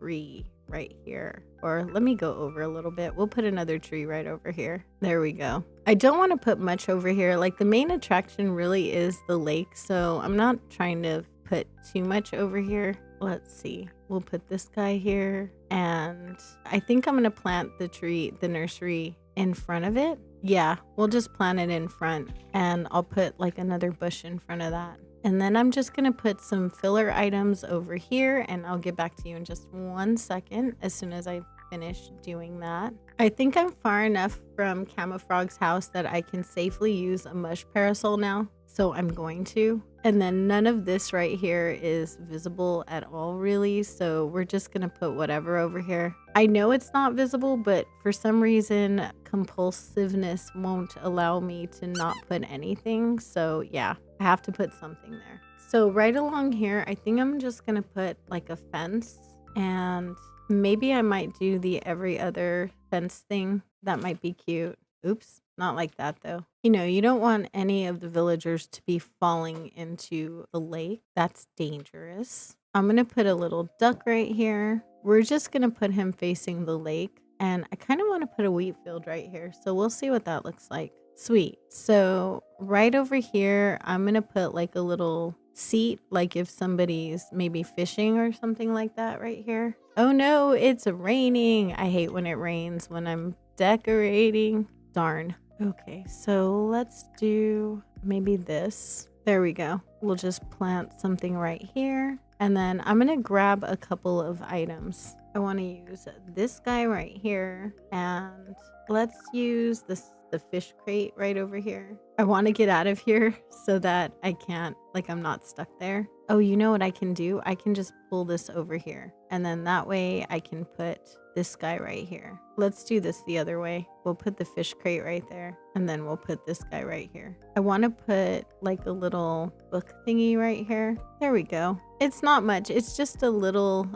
tree right here. Or let me go over a little bit. We'll put another tree right over here. There we go. I don't want to put much over here. Like the main attraction really is the lake. So I'm not trying to put too much over here. Let's see. We'll put this guy here. And I think I'm going to plant the nursery in front of it. Yeah, we'll just plant it in front. And I'll put like another bush in front of that. And then I'm just going to put some filler items over here, and I'll get back to you in just 1 second as soon as I finish doing that. I think I'm far enough from Camofrog's house that I can safely use a mush parasol now. So I'm going to. And then none of this right here is visible at all really. So we're just going to put whatever over here. I know it's not visible, but for some reason, compulsiveness won't allow me to not put anything. So yeah, I have to put something there. So right along here, I think I'm just going to put like a fence, and maybe I might do the every other fence thing. That might be cute. Oops. Not like that though. You know, you don't want any of the villagers to be falling into the lake. That's dangerous. I'm going to put a little duck right here. We're just going to put him facing the lake. And I kind of want to put a wheat field right here. So we'll see what that looks like. Sweet. So right over here, I'm going to put like a little seat, like if somebody's maybe fishing or something like that right here. Oh no, it's raining. I hate when it rains when I'm decorating. Darn. Okay, so let's do maybe this. There we go. We'll just plant something right here. And then I'm going to grab a couple of items. I want to use this guy right here. And let's use the fish crate right over here. I want to get out of here so that I can't, like I'm not stuck there. Oh, you know what I can do? I can just pull this over here. And then that way I can put this guy right here. Let's do this the other way. We'll put the fish crate right there, and then we'll put this guy right here. I want to put like a little book thingy right here. There we go. It's not much. It's just a little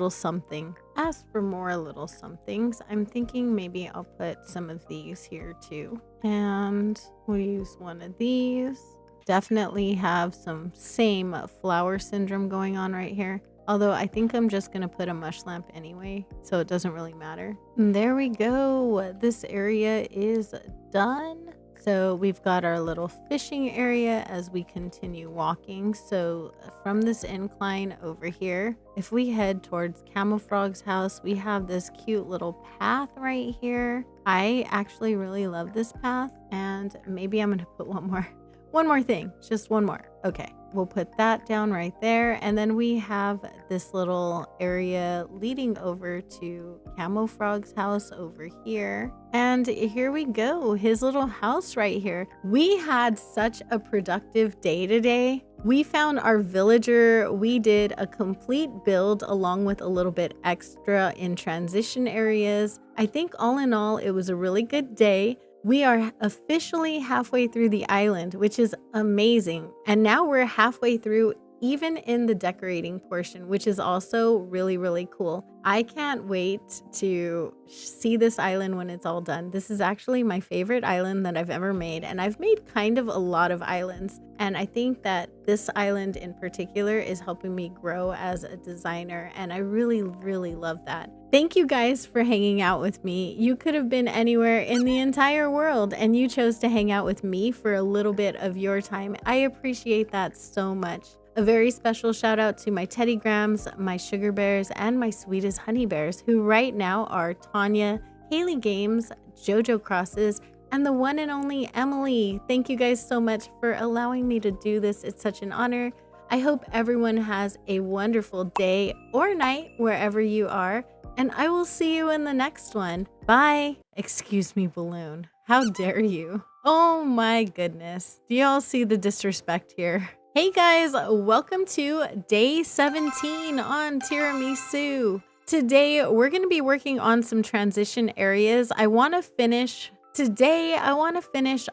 something. Ask for more little somethings. I'm thinking maybe I'll put some of these here too. And we'll use one of these. Definitely have some same flower syndrome going on right here. Although I think I'm just going to put a mush lamp anyway, so it doesn't really matter. And there we go. This area is done. So we've got our little fishing area as we continue walking. So from this incline over here, if we head towards Camofrog's house, we have this cute little path right here. I actually really love this path, and maybe I'm going to put one more thing, just one more. Okay, we'll put that down right there. And then we have this little area leading over to Camofrog's house over here. And here we go, his little house right here. We had such a productive day today. We found our villager. We did a complete build along with a little bit extra in transition areas. I think all in all, it was a really good day. We are officially halfway through the island, which is amazing. And now we're halfway through even in the decorating portion, which is also really, really cool. I can't wait to see this island when it's all done. This is actually my favorite island that I've ever made, and I've made kind of a lot of islands. And I think that this island in particular is helping me grow as a designer, and I really, really love that. Thank you guys for hanging out with me. You could have been anywhere in the entire world, and you chose to hang out with me for a little bit of your time. I appreciate that so much. A very special shout out to my Teddy Grams, my Sugar Bears, and my sweetest Honey Bears, who right now are Tanya, Haley Games, Jojo Crosses, and the one and only Emily. Thank you guys so much for allowing me to do this. It's such an honor. I hope everyone has a wonderful day or night wherever you are, and I will see you in the next one. Bye. Excuse me, balloon. How dare you? Oh my goodness. Do y'all see the disrespect here? Hey guys, welcome to day 17 on Tiramisu. Today, we're going to be working on some transition areas. I want to finish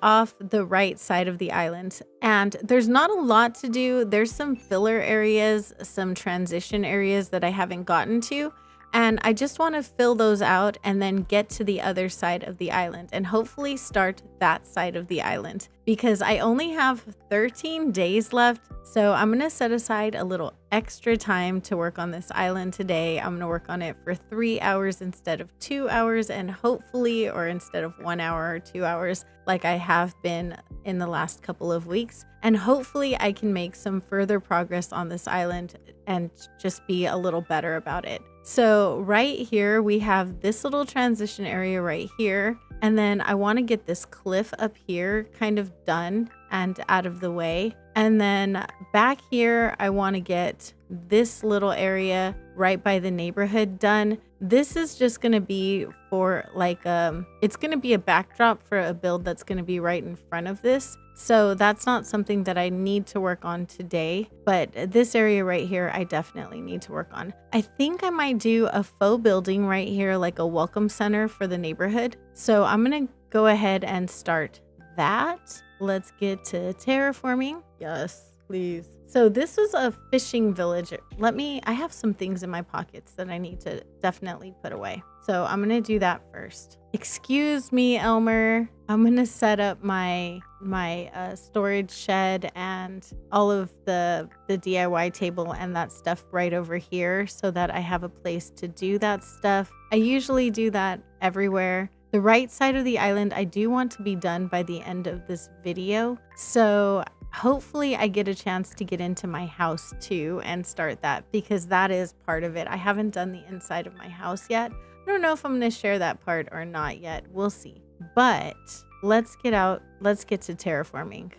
off the right side of the island. And there's not a lot to do. There's some filler areas, some transition areas that I haven't gotten to. And I just want to fill those out and then get to the other side of the island and hopefully start that side of the island, because I only have 13 days left. So I'm going to set aside a little extra time to work on this island today. I'm going to work on it for 3 hours instead of 2 hours, and hopefully, or instead of 1 hour or 2 hours like I have been in the last couple of weeks. And hopefully I can make some further progress on this island and just be a little better about it. So right here, we have this little transition area right here. And then I want to get this cliff up here kind of done and out of the way. And then back here, I want to get this little area right by the neighborhood done. This is just going to be for like, it's going to be a backdrop for a build that's going to be right in front of this. So that's not something that I need to work on today, but this area right here, I definitely need to work on. I think I might do a faux building right here, like a welcome center for the neighborhood. So I'm going to go ahead and start that. Let's get to terraforming. Yes, please. So this was a fishing village. I have some things in my pockets that I need to definitely put away. So I'm going to do that first. Excuse me, Elmer. I'm going to set up my storage shed and all of the DIY table and that stuff right over here so that I have a place to do that stuff. I usually do that everywhere. The right side of the island, I do want to be done by the end of this video. So hopefully I get a chance to get into my house too and start that, because that is part of it. I haven't done the inside of my house yet. I don't know if I'm going to share that part or not yet. We'll see. But let's get to terraforming.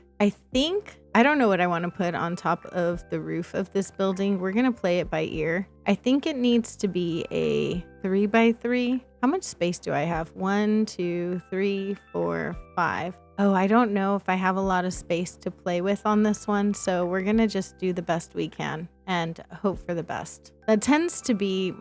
I don't know what I want to put on top of the roof of this building. We're going to play it by ear. I think it needs to be a 3x3. How much space do I have? 1, 2, 3, 4, 5. Oh, I don't know if I have a lot of space to play with on this one. So we're going to just do the best we can and hope for the best. That tends to be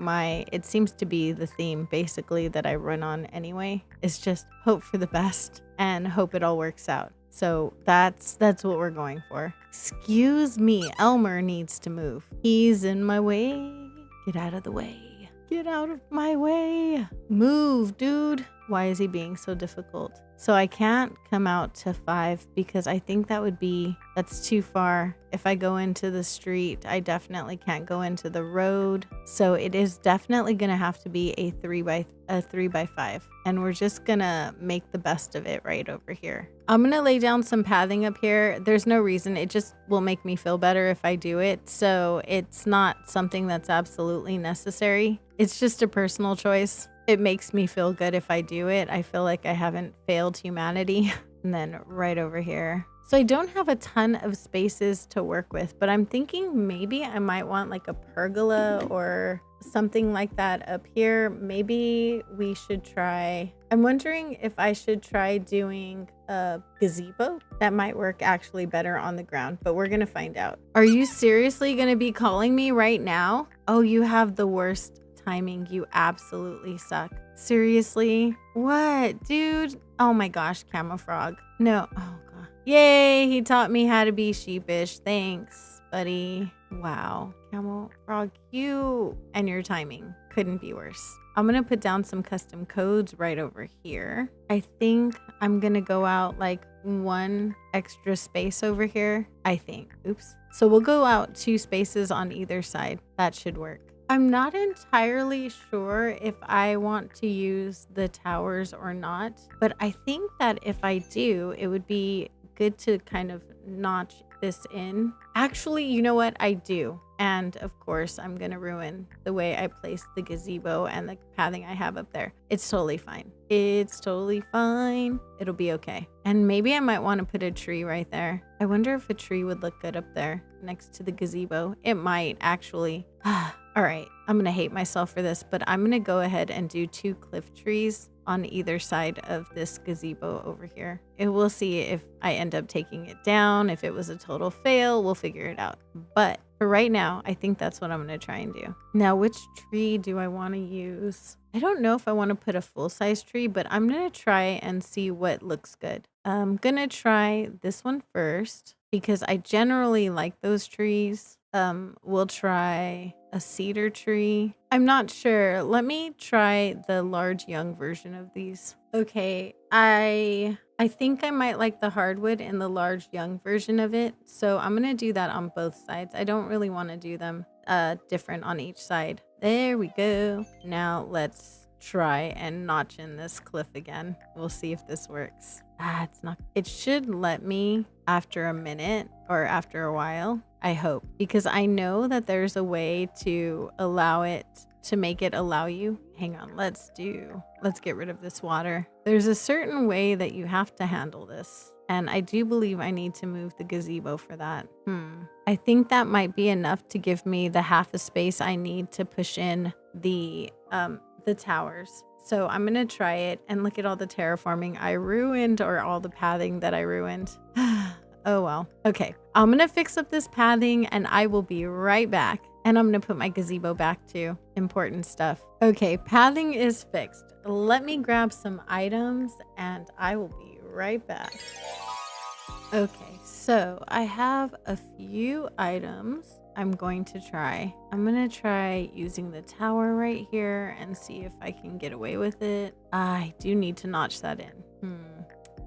it seems to be the theme basically that I run on anyway. It's just hope for the best and hope it all works out. So that's what we're going for. Excuse me, Elmer needs to move. He's in my way. Get out of the way. Get out of my way. Move, dude. Why is he being so difficult? So I can't come out to 5 because I think that's too far. If I go into the street, I definitely can't go into the road. So it is definitely going to have to be a 3x5. And we're just going to make the best of it right over here. I'm going to lay down some pathing up here. There's no reason. It just will make me feel better if I do it. So it's not something that's absolutely necessary. It's just a personal choice. It makes me feel good if I do it. I feel like I haven't failed humanity. And then right over here. So I don't have a ton of spaces to work with, but I'm thinking maybe I might want like a pergola or something like that up here. Maybe we should try. I'm wondering if I should try doing a gazebo. That might work actually better on the ground, but we're going to find out. Are you seriously going to be calling me right now? Oh, you have the worst timing. You absolutely suck. Seriously? What, dude? Oh my gosh, Camo Frog. No. Oh god. Yay, he taught me how to be sheepish. Thanks, buddy. Wow. Camo Frog, you and your timing couldn't be worse. I'm going to put down some custom codes right over here. I think I'm going to go out like 1 extra space over here. I think. Oops. So we'll go out 2 spaces on either side. That should work. I'm not entirely sure if I want to use the towers or not, but I think that if I do, it would be good to kind of notch this in. Actually, you know what? I do. And of course, I'm going to ruin the way I place the gazebo and the pathing I have up there. It's totally fine. It's totally fine. It'll be okay. And maybe I might want to put a tree right there. I wonder if a tree would look good up there next to the gazebo. It might actually. All right, I'm going to hate myself for this, but I'm going to go ahead and do 2 cliff trees on either side of this gazebo over here. And we'll see if I end up taking it down. If it was a total fail, we'll figure it out. But for right now, I think that's what I'm going to try and do. Now, which tree do I want to use? I don't know if I want to put a full-size tree, but I'm going to try and see what looks good. I'm going to try this one first because I generally like those trees. We'll try a cedar tree. I'm not sure. Let me try the large young version of these. Okay, I think I might like the hardwood in the large young version of it. So I'm going to do that on both sides. I don't really want to do them different on each side. There we go. Now let's try and notch in this cliff again. We'll see if this works. It's not. It should let me after a minute or after a while. I hope, because I know that there's a way to allow it to make it allow you. Hang on, let's get rid of this water. There's a certain way that you have to handle this. And I do believe I need to move the gazebo for that. I think that might be enough to give me the half a space I need to push in the towers. So I'm going to try it and look at all the terraforming I ruined or all the pathing that I ruined. Oh, well. Okay. I'm going to fix up this pathing and I will be right back. And I'm going to put my gazebo back too. Important stuff. Okay. Pathing is fixed. Let me grab some items and I will be right back. Okay. So I have a few items I'm going to try. I'm going to try using the tower right here and see if I can get away with it. I do need to notch that in.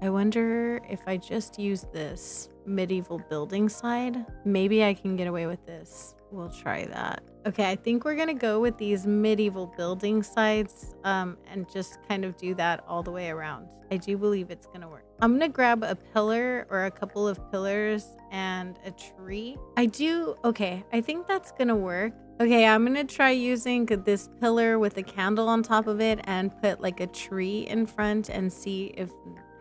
I wonder if I just use this medieval building side, maybe I can get away with this. We'll try that. Okay, I think we're gonna go with these medieval building sides and just kind of do that all the way around. I do believe it's gonna work. I'm gonna grab a pillar or a couple of pillars and a tree. Okay, I think that's gonna work. Okay, I'm gonna try using this pillar with a candle on top of it and put like a tree in front and see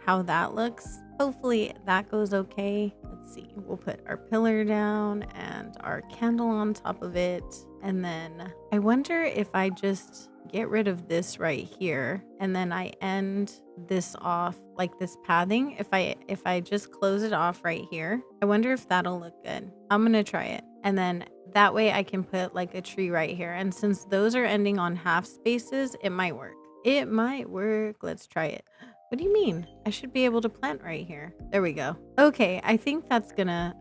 how that looks. Hopefully that goes okay. Let's see. We'll put our pillar down and our candle on top of it. And then I wonder if I just get rid of this right here and then I end this off like this pathing. If I just close it off right here, I wonder if that'll look good. I'm going to try it. And then that way I can put like a tree right here. And since those are ending on half spaces, it might work. It might work. Let's try it. What do you mean? I should be able to plant right here. There we go. Okay, I think that's gonna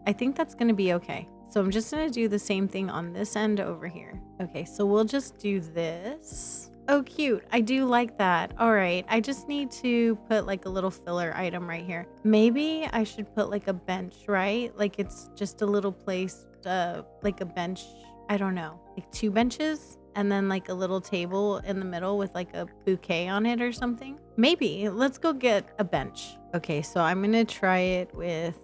be okay. So I'm just gonna do the same thing on this end over here. Okay, so we'll just do this. Oh, cute. I do like that. All right, I just need to put like a little filler item right here. Maybe I should put like a bench, right? Like it's just a little place, like a bench. I don't know, like 2 benches. And then like a little table in the middle with like a bouquet on it or something. Maybe. Let's go get a bench. Okay, so I'm going to try it with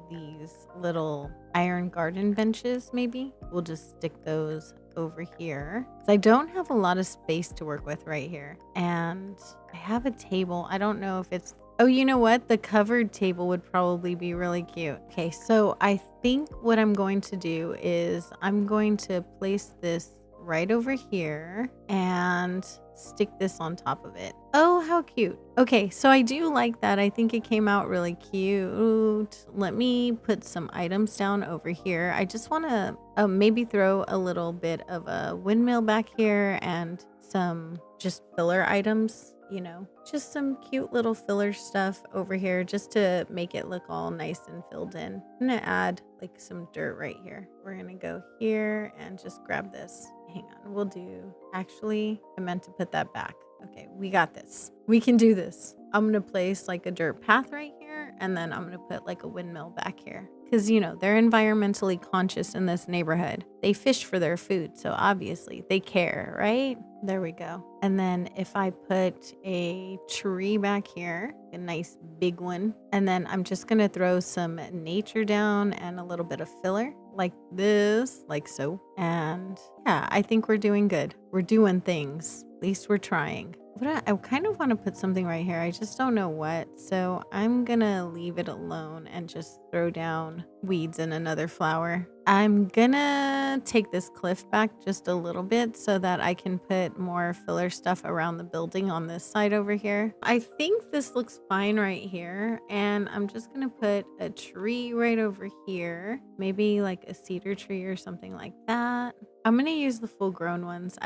these little iron garden benches maybe. We'll just stick those over here. So I don't have a lot of space to work with right here. And I have a table. I don't know if it's... Oh, you know what? The covered table would probably be really cute. Okay, so I think what I'm going to do is I'm going to place this right over here and stick this on top of it. Oh, how cute. Okay, so I do like that. I think it came out really cute. Let me put some items down over here. I just want to maybe throw a little bit of a windmill back here and some just filler items, you know, just some cute little filler stuff over here just to make it look all nice and filled in. I'm gonna add like some dirt right here. We're gonna go here and just grab this. Hang on, actually, I meant to put that back. Okay, we got this. We can do this. I'm gonna place like a dirt path right here and then I'm gonna put like a windmill back here. Because, you know, they're environmentally conscious in this neighborhood. They fish for their food, so obviously they care, right? There we go. And then if I put a tree back here, a nice big one, and then I'm just going to throw some nature down and a little bit of filler like this, like so. And yeah, I think we're doing good. We're doing things. At least we're trying. I kind of want to put something right here. I just don't know what. So I'm going to leave it alone and just throw down weeds and another flower. I'm going to take this cliff back just a little bit so that I can put more filler stuff around the building on this side over here. I think this looks fine right here. And I'm just going to put a tree right over here. Maybe like a cedar tree or something like that. I'm going to use the full grown ones.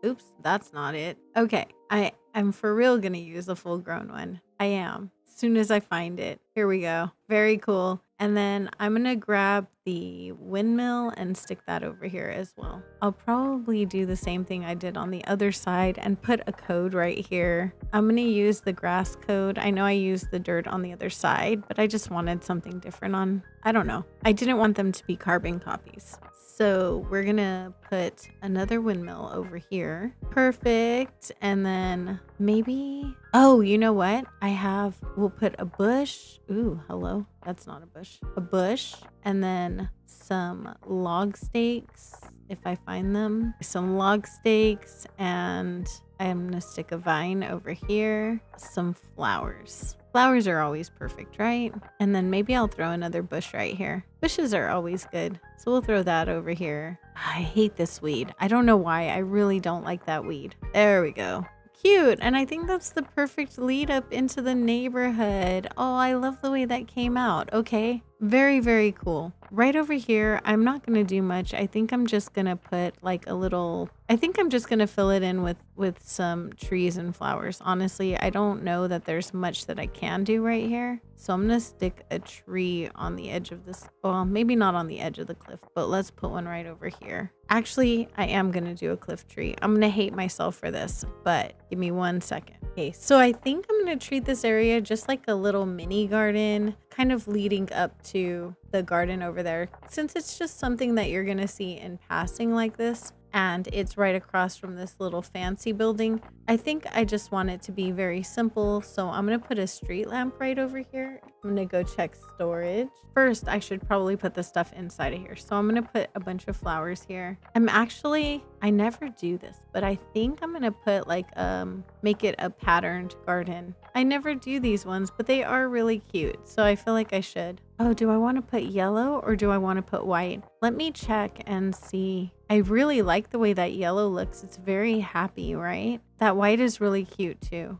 Oops, that's not it. Okay, I'm for real going to use a full grown one. I am. As soon as I find it. Here we go. Very cool. And then I'm going to grab the windmill and stick that over here as well. I'll probably do the same thing I did on the other side and put a code right here. I'm going to use the grass code. I know I used the dirt on the other side, but I just wanted something different I don't know. I didn't want them to be carbon copies. So we're going to put another windmill over here. Perfect. And then maybe, oh, you know what? We'll put a bush. Ooh, hello. That's not a bush. A bush. And then some log stakes, if I find them. Some log stakes. And I'm going to stick a vine over here. Some flowers. Flowers are always perfect, right? And then maybe I'll throw another bush right here. Bushes are always good. So we'll throw that over here. I hate this weed. I don't know why. I really don't like that weed. There we go. cute. And I think that's the perfect lead up into the neighborhood. Oh, I love the way that came out. Okay. Very, very cool. Right over here, I'm not going to do much. I think I'm just going to put like a little, I think I'm just going to fill it in with some trees and flowers. Honestly, I don't know that there's much that I can do right here. So I'm going to stick a tree on the edge of this. Well, maybe not on the edge of the cliff, but let's put one right over here. Actually, I am going to do a cliff tree. I'm going to hate myself for this, but give me 1 second. Okay, so I think I'm going to treat this area just like a little mini garden, kind of leading up to the garden over there. Since it's just something that you're going to see in passing like this, and it's right across from this little fancy building, I think I just want it to be very simple. So I'm going to put a street lamp right over here. I'm going to go check storage. First, I should probably put the stuff inside of here. So I'm going to put a bunch of flowers here. I never do this, but I think I'm going to put like, make it a patterned garden. I never do these ones, but they are really cute. So I feel like I should. Oh, do I want to put yellow or do I want to put white? Let me check and see. I really like the way that yellow looks. It's very happy, right? That white is really cute too.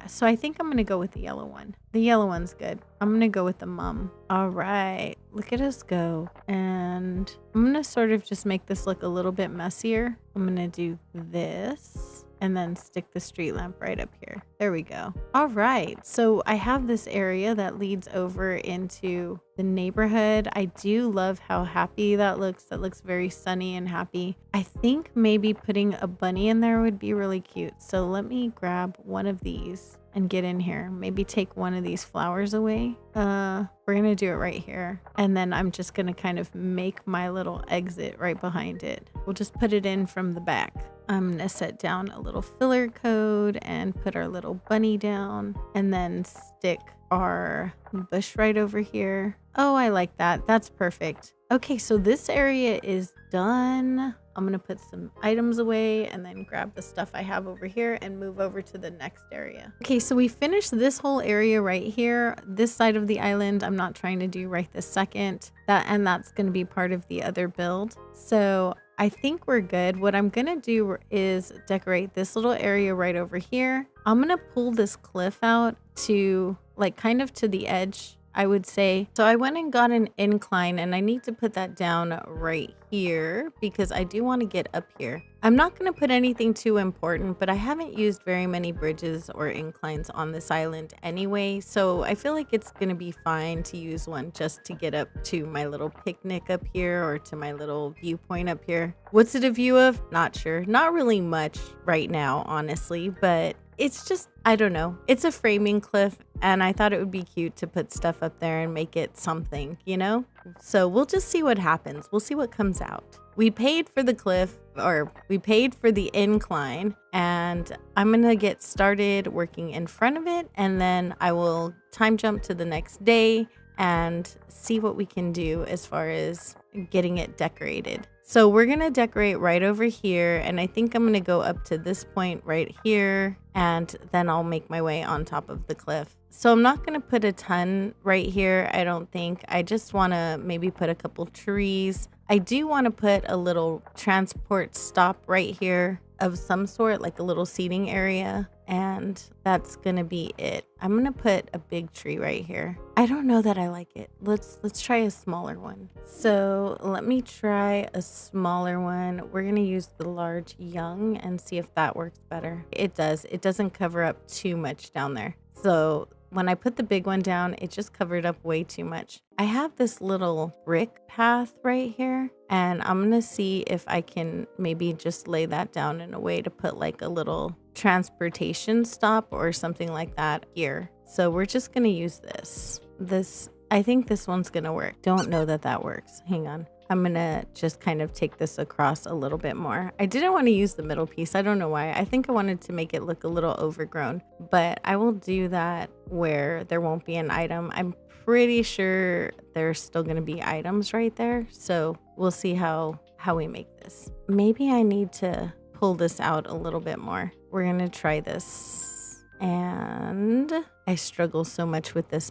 So I think I'm going to go with the yellow one. The yellow one's good. I'm going to go with the mum. All right, look at us go. And I'm going to sort of just make this look a little bit messier. I'm going to do this and then stick the street lamp right up here. There we go. All right, so I have this area that leads over into the neighborhood. I do love how happy that looks. That looks very sunny and happy. I think maybe putting a bunny in there would be really cute. So let me grab one of these and get in here. Maybe take one of these flowers away. We're gonna do it right here. And then I'm just gonna kind of make my little exit right behind it. We'll just put it in from the back. I'm gonna set down a little filler code and put our little bunny down and then stick our bush right over here. Oh, I like that. That's perfect. Okay, so this area is done. I'm gonna put some items away and then grab the stuff I have over here and move over to the next area. Okay, so we finished this whole area right here. This side of the island, I'm not trying to do right this second. That's gonna be part of the other build. So I think we're good. What I'm gonna do is decorate this little area right over here. I'm gonna pull this cliff out to like kind of to the edge, I would say. So I went and got an incline and I need to put that down right here because I do want to get up here. I'm not going to put anything too important, but I haven't used very many bridges or inclines on this island anyway. So I feel like it's going to be fine to use one just to get up to my little picnic up here or to my little viewpoint up here. What's it a view of? Not sure. Not really much right now, honestly, but it's just, I don't know. It's a framing cliff and I thought it would be cute to put stuff up there and make it something, you know? So we'll just see what happens. We'll see what comes out. We paid for the cliff, or we paid for the incline, and I'm going to get started working in front of it, and then I will time jump to the next day and see what we can do as far as getting it decorated. So we're going to decorate right over here, and I think I'm going to go up to this point right here, and then I'll make my way on top of the cliff. So I'm not going to put a ton right here, I don't think. I just want to maybe put a couple trees. I do want to put a little transport stop right here of some sort, like a little seating area, and that's gonna be it. I'm gonna put a big tree right here. I don't know that I like it. Let's try a smaller one. So let me try a smaller one. We're gonna use the large young and see if that works better. It does. It doesn't cover up too much down there. So when I put the big one down, it just covered up way too much. I have this little brick path right here, and I'm gonna see if I can maybe just lay that down in a way to put like a little transportation stop or something like that here. So we're just gonna use this. I think this one's gonna work. Don't know that that works. Hang on. I'm gonna just kind of take this across a little bit more. I didn't want to use the middle piece. I don't know why. I think I wanted to make it look a little overgrown, but I will do that where there won't be an item. I'm pretty sure there's still gonna be items right there. So we'll see how we make this. Maybe I need to pull this out a little bit more. We're gonna try this. And I struggle so much with this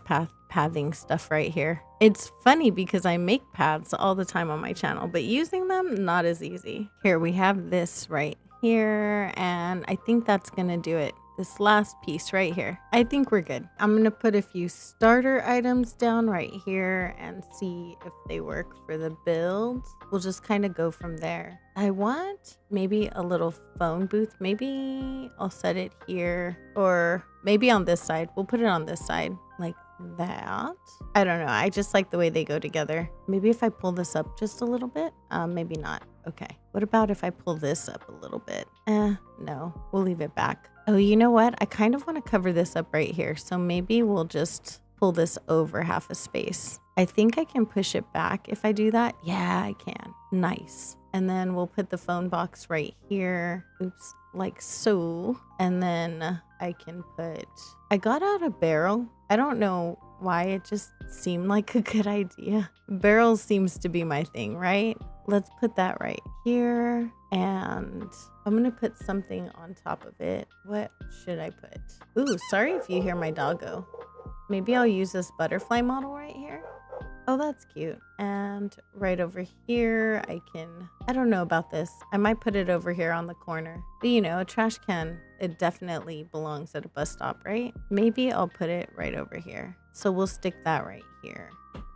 pathing stuff right here. It's funny because I make paths all the time on my channel, but using them, not as easy. Here, we have this right here, and I think that's gonna do it. This last piece right here. I think we're good. I'm gonna put a few starter items down right here and see if they work for the builds. We'll just kind of go from there. I want maybe a little phone booth. Maybe I'll set it here, or maybe on this side. We'll put it on this side like that. I don't know. I just like the way they go together. Maybe if I pull this up just a little bit, maybe not. Okay. What about if I pull this up a little bit? No, we'll leave it back. Oh, you know what? I kind of want to cover this up right here. So maybe we'll just pull this over half a space. I think I can push it back if I do that. Yeah, I can. Nice. And then we'll put the phone box right here. Oops, like so. And then I can I got out a barrel. I don't know why, it just seemed like a good idea. Barrels seems to be my thing, right? Let's put that right here. And I'm gonna put something on top of it. What should I put? Ooh, sorry if you hear my doggo. Maybe I'll use this butterfly model right here. Oh, that's cute. And right over here, I don't know about this. I might put it over here on the corner. But you know, a trash can, it definitely belongs at a bus stop, right? Maybe I'll put it right over here. So we'll stick that right here.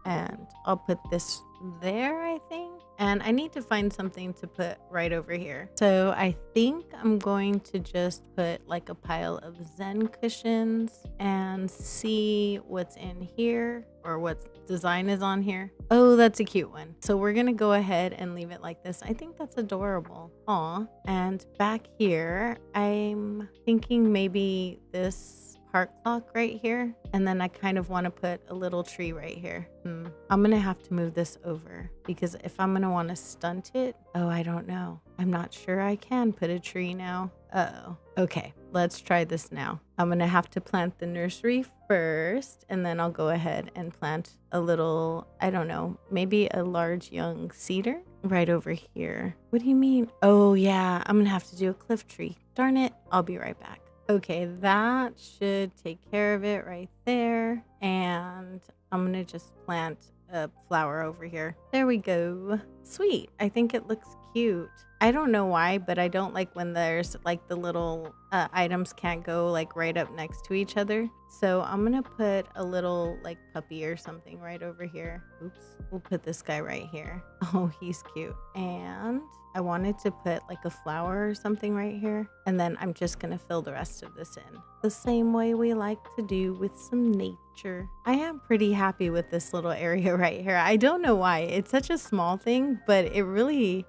And I'll put this there, I think. And I need to find something to put right over here. So I think I'm going to just put like a pile of Zen cushions and see what's in here, or what design is on here. Oh, that's a cute one. So we're gonna go ahead and leave it like this. I think that's adorable. Aw. And back here, I'm thinking maybe this park clock right here, and then I kind of want to put a little tree right here. I'm gonna have to move this over, because if I'm gonna want to stunt it, oh, I don't know. I'm not sure I can put a tree now. Uh-oh. Okay, let's try this now. I'm gonna have to plant the nursery first, and then I'll go ahead and plant a little, I don't know, maybe a large young cedar right over here. What do you mean? Oh yeah, I'm gonna have to do a cliff tree. Darn it, I'll be right back. Okay, that should take care of it right there. And I'm gonna just plant a flower over here. There we go. Sweet. I think it looks cute. I don't know why, but I don't like when there's like the little items can't go like right up next to each other. So I'm gonna put a little like puppy or something right over here. Oops. We'll put this guy right here. Oh, he's cute. And I wanted to put like a flower or something right here. And then I'm just gonna fill the rest of this in the same way we like to do with some nature. I am pretty happy with this little area right here. I don't know why. It's such a small thing, but it really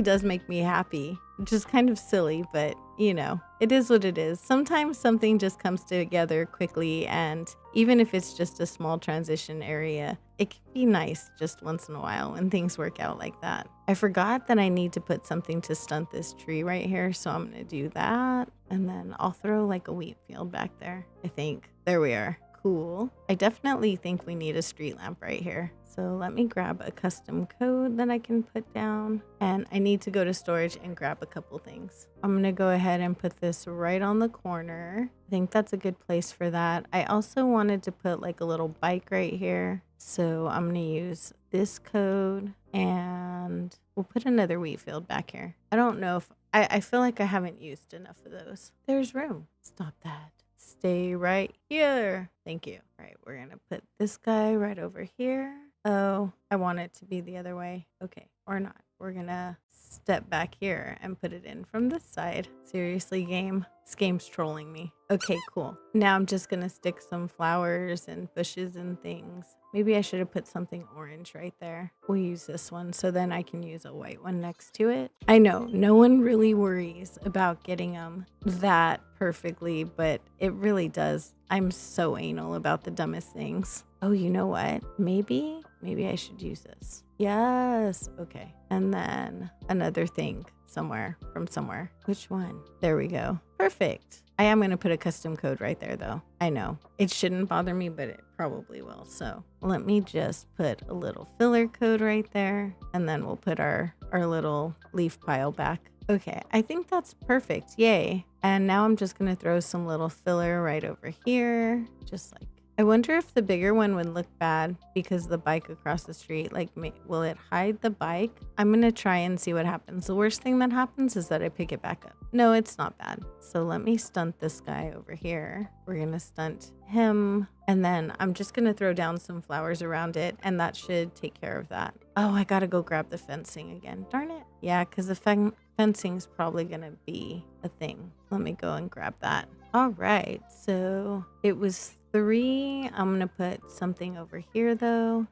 does make me happy. Which is kind of silly, but you know, it is what it is. Sometimes something just comes together quickly, and even if it's just a small transition area, it can be nice just once in a while when things work out like that. I forgot that I need to put something to stunt this tree right here, so I'm gonna do that. And then I'll throw like a wheat field back there, I think. There we are. Cool. I definitely think we need a street lamp right here. So let me grab a custom code that I can put down, and I need to go to storage and grab a couple things. I'm gonna go ahead and put this right on the corner. I think that's a good place for that. I also wanted to put like a little bike right here. So I'm gonna use this code, and we'll put another wheat field back here. I don't know if, I feel like I haven't used enough of those. There's room. Stop that. Stay right here. Thank you. All right, we're gonna put this guy right over here. Oh, I want it to be the other way. Okay, or not. We're gonna step back here and put it in from this side. Seriously, game? This game's trolling me. Okay, cool. Now I'm just gonna stick some flowers and bushes and things. Maybe I should have put something orange right there. We'll use this one, so then I can use a white one next to it. I know, no one really worries about getting them that perfectly, but it really does. I'm so anal about the dumbest things. Oh, you know what? Maybe I should use this. Yes. Okay. And then another thing from somewhere. Which one? There we go. Perfect. I am going to put a custom code right there though. I know it shouldn't bother me, but it probably will. So let me just put a little filler code right there, and then we'll put our little leaf pile back. Okay, I think that's perfect. Yay. And now I'm just going to throw some little filler right over here. Just like, I wonder if the bigger one would look bad because the bike across the street, like, will it hide the bike? I'm gonna try and see what happens. The worst thing that happens is that I pick it back up. No, it's not bad. So let me stunt this guy over here. We're gonna stunt him, and then I'm just gonna throw down some flowers around it, and that should take care of that. Oh, I gotta go grab the fencing again. Darn it. Yeah, because the fencing's probably gonna be a thing. Let me go and grab that. All right, so it was 3. I'm gonna put something over here though,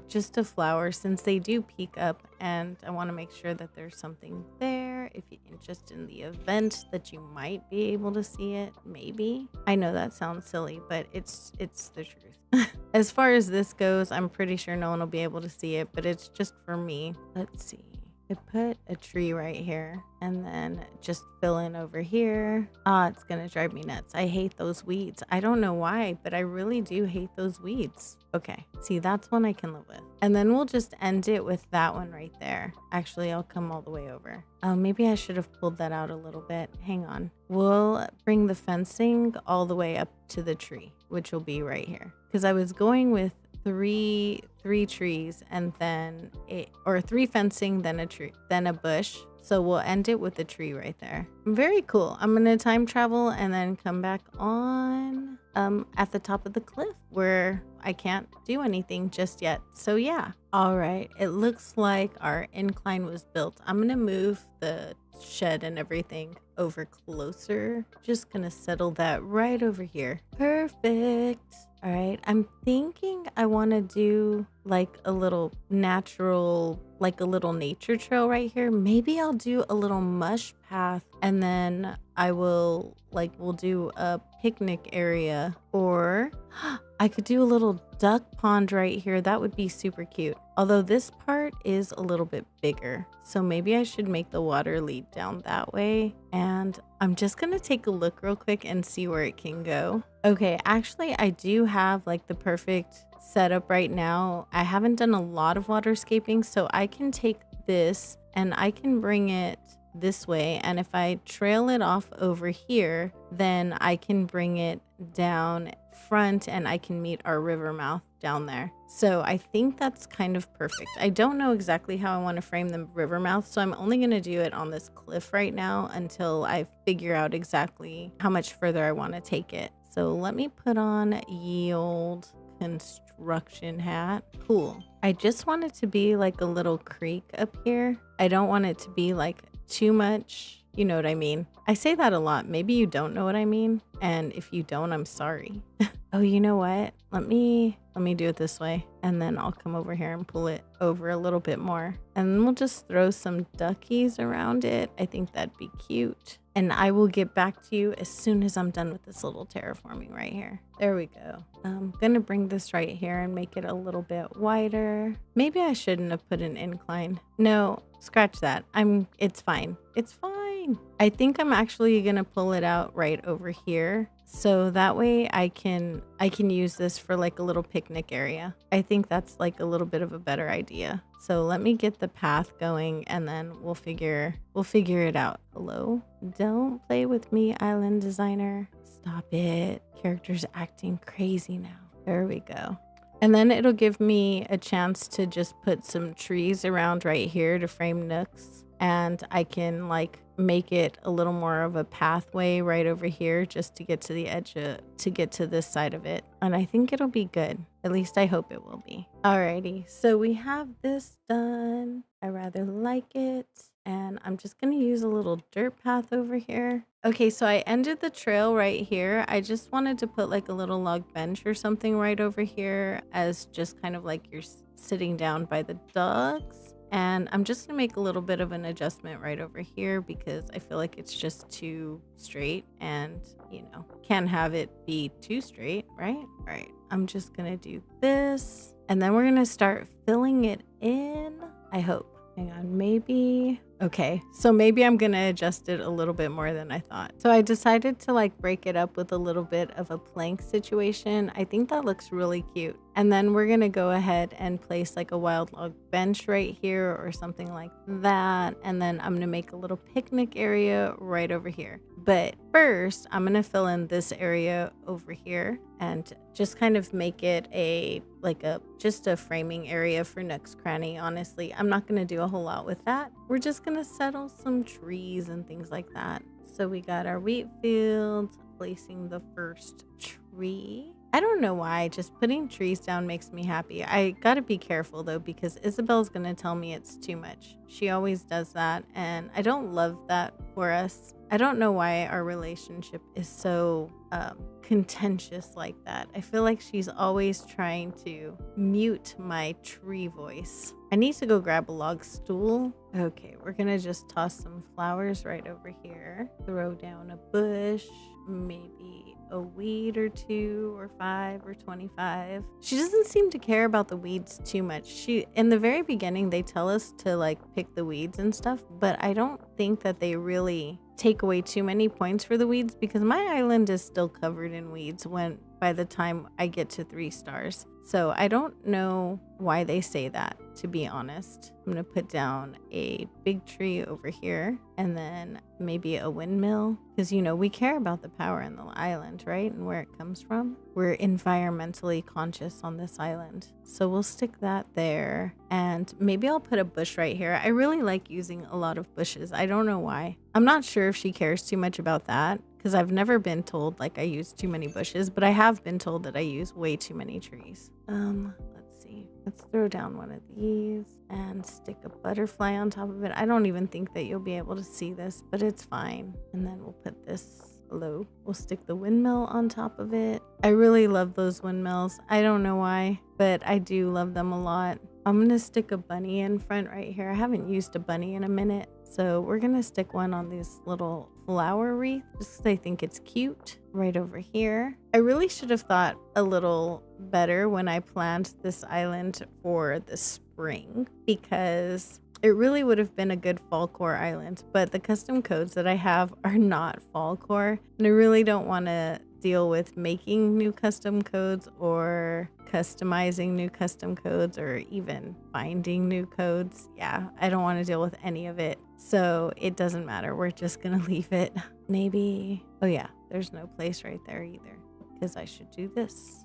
just a flower since they do peek up, and I want to make sure that there's something there. If you just in the event that you might be able to see it, maybe. I know that sounds silly, but it's the truth. As far as this goes, I'm pretty sure no one will be able to see it, but it's just for me. Let's see. I put a tree right here and then just fill in over here. It's gonna drive me nuts. I hate those weeds. I don't know why, but I really do hate those weeds. Okay, see, that's one I can live with. And then we'll just end it with that one right there. Actually, I'll come all the way over. Oh, maybe I should have pulled that out a little bit. Hang on. We'll bring the fencing all the way up to the tree, which will be right here. Because I was going with three trees and then or 3 fencing, then a tree, then a bush. So we'll end it with a tree right there. Very cool. I'm gonna time travel and then come back on at the top of the cliff where I can't do anything just yet. So yeah. All right. It looks like our incline was built. I'm gonna move the shed and everything over closer. Just gonna settle that right over here. Perfect. All right, I'm thinking I want to do like a little natural, like a little nature trail right here. Maybe I'll do a little mush path and then we'll do a picnic area, or I could do a little duck pond right here. That would be super cute. Although this part is a little bit bigger. So maybe I should make the water lead down that way. And I'm just going to take a look real quick and see where it can go. Okay, actually, I do have like the perfect setup right now. I haven't done a lot of waterscaping, so I can take this and I can bring it this way. And if I trail it off over here, then I can bring it down front and I can meet our river mouth down there. So I think that's kind of perfect. I don't know exactly how I want to frame the river mouth, so I'm only going to do it on this cliff right now until I figure out exactly how much further I want to take it. So let me put on ye old construction hat. Cool. I just want it to be like a little creek up here. I don't want it to be like too much. You know what I mean? I say that a lot. Maybe you don't know what I mean. And if you don't, I'm sorry. Oh, you know what? Let me do it this way. And then I'll come over here and pull it over a little bit more. And then we'll just throw some duckies around it. I think that'd be cute. And I will get back to you as soon as I'm done with this little terraforming right here. There we go. I'm gonna bring this right here and make it a little bit wider. Maybe I shouldn't have put an incline. No, scratch that. It's fine. It's fine. I think I'm actually gonna pull it out right over here. So that way I can use this for like a little picnic area. I think that's like a little bit of a better idea. So let me get the path going and then we'll figure it out. Hello? Don't play with me, island designer. Stop it. Character's acting crazy now. There we go. And then it'll give me a chance to just put some trees around right here to frame nooks. And I can like make it a little more of a pathway right over here just to get to the edge to get to this side of it. And I think it'll be good. At least I hope it will be. Alrighty, so we have this done. I rather like it. And I'm just gonna use a little dirt path over here. Okay, so I ended the trail right here. I just wanted to put like a little log bench or something right over here as just kind of like you're sitting down by the ducks. And I'm just gonna make a little bit of an adjustment right over here because I feel like it's just too straight and, you know, can't have it be too straight, right? All right, I'm just gonna do this and then we're gonna start filling it in, I hope. Hang on, maybe. Okay, so maybe I'm gonna adjust it a little bit more than I thought. So I decided to like break it up with a little bit of a plank situation. I think that looks really cute. And then we're gonna go ahead and place like a wild log bench right here or something like that. And then I'm gonna make a little picnic area right over here. But first, I'm gonna fill in this area over here and just kind of make it just a framing area for Nook's Cranny. Honestly, I'm not gonna do a whole lot with that. We're just gonna settle some trees and things like that. So we got our wheat field, placing the first tree. I don't know why, just putting trees down makes me happy. I gotta be careful though, because Isabel's gonna tell me it's too much. She always does that, and I don't love that for us. I don't know why our relationship is so contentious like that. I feel like she's always trying to mute my tree voice. I need to go grab a log stool. Okay, we're gonna just toss some flowers right over here. Throw down a bush, maybe a weed or 2 or 5 or 25. She doesn't seem to care about the weeds too much. In the very beginning, they tell us to like pick the weeds and stuff, but I don't think that they really take away too many points for the weeds, because my island is still covered in weeds by the time I get to 3 stars. So I don't know why they say that, to be honest. I'm gonna put down a big tree over here and then maybe a windmill, because we care about the power in the island, right? And where it comes from. We're environmentally conscious on this island. So we'll stick that there, and maybe I'll put a bush right here. I really like using a lot of bushes. I don't know why. I'm not sure if she cares too much about that, because I've never been told like I use too many bushes, but I have been told that I use way too many trees. Let's see. Let's throw down one of these and stick a butterfly on top of it. I don't even think that you'll be able to see this, but it's fine. And then we'll put this low. We'll stick the windmill on top of it. I really love those windmills. I don't know why, but I do love them a lot. I'm gonna stick a bunny in front right here. I haven't used a bunny in a minute. So we're gonna stick one on this little flower wreath just because I think it's cute right over here. I really should have thought a little better when I planned this island for the spring, because it really would have been a good fall core island, but the custom codes that I have are not fall core, and I really don't want to deal with making new custom codes or customizing new custom codes or even finding new codes. Yeah, I don't want to deal with any of it. So it doesn't matter. We're just going to leave it. Maybe. Oh yeah, there's no place right there either, because I should do this.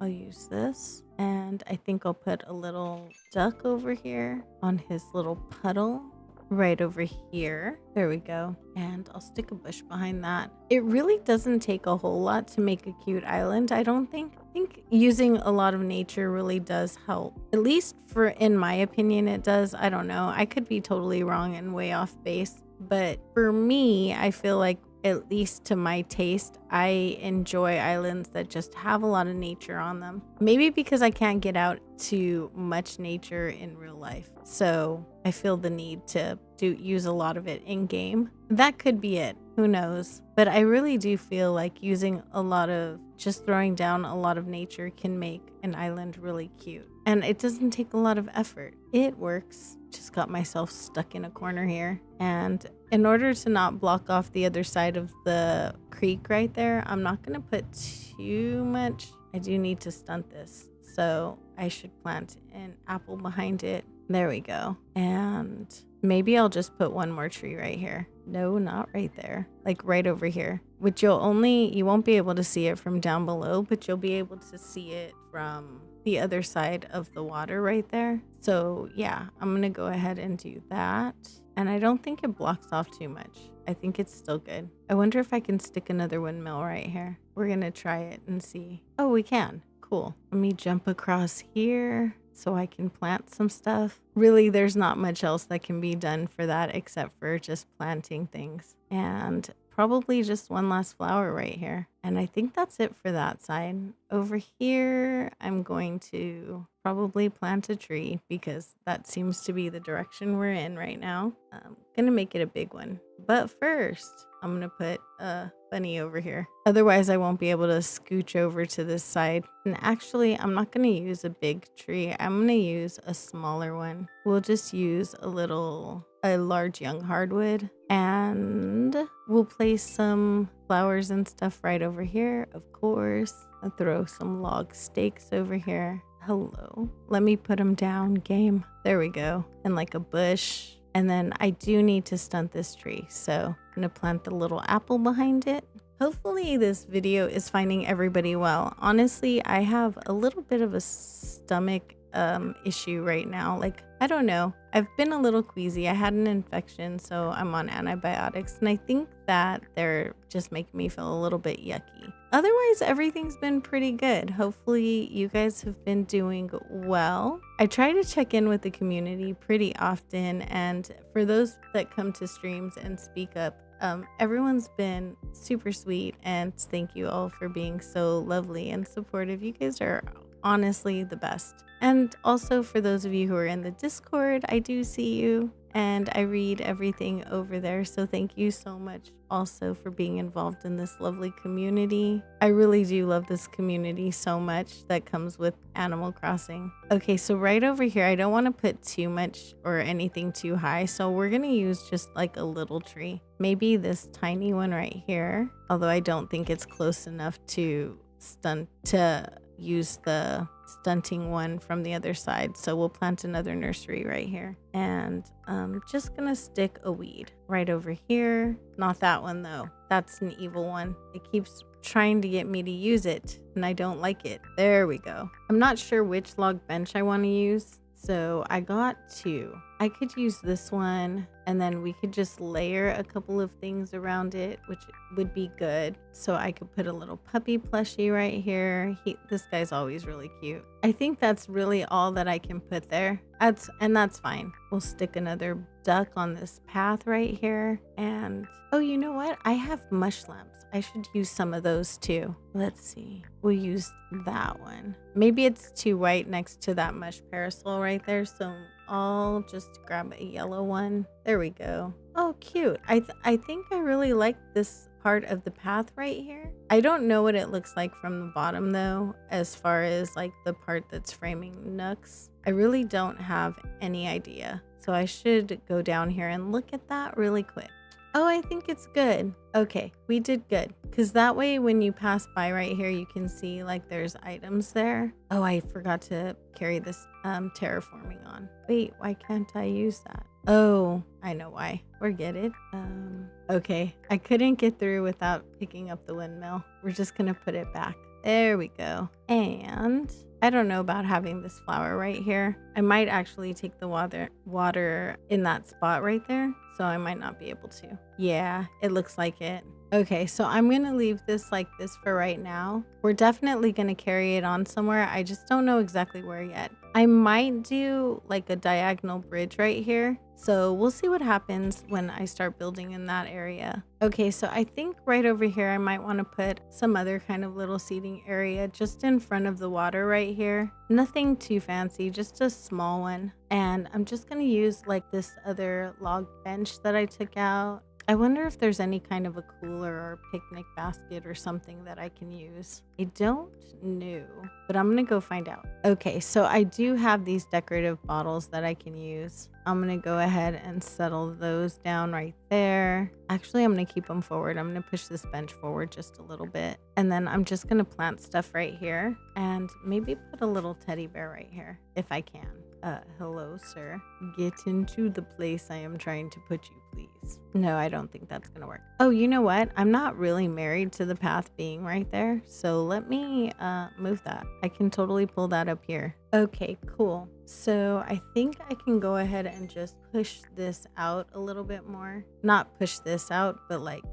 I'll use this, and I think I'll put a little duck over here on his little puddle right over here. There we go. And I'll stick a bush behind that. It really doesn't take a whole lot to make a cute island, I don't think. I think using a lot of nature really does help. At least in my opinion, it does. I don't know. I could be totally wrong and way off base. But for me, I feel like, at least to my taste, I enjoy islands that just have a lot of nature on them. Maybe because I can't get out to much nature in real life. So I feel the need to use a lot of it in game. That could be it. Who knows? But I really do feel like throwing down a lot of nature can make an island really cute. And it doesn't take a lot of effort. It works. Just got myself stuck in a corner here. And in order to not block off the other side of the creek right there, I'm not going to put too much. I do need to stunt this. So I should plant an apple behind it. There we go. And maybe I'll just put one more tree right here. No, not right there. Like right over here. Which you won't be able to see it from down below, but you'll be able to see it from the other side of the water right there. So yeah, I'm gonna go ahead and do that. And I don't think it blocks off too much. I think it's still good. I wonder if I can stick another windmill right here. We're gonna try it and see. Oh, we can. Cool. Let me jump across here so I can plant some stuff. Really, there's not much else that can be done for that except for just planting things. And probably just one last flower right here. And I think that's it for that side. Over here, I'm going to probably plant a tree because that seems to be the direction we're in right now. I'm gonna make it a big one. But first, I'm gonna put a bunny over here. Otherwise, I won't be able to scooch over to this side. And actually, I'm not gonna use a big tree. I'm gonna use a smaller one. We'll just use a little a large young hardwood, and we'll place some flowers and stuff right over here, of course. I'll throw some log stakes over here. Hello. Let me put them down, game. There we go. And like a bush. And then I do need to stunt this tree, so I'm gonna plant the little apple behind it. Hopefully this video is finding everybody well. Honestly, I have a little bit of a stomach issue right now. Like, I don't know. I've been a little queasy. I had an infection, so I'm on antibiotics, and I think that they're just making me feel a little bit yucky. Otherwise, everything's been pretty good. Hopefully, you guys have been doing well. I try to check in with the community pretty often, and for those that come to streams and speak up, everyone's been super sweet, and thank you all for being so lovely and supportive. You guys are honestly the best. And also for those of you who are in the Discord, I do see you and I read everything over there. So thank you so much also for being involved in this lovely community. I really do love this community so much that comes with Animal Crossing. Okay, so right over here, I don't want to put too much or anything too high. So we're going to use just like a little tree. Maybe this tiny one right here, although I don't think it's close enough to use the stunting one from the other side. So we'll plant another nursery right here, and I'm just gonna stick a weed right over here. Not that one though, that's an evil one. It keeps trying to get me to use it and I don't like it. There we go. I'm not sure which log bench I want to use, so I got two. I could use this one, and then we could just layer a couple of things around it, which would be good. So I could put a little puppy plushie right here. This guy's always really cute. I think that's really all that I can put there. That's fine. We'll stick another duck on this path right here. And oh, you know what? I have mush lamps. I should use some of those too. Let's see. We'll use that one. Maybe it's too white next to that mush parasol right there, so I'll just grab a yellow one. There we go. Oh, cute. I think I really like this part of the path right here. I don't know what it looks like from the bottom though, as far as like the part that's framing Nooks. I really don't have any idea. So I should go down here and look at that really quick. Oh, I think it's good. Okay, we did good. Because that way when you pass by right here, you can see like there's items there. Oh, I forgot to carry this terraforming on. Wait, why can't I use that? Oh, I know why. Forget it. Okay, I couldn't get through without picking up the windmill. We're just gonna put it back. There we go. And I don't know about having this flower right here. I might actually take the water in that spot right there. So I might not be able to. Yeah, it looks like it. Okay, so I'm going to leave this like this for right now. We're definitely going to carry it on somewhere. I just don't know exactly where yet. I might do like a diagonal bridge right here. So we'll see what happens when I start building in that area. Okay, so I think right over here, I might want to put some other kind of little seating area just in front of the water right here. Nothing too fancy, just a small one. And I'm just going to use like this other log bench that I took out. I wonder if there's any kind of a cooler or picnic basket or something that I can use. I don't know, but I'm gonna go find out. Okay, so I do have these decorative bottles that I can use. I'm gonna go ahead and settle those down right there. Actually, I'm gonna keep them forward. I'm gonna push this bench forward just a little bit. And then I'm just gonna plant stuff right here and maybe put a little teddy bear right here if I can. Hello, sir. Get into the place I am trying to put you, please. No, I don't think that's gonna work. Oh, you know what? I'm not really married to the path being right there. So let me move that. I can totally pull that up here. Okay, cool. So I think I can go ahead and just push this out a little bit more. Not push this out, but like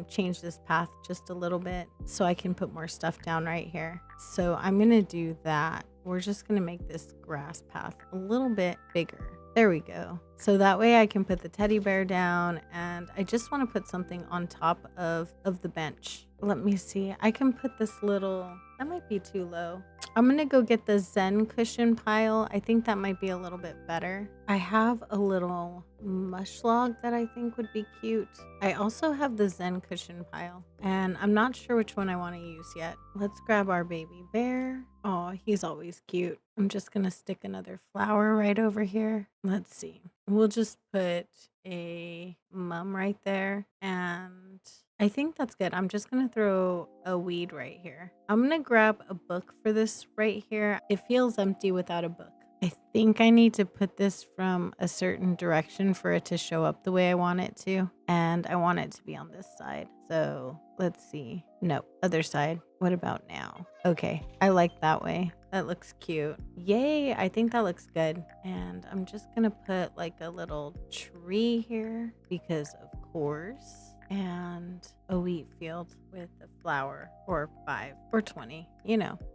change this path just a little bit so I can put more stuff down right here. So I'm gonna do that. We're just gonna make this grass path a little bit bigger. There we go. So that way I can put the teddy bear down, and I just want to put something on top of the bench. Let me see. I can put this little, that might be too low. I'm going to go get the Zen cushion pile. I think that might be a little bit better. I have a little mush log that I think would be cute. I also have the Zen cushion pile, and I'm not sure which one I want to use yet. Let's grab our baby bear. Oh, he's always cute. I'm just going to stick another flower right over here. Let's see. We'll just put a mum right there, and I think that's good. I'm just gonna throw a weed right here. I'm gonna grab a book for this right here. It feels empty without a book. I think I need to put this from a certain direction for it to show up the way I want it to. And I want it to be on this side. So let's see. No, other side. What about now? Okay, I like that way. That looks cute. Yay, I think that looks good. And I'm just gonna put like a little tree here because of course. And a wheat field with a flower or 5 or 20,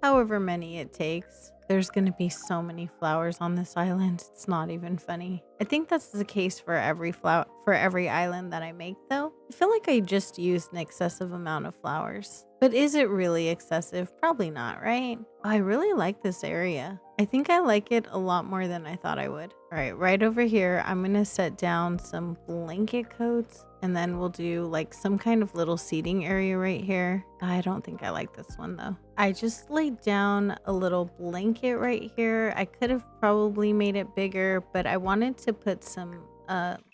however many it takes. There's going to be so many flowers on this island. It's not even funny. I think that's the case for every island that I make though. I feel like I just used an excessive amount of flowers. But is it really excessive? Probably not, right? I really like this area. I think I like it a lot more than I thought I would. All right over here, I'm going to set down some blanket coats and then we'll do like some kind of little seating area right here. I don't think I like this one though. I just laid down a little blanket right here. I could have probably made it bigger, but I wanted to put some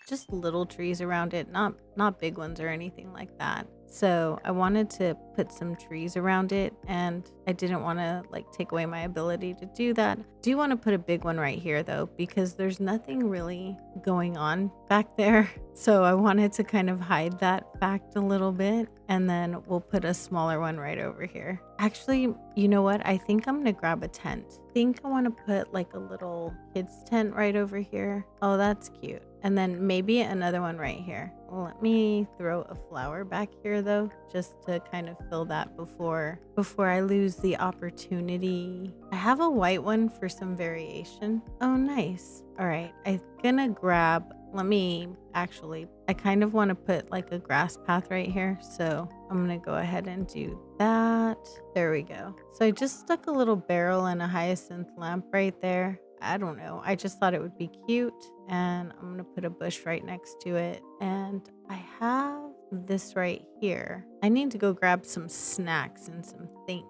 just little trees around it, not big ones or anything like that. So I wanted to put some trees around it and I didn't want to like take away my ability to do that. Do want to put a big one right here though, because there's nothing really going on back there. So I wanted to kind of hide that fact a little bit. And then we'll put a smaller one right over here. Actually, you know what? I think I'm going to grab a tent. I think I want to put like a little kids tent right over here. Oh, that's cute. And then maybe another one right here. Let me throw a flower back here though, just to kind of fill that before I lose the opportunity. I have a white one for some variation. Oh, nice. All right, I'm gonna grab, I kind of want to put like a grass path right here. So I'm gonna go ahead and do that. There we go. So I just stuck a little barrel and a hyacinth lamp right there. I don't know. I just thought it would be cute. And I'm going to put a bush right next to it. And I have this right here. I need to go grab some snacks and some things.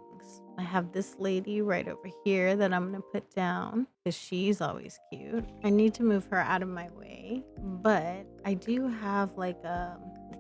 I have this lady right over here that I'm going to put down because she's always cute. I need to move her out of my way. But I do have like a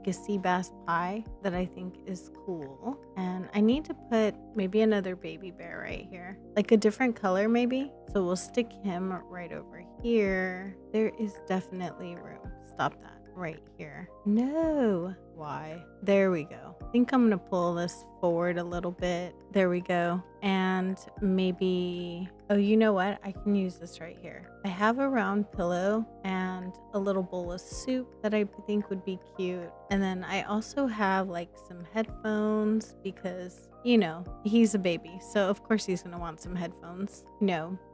sea bass pie that I think is cool. And I need to put maybe another baby bear right here, like a different color maybe. So we'll stick him right over here. There is definitely room. Stop that right here. No. Why? There we go. I think I'm gonna pull this forward a little bit. There we go. And maybe, oh, you know what? I can use this right here. I have a round pillow and a little bowl of soup that I think would be cute. And then I also have like some headphones because, he's a baby. So of course he's gonna want some headphones.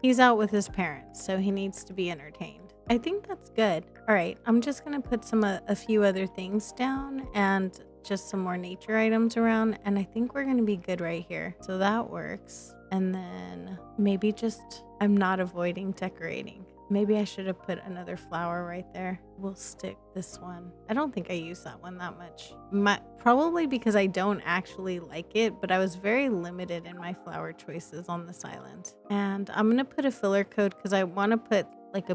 He's out with his parents, so he needs to be entertained. I think that's good. All right, I'm just gonna put a few other things down and just some more nature items around, and I think we're gonna be good right here. So that works. And then maybe I'm not avoiding decorating. Maybe I should have put another flower right there. We'll stick this one. I don't think I use that one that much. Probably because I don't actually like it, but I was very limited in my flower choices on this island. And I'm gonna put a filler coat because I want to put like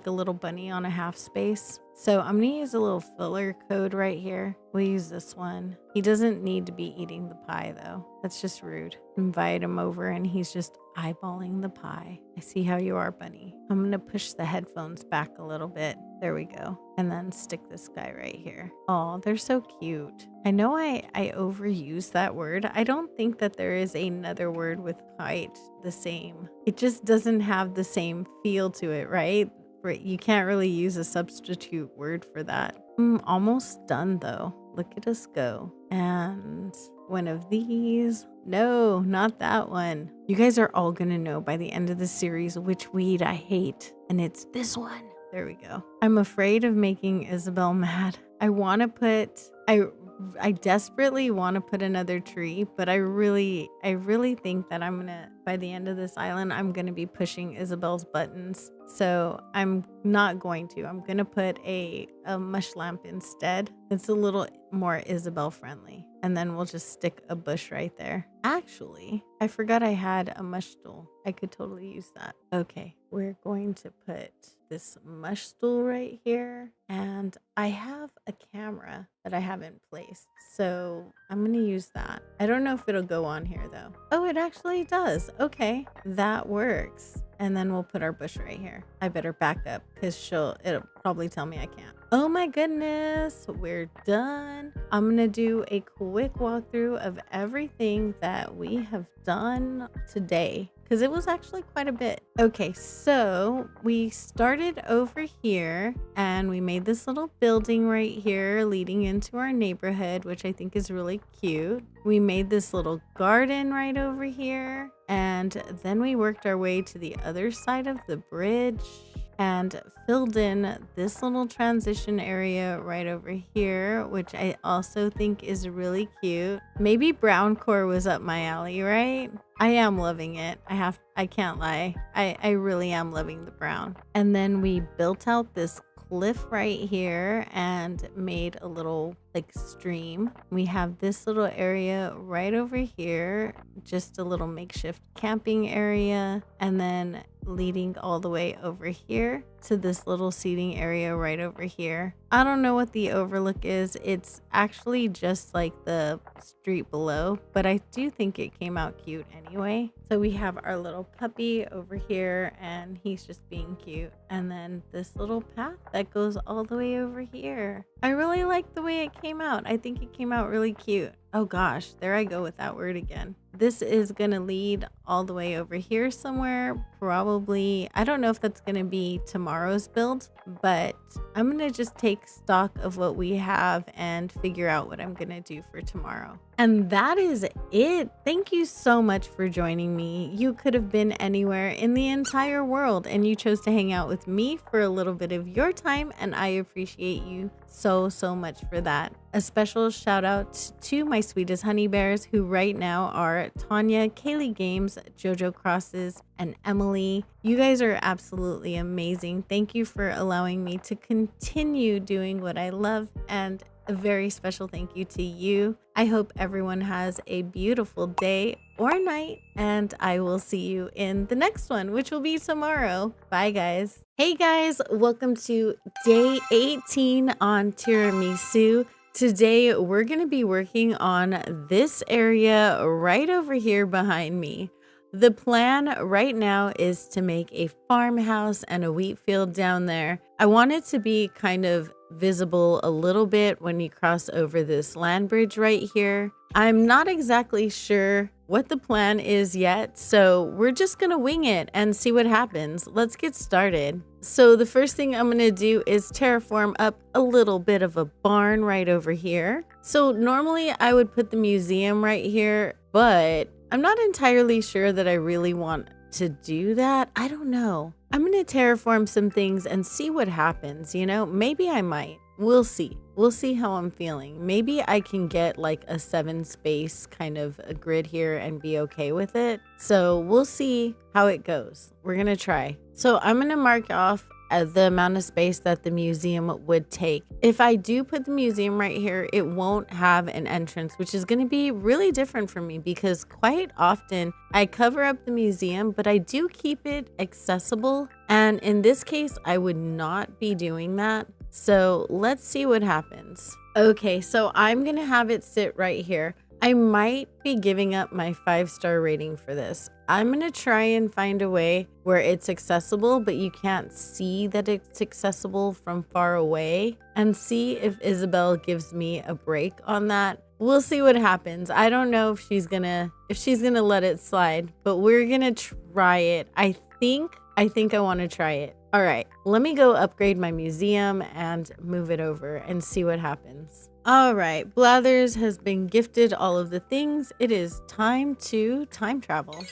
a little bunny on a half space. So I'm gonna use a little filler code right here. We'll use this one. He doesn't need to be eating the pie though. That's just rude. Invite him over and he's just eyeballing the pie. I see how you are, bunny. I'm gonna push the headphones back a little bit. There we go. And then stick this guy right here. Oh, they're so cute. I know I overuse that word. I don't think that there is another word with quite the same. It just doesn't have the same feel to it, right? You can't really use a substitute word for that. I'm almost done though. Look at us go. And one of these. No, not that one. You guys are all gonna know by the end of the series which weed I hate. And it's this one. There we go. I'm afraid of making Isabel mad. I desperately want to put another tree, but I really think that I'm gonna by the end of this island, I'm going to be pushing Isabel's buttons. So I'm not going to. I'm going to put a mush lamp instead. It's a little more Isabel friendly. And then we'll just stick a bush right there. Actually, I forgot I had a mush stool. I could totally use that. Okay, we're going to put this mush stool right here. And I have a camera that I haven't placed. So I'm going to use that. I don't know if it'll go on here though. Oh, it actually does. Okay, that works. And then we'll put our bush right here. I better back up because it'll probably tell me I can't. Oh my goodness, we're done. I'm gonna do a quick walkthrough of everything that we have done today because it was actually quite a bit. Okay, so we started over here and we made this little building right here leading into our neighborhood, which I think is really cute. We made this little garden right over here, and then we worked our way to the other side of the bridge and filled in this little transition area right over here, which I also think is really cute. Maybe brown core was up my alley, right? I am loving it. I can't lie. I really am loving the brown. And then we built out this cliff right here and made a little like stream. We have this little area right over here, just a little makeshift camping area, and then leading all the way over here to this little seating area right over here. I don't know what the overlook is. It's actually just like the street below, but I do think it came out cute anyway. So we have our little puppy over here and he's just being cute. And then this little path that goes all the way over here. I really like the way it came out. I think it came out really cute. Oh gosh, there I go with that word again. This is gonna lead all the way over here somewhere. Probably, I don't know if that's gonna be tomorrow's build, but I'm gonna just take stock of what we have and figure out what I'm gonna do for tomorrow. And that is it. Thank you so much for joining me. You could have been anywhere in the entire world and you chose to hang out with me for a little bit of your time, and I appreciate you so much for that. A special shout out to my sweetest honey bears, who right now are Tanya, Kaylee Games, Jojo Crosses, and Emily. You guys are absolutely amazing. Thank you for allowing me to continue doing what I love, and a very special thank you to you. I hope everyone has a beautiful day or night, and I will see you in the next one, which will be tomorrow. Bye, guys. Hey, guys. Welcome to day 18 on Tiramisu. Today, we're going to be working on this area right over here behind me. The plan right now is to make a farmhouse and a wheat field down there. I want it to be kind of visible a little bit when you cross over this land bridge right here. I'm not exactly sure what the plan is yet, so we're just gonna wing it and see what happens. Let's get started. So the first thing I'm gonna do is terraform up a little bit of a barn right over here. So normally I would put the museum right here, but I'm not entirely sure that I really want to do that. I don't know. I'm gonna terraform some things and see what happens, you know? Maybe I might. We'll see. We'll see how I'm feeling. Maybe I can get like a 7 space kind of a grid here and be okay with it. So we'll see how it goes. We're gonna try. So I'm gonna mark off the amount of space that the museum would take. If I do put the museum right here, it won't have an entrance, which is going to be really different for me because quite often I cover up the museum, but I do keep it accessible. And in this case, I would not be doing that. So let's see what happens. Okay, so I'm going to have it sit right here. I might be giving up my 5-star rating for this. I'm going to try and find a way where it's accessible, but you can't see that it's accessible from far away, and see if Isabel gives me a break on that. We'll see what happens. I don't know if she's gonna let it slide, but we're gonna try it. I think I want to try it. All right, let me go upgrade my museum and move it over and see what happens. All right, Blathers has been gifted all of the things. It is time to time travel.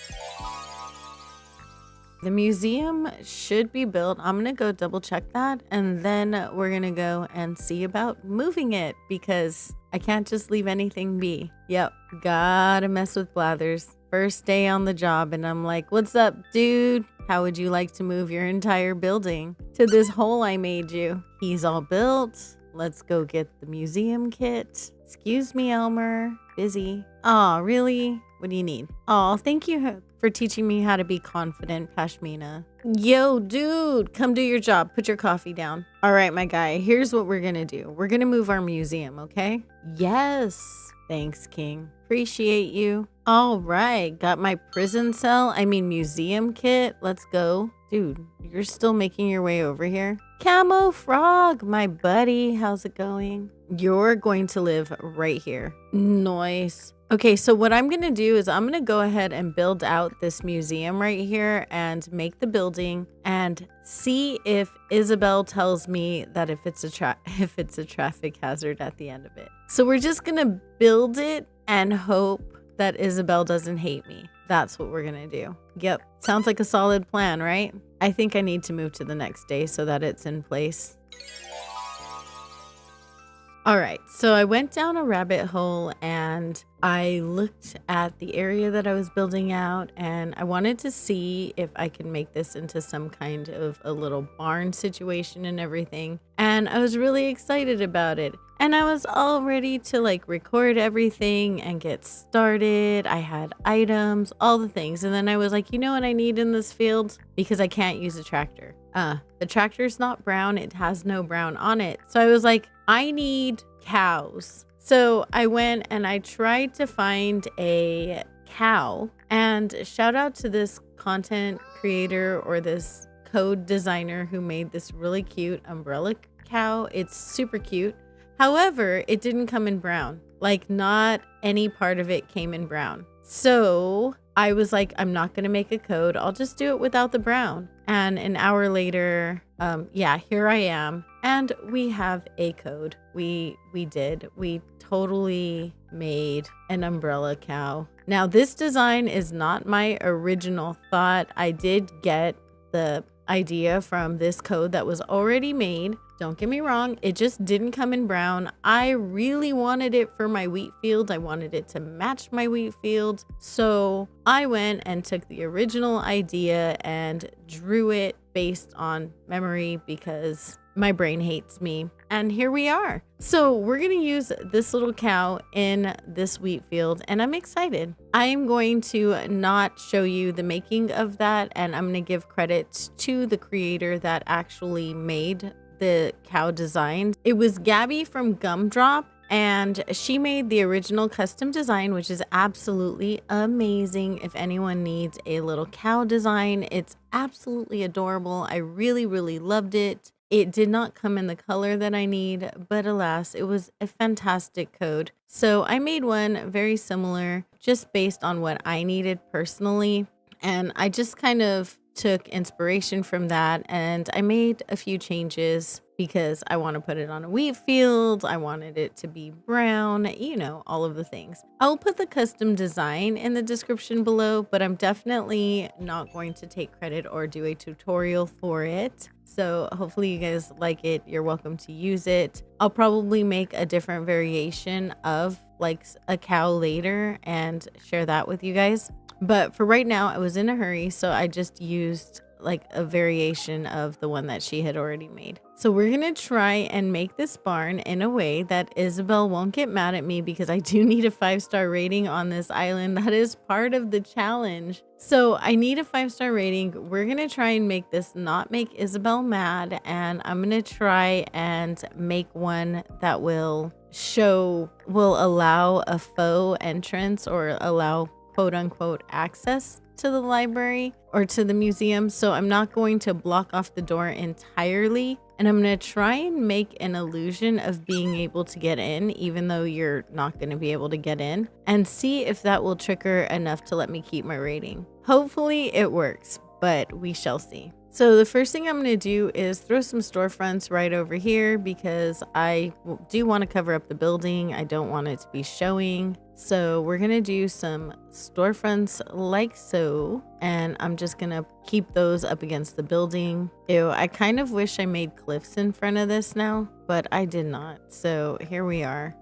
The museum should be built. I'm going to go double check that, and then we're going to go and see about moving it because I can't just leave anything be. Yep, gotta mess with Blathers. first day on the job and I'm like, what's up, dude? How would you like to move your entire building to this hole I made you? He's all built. Let's go get the museum kit. Excuse me, Elmer. Busy. Aw, really? What do you need? Aw, thank you for teaching me how to be confident, Pashmina. Yo, dude, come do your job. Put your coffee down. All right, my guy, here's what we're gonna do. We're gonna move our museum, okay? Yes. Thanks, King. Appreciate you. All right, got my museum kit. Let's go. Dude, you're still making your way over here? Camo Frog, my buddy. How's it going? You're going to live right here. Nice. Okay, so what I'm going to do is I'm going to go ahead and build out this museum right here and make the building and see if Isabel tells me that if it's a traffic hazard at the end of it. So we're just going to build it and hope that Isabel doesn't hate me. That's what we're going to do. Yep. Sounds like a solid plan, right? I think I need to move to the next day so that it's in place. All right, so I went down a rabbit hole and I looked at the area that I was building out and I wanted to see if I can make this into some kind of a little barn situation and everything. And I was really excited about it. And I was all ready to record everything and get started. I had items, all the things. And then I was like, you know what I need in this field? Because I can't use a tractor. The tractor's not brown. It has no brown on it. So I was like, I need cows. So I went and I tried to find a cow, and shout out to this content creator or this code designer who made this really cute umbrella cow. It's super cute. However, it didn't come in brown. Not any part of it came in brown. So I was like, I'm not going to make a code. I'll just do it without the brown. And an hour later, here I am. And we have a code. We totally made an umbrella cow. Now, this design is not my original thought. I did get the idea from this code that was already made. Don't get me wrong, it just didn't come in brown. I really wanted it for my wheat field. I wanted it to match my wheat field. So I went and took the original idea and drew it based on memory because my brain hates me. And here we are. So we're going to use this little cow in this wheat field and I'm excited. I am going to not show you the making of that, and I'm going to give credit to the creator that actually made the cow design. It was Gabby from Gumdrop, and she made the original custom design, which is absolutely amazing. If anyone needs a little cow design, it's absolutely adorable. I really, really loved it. It did not come in the color that I need, but alas, it was a fantastic code. So I made one very similar, just based on what I needed personally. And I just kind of took inspiration from that, and I made a few changes because I want to put it on a wheat field. I wanted it to be brown, all of the things. I'll put the custom design in the description below, but I'm definitely not going to take credit or do a tutorial for it. So hopefully you guys like it. You're welcome to use it. I'll probably make a different variation of a cow later and share that with you guys. But for right now, I was in a hurry, so I just used a variation of the one that she had already made. So we're going to try and make this barn in a way that Isabel won't get mad at me, because I do need a 5-star rating on this island. That is part of the challenge. So I need a 5-star rating. We're going to try and make this not make Isabel mad, and I'm going to try and make one that will allow a faux entrance, or allow quote unquote access to the library or to the museum. So I'm not going to block off the door entirely, and I'm going to try and make an illusion of being able to get in, even though you're not going to be able to get in, and see if that will trigger enough to let me keep my rating. Hopefully it works, but we shall see. So the first thing I'm going to do is throw some storefronts right over here, because I do want to cover up the building. I don't want it to be showing. So we're gonna do some storefronts like so, and I'm just gonna keep those up against the building. Ew, I kind of wish I made cliffs in front of this now, but I did not. So here we are.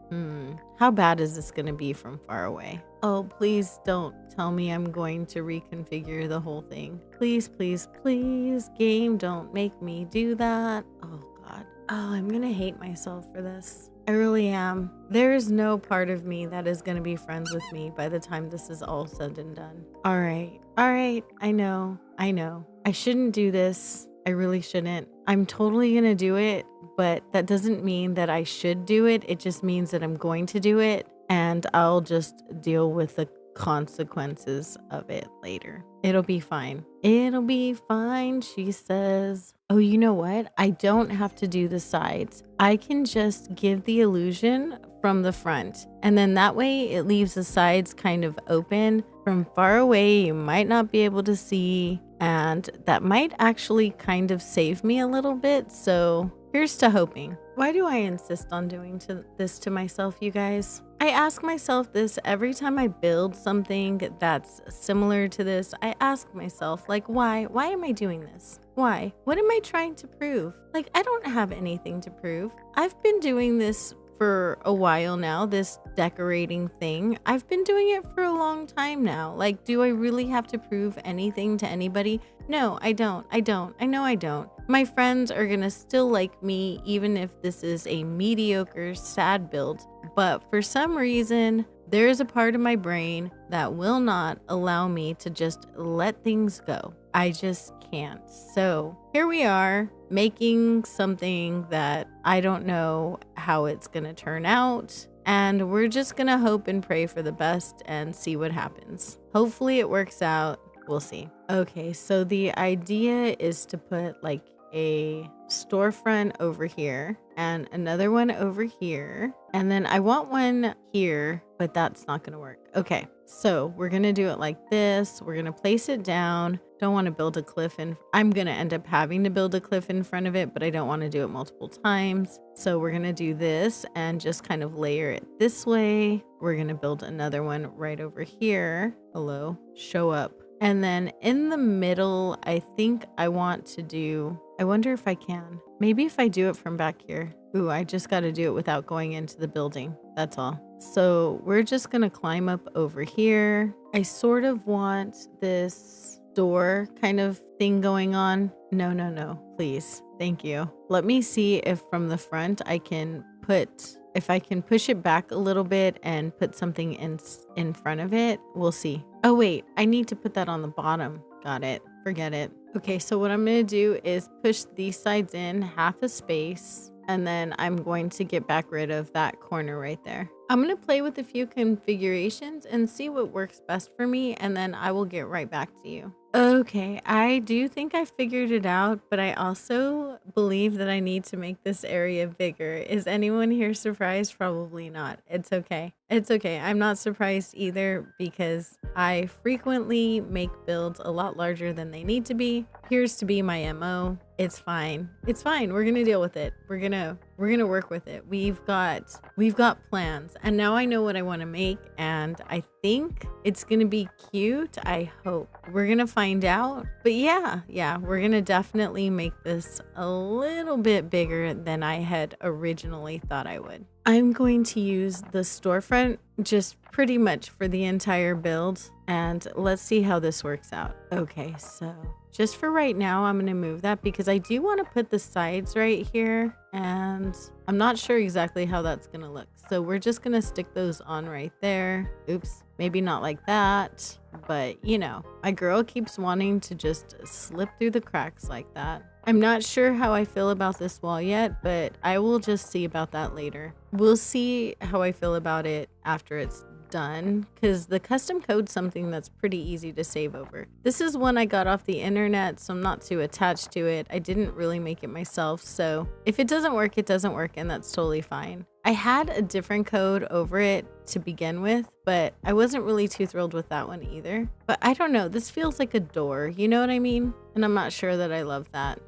How bad is this gonna be from far away? Oh, please don't tell me I'm going to reconfigure the whole thing. Please, please, please, game, don't make me do that. Oh God. Oh, I'm gonna hate myself for this. I really am. There is no part of me that is going to be friends with me by the time this is all said and done. All right. I know. I shouldn't do this. I really shouldn't. I'm totally going to do it, but that doesn't mean that I should do it. It just means that I'm going to do it, and I'll just deal with the consequences of it later. It'll be fine. It'll be fine, she says. Oh, you know what? I don't have to do the sides. I can just give the illusion from the front. And then that way it leaves the sides kind of open. From far away, you might not be able to see. And that might actually kind of save me a little bit. So here's to hoping. Why do I insist on doing this to myself, you guys? I ask myself this every time I build something that's similar to this. I ask myself, like, why? Why am I doing this? Why? What am I trying to prove? Like, I don't have anything to prove. I've been doing this for a while now, this decorating thing. I've been doing it for a long time now. Like, do I really have to prove anything to anybody? No, I don't. I know I don't. My friends are gonna still like me even if this is a mediocre, sad build. But for some reason, there is a part of my brain that will not allow me to just let things go. I just can't. So here we are making something that I don't know how it's gonna turn out. And we're just gonna hope and pray for the best and see what happens. Hopefully it works out. We'll see. Okay, so the idea is to put like a storefront over here and another one over here. And then I want one here, but that's not going to work. Okay, so we're going to do it like this. We're going to place it down. Don't want to build a cliff and I'm going to end up having to build a cliff in front of it, but I don't want to do it multiple times. So we're going to do this and just kind of layer it this way. We're going to build another one right over here. Hello, show up. And then in the middle, I think I want to do, I wonder if I can. Maybe if I do it from back here. Ooh, I just got to do it without going into the building. That's all. So we're just going to climb up over here. I sort of want this door kind of thing going on. No, please. Thank you. Let me see if from the front I can put, if I can push it back a little bit and put something in front of it. We'll see. Oh wait, I need to put that on the bottom. Got it. Forget it. Okay, so what I'm going to do is push these sides in half a space, and then I'm going to get back rid of that corner right there. I'm going to play with a few configurations and see what works best for me, and then I will get right back to you. Okay, I do think I figured it out, but I also believe that I need to make this area bigger. Is anyone here surprised? Probably not. It's okay. It's okay. I'm not surprised either because I frequently make builds a lot larger than they need to be. Appears to be my MO. It's fine. It's fine. We're gonna deal with it. We're gonna work with it. We've got plans, and now I know what I want to make, and I think it's gonna be cute. I hope. We're gonna find out. But yeah, we're gonna definitely make this a little bit bigger than I had originally thought I would. I'm going to use the storefront just pretty much for the entire build, and let's see how this works out. Okay, so just for right now, I'm going to move that because I do want to put the sides right here, and I'm not sure exactly how that's going to look. So we're just going to stick those on right there. Oops, maybe not like that, but you know, my girl keeps wanting to just slip through the cracks like that. I'm not sure how I feel about this wall yet, but I will just see about that later. We'll see how I feel about it after it's done, because the custom code's something that's pretty easy to save over. This is one I got off the internet, so I'm not too attached to it. I didn't really make it myself, so if it doesn't work, it doesn't work, and that's totally fine. I had a different code over it to begin with, but I wasn't really too thrilled with that one either. But I don't know, this feels like a door, you know what I mean? And I'm not sure that I love that.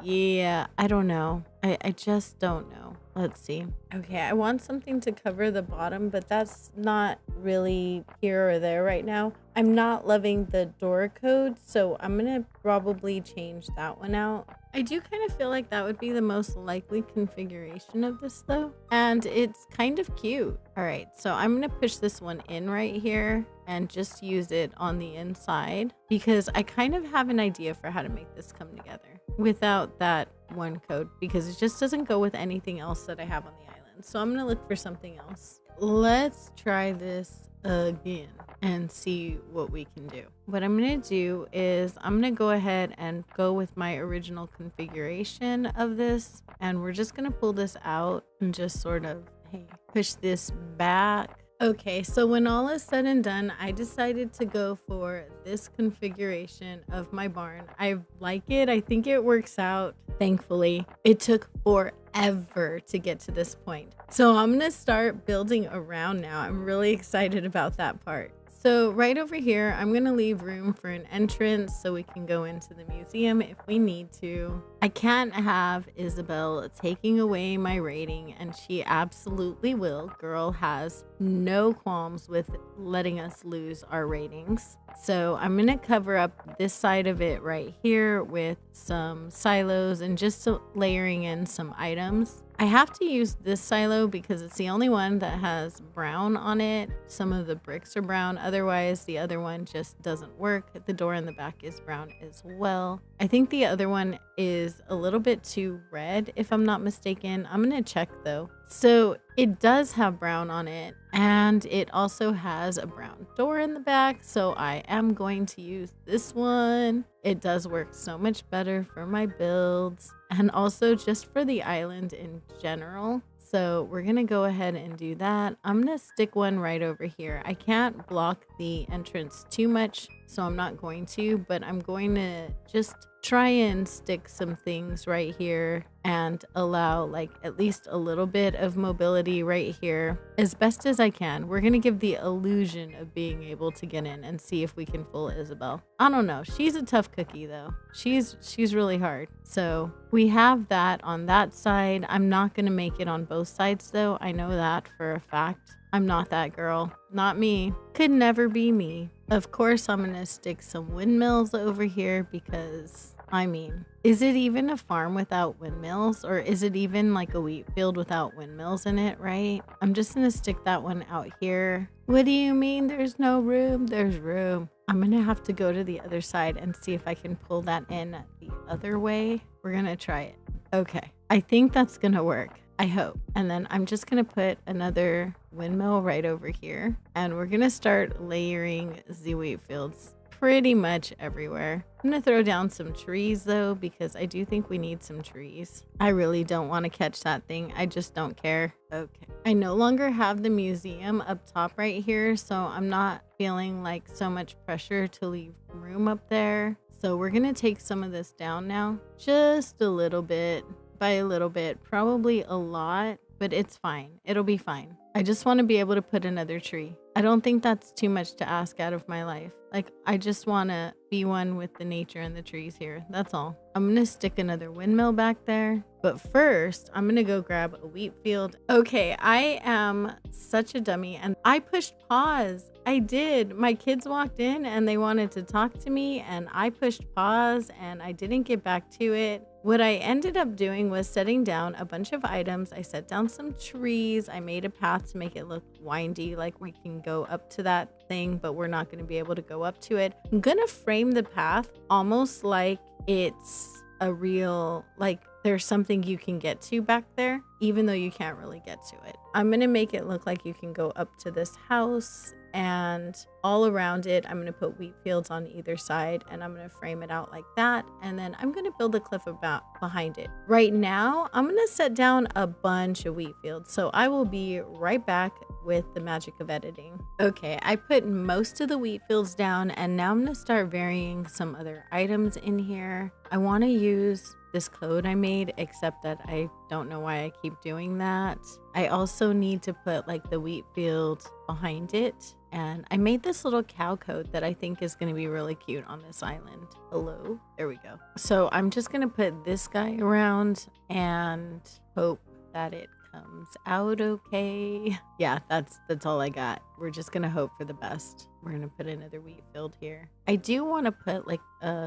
Yeah, I don't know. I just don't know. Let's see. Okay, I want something to cover the bottom, but that's not really here or there right now. I'm not loving the door code, so I'm gonna probably change that one out. I do kind of feel like that would be the most likely configuration of this though, and it's kind of cute. All right, so I'm gonna push this one in right here and just use it on the inside because I kind of have an idea for how to make this come together without that one code because it just doesn't go with anything else that I have on the island. So I'm gonna look for something else. Let's try this again and see what we can do. What I'm gonna do is I'm gonna go ahead and go with my original configuration of this, and we're just gonna pull this out and just sort of, hey, push this back. Okay, so when all is said and done, I decided to go for this configuration of my barn. I like it. I think it works out. Thankfully, it took forever to get to this point. So I'm gonna start building around now. I'm really excited about that part. So right over here, I'm gonna leave room for an entrance so we can go into the museum if we need to. I can't have Isabel taking away my rating, and she absolutely will. Girl has no qualms with letting us lose our ratings. So I'm gonna cover up this side of it right here with some silos and just layering in some items. I have to use this silo because it's the only one that has brown on it. Some of the bricks are brown. Otherwise, the other one just doesn't work. The door in the back is brown as well. I think the other one is a little bit too red, if I'm not mistaken. I'm going to check though. So it does have brown on it, and it also has a brown door in the back. So I am going to use this one. It does work so much better for my builds and also just for the island in general. So we're going to go ahead and do that. I'm going to stick one right over here. I can't block the entrance too much, so I'm not going to, but I'm going to just try and stick some things right here and allow like at least a little bit of mobility right here as best as I can. We're going to give the illusion of being able to get in and see if we can fool Isabel. I don't know. She's a tough cookie though. She's really hard. So we have that on that side. I'm not going to make it on both sides though. I know that for a fact. I'm not that girl. Not me. Could never be me. Of course, I'm going to stick some windmills over here because, I mean, is it even a farm without windmills? Or is it even like a wheat field without windmills in it, right? I'm just going to stick that one out here. What do you mean there's no room? There's room. I'm going to have to go to the other side and see if I can pull that in the other way. We're going to try it. Okay. I think that's going to work. I hope. And then I'm just going to put another windmill right over here. And we're going to start layering the wheat fields pretty much everywhere. I'm going to throw down some trees though, because I do think we need some trees. I really don't want to catch that thing. I just don't care. Okay. I no longer have the museum up top right here, so I'm not feeling like so much pressure to leave room up there. So we're going to take some of this down now. Just a little bit. By a little bit, probably a lot, but it's fine. It'll be fine. I just want to be able to put another tree. I don't think that's too much to ask out of my life. Like, I just want to be one with the nature and the trees here. That's all. I'm going to stick another windmill back there. But first, I'm going to go grab a wheat field. Okay, I am such a dummy and I pushed pause. I did. My kids walked in and they wanted to talk to me and I pushed pause and I didn't get back to it. What I ended up doing was setting down a bunch of items. I set down some trees. I made a path to make it look windy, like we can go up to that thing, but we're not going to be able to go up to it. I'm going to frame the path almost like it's a real, like there's something you can get to back there, even though you can't really get to it. I'm going to make it look like you can go up to this house, and all around it, I'm going to put wheat fields on either side, and I'm going to frame it out like that. And then I'm going to build a cliff about behind it. Right now, I'm going to set down a bunch of wheat fields. So I will be right back with the magic of editing. Okay, I put most of the wheat fields down, and now I'm going to start varying some other items in here. I want to use this code I made, except that I don't know why I keep doing that. I also need to put like the wheat field behind it. And I made this little cow code that I think is going to be really cute on this island. Hello. There we go. So I'm just going to put this guy around and hope that it comes out okay. Yeah, that's all I got. We're just gonna hope for the best. We're gonna put another wheat field here. I do want to put like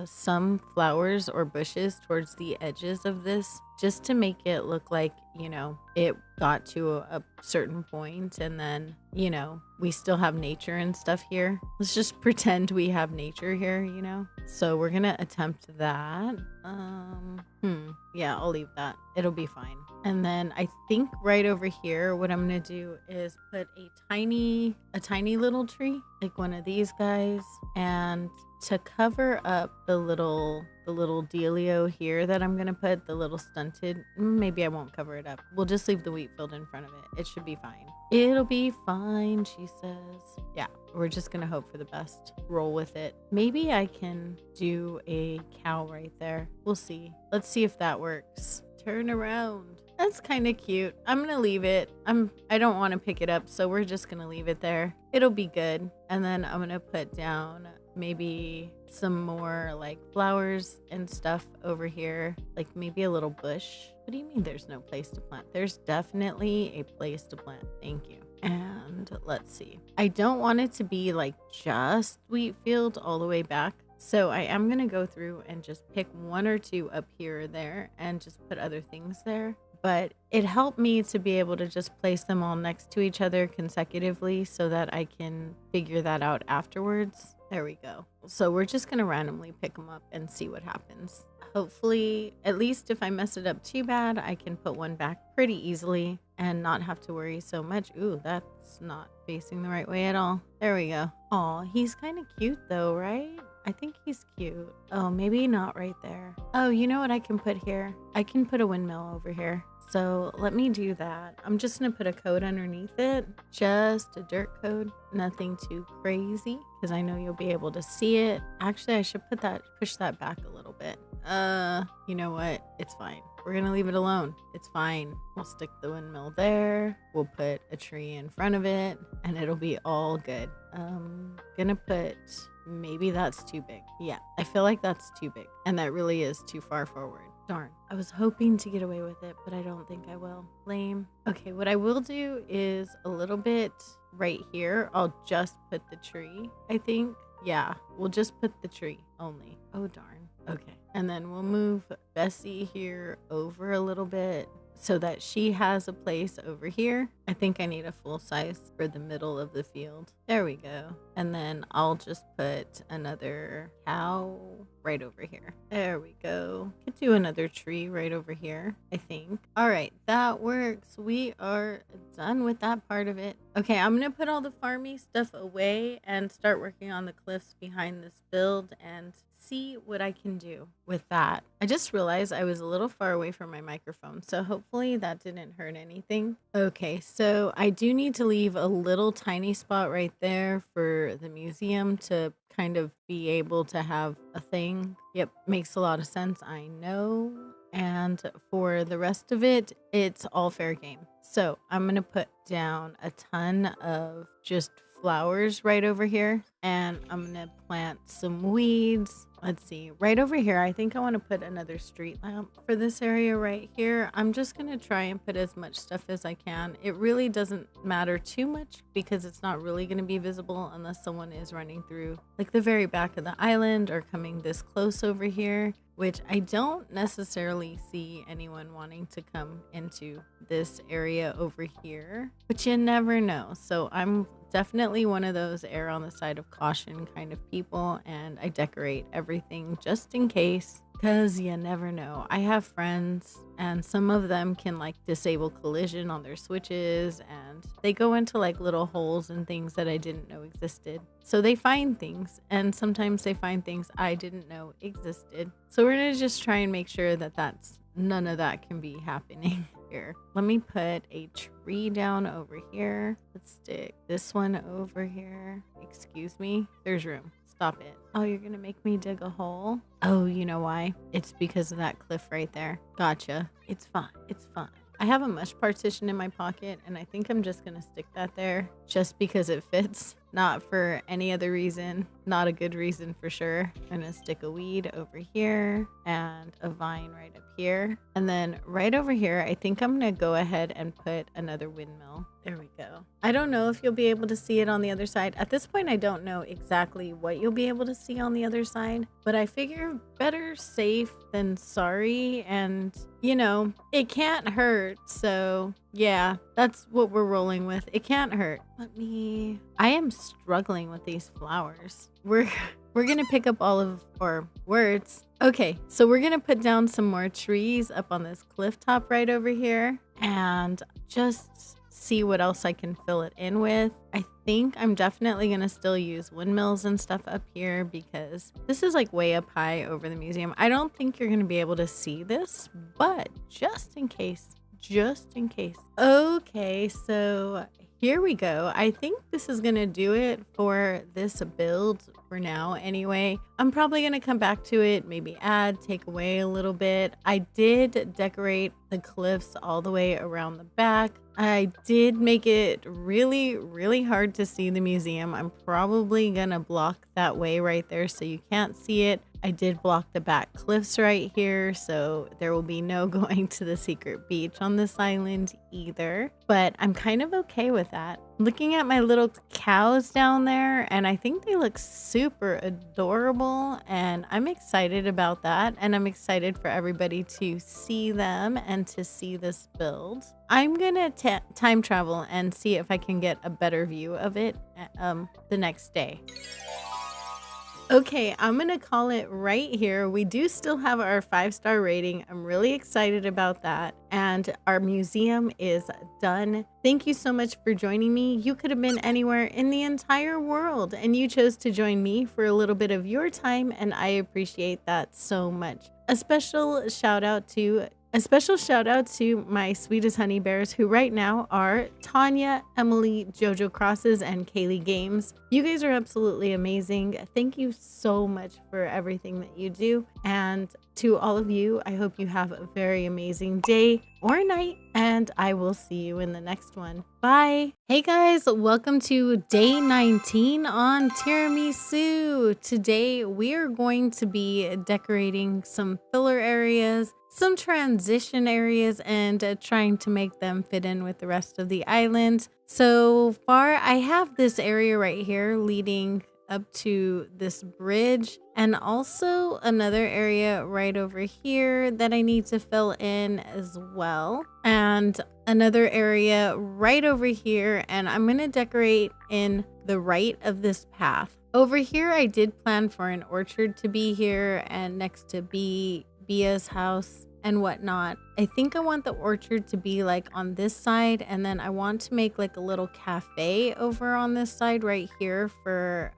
some flowers or bushes towards the edges of this, just to make it look like, it got to a certain point, and then, we still have nature and stuff here. Let's just pretend we have nature here, So we're gonna attempt that. Yeah, I'll leave that. It'll be fine. And then I think right over here, what I'm gonna do is put a tiny little tree, like one of these guys, and to cover up the little dealio here that I'm gonna put, the little stunted, maybe I won't cover it up. We'll just leave the wheat field in front of it. It should be fine. It'll be fine, she says. Yeah, we're just gonna hope for the best. Roll with it. Maybe I can do a cow right there. We'll see. Let's see if that works. Turn around. That's kind of cute. I'm gonna leave it. I don't want to pick it up, so we're just gonna leave it there. It'll be good. And then I'm gonna put down maybe some more like flowers and stuff over here, like maybe a little bush. What do you mean there's no place to plant? There's definitely a place to plant. Thank you. And let's see. I don't want it to be like just wheat field all the way back. So I am going to go through and just pick one or two up here or there and just put other things there. But it helped me to be able to just place them all next to each other consecutively so that I can figure that out afterwards. There we go. So we're just going to randomly pick them up and see what happens. Hopefully, at least if I mess it up too bad, I can put one back pretty easily and not have to worry so much. Ooh, that's not facing the right way at all. There we go. Aw, he's kind of cute though, right? I think he's cute. Oh, maybe not right there. Oh, you know what I can put here? I can put a windmill over here. So let me do that. I'm just going to put a code underneath it. Just a dirt code. Nothing too crazy because I know you'll be able to see it. Actually, I should push that back a little bit. You know what? It's fine. We're going to leave it alone. It's fine. We'll stick the windmill there. We'll put a tree in front of it and it'll be all good. Gonna put, maybe that's too big. Yeah, I feel like that's too big and that really is too far forward. Darn. I was hoping to get away with it, but I don't think I will. Lame. Okay, what I will do is a little bit right here. I'll just put the tree, I think. Yeah, we'll just put the tree only. Oh, darn. Okay. And then we'll move Bessie here over a little bit so that she has a place over here. I think I need a full size for the middle of the field. There we go. And then I'll just put another cow right over here. There we go. Could do another tree right over here, I think. All right, that works. We are done with that part of it. Okay, I'm gonna put all the farmy stuff away and start working on the cliffs behind this build and see what I can do with that. I just realized I was a little far away from my microphone, so hopefully that didn't hurt anything. Okay, so I do need to leave a little tiny spot right there for the museum to kind of be able to have a thing. Yep, makes a lot of sense, I know. And for the rest of it, it's all fair game. So I'm gonna put down a ton of just flowers right over here, and I'm gonna plant some weeds. Let's see, right over here, I think I want to put another street lamp for this area right here. I'm just gonna try and put as much stuff as I can. It really doesn't matter too much because it's not really gonna be visible unless someone is running through like the very back of the island or coming this close over here, which I don't necessarily see anyone wanting to come into this area over here, but you never know. So I'm definitely one of those err on the side of caution kind of people, and I decorate everything just in case, because you never know. I have friends and some of them can like disable collision on their switches, and they go into like little holes and things that I didn't know existed. So they find things, and sometimes they find things I didn't know existed. So we're gonna just try and make sure that none of that can be happening here. Let me put a tree down over here. Let's stick this one over here. Excuse me, there's room. Stop it. Oh, you're gonna make me dig a hole? Oh, you know why? It's because of that cliff right there. Gotcha. It's fine. It's fine. I have a mesh partition in my pocket, and I think I'm just gonna stick that there just because it fits, not for any other reason, not a good reason for sure. I'm gonna stick a weed over here and a vine right up here. And then right over here, I think I'm gonna go ahead and put another windmill. There we go. I don't know if you'll be able to see it on the other side. At this point, I don't know exactly what you'll be able to see on the other side, but I figure better safe than sorry. And, you know, it can't hurt. So yeah, that's what we're rolling with. It can't hurt. I am struggling with these flowers. We're gonna pick up all of our words. Okay, so we're gonna put down some more trees up on this cliff top right over here and just see what else I can fill it in with. I think I'm definitely gonna still use windmills and stuff up here because this is like way up high over the museum. I don't think you're gonna be able to see this, but just in case. Okay, so here we go. I think this is gonna do it for this build for now anyway. I'm probably gonna come back to it, maybe add, take away a little bit. I did decorate the cliffs all the way around the back. I did make it really hard to see the museum. I'm probably gonna block that way right there so you can't see it. I did block the back cliffs right here, so there will be no going to the secret beach on this island either. But I'm kind of okay with that. Looking at my little cows down there, and I think they look super adorable, and I'm excited about that. And I'm excited for everybody to see them and to see this build. I'm gonna time travel and see if I can get a better view of it the next day. Okay, I'm gonna call it right here. We do still have our 5-star rating. I'm really excited about that. And our museum is done. Thank you so much for joining me. You could have been anywhere in the entire world and you chose to join me for a little bit of your time, and I appreciate that so much. A special shout out to my sweetest honey bears, who right now are Tanya, Emily, Jojo Crosses, and Kaylee Games. You guys are absolutely amazing. Thank you so much for everything that you do. And to all of you, I hope you have a very amazing day or night, and I will see you in the next one. Bye. Hey guys, welcome to day 19 on Tiramisu. Today we are going to be decorating some filler areas, some transition areas, and trying to make them fit in with the rest of the island. So far, I have this area right here leading up to this bridge, and also another area right over here that I need to fill in as well, and another area right over here. And I'm gonna decorate in the right of this path. Over here, I did plan for an orchard to be here and next to Bia's house and whatnot. I think I want the orchard to be like on this side, and then I want to make like a little cafe over on this side right here for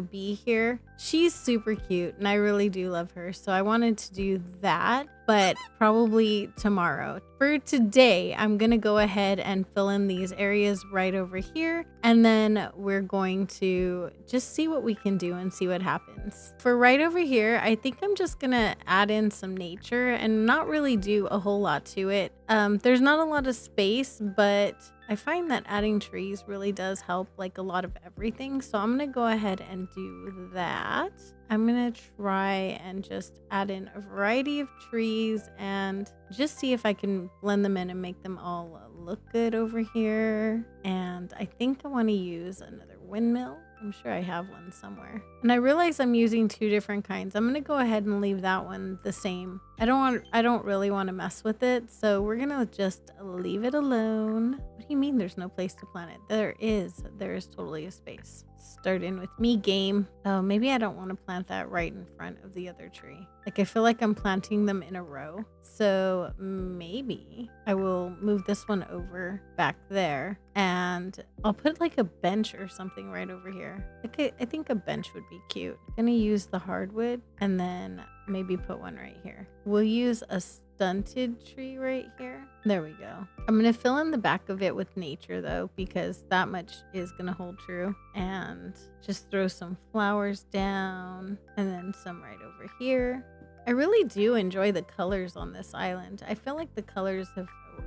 B here. She's super cute and I really do love her, so I wanted to do that, but probably tomorrow. For today, I'm gonna go ahead and fill in these areas right over here, and then we're going to just see what we can do and see what happens. For right over here, I think I'm just gonna add in some nature and not really do a whole lot to it. There's not a lot of space, but I find that adding trees really does help like a lot of everything. So I'm gonna go ahead and do that. I'm gonna try and just add in a variety of trees and just see if I can blend them in and make them all look good over here. And I think I want to use another windmill. I'm sure I have one somewhere. And I realize I'm using two different kinds. I'm going to go ahead and leave that one the same. I don't really want to mess with it. So we're going to just leave it alone. What do you mean there's no place to plant it? There is totally a space. Start in with me, game. Oh, maybe I don't want to plant that right in front of the other tree. Like, I feel like I'm planting them in a row. So maybe I will move this one over back there, and I'll put like a bench or something right over here. I think a bench would be cute. I'm gonna use the hardwood and then maybe put one right here. We'll use a stunted tree right here. There we go. I'm gonna fill in the back of it with nature though, because that much is gonna hold true. And just throw some flowers down and then some right over here. I really do enjoy the colors on this island. I feel like the colors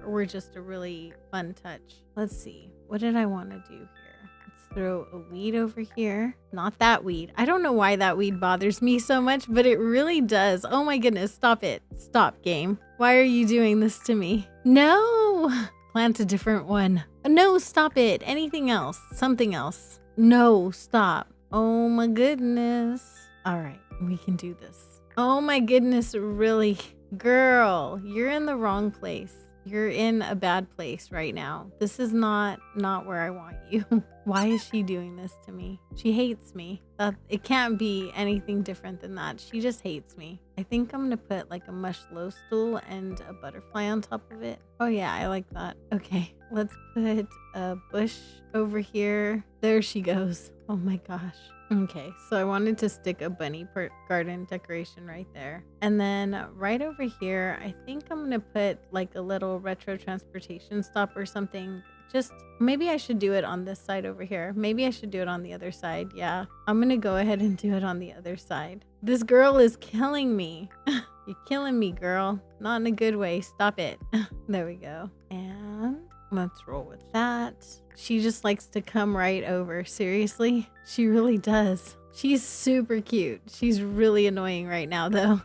were just a really fun touch. Let's see. What did I want to do here? Let's throw a weed over here. Not that weed. I don't know why that weed bothers me so much, but it really does. Oh my goodness. Stop it. Stop, game. Why are you doing this to me? No. Plant a different one. No, stop it. Anything else. Something else. No, stop. Oh my goodness. All right. We can do this. Oh my goodness, really? Girl, you're in the wrong place. You're in a bad place right now. This is not where I want you. Why is she doing this to me? She hates me. It can't be anything different than that. She just hates me. I think I'm gonna put like a mush low stool and a butterfly on top of it. Oh yeah, I like that. Okay, let's put a bush over here. There she goes. Oh my gosh. Okay, so I wanted to stick a bunny garden decoration right there. And then right over here, I think I'm going to put like a little retro transportation stop or something. Just maybe I should do it on this side over here. Maybe I should do it on the other side. Yeah, I'm going to go ahead and do it on the other side. This girl is killing me. You're killing me, girl. Not in a good way. Stop it. There we go. And let's roll with that. She just likes to come right over. Seriously? She really does. She's super cute. She's really annoying right now, though.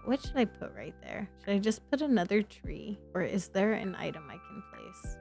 What should I put right there? Should I just put another tree? Or is there an item I can place?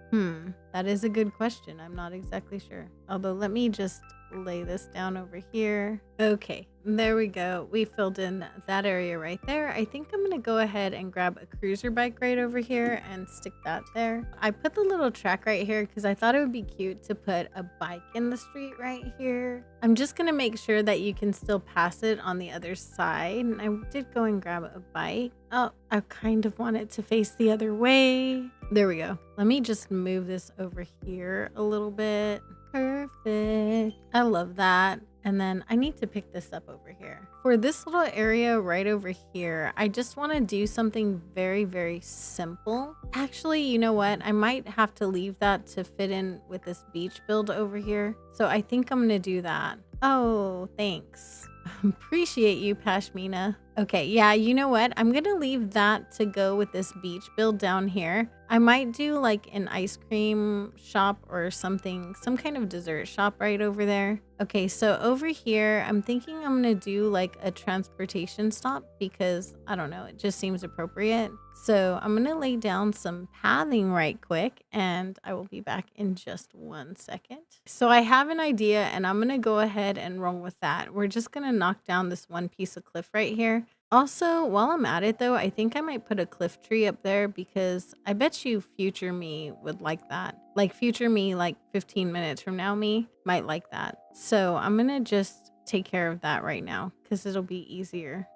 That is a good question. I'm not exactly sure. Although, let me just lay this down over here. Okay, there we go. We filled in that area right there. I think I'm gonna go ahead and grab a cruiser bike right over here and stick that there. I put the little track right here because I thought it would be cute to put a bike in the street right here. I'm just gonna make sure that you can still pass it on the other side. And I did go and grab a bike. Oh, I kind of want it to face the other way. There we go. Let me just move this over here a little bit. Perfect. I love that. And then I need to pick this up over here. For this little area right over here, I just want to do something very, very simple. Actually, you know what? I might have to leave that to fit in with this beach build over here. So I think I'm going to do that. Oh, thanks. Appreciate you, Pashmina. Okay, yeah, you know what? I'm gonna leave that to go with this beach build down here. I might do like an ice cream shop or something, some kind of dessert shop right over there. Okay, so over here, I'm thinking I'm gonna do like a transportation stop because I don't know, it just seems appropriate. So I'm gonna lay down some pathing right quick and I will be back in just 1 second. So I have an idea and I'm gonna go ahead and roll with that. We're just gonna knock down this one piece of cliff right here. Also, while I'm at it though, I think I might put a cliff tree up there because I bet you future me would like that. Like future me, like 15 minutes from now me might like that. So I'm gonna just take care of that right now because it'll be easier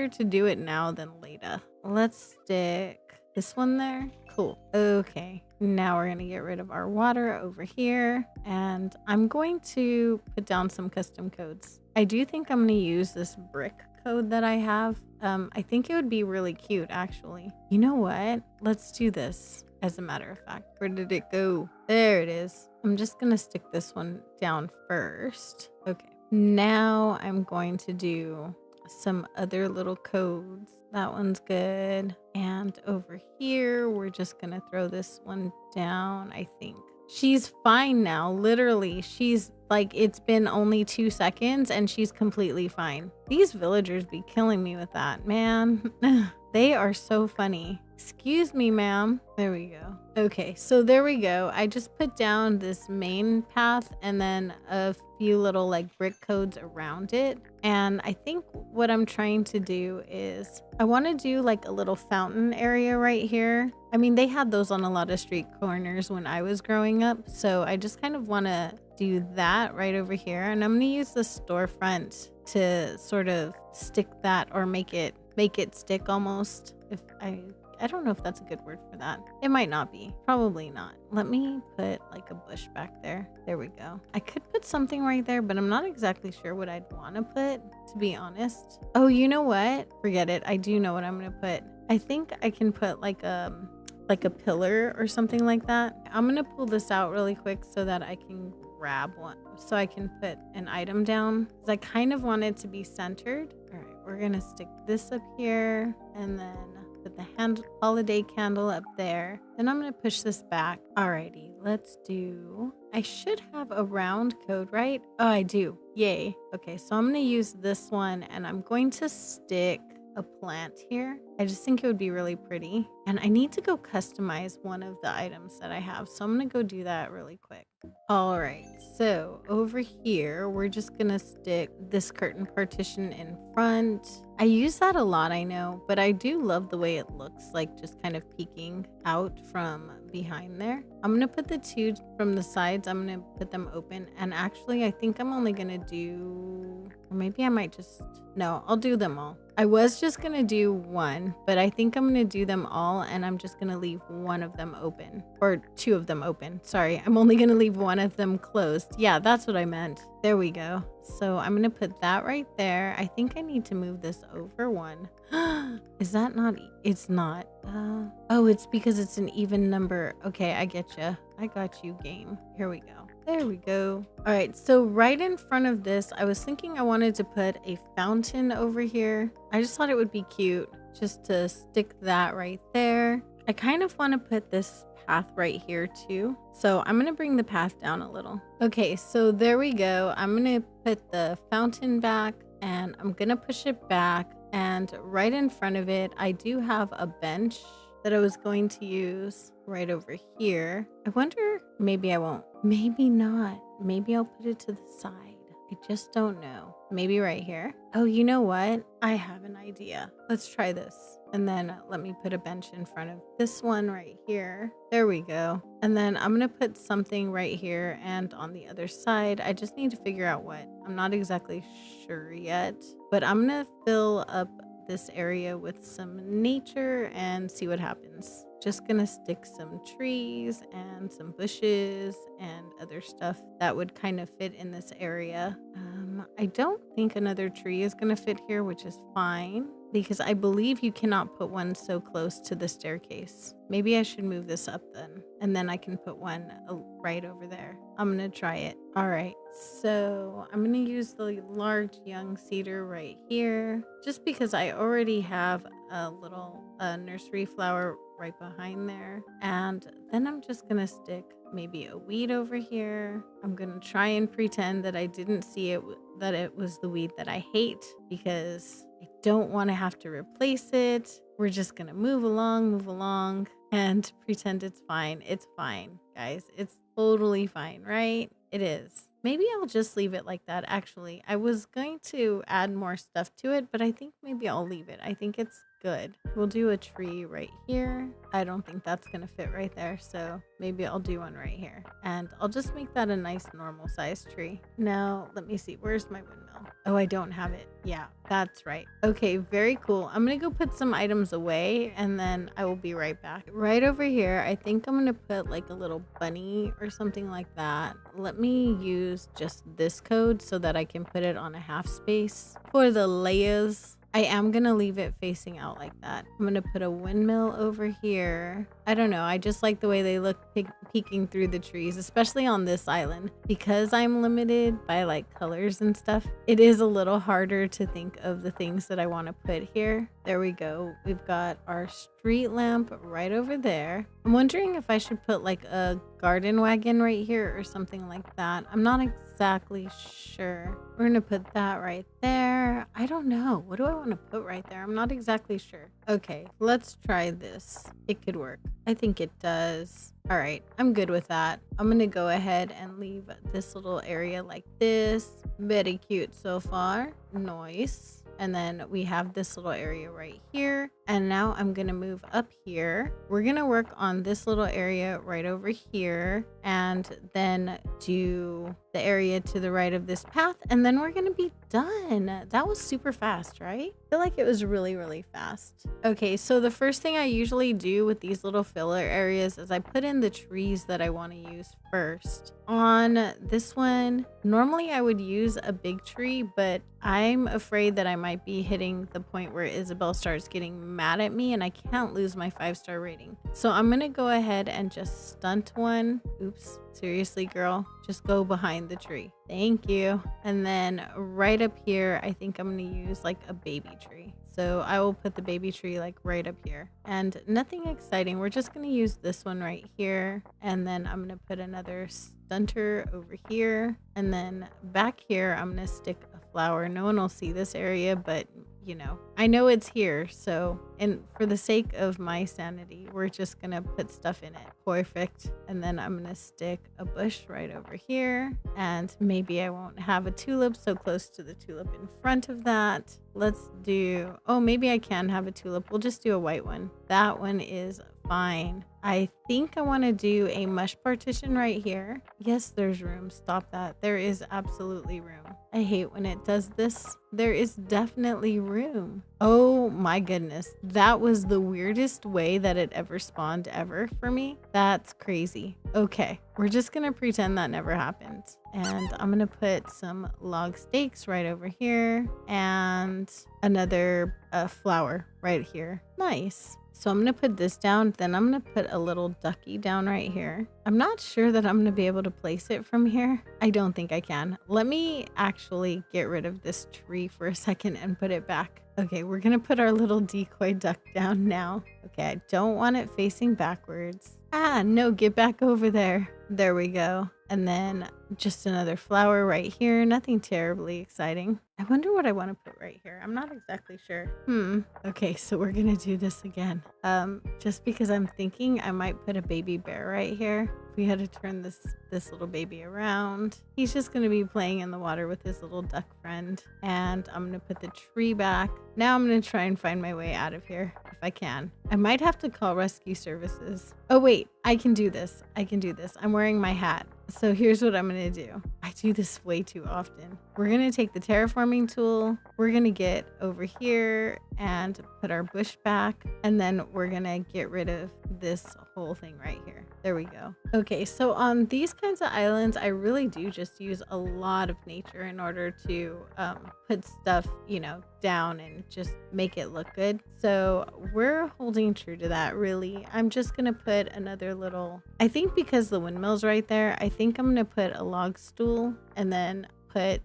to do it now than later. Let's stick this one there. Cool. Okay, now we're gonna get rid of our water over here and I'm going to put down some custom codes. I do think I'm gonna use this brick code that I have. I think it would be really cute actually. You know what? Let's do this. As a matter of fact, where did it go? There it is. I'm just gonna stick this one down first. Okay, now I'm going to do some other little codes. That one's good. And over here, we're just gonna throw this one down, I think. She's fine now. Literally, she's like, it's been only 2 seconds and she's completely fine. These villagers be killing me with that, man. They are so funny. Excuse me, ma'am. There we go. Okay, so there we go. I just put down this main path and then a few little like brick codes around it. And I think what I'm trying to do is I want to do like a little fountain area right here. I mean, they had those on a lot of street corners when I was growing up. So I just kind of want to do that right over here. And I'm going to use the storefront to sort of stick that or make it stick almost. If I don't know if that's a good word for that. It might not be. Probably not. Let me put like a bush back there. There we go. I could put something right there, but I'm not exactly sure what I'd want to put, to be honest. Oh, you know what? Forget it. I do know what I'm going to put. I think I can put like a pillar or something like that. I'm going to pull this out really quick so that I can grab one. So I can put an item down. 'Cause I kind of want it to be centered. All right. we're gonna stick this up here and then put the holiday candle up there. Then I'm gonna push this back. Alrighty, let's do, I should have a round code, right? Oh, I do. Yay. Okay, so I'm gonna use this one and I'm going to stick a plant here. I just think it would be really pretty. And I need to go customize one of the items that I have. So I'm gonna go do that really quick. All right, so over here, we're just gonna stick this curtain partition in front. I use that a lot, I know, but I do love the way it looks, like just kind of peeking out from behind there. I'm gonna put the two from the sides, I'm gonna put them open. And actually, I think I'm only gonna do, or maybe I might just, no, I'll do them all. I was just gonna do one, but I think I'm gonna do them all and I'm just gonna leave one of them open, or two of them open. Sorry, I'm only gonna leave one of them closed. Yeah, that's what I meant. There we go. So I'm gonna put that right there. I think I need to move this over one. Is that not, it's not. Oh, it's because it's an even number. Okay, I get you. I got you, game. Here we go. There we go. All right, so right in front of this, I was thinking I wanted to put a fountain over here. I just thought it would be cute just to stick that right there. I kind of want to put this path right here too. So I'm going to bring the path down a little. Okay, so there we go. I'm going to put the fountain back and I'm going to push it back. And right in front of it, I do have a bench that I was going to use right over here. I wonder, maybe I won't. Maybe not. Maybe I'll put it to the side. I just don't know. Maybe right here. Oh, you know what? I have an idea. Let's try this. And then let me put a bench in front of this one right here. There we go. And then I'm going to put something right here and on the other side. I just need to figure out what. I'm not exactly sure yet, but I'm going to fill up this area with some nature and see what happens. Just gonna stick some trees and some bushes and other stuff that would kind of fit in this area. I don't think another tree is gonna fit here, which is fine because I believe you cannot put one so close to the staircase. Maybe I should move this up then, and then I can put one right over there. I'm gonna try it. All right, so I'm gonna use the large young cedar right here, just because I already have a little nursery flower right behind there. And then I'm just gonna stick maybe a weed over here. I'm gonna try and pretend that I didn't see it, that it was the weed that I hate, because I don't want to have to replace it. We're just gonna move along and pretend it's fine. It's fine, guys. It's totally fine, right? It is. Maybe I'll just leave it like that. Actually, I was going to add more stuff to it, but I think maybe I'll leave it. I think it's good. We'll do a tree right here. I don't think that's gonna fit right there, so maybe I'll do one right here. And I'll just make that a nice normal sized tree. Now, let me see. Where's my windmill? Oh, I don't have it. Yeah, that's right. Okay, very cool. I'm gonna go put some items away and then I will be right back. Right over here, I think I'm gonna put like a little bunny or something like that. Let me use just this code so that I can put it on a half space. For the layers, I am going to leave it facing out like that. I'm going to put a windmill over here. I don't know. I just like the way they look peeking through the trees, especially on this island. Because I'm limited by like colors and stuff, it is a little harder to think of the things that I want to put here. There we go. We've got our street lamp right over there. I'm wondering if I should put like a garden wagon right here or something like that. I'm not exactly sure. We're going to put that right there. I don't know. What do I want to put right there? I'm not exactly sure. Okay, let's try this. It could work. I think it does. All right, I'm good with that. I'm going to go ahead and leave this little area like this. Very cute so far. Nice. And then we have this little area right here. And now I'm going to move up here. We're going to work on this little area right over here and then do the area to the right of this path. And then we're going to be done. That was super fast, right? I feel like it was really, really fast. Okay, so the first thing I usually do with these little filler areas is I put in the trees that I want to use first. On this one, normally I would use a big tree, but I'm afraid that I might be hitting the point where Isabel starts getting mad at me and I can't lose my 5-star rating. So I'm gonna go ahead and just stunt one. Oops, seriously, girl, just go behind the tree. Thank you. And then right up here, I think I'm gonna use like a baby tree. So I will put the baby tree like right up here, and nothing exciting. We're just gonna use this one right here. And then I'm gonna put another stunter over here. And then back here, I'm gonna stick a flower. No one will see this area, but you know, I know it's here. So, and for the sake of my sanity, we're just gonna put stuff in it. Perfect. And then I'm gonna stick a bush right over here. And maybe I won't have a tulip so close to the tulip in front of that. Let's do, oh, maybe I can have a tulip. We'll just do a white one. That one is fine. I think I want to do a mush partition right here. Yes, there's room. Stop that. There is absolutely room. I hate when it does this. There is definitely room. Oh my goodness. That was the weirdest way that it ever spawned ever for me. That's crazy. Okay, we're just gonna pretend that never happened. And I'm gonna put some log stakes right over here and another flower right here. Nice. So I'm going to put this down. Then I'm going to put a little ducky down right here. I'm not sure that I'm going to be able to place it from here. I don't think I can. Let me actually get rid of this tree for a second and put it back. Okay, we're going to put our little decoy duck down now. Okay, I don't want it facing backwards. Ah, no, get back over there. There we go. And then just another flower right here. Nothing terribly exciting. I wonder what I want to put right here. I'm not exactly sure. Okay, so we're gonna do this again. Just because I'm thinking I might put a baby bear right here. We had to turn this little baby around. He's just gonna be playing in the water with his little duck friend. And I'm gonna put the tree back. Now I'm gonna try and find my way out of here if I can. I might have to call rescue services. Oh wait, I can do this. I can do this. I'm wearing my hat. So here's what I'm gonna do. I do this way too often. We're gonna take the terraforming tool. We're gonna get over here and put our bush back. And then we're gonna get rid of this whole thing right here. There we go. Okay, so on these kinds of islands, I really do just use a lot of nature in order to put stuff, you know, down and just make it look good. So we're holding true to that, really. I'm just gonna put another little, I think because the windmill's right there, I think I'm gonna put a log stool and then put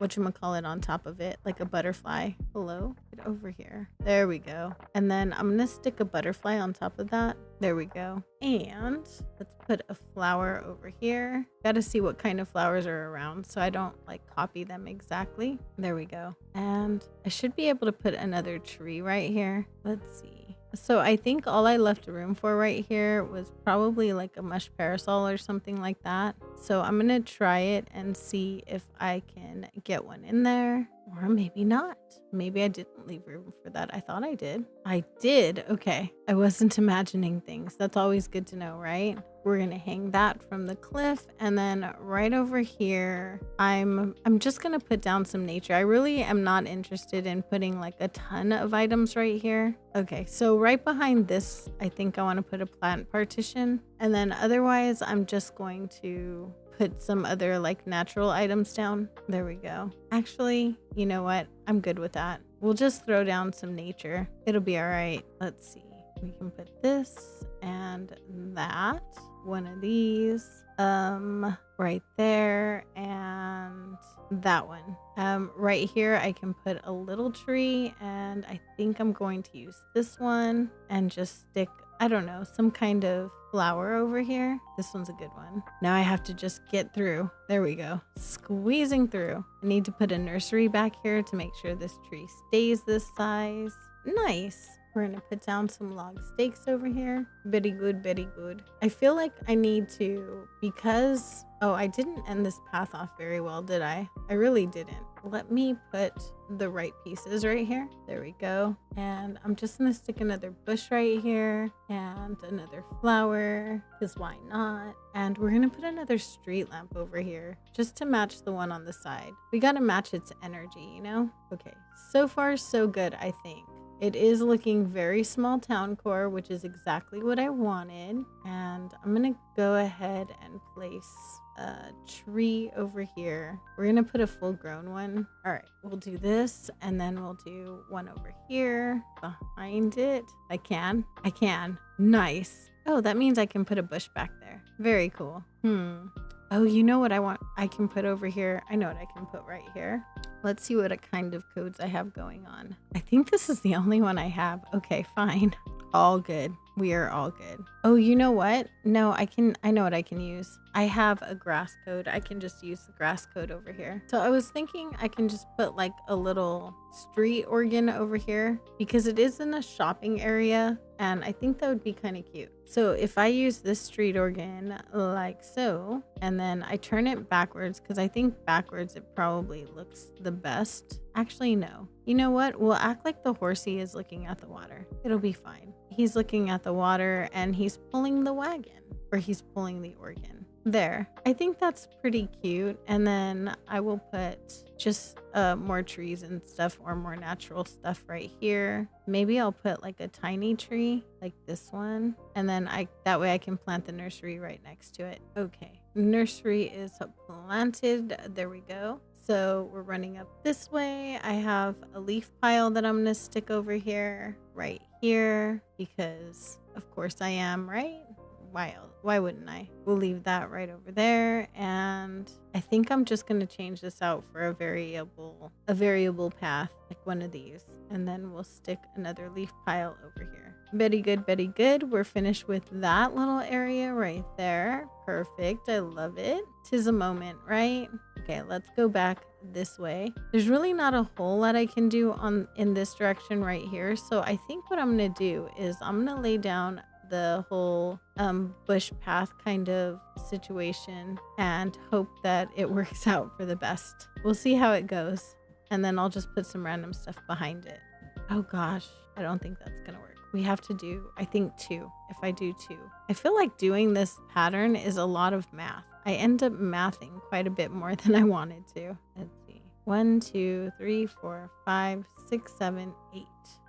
whatchamacallit on top of it, like a butterfly. Hello? Get over here. There we go. And then I'm gonna stick a butterfly on top of that. There we go. And let's put a flower over here. Gotta see what kind of flowers are around so I don't like copy them exactly. There we go. And I should be able to put another tree right here. Let's see. So I think all I left room for right here was probably like a mush parasol or something like that. So I'm gonna try it and see if I can get one in there, or maybe not. Maybe I didn't leave room for that. I thought I did. I did. Okay. I wasn't imagining things. That's always good to know, right? We're gonna hang that from the cliff, and then right over here, I'm just gonna put down some nature. I really am not interested in putting like a ton of items right here. Okay, so right behind this, I think I want to put a plant partition, and then otherwise, I'm just going to put some other like natural items down. There we go. Actually, you know what? I'm good with that. We'll just throw down some nature. It'll be all right. Let's see. We can put this and that. One of these right there, and that one right here. I can put a little tree, and I think I'm going to use this one and just stick, I don't know, some kind of flower over here. This one's a good one. Now I have to just get through. There we go. Squeezing through. I need to put a nursery back here to make sure this tree stays this size. Nice. We're gonna put down some log stakes over here. Very good, very good. I feel like I need to, because, oh, I didn't end this path off very well, did I? I really didn't. Let me put the right pieces right here. There we go. And I'm just gonna stick another bush right here and another flower, because why not? And we're gonna put another street lamp over here just to match the one on the side. We gotta match its energy, you know? Okay, so far so good, I think. It is looking very small town core, which is exactly what I wanted. And I'm gonna go ahead and place a tree over here. We're gonna put a full grown one. All right, we'll do this, and then we'll do one over here behind it. I can. Nice. Oh, that means I can put a bush back there. Very cool. Oh, you know what I want? I can put over here. I know what I can put right here. Let's see what kind of codes I have going on. I think this is the only one I have. Okay, fine. All good. We are all good. Oh, you know what? No, I know what I can use. I have a grass code. I can just use the grass code over here. So I was thinking I can just put like a little street organ over here because it is in a shopping area and I think that would be kind of cute. So if I use this street organ like so, and then I turn it backwards because I think backwards it probably looks the best. Actually, no. You know what? We'll act like the horsey is looking at the water. It'll be fine. He's looking at the water and he's pulling the wagon, or he's pulling the organ. There. I think that's pretty cute. And then I will put just more trees and stuff, or more natural stuff right here. Maybe I'll put like a tiny tree like this one. And then that way I can plant the nursery right next to it. Okay. Nursery is planted. There we go. So we're running up this way. I have a leaf pile that I'm going to stick over here, right here, because of course I am, right? Why wouldn't I? We'll leave that right over there. And I think I'm just going to change this out for a variable path, like one of these. And then we'll stick another leaf pile over here. Very good, very good. We're finished with that little area right there. Perfect. I love it. 'Tis a moment, right? Okay, let's go back this way. There's really not a whole lot I can do in this direction right here. So I think what I'm going to do is I'm going to lay down the whole bush path kind of situation and hope that it works out for the best. We'll see how it goes. And then I'll just put some random stuff behind it. Oh gosh, I don't think that's going to work. We have to do, I think, 2. If I do 2. I feel like doing this pattern is a lot of math. I end up mathing quite a bit more than I wanted to. Let's see. 1, 2, 3, 4, 5, 6, 7, 8.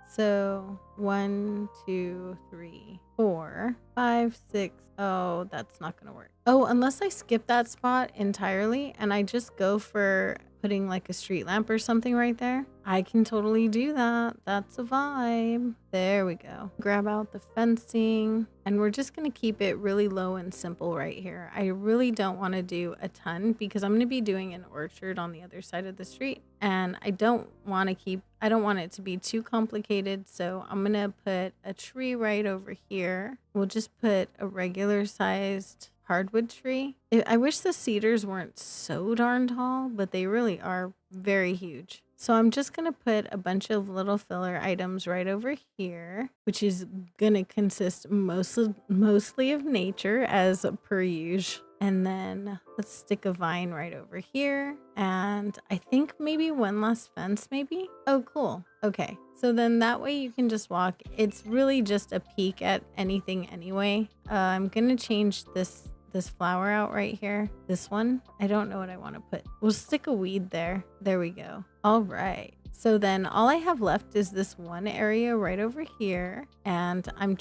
So 1, 2, 3, 4, 5, 6. Oh, that's not going to work. Oh, unless I skip that spot entirely and I just go for putting like a street lamp or something right there. I can totally do that. That's a vibe. There we go. Grab out the fencing and we're just going to keep it really low and simple right here. I really don't want to do a ton because I'm going to be doing an orchard on the other side of the street and I don't want it to be too complicated. So I'm going to put a tree right over here. We'll just put a regular sized hardwood tree. I wish the cedars weren't so darn tall, but they really are very huge. So I'm just going to put a bunch of little filler items right over here, which is going to consist mostly of nature as per usual. And then let's stick a vine right over here. And I think maybe one last fence, maybe. Oh, cool. Okay. So then that way you can just walk. It's really just a peek at anything anyway. I'm going to change this flower out right here. This one. I don't know what I want to put. We'll stick a weed there. There we go. All right. So then all I have left is this one area right over here. And I'm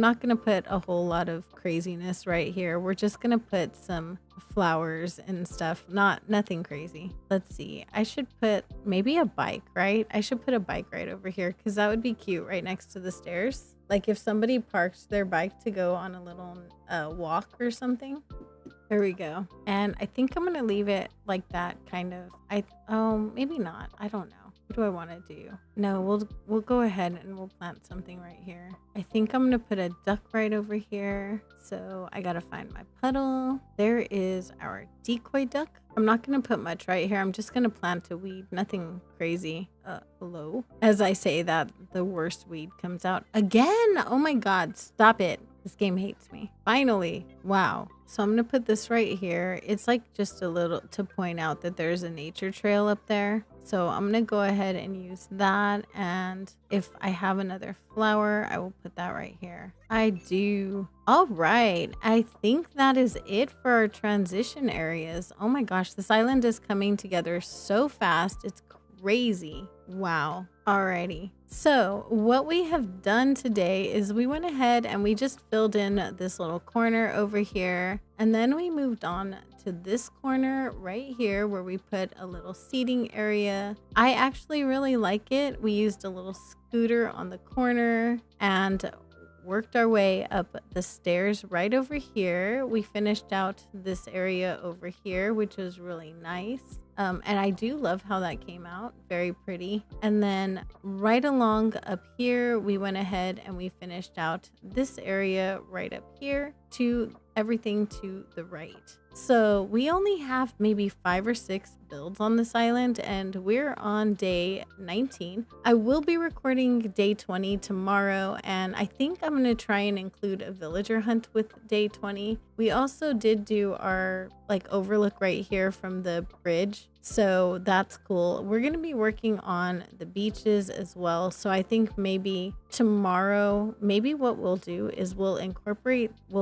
not going to put a whole lot of craziness right here. We're just going to put some flowers and stuff. Nothing crazy. Let's see. I should put maybe a bike, right? I should put a bike right over here because that would be cute right next to the stairs. Like if somebody parked their bike to go on a little walk or something. There we go. And I think I'm going to leave it like that kind of. Maybe not. I don't know. What do I want to do? No, we'll go ahead and we'll plant something right here. I think I'm going to put a duck right over here. So I got to find my puddle. There is our decoy duck. I'm not going to put much right here. I'm just going to plant a weed. Nothing crazy. Hello. As I say that, the worst weed comes out again. Oh my God. Stop it. This game hates me. Finally. Wow. So I'm going to put this right here. It's like just a little to point out that there's a nature trail up there. So I'm going to go ahead and use that. And if I have another flower, I will put that right here. I do. All right. I think that is it for our transition areas. Oh my gosh. This island is coming together so fast. It's crazy. Wow. Alrighty. So what we have done today is we went ahead and we just filled in this little corner over here. And then we moved on to to this corner right here where we put a little seating area. I actually really like it. We used a little scooter on the corner and worked our way up the stairs right over here. We finished out this area over here, which was really nice. And I do love how that came out. Very pretty. And then right along up here, we went ahead and we finished out this area right up here to everything to the right. So we only have maybe 5 or 6 builds on this island and we're on day 19. I will be recording day 20 tomorrow and I think I'm going to try and include a villager hunt with day 20. We also did do our overlook right here from the bridge. So that's cool. We're going to be working on the beaches as well. So I think maybe tomorrow, maybe what we'll do is we'll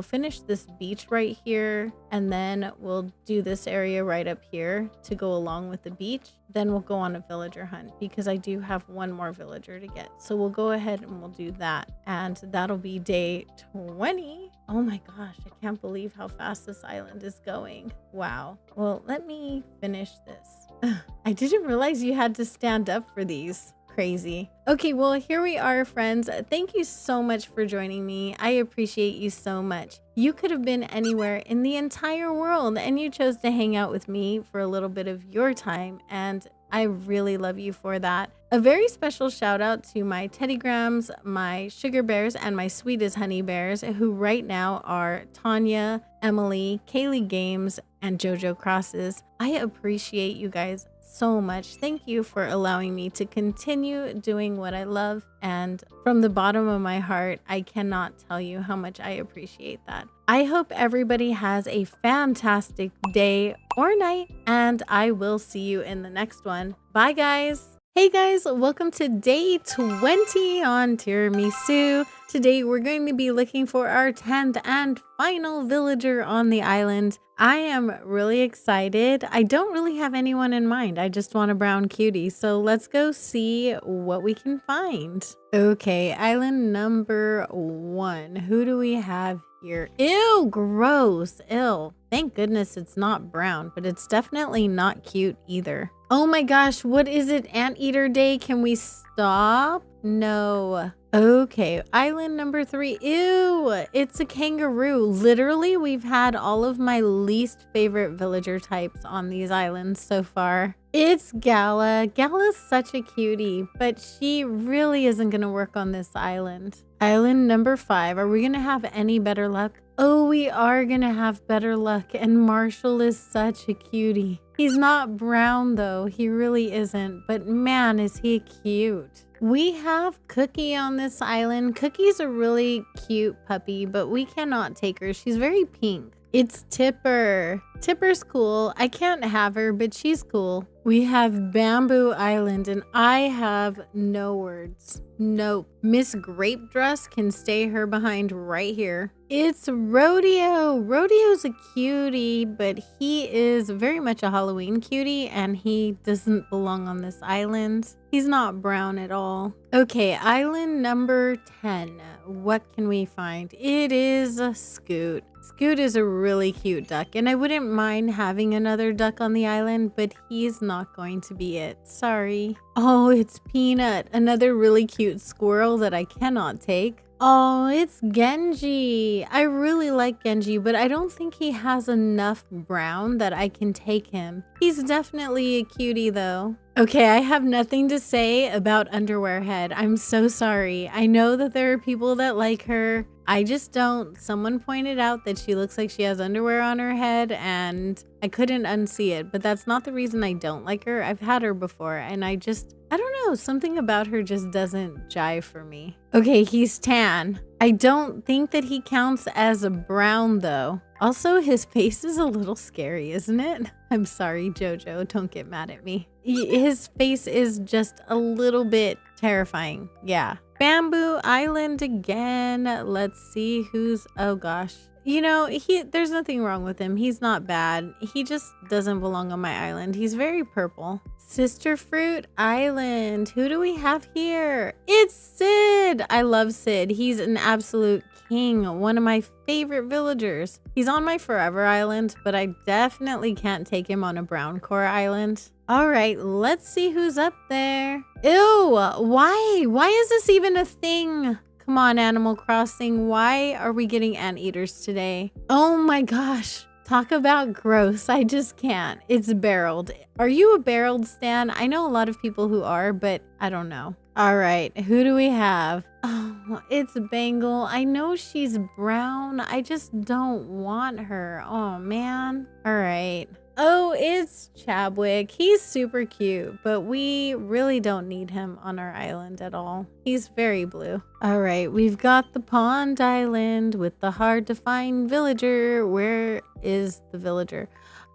finish this beach right here and then we'll do this area right up here to go along with the beach. Then we'll go on a villager hunt because I do have one more villager to get. So we'll go ahead and we'll do that. And that'll be day 20. Oh my gosh, I can't believe how fast this island is going. Wow. Well, let me finish this. I didn't realize you had to stand up for these. Crazy. Okay, well, here we are, friends. Thank you so much for joining me. I appreciate you so much. You could have been anywhere in the entire world and you chose to hang out with me for a little bit of your time, and I really love you for that. A very special shout out to my teddygrams, my sugar bears, and my sweetest honey bears, who right now are Tanya, Emily, Kaylee Games, and JoJo Crosses. I appreciate you guys so much. Thank you for allowing me to continue doing what I love. And from the bottom of my heart, I cannot tell you how much I appreciate that. I hope everybody has a fantastic day or night, and I will see you in the next one. Bye, guys. Hey guys, welcome to day 20 on Tiramisu. Today we're going to be looking for our 10th and final villager on the island. I am really excited. I don't really have anyone in mind. I just want a brown cutie. So let's go see what we can find. Okay, island number 1. Who do we have here? Ew, gross. Ew. Thank goodness it's not brown, but it's definitely not cute either. Oh my gosh, what is it? Anteater Day? Can we stop? No. Okay, island number 3. Ew, it's a kangaroo. Literally, we've had all of my least favorite villager types on these islands so far. It's Gala. Gala's such a cutie, but she really isn't going to work on this island. Island number 5. Are we going to have any better luck? Oh, we are going to have better luck, and Marshall is such a cutie. He's not brown though, he really isn't, but man, is he cute. We have Cookie on this island. Cookie's a really cute puppy, but we cannot take her. She's very pink. It's Tipper. Tipper's cool. I can't have her, but she's cool. We have Bamboo Island, and I have no words. Nope. Miss Grape Dress can stay her behind right here. It's Rodeo. Rodeo's a cutie, but he is very much a Halloween cutie, and he doesn't belong on this island. He's not brown at all. Okay, island number 10. What can we find? It is a Scoot. Scoot is a really cute duck, and I wouldn't mind having another duck on the island, but he's not going to be it. Sorry. Oh, it's Peanut, another really cute squirrel that I cannot take. Oh, it's Genji. I really like Genji, but I don't think he has enough brown that I can take him. He's definitely a cutie though. Okay, I have nothing to say about Underwear Head. I'm so sorry. I know that there are people that like her. I just don't. Someone pointed out that she looks like she has underwear on her head and I couldn't unsee it, but that's not the reason I don't like her. I've had her before and I don't know, something about her just doesn't jive for me. Okay, he's tan. I don't think that he counts as a brown though. Also, his face is a little scary, isn't it? I'm sorry, Jojo, don't get mad at me. His face is just a little bit terrifying. Yeah. Bamboo Island again. Let's see who's, oh gosh. You know, there's nothing wrong with him. He's not bad. He just doesn't belong on my island. He's very purple. Sister Fruit Island. Who do we have here? It's Sid. I love Sid. He's an absolute king. One of my favorite villagers. He's on my Forever Island, but I definitely can't take him on a Brown Core Island. All right, let's see who's up there. Ew, why? Why is this even a thing? Come on, Animal Crossing. Why are we getting anteaters today? Oh my gosh. Talk about gross. I just can't. It's barreled. Are you a barreled stan? I know a lot of people who are, but I don't know. All right. Who do we have? Oh, it's Bengal. I know she's brown. I just don't want her. Oh, man. All right. Oh, it's Chadwick. He's super cute, but we really don't need him on our island at all. He's very blue. All right, we've got the Pond Island with the hard to find villager. Where is the villager?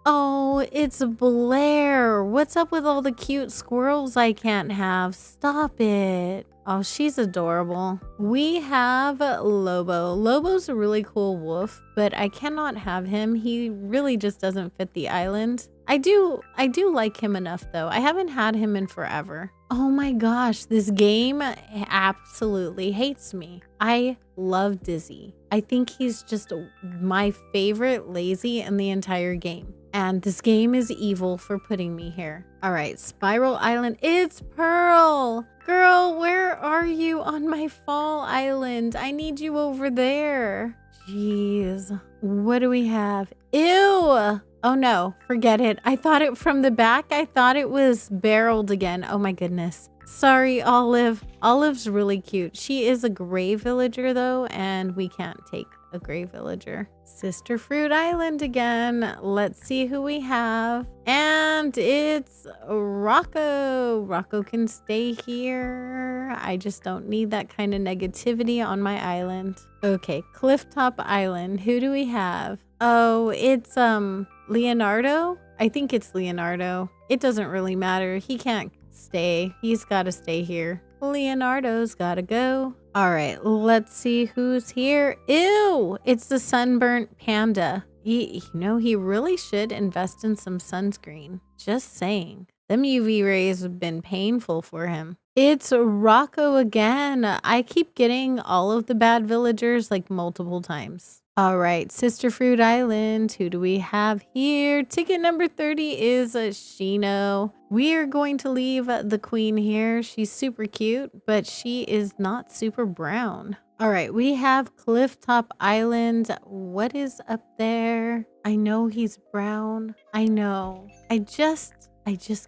Oh, it's Blair. What's up with all the cute squirrels I can't have? Stop it. Oh, she's adorable. We have Lobo. Lobo's a really cool wolf, but I cannot have him. He really just doesn't fit the island. I do like him enough though. I haven't had him in forever. Oh my gosh, this game absolutely hates me. I love Dizzy. I think he's just my favorite lazy in the entire game. And this game is evil for putting me here. All right, Spiral Island. It's Pearl. Girl, where are you on my Fall Island? I need you over there. Jeez. What do we have? Ew. Oh no, forget it. I thought it from the back. I thought it was barreled again. Oh my goodness. Sorry, Olive. Olive's really cute. She is a gray villager though, and we can't take a gray villager. Sister Fruit Island again. Let's see who we have. And it's Rocco. Rocco can stay here. I just don't need that kind of negativity on my island. Okay, Clifftop Island. Who do we have? Oh, it's Leonardo. I think it's Leonardo. It doesn't really matter. He can't stay. He's got to stay here. Leonardo's gotta go. All right, let's see who's here. Ew, it's the sunburnt panda. You know, he really should invest in some sunscreen. Just saying. Them UV rays have been painful for him. It's Rocco again. I keep getting all of the bad villagers like multiple times. All right, Sister Fruit Island. Who do we have here? Ticket number 30 is Shino. We are going to leave the queen here. She's super cute, but she is not super brown. All right, we have Clifftop Island. What is up there? I know he's brown. I know. I just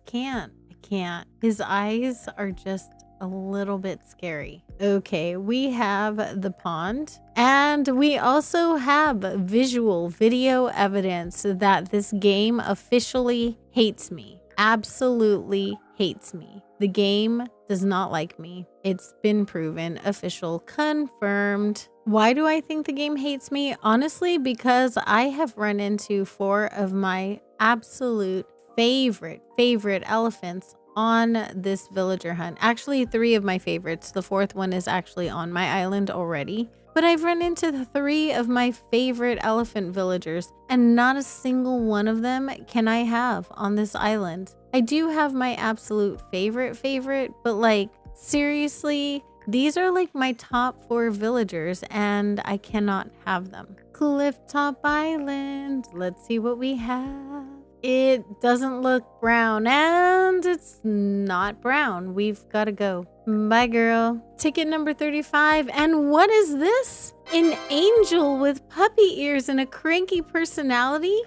can't. I can't. His eyes are just a little bit scary. Okay, we have the pond, and we also have video evidence that this game officially hates me. Absolutely hates me. The game does not like me. It's been proven. Official confirmed. Why do I think the game hates me? Honestly, because I have run into 4 of my absolute favorite elephants on this villager hunt. Actually, 3 of my favorites. The 4th one is actually on my island already. But I've run into the 3 of my favorite elephant villagers, and not a single one of them can I have on this island. I do have my absolute favorite, but like, seriously, these are like my top 4 villagers, and I cannot have them. Clifftop Island. Let's see what we have. It doesn't look brown, and it's not brown. We've got to go. Bye, girl. Ticket number 35. And what is this? An angel with puppy ears and a cranky personality?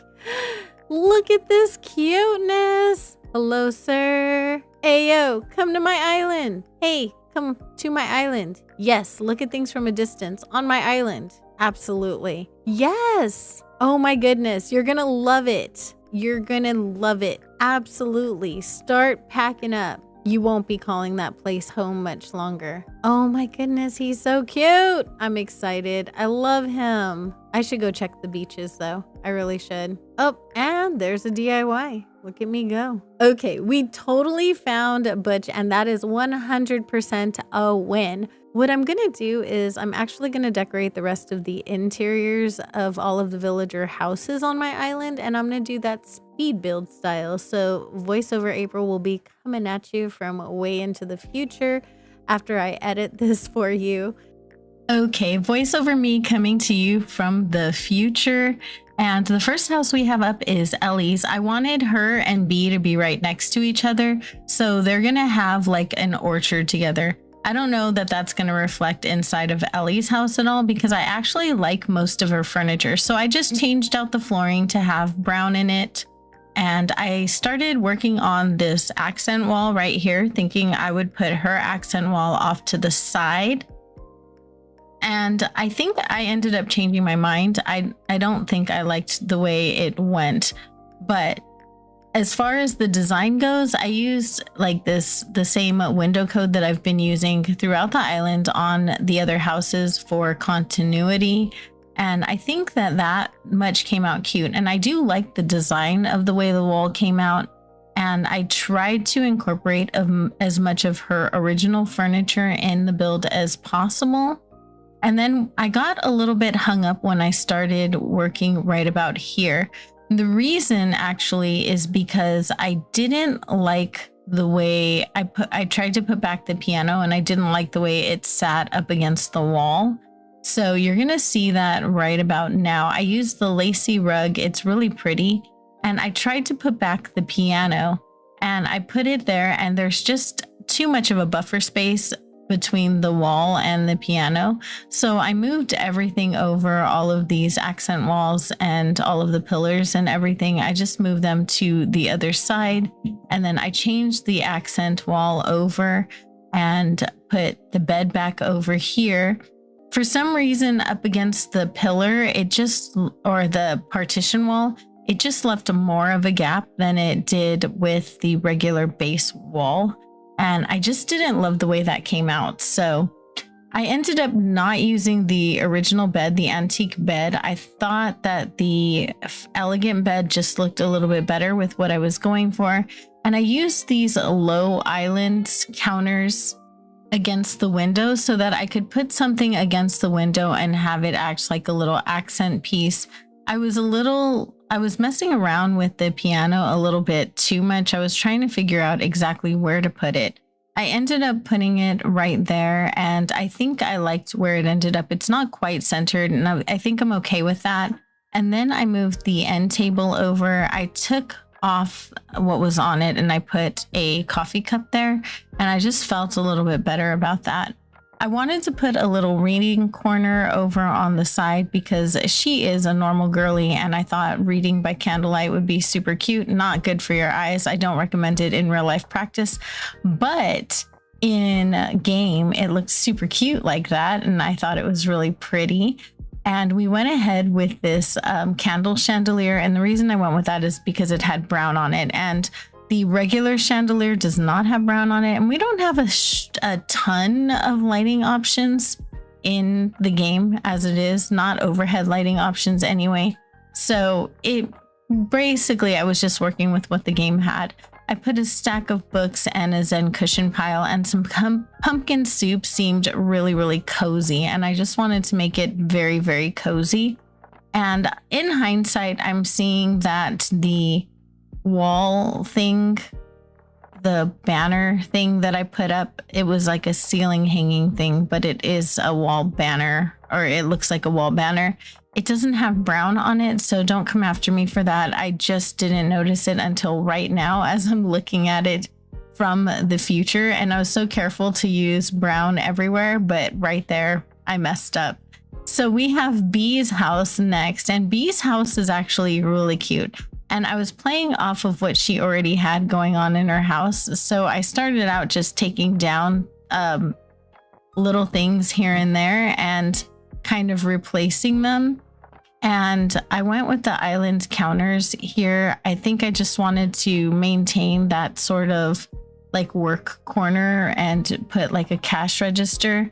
Look at this cuteness. Hello, sir. Ayo, come to my island. Hey, come to my island. Yes, look at things from a distance on my island. Absolutely. Yes. Oh my goodness. You're going to love it. You're gonna love it. Absolutely. Start packing up. You won't be calling that place home much longer. Oh my goodness, he's so cute. I'm excited. I love him. I should go check the beaches though. I really should. Oh, and there's a DIY. Look at me go. Okay, we totally found Butch, and that is 100% a win. What I'm gonna do is I'm actually gonna decorate the rest of the interiors of all of the villager houses on my island, and I'm gonna do that speed build style. So voiceover April will be coming at you from way into the future after I edit this for you. Okay, voiceover me coming to you from the future. And the first house we have up is Ellie's. I wanted her and Bee to be right next to each other, so they're gonna have like an orchard together. I don't know that that's going to reflect inside of Ellie's house at all because I actually like most of her furniture. So I just changed out the flooring to have brown in it. And I started working on this accent wall right here, thinking I would put her accent wall off to the side. And I think I ended up changing my mind. I don't think I liked the way it went, but as far as the design goes, I used like the same window code that I've been using throughout the island on the other houses for continuity. And I think that much came out cute. And I do like the design of the way the wall came out. And I tried to incorporate as much of her original furniture in the build as possible. And then I got a little bit hung up when I started working right about here. The reason actually is because I didn't like the way I tried to put back the piano, and I didn't like the way it sat up against the wall. So you're going to see that right about now. I used the lacy rug. It's really pretty. And I tried to put back the piano and I put it there, and there's just too much of a buffer space between the wall and the piano. So I moved everything over, all of these accent walls and all of the pillars and everything. I just moved them to the other side. And then I changed the accent wall over and put the bed back over here. For some reason, up against the pillar, or the partition wall, it just left more of a gap than it did with the regular base wall. And I just didn't love the way that came out. So I ended up not using the original bed, the antique bed. I thought that the elegant bed just looked a little bit better with what I was going for. And I used these low island counters against the window so that I could put something against the window and have it act like a little accent piece. I was messing around with the piano a little bit too much. I was trying to figure out exactly where to put it. I ended up putting it right there, and I think I liked where it ended up. It's not quite centered, and I think I'm okay with that. And then I moved the end table over. I took off what was on it and I put a coffee cup there, and I just felt a little bit better about that. I wanted to put a little reading corner over on the side because she is a normal girly, and I thought reading by candlelight would be super cute. Not good for your eyes. I don't recommend it in real life practice, but in game it looks super cute like that, and I thought it was really pretty. And we went ahead with this candle chandelier, and the reason I went with that is because it had brown on it, and the regular chandelier does not have brown on it, and we don't have a ton of lighting options in the game as it is, not overhead lighting options anyway. So basically I was just working with what the game had. I put a stack of books and a Zen cushion pile, and some pumpkin soup seemed really, really cozy, and I just wanted to make it very, very cozy. And in hindsight, I'm seeing that the wall thing, the banner thing that I put up, it was like a ceiling hanging thing, but it is a wall banner, or it looks like a wall banner. It doesn't have brown on it, so don't come after me for that. I just didn't notice it until right now as I'm looking at it from the future, and I was so careful to use brown everywhere, but right there I messed up. So we have Bee's house next, and Bee's house is actually really cute. And I was playing off of what she already had going on in her house. So I started out just taking down little things here and there and kind of replacing them. And I went with the island counters here. I think I just wanted to maintain that sort of like work corner and put like a cash register.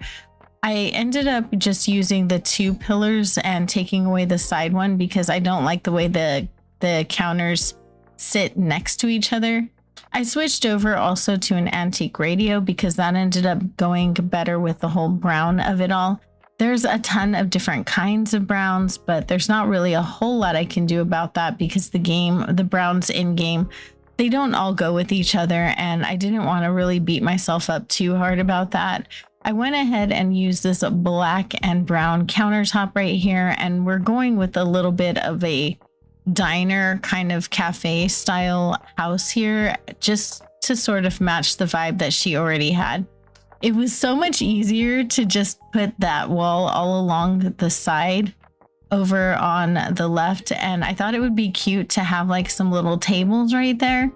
I ended up just using the 2 pillars and taking away the side one because I don't like the way the counters sit next to each other. I switched over also to an antique radio because that ended up going better with the whole brown of it all. There's a ton of different kinds of browns, but there's not really a whole lot I can do about that because the browns in game, they don't all go with each other, and I didn't want to really beat myself up too hard about that. I went ahead and used this black and brown countertop right here, and we're going with a little bit of a diner kind of cafe style house here just to sort of match the vibe that she already had. It was so much easier to just put that wall all along the side over on the left, and I thought it would be cute to have like some little tables right there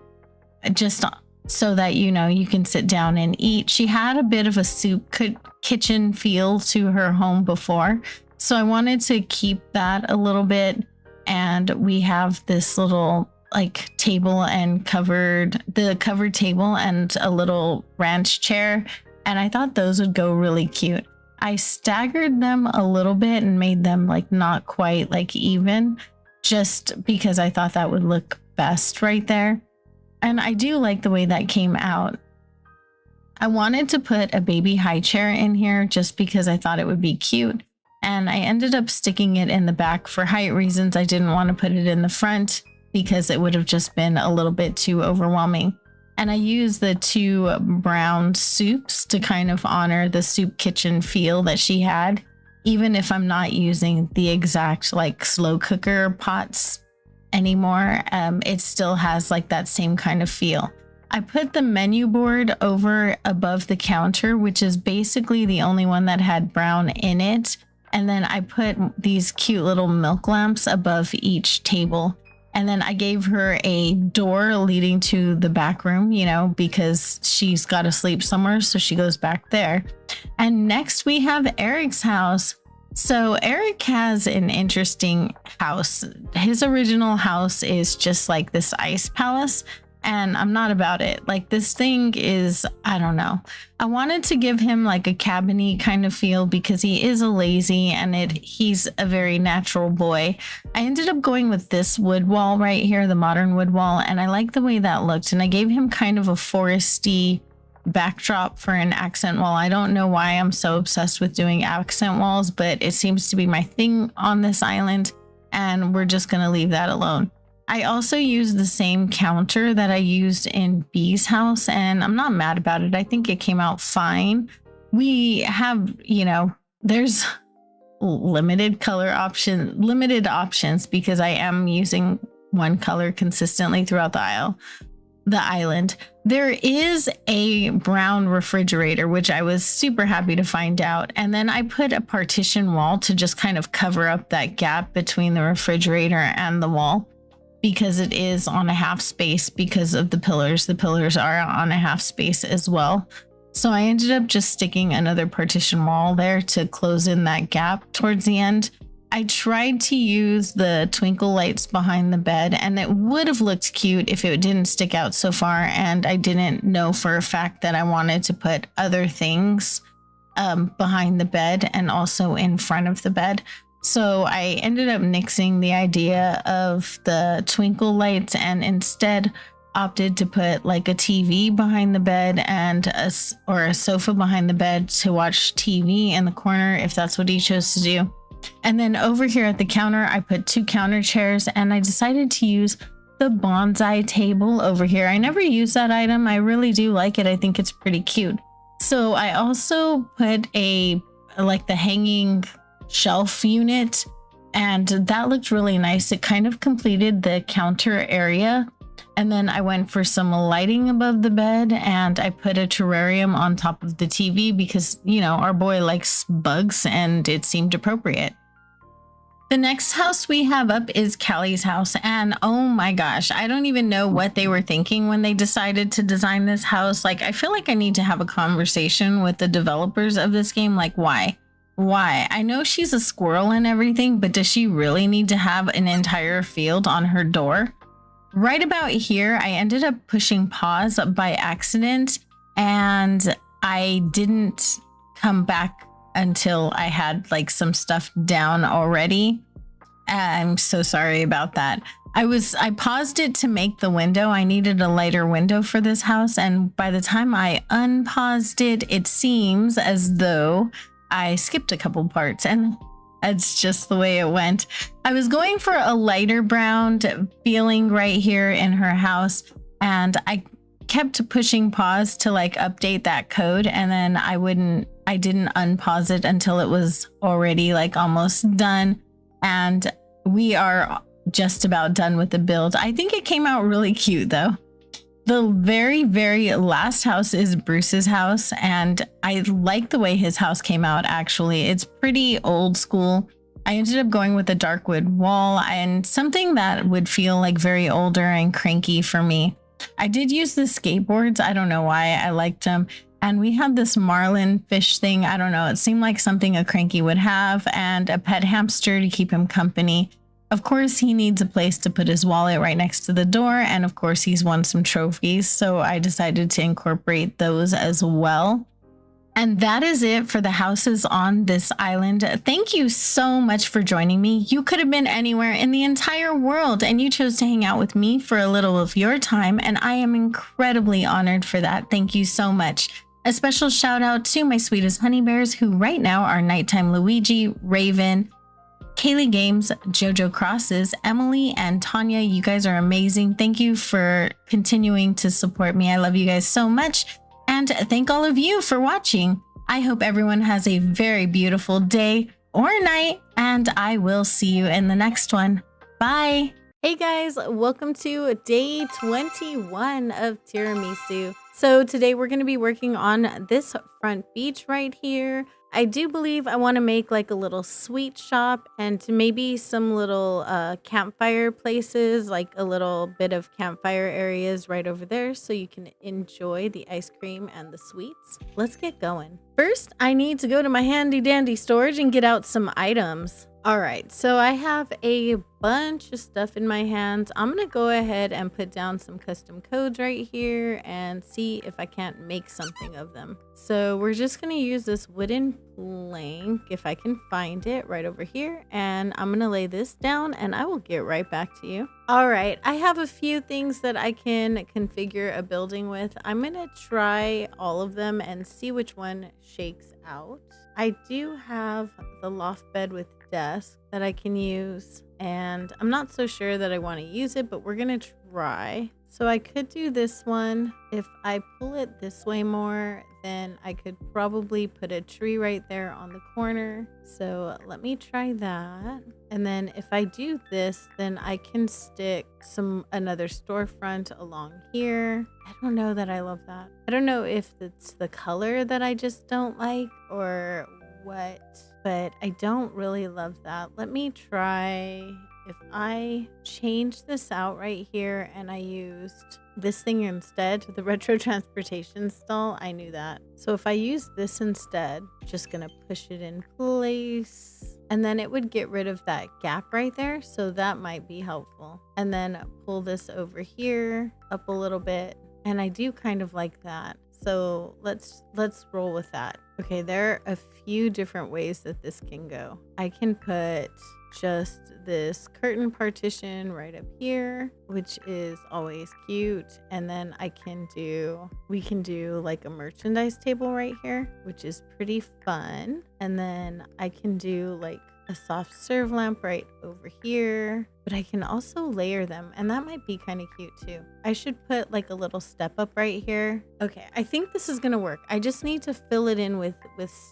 just so that you can sit down and eat. She had a bit of a soup kitchen feel to her home before, so I wanted to keep that a little bit. And we have this little like table and covered table and a little ranch chair, and I thought those would go really cute. I staggered them a little bit and made them like not quite like even, just because I thought that would look best right there. And I do like the way that came out. I wanted to put a baby high chair in here just because I thought it would be cute. And I ended up sticking it in the back for height reasons. I didn't want to put it in the front because it would have just been a little bit too overwhelming. And I used the 2 brown soups to kind of honor the soup kitchen feel that she had, even if I'm not using the exact like slow cooker pots anymore. It still has like that same kind of feel. I put the menu board over above the counter, which is basically the only one that had brown in it. And then I put these cute little milk lamps above each table. And then I gave her a door leading to the back room, because she's got to sleep somewhere. So she goes back there. And next we have Eric's house. So Eric has an interesting house. His original house is just like this ice palace. And I'm not about it. Like, this thing is, I don't know. I wanted to give him like a cabin-y kind of feel because he is a lazy and he's a very natural boy. I ended up going with this wood wall right here, the modern wood wall, and I like the way that looked. And I gave him kind of a foresty backdrop for an accent wall. I don't know why I'm so obsessed with doing accent walls, but it seems to be my thing on this island, and we're just going to leave that alone. I also used the same counter that I used in Bee's house, and I'm not mad about it. I think it came out fine. We have, there's limited options because I am using one color consistently throughout the island. There is a brown refrigerator, which I was super happy to find out. And then I put a partition wall to just kind of cover up that gap between the refrigerator and the wall, because it is on a half space because of the pillars. The pillars are on a half space as well. So I ended up just sticking another partition wall there to close in that gap towards the end. I tried to use the twinkle lights behind the bed, and it would have looked cute if it didn't stick out so far. And I didn't know for a fact that I wanted to put other things behind the bed and also in front of the bed. So I ended up nixing the idea of the twinkle lights and instead opted to put like a TV behind the bed and a sofa behind the bed to watch TV in the corner if that's what he chose to do. And then over here at the counter, I put 2 counter chairs, and I decided to use the bonsai table over here. I never use that item. I really do like it. I think it's pretty cute. So I also put the hanging shelf unit, and that looked really nice. It kind of completed the counter area. And then I went for some lighting above the bed, and I put a terrarium on top of the TV because, our boy likes bugs and it seemed appropriate. The next house we have up is Callie's house, and oh my gosh, I don't even know what they were thinking when they decided to design this house. Like, I feel like I need to have a conversation with the developers of this game. Like, why? I know she's a squirrel and everything, but does she really need to have an entire field on her door? Right about here, I ended up pushing pause by accident, and I didn't come back until I had like some stuff down already. I'm so sorry about that. I paused it to make the window. I needed a lighter window for this house, and by the time I unpaused it, it seems as though I skipped a couple parts, and that's just the way it went. I was going for a lighter brown feeling right here in her house, and I kept pushing pause to like update that code, and then I didn't unpause it until it was already like almost done. And we are just about done with the build. I think it came out really cute though. The very, very last house is Bruce's house, and I like the way his house came out actually. It's pretty old school. I ended up going with a dark wood wall and something that would feel like very older and cranky for me. I did use the skateboards. I don't know why. I liked them. And we had this marlin fish thing. I don't know. It seemed like something a cranky would have, and a pet hamster to keep him company. Of course, he needs a place to put his wallet right next to the door. And of course, he's won some trophies. So I decided to incorporate those as well. And that is it for the houses on this island. Thank you so much for joining me. You could have been anywhere in the entire world, and you chose to hang out with me for a little of your time. And I am incredibly honored for that. Thank you so much. A special shout out to my sweetest honey bears, who right now are Nighttime Luigi, Raven, Kaylee Games, Jojo Crosses, Emily, and Tanya. You guys are amazing. Thank you for continuing to support me. I love you guys so much. And thank all of you for watching. I hope everyone has a very beautiful day or night, and I will see you in the next one. Bye. Hey guys, welcome to day 21 of Tiramisu. So today we're going to be working on this front beach right here. I do believe I want to make like a little sweet shop and maybe some little campfire places, like a little bit of campfire areas right over there so you can enjoy the ice cream and the sweets. Let's get going. First, I need to go to my handy dandy storage and get out some items. All right, so I have a bunch of stuff in my hands. I'm gonna go ahead and put down some custom codes right here and see if I can't make something of them. So we're just gonna use this wooden plank, if I can find it, right over here. And I'm gonna lay this down and I will get right back to you. All right, I have a few things that I can configure a building with. I'm gonna try all of them and see which one shakes out. I do have the loft bed with desk that I can use, and I'm not so sure that I want to use it, but we're gonna try. So I could do this one. If I pull it this way more, then I could probably put a tree right there on the corner. So let me try that. And then if I do this, then I can stick another storefront along here. I don't know that I love that. I don't know if it's the color that I just don't like or what, but I don't really love that. Let me try. If I change this out right here and I used this thing instead, the retro transportation stall, I knew that. So if I use this instead, just gonna push it in place, and then it would get rid of that gap right there. So that might be helpful. And then pull this over here up a little bit. And I do kind of like that. So let's roll with that. Okay, there are a few different ways that this can go. I can put just this curtain partition right up here, which is always cute. And then we can do like a merchandise table right here, which is pretty fun. And then I can do like a soft serve lamp right over here, but I can also layer them, and that might be kind of cute too. I should put like a little step up right here. Okay, I think this is gonna work. I just need to fill it in with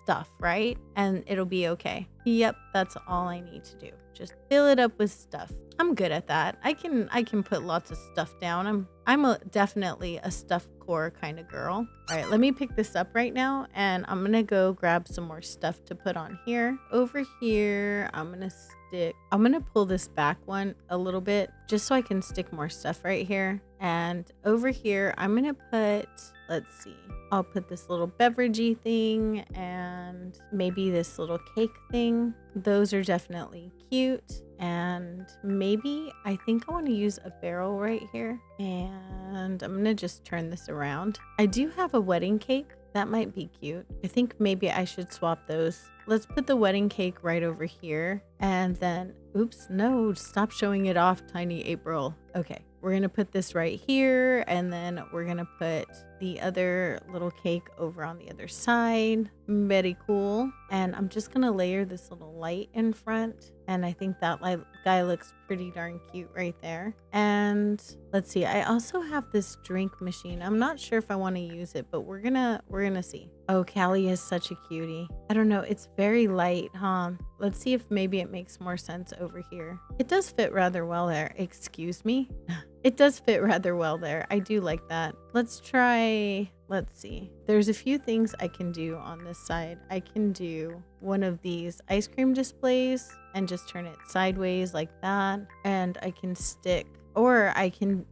stuff, right? And it'll be okay. Yep, that's all I need to do. Just fill it up with stuff. I'm good at that. I can put lots of stuff down. I'm definitely a stuff core kind of girl. All right, let me pick this up right now, and I'm gonna go grab some more stuff to put on here. Over here, I'm gonna pull this back one a little bit just so I can stick more stuff right here. And over here, I'm gonna put, let's see, I'll put this little beveragey thing and maybe this little cake thing. Those are definitely cute. And maybe I think I want to use a barrel right here, and I'm gonna just turn this around. I do have a wedding cake That might be cute. I think maybe I should swap those. Let's put the wedding cake right over here. And then, oops, no, stop showing it off, Tiny April. Okay, we're gonna put this right here, and then we're gonna put the other little cake over on the other side. Very cool. And I'm just gonna layer this little light in front. And I think that guy looks pretty darn cute right there. And let's see, I also have this drink machine. I'm not sure if I want to use it, but we're gonna see. Oh, Callie is such a cutie. I don't know, it's very light, huh? Let's see if maybe it makes more sense over here. It does fit rather well there. Excuse me? It does fit rather well there. I do like that. Let's try, let's see. There's a few things I can do on this side. I can do one of these ice cream displays and just turn it sideways like that. And I can stick, or I can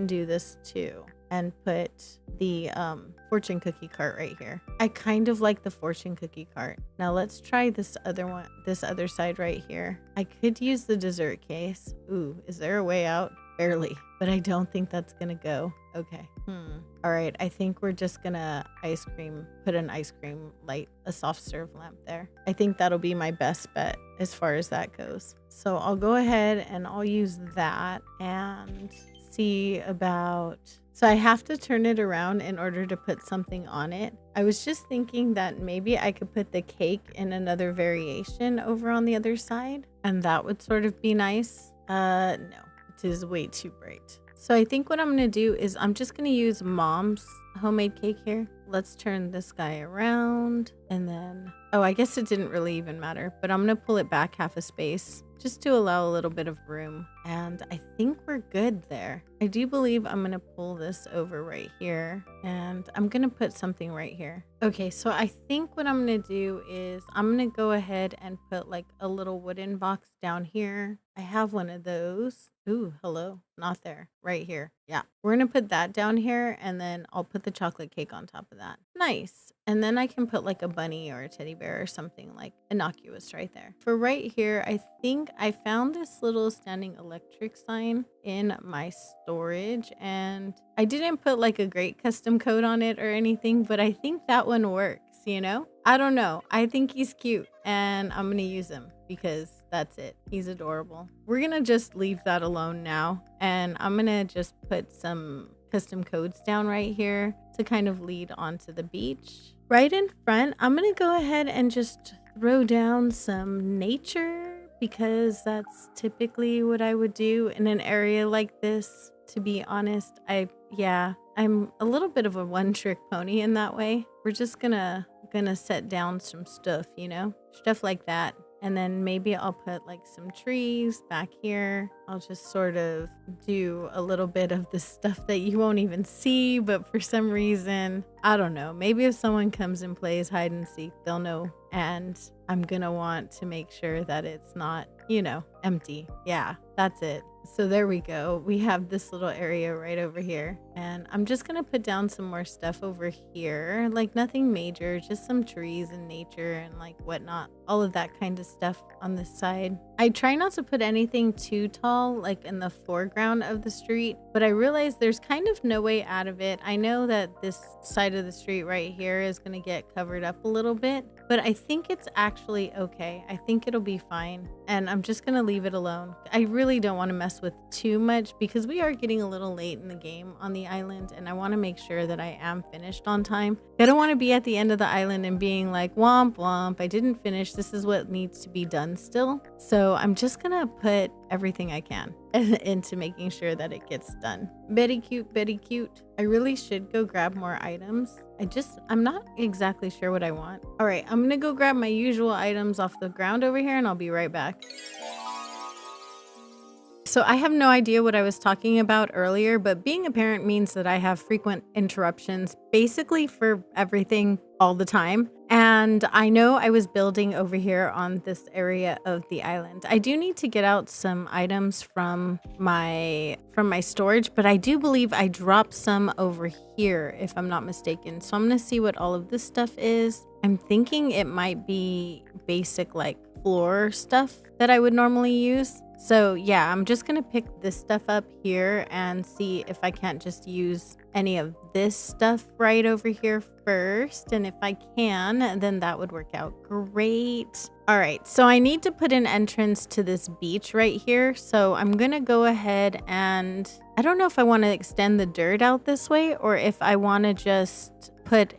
do this too and put the fortune cookie cart right here. I kind of like the fortune cookie cart. Now let's try this other side right here. I could use the dessert case. Ooh, is there a way out? Barely, but I don't think that's gonna go. Okay. All right, I think we're just gonna put an ice cream light, a soft serve lamp there. I think that'll be my best bet as far as that goes. So I'll go ahead and I'll use that and see about, so I have to turn it around in order to put something on it. I was just thinking that maybe I could put the cake in another variation over on the other side, and that would sort of be nice. No. It is way too bright. So I think what I'm going to do is I'm just going to use Mom's homemade cake here. Let's turn this guy around and then, oh, I guess it didn't really even matter, but I'm going to pull it back half a space just to allow a little bit of room. And I think we're good there. I do believe I'm going to pull this over right here and I'm going to put something right here. Okay, so I think what I'm going to do is I'm going to go ahead and put like a little wooden box down here. I have one of those. Ooh, hello. Not there. Right here. Yeah. We're going to put that down here and then I'll put the chocolate cake on top of that. Nice. And then I can put like a bunny or a teddy bear or something like innocuous right there. For right here, I think I found this little standing electric sign in my storage and I didn't put like a great custom code on it or anything, but I think that one works, you know? I don't know. I think he's cute and I'm going to use him because that's it. He's adorable. We're going to just leave that alone now. And I'm going to just put some custom codes down right here to kind of lead onto the beach. Right in front, I'm going to go ahead and just throw down some nature because that's typically what I would do in an area like this. To be honest, I'm a little bit of a one-trick pony in that way. We're just gonna set down some stuff, you know, stuff like that. And then maybe I'll put like some trees back here. I'll just sort of do a little bit of the stuff that you won't even see, but for some reason, I don't know. Maybe if someone comes and plays hide and seek, they'll know. And I'm gonna want to make sure that it's not, you know, empty. Yeah, that's it. So there we go. We have this little area right over here. And I'm just going to put down some more stuff over here. Like nothing major, just some trees and nature and like whatnot. All of that kind of stuff on this side. I try not to put anything too tall, like in the foreground of the street, but I realize there's kind of no way out of it. I know that this side of the street right here is going to get covered up a little bit, but I think it's actually okay. I think it'll be fine. And I'm just going to leave it alone. I really don't want to mess with too much because we are getting a little late in the game on the island and I want to make sure that I am finished on time. I don't want to be at the end of the island and being like, womp womp, I didn't finish. This is what needs to be done still. So I'm just going to put everything I can into making sure that it gets done. Very cute, very cute. I really should go grab more items. I'm not exactly sure what I want. All right, I'm gonna go grab my usual items off the ground over here and I'll be right back. So I have no idea what I was talking about earlier, but being a parent means that I have frequent interruptions basically for everything all the time. And I know I was building over here on this area of the island. I do need to get out some items from my storage, but I do believe I dropped some over here if I'm not mistaken. So I'm going to see what all of this stuff is. I'm thinking it might be basic like floor stuff that I would normally use. So yeah, I'm just going to pick this stuff up here and see if I can't just use any of this stuff right over here first. And if I can, then that would work out great. All right, so I need to put an entrance to this beach right here. So I'm gonna go ahead and I don't know if I want to extend the dirt out this way or if I want to just put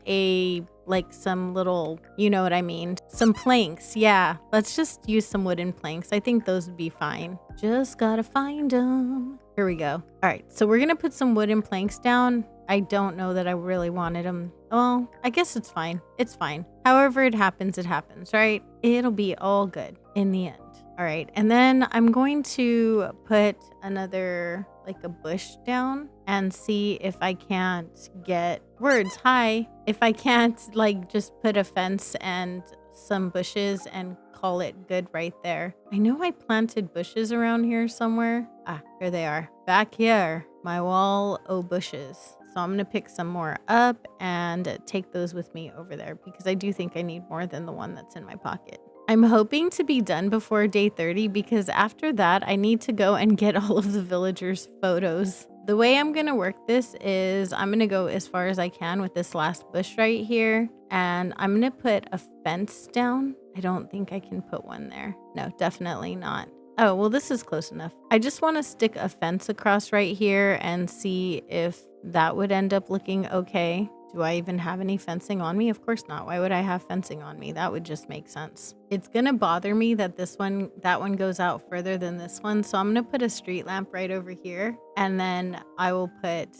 like some little, you know what I mean? Some planks. Yeah, let's just use some wooden planks. I think those would be fine. Just gotta find them. Here we go. All right, so we're gonna put some wooden planks down. I don't know that I really wanted them. Well, I guess it's fine. It's fine. However it happens, right? It'll be all good in the end. All right, and then I'm going to put another, like a bush down and see if I can't get words. Hi. If I can't like just put a fence and some bushes and call it good right there. I know I planted bushes around here somewhere. Ah, here they are. Back here, my wall of bushes. So I'm going to pick some more up and take those with me over there because I do think I need more than the one that's in my pocket. I'm hoping to be done before day 30 because after that, I need to go and get all of the villagers' photos. The way I'm going to work this is I'm going to go as far as I can with this last bush right here. And I'm going to put a fence down. I don't think I can put one there. No, definitely not. Oh, well, this is close enough. I just want to stick a fence across right here and see if that would end up looking okay. Do I even have any fencing on me? Of course not. Why would I have fencing on me? That would just make sense. It's going to bother me that that one goes out further than this one. So I'm going to put a street lamp right over here and then I will put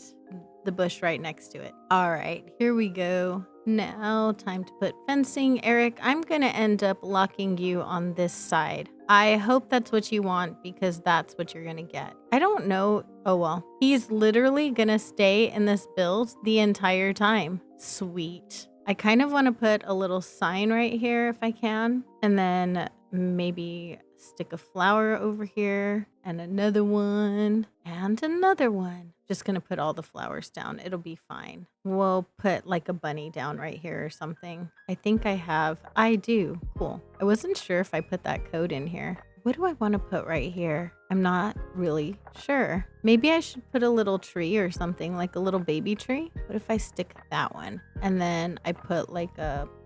the bush right next to it. All right, here we go. Now time to put fencing. Eric, I'm going to end up locking you on this side. I hope that's what you want because that's what you're going to get. I don't know. Oh, well, he's literally going to stay in this build the entire time. Sweet. I kind of want to put a little sign right here if I can. And then maybe stick a flower over here and another one and another one. Just going to put all the flowers down. It'll be fine. We'll put like a bunny down right here or something. I think I do. Cool. I wasn't sure if I put that code in here. What do I want to put right here? I'm not really sure. Maybe I should put a little tree or something, like a little baby tree. What if I stick that one? And then I put like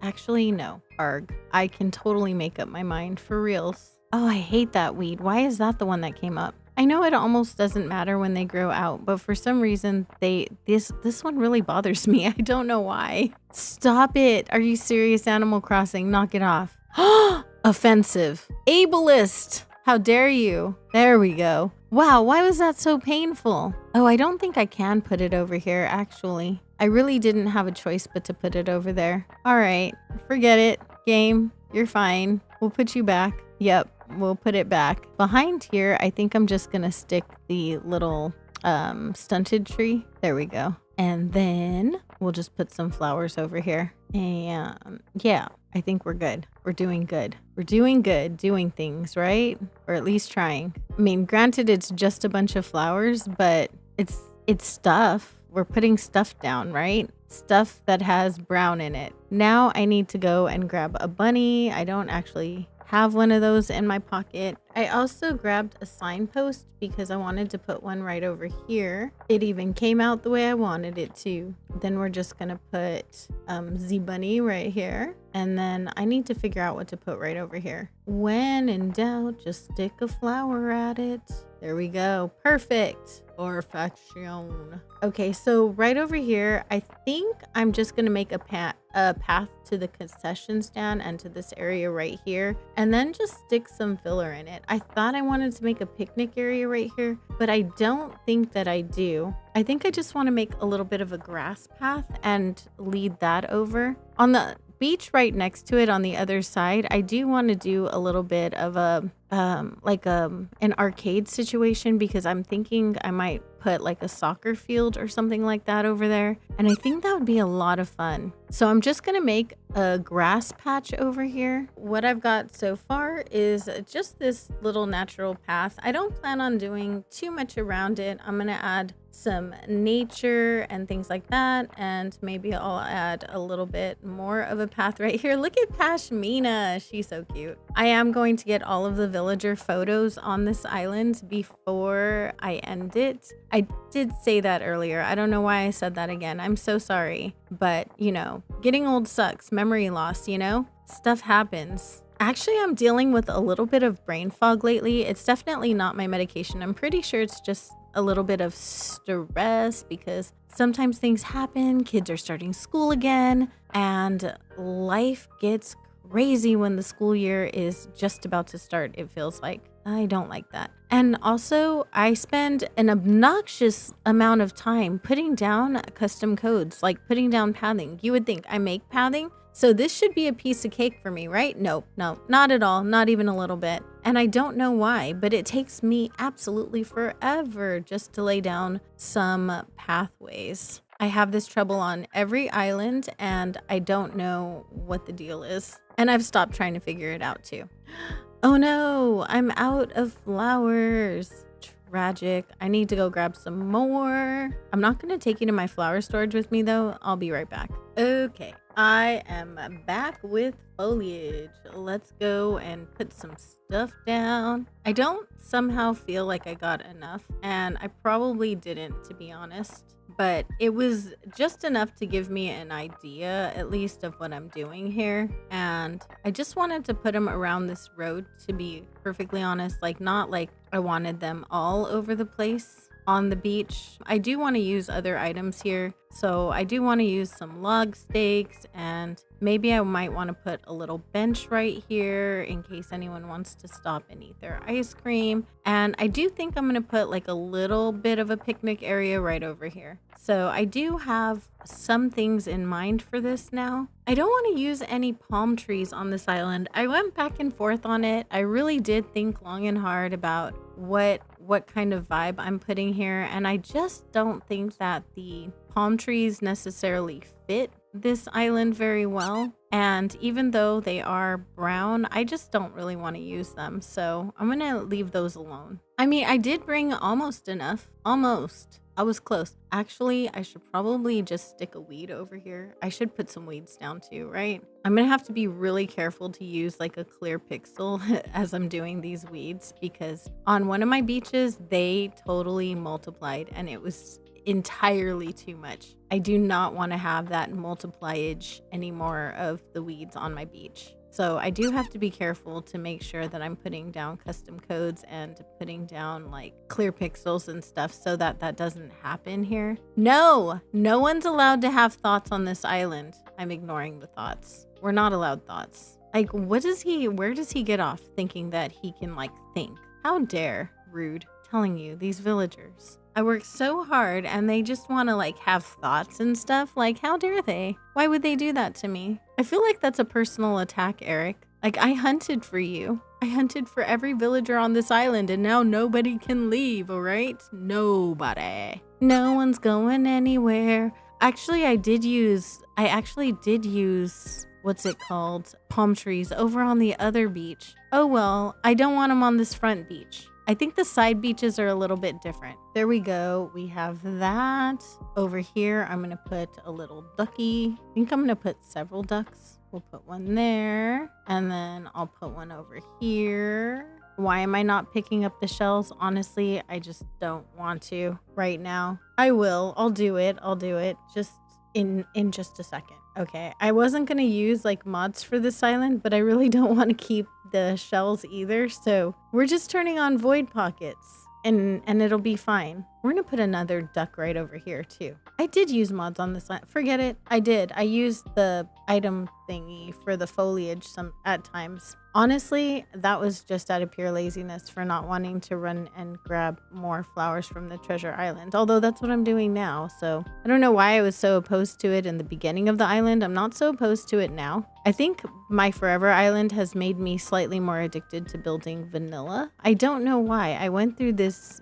actually no, arg. I can totally make up my mind for reals. Oh, I hate that weed. Why is that the one that came up? I know it almost doesn't matter when they grow out, but for some reason this one really bothers me. I don't know why. Stop it. Are you serious, Animal Crossing? Knock it off. Offensive. Ableist. How dare you? There we go. Wow, why was that so painful? Oh, I don't think I can put it over here, actually. I really didn't have a choice but to put it over there. All right, forget it. Game, you're fine. We'll put you back. Yep, we'll put it back. Behind here, I think I'm just gonna stick the little stunted tree. There we go. And then we'll just put some flowers over here. And yeah, I think we're good. We're doing good. We're doing good, doing things, right? Or at least trying. I mean, granted, it's just a bunch of flowers, but it's stuff. We're putting stuff down, right? Stuff that has brown in it. Now I need to go and grab a bunny. I don't actually have one of those in my pocket. I also grabbed a signpost because I wanted to put one right over here. It even came out the way I wanted it to. Then we're just gonna put Z Bunny right here. And then I need to figure out what to put right over here. When in doubt, just stick a flower at it. There we go. Perfect. Perfection. Okay, so right over here, I think I'm just gonna make a path to the concession stand and to this area right here, and then just stick some filler in it. I thought I wanted to make a picnic area right here, but I don't think that I do. I think I just want to make a little bit of a grass path and lead that over. On the beach right next to it on the other side, I do want to do a little bit of an arcade situation because I'm thinking I might put like a soccer field or something like that over there, and I think that would be a lot of fun. So I'm just gonna make a grass patch over here. What I've got so far is just this little natural path. I don't plan on doing too much around it. I'm gonna add some nature and things like that. And maybe I'll add a little bit more of a path right here. Look at Pashmina. She's so cute. I am going to get all of the villager photos on this island before I end it. I did say that earlier. I don't know why I said that again. I'm so sorry. But, you know, getting old sucks. Memory loss, you know? Stuff happens. Actually, I'm dealing with a little bit of brain fog lately. It's definitely not my medication. I'm pretty sure it's just a little bit of stress because sometimes things happen. Kids are starting school again, and life gets crazy when the school year is just about to start, it feels like. I don't like that. And also, I spend an obnoxious amount of time putting down custom codes, like putting down pathing. You would think I make pathing, so this should be a piece of cake for me, right? Nope, no, not at all, not even a little bit. And I don't know why, but it takes me absolutely forever just to lay down some pathways. I have this trouble on every island, and I don't know what the deal is. And I've stopped trying to figure it out too. Oh no, I'm out of flowers. Tragic. I need to go grab some more. I'm not going to take you to my flower storage with me though. I'll be right back. Okay, I am back with foliage. Let's go and put some stuff down. I don't somehow feel like I got enough, and I probably didn't, to be honest. But it was just enough to give me an idea, at least, of what I'm doing here. And I just wanted to put them around this road, to be perfectly honest. Like, not like I wanted them all over the place on the beach. I do want to use other items here. So I do want to use some log stakes, and maybe I might want to put a little bench right here in case anyone wants to stop and eat their ice cream. And I do think I'm going to put like a little bit of a picnic area right over here. So I do have some things in mind for this now. I don't want to use any palm trees on this island. I went back and forth on it. I really did think long and hard about what kind of vibe I'm putting here, and I just don't think that the palm trees necessarily fit this island very well. And even though they are brown, I just don't really want to use them, so I'm gonna leave those alone. I mean, I did bring almost enough. Almost. I was close. Actually, I should probably just stick a weed over here. I should put some weeds down too, right? I'm gonna have to be really careful to use like a clear pixel as I'm doing these weeds, because on one of my beaches, they totally multiplied and it was entirely too much. I do not want to have that multipliage anymore of the weeds on my beach. So I do have to be careful to make sure that I'm putting down custom codes and putting down like clear pixels and stuff so that that doesn't happen here. No one's allowed to have thoughts on this island. I'm ignoring the thoughts. We're not allowed thoughts. Like, where does he get off thinking that he can like think? How dare, rude. Telling you, these villagers. I work so hard and they just want to like have thoughts and stuff. Like, how dare they? Why would they do that to me? I feel like that's a personal attack, Eric. Like, I hunted for you. I hunted for every villager on this island, and now nobody can leave, all right? Nobody. No one's going anywhere. Actually, I actually did use, what's it called? Palm trees over on the other beach. Oh well, I don't want them on this front beach. I think the side beaches are a little bit different. There we go. We have that. Over here, I'm going to put a little ducky. I think I'm going to put several ducks. We'll put one there. And then I'll put one over here. Why am I not picking up the shells? Honestly, I just don't want to right now. I will. I'll do it. Just in just a second. Okay. I wasn't going to use like mods for this island, but I really don't want to keep the shells either, so we're just turning on void pockets and it'll be fine. We're gonna put another duck right over here too. I did use mods on this line. Forget it. I used the item thingy for the foliage at times. Honestly, that was just out of pure laziness for not wanting to run and grab more flowers from the treasure island, although that's what I'm doing now. So I don't know why I was so opposed to it in the beginning of the island. I'm not so opposed to it now. I think my forever island has made me slightly more addicted to building vanilla. I don't know why. I went through this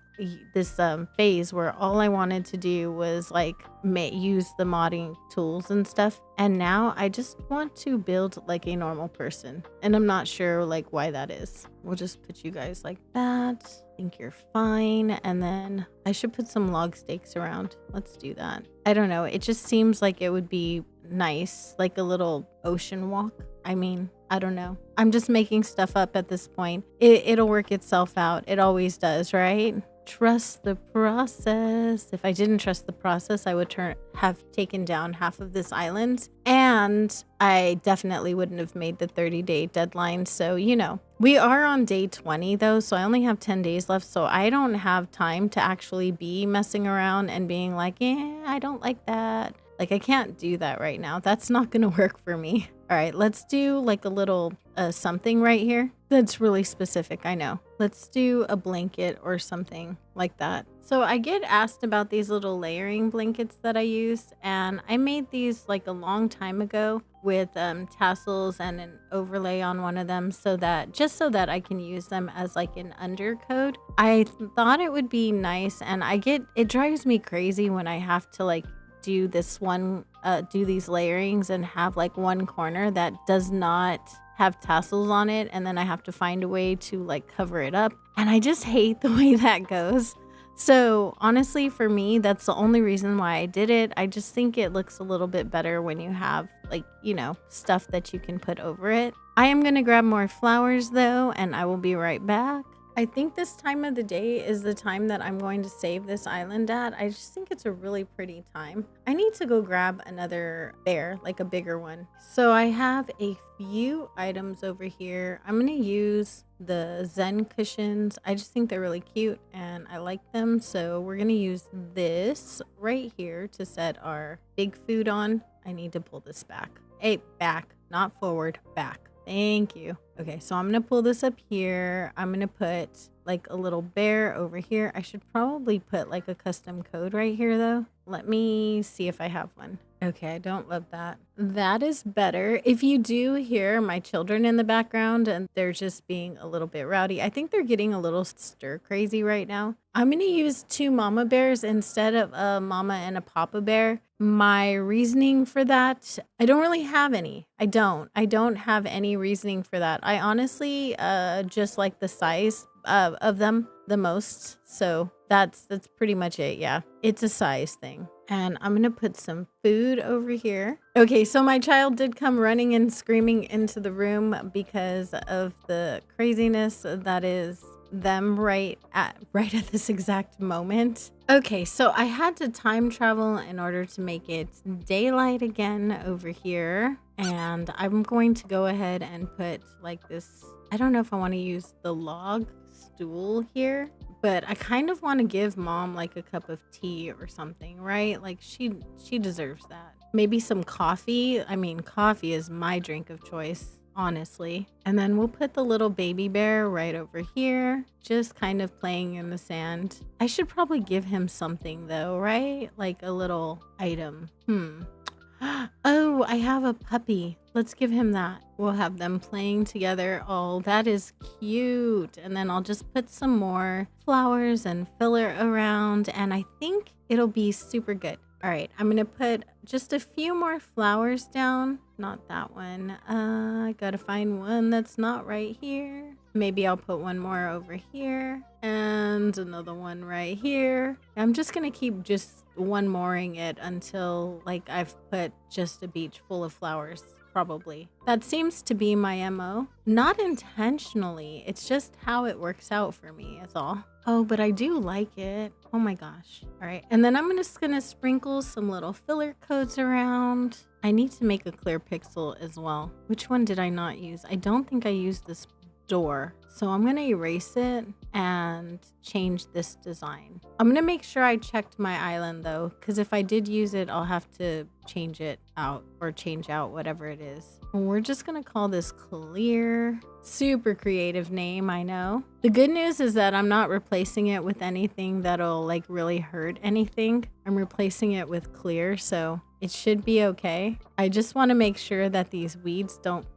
this phase where all I wanted to do was like use the modding tools and stuff, and now I just want to build like a normal person, and I'm not sure like why that is. We'll just put you guys like that. I think you're fine, and then I should put some log stakes around. Let's do that. I don't know, it just seems like it would be nice, like a little ocean walk. I mean, I don't know. I'm just making stuff up at this point. It'll work itself out. It always does, right? Trust the process. If I didn't trust the process, I would have taken down half of this island, and I definitely wouldn't have made the 30-day deadline. So, you know, we are on day 20 though, so I only have 10 days left. So I don't have time to actually be messing around and being like, I don't like that. Like, I can't do that right now. That's not going to work for me. All right, let's do like a little something right here. That's really specific, I know. Let's do a blanket or something like that. So I get asked about these little layering blankets that I use, and I made these like a long time ago with tassels and an overlay on one of them, so that I can use them as like an undercoat. I thought it would be nice, and it drives me crazy when I have to like do these layerings and have like one corner that does not have tassels on it, and then I have to find a way to like cover it up, and I just hate the way that goes. So honestly, for me, that's the only reason why I did it. I just think it looks a little bit better when you have like, you know, stuff that you can put over it. I am gonna grab more flowers though, and I will be right back. I think this time of the day is the time that I'm going to save this island at. I just think it's a really pretty time. I need to go grab another bear, like a bigger one. So I have a few items over here. I'm going to use the Zen cushions. I just think they're really cute and I like them. So we're going to use this right here to set our big food on. I need to pull this back. Hey, back, not forward, back. Thank you. Okay, so I'm going to pull this up here. I'm going to put like a little bear over here. I should probably put like a custom code right here though. Let me see if I have one. Okay, I don't love that. That is better. If you do hear my children in the background and they're just being a little bit rowdy, I think they're getting a little stir crazy right now. I'm going to use 2 mama bears instead of a mama and a papa bear. My reasoning for that, I don't really have any. I don't have any reasoning for that. I honestly just like the size of them the most. So that's pretty much it. Yeah, it's a size thing. And I'm going to put some food over here. Okay, so my child did come running and screaming into the room because of the craziness that is them right at this exact moment. Okay, so I had to time travel in order to make it daylight again over here. And I'm going to go ahead and put like this, I don't know if I want to use the log stool here, but I kind of want to give mom like a cup of tea or something, right? Like she deserves that. Maybe some coffee. I mean, coffee is my drink of choice, honestly. And then we'll put the little baby bear right over here, just kind of playing in the sand. I should probably give him something though, right? Like a little item. Oh, I have a puppy. Let's give him that. We'll have them playing together. Oh, that is cute. And then I'll just put some more flowers and filler around, and I think it'll be super good. All right, I'm gonna put just a few more flowers down. Not that one. I gotta find one that's not right here. Maybe I'll put one more over here and another one right here. I'm just gonna keep just one mooring it until like I've put just a beach full of flowers. Probably. That seems to be my MO. Not intentionally. It's just how it works out for me is all. Oh, but I do like it. Oh my gosh. All right. And then I'm just going to sprinkle some little filler coats around. I need to make a clear pixel as well. Which one did I not use? I don't think I used this door. So I'm going to erase it and change this design. I'm going to make sure I checked my island though, because if I did use it, I'll have to change it out or change out whatever it is. We're just going to call this clear. Super creative name, I know. The good news is that I'm not replacing it with anything that'll like really hurt anything. I'm replacing it with clear, so it should be okay. I just want to make sure that these weeds don't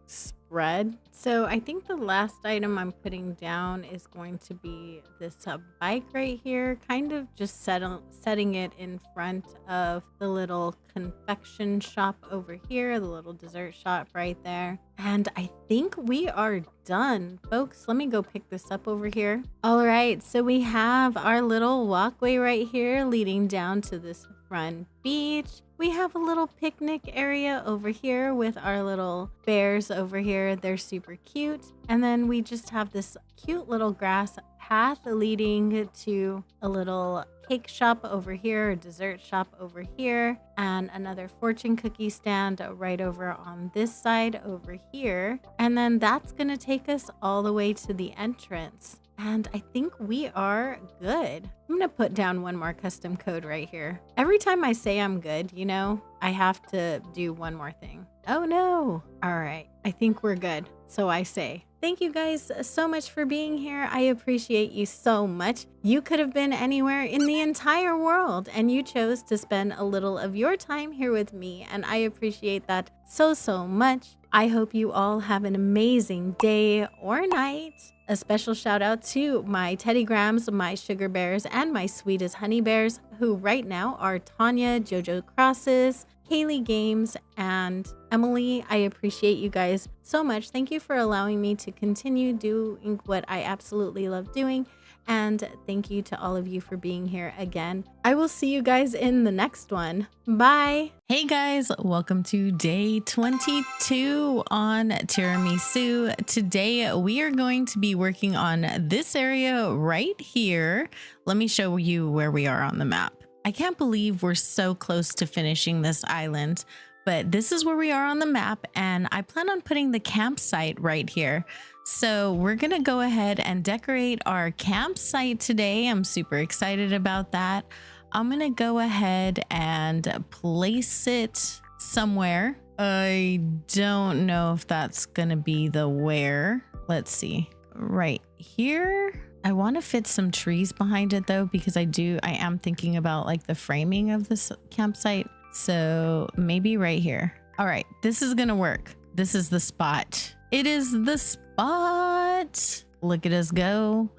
bread. So I think the last item I'm putting down is going to be this bike right here, kind of just setting it in front of the little confection shop over here, the little dessert shop right there. And I think we are done, folks. Let me go pick this up over here. All right, so we have our little walkway right here leading down to this front beach. We have a little picnic area over here with our little bears over here. They're super cute. And then we just have this cute little grass path leading to a little cake shop over here, a dessert shop over here, and another fortune cookie stand right over on this side over here. And then that's gonna take us all the way to the entrance. And I think we are good. I'm gonna put down one more custom code right here. Every time I say I'm good, you know, I have to do one more thing. Oh no. All right, I think we're good. So I say, thank you guys so much for being here. I appreciate you so much. You could have been anywhere in the entire world and you chose to spend a little of your time here with me. And I appreciate that so much. I hope you all have an amazing day or night. A special shout out to my Teddy Grams, my Sugar Bears, and my Sweetest Honey Bears, who right now are Tanya, Jojo Crosses, Kaylee Games, and Emily. I appreciate you guys so much. Thank you for allowing me to continue doing what I absolutely love doing. And thank you to all of you for being here again. I will see you guys in the next one. Bye. Hey guys, welcome to day 22 on Tiramisu. Today we are going to be working on this area right here. Let me show you where we are on the map. I can't believe we're so close to finishing this island, but this is where we are on the map, and I plan on putting the campsite right here. So we're gonna go ahead and decorate our campsite today. I'm super excited about that. I'm gonna go ahead and place it somewhere. I don't know if that's gonna be the where. Let's see, right here. I want to fit some trees behind it though, because I am thinking about like the framing of this campsite. So maybe right here. All right, this is gonna work. This is the spot. It is the spot. Look at us go.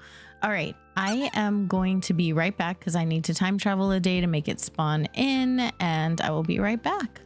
All right, I am going to be right back because I need to time travel a day to make it spawn in, and I will be right back.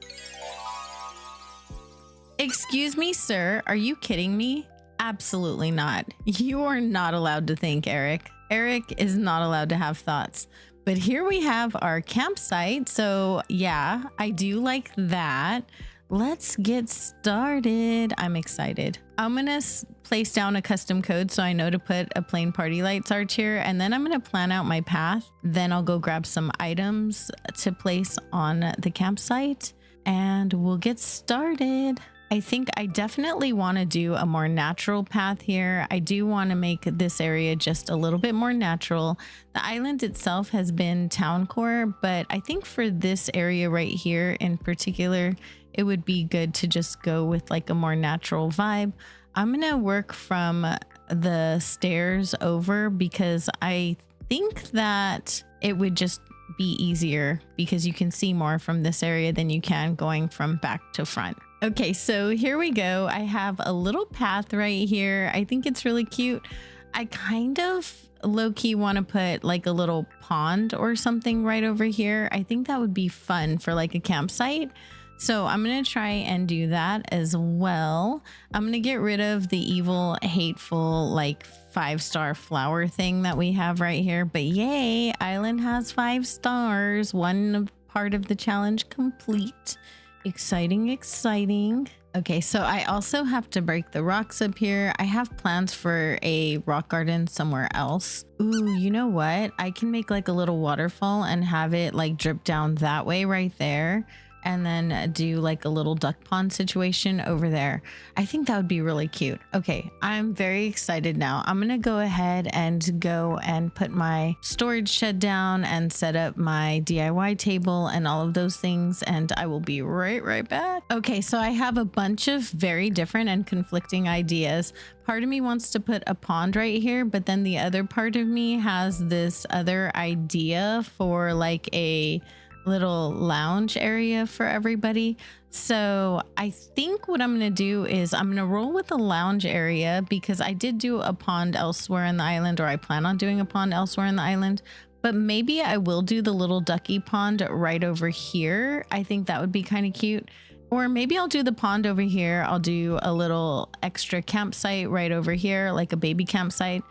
Excuse me, sir. Are you kidding me? Absolutely not. You are not allowed to think, Eric. Eric is not allowed to have thoughts. But here we have our campsite. So yeah, I do like that. Let's get started. I'm excited. I'm gonna place down a custom code so I know to put a plain party lights arch here, and then I'm gonna plan out my path. Then I'll go grab some items to place on the campsite and we'll get started. I think I definitely want to do a more natural path here. I do want to make this area just a little bit more natural. The island itself has been town core, but I think for this area right here in particular, it would be good to just go with like a more natural vibe. I'm going to work from the stairs over because I think that it would just be easier because you can see more from this area than you can going from back to front. Okay, so here we go. I have a little path right here. I think it's really cute. I kind of low-key want to put like a little pond or something right over here. I think that would be fun for like a campsite. So I'm going to try and do that as well. I'm going to get rid of the evil, hateful, like 5-star flower thing that we have right here. But yay, island has 5 stars. One part of the challenge complete. Exciting, exciting. Okay, so I also have to break the rocks up here. I have plans for a rock garden somewhere else. Ooh, you know what? I can make like a little waterfall and have it like drip down that way right there. And then do like a little duck pond situation over there. I think that would be really cute. Okay, I'm very excited now. I'm gonna go ahead and go and put my storage shed down and set up my DIY table and all of those things, and I will be right back. Okay, so I have a bunch of very different and conflicting ideas. Part of me wants to put a pond right here, but then the other part of me has this other idea for like a little lounge area for everybody. So I think what I'm going to do is I'm going to roll with the lounge area because I did do a pond elsewhere in the island, or I plan on doing a pond elsewhere in the island. But maybe I will do the little ducky pond right over here. I think that would be kind of cute. Or maybe I'll do the pond over here. I'll do a little extra campsite right over here, like a baby campsite,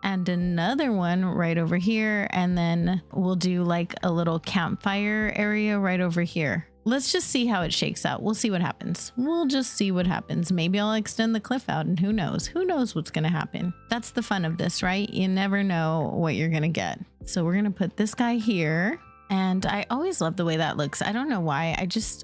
and another one right over here. And then we'll do like a little campfire area right over here. Let's just see how it shakes out. We'll see what happens. We'll just see what happens. Maybe I'll extend the cliff out, and who knows? Who knows what's going to happen? That's the fun of this, right? You never know what you're going to get. So we're going to put this guy here. And I always love the way that looks. I don't know why.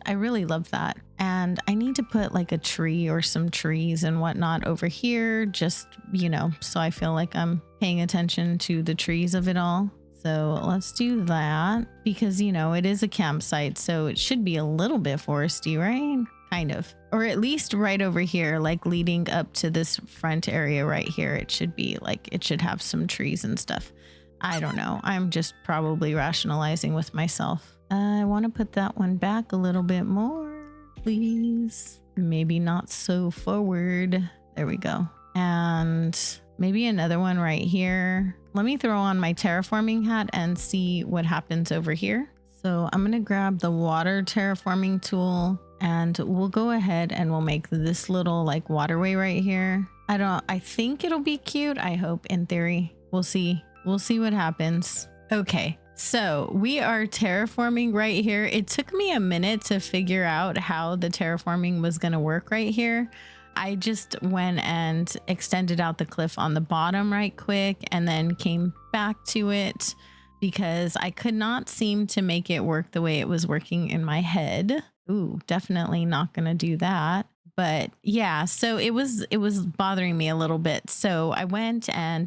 I really love that. And I need to put like a tree or some trees and whatnot over here, just, you know, so I feel like I'm paying attention to the trees of it all. So let's do that because, you know, it is a campsite, so it should be a little bit foresty, right? Kind of. Or at least right over here, like leading up to this front area right here. It should be like, it should have some trees and stuff. I don't know. I'm just probably rationalizing with myself. I want to put that one back a little bit more, please. Maybe not so forward. There we go. And maybe another one right here. Let me throw on my terraforming hat and see what happens over here. So I'm going to grab the water terraforming tool and we'll go ahead and we'll make this little like waterway right here. I think it'll be cute. I hope, in theory. We'll see. We'll see what happens. Okay, so we are terraforming right here. It took me a minute to figure out how the terraforming was going to work right here. I just went and extended out the cliff on the bottom right quick and then came back to it because I could not seem to make it work the way it was working in my head. Ooh, definitely not going to do that. But yeah, so it was bothering me a little bit. So I went and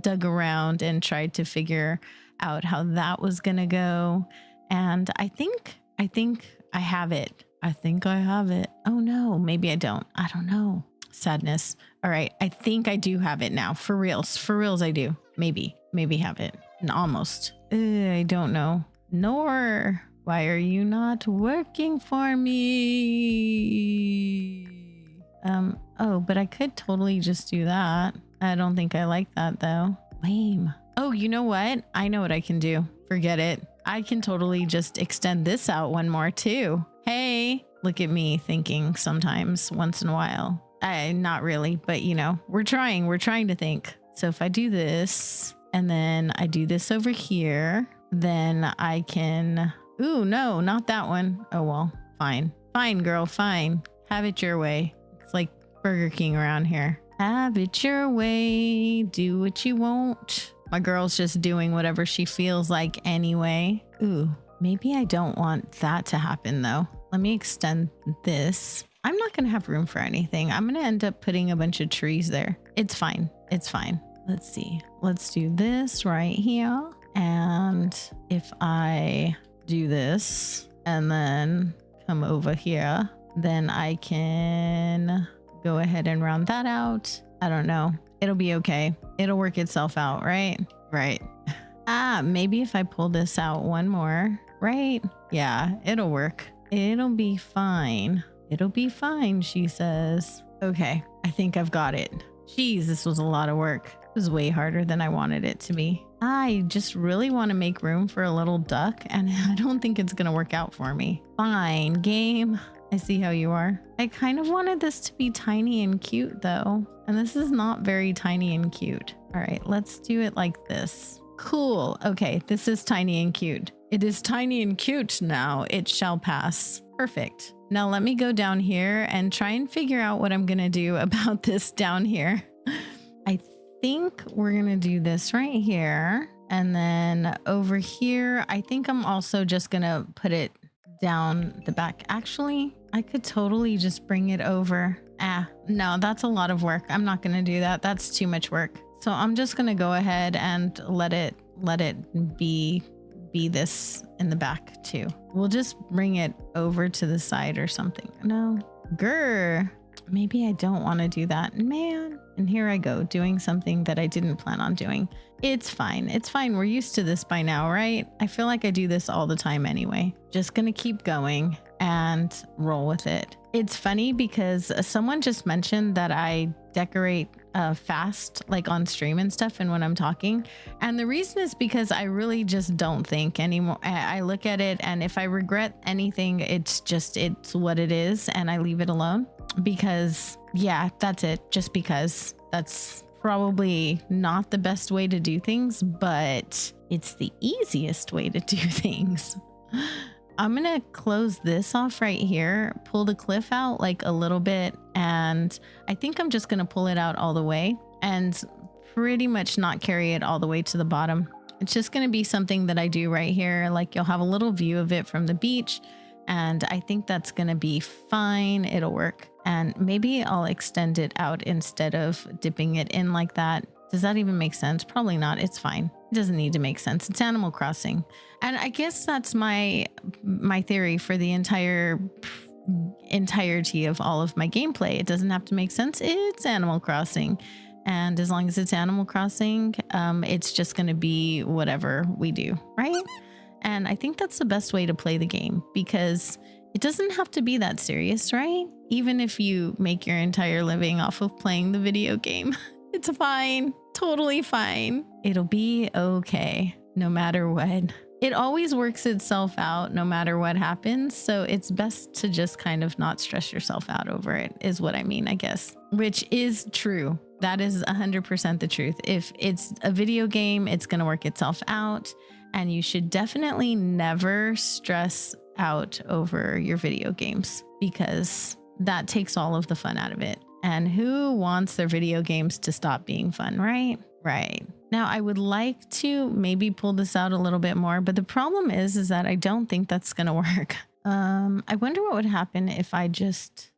dug around and tried to figure out how that was going to go. And I think I have it. I think I have it. Oh no, maybe I don't. I don't know. Sadness. All right. I think I do have it now. For reals. For reals, I do. Maybe have it. And almost. I don't know. Nor. Why are you not working for me? Oh, but I could totally just do that. I don't think I like that though. Lame. Oh, you know what? I know what I can do. Forget it. I can totally just extend this out one more too. Hey, look at me thinking sometimes once in a while. Not really, but you know, we're trying to think. So if I do this and then I do this over here, then I can, ooh, no, not that one. Oh, well, fine. Fine, girl, fine. Have it your way. It's like Burger King around here. Have it your way. Do what you want. My girl's just doing whatever she feels like anyway. Ooh, maybe I don't want that to happen though. Let me extend this. I'm not going to have room for anything. I'm going to end up putting a bunch of trees there. It's fine. It's fine. Let's see. Let's do this right here. And if I do this and then come over here, then I can go ahead and round that out. I don't know. It'll be okay. It'll work itself out, right? Right. Maybe if I pull this out one more, right? Yeah, it'll work. It'll be fine. It'll be fine, she says. Okay, I think I've got it. Jeez, this was a lot of work. It was way harder than I wanted it to be. I just really want to make room for a little duck, and I don't think it's going to work out for me. Fine, game. I see how you are. I kind of wanted this to be tiny and cute though. And this is not very tiny and cute. All right, let's do it like this. Cool. Okay, this is tiny and cute. It is tiny and cute now. It shall pass. Perfect. Now let me go down here and try and figure out what I'm going to do about this down here. I think we're going to do this right here. And then over here, I think I'm also just going to put it down the back. Actually, I could totally just bring it over. No, that's a lot of work. I'm not going to do that. That's too much work. So I'm just going to go ahead and let it be this in the back too. We'll just bring it over to the side or something. No. Grr. Maybe I don't want to do that, man. And here I go doing something that I didn't plan on doing. It's fine. It's fine. We're used to this by now, right? I feel like I do this all the time anyway. Just gonna keep going and roll with it. It's funny because someone just mentioned that I decorate fast, like on stream and stuff, and when I'm talking. And the reason is because I really just don't think anymore. I look at it, and if I regret anything, it's what it is, and I leave it alone. Because yeah, that's it. Just because that's probably not the best way to do things, but it's the easiest way to do things. I'm gonna close this off right here, pull the cliff out like a little bit, and I think I'm just gonna pull it out all the way and pretty much not carry it all the way to the bottom. It's just gonna be something that I do right here. Like you'll have a little view of it from the beach, and I think that's gonna be fine. It'll work. And maybe I'll extend it out instead of dipping it in like that. Does that even make sense? Probably not. It's fine. It doesn't need to make sense. It's Animal Crossing. And I guess that's my theory for the entirety of all of my gameplay. It doesn't have to make sense. It's Animal Crossing. And as long as it's Animal Crossing, it's just going to be whatever we do, right? And I think that's the best way to play the game because it doesn't have to be that serious, right? Even if you make your entire living off of playing the video game, it's fine. Totally fine. It'll be okay, no matter what. It always works itself out no matter what happens. So it's best to just kind of not stress yourself out over it, is what I mean, I guess, which is true. That is 100% the truth. If it's a video game, it's going to work itself out. And you should definitely never stress out over your video games because that takes all of the fun out of it. And who wants their video games to stop being fun, right? Right. Now, I would like to maybe pull this out a little bit more, but the problem is that I don't think that's going to work. I wonder what would happen if I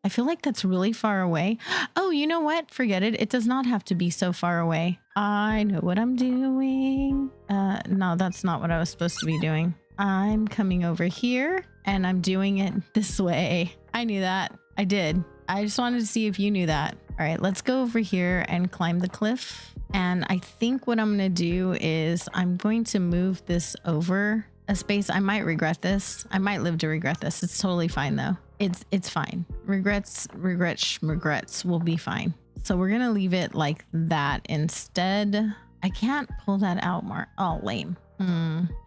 feel like that's really far away. Oh, you know what? Forget it. It does not have to be so far away. I know what I'm doing. No, that's not what I was supposed to be doing. I'm coming over here and I'm doing it this way. I knew that. I did. I just wanted to see if you knew that. All right, let's go over here and climb the cliff. And I think what I'm going to do is I'm going to move this over a space. I might regret this. I might live to regret this. It's totally fine though. It's fine. Regrets will be fine. So we're going to leave it like that instead. I can't pull that out more. Oh, lame.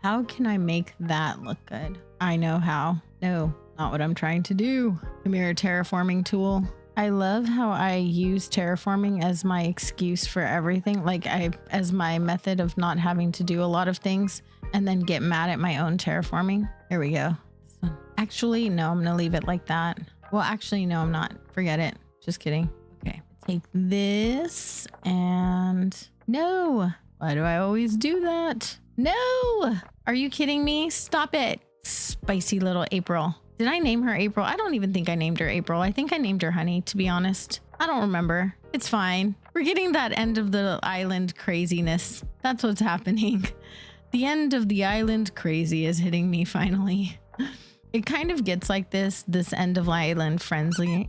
How can I make that look good? I know how. No, not what I'm trying to do. Come here, terraforming tool. I love how I use terraforming as my excuse for everything. Like as my method of not having to do a lot of things and then get mad at my own terraforming. Here we go. So, actually, no, I'm gonna leave it like that. Well, actually, no, I'm not. Forget it. Just kidding. Okay, take this and no. Why do I always do that? No! Are you kidding me? Stop it. Spicy little April. Did I name her April? I don't even think I named her April. I think I named her Honey, to be honest. I don't remember. It's fine. We're getting that end of the island craziness. That's what's happening. The end of the island crazy is hitting me finally. It kind of gets like this end of island frenzy.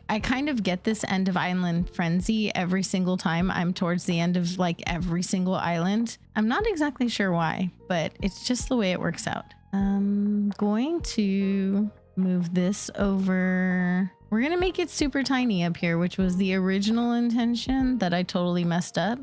I kind of get this end of island frenzy every single time I'm towards the end of like every single island. I'm not exactly sure why, but it's just the way it works out. I'm going to move this over. We're going to make it super tiny up here, which was the original intention that I totally messed up.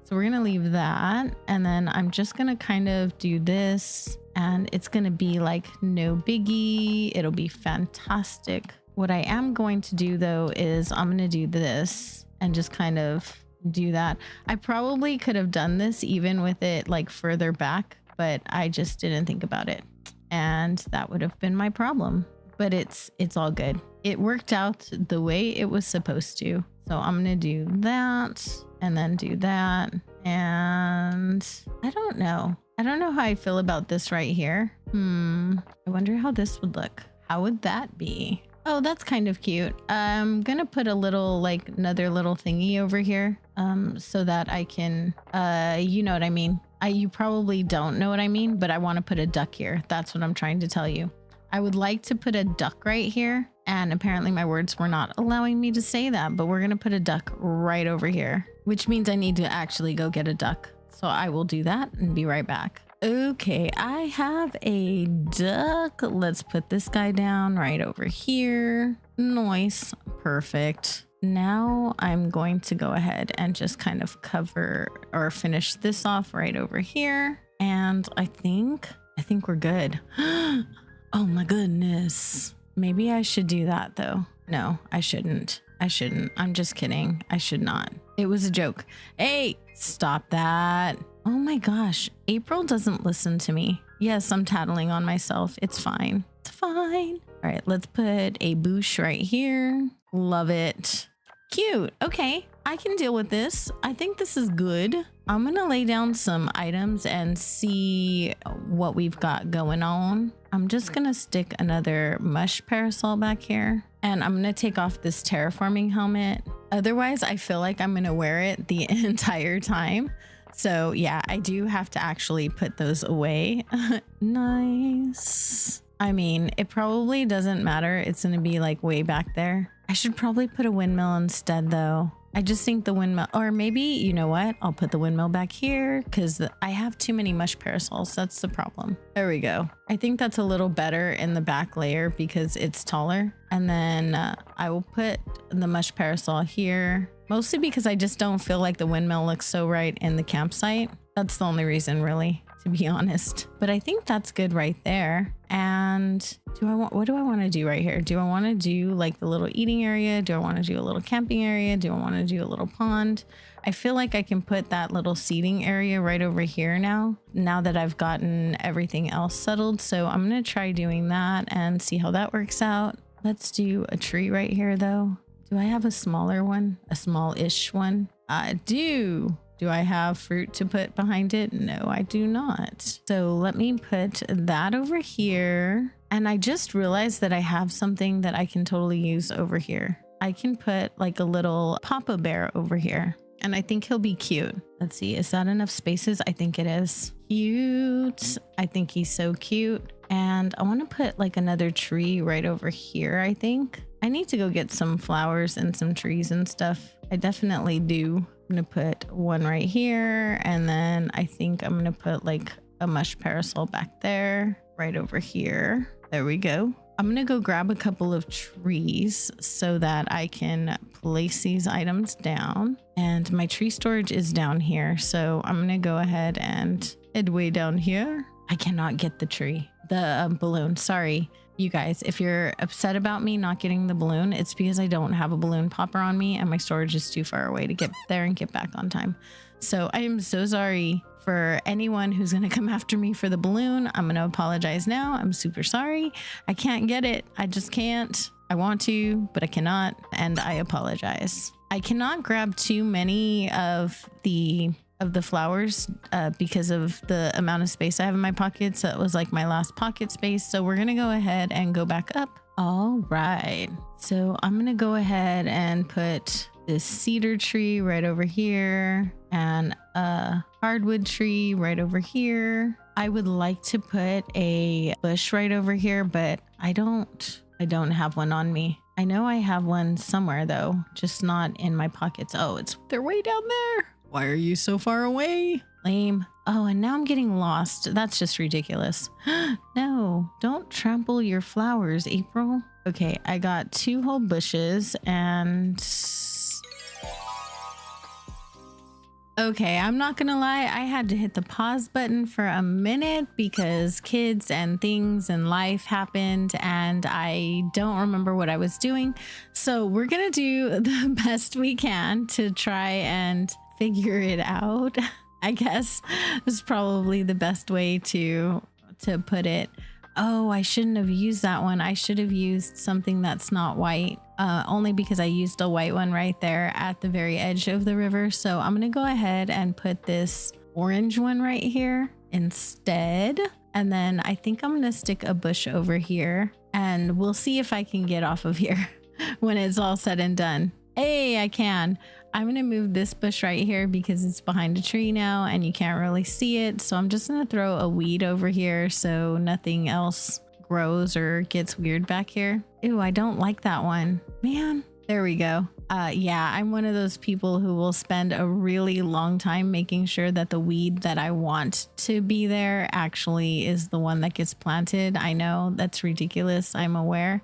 So we're going to leave that. And then I'm just going to kind of do this. And it's going to be like no biggie. It'll be fantastic. What I am going to do though is I'm going to do this and just kind of do that. I probably could have done this even with it like further back, but I just didn't think about it. And that would have been my problem. But it's all good. It worked out the way it was supposed to. So I'm going to do that and then do that. And I don't know. I don't know how I feel about this right here. I wonder how this would look. How would that be? Oh, that's kind of cute. I'm gonna put a little, like another little thingy over here, so that I can, you know what I mean. You probably don't know what I mean, but I want to put a duck here. That's what I'm trying to tell you. I would like to put a duck right here And apparently my words were not allowing me to say that, but we're going to put a duck right over here, which means I need to actually go get a duck. So I will do that and be right back. Okay, I have a duck. Let's put this guy down right over here. Nice. Perfect. Now I'm going to go ahead and just kind of cover or finish this off right over here. And I think we're good. Oh my goodness. Maybe I should do that though. No, I shouldn't. I'm just kidding. I should not. It was a joke. Hey, stop that. Oh my gosh. April doesn't listen to me. Yes, I'm tattling on myself. It's fine. It's fine. All right, let's put a bush right here. Love it. Cute. Okay, I can deal with this. I think this is good. I'm gonna lay down some items and see what we've got going on. I'm just gonna stick another mush parasol back here, and I'm gonna take off this terraforming helmet. Otherwise, I feel like I'm gonna wear it the entire time. So yeah, I do have to actually put those away. Nice. I mean, it probably doesn't matter. It's gonna be like way back there. I should probably put a windmill instead though. I just think the windmill, or maybe, you know what? I'll put the windmill back here because I have too many mush parasols. That's the problem. There we go. I think that's a little better in the back layer because it's taller. And then I will put the mush parasol here, mostly because I just don't feel like the windmill looks so right in the campsite. That's the only reason really, to be honest. But I think that's good right there. And what do I want to do right here? Do I want to do like the little eating area? Do I want to do a little camping area? Do I want to do a little pond? I feel like I can put that little seating area right over here now that I've gotten everything else settled. So I'm going to try doing that and see how that works out. Let's do a tree right here though. Do I have a smaller one? A small-ish one? I do. Do I have fruit to put behind it? No, I do not. So let me put that over here. And I just realized that I have something that I can totally use over here. I can put like a little Papa Bear over here. And I think he'll be cute. Let's see, is that enough spaces? I think it is. Cute. I think he's so cute. And I want to put like another tree right over here, I think. I need to go get some flowers and some trees and stuff. I definitely do. I'm gonna put one right here, and then I think I'm gonna put like a mush parasol back there, right over here. There we go. I'm gonna go grab a couple of trees so that I can place these items down. And my tree storage is down here, so I'm gonna go ahead and head way down here. I cannot get the tree, the balloon. Sorry. You guys, if you're upset about me not getting the balloon, it's because I don't have a balloon popper on me and my storage is too far away to get there and get back on time. So I am so sorry for anyone who's going to come after me for the balloon. I'm going to apologize now. I'm super sorry. I can't get it. I just can't. I want to, but I cannot. And I apologize. I cannot grab too many of the flowers because of the amount of space I have in my pockets. That was like my last pocket space. So we're going to go ahead and go back up. All right. So I'm going to go ahead and put this cedar tree right over here and a hardwood tree right over here. I would like to put a bush right over here, but I don't have one on me. I know I have one somewhere though, just not in my pockets. Oh, they're way down there. Why are you so far away? Lame. Oh, and now I'm getting lost. That's just ridiculous. No, don't trample your flowers, April. Okay, I got 2 whole bushes and... Okay, I'm not gonna lie. I had to hit the pause button for a minute because kids and things and life happened and I don't remember what I was doing. So we're gonna do the best we can to try and figure it out. I guess is probably the best way to put it. Oh, I shouldn't have used that one. I should have used something that's not white, only because I used a white one right there at the very edge of the river. So I'm gonna go ahead and put this orange one right here instead. And then I think I'm gonna stick a bush over here and we'll see if I can get off of here when it's all said and done. Hey, I can. I'm going to move this bush right here because it's behind a tree now and you can't really see it. So I'm just going to throw a weed over here so nothing else grows or gets weird back here. Ew, I don't like that one. Man, there we go. Yeah, I'm one of those people who will spend a really long time making sure that the weed that I want to be there actually is the one that gets planted. I know that's ridiculous. I'm aware.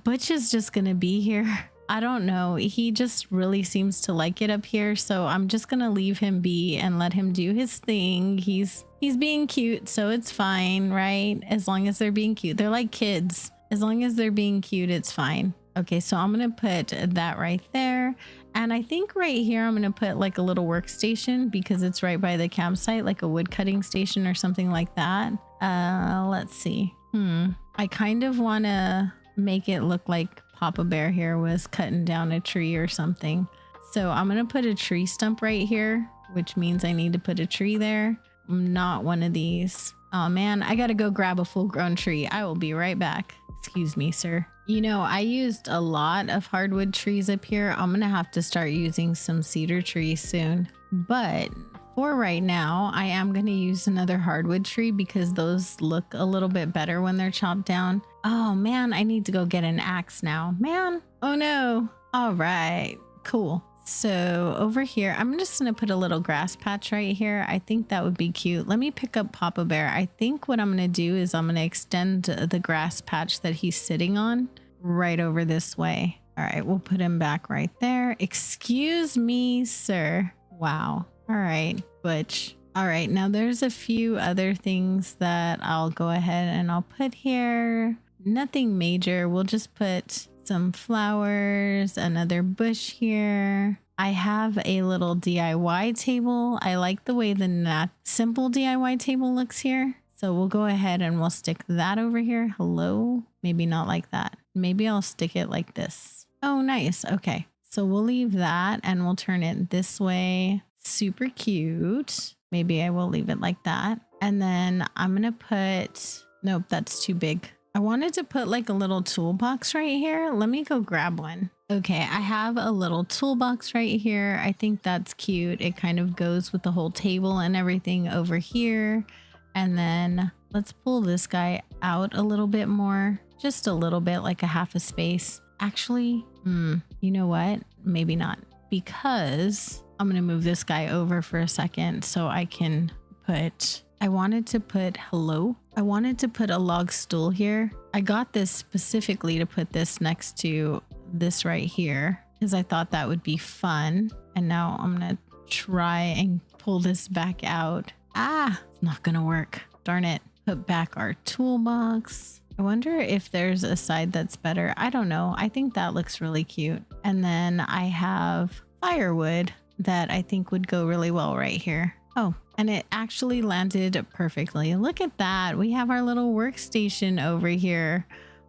Butch is just gonna be here. I don't know. He just really seems to like it up here. So I'm just gonna leave him be and let him do his thing. He's being cute, so it's fine, right? As long as they're being cute. They're like kids. As long as they're being cute, it's fine. Okay, so I'm gonna put that right there. And I think right here, I'm gonna put like a little workstation because it's right by the campsite, like a wood cutting station or something like that. Let's see. I kind of wanna make it look like Papa Bear here was cutting down a tree or something. So I'm gonna put a tree stump right here, which means I need to put a tree there. Not one of these. Oh man, I gotta go grab a full-grown tree. I will be right back. Excuse me, sir. You know, I used a lot of hardwood trees up here. I'm gonna have to start using some cedar trees soon. But for right now, I am gonna use another hardwood tree because those look a little bit better when they're chopped down. Oh man, I need to go get an axe now. Man, oh no. All right, cool. So over here, I'm just gonna put a little grass patch right here. I think that would be cute. Let me pick up Papa Bear. I think what I'm gonna do is I'm gonna extend the grass patch that he's sitting on right over this way. All right, we'll put him back right there. Excuse me, sir. Wow. All right, Butch. All right, now there's a few other things that I'll go ahead and I'll put here. Nothing major. We'll just put some flowers, another bush here. I have a little DIY table. I like the way the simple DIY table looks here. So we'll go ahead and we'll stick that over here. Hello? Maybe not like that. Maybe I'll stick it like this. Oh, nice. Okay. So we'll leave that and we'll turn it this way. Super cute. Maybe I will leave it like that. And then I'm going to put, nope, that's too big. I wanted to put like a little toolbox right here. Let me go grab one. Okay, I have a little toolbox right here. I think that's cute. It kind of goes with the whole table and everything over here. And then let's pull this guy out a little bit more. Just a little bit, like a half a space. Actually, you know what? Maybe not. Because I'm going to move this guy over for a second so I can put... I wanted to put a log stool here. I got this specifically to put this next to this right here because I thought that would be fun. And now I'm gonna try and pull this back out. It's not gonna work. Darn it. Put back our toolbox. I wonder if there's a side that's better. I don't know. I think that looks really cute. And then I have firewood that I think would go really well right here. Oh, and it actually landed perfectly. Look at that. We have our little workstation over here.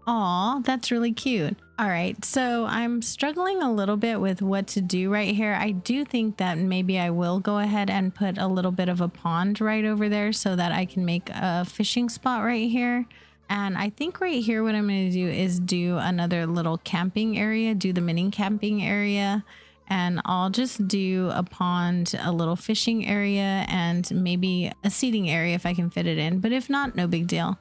Aw, that's really cute. All right, so I'm struggling a little bit with what to do right here. I do think that maybe I will go ahead and put a little bit of a pond right over there so that I can make a fishing spot right here. And I think right here what I'm going to do is do another little camping area, do the mini camping area. And I'll just do a pond, a little fishing area, and maybe a seating area if I can fit it in. But if not, no big deal.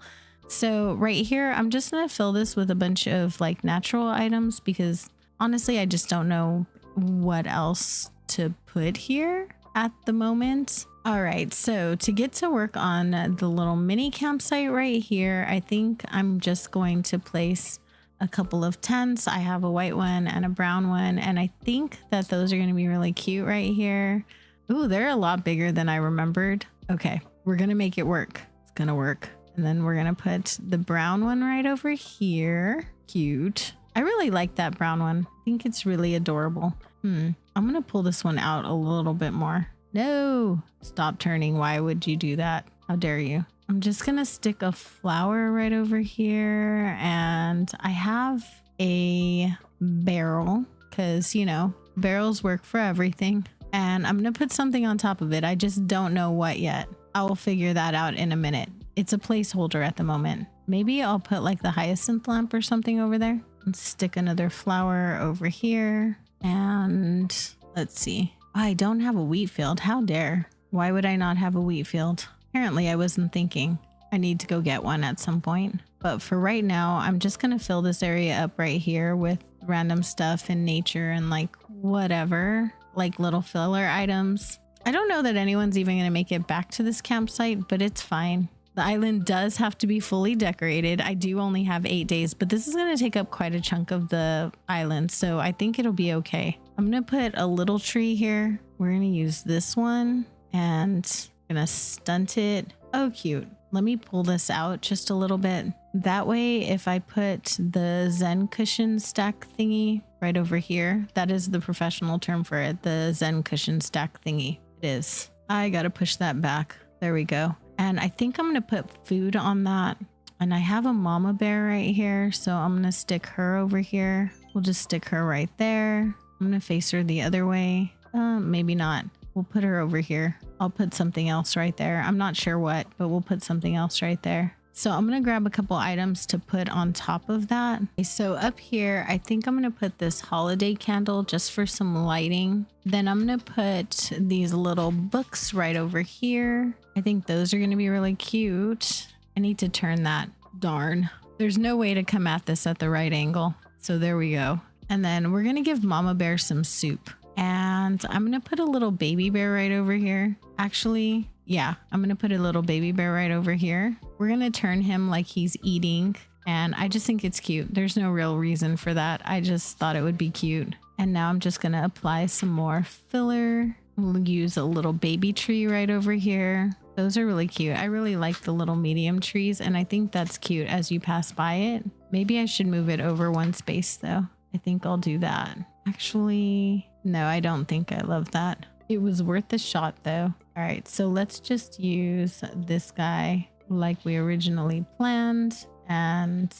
So right here, I'm just going to fill this with a bunch of like natural items because honestly, I just don't know what else to put here at the moment. All right, so to get to work on the little mini campsite right here, I think I'm just going to place a couple of tents. I have a white one and a brown one, and I think that those are going to be really cute right here. Ooh, they're a lot bigger than I remembered. Okay, we're going to make it work. It's going to work. And then we're going to put the brown one right over here. Cute. I really like that brown one. I think it's really adorable. I'm going to pull this one out a little bit more. No, stop turning. Why would you do that? How dare you? I'm just gonna stick a flower right over here, and I have a barrel because, you know, barrels work for everything. And I'm gonna put something on top of it. I just don't know what yet. I will figure that out in a minute. It's a placeholder at the moment. Maybe I'll put like the hyacinth lamp or something over there and stick another flower over here. And let's see. I don't have a wheat field. How dare? Why would I not have a wheat field? Apparently I wasn't thinking. I need to go get one at some point. But for right now, I'm just going to fill this area up right here with random stuff in nature and like whatever, like little filler items. I don't know that anyone's even going to make it back to this campsite, but it's fine. The island does have to be fully decorated. I do only have 8 days, but this is going to take up quite a chunk of the island, so I think it'll be okay. I'm going to put a little tree here. We're going to use this one and I'm going to stunt it. Oh, cute. Let me pull this out just a little bit. That way, if I put the Zen cushion stack thingy right over here, that is the professional term for it, the Zen cushion stack thingy. It is. I got to push that back. There we go. And I think I'm going to put food on that. And I have a mama bear right here, so I'm going to stick her over here. We'll just stick her right there. I'm going to face her the other way. Maybe not. We'll put her over here. I'll put something else right there. I'm not sure what, but we'll put something else right there. So I'm going to grab a couple items to put on top of that. So up here, I think I'm going to put this holiday candle just for some lighting. Then I'm going to put these little books right over here. I think those are going to be really cute. I need to turn that. Darn. There's no way to come at this at the right angle. So there we go. And then we're going to give Mama Bear some soup. And I'm going to put a little baby bear right over here. Actually, yeah, I'm going to put a little baby bear right over here. We're going to turn him like he's eating. And I just think it's cute. There's no real reason for that. I just thought it would be cute. And now I'm just going to apply some more filler. We'll use a little baby tree right over here. Those are really cute. I really like the little medium trees. And I think that's cute as you pass by it. Maybe I should move it over one space though. I think I'll do that. Actually, no, I don't think I love that. It was worth the shot though. All right, so let's just use this guy like we originally planned. And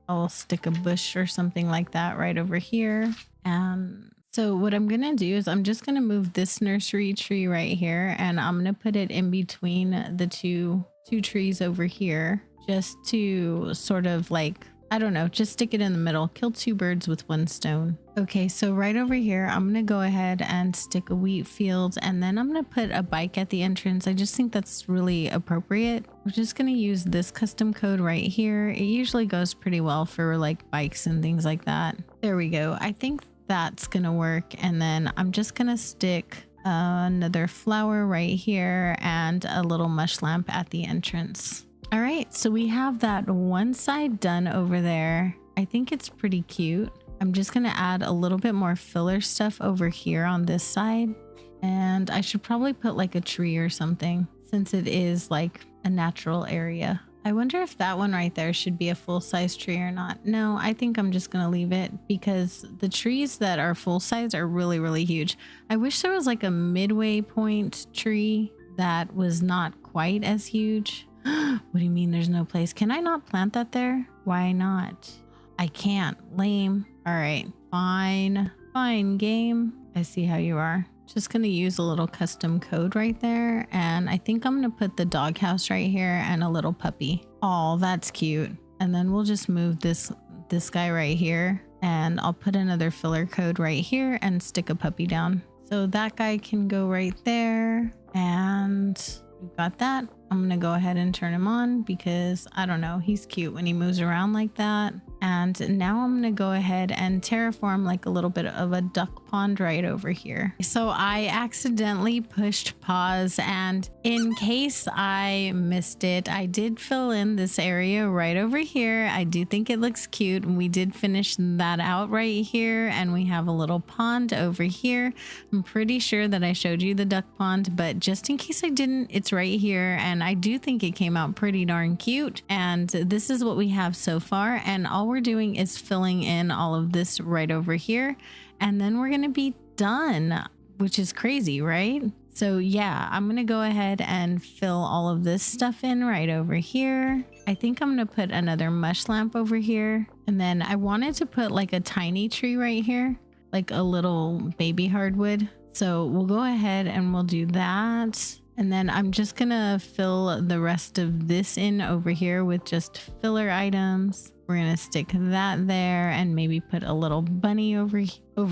I'll stick a bush or something like that right over here. And so what I'm going to do is I'm just going to move this nursery tree right here. And I'm going to put it in between the two trees over here. Just to sort of like, I don't know, just stick it in the middle. Kill two birds with one stone. Okay, so right over here, I'm going to go ahead and stick a wheat field. And then I'm going to put a bike at the entrance. I just think that's really appropriate. We're just going to use this custom code right here. It usually goes pretty well for like bikes and things like that. There we go. I think that's going to work. And then I'm just going to stick another flower right here and a little mush lamp at the entrance. All right, so we have that one side done over there. I think it's pretty cute. I'm just gonna add a little bit more filler stuff over here on this side. And I should probably put like a tree or something since it is like a natural area. I wonder if that one right there should be a full-size tree or not. No, I think I'm just gonna leave it because the trees that are full-size are really, really huge. I wish there was like a midway point tree that was not quite as huge. What do you mean there's no place? Can I not plant that there? Why not? I can't. Lame. All right. Fine. Fine, game. I see how you are. Just going to use a little custom code right there. And I think I'm going to put the doghouse right here and a little puppy. Oh, that's cute. And then we'll just move this guy right here. And I'll put another filler code right here and stick a puppy down. So that guy can go right there. And we've got that. I'm going to go ahead and turn him on because I don't know, he's cute when he moves around like that. And now I'm going to go ahead and terraform like a little bit of a duck pond right over here. So I accidentally pushed pause, and in case I missed it, I did fill in this area right over here. I do think it looks cute, and we did finish that out right here, and we have a little pond over here. I'm pretty sure that I showed you the duck pond, but just in case I didn't, it's right here, and I do think it came out pretty darn cute. And this is what we have so far, and all we're doing is filling in all of this right over here, and then we're gonna be done, which is crazy, right? So yeah, I'm gonna go ahead and fill all of this stuff in right over here. I think I'm gonna put another mush lamp over here, and then I wanted to put like a tiny tree right here, like a little baby hardwood. So we'll go ahead and we'll do that. And then I'm just gonna fill the rest of this in over here with just filler items. We're gonna stick that there and maybe put a little bunny over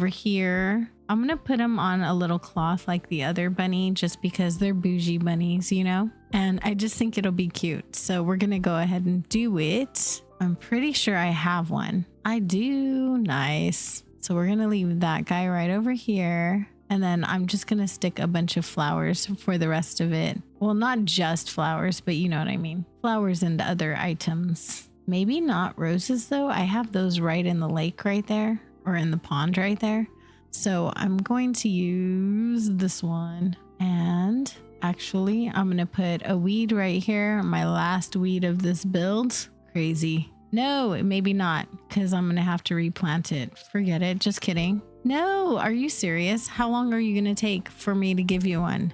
here. I'm gonna put them on a little cloth like the other bunny just because they're bougie bunnies, you know? And I just think it'll be cute. So we're gonna go ahead and do it. I'm pretty sure I have one. I do. Nice. So we're going to leave that guy right over here. And then I'm just going to stick a bunch of flowers for the rest of it. Well, not just flowers, but you know what I mean. Flowers and other items. Maybe not roses though. I have those right in the lake right there, or in the pond right there. So I'm going to use this one. And actually, I'm going to put a weed right here. My last weed of this build. Crazy. No, maybe not, because I'm going to have to replant it. Forget it. Just kidding. No, are you serious? How long are you going to take for me to give you one?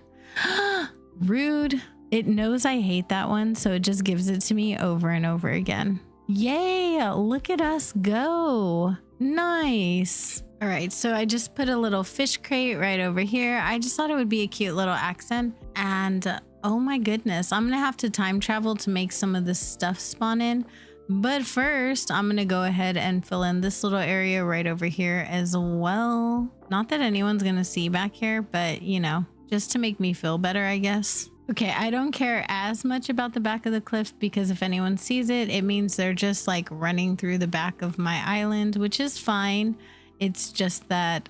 Rude. It knows I hate that one, so it just gives it to me over and over again. Yay, look at us go. Nice. All right, so I just put a little fish crate right over here. I just thought it would be a cute little accent. And oh my goodness, I'm going to have to time travel to make some of this stuff spawn in. But first, I'm going to go ahead and fill in this little area right over here as well. Not that anyone's going to see back here, but you know, just to make me feel better, I guess. Okay, I don't care as much about the back of the cliff because if anyone sees it, it means they're just like running through the back of my island, which is fine. It's just that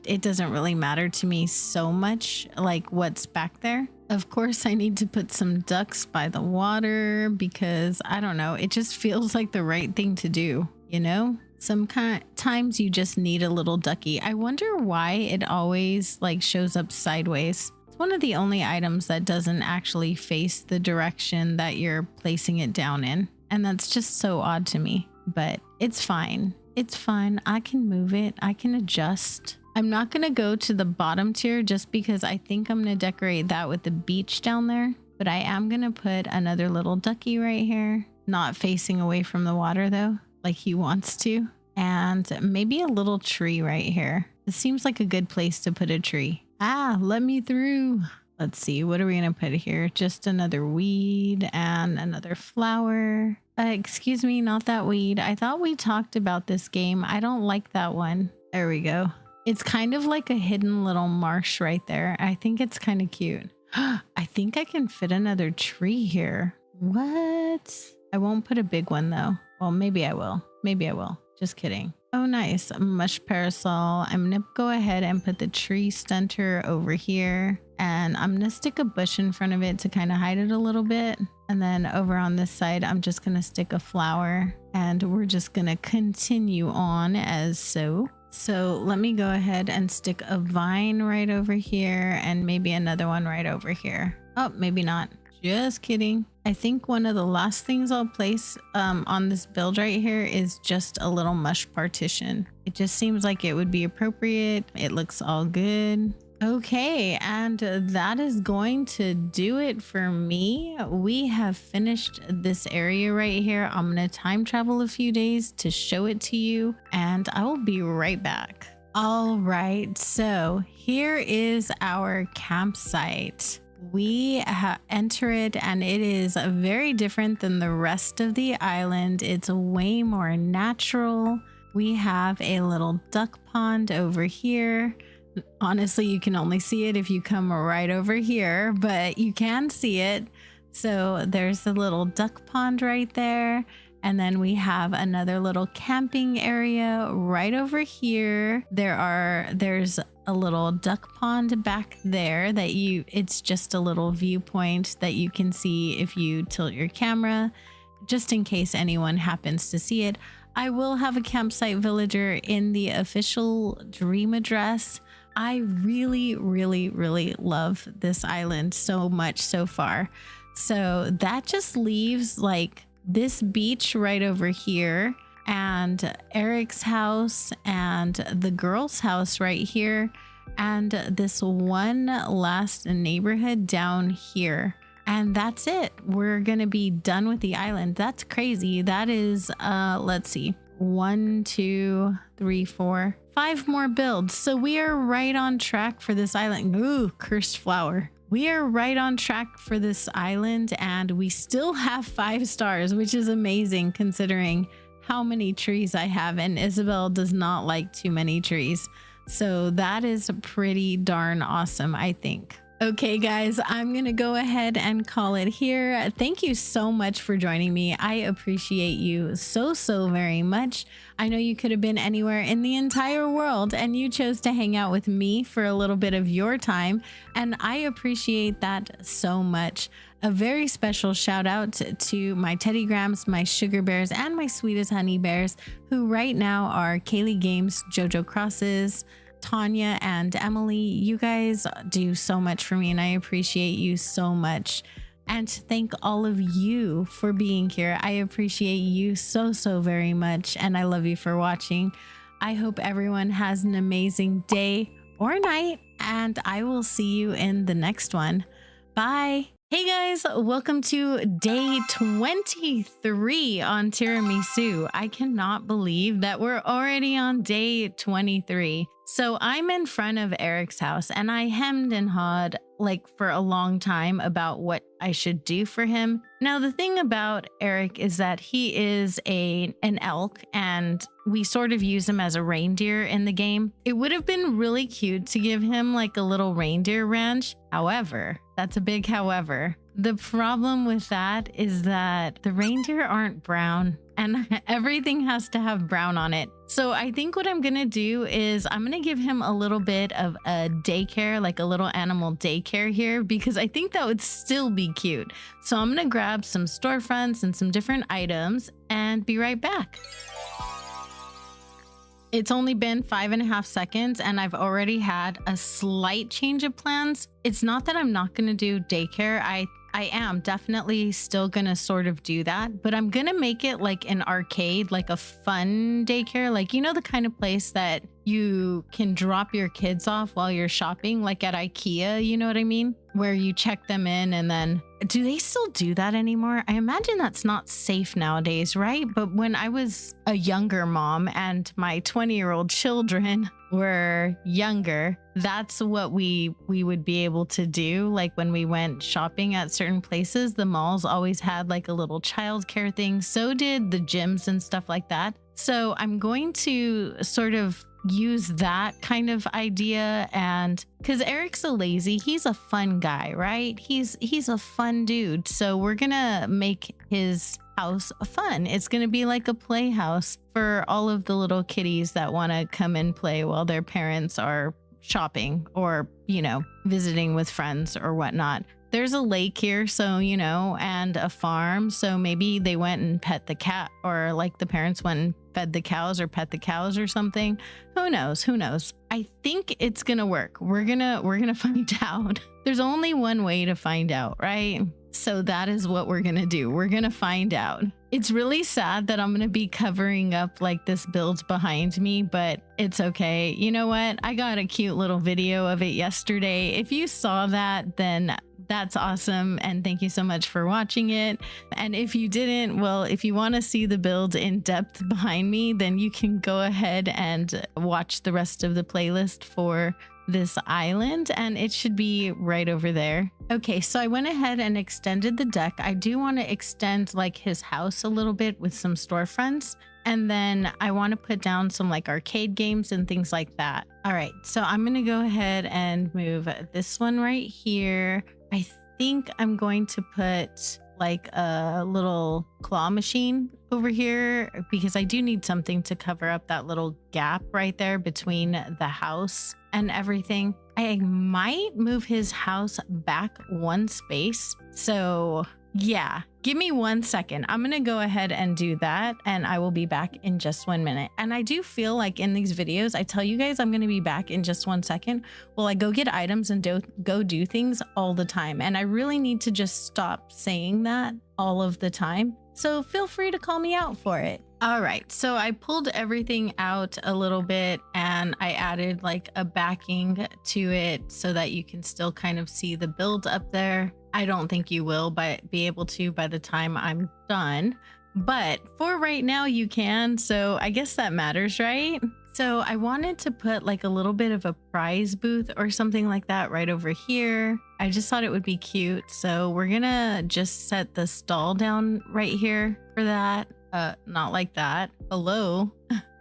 it doesn't really matter to me so much, like what's back there. Of course, I need to put some ducks by the water because I don't know, it just feels like the right thing to do, you know? Sometimes you just need a little ducky. I wonder why it always like shows up sideways. It's one of the only items that doesn't actually face the direction that you're placing it down in. And that's just so odd to me, but it's fine. It's fine. I can move it. I can adjust. I'm not going to go to the bottom tier just because I think I'm going to decorate that with the beach down there. But I am going to put another little ducky right here. Not facing away from the water though, like he wants to. And maybe a little tree right here. It seems like a good place to put a tree. Ah, let me through. Let's see. What are we going to put here? Just another weed and another flower. Excuse me, not that weed. I thought we talked about this game. I don't like that one. There we go. It's kind of like a hidden little marsh right there. I think it's kind of cute. I think I can fit another tree here. What? I won't put a big one though. Well, maybe I will. Maybe I will. Just kidding. Oh, nice. A mush parasol. I'm going to go ahead and put the tree stunter over here. And I'm going to stick a bush in front of it to kind of hide it a little bit. And then over on this side, I'm just going to stick a flower. And we're just going to continue on as so. So let me go ahead and stick a vine right over here and maybe another one right over here. Oh, maybe not. Just kidding. I think one of the last things I'll place on this build right here is just a little mush partition. It just seems like it would be appropriate. It looks all good. Okay, and that is going to do it for me. We have finished this area right here. I'm going to time travel a few days to show it to you, and I will be right back. All right, so here is our campsite. We enter it and it is very different than the rest of the island. It's way more natural. We have a little duck pond over here. Honestly, you can only see it if you come right over here, but you can see it. So there's a little duck pond right there. And then we have another little camping area right over here. There's a little duck pond back there that it's just a little viewpoint that you can see if you tilt your camera, just in case anyone happens to see it. I will have a campsite villager in the official dream address. I really, really, really love this island so much so far. So that just leaves like this beach right over here and Eric's house and the girl's house right here and this one last neighborhood down here. And that's it. We're going to be done with the island. That's crazy. That is, let's see, 1, 2, 3, 4, 5 more builds. So we are right on track for this island. Ooh, cursed flower. We are right on track for this island and we still have 5 stars, which is amazing considering how many trees I have, and Isabel does not like too many trees. So that is pretty darn awesome, I think. Okay, guys, I'm going to go ahead and call it here. Thank you so much for joining me. I appreciate you so very much. I know you could have been anywhere in the entire world and you chose to hang out with me for a little bit of your time, and I appreciate that so much. A very special shout out to my Teddy Grams, my Sugar Bears, and my sweetest honey bears, who right now are Kaylee Games, Jojo Crosses, Tanya, and Emily. You guys do so much for me and I appreciate you so much. And to thank all of you for being here. I appreciate you so very much and I love you for watching. I hope everyone has an amazing day or night and I will see you in the next one. Bye. Hey guys, welcome to day 23 on Tiramisu. I cannot believe that we're already on day 23. So I'm in front of Eric's house and I hemmed and hawed like for a long time about what I should do for him. Now, the thing about Eric is that he is an elk and we sort of use him as a reindeer in the game. It would have been really cute to give him like a little reindeer ranch. However, that's a big however. The problem with that is that the reindeer aren't brown and everything has to have brown on it. So I think what I'm gonna do is I'm gonna give him a little bit of a daycare, like a little animal daycare here, because I think that would still be cute. So I'm gonna grab some storefronts and some different items and be right back. It's only been 5.5 seconds and I've already had a slight change of plans. It's not that I'm not gonna do daycare. I am definitely still gonna sort of do that, but I'm gonna make it like an arcade, like a fun daycare, like, you know, the kind of place that you can drop your kids off while you're shopping, like at IKEA, you know what I mean? Where you check them in and then, do they still do that anymore? I imagine that's not safe nowadays, right? But when I was a younger mom and my 20-year-old children were younger, that's what we would be able to do. Like when we went shopping at certain places, the malls always had like a little childcare thing. So did the gyms and stuff like that. So I'm going to sort of use that kind of idea, and because Eric's a lazy, he's a fun guy, right? He's a fun dude. So we're gonna make his house fun. It's gonna be like a playhouse for all of the little kitties that want to come and play while their parents are shopping or, you know, visiting with friends or whatnot. There's a lake here, so, you know, and a farm. So maybe they went and pet the cat, or like the parents went and fed the cows or pet the cows or something. Who knows? Who knows? I think it's gonna work. We're gonna find out. There's only one way to find out, right? So that is what we're gonna do. We're gonna find out. It's really sad that I'm gonna be covering up like this build behind me, but it's okay. You know what? I got a cute little video of it yesterday. If you saw that, then that's awesome. And thank you so much for watching it. And if you didn't, well, if you want to see the build in depth behind me, then you can go ahead and watch the rest of the playlist for this island, and it should be right over there. Okay, so I went ahead and extended the deck. I do want to extend like his house a little bit with some storefronts, and then I want to put down some like arcade games and things like that. All right, so I'm gonna go ahead and move this one right here. I think I'm going to put like a little claw machine over here because I do need something to cover up that little gap right there between the house and everything. I might move his house back one space. So yeah, give me 1 second. I'm gonna go ahead and do that and I will be back in just 1 minute. And I do feel like in these videos, I tell you guys I'm gonna be back in just 1 second. Well, I go get items and go do things all the time. And I really need to just stop saying that all of the time. So feel free to call me out for it. All right, so I pulled everything out a little bit and I added like a backing to it so that you can still kind of see the build up there. I don't think you will be able to by the time I'm done, but for right now you can. So I guess that matters, right? So I wanted to put like a little bit of a prize booth or something like that right over here. I just thought it would be cute. So we're gonna just set the stall down right here for that. Not like that. Hello.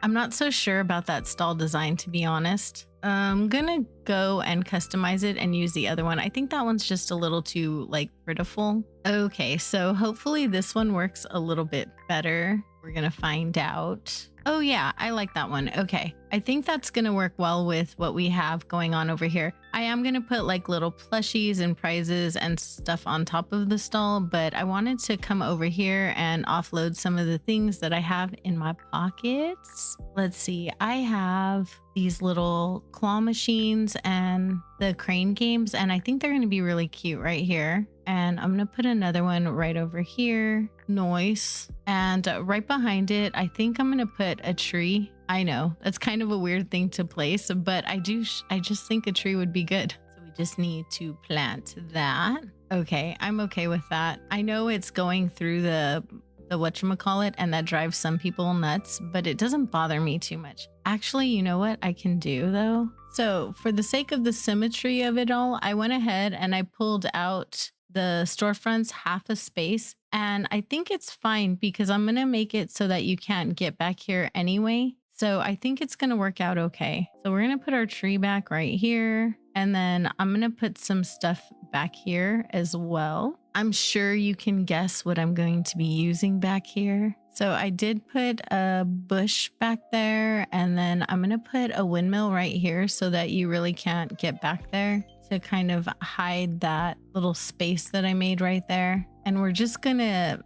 I'm not so sure about that stall design, to be honest. I'm gonna go and customize it and use the other one. I think that one's just a little too like pitiful. Okay, so hopefully this one works a little bit better. We're gonna find out. Oh yeah, I like that one. Okay, I think that's gonna work well with what we have going on over here. I am gonna put like little plushies and prizes and stuff on top of the stall, but I wanted to come over here and offload some of the things that I have in my pockets. Let's see, I have these little claw machines and the crane games, and I think they're gonna be really cute right here. And I'm gonna put another one right over here. Noise. And right behind it, I think I'm gonna put a tree. I know that's kind of a weird thing to place, but I just think a tree would be good. So we just need to plant that. Okay, I'm okay with that. I know it's going through the whatchamacallit, and that drives some people nuts, but it doesn't bother me too much. Actually, you know what I can do though? So for the sake of the symmetry of it all, I went ahead and I pulled out the storefronts half a space, and I think it's fine because I'm gonna make it so that you can't get back here anyway. So I think it's gonna work out okay. So we're gonna put our tree back right here, and then I'm gonna put some stuff back here as well. I'm sure you can guess what I'm going to be using back here. So I did put a bush back there, and then I'm gonna put a windmill right here so that you really can't get back there, to kind of hide that little space that I made right there. And we're just gonna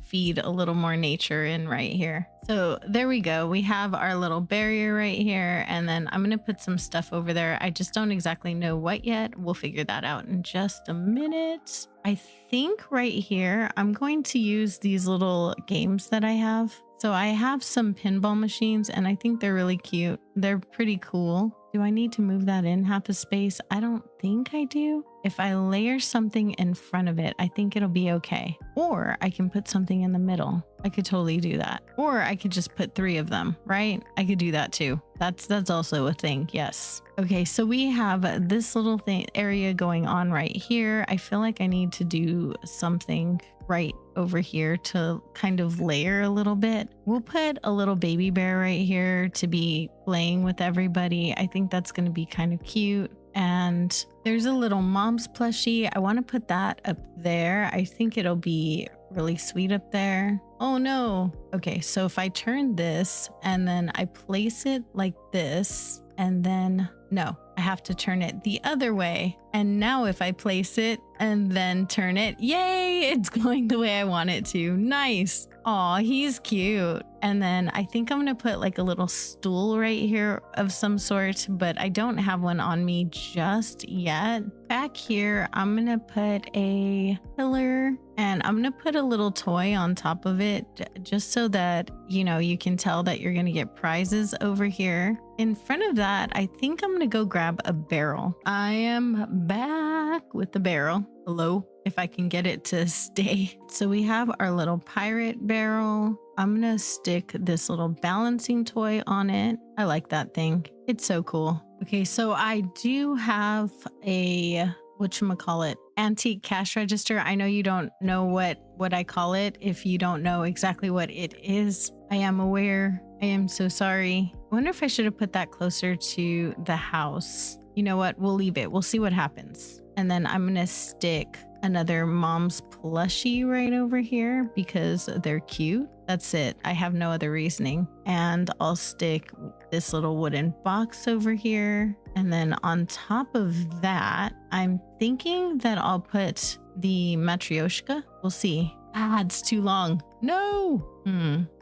feed a little more nature in right here. So there we go. We have our little barrier right here, and then I'm gonna put some stuff over there. I just don't exactly know what yet. We'll figure that out in just a minute. I think right here, I'm going to use these little games that I have. So I have some pinball machines, and I think they're really cute. They're pretty cool. Do I need to move that in half a space? I don't think I do. If I layer something in front of it, I think it'll be okay. Or I can put something in the middle. I could totally do that. Or I could just put 3 of them, right? I could do that too. That's also a thing. Yes. Okay, so we have this little area going on right here. I feel like I need to do something right over here to kind of layer a little bit. We'll put a little baby bear right here to be playing with everybody. I think that's going to be kind of cute. And there's a little mom's plushie. I want to put that up there. I think it'll be really sweet up there. Oh no. Okay, so if I turn this and then I place it like this, and then no, I have to turn it the other way. And now if I place it and then turn it, yay, it's going the way I want it to. Nice. Aw, he's cute. And then I think I'm gonna put like a little stool right here of some sort, but I don't have one on me just yet. Back here, I'm gonna put a pillar, and I'm gonna put a little toy on top of it just so that, you know, you can tell that you're gonna get prizes over here. In front of that, I think I'm gonna go grab a barrel. I am back with the barrel. Hello, if I can get it to stay. So we have our little pirate barrel. I'm gonna stick this little balancing toy on it. I like that thing. It's so cool. Okay, so I do have a whatchamacallit, antique cash register. I know you don't know what I call it if you don't know exactly what it is. I am aware. I am so sorry. I wonder if I should have put that closer to the house. You know what? We'll leave it. We'll see what happens. And then I'm gonna stick another mom's plushie right over here because they're cute. That's it. I have no other reasoning. And I'll stick this little wooden box over here. And then on top of that, I'm thinking that I'll put the matryoshka. We'll see. Ah, it's too long. No.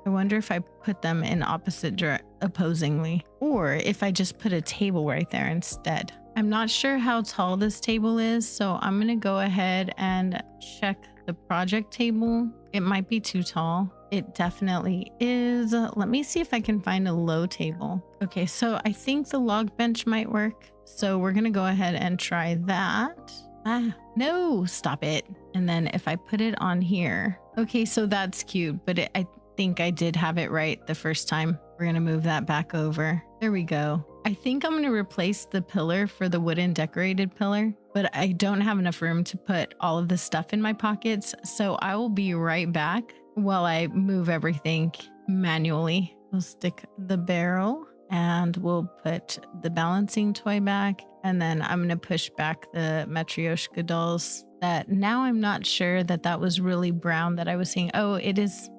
I wonder if I put them in opposingly, or if I just put a table right there instead. I'm not sure how tall this table is, so I'm gonna go ahead and check the project table. It might be too tall. It definitely is. Let me see if I can find a low table. Okay, so I think the log bench might work. So we're gonna go ahead and try that. No, stop it. And then if I put it on here. Okay, so that's cute, but I think I did have it right the first time. We're gonna move that back over. There we go. I think I'm gonna replace the pillar for the wooden decorated pillar, but I don't have enough room to put all of the stuff in my pockets. So I will be right back while I move everything manually. We'll stick the barrel and we'll put the balancing toy back. And then I'm going to push back the Matryoshka dolls that now I'm not sure that that was really brown that I was seeing. Oh, it is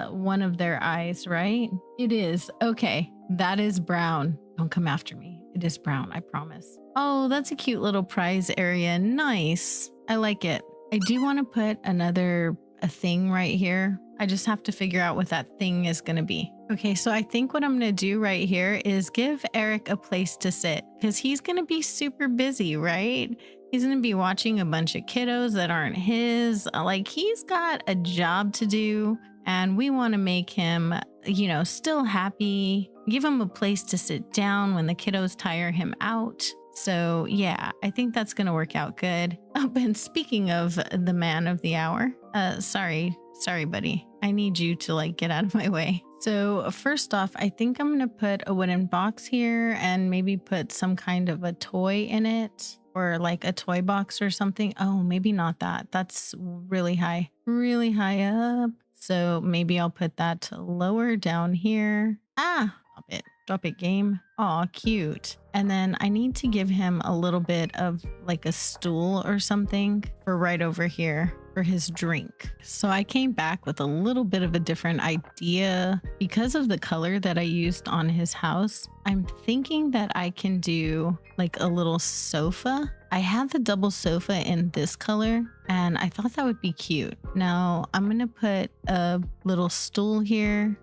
one of their eyes, right? It is. Okay. That is brown. Don't come after me. It is brown. I promise. Oh, that's a cute little prize area. Nice. I like it. I do want to put a thing right here. I just have to figure out what that thing is going to be. Okay, so I think what I'm going to do right here is give Eric a place to sit because he's going to be super busy, right? He's going to be watching a bunch of kiddos that aren't his. Like, he's got a job to do and we want to make him, still happy, give him a place to sit down when the kiddos tire him out. So yeah, I think that's going to work out good. Oh, and speaking of the man of the hour, sorry, buddy. I need you to get out of my way. So first off, I think I'm going to put a wooden box here and maybe put some kind of a toy in it or a toy box or something. Oh, maybe not that. That's really high up. So maybe I'll put that lower down here. Drop it game. Aw, cute. And then I need to give him a little bit of a stool or something for right over here for his drink. So I came back with a little bit of a different idea because of the color that I used on his house. I'm thinking that I can do a little sofa. I had the double sofa in this color and I thought that would be cute. Now I'm going to put a little stool here.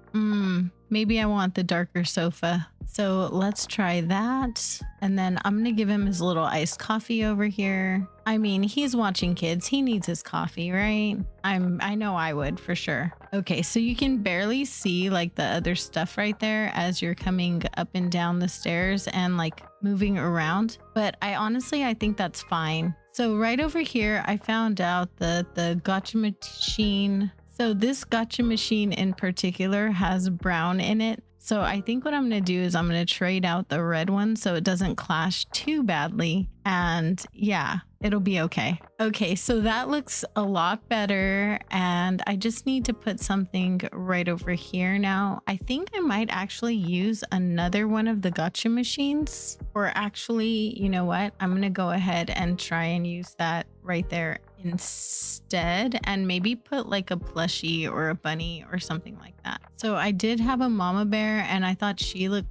Maybe I want the darker sofa. So let's try that. And then I'm going to give him his little iced coffee over here. I mean, he's watching kids. He needs his coffee, right? I know I would for sure. Okay, so you can barely see the other stuff right there as you're coming up and down the stairs and moving around. But I think that's fine. So right over here, I found out that the gotcha machine. So this gotcha machine in particular has brown in it. So I think what I'm going to do is I'm going to trade out the red one so it doesn't clash too badly. And yeah, it'll be okay. Okay, so that looks a lot better. And I just need to put something right over here now. I think I might actually use another one of the gotcha machines. Or actually, you know what? I'm going to go ahead and try and use that right there instead and maybe put a plushie or a bunny or something like that. So I did have a mama bear and I thought she would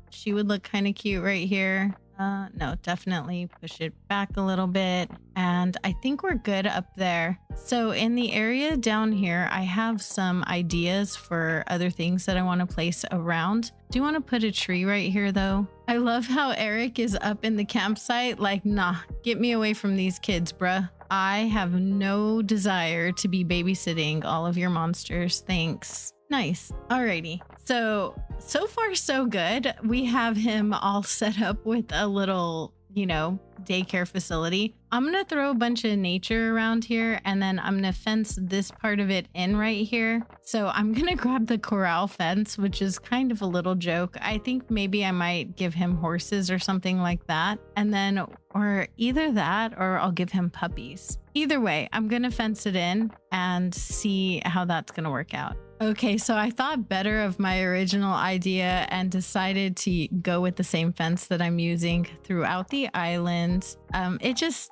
look kind of cute right here. No, definitely push it back a little bit. And I think we're good up there. So in the area down here, I have some ideas for other things that I want to place around. Do you want to put a tree right here though? I love how Eric is up in the campsite. Nah, get me away from these kids, bruh. I have no desire to be babysitting all of your monsters. Thanks. Nice. Alrighty. So far so good. We have him all set up with a little, daycare facility. I'm going to throw a bunch of nature around here and then I'm going to fence this part of it in right here. So I'm going to grab the corral fence, which is kind of a little joke. I think maybe I might give him horses or something like that. And then, or either that or I'll give him puppies. Either way, I'm going to fence it in and see how that's going to work out. Okay, so I thought better of my original idea and decided to go with the same fence that I'm using throughout the island. It just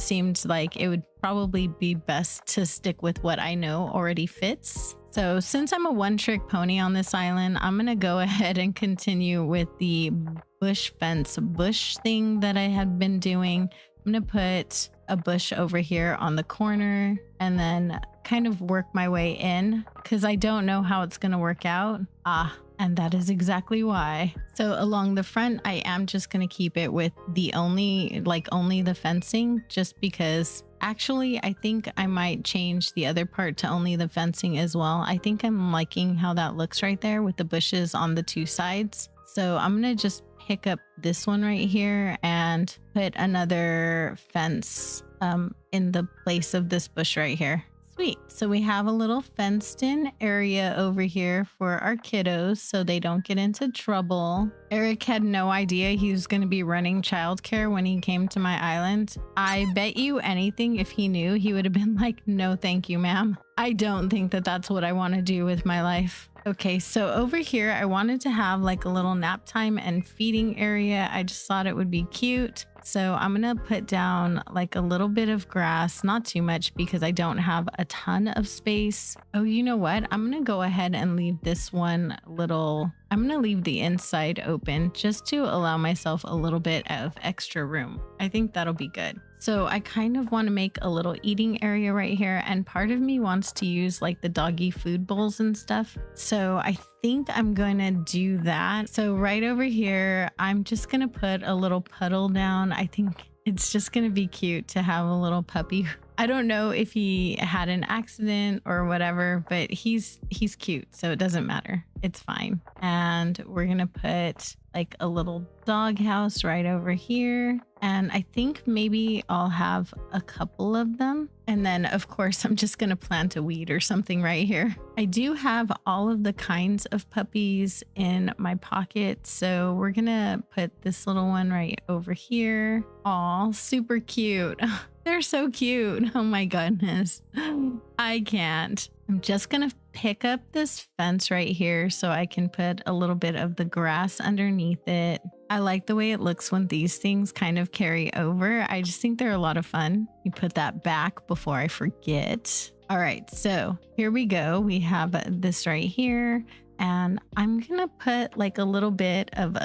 seemed like it would probably be best to stick with what I know already fits. So since I'm a one-trick pony on this island, I'm going to go ahead and continue with the bush thing that I had been doing. I'm going to put a bush over here on the corner and then kind of work my way in because I don't know how it's going to work out. And that is exactly why. So along the front, I am just going to keep it with the only the fencing just because actually I think I might change the other part to only the fencing as well. I think I'm liking how that looks right there with the bushes on the two sides. So I'm going to just pick up this one right here and put another fence in the place of this bush right here. Sweet. So we have a little fenced in area over here for our kiddos so they don't get into trouble. Eric had no idea he was going to be running childcare when he came to my island. I bet you anything if he knew, he would have been like, no, thank you, ma'am. I don't think that that's what I want to do with my life. Okay, so over here, I wanted to have like a little nap time and feeding area. I just thought it would be cute. So I'm going to put down like a little bit of grass, not too much because I don't have a ton of space. Oh, you know what? I'm going to go ahead and leave this one little, I'm going to leave the inside open just to allow myself a little bit of extra room. I think that'll be good. So I kind of want to make a little eating area right here. And part of me wants to use like the doggy food bowls and stuff. So I think I'm going to do that. So right over here, I'm just going to put a little puddle down. I think it's just going to be cute to have a little puppy. I don't know if he had an accident or whatever, but he's cute. So it doesn't matter. It's fine. And we're going to put like a little dog house right over here. And I think maybe I'll have a couple of them. And then of course, I'm just going to plant a weed or something right here. I do have all of the kinds of puppies in my pocket. So we're going to put this little one right over here. Aw, super cute. They're so cute. Oh my goodness. I can't. I'm just going to pick up this fence right here so I can put a little bit of the grass underneath it. I like the way it looks when these things kind of carry over. I just think they're a lot of fun. You put that back before I forget. All right, so here we go. We have this right here. And I'm going to put like a little bit of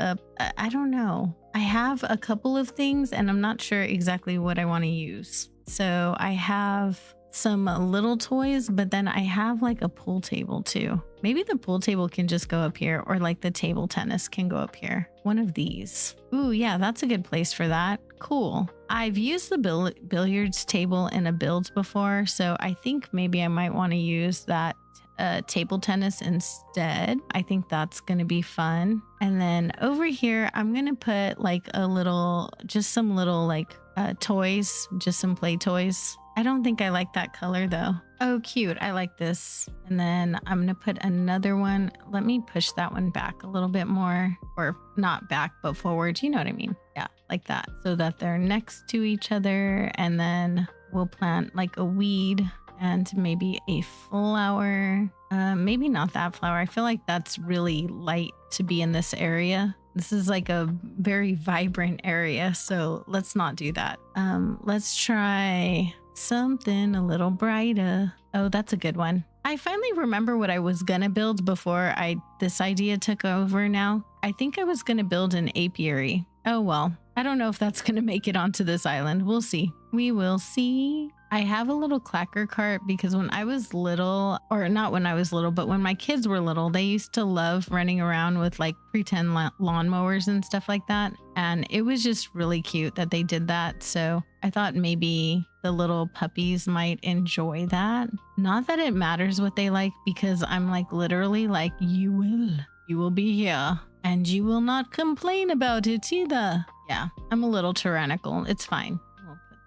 I don't know. I have a couple of things and I'm not sure exactly what I want to use. So I have some little toys, but then I have like a pool table too. Maybe the pool table can just go up here, or like the table tennis can go up here. One of these. Ooh, yeah, that's a good place for that. Cool. I've used the billiards table in a build before, so I think maybe I might want to use that table tennis instead. I think that's going to be fun. And then over here, I'm going to put like just some little like toys, just some play toys. I don't think I like that color though. Oh, cute. I like this. And then I'm going to put another one. Let me push that one back a little bit more, or not back, but forward. You know what I mean? Yeah, like that. So that they're next to each other. And then we'll plant like a weed and maybe a flower. Maybe not that flower. I feel like that's really light to be in this area. This is like a very vibrant area. So let's not do that. Let's try something a little brighter. Oh, that's a good one. I finally remember what I was gonna build before this idea took over now. I think I was gonna build an apiary. Oh well, I don't know if that's gonna make it onto this island. We'll see. We will see. I have a little clacker cart because when I was little, or not when I was little, but when my kids were little, they used to love running around with like pretend lawnmowers and stuff like that. And it was just really cute that they did that. So I thought maybe the little puppies might enjoy that. Not that it matters what they like, because I'm like literally like, you will be here and you will not complain about it either. Yeah, I'm a little tyrannical. It's fine.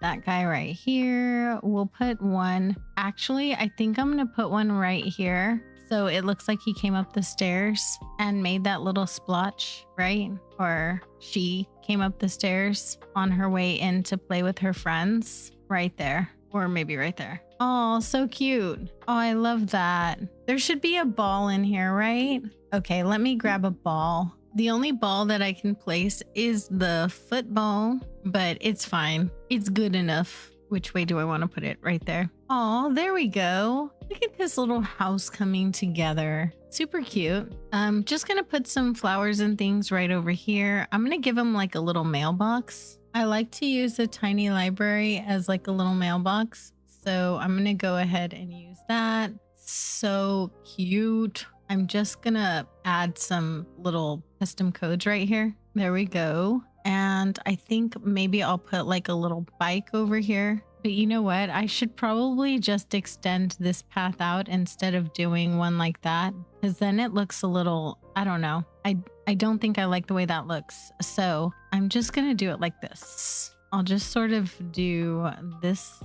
That guy right here. We'll put one. Actually, I think I'm going to put one right here. So it looks like he came up the stairs and made that little splotch, right? Or she came up the stairs on her way in to play with her friends right there. Or maybe right there. Oh, so cute. Oh, I love that. There should be a ball in here, right? Okay, let me grab a ball. The only ball that I can place is the football, but it's fine. It's good enough. Which way do I want to put it? Right there. Oh, there we go. Look at this little house coming together. Super cute. I'm just going to put some flowers and things right over here. I'm going to give them like a little mailbox. I like to use a tiny library as like a little mailbox. So I'm going to go ahead and use that. So cute. I'm just gonna add some little custom codes right here. There we go. And I think maybe I'll put like a little bike over here. But you know what? I should probably just extend this path out instead of doing one like that, because then it looks a little, I don't know. I don't think I like the way that looks. So I'm just gonna do it like this. I'll just sort of do this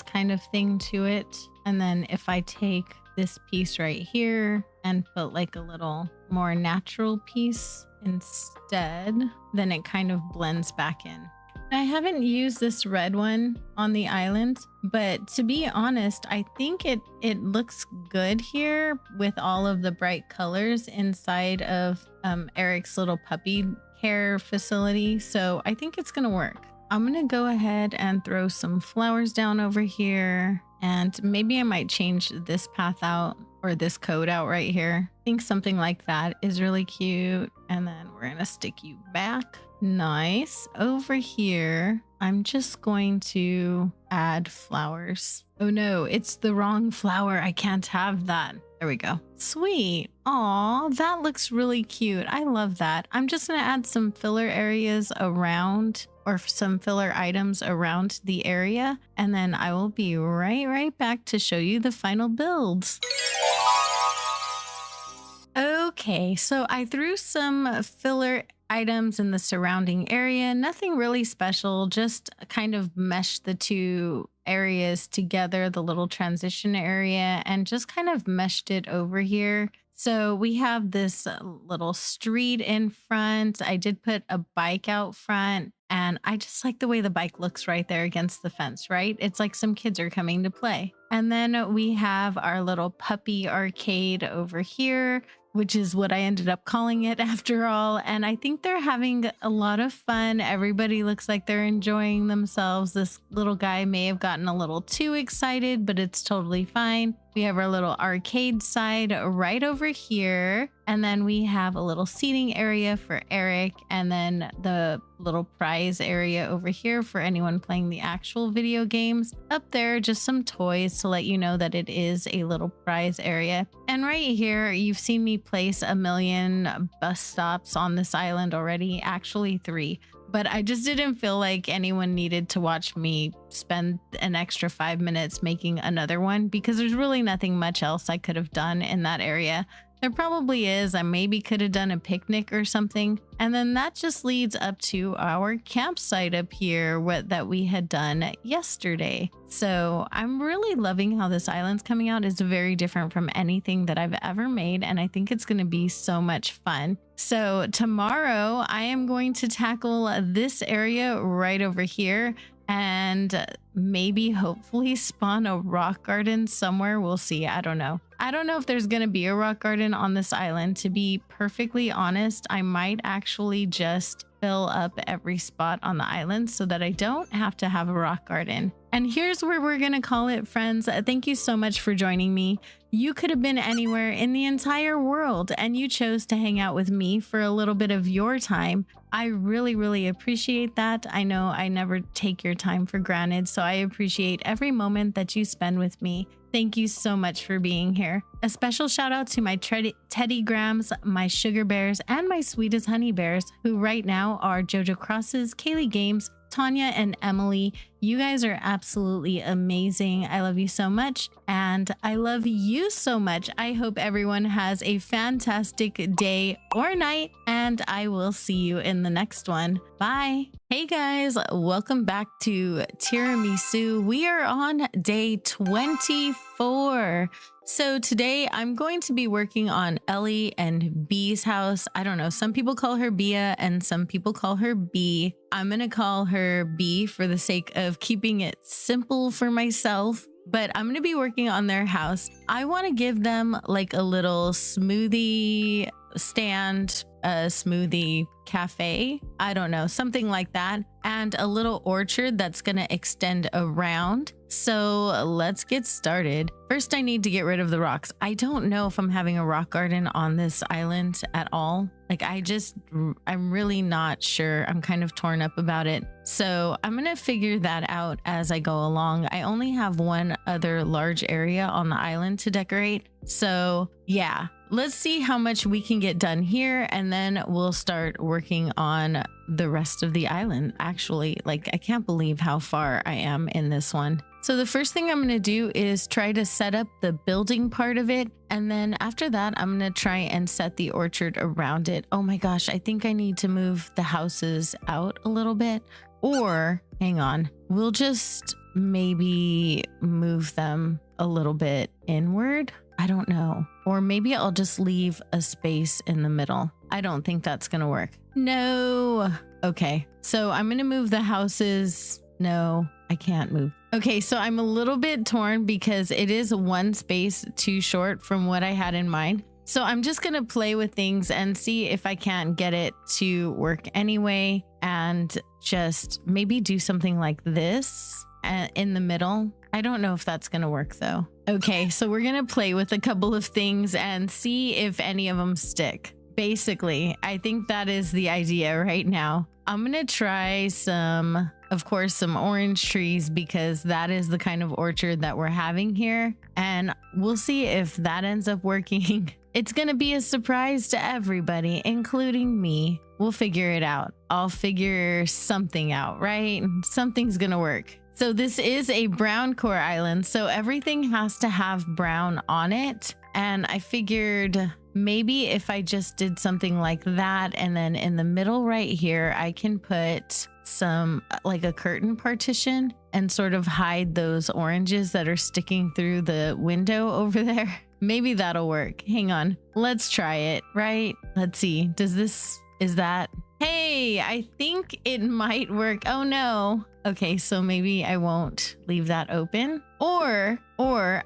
kind of thing to it. And then if I take this piece right here and put like a little more natural piece instead, then it kind of blends back in. I haven't used this red one on the island, but to be honest, I think it looks good here with all of the bright colors inside of Eric's little puppy care facility. So I think it's gonna work. I'm gonna go ahead and throw some flowers down over here, and maybe I might change this path out or this code out right here. I think something like that is really cute. And then we're gonna stick you back. Nice. Over here, I'm just going to add flowers. Oh no, it's the wrong flower. I can't have that. There we go. Sweet. Aw, that looks really cute. I love that. I'm just gonna add some filler areas around, or some filler items around the area, and then I will be right back to show you the final builds. Okay, so I threw some filler items in the surrounding area. Nothing really special, just kind of meshed the two areas together, the little transition area, and just kind of meshed it over here. So we have this little street in front. I did put a bike out front, and I just like the way the bike looks right there against the fence, right? It's like some kids are coming to play. And then we have our little puppy arcade over here, which is what I ended up calling it after all. And I think they're having a lot of fun. Everybody looks like they're enjoying themselves. This little guy may have gotten a little too excited, but it's totally fine. We have our little arcade side right over here. And then we have a little seating area for Eric, and then the little prize area over here for anyone playing the actual video games. Up there, just some toys to let you know that it is a little prize area. And right here, you've seen me place a million bus stops on this island already, actually 3. But I just didn't feel like anyone needed to watch me spend an extra 5 minutes making another one, because there's really nothing much else I could have done in that area. There probably is. I maybe could have done a picnic or something. And then that just leads up to our campsite up here that we had done yesterday. So I'm really loving how this island's coming out. It's very different from anything that I've ever made, and I think it's going to be so much fun. So tomorrow I am going to tackle this area right over here, and maybe hopefully spawn a rock garden somewhere. We'll see. I don't know. I don't know if there's going to be a rock garden on this island. To be perfectly honest, I might actually just fill up every spot on the island so that I don't have to have a rock garden. And here's where we're going to call it, friends. Thank you so much for joining me. You could have been anywhere in the entire world, and you chose to hang out with me for a little bit of your time. I really appreciate that. I know I never take your time for granted, so I appreciate every moment that you spend with me. Thank you so much for being here. A special shout out to my Teddy Grams, my Sugar Bears, and my Sweetest Honey Bears, who right now are Jojo Crosses, Kaylee Games, Tanya, and Emily. You guys are absolutely amazing. I love you so much, and I love you so much. I hope everyone has a fantastic day or night, and I will see you in the next one. Bye. Hey guys, welcome back to Tiramisu. We are on day 24. So today I'm going to be working on Ellie and B's house. I don't know. Some people call her Bia and some people call her B. I'm going to call her B for the sake of keeping it simple for myself. But I'm going to be working on their house. I want to give them like a little smoothie stand, a smoothie cafe. I don't know, something like that. And a little orchard that's going to extend around. So let's get started. First, I need to get rid of the rocks. I don't know if I'm having a rock garden on this island at all. Like I'm really not sure. I'm kind of torn up about it. So I'm going to figure that out as I go along. I only have one other large area on the island to decorate. So yeah, let's see how much we can get done here, and then we'll start working on the rest of the island. Actually, like, I can't believe how far I am in this one. So the first thing I'm going to do is try to set up the building part of it. And then after that, I'm going to try and set the orchard around it. Oh my gosh, I think I need to move the houses out a little bit. Or hang on, we'll just maybe move them a little bit inward. I don't know. Or maybe I'll just leave a space in the middle. I don't think that's going to work. No. Okay. So I'm going to move the houses. No, I can't move. Okay. So I'm a little bit torn because it is one space too short from what I had in mind. So I'm just going to play with things and see if I can't get it to work anyway, and just maybe do something like this in the middle. I don't know if that's going to work though. Okay, so we're going to play with a couple of things and see if any of them stick. Basically, I think that is the idea right now. I'm going to try of course, some orange trees, because that is the kind of orchard that we're having here. And we'll see if that ends up working. It's going to be a surprise to everybody, including me. We'll figure it out. I'll figure something out, right? Something's going to work. So this is a brown core island, so everything has to have brown on it. And I figured maybe if I just did something like that, and then in the middle right here, I can put some like a curtain partition and sort of hide those oranges that are sticking through the window over there. Maybe that'll work. Hang on. Let's try it, right? Let's see. Is that? Hey, I think it might work. Oh no. Okay, so maybe I won't leave that open. Or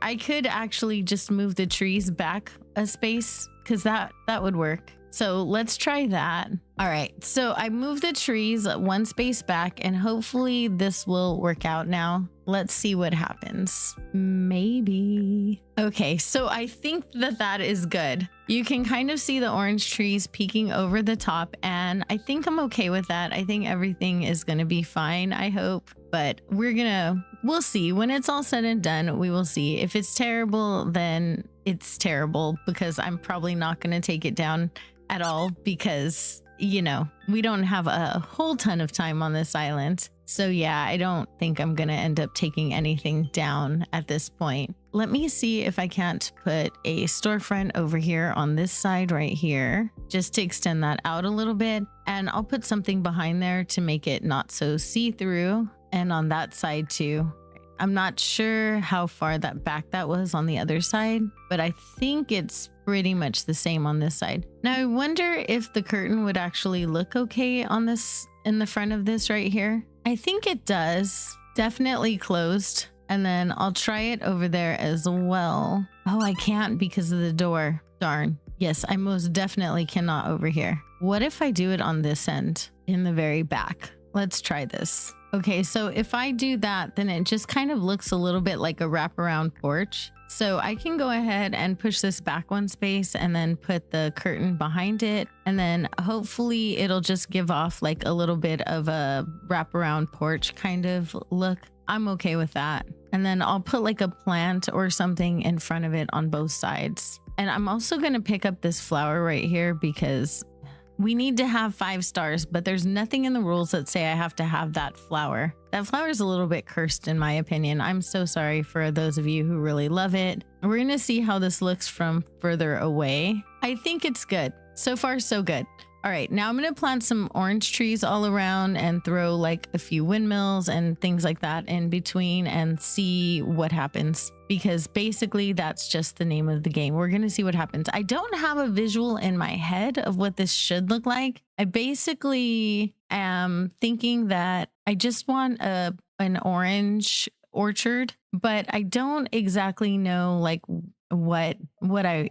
I could actually just move the trees back a space, because that would work. So let's try that. All right, so I moved the trees one space back, and hopefully this will work out now. Let's see what happens. Maybe. Okay, so I think that is good. You can kind of see the orange trees peeking over the top, and I think I'm okay with that. I think everything is going to be fine, I hope. But we'll see. When it's all said and done, we will see. If it's terrible, then it's terrible, because I'm probably not going to take it down at all, because, you know, we don't have a whole ton of time on this island. So yeah, I don't think I'm going to end up taking anything down at this point. Let me see if I can't put a storefront over here on this side right here, just to extend that out a little bit. And I'll put something behind there to make it not so see-through, and on that side too. I'm not sure how far that was on the other side, but I think it's pretty much the same on this side. Now I wonder if the curtain would actually look okay on this, in the front of this right here. I think it does. Definitely closed. And then I'll try it over there as well. Oh, I can't because of the door. Darn. Yes, I most definitely cannot over here. What if I do it on this end in the very back? Let's try this. Okay, so if I do that, then it just kind of looks a little bit like a wraparound porch. So I can go ahead and push this back one space and then put the curtain behind it. And then hopefully it'll just give off like a little bit of a wraparound porch kind of look. I'm okay with that. And then I'll put like a plant or something in front of it on both sides. And I'm also going to pick up this flower right here, because we need to have 5 stars, but there's nothing in the rules that say I have to have that flower. That flower is a little bit cursed in my opinion. I'm so sorry for those of you who really love it. We're going to see how this looks from further away. I think it's good. So far, so good. All right, now I'm going to plant some orange trees all around and throw like a few windmills and things like that in between and see what happens, because basically that's just the name of the game. We're going to see what happens. I don't have a visual in my head of what this should look like. I basically am thinking that I just want an orange orchard, but I don't exactly know like what I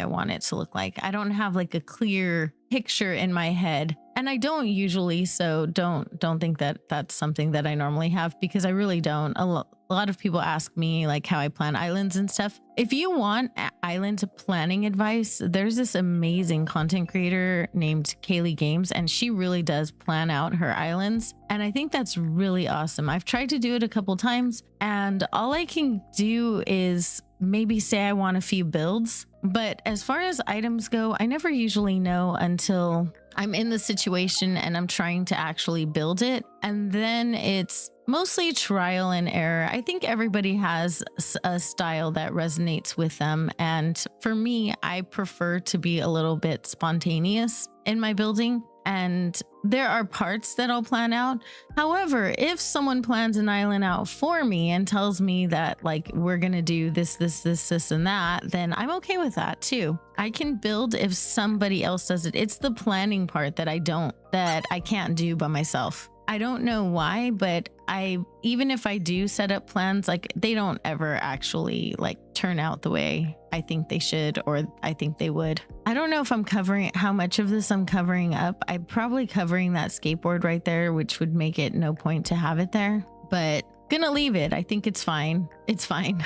want it to look like. I don't have like a clear picture in my head, and I don't usually, so don't think that that's something that I normally have, because I really don't. A lot of people ask me like how I plan islands and stuff. If you want island planning advice, there's this amazing content creator named Kaylee Games, and she really does plan out her islands. And I think that's really awesome. I've tried to do it a couple times, and all I can do is maybe say I want a few builds. But as far as items go, I never usually know until I'm in the situation and I'm trying to actually build it. And then it's mostly trial and error. I think everybody has a style that resonates with them. And for me, I prefer to be a little bit spontaneous in my building. And there are parts that I'll plan out. However, if someone plans an island out for me and tells me that like we're gonna do this, and that, then I'm okay with that too. I can build if somebody else does it. It's the planning part that I can't do by myself. I don't know why, but even if I do set up plans, like they don't ever actually like turn out the way I think they should, or I think they would. I don't know if I'm covering how much of this I'm covering up. I'm probably covering that skateboard right there, which would make it no point to have it there, but gonna leave it. I think it's fine. It's fine.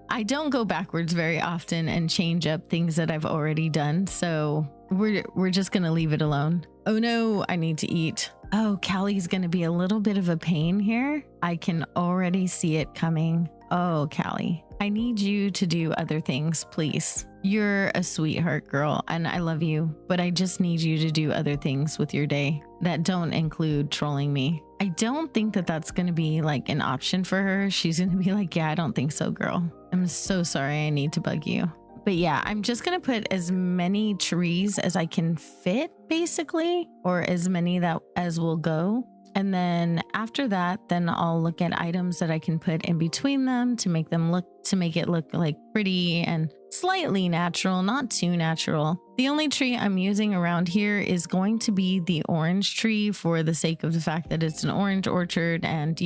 I don't go backwards very often and change up things that I've already done. So we're just gonna leave it alone. Oh no, I need to eat. Oh, Callie's gonna be a little bit of a pain here. I can already see it coming. Oh, Callie, I need you to do other things, please. You're a sweetheart girl and I love you, but I just need you to do other things with your day that don't include trolling me. I don't think that that's going to be like an option for her. She's going to be like, yeah, I don't think so, girl. I'm so sorry. I need to bug you. But yeah, I'm just going to put as many trees as I can fit, basically, or as many as will go. And then after that, then I'll look at items that I can put in between them to make it look like pretty and slightly natural, not too natural. The only tree I'm using around here is going to be the orange tree for the sake of the fact that it's an orange orchard. And,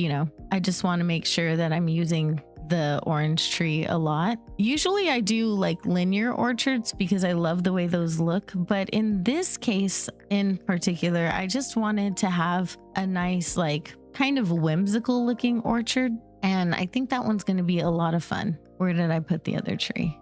I just want to make sure that I'm using the orange tree a lot. Usually I do like linear orchards because I love the way those look. But in this case in particular, I just wanted to have a nice, like kind of whimsical looking orchard. And I think that one's going to be a lot of fun. Where did I put the other tree?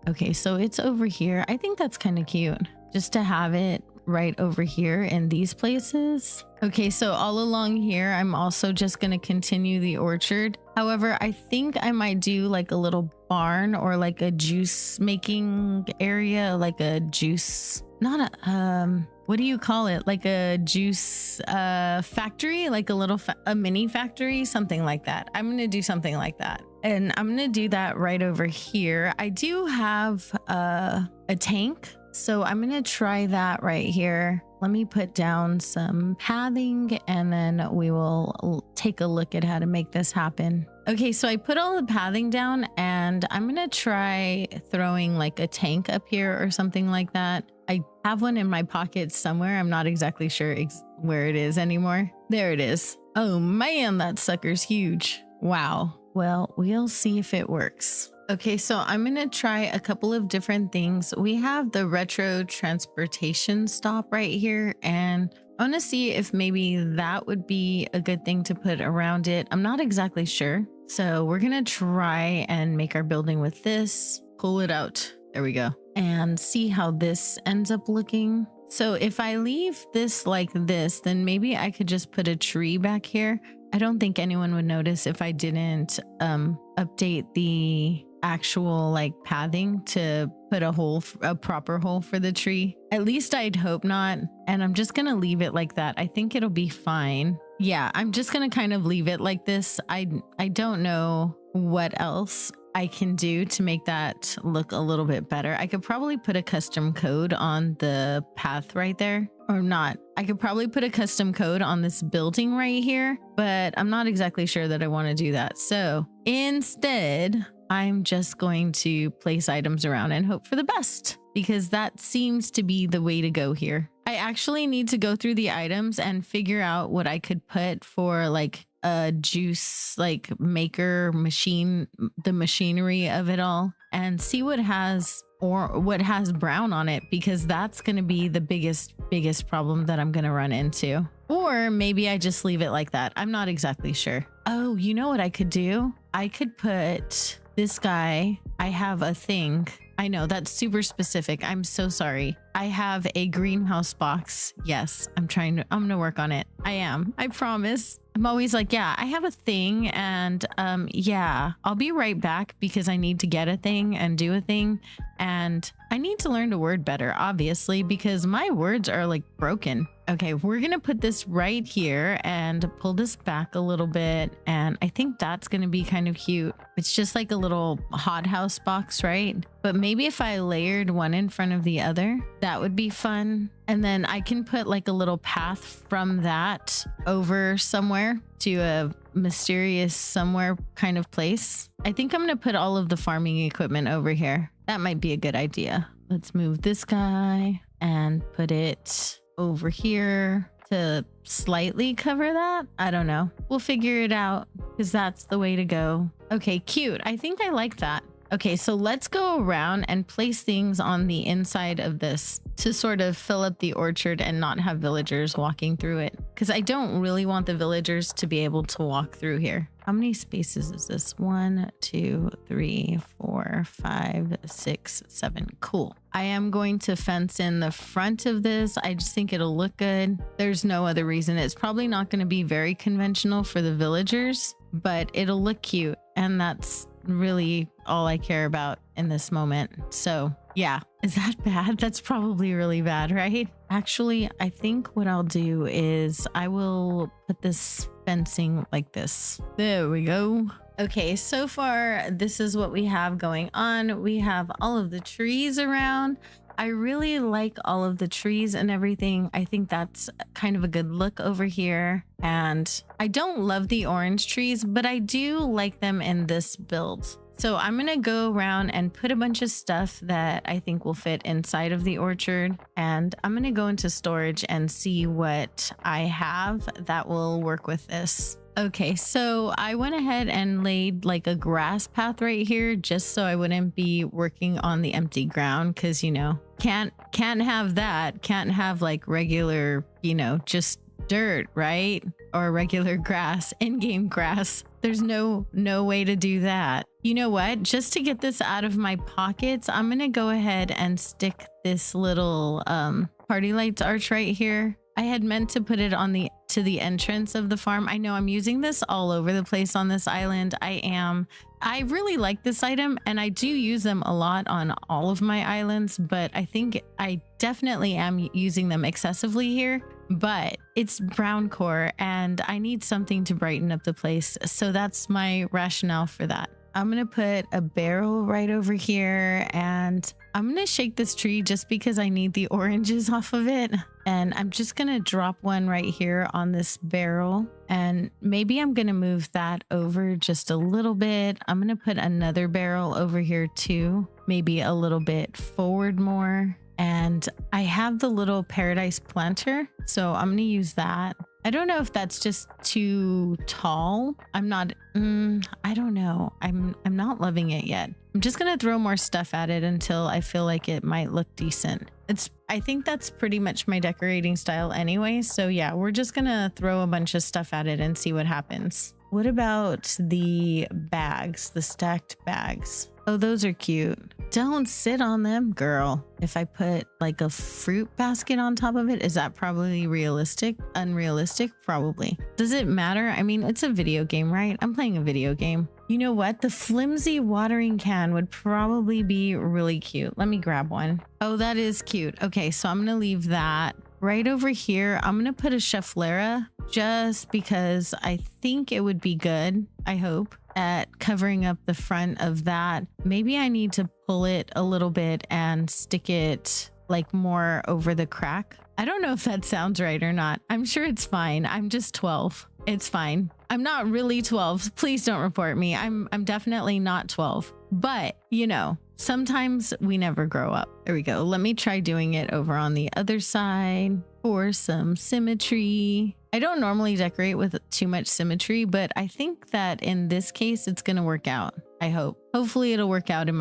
Okay, so it's over here. I think that's kind of cute just to have it right over here in these places. Okay, so all along here, I'm also just going to continue the orchard. However, I think I might do like a little barn or like a juice making area, like a juice, not a, what do you call it? Like a juice factory, like a mini factory, something like that. I'm going to do something like that. And I'm going to do that right over here. I do have a tank. So I'm going to try that right here. Let me put down some pathing and then we will take a look at how to make this happen. Okay, so I put all the pathing down and I'm going to try throwing like a tank up here or something like that. I have one in my pocket somewhere. I'm not exactly sure where it is anymore. There it is. Oh man, that sucker's huge. Wow. Well, we'll see if it works. Okay, so I'm going to try a couple of different things. We have the retro transportation stop right here, and I want to see if maybe that would be a good thing to put around it. I'm not exactly sure. So we're going to try and make our building with this, pull it out. There we go. And see how this ends up looking. So if I leave this like this, then maybe I could just put a tree back here. I don't think anyone would notice if I didn't update the actual like pathing to put a proper hole for the tree. At least I'd hope not. And I'm just gonna leave it like that. I think it'll be fine. Yeah, I'm just gonna kind of leave it like this. I don't know what else I can do to make that look a little bit better. I could probably put a custom code on the path right there, or not. I could probably put a custom code on this building right here, but I'm not exactly sure that I want to do that. So instead, I'm just going to place items around and hope for the best, because that seems to be the way to go here. I actually need to go through the items and figure out what I could put for like a juice like maker machine, the machinery of it all, and see what has brown on it, because that's going to be the biggest problem that I'm going to run into. Or maybe I just leave it like that. I'm not exactly sure. Oh, you know what I could do? I could put this guy. I have a thing. I know that's super specific. I'm so sorry. I have a greenhouse box. Yes, I'm going to work on it. I promise. I'm always like, yeah, I have a thing and yeah, I'll be right back because I need to get a thing and do a thing. And I need to learn to word better, obviously, because my words are like broken. Okay, we're going to put this right here and pull this back a little bit. And I think that's going to be kind of cute. It's just like a little hothouse box, right? But maybe if I layered one in front of the other, that would be fun. And then I can put like a little path from that over somewhere to a mysterious somewhere kind of place. I think I'm going to put all of the farming equipment over here. That might be a good idea. Let's move this guy and put it over here to slightly cover that. I don't know. We'll figure it out because that's the way to go. Okay, cute. I think I like that. Okay, so let's go around and place things on the inside of this to sort of fill up the orchard and not have villagers walking through it. Because I don't really want the villagers to be able to walk through here. How many spaces is this? 1, 2, 3, 4, 5, 6, 7. Cool. I am going to fence in the front of this. I just think it'll look good. There's no other reason. It's probably not going to be very conventional for the villagers, but it'll look cute. And that's really all I care about in this moment. So yeah, is that bad? That's probably really bad, right? Actually, I think what I'll do is I will put this fencing like this. There we go. Okay, so far, this is what we have going on. We have all of the trees around. I really like all of the trees and everything. I think that's kind of a good look over here. And I don't love the orange trees, but I do like them in this build. So I'm going to go around and put a bunch of stuff that I think will fit inside of the orchard. And I'm going to go into storage and see what I have that will work with this. Okay, so I went ahead and laid like a grass path right here just so I wouldn't be working on the empty ground because, you know, can't have that. Can't have like regular, you know, just dirt, right? Or regular grass, in-game grass. There's no way to do that. You know what? Just to get this out of my pockets, I'm going to go ahead and stick this little party lights arch right here. I had meant to put it on to the entrance of the farm. I know I'm using this all over the place on this island. I really like this item and I do use them a lot on all of my islands, but I think I definitely am using them excessively here. But it's brown core and I need something to brighten up the place. So that's my rationale for that. I'm going to put a barrel right over here and I'm going to shake this tree just because I need the oranges off of it. And I'm just going to drop one right here on this barrel. And maybe I'm going to move that over just a little bit. I'm going to put another barrel over here too, maybe a little bit forward more. And I have the little paradise planter, so I'm going to use that. I don't know if that's just too tall. I don't know. I'm not loving it yet. I'm just going to throw more stuff at it until I feel like it might look decent. I think that's pretty much my decorating style anyway. So yeah, we're just going to throw a bunch of stuff at it and see what happens. What about the bags, the stacked bags? Oh, those are cute. Don't sit on them, girl. If I put like a fruit basket on top of it, is that probably realistic? Unrealistic? Probably. Does it matter? I mean, it's a video game, right? I'm playing a video game. You know what? The flimsy watering can would probably be really cute. Let me grab one. Oh, that is cute. Okay, so I'm going to leave that. Right over here, I'm going to put a cheflera just because I think it would be good, I hope, at covering up the front of that. Maybe I need to pull it a little bit and stick it like more over the crack. I don't know if that sounds right or not. I'm sure it's fine. I'm just 12. It's fine. I'm not really 12. Please don't report me. I'm definitely not 12. But, you know, sometimes we never grow up. There we go. Let me try doing it over on the other side for some symmetry. I don't normally decorate with too much symmetry, but I think that in this case, it's going to work out. I hope. Hopefully it'll work out in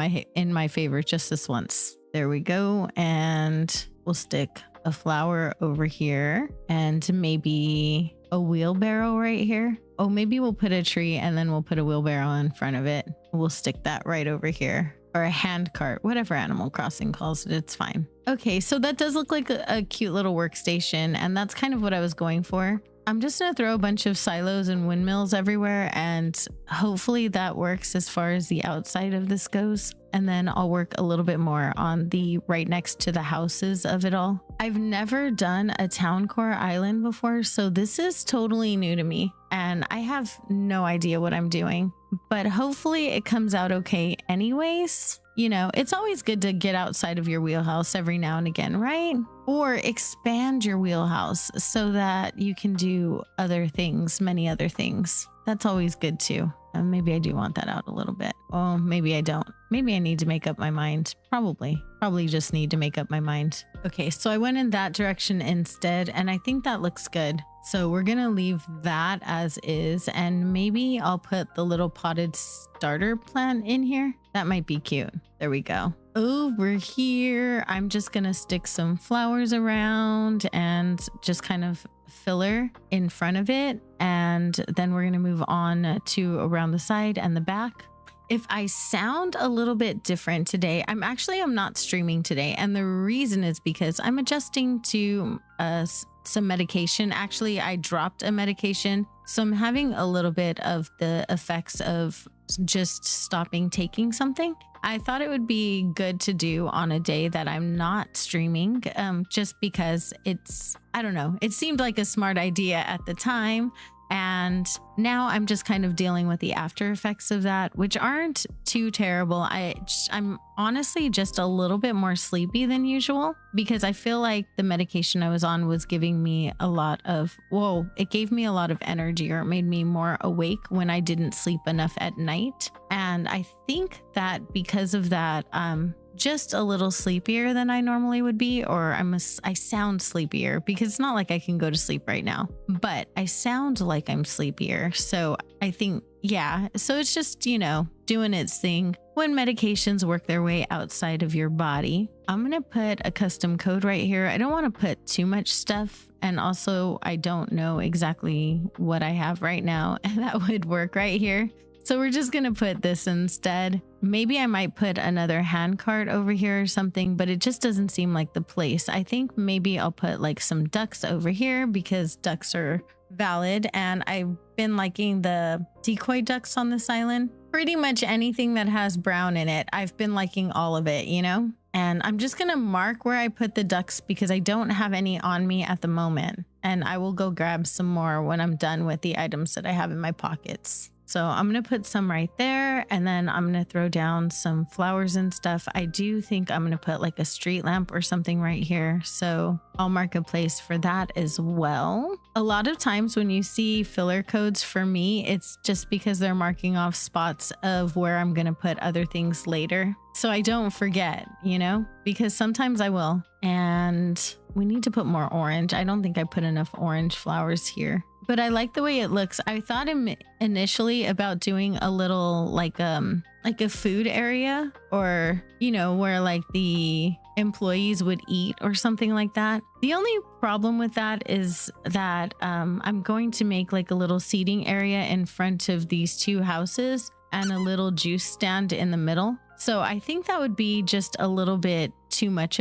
my favor just this once. There we go. And we'll stick a flower over here and maybe a wheelbarrow right here. Oh, maybe we'll put a tree and then we'll put a wheelbarrow in front of it. We'll stick that right over here. or a hand cart, whatever Animal Crossing calls it, it's fine. Okay, so that does look like a cute little workstation, and that's kind of what I was going for. I'm just gonna throw a bunch of silos and windmills everywhere, and hopefully that works as far as the outside of this goes. And then I'll work a little bit more on the right next to the houses of it all. I've never done a town core island before, so this is totally new to me, and I have no idea what I'm doing, but hopefully it comes out okay anyways. You know, it's always good to get outside of your wheelhouse every now and again, right? Or expand your wheelhouse so that you can do other things, many other things. That's always good too. Maybe I do want that out a little bit. Oh, maybe I don't. Maybe I need to make up my mind. Probably just need to make up my mind. Okay, so I went in that direction instead, and I think that looks good. So we're gonna leave that as is, and maybe I'll put the little potted starter plant in here. That might be cute. There we go. Over here, I'm just gonna stick some flowers around and just kind of filler in front of it, and then we're gonna move on to around the side and the back. If I sound a little bit different today, I'm not streaming today, and the reason is because I'm adjusting to some medication. Actually, I dropped a medication, so I'm having a little bit of the effects of just stopping taking something. I thought it would be good to do on a day that I'm not streaming, just because I don't know, it seemed like a smart idea at the time. And now I'm just kind of dealing with the after effects of that, which aren't too terrible. I'm honestly just a little bit more sleepy than usual because I feel like the medication I was on was giving me it gave me a lot of energy, or it made me more awake when I didn't sleep enough at night. And I think that because of that, just a little sleepier than I normally would be, or I sound sleepier because it's not like I can go to sleep right now, but I sound like I'm sleepier. So I think, yeah, so it's just, doing its thing when medications work their way outside of your body. I'm going to put a custom code right here. I don't want to put too much stuff. And also I don't know exactly what I have right now, and that would work right here. So we're just going to put this instead. Maybe I might put another hand cart over here or something, but it just doesn't seem like the place. I think maybe I'll put like some ducks over here because ducks are valid. And I've been liking the decoy ducks on this island. Pretty much anything that has brown in it, I've been liking all of it, And I'm just going to mark where I put the ducks because I don't have any on me at the moment. And I will go grab some more when I'm done with the items that I have in my pockets. So I'm going to put some right there, and then I'm going to throw down some flowers and stuff. I do think I'm going to put like a street lamp or something right here. So I'll mark a place for that as well. A lot of times when you see filler codes for me, it's just because they're marking off spots of where I'm going to put other things later. So I don't forget, because sometimes I will. And we need to put more orange. I don't think I put enough orange flowers here. But I like the way it looks. I thought initially about doing a little like a food area, or where like the employees would eat or something like that. The only problem with that is that I'm going to make like a little seating area in front of these two houses and a little juice stand in the middle. So I think that would be just a little bit too much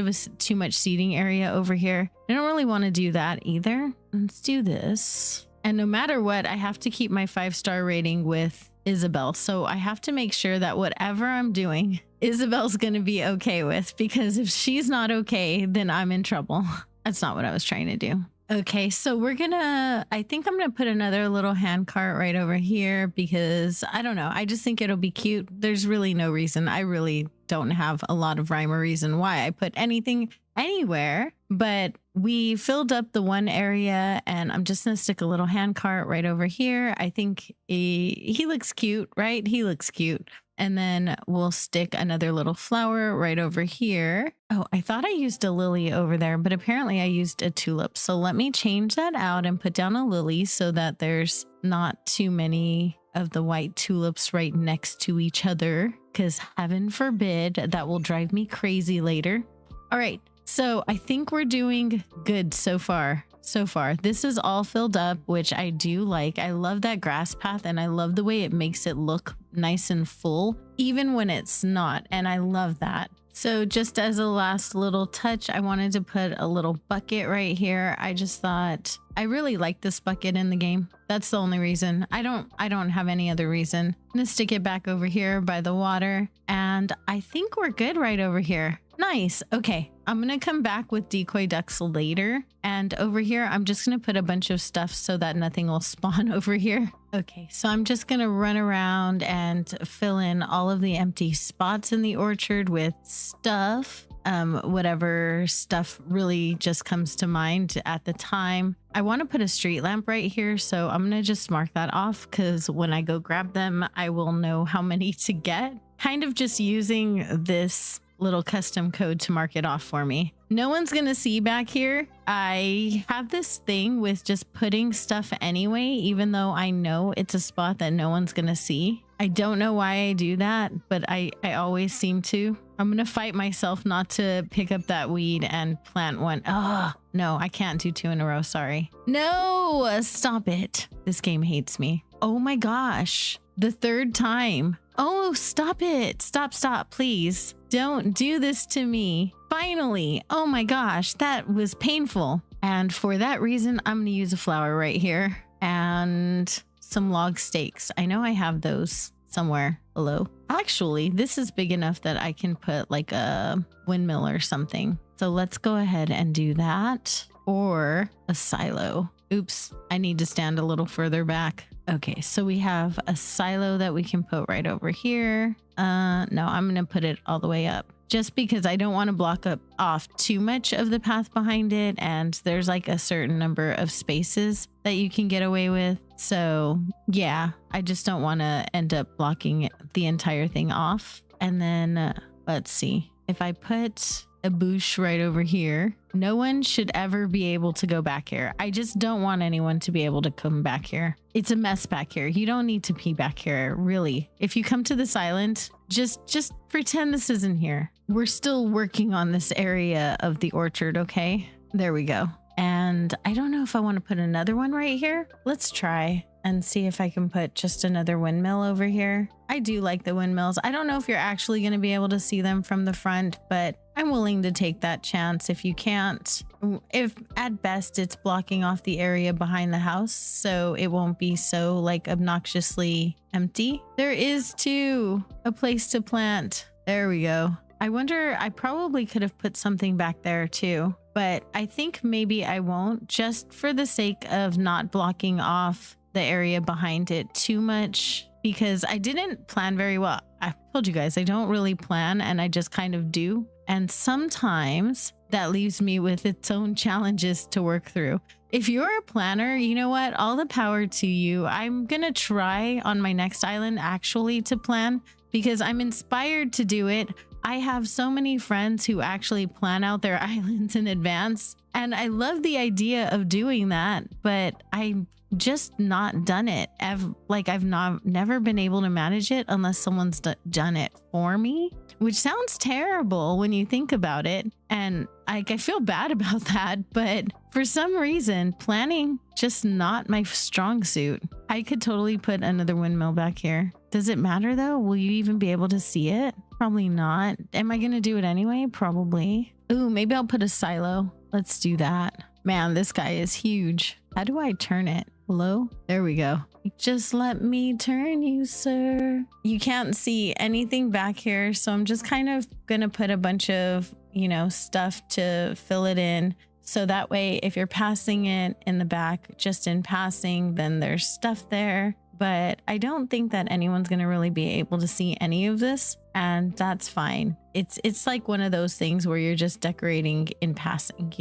seating area over here. I don't really want to do that either. Let's do this. And no matter what, I have to keep my 5-star rating with Isabel. So I have to make sure that whatever I'm doing, Isabel's going to be okay with, because if she's not okay, then I'm in trouble. That's not what I was trying to do. Okay, so I think I'm going to put another little hand cart right over here because I don't know. I just think it'll be cute. There's really no reason. I really don't have a lot of rhyme or reason why I put anything anywhere, but we filled up the one area, and I'm just going to stick a little hand cart right over here. I think he looks cute, right? He looks cute. And then we'll stick another little flower right over here. Oh, I thought I used a lily over there, but apparently I used a tulip. So let me change that out and put down a lily so that there's not too many of the white tulips right next to each other, because heaven forbid, that will drive me crazy later. All right, So I think we're doing good so far. So far, this is all filled up, which I do like. I love that grass path and I love the way it makes it look nice and full, even when it's not. And I love that. So just as a last little touch, I wanted to put a little bucket right here. I just thought I really like this bucket in the game. That's the only reason. I don't have any other reason. I'm gonna stick it back over here by the water. And I think we're good right over here. Nice. Okay. I'm going to come back with decoy ducks later. And over here, I'm just going to put a bunch of stuff so that nothing will spawn over here. Okay. So I'm just going to run around and fill in all of the empty spots in the orchard with stuff. Whatever stuff really just comes to mind at the time. I want to put a street lamp right here. So I'm going to just mark that off because when I go grab them, I will know how many to get. Kind of just using this little custom code to mark it off for me. No one's gonna see back here. I have this thing with just putting stuff anyway, even though I know it's a spot that no one's gonna see. I don't know why I do that, but I always seem to. I'm gonna fight myself not to pick up that weed and plant one. Oh, no, I can't do 2 in a row, sorry. No, stop it. This game hates me. Oh my gosh, the 3rd time. Oh, stop it. Stop, please. Don't do this to me. Finally. Oh my gosh, that was painful. And for that reason, I'm going to use a flower right here and some log stakes. I know I have those somewhere below. Actually, this is big enough that I can put like a windmill or something. So let's go ahead and do that, or a silo. Oops, I need to stand a little further back. Okay, so we have a silo that we can put right over here. No, I'm gonna put it all the way up just because I don't want to block up off too much of the path behind it. And there's like a certain number of spaces that you can get away with. So yeah, I just don't want to end up blocking the entire thing off. And then let's see, if I put a bush right over here, no one should ever be able to go back here. I just don't want anyone to be able to come back here. It's a mess back here. You don't need to pee back here, really. If you come to this island, just pretend this isn't here. We're still working on this area of the orchard, okay? There we go. And I don't know if I want to put another one right here. Let's try and see if I can put just another windmill over here. I do like the windmills. I don't know if you're actually going to be able to see them from the front, but I'm willing to take that chance if you can't. If at best it's blocking off the area behind the house, so it won't be so like obnoxiously empty. There is too a place to plant. There we go. I wonder, I probably could have put something back there too, but I think maybe I won't, just for the sake of not blocking off the area behind it too much, because I didn't plan very well. I told you guys I don't really plan, and I just kind of do. And sometimes that leaves me with its own challenges to work through. If you're a planner, you know what? All the power to you. I'm going to try on my next island actually to plan, because I'm inspired to do it. I have so many friends who actually plan out their islands in advance, and I love the idea of doing that, but I'm just not done it. I've never been able to manage it unless someone's done it for me, which sounds terrible when you think about it. And I feel bad about that, but for some reason, planning just not my strong suit. I could totally put another windmill back here. Does it matter though? Will you even be able to see it? Probably not. Am I going to do it anyway? Probably. Ooh, maybe I'll put a silo. Let's do that. Man, this guy is huge. How do I turn it? Hello? There we go. Just let me turn you, sir. You can't see anything back here, so I'm just kind of gonna put a bunch of, stuff to fill it in. So that way, if you're passing it in the back, just in passing, then there's stuff there. But I don't think that anyone's gonna really be able to see any of this, and that's fine. It's like one of those things where you're just decorating in passing,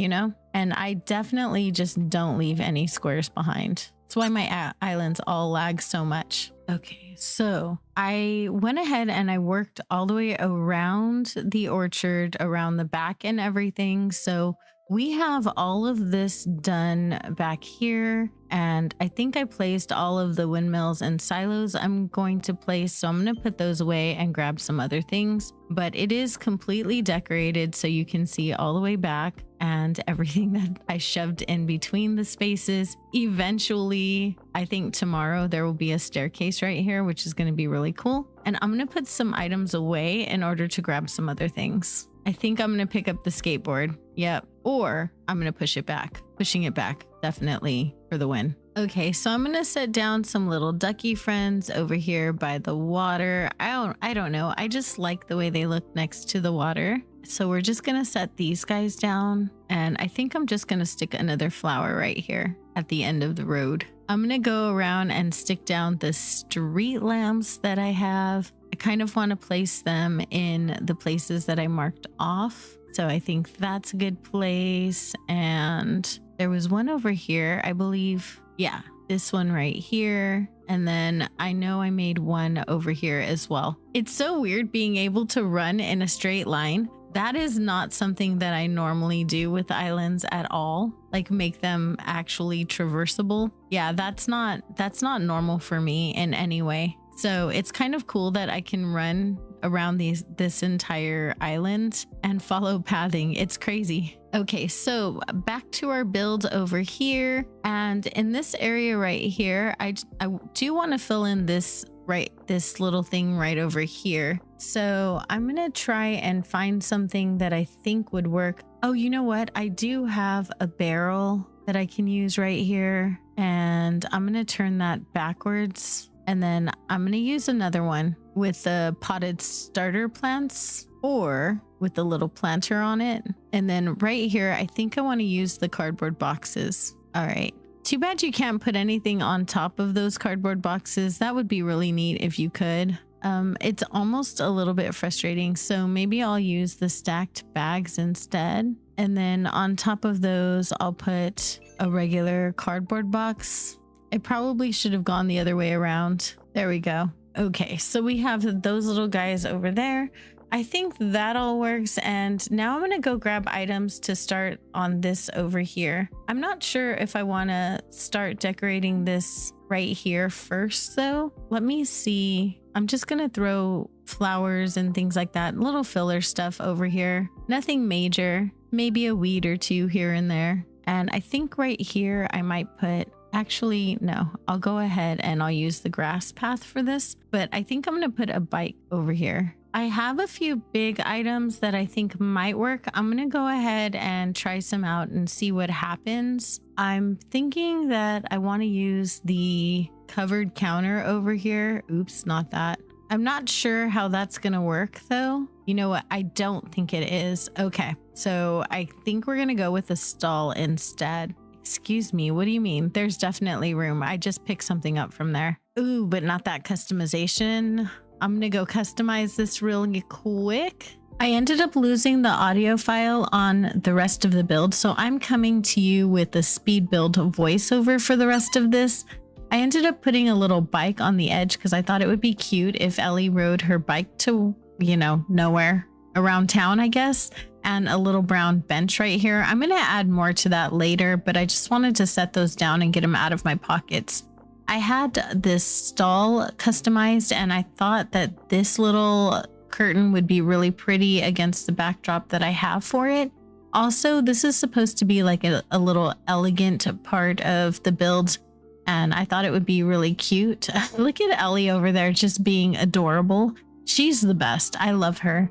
And I definitely just don't leave any squares behind. That's why my islands all lag so much. Okay, so I went ahead and I worked all the way around the orchard, around the back and everything. So we have all of this done back here. And I think I placed all of the windmills and silos I'm going to place. So I'm going to put those away and grab some other things. But it is completely decorated so you can see all the way back and everything that I shoved in between the spaces. Eventually, I think tomorrow there will be a staircase right here, which is going to be really cool. And I'm going to put some items away in order to grab some other things. I think I'm going to pick up the skateboard. Yep. Or I'm going to push it back. Pushing it back, definitely for the win. Okay, so I'm going to set down some little ducky friends over here by the water. I don't know. I just like the way they look next to the water. So we're just going to set these guys down. And I think I'm just going to stick another flower right here at the end of the road. I'm going to go around and stick down the street lamps that I have. I kind of want to place them in the places that I marked off. So I think that's a good place. And there was one over here, I believe. Yeah, this one right here. And then I know I made one over here as well. It's so weird being able to run in a straight line. That is not something that I normally do with islands at all. Like make them actually traversable. Yeah, that's not normal for me in any way. So it's kind of cool that I can run around this entire island and follow pathing. It's crazy. Okay, so back to our build over here. And in this area right here, I do want to fill in this little thing right over here. So I'm gonna try and find something that I think would work. Oh, you know what? I do have a barrel that I can use right here. And I'm gonna turn that backwards. And then I'm going to use another one with the potted starter plants or with the little planter on it. And then right here, I think I want to use the cardboard boxes. All right. Too bad you can't put anything on top of those cardboard boxes. That would be really neat if you could. It's almost a little bit frustrating. So maybe I'll use the stacked bags instead. And then on top of those, I'll put a regular cardboard box. It probably should have gone the other way around. There we go. Okay, so we have those little guys over there. I think that all works. And now I'm going to go grab items to start on this over here. I'm not sure if I want to start decorating this right here first, though. Let me see. I'm just going to throw flowers and things like that. Little filler stuff over here. Nothing major. Maybe a weed or two here and there. And I think right here I might put... Actually, no, I'll go ahead and I'll use the grass path for this, but I think I'm going to put a bike over here. I have a few big items that I think might work. I'm going to go ahead and try some out and see what happens. I'm thinking that I want to use the covered counter over here. Oops, not that. I'm not sure how that's going to work though. You know what? I don't think it is. Okay, so I think we're going to go with a stall instead. Excuse me, what do you mean? There's definitely room. I just picked something up from there. Ooh, but not that customization. I'm gonna go customize this really quick. I ended up losing the audio file on the rest of the build, so I'm coming to you with the speed build voiceover for the rest of this. I ended up putting a little bike on the edge because I thought it would be cute if Ellie rode her bike to, you know, nowhere around town, I guess. And a little brown bench right here. I'm going to add more to that later, but I just wanted to set those down and get them out of my pockets. I had this stall customized and I thought that this little curtain would be really pretty against the backdrop that I have for it. Also, this is supposed to be like a little elegant part of the build, and I thought it would be really cute. Look at Ellie over there just being adorable. She's the best. I love her.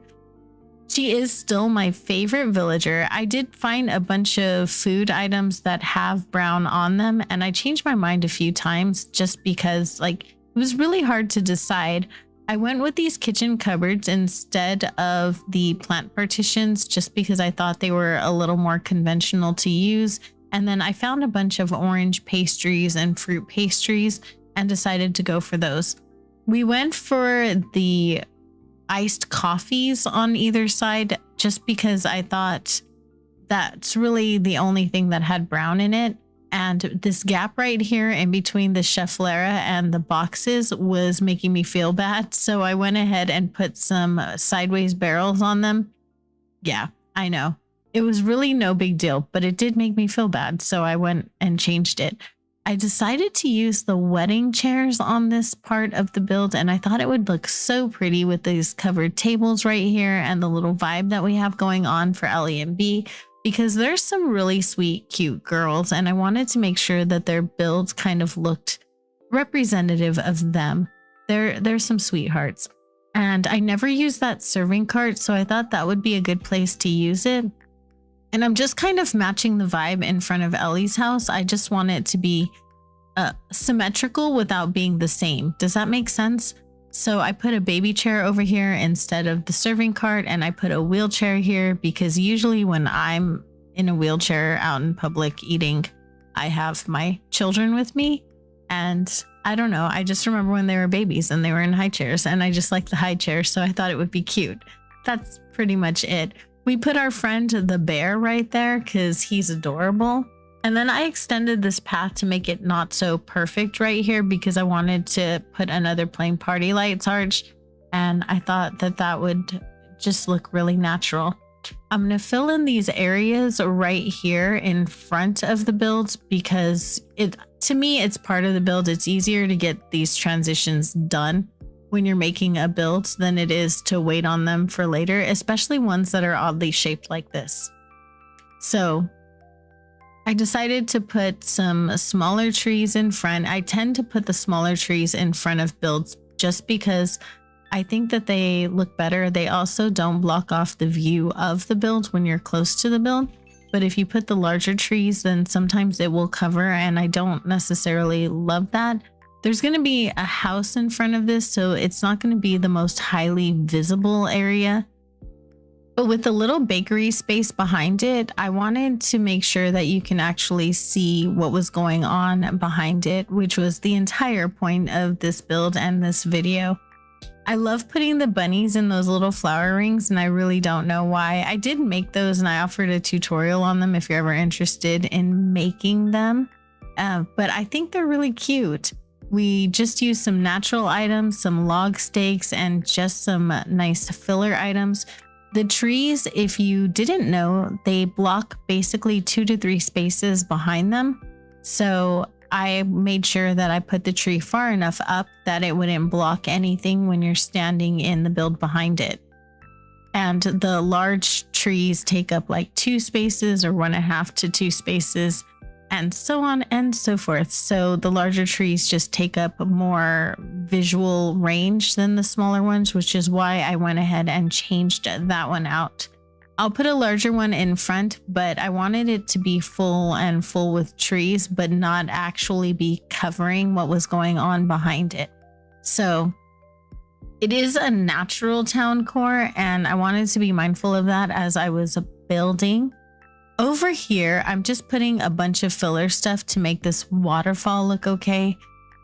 She is still my favorite villager. I did find a bunch of food items that have brown on them, and I changed my mind a few times just because like it was really hard to decide. I went with these kitchen cupboards instead of the plant partitions just because I thought they were a little more conventional to use. And then I found a bunch of orange pastries and fruit pastries and decided to go for those. We went for the iced coffees on either side just because I thought that's really the only thing that had brown in it. And this gap right here in between the chef Lara and the boxes was making me feel bad. So I went ahead and put some sideways barrels on them. Yeah, I know. It was really no big deal, but it did make me feel bad. So I went and changed it. I decided to use the wedding chairs on this part of the build, and I thought it would look so pretty with these covered tables right here and the little vibe that we have going on for Ellie and B, because there's some really sweet, cute girls, and I wanted to make sure that their builds kind of looked representative of them. They're some sweethearts. And I never used that serving cart, so I thought that would be a good place to use it. And I'm just kind of matching the vibe in front of Ellie's house. I just want it to be symmetrical without being the same. Does that make sense? So I put a baby chair over here instead of the serving cart, and I put a wheelchair here because usually when I'm in a wheelchair out in public eating, I have my children with me. And I don't know, I just remember when they were babies and they were in high chairs, and I just like the high chairs, so I thought it would be cute. That's pretty much it. We put our friend the bear right there because he's adorable. And then I extended this path to make it not so perfect right here because I wanted to put another plain party lights arch. And I thought that that would just look really natural. I'm going to fill in these areas right here in front of the builds because to me, it's part of the build. It's easier to get these transitions done when you're making a build than it is to wait on them for later, especially ones that are oddly shaped like this. So I decided to put some smaller trees in front. I tend to put the smaller trees in front of builds just because I think that they look better. They also don't block off the view of the build when you're close to the build. But if you put the larger trees, then sometimes it will cover, and I don't necessarily love that. There's going to be a house in front of this, so it's not going to be the most highly visible area. But with the little bakery space behind it, I wanted to make sure that you can actually see what was going on behind it, which was the entire point of this build and this video. I love putting the bunnies in those little flower rings, and I really don't know why. I did make those, and I offered a tutorial on them if you're ever interested in making them. But I think they're really cute. We just used some natural items, some log stakes, and just some nice filler items. The trees, if you didn't know, they block basically 2 to 3 spaces behind them. So I made sure that I put the tree far enough up that it wouldn't block anything when you're standing in the build behind it. And the large trees take up like 2 spaces or 1.5 to 2 spaces, and so on and so forth. So the larger trees just take up more visual range than the smaller ones, which is why I went ahead and changed that one out. I'll put a larger one in front, but I wanted it to be full with trees, but not actually be covering what was going on behind it. So it is a natural town core, and I wanted to be mindful of that as I was building. Over here, I'm just putting a bunch of filler stuff to make this waterfall look okay.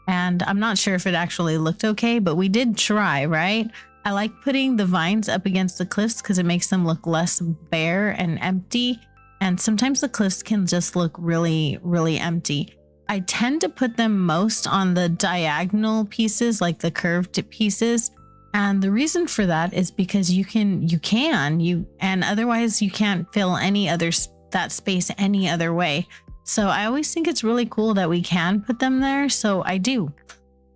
And I'm not sure if it actually looked okay, but we did try, right? I like putting the vines up against the cliffs because it makes them look less bare and empty. And sometimes the cliffs can just look really, really empty. I tend to put them most on the diagonal pieces, like the curved pieces. And the reason for that is because and otherwise you can't fill that space any other way. So I always think it's really cool that we can put them there. So I do.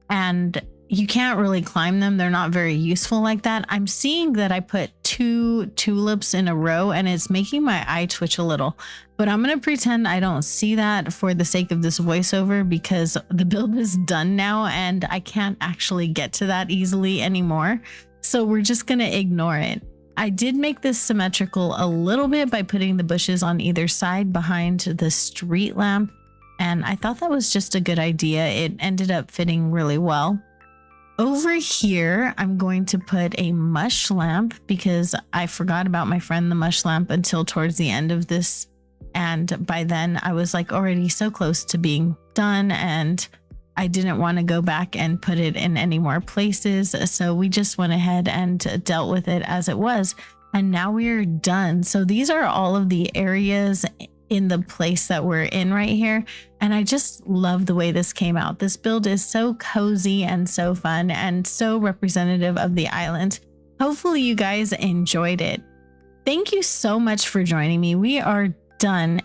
And you can't really climb them. They're not very useful like that. I'm seeing that I put 2 tulips in a row, and it's making my eye twitch a little, but I'm going to pretend I don't see that for the sake of this voiceover because the build is done now and I can't actually get to that easily anymore. So we're just going to ignore it. I did make this symmetrical a little bit by putting the bushes on either side behind the street lamp, and I thought that was just a good idea. It ended up fitting really well. Over here, I'm going to put a mush lamp because I forgot about my friend the mush lamp until towards the end of this, and by then I was like already so close to being done, and I didn't want to go back and put it in any more places. So we just went ahead and dealt with it as it was. And now we're done. So these are all of the areas in the place that we're in right here. And I just love the way this came out. This build is so cozy and so fun and so representative of the island. Hopefully you guys enjoyed it. thank you so much for joining me. We are done.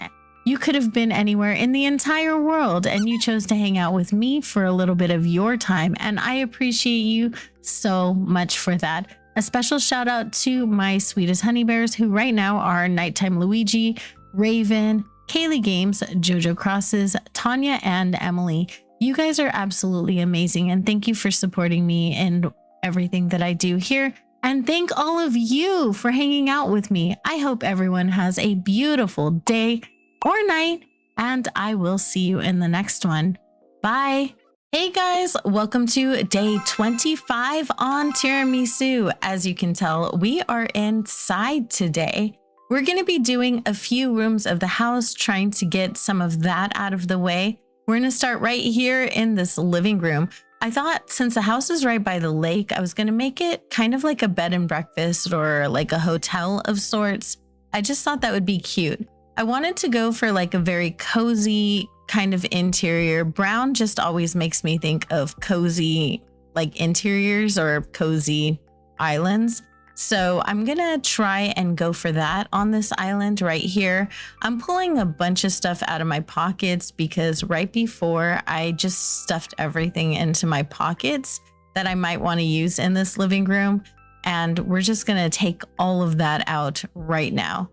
You could have been anywhere in the entire world and you chose to hang out with me for a little bit of your time. And I appreciate you so much for that. A special shout out to my sweetest honey bears who right now are Nighttime Luigi, Raven, Kaylee Games, Jojo Crosses, Tanya, and Emily. You guys are absolutely amazing. And thank you for supporting me in everything that I do here. And thank all of you for hanging out with me. I hope everyone has a beautiful day or night, and I will see you in the next one. Bye. Hey guys, welcome to day 25 on Tiramisu. As you can tell, we are inside today. We're going to be doing a few rooms of the house, trying to get some of that out of the way. We're going to start right here in this living room. I thought since the house is right by the lake, I was going to make it kind of like a bed and breakfast or like a hotel of sorts. I just thought that would be cute. I wanted to go for like a very cozy kind of interior. Brown just always makes me think of cozy like interiors or cozy islands. So I'm gonna try and go for that on this island right here. I'm pulling a bunch of stuff out of my pockets because right before I just stuffed everything into my pockets that I might want to use in this living room. And we're just gonna take all of that out right now.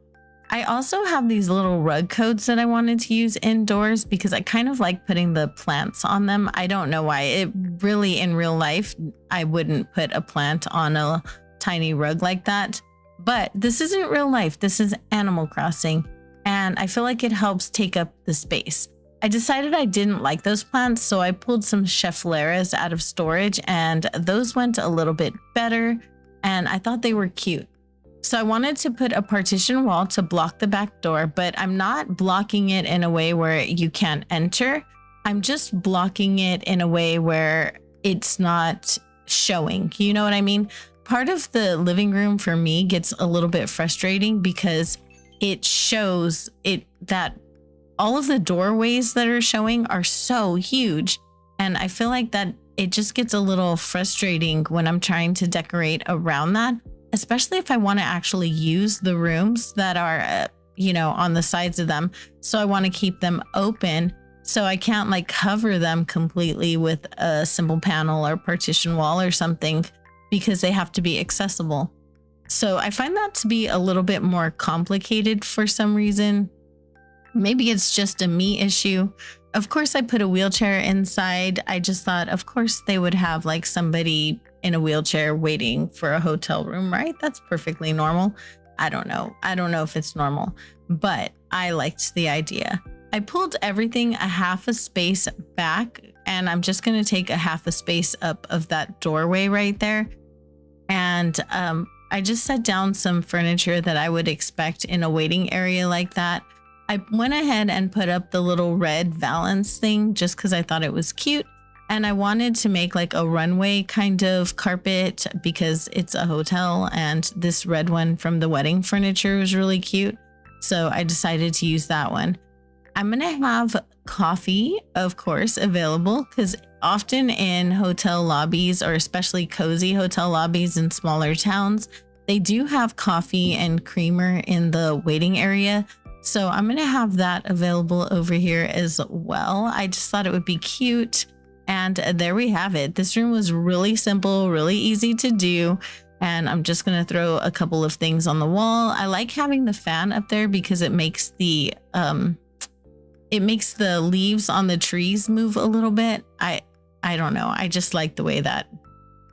I also have these little rug coats that I wanted to use indoors because I kind of like putting the plants on them. I don't know why. It really, in real life, I wouldn't put a plant on a tiny rug like that. But this isn't real life. This is Animal Crossing. And I feel like it helps take up the space. I decided I didn't like those plants, so I pulled some Scheffleras out of storage and those went a little bit better. And I thought they were cute. So I wanted to put a partition wall to block the back door, but I'm not blocking it in a way where you can't enter. I'm just blocking it in a way where it's not showing. You know what I mean? Part of the living room for me gets a little bit frustrating because it shows it that all of the doorways that are showing are so huge. And I feel like that it just gets a little frustrating when I'm trying to decorate around that. Especially if I want to actually use the rooms that are, on the sides of them. So I want to keep them open. So I can't like cover them completely with a simple panel or partition wall or something because they have to be accessible. So I find that to be a little bit more complicated for some reason. Maybe it's just a me issue. Of course, I put a wheelchair inside. I just thought, of course, they would have like somebody in a wheelchair waiting for a hotel room, right? That's perfectly normal. I don't know if it's normal, but I liked the idea. I pulled everything a half a space back and I'm just going to take a half a space up of that doorway right there. And I just set down some furniture that I would expect in a waiting area like that. I went ahead and put up the little red valance thing just because I thought it was cute. And I wanted to make like a runway kind of carpet because it's a hotel and this red one from the wedding furniture was really cute. So I decided to use that one. I'm going to have coffee, of course, available because often in hotel lobbies or especially cozy hotel lobbies in smaller towns, they do have coffee and creamer in the waiting area. So I'm going to have that available over here as well. I just thought it would be cute. And there we have it. This room was really simple, really easy to do. And I'm just going to throw a couple of things on the wall. I like having the fan up there because it makes the leaves on the trees move a little bit. I don't know. I just like the way that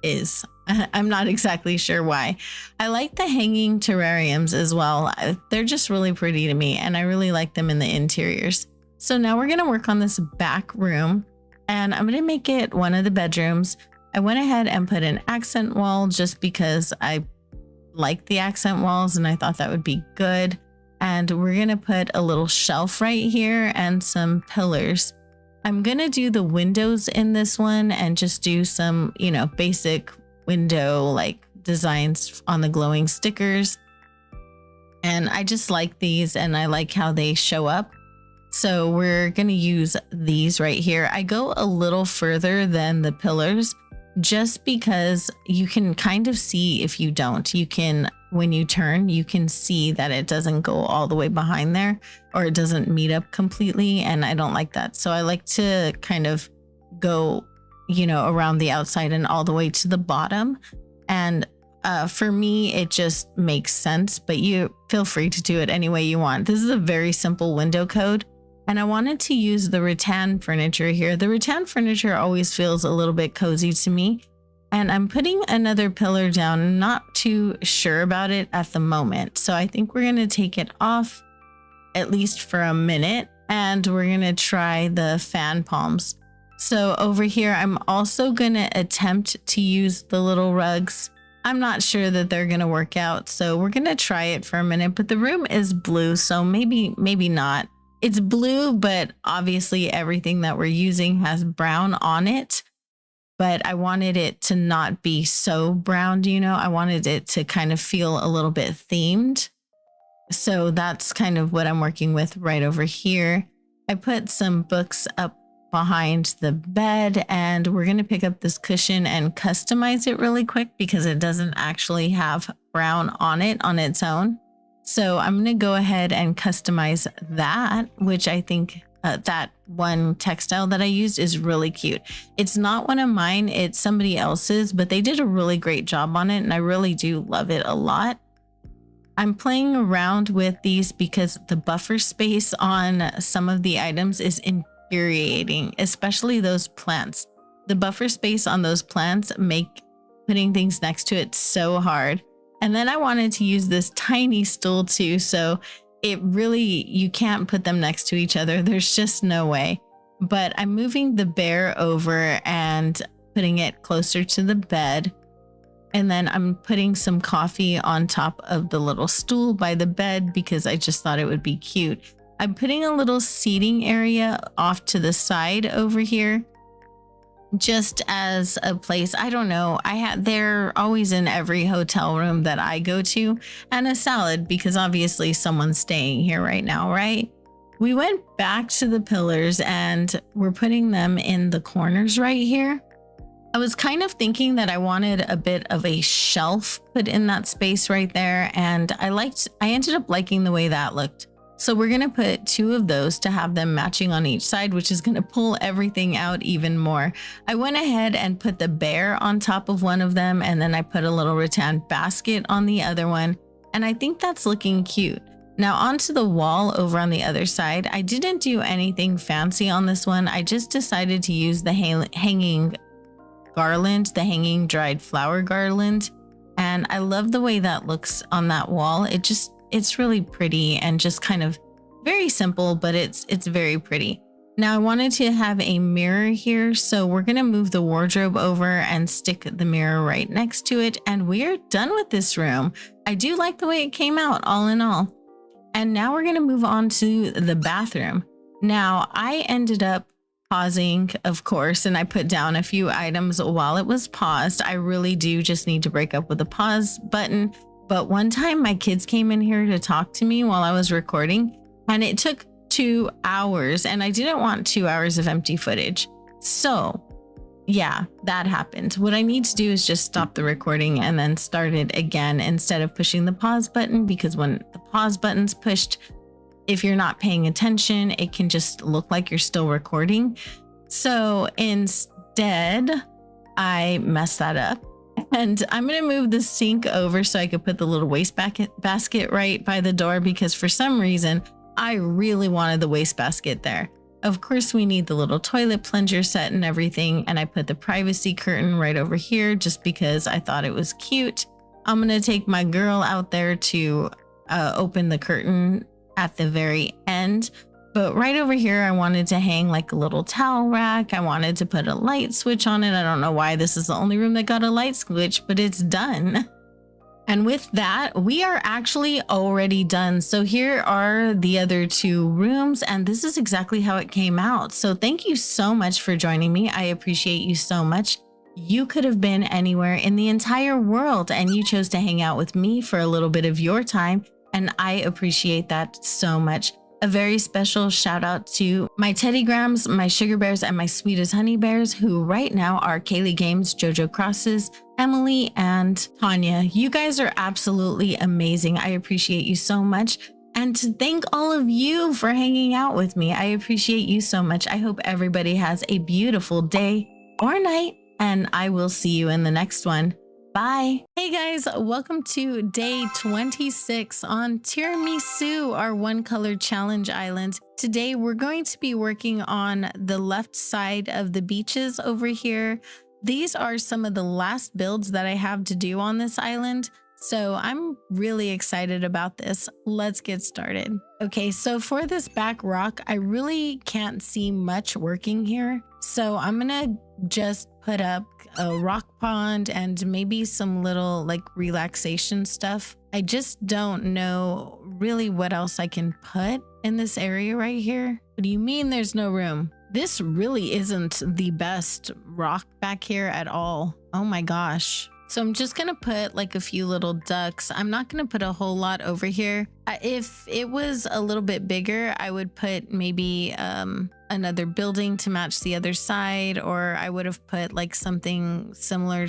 is. I'm not exactly sure why. I like the hanging terrariums as well. They're just really pretty to me and I really like them in the interiors. So now we're going to work on this back room. And I'm going to make it one of the bedrooms. I went ahead and put an accent wall just because I like the accent walls and I thought that would be good. And we're going to put a little shelf right here and some pillars. I'm going to do the windows in this one and just do some, basic window like designs on the glowing stickers. And I just like these and I like how they show up. So we're going to use these right here. I go a little further than the pillars just because you can kind of see if you don't. You can when you turn, you can see that it doesn't go all the way behind there, or it doesn't meet up completely. And I don't like that. So I like to kind of go, around the outside and all the way to the bottom. And for me, it just makes sense, but you feel free to do it any way you want. This is a very simple window code. And I wanted to use the rattan furniture here. The rattan furniture always feels a little bit cozy to me. And I'm putting another pillar down, not too sure about it at the moment. So I think we're going to take it off at least for a minute, and we're going to try the fan palms. So over here, I'm also going to attempt to use the little rugs. I'm not sure that they're going to work out. So we're going to try it for a minute, but the room is blue. So maybe not. It's blue, but obviously everything that we're using has brown on it. But I wanted it to not be so brown, I wanted it to kind of feel a little bit themed. So that's kind of what I'm working with right over here. I put some books up behind the bed, and we're going to pick up this cushion and customize it really quick because it doesn't actually have brown on it on its own. So I'm going to go ahead and customize that, which I think that one textile that I used is really cute. It's not one of mine, it's somebody else's, but they did a really great job on it and I really do love it a lot. I'm playing around with these because the buffer space on some of the items is infuriating, especially those plants. The buffer space on those plants make putting things next to it so hard. And then I wanted to use this tiny stool too, so you can't put them next to each other. There's just no way. But I'm moving the bear over and putting it closer to the bed. And then I'm putting some coffee on top of the little stool by the bed because I just thought it would be cute. I'm putting a little seating area off to the side over here, just as a place. I don't know. They're always in every hotel room that I go to, and a salad because obviously someone's staying here right now, right? We went back to the pillars and we're putting them in the corners right here. I was kind of thinking that I wanted a bit of a shelf put in that space right there, and I ended up liking the way that looked. So we're going to put 2 of those to have them matching on each side, which is going to pull everything out even more. I went ahead and put the bear on top of one of them, and then I put a little rattan basket on the other one. And I think that's looking cute. Now onto the wall over on the other side. I didn't do anything fancy on this one. I just decided to use the hanging garland, the hanging dried flower garland. And I love the way that looks on that wall. It's really pretty and just kind of very simple, but it's very pretty. Now I wanted to have a mirror here, so we're going to move the wardrobe over and stick the mirror right next to it, and we're done with this room. I do like the way it came out all in all. And now we're going to move on to the bathroom. Now I ended up pausing, of course, and I put down a few items while it was paused. I really do just need to break up with the pause button. But one time my kids came in here to talk to me while I was recording, and it took 2 hours, and I didn't want 2 hours of empty footage. So yeah, that happened. What I need to do is just stop the recording and then start it again instead of pushing the pause button, because when the pause button's pushed, if you're not paying attention, it can just look like you're still recording. So instead, I messed that up. And I'm going to move the sink over so I could put the little basket right by the door, because for some reason, I really wanted the wastebasket there. Of course, we need the little toilet plunger set and everything. And I put the privacy curtain right over here just because I thought it was cute. I'm going to take my girl out there to open the curtain at the very end. But right over here, I wanted to hang like a little towel rack. I wanted to put a light switch on it. I don't know why this is the only room that got a light switch, but it's done. And with that, we are actually already done. So here are the other 2 rooms, and this is exactly how it came out. So thank you so much for joining me. I appreciate you so much. You could have been anywhere in the entire world, and you chose to hang out with me for a little bit of your time, and I appreciate that so much. A very special shout out to my Teddy Grams, my Sugar Bears, and my Sweet as Honey Bears, who right now are Kaylee Games, Jojo Crosses, Emily and Tanya. You guys are absolutely amazing. I appreciate you so much. And to thank all of you for hanging out with me. I appreciate you so much. I hope everybody has a beautiful day or night, and I will see you in the next one. Bye. Hey guys, welcome to day 26 on Tiramisu, our one color challenge island. Today we're going to be working on the left side of the beaches over here. These are some of the last builds that I have to do on this island, so I'm really excited about this. Let's get started. Okay, so for this back rock, I really can't see much working here. So I'm gonna just put up a rock pond and maybe some little like relaxation stuff. I just don't know really what else I can put in this area right here. What do you mean there's no room? This really isn't the best rock back here at all. Oh my gosh. So I'm just gonna put like a few little ducks. I'm not gonna put a whole lot over here. If it was a little bit bigger, I would put maybe another building to match the other side, or I would have put like something similar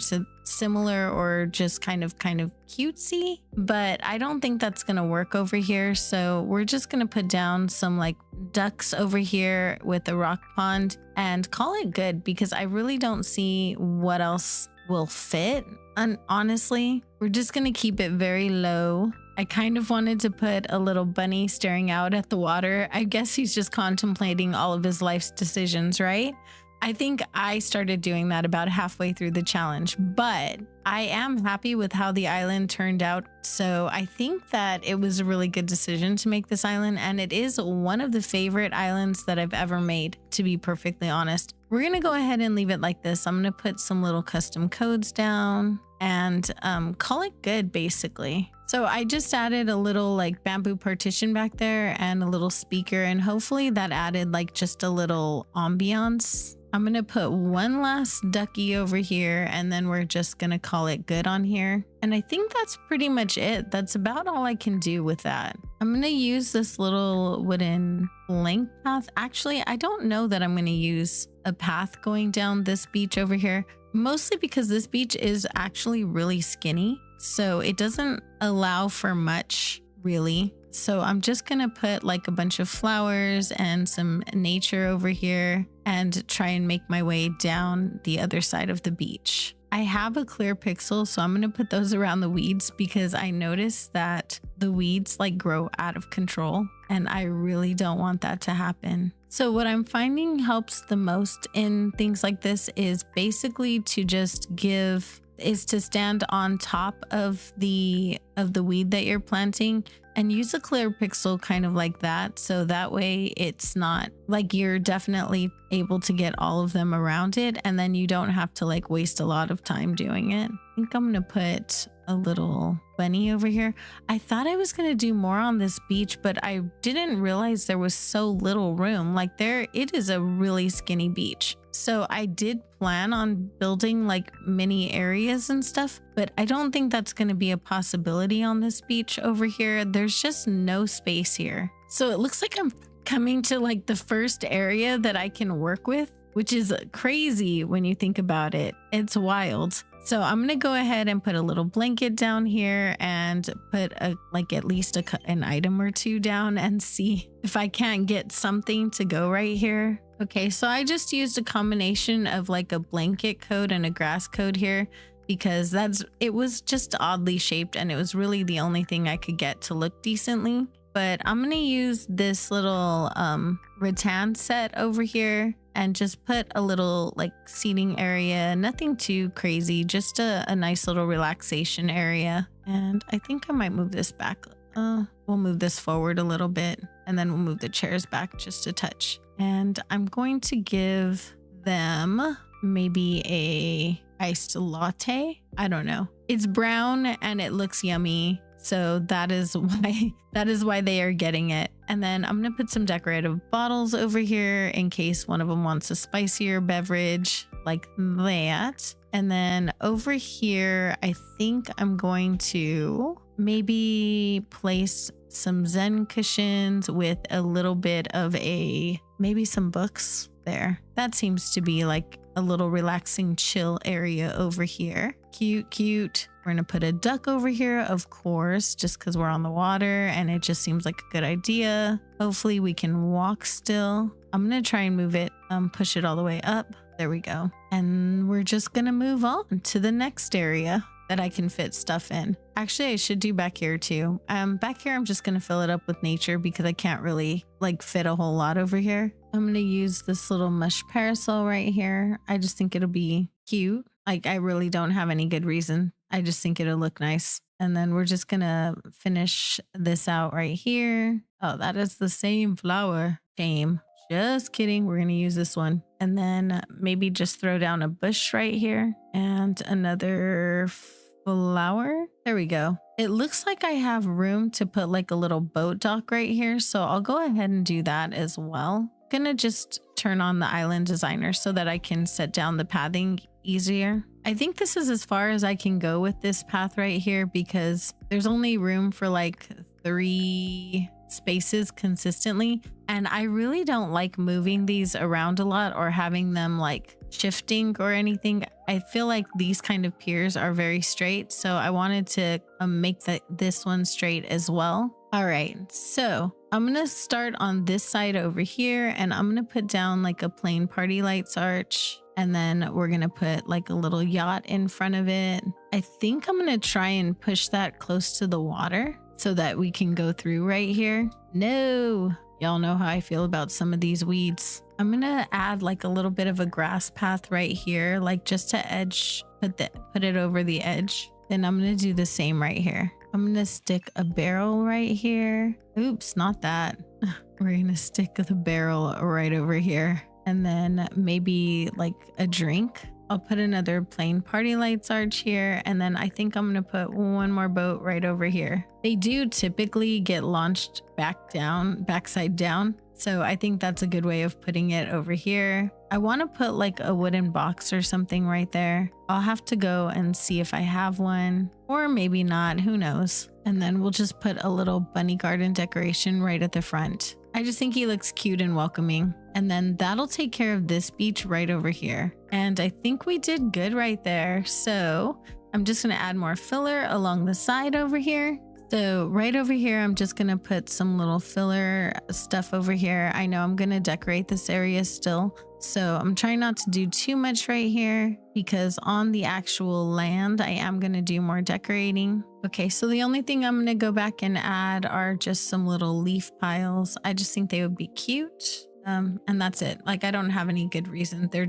or just kind of cutesy, but I don't think that's gonna work over here. So we're just gonna put down some like ducks over here with a rock pond and call it good, because I really don't see what else will fit. And honestly, we're just gonna keep it very low. I kind of wanted to put a little bunny staring out at the water. I guess he's just contemplating all of his life's decisions, right? I think I started doing that about halfway through the challenge, but I am happy with how the island turned out. So I think that it was a really good decision to make this island, and it is one of the favorite islands that I've ever made, to be perfectly honest. We're gonna go ahead and leave it like this. I'm gonna put some little custom codes down and call it good, basically. So I just added a little like bamboo partition back there and a little speaker, and hopefully that added like just a little ambiance. I'm gonna put one last ducky over here, and then we're just gonna call it good on here. And I think that's pretty much it. That's about all I can do with that. I'm gonna use this little wooden link path. Actually, I don't know that I'm gonna use a path going down this beach over here, mostly because this beach is actually really skinny. So it doesn't allow for much, really. So I'm just gonna put like a bunch of flowers and some nature over here and try and make my way down the other side of the beach. I have a clear pixel, so I'm gonna put those around the weeds because I noticed that the weeds like grow out of control, and I really don't want that to happen. So what I'm finding helps the most in things like this is basically to just to stand on top of the weed that you're planting and use a clear pixel kind of like that. So that way it's not like you're definitely able to get all of them around it, and then you don't have to like waste a lot of time doing it. I think I'm gonna put a little bunny over here. I thought I was gonna do more on this beach, but I didn't realize there was so little room. Like it is a really skinny beach. So I did plan on building like mini areas and stuff, but I don't think that's going to be a possibility on this beach over here. There's just no space here. So it looks like I'm coming to like the first area that I can work with, which is crazy when you think about it. It's wild. So I'm going to go ahead and put a little blanket down here and put at least an item or two down and see if I can't get something to go right here. Okay, so I just used a combination of like a blanket code and a grass code here because it was just oddly shaped, and it was really the only thing I could get to look decently. But I'm gonna use this little rattan set over here and just put a little like seating area, nothing too crazy, just a nice little relaxation area. And I think I might move this back. We'll move this forward a little bit, and then we'll move the chairs back just a touch. And I'm going to give them maybe a iced latte. I don't know. It's brown and it looks yummy, so that is why they are getting it. And then I'm gonna put some decorative bottles over here in case one of them wants a spicier beverage like that. And then over here, I think I'm going to maybe place some Zen cushions with a little bit of maybe some books. There. That seems to be like a little relaxing chill area over here. Cute, cute. We're gonna put a duck over here, of course, just because we're on the water and it just seems like a good idea. Hopefully we can walk still. I'm gonna try and move it, push it all the way up. There we go. And we're just gonna move on to the next area that I can fit stuff in. Actually, I should do back here too. Back here, I'm just gonna fill it up with nature because I can't really like fit a whole lot over here. I'm gonna use this little mush parasol right here. I just think it'll be cute. Like I really don't have any good reason. I just think it'll look nice. And then we're just gonna finish this out right here. Oh, that is the same flower. Shame. Just kidding. We're going to use this one. And then maybe just throw down a bush right here and another flower. There we go. It looks like I have room to put like a little boat dock right here. So I'll go ahead and do that as well. I'm going to just turn on the island designer so that I can set down the pathing easier. I think this is as far as I can go with this path right here because there's only room for like 3 spaces consistently, and I really don't like moving these around a lot or having them like shifting or anything. I feel like these kind of piers are very straight, so I wanted to make this one straight as well. All right, so I'm gonna start on this side over here and I'm gonna put down like a plain party lights arch, and then we're gonna put like a little yacht in front of it. I think I'm gonna try and push that close to the water so that we can go through right here. No, y'all know how I feel about some of these weeds. I'm gonna add like a little bit of a grass path right here, like just to edge, put it over the edge. Then I'm gonna do the same right here. I'm gonna stick a barrel right here. Oops, not that. We're gonna stick the barrel right over here. And then maybe like a drink. I'll put another plain party lights arch here, and then I think I'm gonna put one more boat right over here. They do typically get launched backside down, so I think that's a good way of putting it over here. I want to put like a wooden box or something right there. I'll have to go and see if I have one, or maybe not, who knows. And then we'll just put a little bunny garden decoration right at the front. I just think he looks cute and welcoming. And then that'll take care of this beach right over here. And I think we did good right there. So I'm just going to add more filler along the side over here. So right over here, I'm just going to put some little filler stuff over here. I know I'm going to decorate this area still. So I'm trying not to do too much right here because on the actual land, I am going to do more decorating. Okay, so the only thing I'm going to go back and add are just some little leaf piles. I just think they would be cute. And that's it. Like, I don't have any good reason. I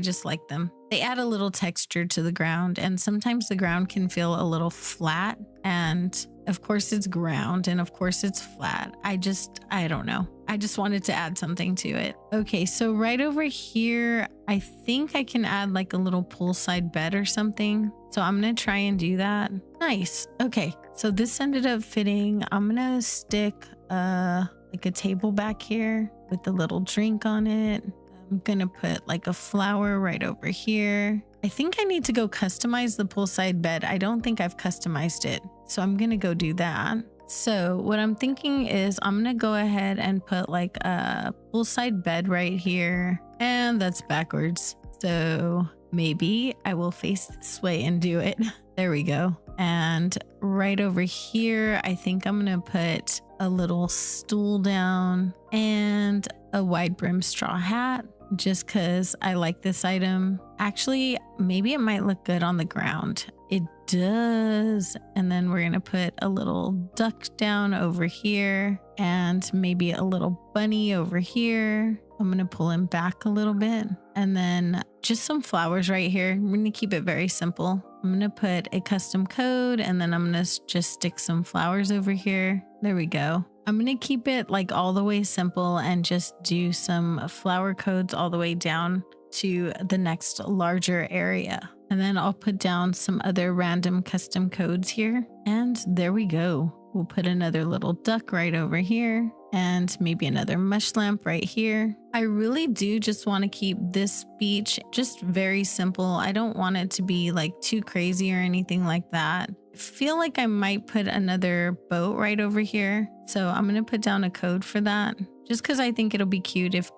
just like them. They add a little texture to the ground, and sometimes the ground can feel a little flat, and of course it's ground and of course it's flat. I don't know. I just wanted to add something to it. Okay, so right over here, I think I can add like a little poolside bed or something. So I'm going to try and do that. Nice. Okay, so this ended up fitting. I'm going to stick like a table back here with a little drink on it. I'm gonna put like a flower right over here. I think I need to go customize the poolside bed. I don't think I've customized it, so I'm gonna go do that. So what I'm thinking is I'm gonna go ahead and put like a poolside bed right here, and that's backwards. So maybe I will face this way and do it. There we go. And right over here, I think I'm gonna put a little stool down and a wide brim straw hat, just because I like this item. Actually, maybe it might look good on the ground. It does. And then we're gonna put a little duck down over here and maybe a little bunny over here. I'm gonna pull him back a little bit, and then just some flowers right here. I'm gonna keep it very simple. I'm gonna put a custom code, and then I'm gonna just stick some flowers over here. There we go. I'm gonna keep it like all the way simple and just do some flower codes all the way down to the next larger area. And then I'll put down some other random custom codes here. And there we go. We'll put another little duck right over here and maybe another mush lamp right here. I really do just want to keep this beach just very simple. I don't want it to be like too crazy or anything like that. I feel like I might put another boat right over here. So I'm going to put down a code for that just because I think it'll be cute if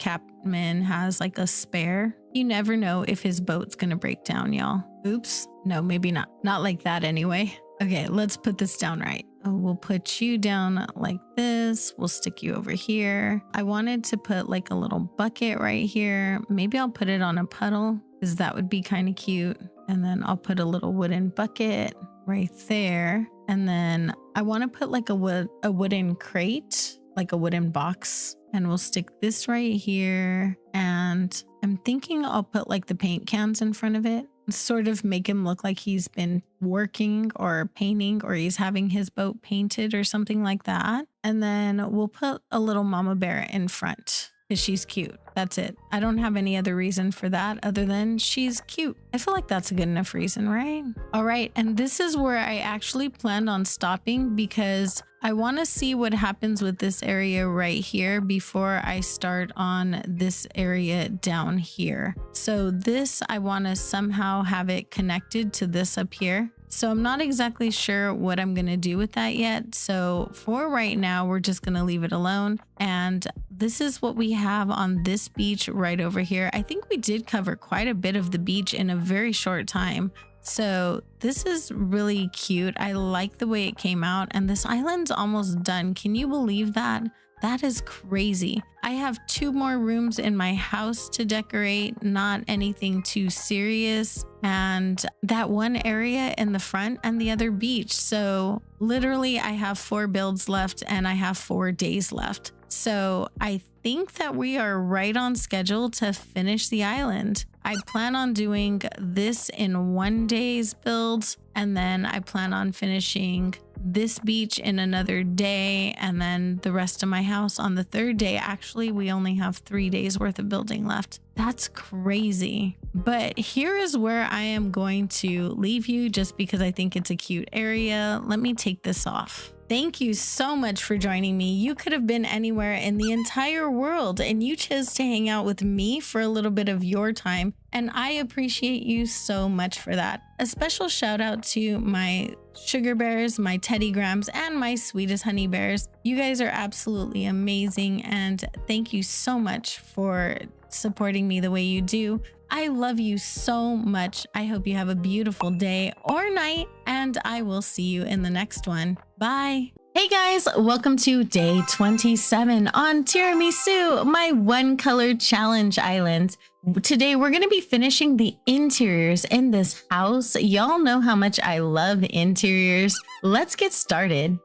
boatman has like a spare. You never know if his boat's gonna break down, y'all. Oops. No, maybe not. Not like that anyway. Okay, let's put this down right. We'll put you down like this. We'll stick you over here. I wanted to put like a little bucket right here. Maybe I'll put it on a puddle because that would be kind of cute. And then I'll put a little wooden bucket right there. And then I want to put like a wooden crate, like a wooden box. And we'll stick this right here. And I'm thinking I'll put like the paint cans in front of it. Sort of make him look like he's been working or painting or he's having his boat painted or something like that. And then we'll put a little mama bear in front because she's cute. That's it. I don't have any other reason for that other than she's cute. I feel like that's a good enough reason, right? All right. And this is where I actually planned on stopping because I want to see what happens with this area right here before I start on this area down here. So this, I want to somehow have it connected to this up here. So I'm not exactly sure what I'm going to do with that yet. So for right now, we're just going to leave it alone. And this is what we have on this beach right over here. I think we did cover quite a bit of the beach in a very short time. So this is really cute. I like the way it came out and this island's almost done. Can you believe that? That is crazy. I have 2 more rooms in my house to decorate, not anything too serious. And that one area in the front and the other beach. So literally I have 4 builds left and I have 4 days left. So I think that we are right on schedule to finish the island. I plan on doing this in 1 day's build, and then I plan on finishing this beach in another day, and then the rest of my house on the 3rd day. Actually, we only have 3 days worth of building left. That's crazy. But here is where I am going to leave you just because I think it's a cute area. Let me take this off. Thank you so much for joining me. You could have been anywhere in the entire world and you chose to hang out with me for a little bit of your time. And I appreciate you so much for that. A special shout out to my sugar bears, my teddy grams, and my sweetest honey bears. You guys are absolutely amazing. And thank you so much for supporting me the way you do. I love you so much. I hope you have a beautiful day or night, and I will see you in the next one. Bye. Hey guys, welcome to day 27 on Tiramisu, my 1-color challenge island. Today we're going to be finishing the interiors in this house. Y'all know how much I love interiors. Let's get started.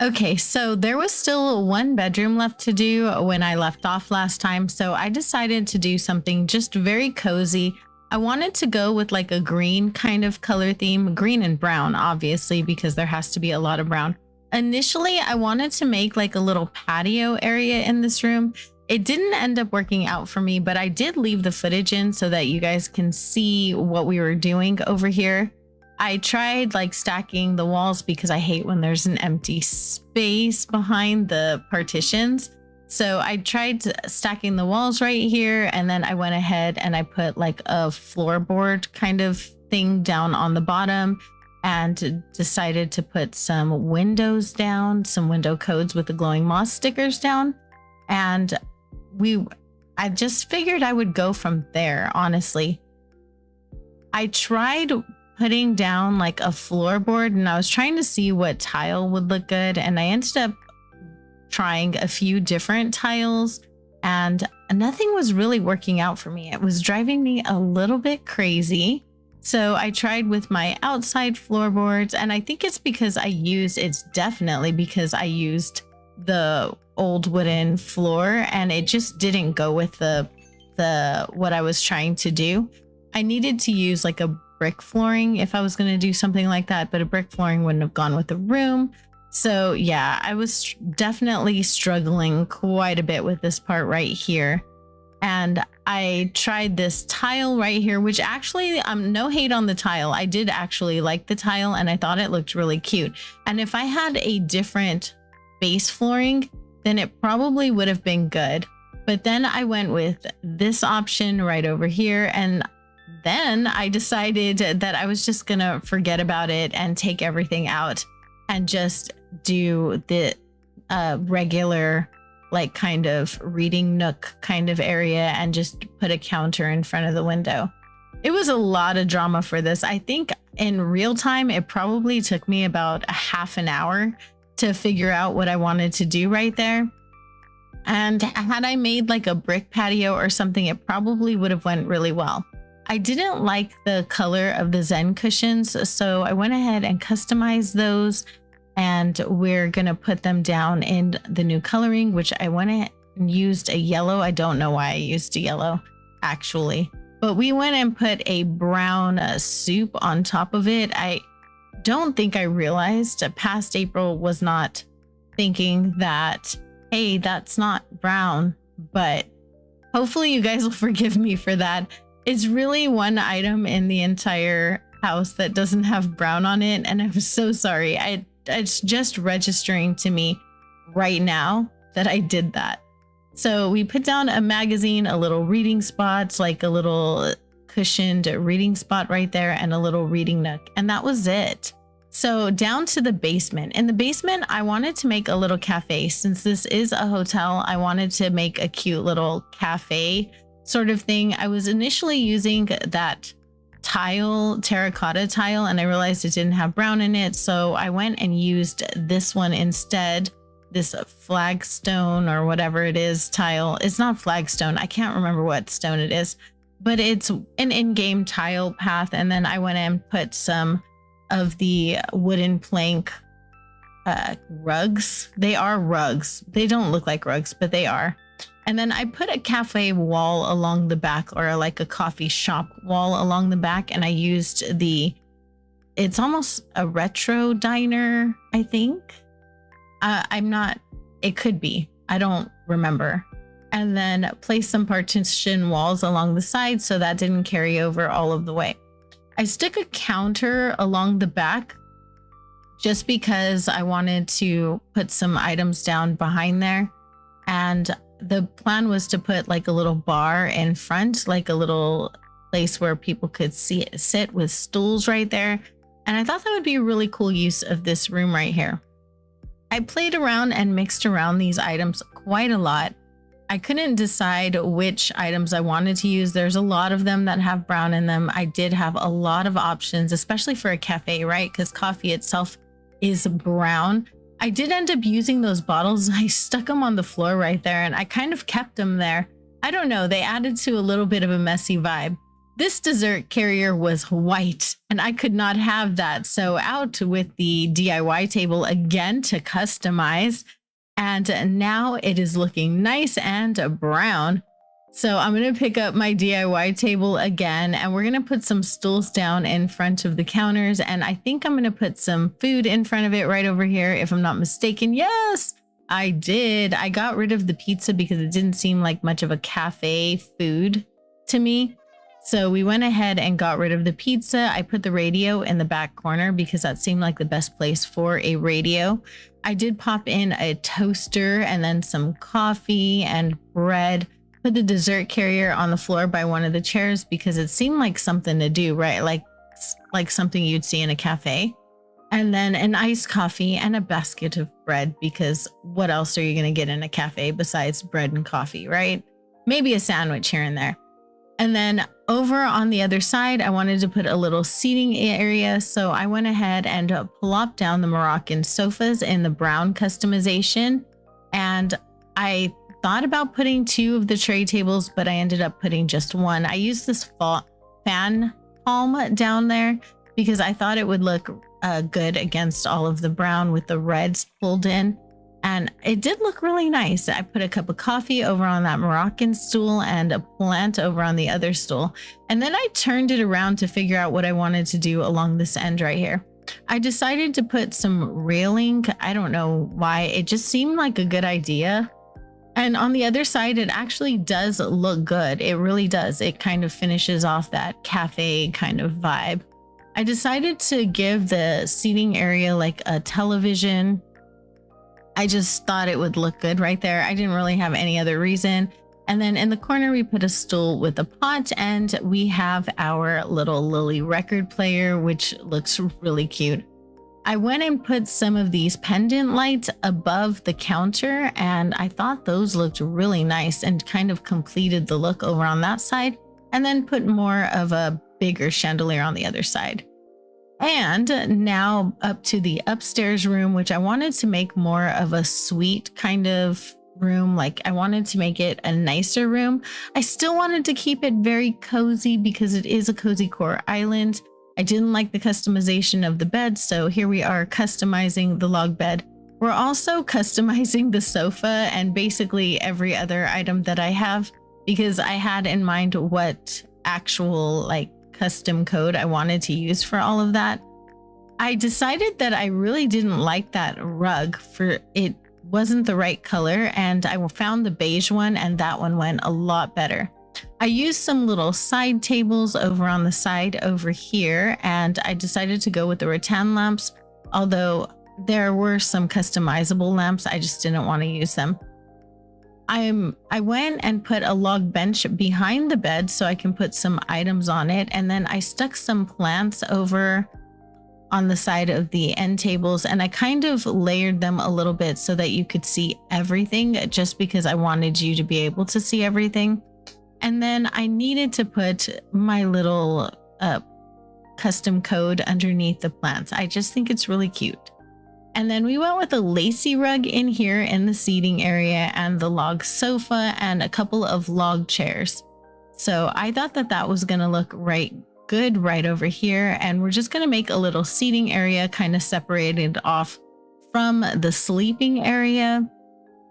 Okay, so there was still 1 bedroom left to do when I left off last time, so I decided to do something just very cozy. I wanted to go with like a green kind of color theme, green and brown, obviously, because there has to be a lot of brown. Initially, I wanted to make like a little patio area in this room. It didn't end up working out for me, but I did leave the footage in so that you guys can see what we were doing over here. I tried like stacking the walls because I hate when there's an empty space behind the partitions. So I tried stacking the walls right here, and then I went ahead and I put like a floorboard kind of thing down on the bottom and decided to put some windows down, some window codes with the glowing moss stickers down. And I just figured I would go from there, honestly. I tried putting down like a floorboard and I was trying to see what tile would look good, and I ended up trying a few different tiles and nothing was really working out for me. It was driving me a little bit crazy. So I tried with my outside floorboards, and I think it's because it's definitely because I used the old wooden floor and it just didn't go with the what I was trying to do. I needed to use like a brick flooring if I was going to do something like that, but a brick flooring wouldn't have gone with the room. So yeah, I was definitely struggling quite a bit with this part right here. And I tried this tile right here, which actually, no hate on the tile. I did actually like the tile and I thought it looked really cute. And if I had a different base flooring, then it probably would have been good. But then I went with this option right over here, and then I decided that I was just gonna forget about it and take everything out and just do the regular like kind of reading nook kind of area and just put a counter in front of the window. It was a lot of drama for this. I think in real time, it probably took me about a half an hour to figure out what I wanted to do right there. And had I made like a brick patio or something, it probably would have went really well. I didn't like the color of the Zen cushions, so I went ahead and customized those, and we're gonna put them down in the new coloring, which I went ahead and used a yellow. I don't know why I used a yellow actually, but we went and put a brown soup on top of it. I don't think I realized past April was not thinking that, hey, that's not brown, but hopefully you guys will forgive me for that. It's really one item in the entire house that doesn't have brown on it, and I'm so sorry. It's just registering to me right now that I did that. So we put down a magazine, a little reading spot, like a little cushioned reading spot right there, and a little reading nook, and that was it. So down to the basement. In the basement, I wanted to make a little cafe. Since this is a hotel, I wanted to make a cute little cafe sort of thing. I was initially using that tile, terracotta tile, and I realized it didn't have brown in it. So I went and used this one instead, this flagstone or whatever it is tile. It's not flagstone. I can't remember what stone it is, but it's an in-game tile path. And then I went and put some of the wooden plank rugs. They are rugs. They don't look like rugs, but they are. And then I put a cafe wall along the back, or like a coffee shop wall along the back. And I used it's almost a retro diner, I think. It could be. I don't remember. And then place some partition walls along the side so that didn't carry over all of the way. I stuck a counter along the back just because I wanted to put some items down behind there. And the plan was to put like a little bar in front, like a little place where people could sit with stools right there. And I thought that would be a really cool use of this room right here. I played around and mixed around these items quite a lot. I couldn't decide which items I wanted to use. There's a lot of them that have brown in them. I did have a lot of options, especially for a cafe, right? Because coffee itself is brown. I did end up using those bottles. I stuck them on the floor right there, and I kind of kept them there. I don't know, they added to a little bit of a messy vibe. This dessert carrier was white, and I could not have that. So out with the DIY table again to customize. And now it is looking nice and brown. So I'm going to pick up my DIY table again, and we're going to put some stools down in front of the counters. And I think I'm going to put some food in front of it right over here, if I'm not mistaken. Yes, I did. I got rid of the pizza because it didn't seem like much of a cafe food to me. So we went ahead and got rid of the pizza. I put the radio in the back corner because that seemed like the best place for a radio. I did pop in a toaster and then some coffee and bread. Put the dessert carrier on the floor by one of the chairs because it seemed like something to do, right? Like something you'd see in a cafe. And then an iced coffee and a basket of bread, because what else are you going to get in a cafe besides bread and coffee, right? Maybe a sandwich here and there. And then over on the other side, I wanted to put a little seating area. So I went ahead and plopped down the Moroccan sofas in the brown customization. And I thought about putting 2 of the tray tables, but I ended up putting just 1. I used this fan palm down there because I thought it would look good against all of the brown with the reds pulled in. And it did look really nice. I put a cup of coffee over on that Moroccan stool and a plant over on the other stool. And then I turned it around to figure out what I wanted to do along this end right here. I decided to put some railing. I don't know why. It just seemed like a good idea. And on the other side, it actually does look good. It really does. It kind of finishes off that cafe kind of vibe. I decided to give the seating area like a television. I just thought it would look good right there. I didn't really have any other reason. And then in the corner, we put a stool with a pot, and we have our little Lily record player, which looks really cute. I went and put some of these pendant lights above the counter, and I thought those looked really nice and kind of completed the look over on that side, and then put more of a bigger chandelier on the other side. And now up to the upstairs room, which I wanted to make more of a suite kind of room. Like I wanted to make it a nicer room. I still wanted to keep it very cozy because it is a cozy core island. I didn't like the customization of the bed, so here we are customizing the log bed. We're also customizing the sofa and basically every other item that I have because I had in mind what actual like custom code I wanted to use for all of that. I decided that I really didn't like that rug for it wasn't the right color, and I found the beige one and that one went a lot better. I used some little side tables over on the side over here, and I decided to go with the rattan lamps, although there were some customizable lamps. I just didn't want to use them. I went and put a log bench behind the bed so I can put some items on it, and then I stuck some plants over on the side of the end tables, and I kind of layered them a little bit so that you could see everything, just because I wanted you to be able to see everything. And then I needed to put my little custom code underneath the plants. I just think it's really cute. And then we went with a lacy rug in here in the seating area and the log sofa and a couple of log chairs. So I thought that that was going to look good right over here. And we're just going to make a little seating area kind of separated off from the sleeping area.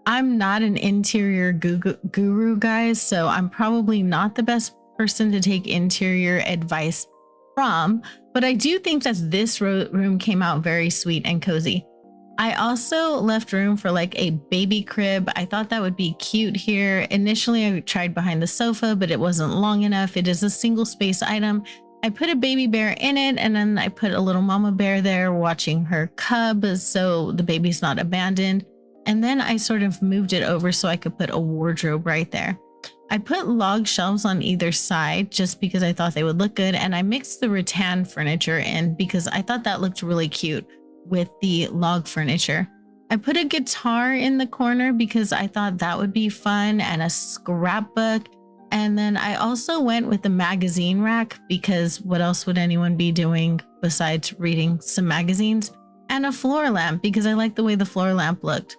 I'm not an interior guru, guys, so I'm probably not the best person to take interior advice from, but I do think that this room came out very sweet and cozy. I also left room for like a baby crib. I thought that would be cute here. Initially, I tried behind the sofa, but it wasn't long enough. It is a single space item. I put a baby bear in it, and then I put a little mama bear there watching her cub so the baby's not abandoned. And then I sort of moved it over so I could put a wardrobe right there. I put log shelves on either side just because I thought they would look good, and I mixed the rattan furniture in because I thought that looked really cute with the log furniture. I put a guitar in the corner because I thought that would be fun, and a scrapbook. And then I also went with the magazine rack because what else would anyone be doing besides reading some magazines? And a floor lamp because I like the way the floor lamp looked.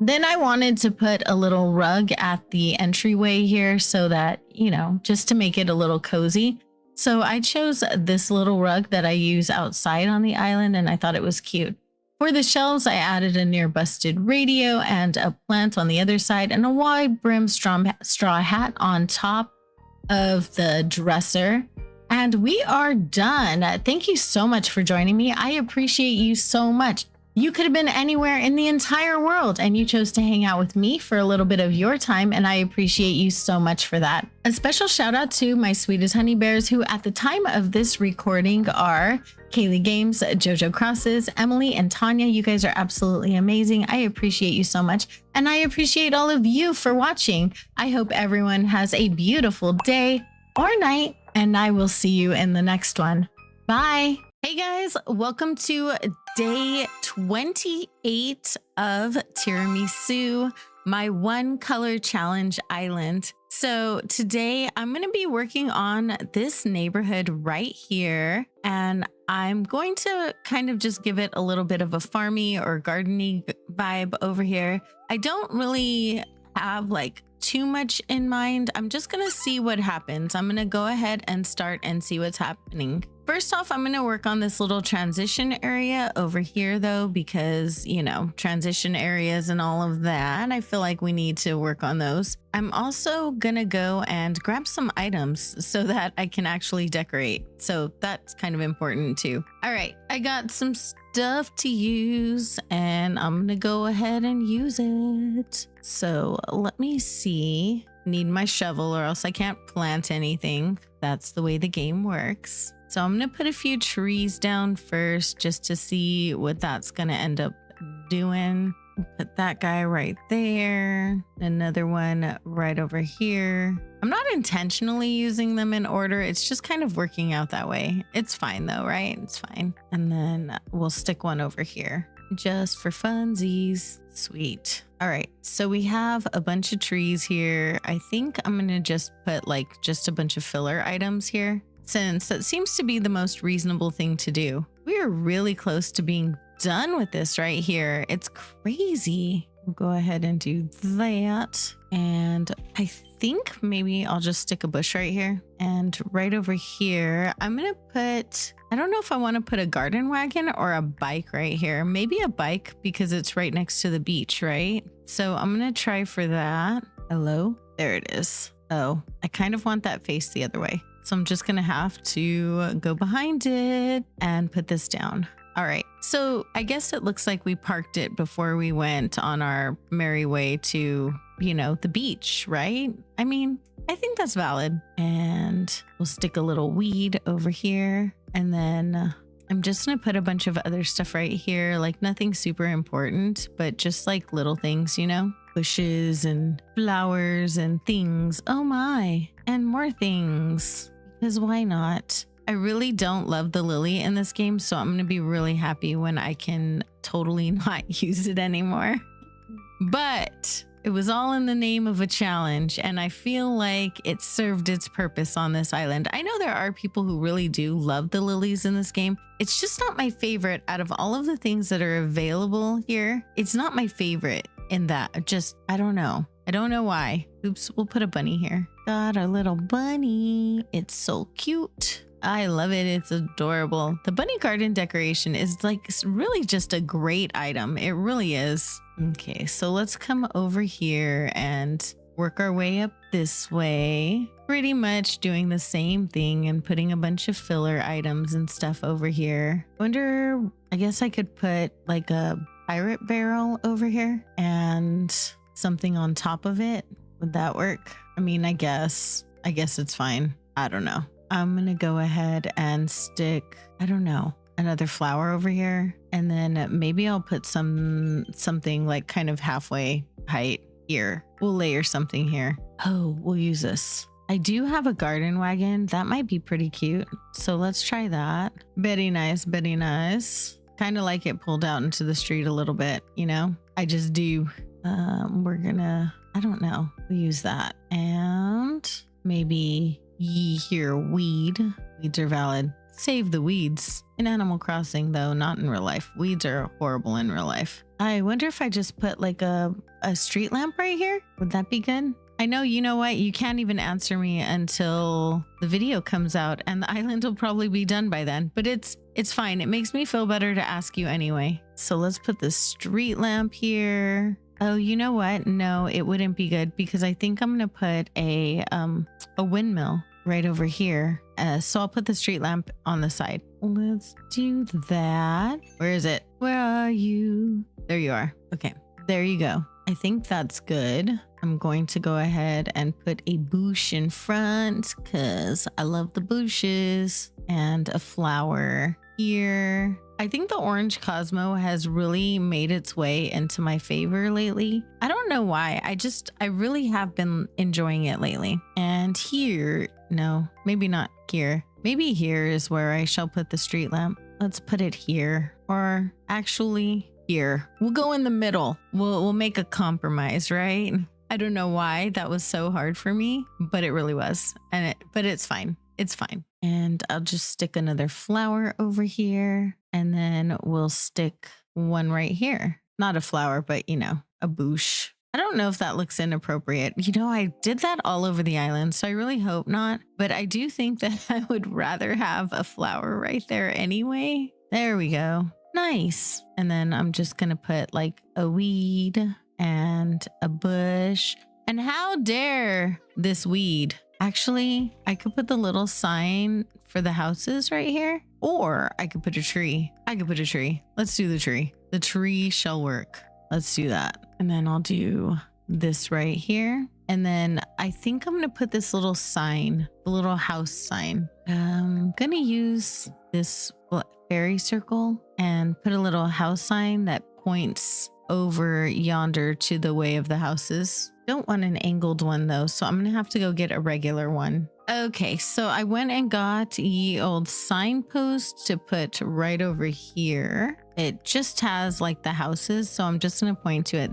Then I wanted to put a little rug at the entryway here so that, just to make it a little cozy. So I chose this little rug that I use outside on the island, and I thought it was cute. For the shelves, I added a near busted radio and a plant on the other side and a wide brim straw hat on top of the dresser. And we are done. Thank you so much for joining me. I appreciate you so much. You could have been anywhere in the entire world, and you chose to hang out with me for a little bit of your time, and I appreciate you so much for that. A special shout out to my sweetest honey bears, who at the time of this recording are Kaylee Games, Jojo Crosses, Emily, and Tanya. You guys are absolutely amazing. I appreciate you so much, and I appreciate all of you for watching. I hope everyone has a beautiful day or night, and I will see you in the next one. Bye. Hey guys, welcome to day 28 of Tiramisu, my one color challenge island. So today I'm going to be working on this neighborhood right here, and I'm going to kind of just give it a little bit of a farmy or gardeny vibe over here. I don't really have like too much in mind. I'm just going to see what happens. I'm going to go ahead and start and see what's happening. First off, I'm going to work on this little transition area over here though, because, transition areas and all of that, I feel like we need to work on those. I'm also going to go and grab some items so that I can actually decorate. So that's kind of important too. All right, I got some stuff to use and I'm going to go ahead and use it. So let me see. Need my shovel or else I can't plant anything. That's the way the game works. So I'm going to put a few trees down first just to see what that's going to end up doing. Put that guy right there. Another one right over here. I'm not intentionally using them in order. It's just kind of working out that way. It's fine though, right? It's fine. And then we'll stick one over here just for funsies. Sweet. All right. So we have a bunch of trees here. I think I'm going to just put like just a bunch of filler items here, since that seems to be the most reasonable thing to do. We are really close to being done with this right here. It's crazy. We'll go ahead and do that. And I think maybe I'll just stick a bush right here. And right over here, I'm going to put, I don't know if I want to put a garden wagon or a bike right here. Maybe a bike because it's right next to the beach, right? So I'm going to try for that. Hello? There it is. Oh, I kind of want that face the other way. So I'm just going to have to go behind it and put this down. All right. So I guess it looks like we parked it before we went on our merry way to, you know, the beach, right? I mean, I think that's valid. And we'll stick a little weed over here. And then I'm just going to put a bunch of other stuff right here, like nothing super important, but just like little things, you know, bushes and flowers and things. Oh my, and more things, because why not? I really don't love the lily in this game, so I'm going to be really happy when I can totally not use it anymore. But it was all in the name of a challenge, and I feel like it served its purpose on this island. I know there are people who really do love the lilies in this game. It's just not my favorite out of all of the things that are available here. It's not my favorite in that. Just, I don't know. I don't know why. Oops, we'll put a bunny here. Got our little bunny. It's so cute. I love it. It's adorable. The bunny garden decoration is like really just a great item. It really is. Okay, so let's come over here and work our way up this way. Pretty much doing the same thing and putting a bunch of filler items and stuff over here. Wonder, I guess I could put like a pirate barrel over here and something on top of it. Would that work? I mean, I guess it's fine. I don't know. I'm going to go ahead and stick, I don't know, another flower over here. And then maybe I'll put something like kind of halfway height here. We'll layer something here. Oh, we'll use this. I do have a garden wagon. That might be pretty cute. So let's try that. Very nice, very nice. Kind of like it pulled out into the street a little bit, you know? I just do. We're gonna, I don't know. We'll use that. And maybe ye hear weed. Weeds are valid. Save the weeds. In Animal Crossing, though, not in real life. Weeds are horrible in real life. I wonder if I just put like a street lamp right here. Would that be good? I know, you know what? You can't even answer me until the video comes out and the island will probably be done by then. But it's fine. It makes me feel better to ask you anyway. So let's put the street lamp here. Oh, you know what? No, it wouldn't be good because I think I'm going to put a windmill right over here. So I'll put the street lamp on the side. Let's do that. Where is it? Where are you? There you are. Okay, there you go. I think that's good. I'm going to go ahead and put a bush in front because I love the bushes, and a flower here. I think the orange Cosmo has really made its way into my favor lately. I don't know why. I really have been enjoying it lately. And here, no, maybe not here. Maybe here is where I shall put the street lamp. Let's put it here, or actually here. We'll go in the middle. We'll make a compromise, right? I don't know why that was so hard for me, but it really was. But it's fine. It's fine. And I'll just stick another flower over here, and then we'll stick one right here. Not a flower, but you know, a bush. I don't know if that looks inappropriate. You know, I did that all over the island, so I really hope not. But I do think that I would rather have a flower right there anyway. There we go. Nice. And then I'm just going to put like a weed and a bush. And how dare this weed? Actually, I could put the little sign for the houses right here, or I could put a tree. Let's do the tree. The tree shall work. Let's do that. And then I'll do this right here. And then I think I'm going to put this little sign, the little house sign. I'm going to use this fairy circle and put a little house sign that points over yonder to the way of the houses. Don't want an angled one though, so I'm gonna have to go get a regular one. Okay, so I went and got ye old signpost to put right over here. It just has like the houses, so I'm just gonna point it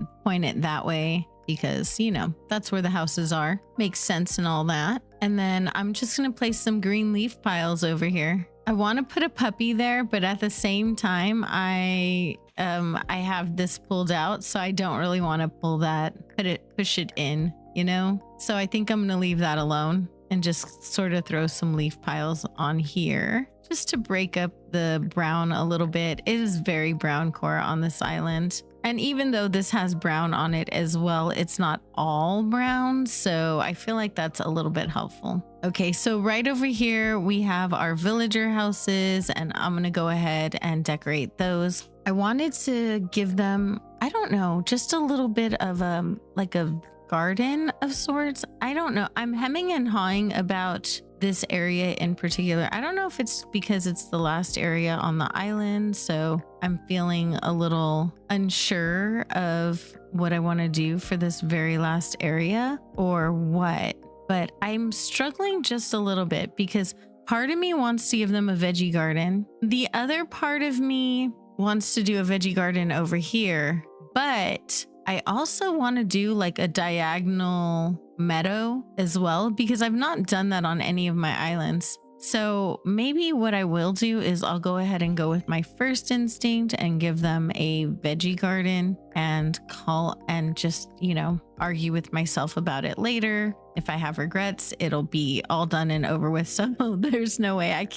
that way because, you know, that's where the houses are. Makes sense and all that. And then I'm just gonna place some green leaf piles over here. I want to put a puppy there, but at the same time, I have this pulled out, so I don't really want to push it in, you know? So I think I'm gonna leave that alone and just sort of throw some leaf piles on here just to break up the brown a little bit. It is very brown core on this island. And even though this has brown on it as well, it's not all brown. So I feel like that's a little bit helpful. Okay, so right over here, we have our villager houses, and I'm going to go ahead and decorate those. I wanted to give them, I don't know, just a little bit of like a garden of sorts. I don't know. I'm hemming and hawing about this area in particular. I don't know if it's because it's the last area on the island, so I'm feeling a little unsure of what I want to do for this very last area or what, but I'm struggling just a little bit because part of me wants to give them a veggie garden. The other part of me wants to do a veggie garden over here, but I also want to do like a diagonal meadow as well because I've not done that on any of my islands. So maybe what I will do is I'll go ahead and go with my first instinct and give them a veggie garden and just, you know, argue with myself about it later. If I have regrets, it'll be all done and over with. So there's no way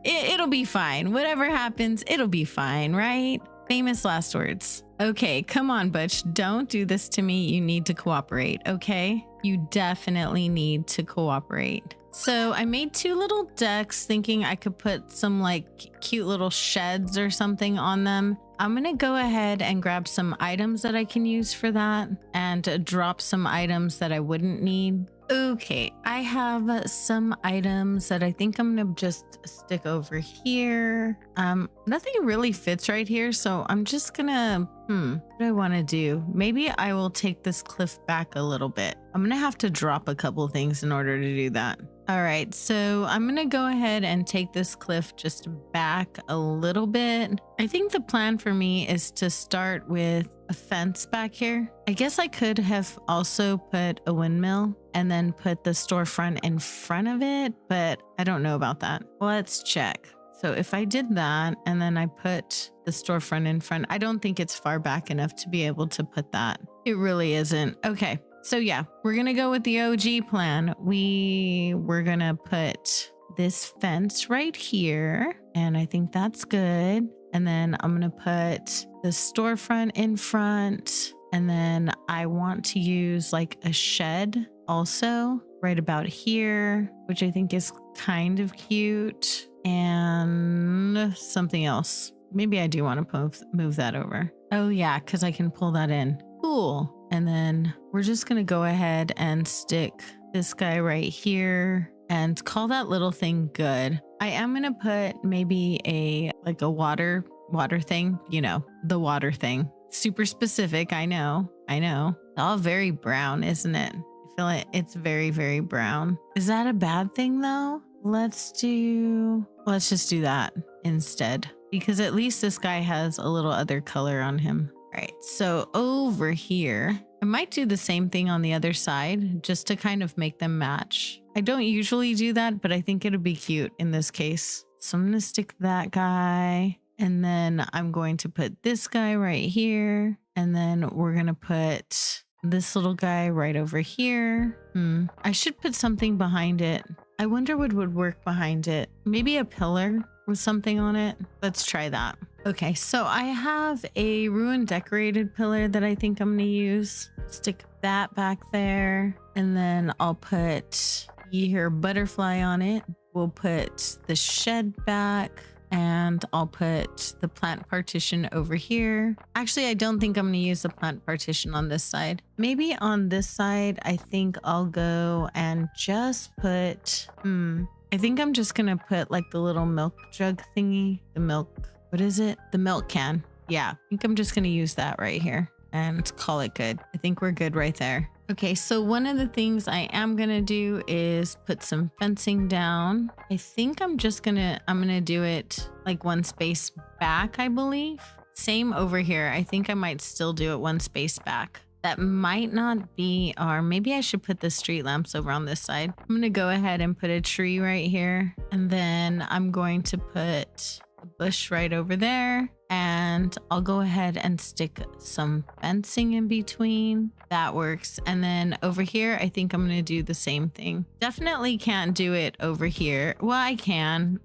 it'll be fine. Whatever happens, it'll be fine, right? Famous last words. Okay, come on, Butch. Don't do this to me. You need to cooperate, okay? You definitely need to cooperate. So I made 2 little decks thinking I could put some like cute little sheds or something on them. I'm going to go ahead and grab some items that I can use for that and drop some items that I wouldn't need. Okay, I have some items that I think I'm gonna just stick over here. Nothing really fits right here, so I'm just gonna, what do I want to do? Maybe I will take this cliff back a little bit. I'm gonna have to drop a couple things in order to do that. All right, so I'm gonna go ahead and take this cliff just back a little bit. I think the plan for me is to start with a fence back here. I guess I could have also put a windmill and then put the storefront in front of it, but I don't know about that. Let's check. So if I did that and then I put the storefront in front, I don't think it's far back enough to be able to put that. It really isn't. Okay. So yeah, we're going to go with the OG plan. We're going to put this fence right here, and I think that's good. And then I'm going to put the storefront in front, and then I want to use like a shed also right about here, which I think is kind of cute, and something else. Maybe I do want to move that over. Oh yeah, because I can pull that in. Cool. And then we're just going to go ahead and stick this guy right here and call that little thing good. I am going to put maybe a water thing, you know, the water thing. Super specific. I know. All very brown, isn't it? I feel like it's very, very brown. Is that a bad thing though? Let's just do that instead, because at least this guy has a little other color on him. All right, so over here, I might do the same thing on the other side just to kind of make them match. I don't usually do that, but I think it'll be cute in this case. So I'm going to stick that guy, and then I'm going to put this guy right here, and then we're going to put this little guy right over here. I should put something behind it. I wonder what would work behind it. Maybe a pillar with something on it. Let's try that. Okay, so I have a ruined decorated pillar that I think I'm gonna use. Stick that back there, and then I'll put your butterfly on it. We'll put the shed back, and I'll put the plant partition over here. Actually, I don't think I'm gonna use the plant partition on this side. Maybe on this side, I think I'll go and just put, I think I'm just gonna put like the little milk jug thingy, what is it? The milk can. Yeah, I think I'm just gonna use that right here. and call it good. I think we're good right there. Okay, so one of the things I am gonna do is put some fencing down. I think I'm gonna do it like one space back, I believe. Same over here. I think I might still do it one space back. That might not be maybe I should put the street lamps over on this side. I'm gonna go ahead and put a tree right here. And then I'm going to put a bush right over there. And I'll go ahead and stick some fencing in between. That works. And then over here, I think I'm gonna do the same thing. Definitely can't do it over here. Well, I can.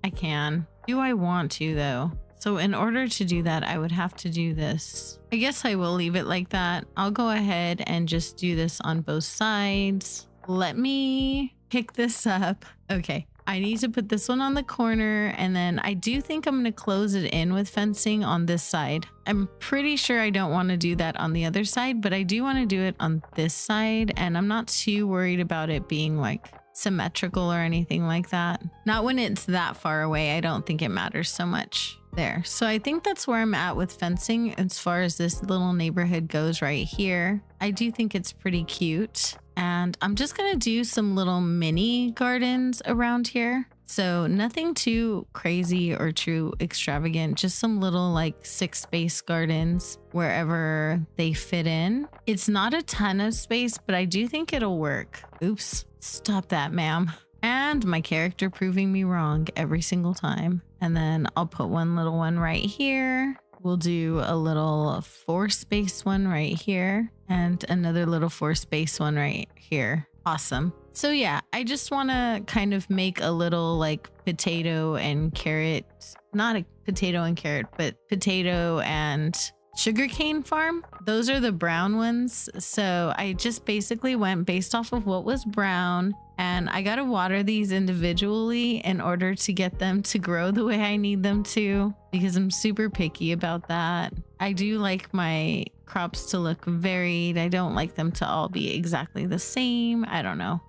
Do I want to though? So in order to do that, I would have to do this. I guess I will leave it like that. I'll go ahead and just do this on both sides. Let me pick this up. Okay, I need to put this one on the corner, and then I do think I'm gonna close it in with fencing on this side. I'm pretty sure I don't want to do that on the other side, but I do want to do it on this side, and I'm not too worried about it being like symmetrical or anything like that. Not when it's that far away. I don't think it matters so much. There. So I think that's where I'm at with fencing as far as this little neighborhood goes right here. I do think it's pretty cute. And I'm just going to do some little mini gardens around here. So nothing too crazy or too extravagant, just some little like 6-space gardens wherever they fit in. It's not a ton of space, but I do think it'll work. Oops, stop that, ma'am. And my character proving me wrong every single time. And then I'll put one little one right here. We'll do a little 4-space one right here and another little 4-space one right here. Awesome. So yeah, I just want to kind of make a little like potato and carrot, not a potato and carrot, but potato and sugarcane farm. Those are the brown ones. So I just basically went based off of what was brown, and I got to water these individually in order to get them to grow the way I need them to, because I'm super picky about that. I do like my crops to look varied. I don't like them to all be exactly the same. I don't know.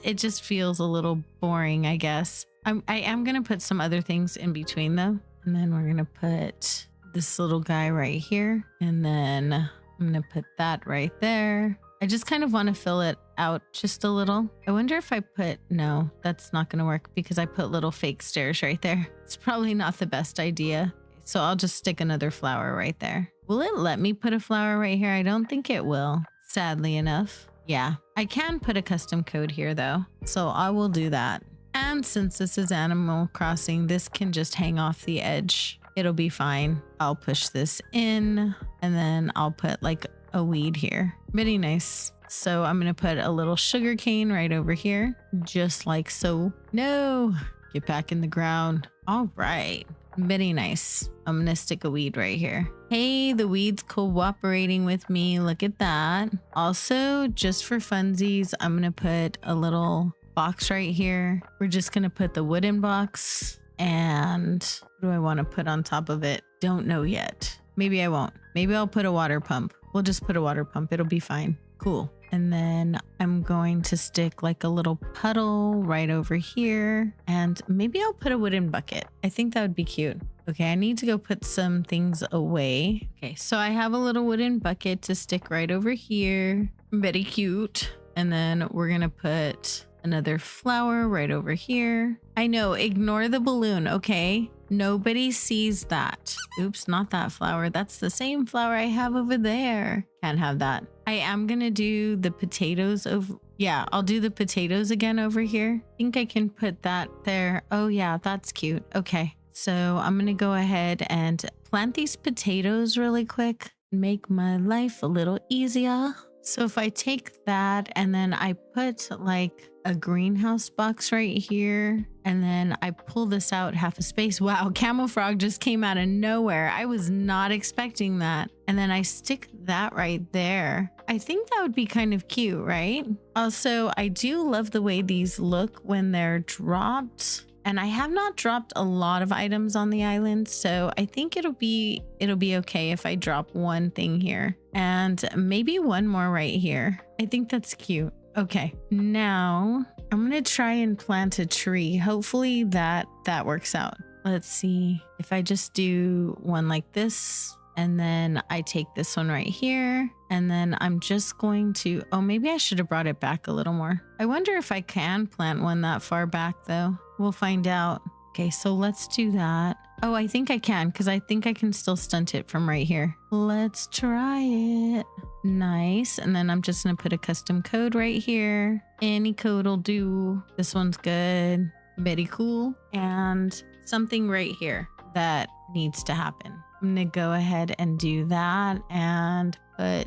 It just feels a little boring, I guess. I am going to put some other things in between though. And then we're going to put this little guy right here. And then I'm going to put that right there. I just kind of want to fill it out just a little. I wonder if I no, that's not going to work because I put little fake stairs right there. It's probably not the best idea. So I'll just stick another flower right there. Will it let me put a flower right here? I don't think it will, sadly enough. Yeah, I can put a custom code here though. So I will do that. And since this is Animal Crossing, this can just hang off the edge. It'll be fine. I'll push this in and then I'll put like a weed here. Very nice. So I'm going to put a little sugar cane right over here, just like so. No, get back in the ground. All right. Very nice. I'm going to stick a weed right here. Hey, the weed's cooperating with me. Look at that. Also, just for funsies, I'm going to put a little box right here. We're just going to put the wooden box. And what do I want to put on top of it? Don't know yet. Maybe I won't. Maybe I'll put a water pump. We'll just put a water pump. It'll be fine. Cool. And then I'm going to stick like a little puddle right over here. And maybe I'll put a wooden bucket. I think that would be cute. Okay, I need to go put some things away. Okay, so I have a little wooden bucket to stick right over here. Very cute. And then we're going to put another flower right over here. I know, ignore the balloon, okay? Nobody sees that. Oops, not that flower. That's the same flower I have over there. Can't have that. I am gonna do the potatoes over. Yeah, I'll do the potatoes again over here. I think I can put that there. Oh yeah, that's cute. Okay, so I'm gonna go ahead and plant these potatoes really quick. Make my life a little easier. So if I take that and then I put like a greenhouse box right here, and then I pull this out half a space. Wow, Camel Frog just came out of nowhere. I was not expecting that. And then I stick that right there. I think that would be kind of cute, right? Also, I do love the way these look when they're dropped. And I have not dropped a lot of items on the island, so I think it'll be okay if I drop one thing here and maybe one more right here. I think that's cute. Okay, now I'm gonna try and plant a tree. Hopefully that works out. Let's see if I just do one like this And then I take this one right here. And then I'm just going to, oh, maybe I should have brought it back a little more. I wonder if I can plant one that far back though. We'll find out. Okay, so let's do that. Oh, I think I can because I think I can still stunt it from right here. Let's try it. Nice. And then I'm just going to put a custom code right here. Any code will do. This one's good. Very cool. And something right here that needs to happen. I'm going to go ahead and do that and put,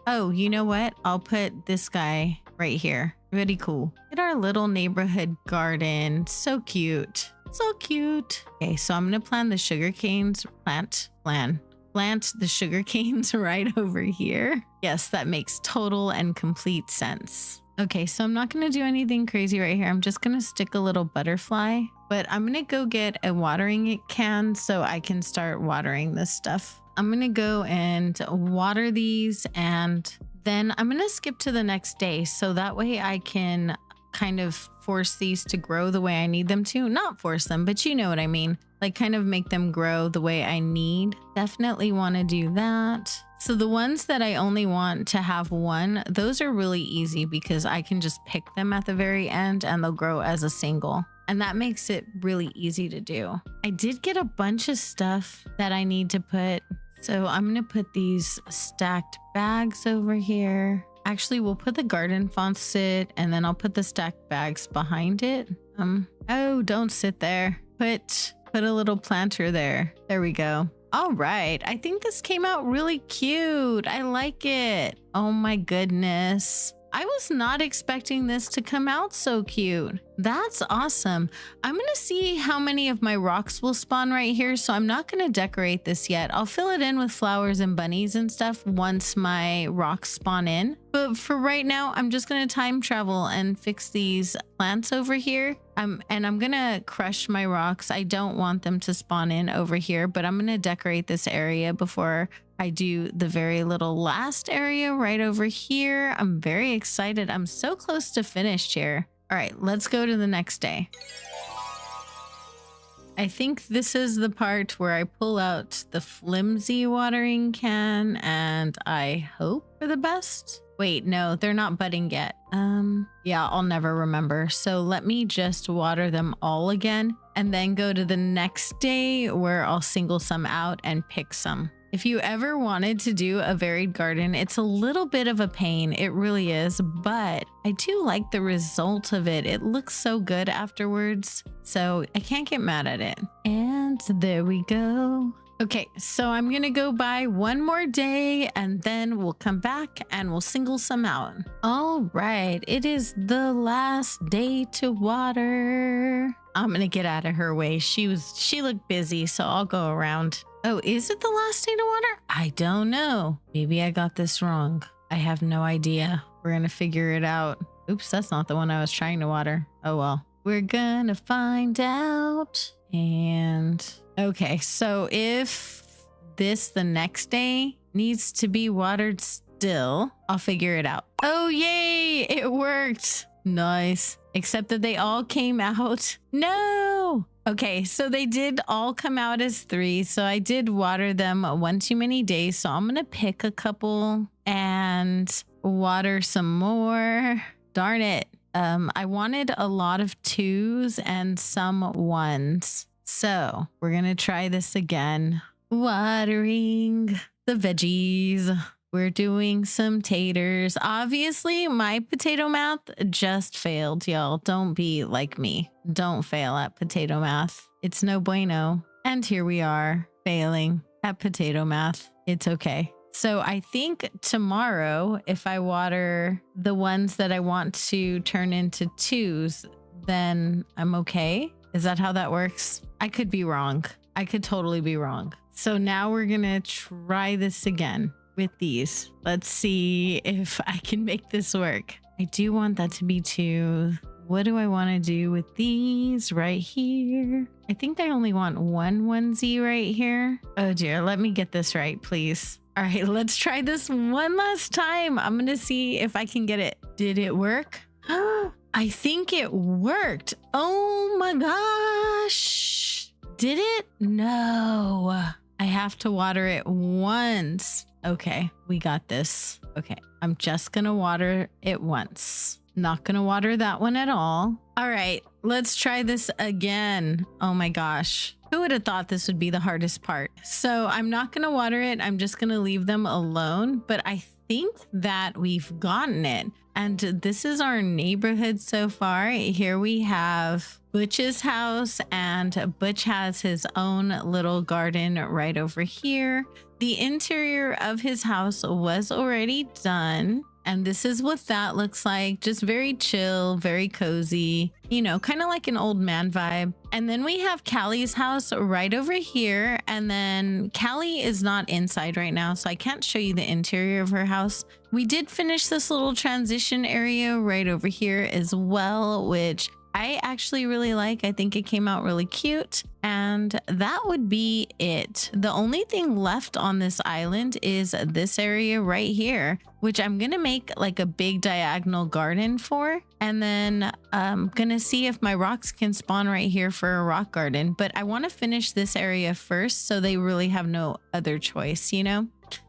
oh, you know what? I'll put this guy right here. Really cool. Get our little neighborhood garden. So cute. So cute. Okay, so I'm going to plant the sugar canes. Plant the sugar canes right over here. Yes, that makes total and complete sense. Okay, so I'm not going to do anything crazy right here. I'm just going to stick a little butterfly, but I'm going to go get a watering can so I can start watering this stuff. I'm going to go and water these and then I'm going to skip to the next day. So that way I can kind of force these to grow the way I need them to. Not force them, but you know what I mean. Like kind of make them grow the way I need. Definitely want to do that. So the ones that I only want to have one, those are really easy because I can just pick them at the very end and they'll grow as a single. And that makes it really easy to do. I did get a bunch of stuff that I need to put. So I'm going to put these stacked bags over here. Actually, we'll put the garden faucet and then I'll put the stacked bags behind it. Oh, don't sit there. Put a little planter there. There we go. All right. I think this came out really cute. I like it. Oh my goodness. I was not expecting this to come out so cute. That's awesome. I'm going to see how many of my rocks will spawn right here. So I'm not going to decorate this yet. I'll fill it in with flowers and bunnies and stuff once my rocks spawn in. But for right now, I'm just going to time travel and fix these plants over here. And I'm going to crush my rocks. I don't want them to spawn in over here, but I'm going to decorate this area before I do the very little last area right over here. I'm very excited. I'm so close to finished here. All right, let's go to the next day. I think this is the part where I pull out the flimsy watering can and I hope for the best. Wait, no, they're not budding yet. Yeah, I'll never remember. So let me just water them all again and then go to the next day where I'll single some out and pick some. If you ever wanted to do a varied garden, it's a little bit of a pain. It really is, but I do like the result of it. It looks so good afterwards, so I can't get mad at it. And there we go. Okay, so I'm gonna go by one more day and then we'll come back and we'll single some out. All right, it is the last day to water. I'm gonna get out of her way. She looked busy, so I'll go around. Oh, is it the last day to water? I don't know. Maybe I got this wrong. I have no idea. We're gonna figure it out. Oops, that's not the one I was trying to water. Oh well. We're gonna find out. And okay, so if the next day needs to be watered still, I'll figure it out. Oh, yay, it worked. Nice. Except that they all came out. No. Okay, so they did all come out as 3. So I did water them one too many days. So I'm going to pick a couple and water some more. Darn it. I wanted a lot of 2s and some 1s. So we're going to try this again. Watering the veggies. We're doing some taters. Obviously, my potato math just failed, y'all. Don't be like me. Don't fail at potato math. It's no bueno. And here we are, failing at potato math. It's okay. So I think tomorrow, if I water the ones that I want to turn into 2s, then I'm okay. Is that how that works? I could be wrong. I could totally be wrong. So now we're going to try this again with these. Let's see if I can make this work. I do want that to be 2. What do I want to do with these right here? I think I only want one onesie right here. Oh dear, let me get this right, please. All right, let's try this one last time. I'm going to see if I can get it. Did it work? I think it worked. Oh my gosh. Did it? No. I have to water it once. Okay, we got this. Okay, I'm just gonna water it once. Not gonna water that one at all. All right, let's try this again. Oh my gosh. Who would have thought this would be the hardest part? So I'm not gonna water it. I'm just gonna leave them alone, but I think that we've gotten it. And this is our neighborhood so far. Here we have Butch's house, and Butch has his own little garden right over here. The interior of his house was already done. And this is what that looks like. Just very chill, very cozy, you know, kind of like an old man vibe. And then we have Callie's house right over here. And then Callie is not inside right now, so I can't show you the interior of her house. We did finish this little transition area right over here as well, which I actually really like. I think it came out really cute. And that would be it. The only thing left on this island is this area right here, which I'm going to make like a big diagonal garden for. And then I'm going to see if my rocks can spawn right here for a rock garden. But I want to finish this area first so they really have no other choice, you know?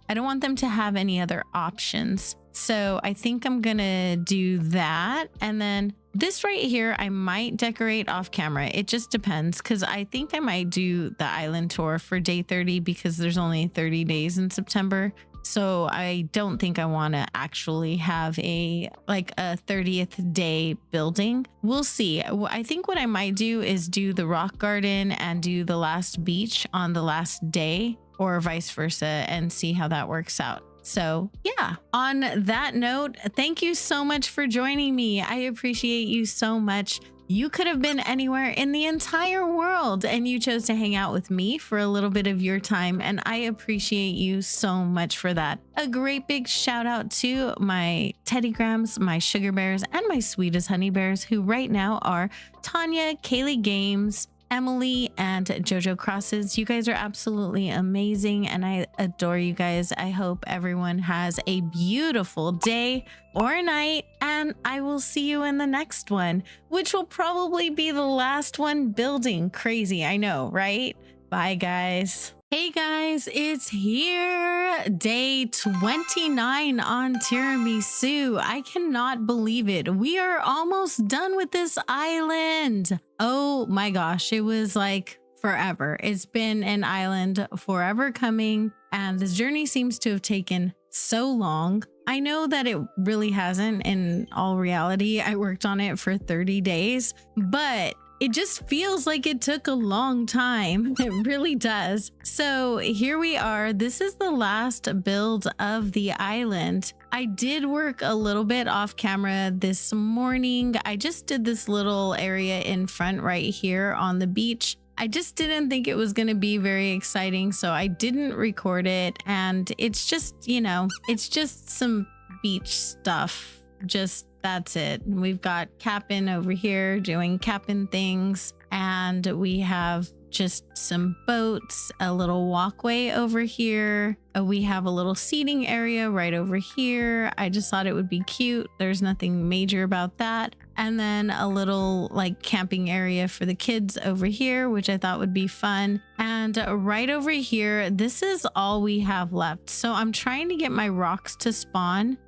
I don't want them to have any other options. So I think I'm going to do that. And then this right here, I might decorate off camera. It just depends, because I think I might do the island tour for day 30 because there's only 30 days in September. So I don't think I want to actually have a 30th day building. We'll see. I think what I might do is do the rock garden and do the last beach on the last day, or vice versa, and see how that works out. So yeah, on that note, thank you so much for joining me. I appreciate you so much. You could have been anywhere in the entire world and you chose to hang out with me for a little bit of your time, and I appreciate you so much for that. A great big shout out to my teddygrams, my sugar bears, and my sweetest honey bears, who right now are Tanya, Kaylee Games, Emily, and Jojo Crosses. You guys are absolutely amazing and I adore you guys. I hope everyone has a beautiful day or night, and I will see you in the next one, which will probably be the last one building. Crazy, I know, right? Bye guys. Hey guys, it's here, day 29 on Tiramisu. I cannot believe it. We are almost done with this island. Oh my gosh, it was like forever. It's been an island forever coming, and this journey seems to have taken so long. I know that it really hasn't. In all reality, I worked on it for 30 days, but it just feels like it took a long time. It really does. So here we are. This is the last build of the island. I did work a little bit off camera this morning. I just did this little area in front right here on the beach. I just didn't think it was going to be very exciting, so I didn't record it. And it's just, you know, it's just some beach stuff. That's it. We've got Cap'n over here doing Cap'n things, and we have just some boats, a little walkway over here. We have a little seating area right over here. I just thought it would be cute. There's nothing major about that. And then a little like camping area for the kids over here, which I thought would be fun. And right over here, this is all we have left. So I'm trying to get my rocks to spawn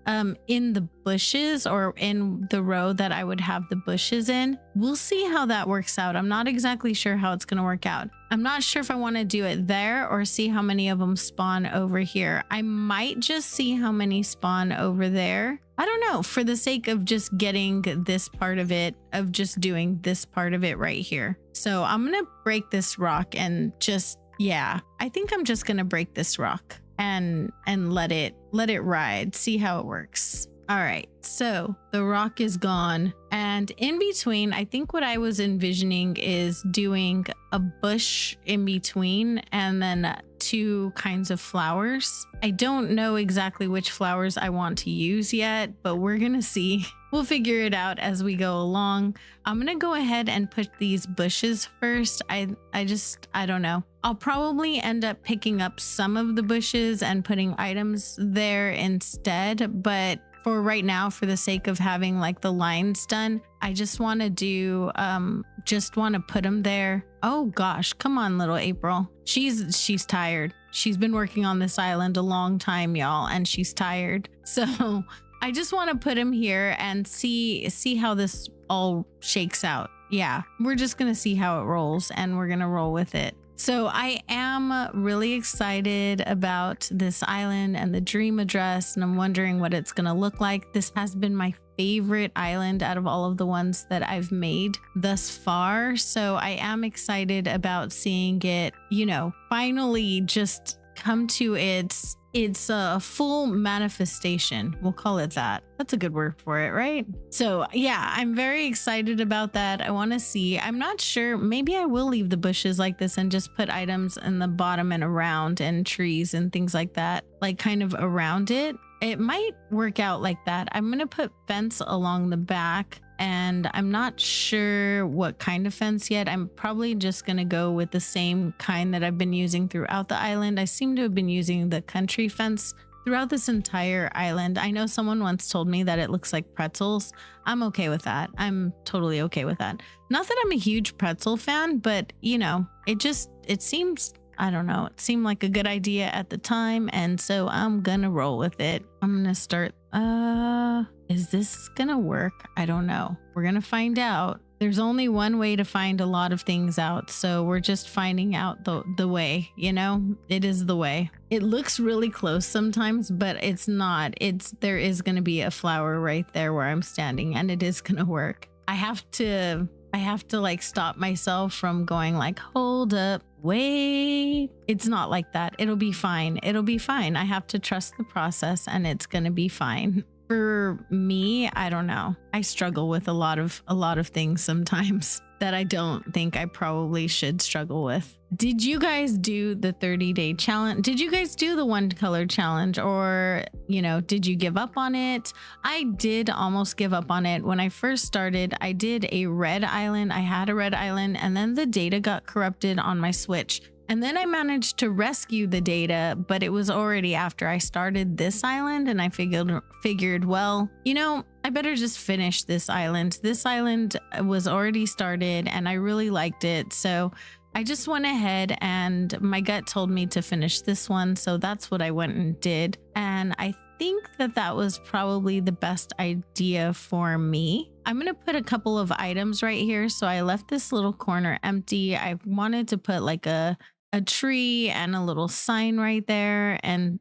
in the bushes, or in the row that I would have the bushes in. We'll see how that works out. I'm not exactly sure how it's going to work out. I'm not sure if I want to do it there or see how many of them spawn over here. I might just see how many spawn over there. I don't know, for the sake of just getting this part of it, of just doing this part of it right here. So I'm going to break this rock and just, yeah, I think I'm just going to break this rock and let it ride, see how it works. All right, so the rock is gone, and in between, I think what I was envisioning is doing a bush in between and then two kinds of flowers. I don't know exactly which flowers I want to use yet, but we're gonna see. We'll figure it out as we go along. I'm gonna go ahead and put these bushes first. I don't know. I'll probably end up picking up some of the bushes and putting items there instead, but for right now, for the sake of having like the lines done, I just want to do just want to put them there. Oh gosh, come on, little April. She's tired. She's been working on this island a long time, y'all, and she's tired. So I just want to put him here and see how this all shakes out. Yeah, we're just going to see how it rolls, and we're going to roll with it. So I am really excited about this island and the dream address, and I'm wondering what it's going to look like. This has been my favorite island out of all of the ones that I've made thus far. So I am excited about seeing it, finally just come to its full manifestation. We'll call it that. That's a good word for it, right? So yeah, I'm very excited about that. I want to see. I'm not sure. Maybe I will leave the bushes like this and just put items in the bottom and around, and trees and things like that, like kind of around it. It might work out like that. I'm going to put fence along the back, and I'm not sure what kind of fence yet. I'm probably just going to go with the same kind that I've been using throughout the island. I seem to have been using the country fence throughout this entire island. I know someone once told me that it looks like pretzels. I'm okay with that. I'm totally okay with that. Not that I'm a huge pretzel fan, but it seems, I don't know, it seemed like a good idea at the time, and so I'm gonna roll with it. I'm gonna start, is this gonna work? I don't know. We're gonna find out. There's only one way to find a lot of things out, so we're just finding out the way, it is the way. It looks really close sometimes, but it's not. There is gonna be a flower right there where I'm standing, and it is gonna work. I have to like stop myself from going like, hold up, wait. It's not like that. It'll be fine. It'll be fine. I have to trust the process, and it's going to be fine. For me, I don't know. I struggle with a lot of things sometimes that I don't think I probably should struggle with. Did you guys do the 30-day challenge? Did you guys do the one color challenge, or, did you give up on it? I did almost give up on it. When I first started, I did a red island. I had a red island, and then the data got corrupted on my Switch. And then I managed to rescue the data, but it was already after I started this island, and I figured, well, I better just finish this island. This island was already started, and I really liked it. So I just went ahead, and my gut told me to finish this one. So that's what I went and did. And I think that was probably the best idea for me. I'm going to put a couple of items right here. So I left this little corner empty. I wanted to put like a tree and a little sign right there, and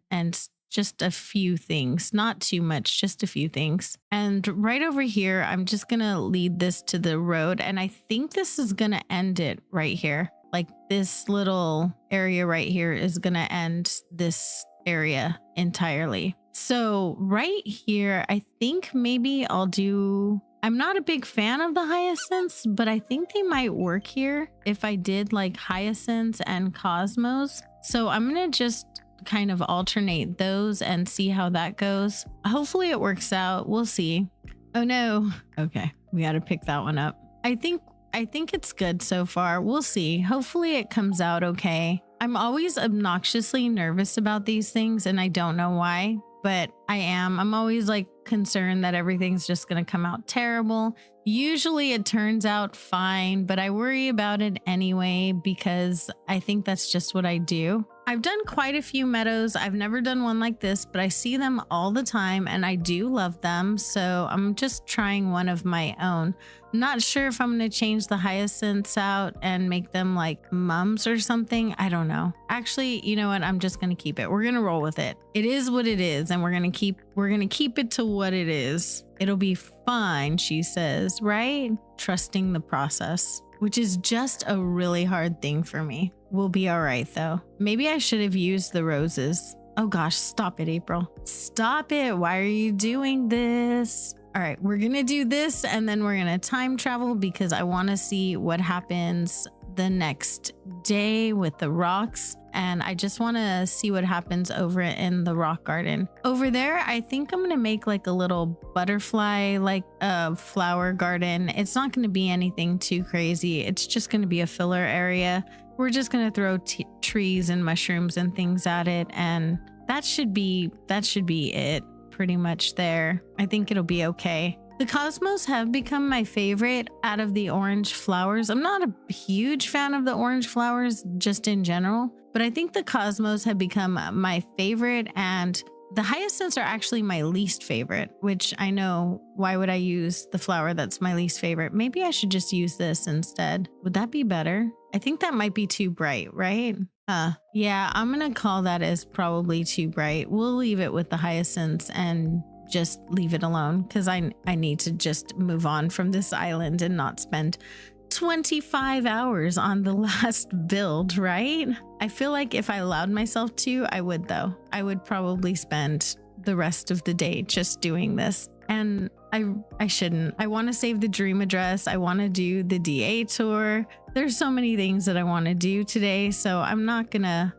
just a few things, not too much, just a few things. And right over here, I'm just going to lead this to the road. And I think this is going to end it right here. Like this little area right here is going to end this area entirely. So right here, I think maybe I'm not a big fan of the hyacinths, but I think they might work here if I did like hyacinths and cosmos. So I'm going to just kind of alternate those and see how that goes. Hopefully it works out. We'll see. Oh no. Okay. We got to pick that one up. I think it's good so far. We'll see. Hopefully it comes out okay. I'm always obnoxiously nervous about these things, and I don't know why, but I'm always like concerned that everything's just going to come out terrible. Usually it turns out fine, but I worry about it anyway because I think that's just what I do. I've done quite a few meadows. I've never done one like this, but I see them all the time and I do love them. So I'm just trying one of my own. Not sure if I'm going to change the hyacinths out and make them like mums or something. I don't know. Actually, you know what? I'm just going to keep it. We're going to roll with it. It is what it is, and we're going to keep it to what it is. It'll be fine, she says, right? Trusting the process, which is just a really hard thing for me. We'll be all right though. Maybe I should have used the roses. Oh gosh, stop it, April. Stop it. Why are you doing this? All right, we're going to do this and then we're going to time travel because I want to see what happens the next day with the rocks. And I just want to see what happens over in the rock garden. Over there, I think I'm going to make like a little butterfly, like a flower garden. It's not going to be anything too crazy. It's just going to be a filler area. We're just going to throw trees and mushrooms and things at it. And that should be it pretty much there. I think it'll be okay. The cosmos have become my favorite out of the orange flowers. I'm not a huge fan of the orange flowers just in general, but I think the cosmos have become my favorite, and the hyacinths are actually my least favorite, which I know, why would I use the flower that's my least favorite? Maybe I should just use this instead. Would that be better? I think that might be too bright, right? Yeah, I'm gonna call that as probably too bright. We'll leave it with the hyacinths and just leave it alone, because I need to just move on from this island and not spend 25 hours on the last build, right? I feel like if I allowed myself to, I would though. I would probably spend the rest of the day just doing this. And I shouldn't. I want to save the dream address. I want to do the DA tour. There's so many things that I want to do today, so I'm not gonna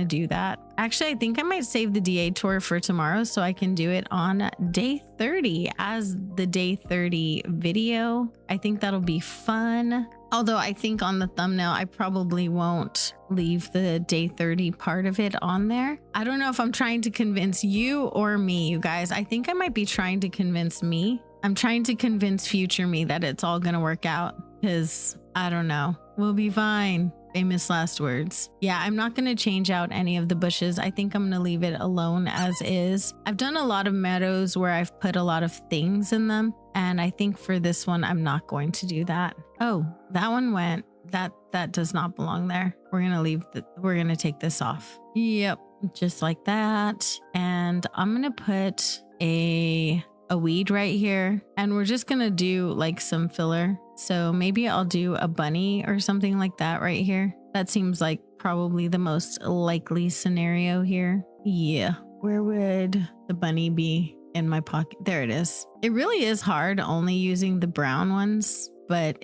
do that. Actually, I think I might save the DA tour for tomorrow so I can do it on day 30 as the day 30 video. I think that'll be fun. Although I think on the thumbnail, I probably won't leave the day 30 part of it on there. I don't know if I'm trying to convince you or me, you guys. I think I might be trying to convince me. I'm trying to convince future me that it's all gonna work out, because I don't know. We'll be fine. Famous last words. Yeah, I'm not going to change out any of the bushes. I think I'm going to leave it alone as is. I've done a lot of meadows where I've put a lot of things in them, and I think for this one, I'm not going to do that. Oh, that one went. That does not belong there. We're going to take this off. Yep, just like that. And I'm going to put a weed right here, and we're just going to do like some filler. So maybe I'll do a bunny or something like that right here. That seems like probably the most likely scenario here. Yeah. Where would the bunny be in my pocket? There it is. It really is hard only using the brown ones, but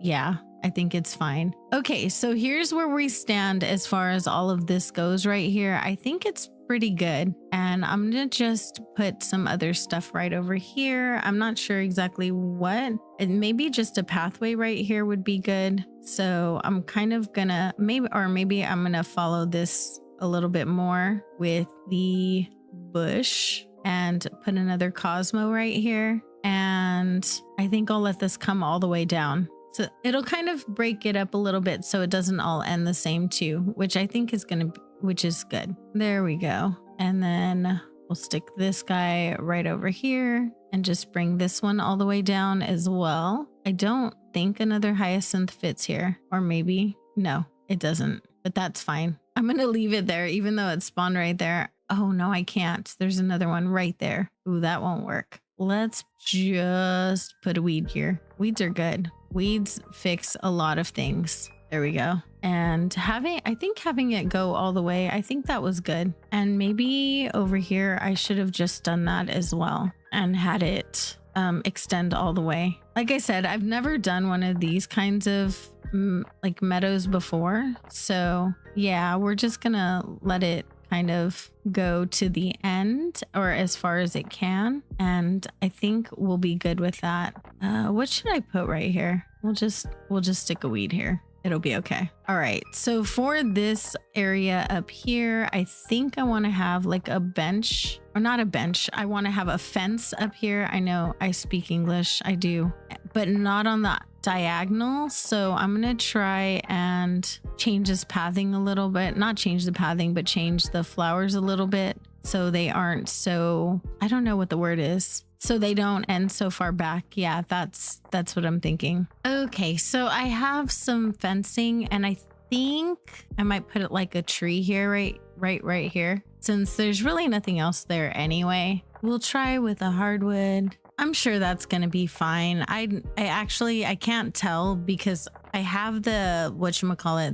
yeah, I think it's fine. Okay, so here's where we stand as far as all of this goes right here. I think it's pretty good. And I'm gonna just put some other stuff right over here. I'm not sure exactly what. And maybe just a pathway right here would be good. So I'm kind of gonna maybe I'm gonna follow this a little bit more with the bush and put another Cosmo right here. And I think I'll let this come all the way down. So it'll kind of break it up a little bit so it doesn't all end the same too, which I think is which is good. There we go. And then we'll stick this guy right over here and just bring this one all the way down as well. I don't think another hyacinth fits here, or maybe no, it doesn't, but that's fine. I'm going to leave it there, even though it spawned right there. Oh no, I can't. There's another one right there. Ooh, that won't work. Let's just put a weed here. Weeds are good. Weeds fix a lot of things. There we go. And I think having it go all the way, I think that was good. And maybe over here, I should have just done that as well and had it extend all the way. Like I said, I've never done one of these kinds of like meadows before. So yeah, we're just gonna let it kind of go to the end, or as far as it can. And I think we'll be good with that. What should I put right here? We'll just stick a weed here. It'll be okay. All right. So for this area up here, I think I want to have like a bench, or not a bench. I want to have a fence up here. I know I speak English. I do, but not on the diagonal. So I'm going to try and change this pathing a little bit. Not change the pathing, but change the flowers a little bit so they aren't so, I don't know what the word is. So they don't end so far back. Yeah, that's what I'm thinking. Okay, so I have some fencing, and I think I might put it like a tree here, right here. Since there's really nothing else there anyway. We'll try with a hardwood. I'm sure that's gonna be fine. I can't tell because I have the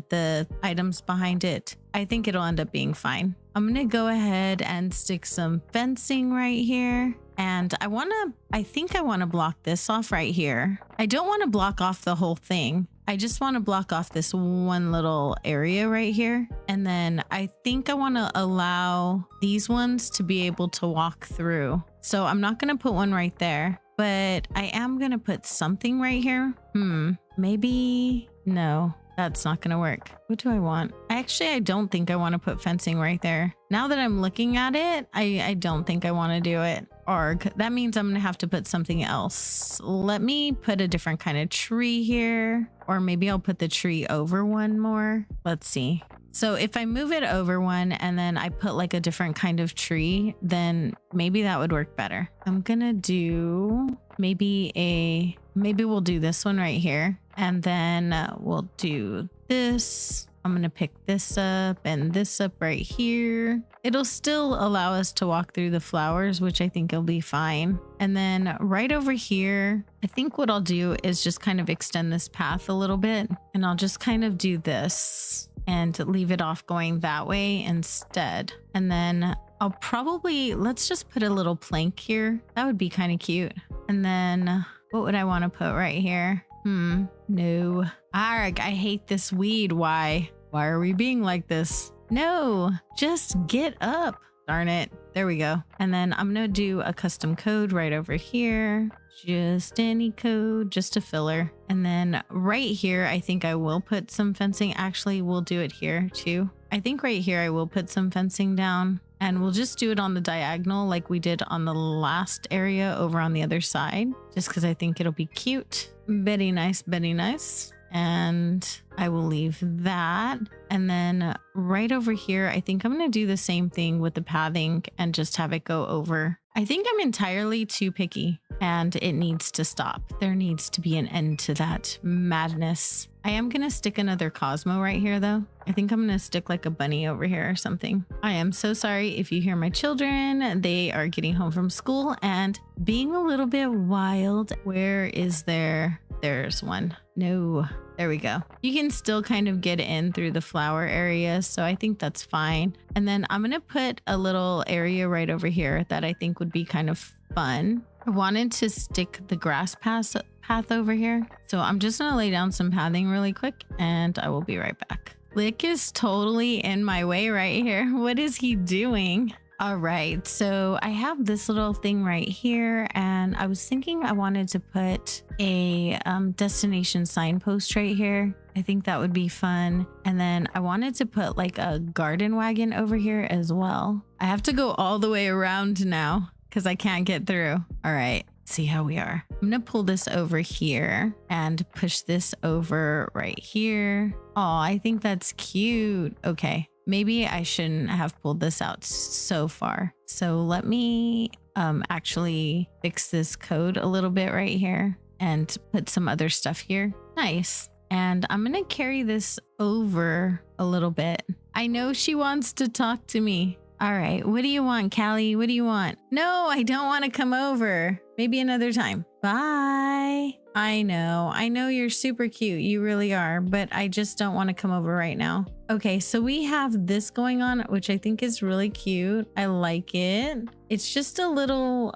the items behind it. I think it'll end up being fine. I'm gonna go ahead and stick some fencing right here. And I think I want to block this off right here. I don't want to block off the whole thing. I just want to block off this one little area right here. And then I think I want to allow these ones to be able to walk through. So I'm not going to put one right there, but I am going to put something right here. Maybe no. That's not going to work. What do I want? I I don't think I want to put fencing right there. Now that I'm looking at it, I don't think I want to do it. Arg, that means I'm gonna have to put something else. Let me put a different kind of tree here, or maybe I'll put the tree over one more. Let's see. So if I move it over one and then I put like a different kind of tree, then maybe that would work better. I'm gonna do maybe we'll do this one right here, and then we'll do this. I'm going to pick this up and this up right here. It'll still allow us to walk through the flowers, which I think will be fine. And then right over here, I think what I'll do is just kind of extend this path a little bit, and I'll just kind of do this and leave it off going that way instead. And then I'll probably, let's just put a little plank here. That would be kind of cute. And then what would I want to put right here? No. Arg, I hate this weed. Why? Why are we being like this? No, just get up. Darn it. There we go. And then I'm going to do a custom code right over here. Just any code, just a filler. And then right here, I think I will put some fencing. Actually, we'll do it here too. I think right here, I will put some fencing down. And we'll just do it on the diagonal like we did on the last area over on the other side, just because I think it'll be cute. Very nice, very nice. And I will leave that. And then right over here, I think I'm going to do the same thing with the pathing and just have it go over. I think I'm entirely too picky and it needs to stop. There needs to be an end to that madness. I am going to stick another Cosmo right here though. I think I'm going to stick like a bunny over here or something. I am so sorry if you hear my children. They are getting home from school and being a little bit wild. Where is there? There's one. No, there we go. You can still kind of get in through the flower area. So I think that's fine. And then I'm going to put a little area right over here that I think would be kind of fun. I wanted to stick the grass path over here. So I'm just going to lay down some pathing really quick and I will be right back. Lick is totally in my way right here. What is he doing? All right, so I have this little thing right here and I was thinking I wanted to put a destination signpost right here. I think that would be fun. And then I wanted to put like a garden wagon over here as well. I have to go all the way around now because I can't get through. All right, see how we are. I'm gonna pull this over here and push this over right here. Oh, I think that's cute. Okay. Maybe I shouldn't have pulled this out so far. So let me actually fix this code a little bit right here and put some other stuff here. Nice. And I'm going to carry this over a little bit. I know she wants to talk to me. All right. What do you want, Callie? What do you want? No, I don't want to come over. Maybe another time. Bye. I know you're super cute. You really are, but I just don't want to come over right now. Okay, so we have this going on, which I think is really cute. I like it. It's just a little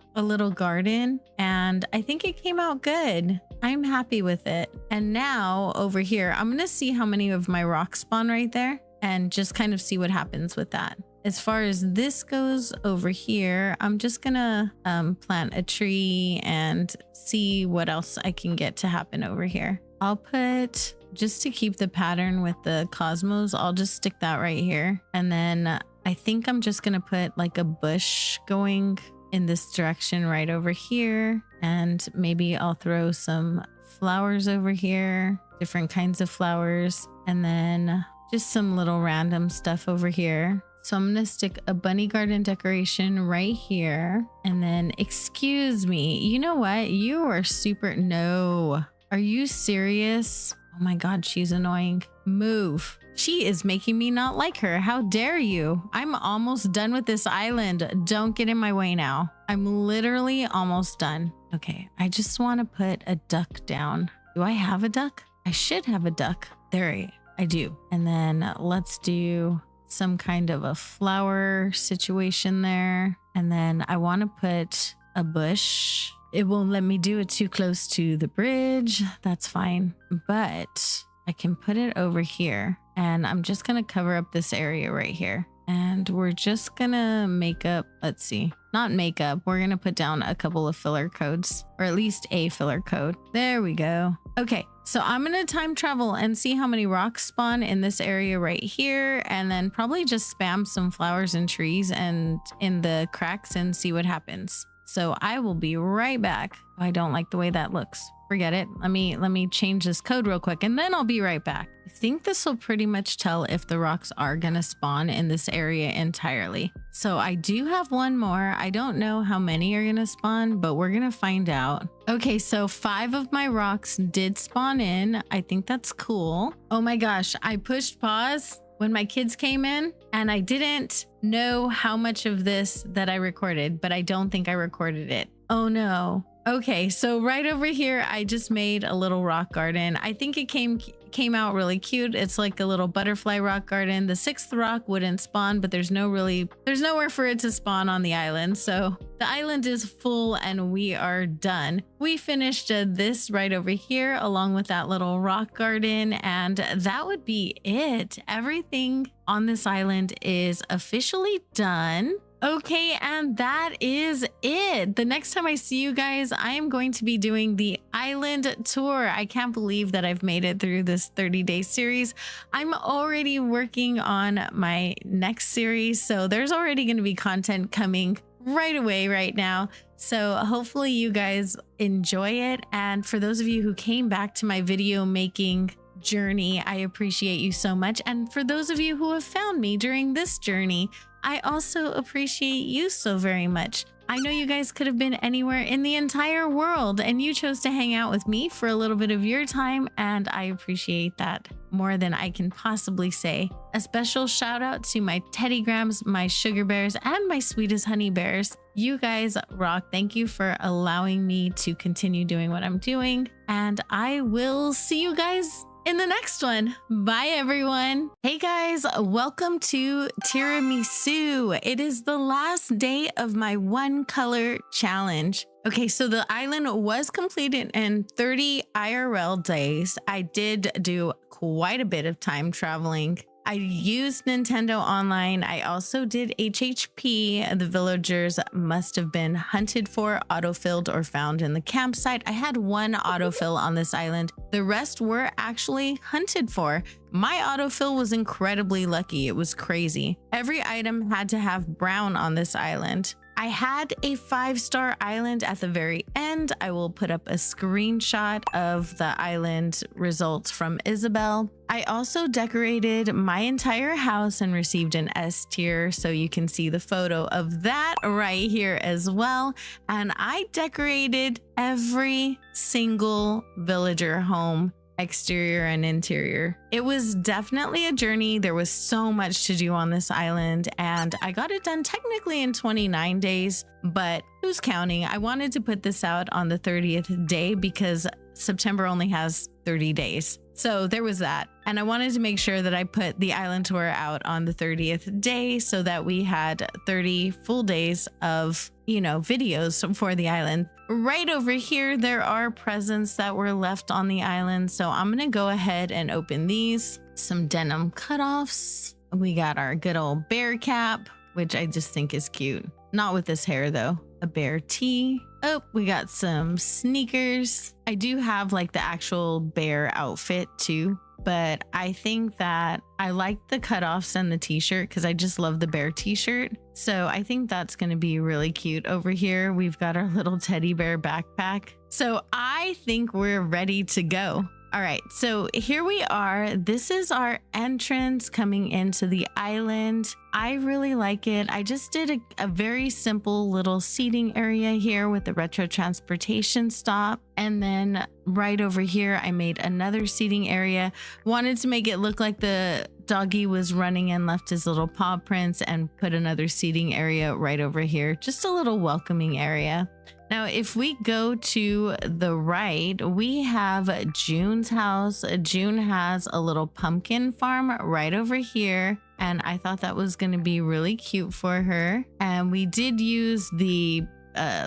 garden and I think it came out good. I'm happy with it. And now over here, I'm going to see how many of my rocks spawn right there and just kind of see what happens with that. As far as this goes over here, I'm just gonna plant a tree and see what else I can get to happen over here. I'll put, just to keep the pattern with the cosmos, I'll just stick that right here. And then I think I'm just gonna put like a bush going in this direction right over here. And maybe I'll throw some flowers over here, different kinds of flowers, and then just some little random stuff over here. So I'm going to stick a bunny garden decoration right here. And then, excuse me, you know what? You are super, no. Are you serious? Oh my God, she's annoying. Move. She is making me not like her. How dare you? I'm almost done with this island. Don't get in my way now. I'm literally almost done. Okay, I just want to put a duck down. Do I have a duck? I should have a duck. There I do. And then let's do some kind of a flower situation there. And then I want to put a bush. It won't let me do it too close to the bridge. That's fine. But I can put it over here. And I'm just going to cover up this area right here. And we're just going to make up, let's see, not make up. We're going to put down a couple of filler codes, or at least a filler code. There we go. Okay, So I'm going to time travel and see how many rocks spawn in this area right here, and then probably just spam some flowers and trees and in the cracks and see what happens. So I will be right back. I don't like the way that looks. Forget it. Let me change this code real quick and then I'll be right back. I think this will pretty much tell if the rocks are going to spawn in this area entirely. So I do have one more. I don't know how many are going to spawn, but we're going to find out. Okay, so 5 of my rocks did spawn in. I think that's cool. Oh my gosh, I pushed pause when my kids came in and I didn't know how much of this that I recorded, but I don't think I recorded it. Oh no. Okay, so right over here, I just made a little rock garden. I think it came out really cute. It's like a little butterfly rock garden. The 6th rock wouldn't spawn, but there's nowhere for it to spawn on the island. So the island is full and we are done. We finished this right over here along with that little rock garden, and that would be it. Everything on this island is officially done. Okay, and that is it. The next time I see you guys, I am going to be doing the island tour. I can't believe that I've made it through this 30-day series. I'm already working on my next series, so there's already going to be content coming right away right now. So hopefully you guys enjoy it. And for those of you who came back to my video making journey, I appreciate you so much. And for those of you who have found me during this journey, I also appreciate you so very much. I know you guys could have been anywhere in the entire world and you chose to hang out with me for a little bit of your time, and I appreciate that more than I can possibly say. A special shout out to my teddygrams, my sugar bears, and my sweetest honey bears. You guys rock. Thank you for allowing me to continue doing what I'm doing, and I will see you guys in the next one. Bye everyone. Hey guys, welcome to Tiramisu. It is the last day of my 1 color challenge. Okay, so the island was completed in 30 IRL days. I did do quite a bit of time traveling. I used Nintendo Online. I also did HHP. The villagers must have been hunted for, autofilled, or found in the campsite. I had 1 autofill on this island. The rest were actually hunted for. My autofill was incredibly lucky. It was crazy. Every item had to have brown on this island. I had a 5-star island at the very end. I will put up a screenshot of the island results from Isabel. I also decorated my entire house and received an S tier, so you can see the photo of that right here as well. And I decorated every single villager home, exterior and interior. It was definitely a journey. There was so much to do on this island, and I got it done technically in 29 days, but who's counting? I wanted to put this out on the 30th day because September only has 30 days. So there was that. And I wanted to make sure that I put the island tour out on the 30th day so that we had 30 full days of, videos for the island. Right over here, there are presents that were left on the island. So I'm going to go ahead and open these. Some denim cutoffs. We got our good old bear cap, which I just think is cute. Not with this hair though. A bear tee. Oh, we got some sneakers. I do have like the actual bear outfit too, but I think that I like the cutoffs and the t-shirt because I just love the bear t-shirt. So I think that's going to be really cute. Over here, we've got our little teddy bear backpack. So I think we're ready to go. All right, so here we are. This is our entrance coming into the island. I really like it. I just did a very simple little seating area here with the retro transportation stop. And then right over here, I made another seating area. Wanted to make it look like the doggy was running and left his little paw prints, and put another seating area right over here. Just a little welcoming area. Now, if we go to the right, we have June's house. June has a little pumpkin farm right over here, and I thought that was going to be really cute for her. And we did use the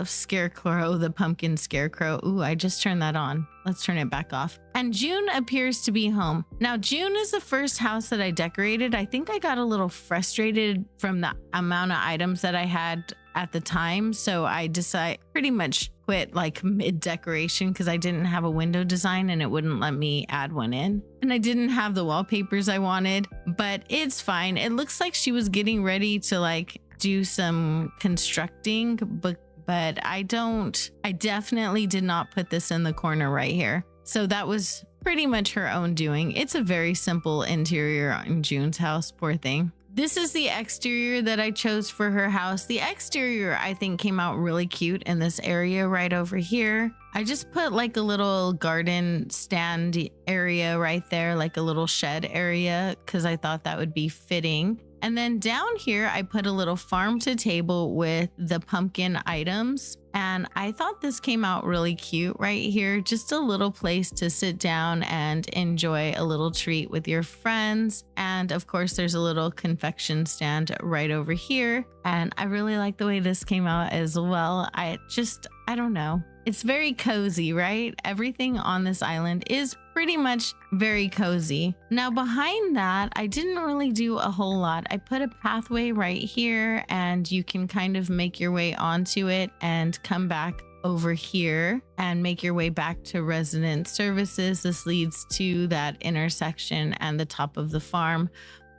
scarecrow, the pumpkin scarecrow. Ooh, I just turned that on. Let's turn it back off. And June appears to be home. Now, June is the first house that I decorated. I think I got a little frustrated from the amount of items that I had at the time. So I pretty much quit like mid decoration because I didn't have a window design and it wouldn't let me add one in. And I didn't have the wallpapers I wanted, but it's fine. It looks like she was getting ready to like do some constructing, but I definitely did not put this in the corner right here. So that was pretty much her own doing. It's a very simple interior in June's house, poor thing. This is the exterior that I chose for her house. The exterior, I think, came out really cute in this area right over here. I just put like a little garden stand area right there, like a little shed area, because I thought that would be fitting. And then down here, I put a little farm to table with the pumpkin items. And I thought this came out really cute right here. Just a little place to sit down and enjoy a little treat with your friends. And of course, there's a little confection stand right over here. And I really like the way this came out as well. I don't know. It's very cozy, right? Everything on this island is pretty much very cozy. Now behind that, I didn't really do a whole lot. I put a pathway right here and you can kind of make your way onto it and come back over here and make your way back to resident services. This leads to that intersection and the top of the farm.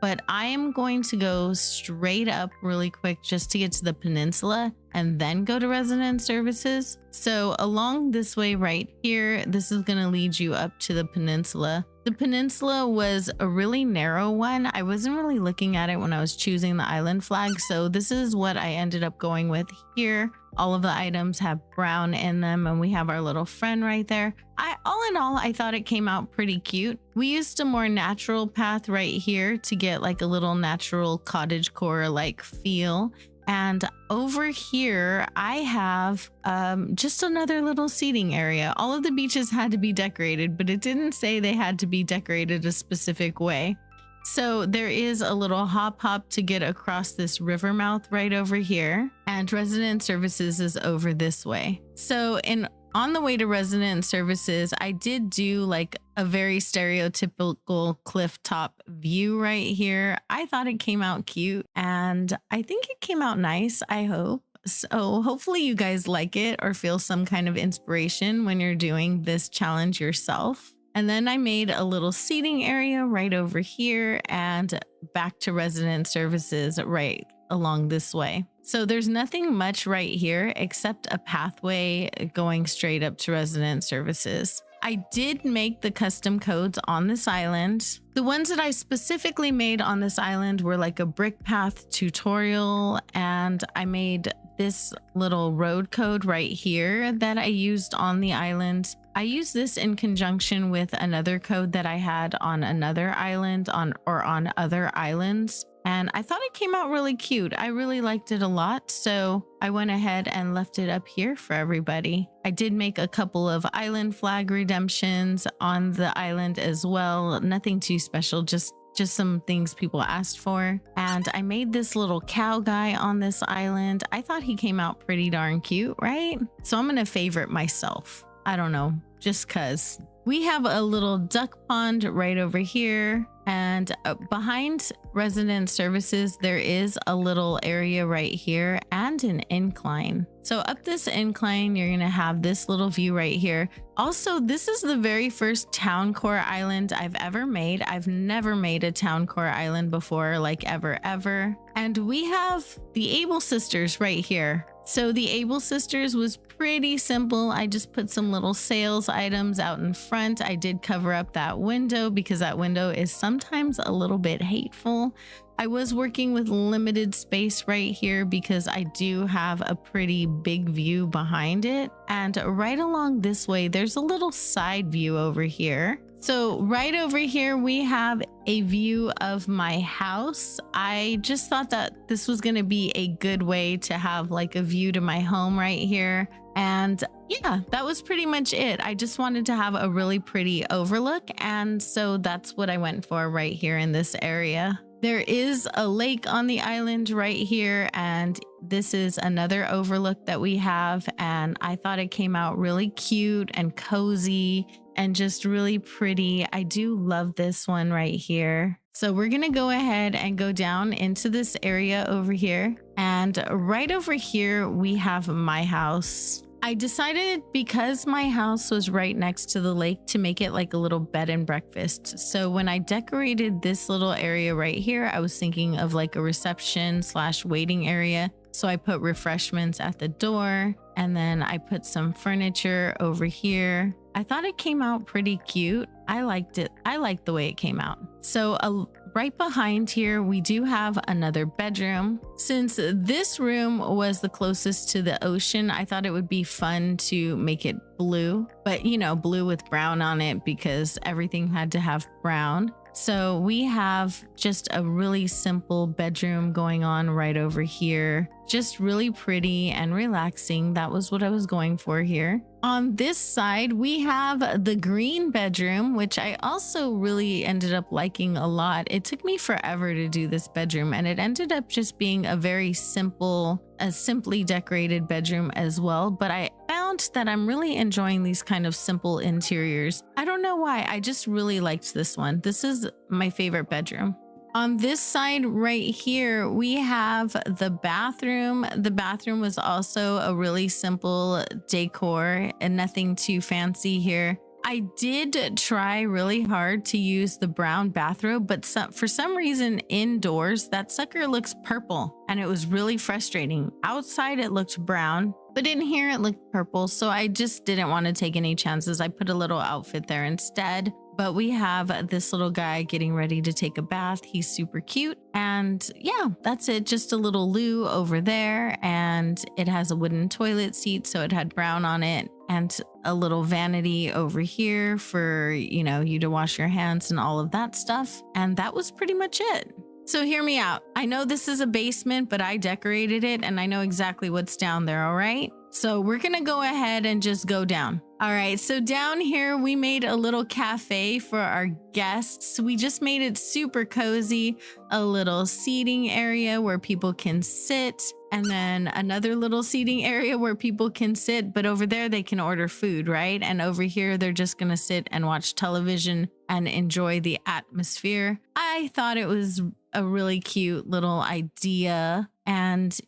But I am going to go straight up really quick just to get to the peninsula and then go to resident services. So along this way right here, this is going to lead you up to the peninsula. The peninsula was a really narrow one. I wasn't really looking at it when I was choosing the island flag. So this is what I ended up going with here. All of the items have brown in them and we have our little friend right there. All in all, I thought it came out pretty cute. We used a more natural path right here to get like a little natural cottagecore like feel. And over here, I have just another little seating area. All of the beaches had to be decorated, but it didn't say they had to be decorated a specific way. So there is a little hop to get across this river mouth right over here. And resident services is over this way. So on the way to resident services, I did do like a very stereotypical cliff top view right here. I thought it came out cute and I think it came out nice, I hope. So hopefully you guys like it or feel some kind of inspiration when you're doing this challenge yourself. And then I made a little seating area right over here and back to resident services right along this way. So there's nothing much right here except a pathway going straight up to resident services. I did make the custom codes on this island. The ones that I specifically made on this island were like a brick path tutorial, and I made this little road code right here that I used on the island. I used this in conjunction with another code that I had on another island on other islands. And I thought it came out really cute. I really liked it a lot. So I went ahead and left it up here for everybody. I did make a couple of island flag redemptions on the island as well. Nothing too special, just some things people asked for. And I made this little cow guy on this island. I thought he came out pretty darn cute, right? So I'm going to favorite myself. I don't know, just cause. We have a little duck pond right over here, and behind resident services, there is a little area right here and an incline. So up this incline, you're gonna have this little view right here. Also, this is the very first town core island I've ever made. I've never made a town core island before, like ever. And we have the Able Sisters right here. So the Able Sisters was pretty simple. I just put some little sales items out in front. I did cover up that window because that window is sometimes a little bit hateful. I was working with limited space right here because I do have a pretty big view behind it. And right along this way, there's a little side view over here. So right over here, we have a view of my house. I just thought that this was going to be a good way to have like a view to my home right here. And yeah, that was pretty much it. I just wanted to have a really pretty overlook. And so that's what I went for right here in this area. There is a lake on the island right here, and this is another overlook that we have, and I thought it came out really cute and cozy and just really pretty. I do love this one right here. So we're gonna go ahead and go down into this area over here, and right over here we have my house. I decided, because my house was right next to the lake, to make it like a little bed and breakfast. So when I decorated this little area right here, I was thinking of like a reception / waiting area. So I put refreshments at the door, and then I put some furniture over here. I thought it came out pretty cute. I liked it. I liked the way it came out. So right behind here, we do have another bedroom. Since this room was the closest to the ocean, I thought it would be fun to make it blue, but you know, blue with brown on it because everything had to have brown. So we have just a really simple bedroom going on right over here. Just really pretty and relaxing. That was what I was going for here. On this side, we have the green bedroom, which I also really ended up liking a lot. It took me forever to do this bedroom, and it ended up just being a very simply decorated bedroom as well. But I found that I'm really enjoying these kind of simple interiors. I don't know why. I just really liked this one. This is my favorite bedroom. On this side right here, we have the bathroom. The bathroom was also a really simple decor and nothing too fancy here. I did try really hard to use the brown bathrobe, but for some reason indoors, that sucker looks purple, and it was really frustrating. Outside, it looked brown, but in here, it looked purple, so I just didn't want to take any chances. I put a little outfit there instead. But we have this little guy getting ready to take a bath. He's super cute. And yeah, that's it. Just a little loo over there. And it has a wooden toilet seat, so it had brown on it. And a little vanity over here for, you know, you to wash your hands and all of that stuff. And that was pretty much it. So hear me out. I know this is a basement, but I decorated it and I know exactly what's down there, all right? So we're gonna go ahead and just go down. All right, so down here we made a little cafe for our guests. We just made it super cozy, a little seating area where people can sit, and then another little seating area where people can sit, but over there they can order food, right? And over here they're just gonna sit and watch television and enjoy the atmosphere. I thought it was a really cute little idea, and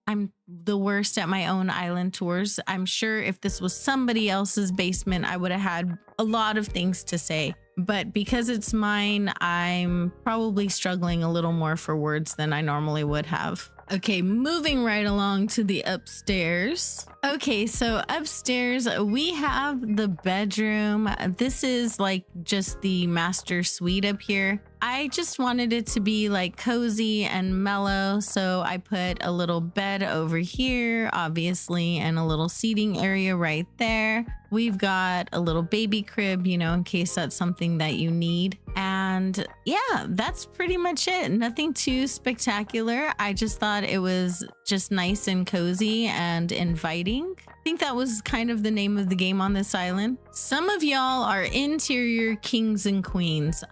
I'm the worst at my own island tours. I'm sure if this was somebody else's basement, I would have had a lot of things to say. But because it's mine, I'm probably struggling a little more for words than I normally would have. Okay, moving right along to the upstairs. Okay, so upstairs we have the bedroom. This is like just the master suite up here. I just wanted it to be like cozy and mellow, so I put a little bed over here, obviously, and a little seating area right there. We've got a little baby crib, you know, in case that's something that you need. And yeah, that's pretty much it. Nothing too spectacular. I just thought it was just nice and cozy and inviting. I think that was kind of the name of the game on this island. Some of y'all are interior kings and queens.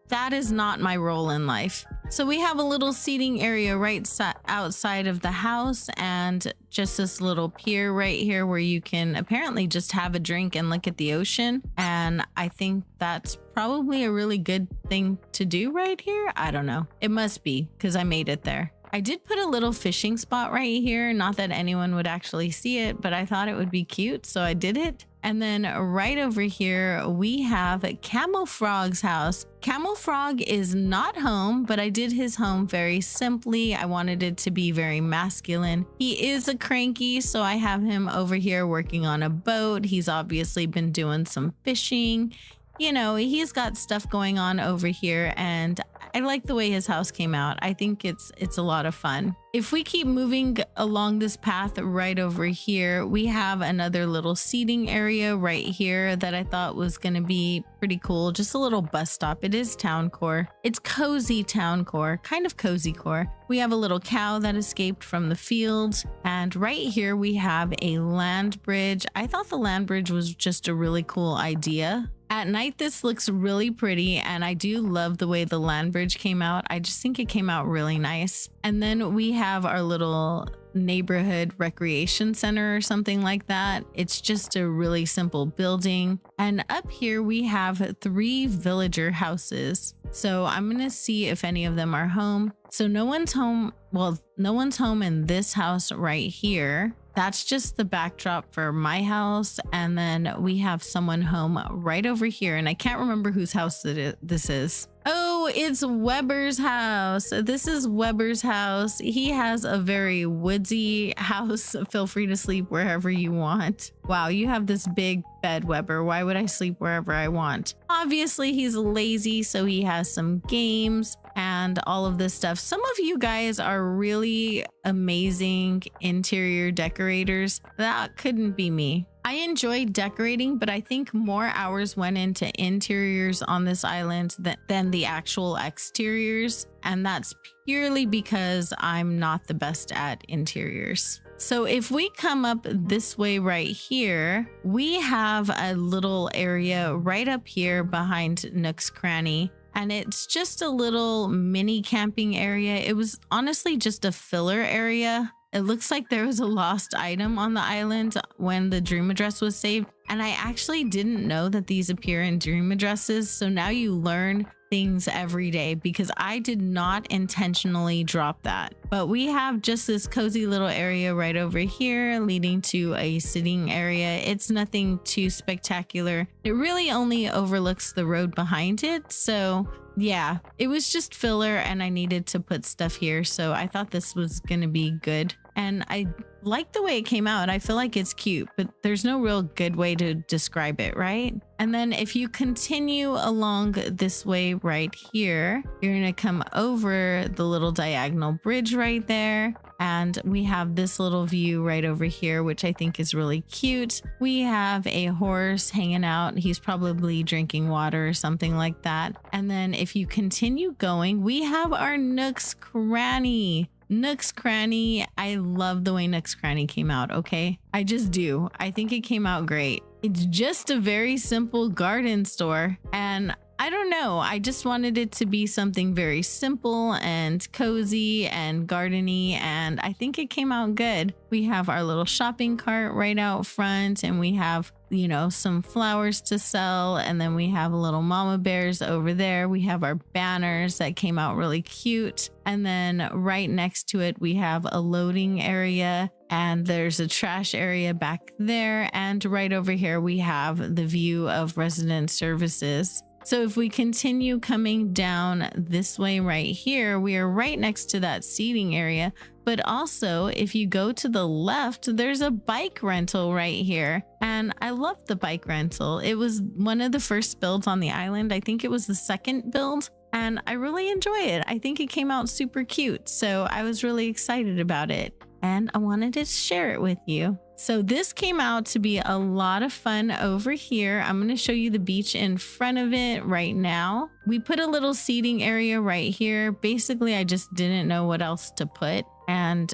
That is not my role in life. So we have a little seating area right outside of the house, and just this little pier right here where you can apparently just have a drink and look at the ocean. And I think that's probably a really good thing to do right here. I don't know. It must be because I made it there. I did put a little fishing spot right here. Not that anyone would actually see it, but I thought it would be cute, so I did it. And then right over here, we have Camel Frog's house. Camel Frog is not home, but I did his home very simply. I wanted it to be very masculine. He is a cranky, so I have him over here working on a boat. He's obviously been doing some fishing. You know, he's got stuff going on over here, and I like the way his house came out. I think it's a lot of fun. If we keep moving along this path right over here, we have another little seating area right here that I thought was going to be pretty cool. Just a little bus stop. It is town core. It's cozy town core, kind of cozy core. We have a little cow that escaped from the field. And right here we have a land bridge. I thought the land bridge was just a really cool idea. At night, this looks really pretty, and I do love the way the land bridge came out. I just think it came out really nice. And then we have our little neighborhood recreation center or something like that. It's just a really simple building. And up here we have 3 villager houses. So I'm going to see if any of them are home. So no one's home. Well, no one's home in this house right here. That's just the backdrop for my house. And then we have someone home right over here. And I can't remember whose house this is. Oh, it's Weber's house. This is Weber's house. He has a very woodsy house. Feel free to sleep wherever you want. Wow, you have this big bed, Weber. Why would I sleep wherever I want? Obviously, he's lazy, so he has some games and all of this stuff. Some of you guys are really amazing interior decorators. That couldn't be me. I enjoy decorating, but I think more hours went into interiors on this island than the actual exteriors. And that's purely because I'm not the best at interiors. So if we come up this way right here, we have a little area right up here behind Nook's Cranny. And it's just a little mini camping area. It was honestly just a filler area. It looks like there was a lost item on the island when the dream address was saved. And I actually didn't know that these appear in dream addresses. So now you learn things every day because I did not intentionally drop that. But we have just this cozy little area right over here leading to a sitting area. It's nothing too spectacular. It really only overlooks the road behind it. So yeah, it was just filler and I needed to put stuff here. So I thought this was going to be good. And I like the way it came out. I feel like it's cute, but there's no real good way to describe it, right? And then if you continue along this way right here, you're going to come over the little diagonal bridge right there. And we have this little view right over here, which I think is really cute. We have a horse hanging out. He's probably drinking water or something like that. And then if you continue going, we have our Nook's Cranny. Nook's Cranny. I love the way Nook's Cranny came out, okay? I just do. I think it came out great. It's just a very simple garden store. And I don't know. I just wanted it to be something very simple and cozy and gardeny. And I think it came out good. We have our little shopping cart right out front and we have, you know, some flowers to sell. And then we have little mama bears over there. We have our banners that came out really cute. And then right next to it, we have a loading area and there's a trash area back there. And right over here, we have the view of resident services. So if we continue coming down this way right here, we are right next to that seating area. But also, if you go to the left, there's a bike rental right here. And I love the bike rental. It was one of the first builds on the island. I think it was the second build. And I really enjoy it. I think it came out super cute. So I was really excited about it. And I wanted to share it with you. So this came out to be a lot of fun over here. I'm going to show you the beach in front of it right now. We put a little seating area right here. Basically, I just didn't know what else to put. And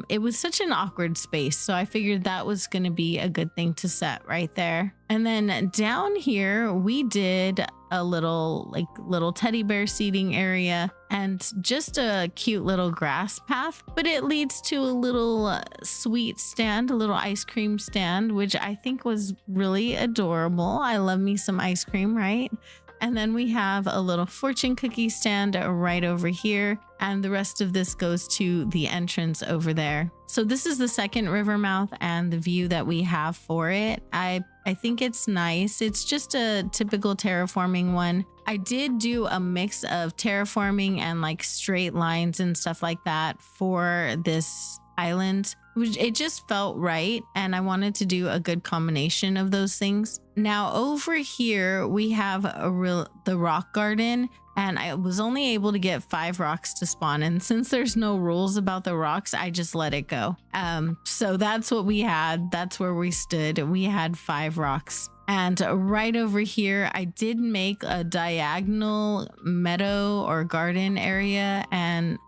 it was such an awkward space. So I figured that was going to be a good thing to set right there. And then down here, we did a little teddy bear seating area and just a cute little grass path, but it leads to a little sweet stand, a little ice cream stand, which I think was really adorable. I love me some ice cream, right? And then we have a little fortune cookie stand right over here. And the rest of this goes to the entrance over there. So this is the second river mouth and the view that we have for it. I think it's nice. It's just a typical terraforming one. I did do a mix of terraforming and like straight lines and stuff like that for this island. It just felt right, and I wanted to do a good combination of those things. Now over here we have the rock garden, and I was only able to get 5 rocks to spawn, and since there's no rules about the rocks, I just let it go. So that's what we had. That's where we stood. We had 5 rocks. And right over here, I did make a diagonal meadow or garden area. And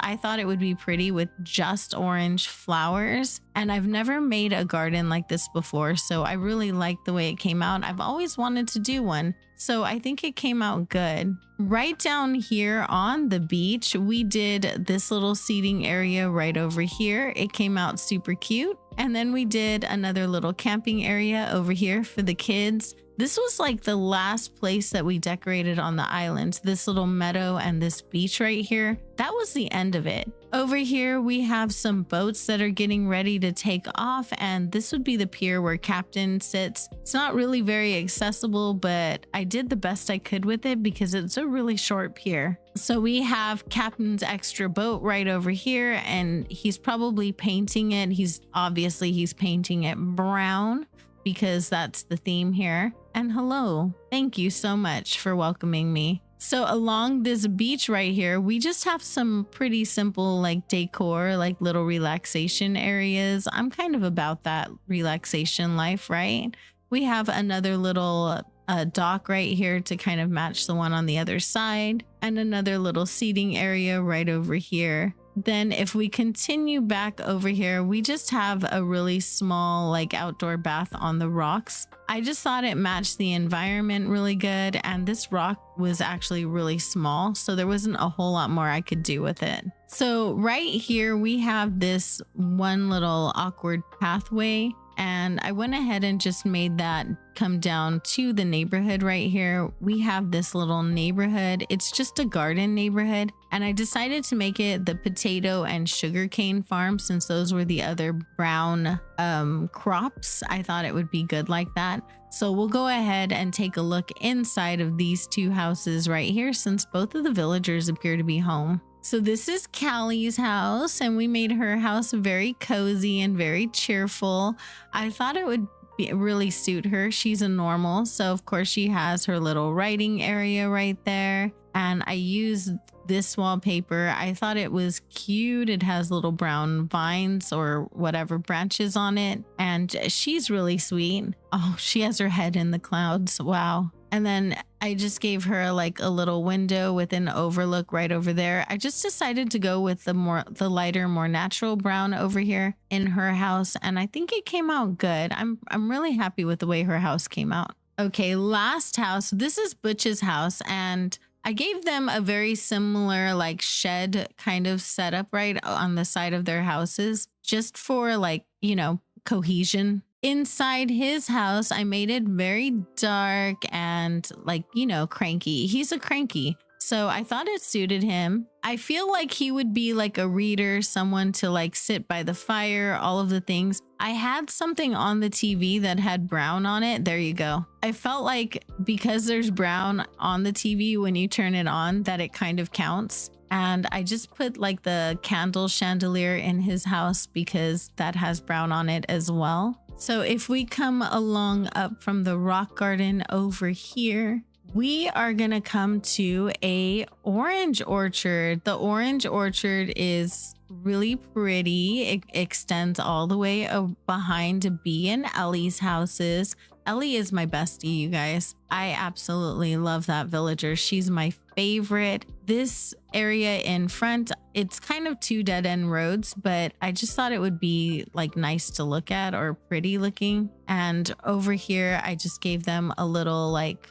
I thought it would be pretty with just orange flowers. And I've never made a garden like this before. So I really like the way it came out. I've always wanted to do one. So I think it came out good. Right down here on the beach, we did this little seating area right over here. It came out super cute. And then we did another little camping area over here for the kids. This was like the last place that we decorated on the island, this little meadow and this beach right here. That was the end of it. Over here, we have some boats that are getting ready to take off, and this would be the pier where Captain sits. It's not really very accessible, but I did the best I could with it because it's a really short pier. So we have Captain's extra boat right over here, and he's probably painting it. He's painting it brown because that's the theme here. And hello, thank you so much for welcoming me. So along this beach right here, we just have some pretty simple like decor, like little relaxation areas. I'm kind of about that relaxation life, right? We have another little dock right here to kind of match the one on the other side, and another little seating area right over here. Then if we continue back over here, we just have a really small like outdoor bath on the rocks. I just thought it matched the environment really good, and this rock was actually really small, so there wasn't a whole lot more I could do with it. So right here we have this one little awkward pathway, and I went ahead and just made that come down to the neighborhood right here. We have this little neighborhood. It's just a garden neighborhood, and I decided to make it the potato and sugarcane farm since those were the other brown crops. I thought it would be good like that. So we'll go ahead and take a look inside of these two houses right here since both of the villagers appear to be home. So this is Callie's house, and we made her house very cozy and very cheerful. I thought it would really suit her. She's a normal, so of course she has her little writing area right there. And I used this wallpaper. I thought it was cute. It has little brown vines or whatever branches on it, and she's really sweet. Oh, she has her head in the clouds. Wow. And then I just gave her like a little window with an overlook right over there. I just decided to go with the lighter, more natural brown over here in her house, and I think it came out good. I'm really happy with the way her house came out. Okay, last house. This is Butch's house, and I gave them a very similar like shed kind of setup right on the side of their houses just for like, cohesion. Inside his house, I made it very dark and like, cranky. He's a cranky. So I thought it suited him. I feel like he would be like a reader, someone to like sit by the fire, all of the things. I had something on the TV that had brown on it. There you go. I felt like because there's brown on the TV when you turn it on, that it kind of counts. And I just put like the candle chandelier in his house because that has brown on it as well. So if we come along up from the rock garden over here, we are going to come to a orange orchard. The orange orchard is really pretty. It extends all the way behind B and Ellie's houses. Ellie is my bestie, you guys. I absolutely love that villager. She's my favorite. This area in front, it's kind of two dead-end roads, but I just thought it would be like nice to look at or pretty looking. And over here, I just gave them a little like,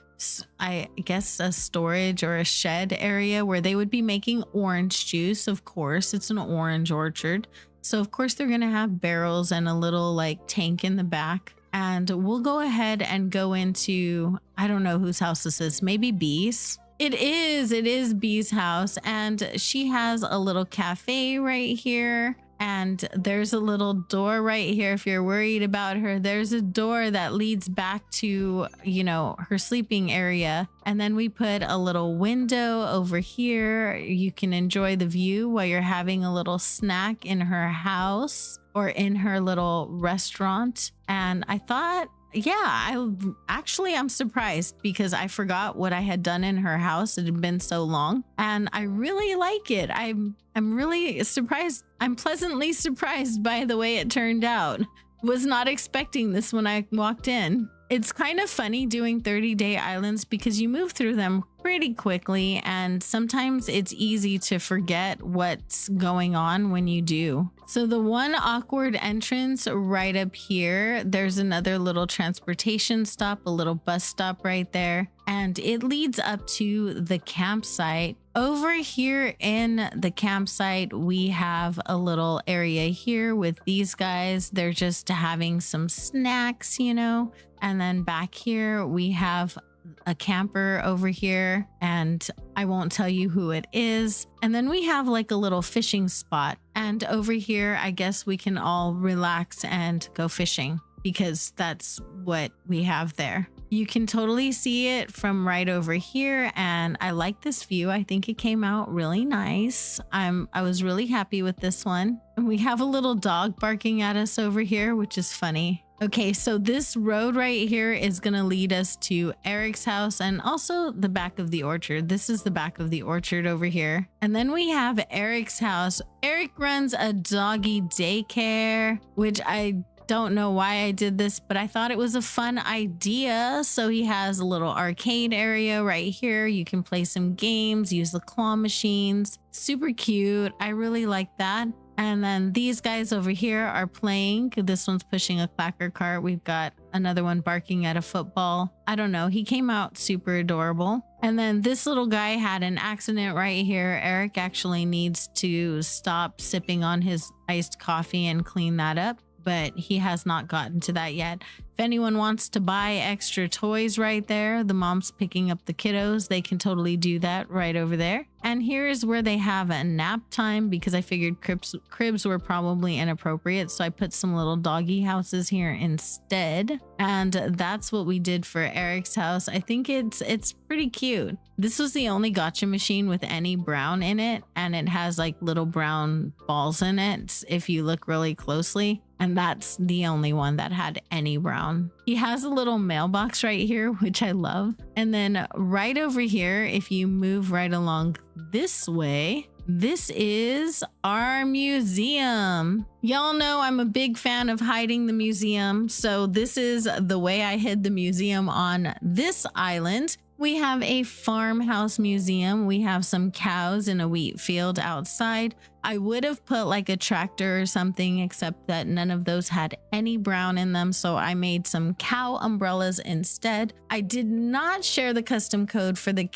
I guess a storage or a shed area where they would be making orange juice. Of course, it's an orange orchard. So of course they're going to have barrels and a little like tank in the back. And we'll go ahead and go into, I don't know whose house this is, maybe B's. It is B's house, and she has a little cafe right here. And there's a little door right here. If you're worried about her, there's a door that leads back to, her sleeping area. And then we put a little window over here. You can enjoy the view while you're having a little snack in her house or in her little restaurant. And I thought, I'm surprised because I forgot what I had done in her house. It had been so long, and I really like it. I'm really surprised. I'm pleasantly surprised by the way it turned out. Was not expecting this when I walked in. It's kind of funny doing 30-day islands because you move through them pretty quickly, and sometimes it's easy to forget what's going on when you do. So the one awkward entrance right up here, there's another little transportation stop, a little bus stop right there, and it leads up to the campsite. Over here in the campsite, we have a little area here with these guys. They're just having some snacks, you know. And then back here, we have a camper over here, and I won't tell you who it is. And then we have like a little fishing spot. And over here, I guess we can all relax and go fishing because that's what we have there. You can totally see it from right over here, and I like this view. I think it came out really nice. I was really happy with this one. And we have a little dog barking at us over here, which is funny. Okay, so this road right here is going to lead us to Eric's house and also the back of the orchard. This is the back of the orchard over here. And then we have Eric's house. Eric runs a doggy daycare, which I don't know why I did this, but I thought it was a fun idea. So he has a little arcade area right here. You can play some games, use the claw machines. Super cute. I really like that. And then these guys over here are playing. This one's pushing a clacker cart. We've got another one barking at a football. I don't know. He came out super adorable. And then this little guy had an accident right here. Eric actually needs to stop sipping on his iced coffee and clean that up, but he has not gotten to that yet. If anyone wants to buy extra toys right there, the mom's picking up the kiddos. They can totally do that right over there. And here is where they have a nap time because I figured cribs were probably inappropriate. So I put some little doggy houses here instead. And that's what we did for Eric's house. I think it's pretty cute. This was the only gacha machine with any brown in it. And it has like little brown balls in it if you look really closely. And that's the only one that had any brown. He has a little mailbox right here, which I love. And then right over here, if you move right along this way, this is our museum. Y'all know I'm a big fan of hiding the museum. So this is the way I hid the museum on this island. We have a farmhouse museum. We have some cows in a wheat field outside. I would have put like a tractor or something, except that none of those had any brown in them. So I made some cow umbrellas instead. I did not share the custom code for the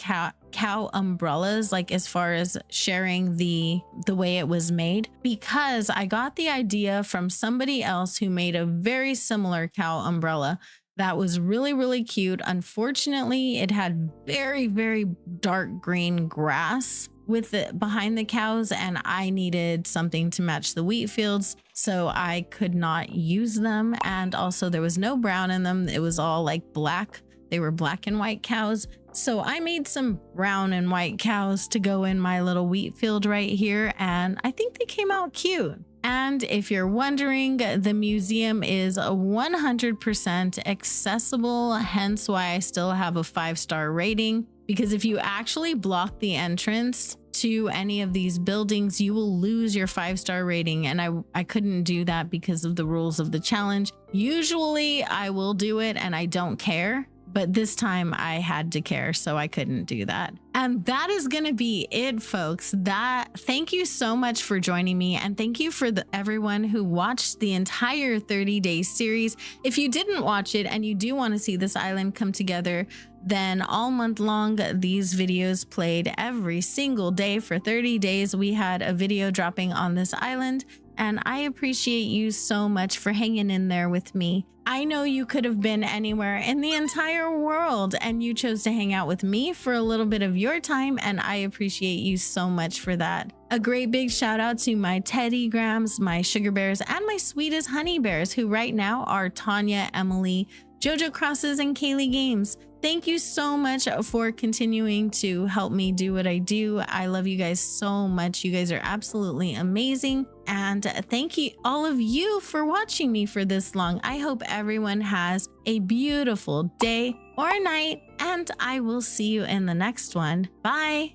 cow umbrellas, like as far as sharing the way it was made, because I got the idea from somebody else who made a very similar cow umbrella. That was really, really cute. Unfortunately, it had very, very dark green grass with it behind the cows, and I needed something to match the wheat fields, so I could not use them. And also there was no brown in them. It was all like black. They were black and white cows. So I made some brown and white cows to go in my little wheat field right here, and I think they came out cute. And if you're wondering, the museum is 100% accessible, hence why I still have a 5-star rating. Because if you actually block the entrance to any of these buildings, you will lose your 5-star rating. And I couldn't do that because of the rules of the challenge. Usually I will do it and I don't care. But this time I had to care, so I couldn't do that. And that is going to be it, folks. Thank you so much for joining me, and thank you for everyone who watched the entire 30-day series. If you didn't watch it and you do want to see this island come together, then all month long, these videos played every single day for 30 days. We had a video dropping on this island, and I appreciate you so much for hanging in there with me. I know you could have been anywhere in the entire world, and you chose to hang out with me for a little bit of your time, and I appreciate you so much for that. A great big shout out to my Teddy Grams, my Sugar Bears, and my sweetest Honey Bears, who right now are Tanya, Emily, Jojo Crosses, and Kaylee Games. Thank you so much for continuing to help me do what I do. I love you guys so much. You guys are absolutely amazing. And thank you, all of you, for watching me for this long. I hope everyone has a beautiful day or night, and I will see you in the next one. Bye.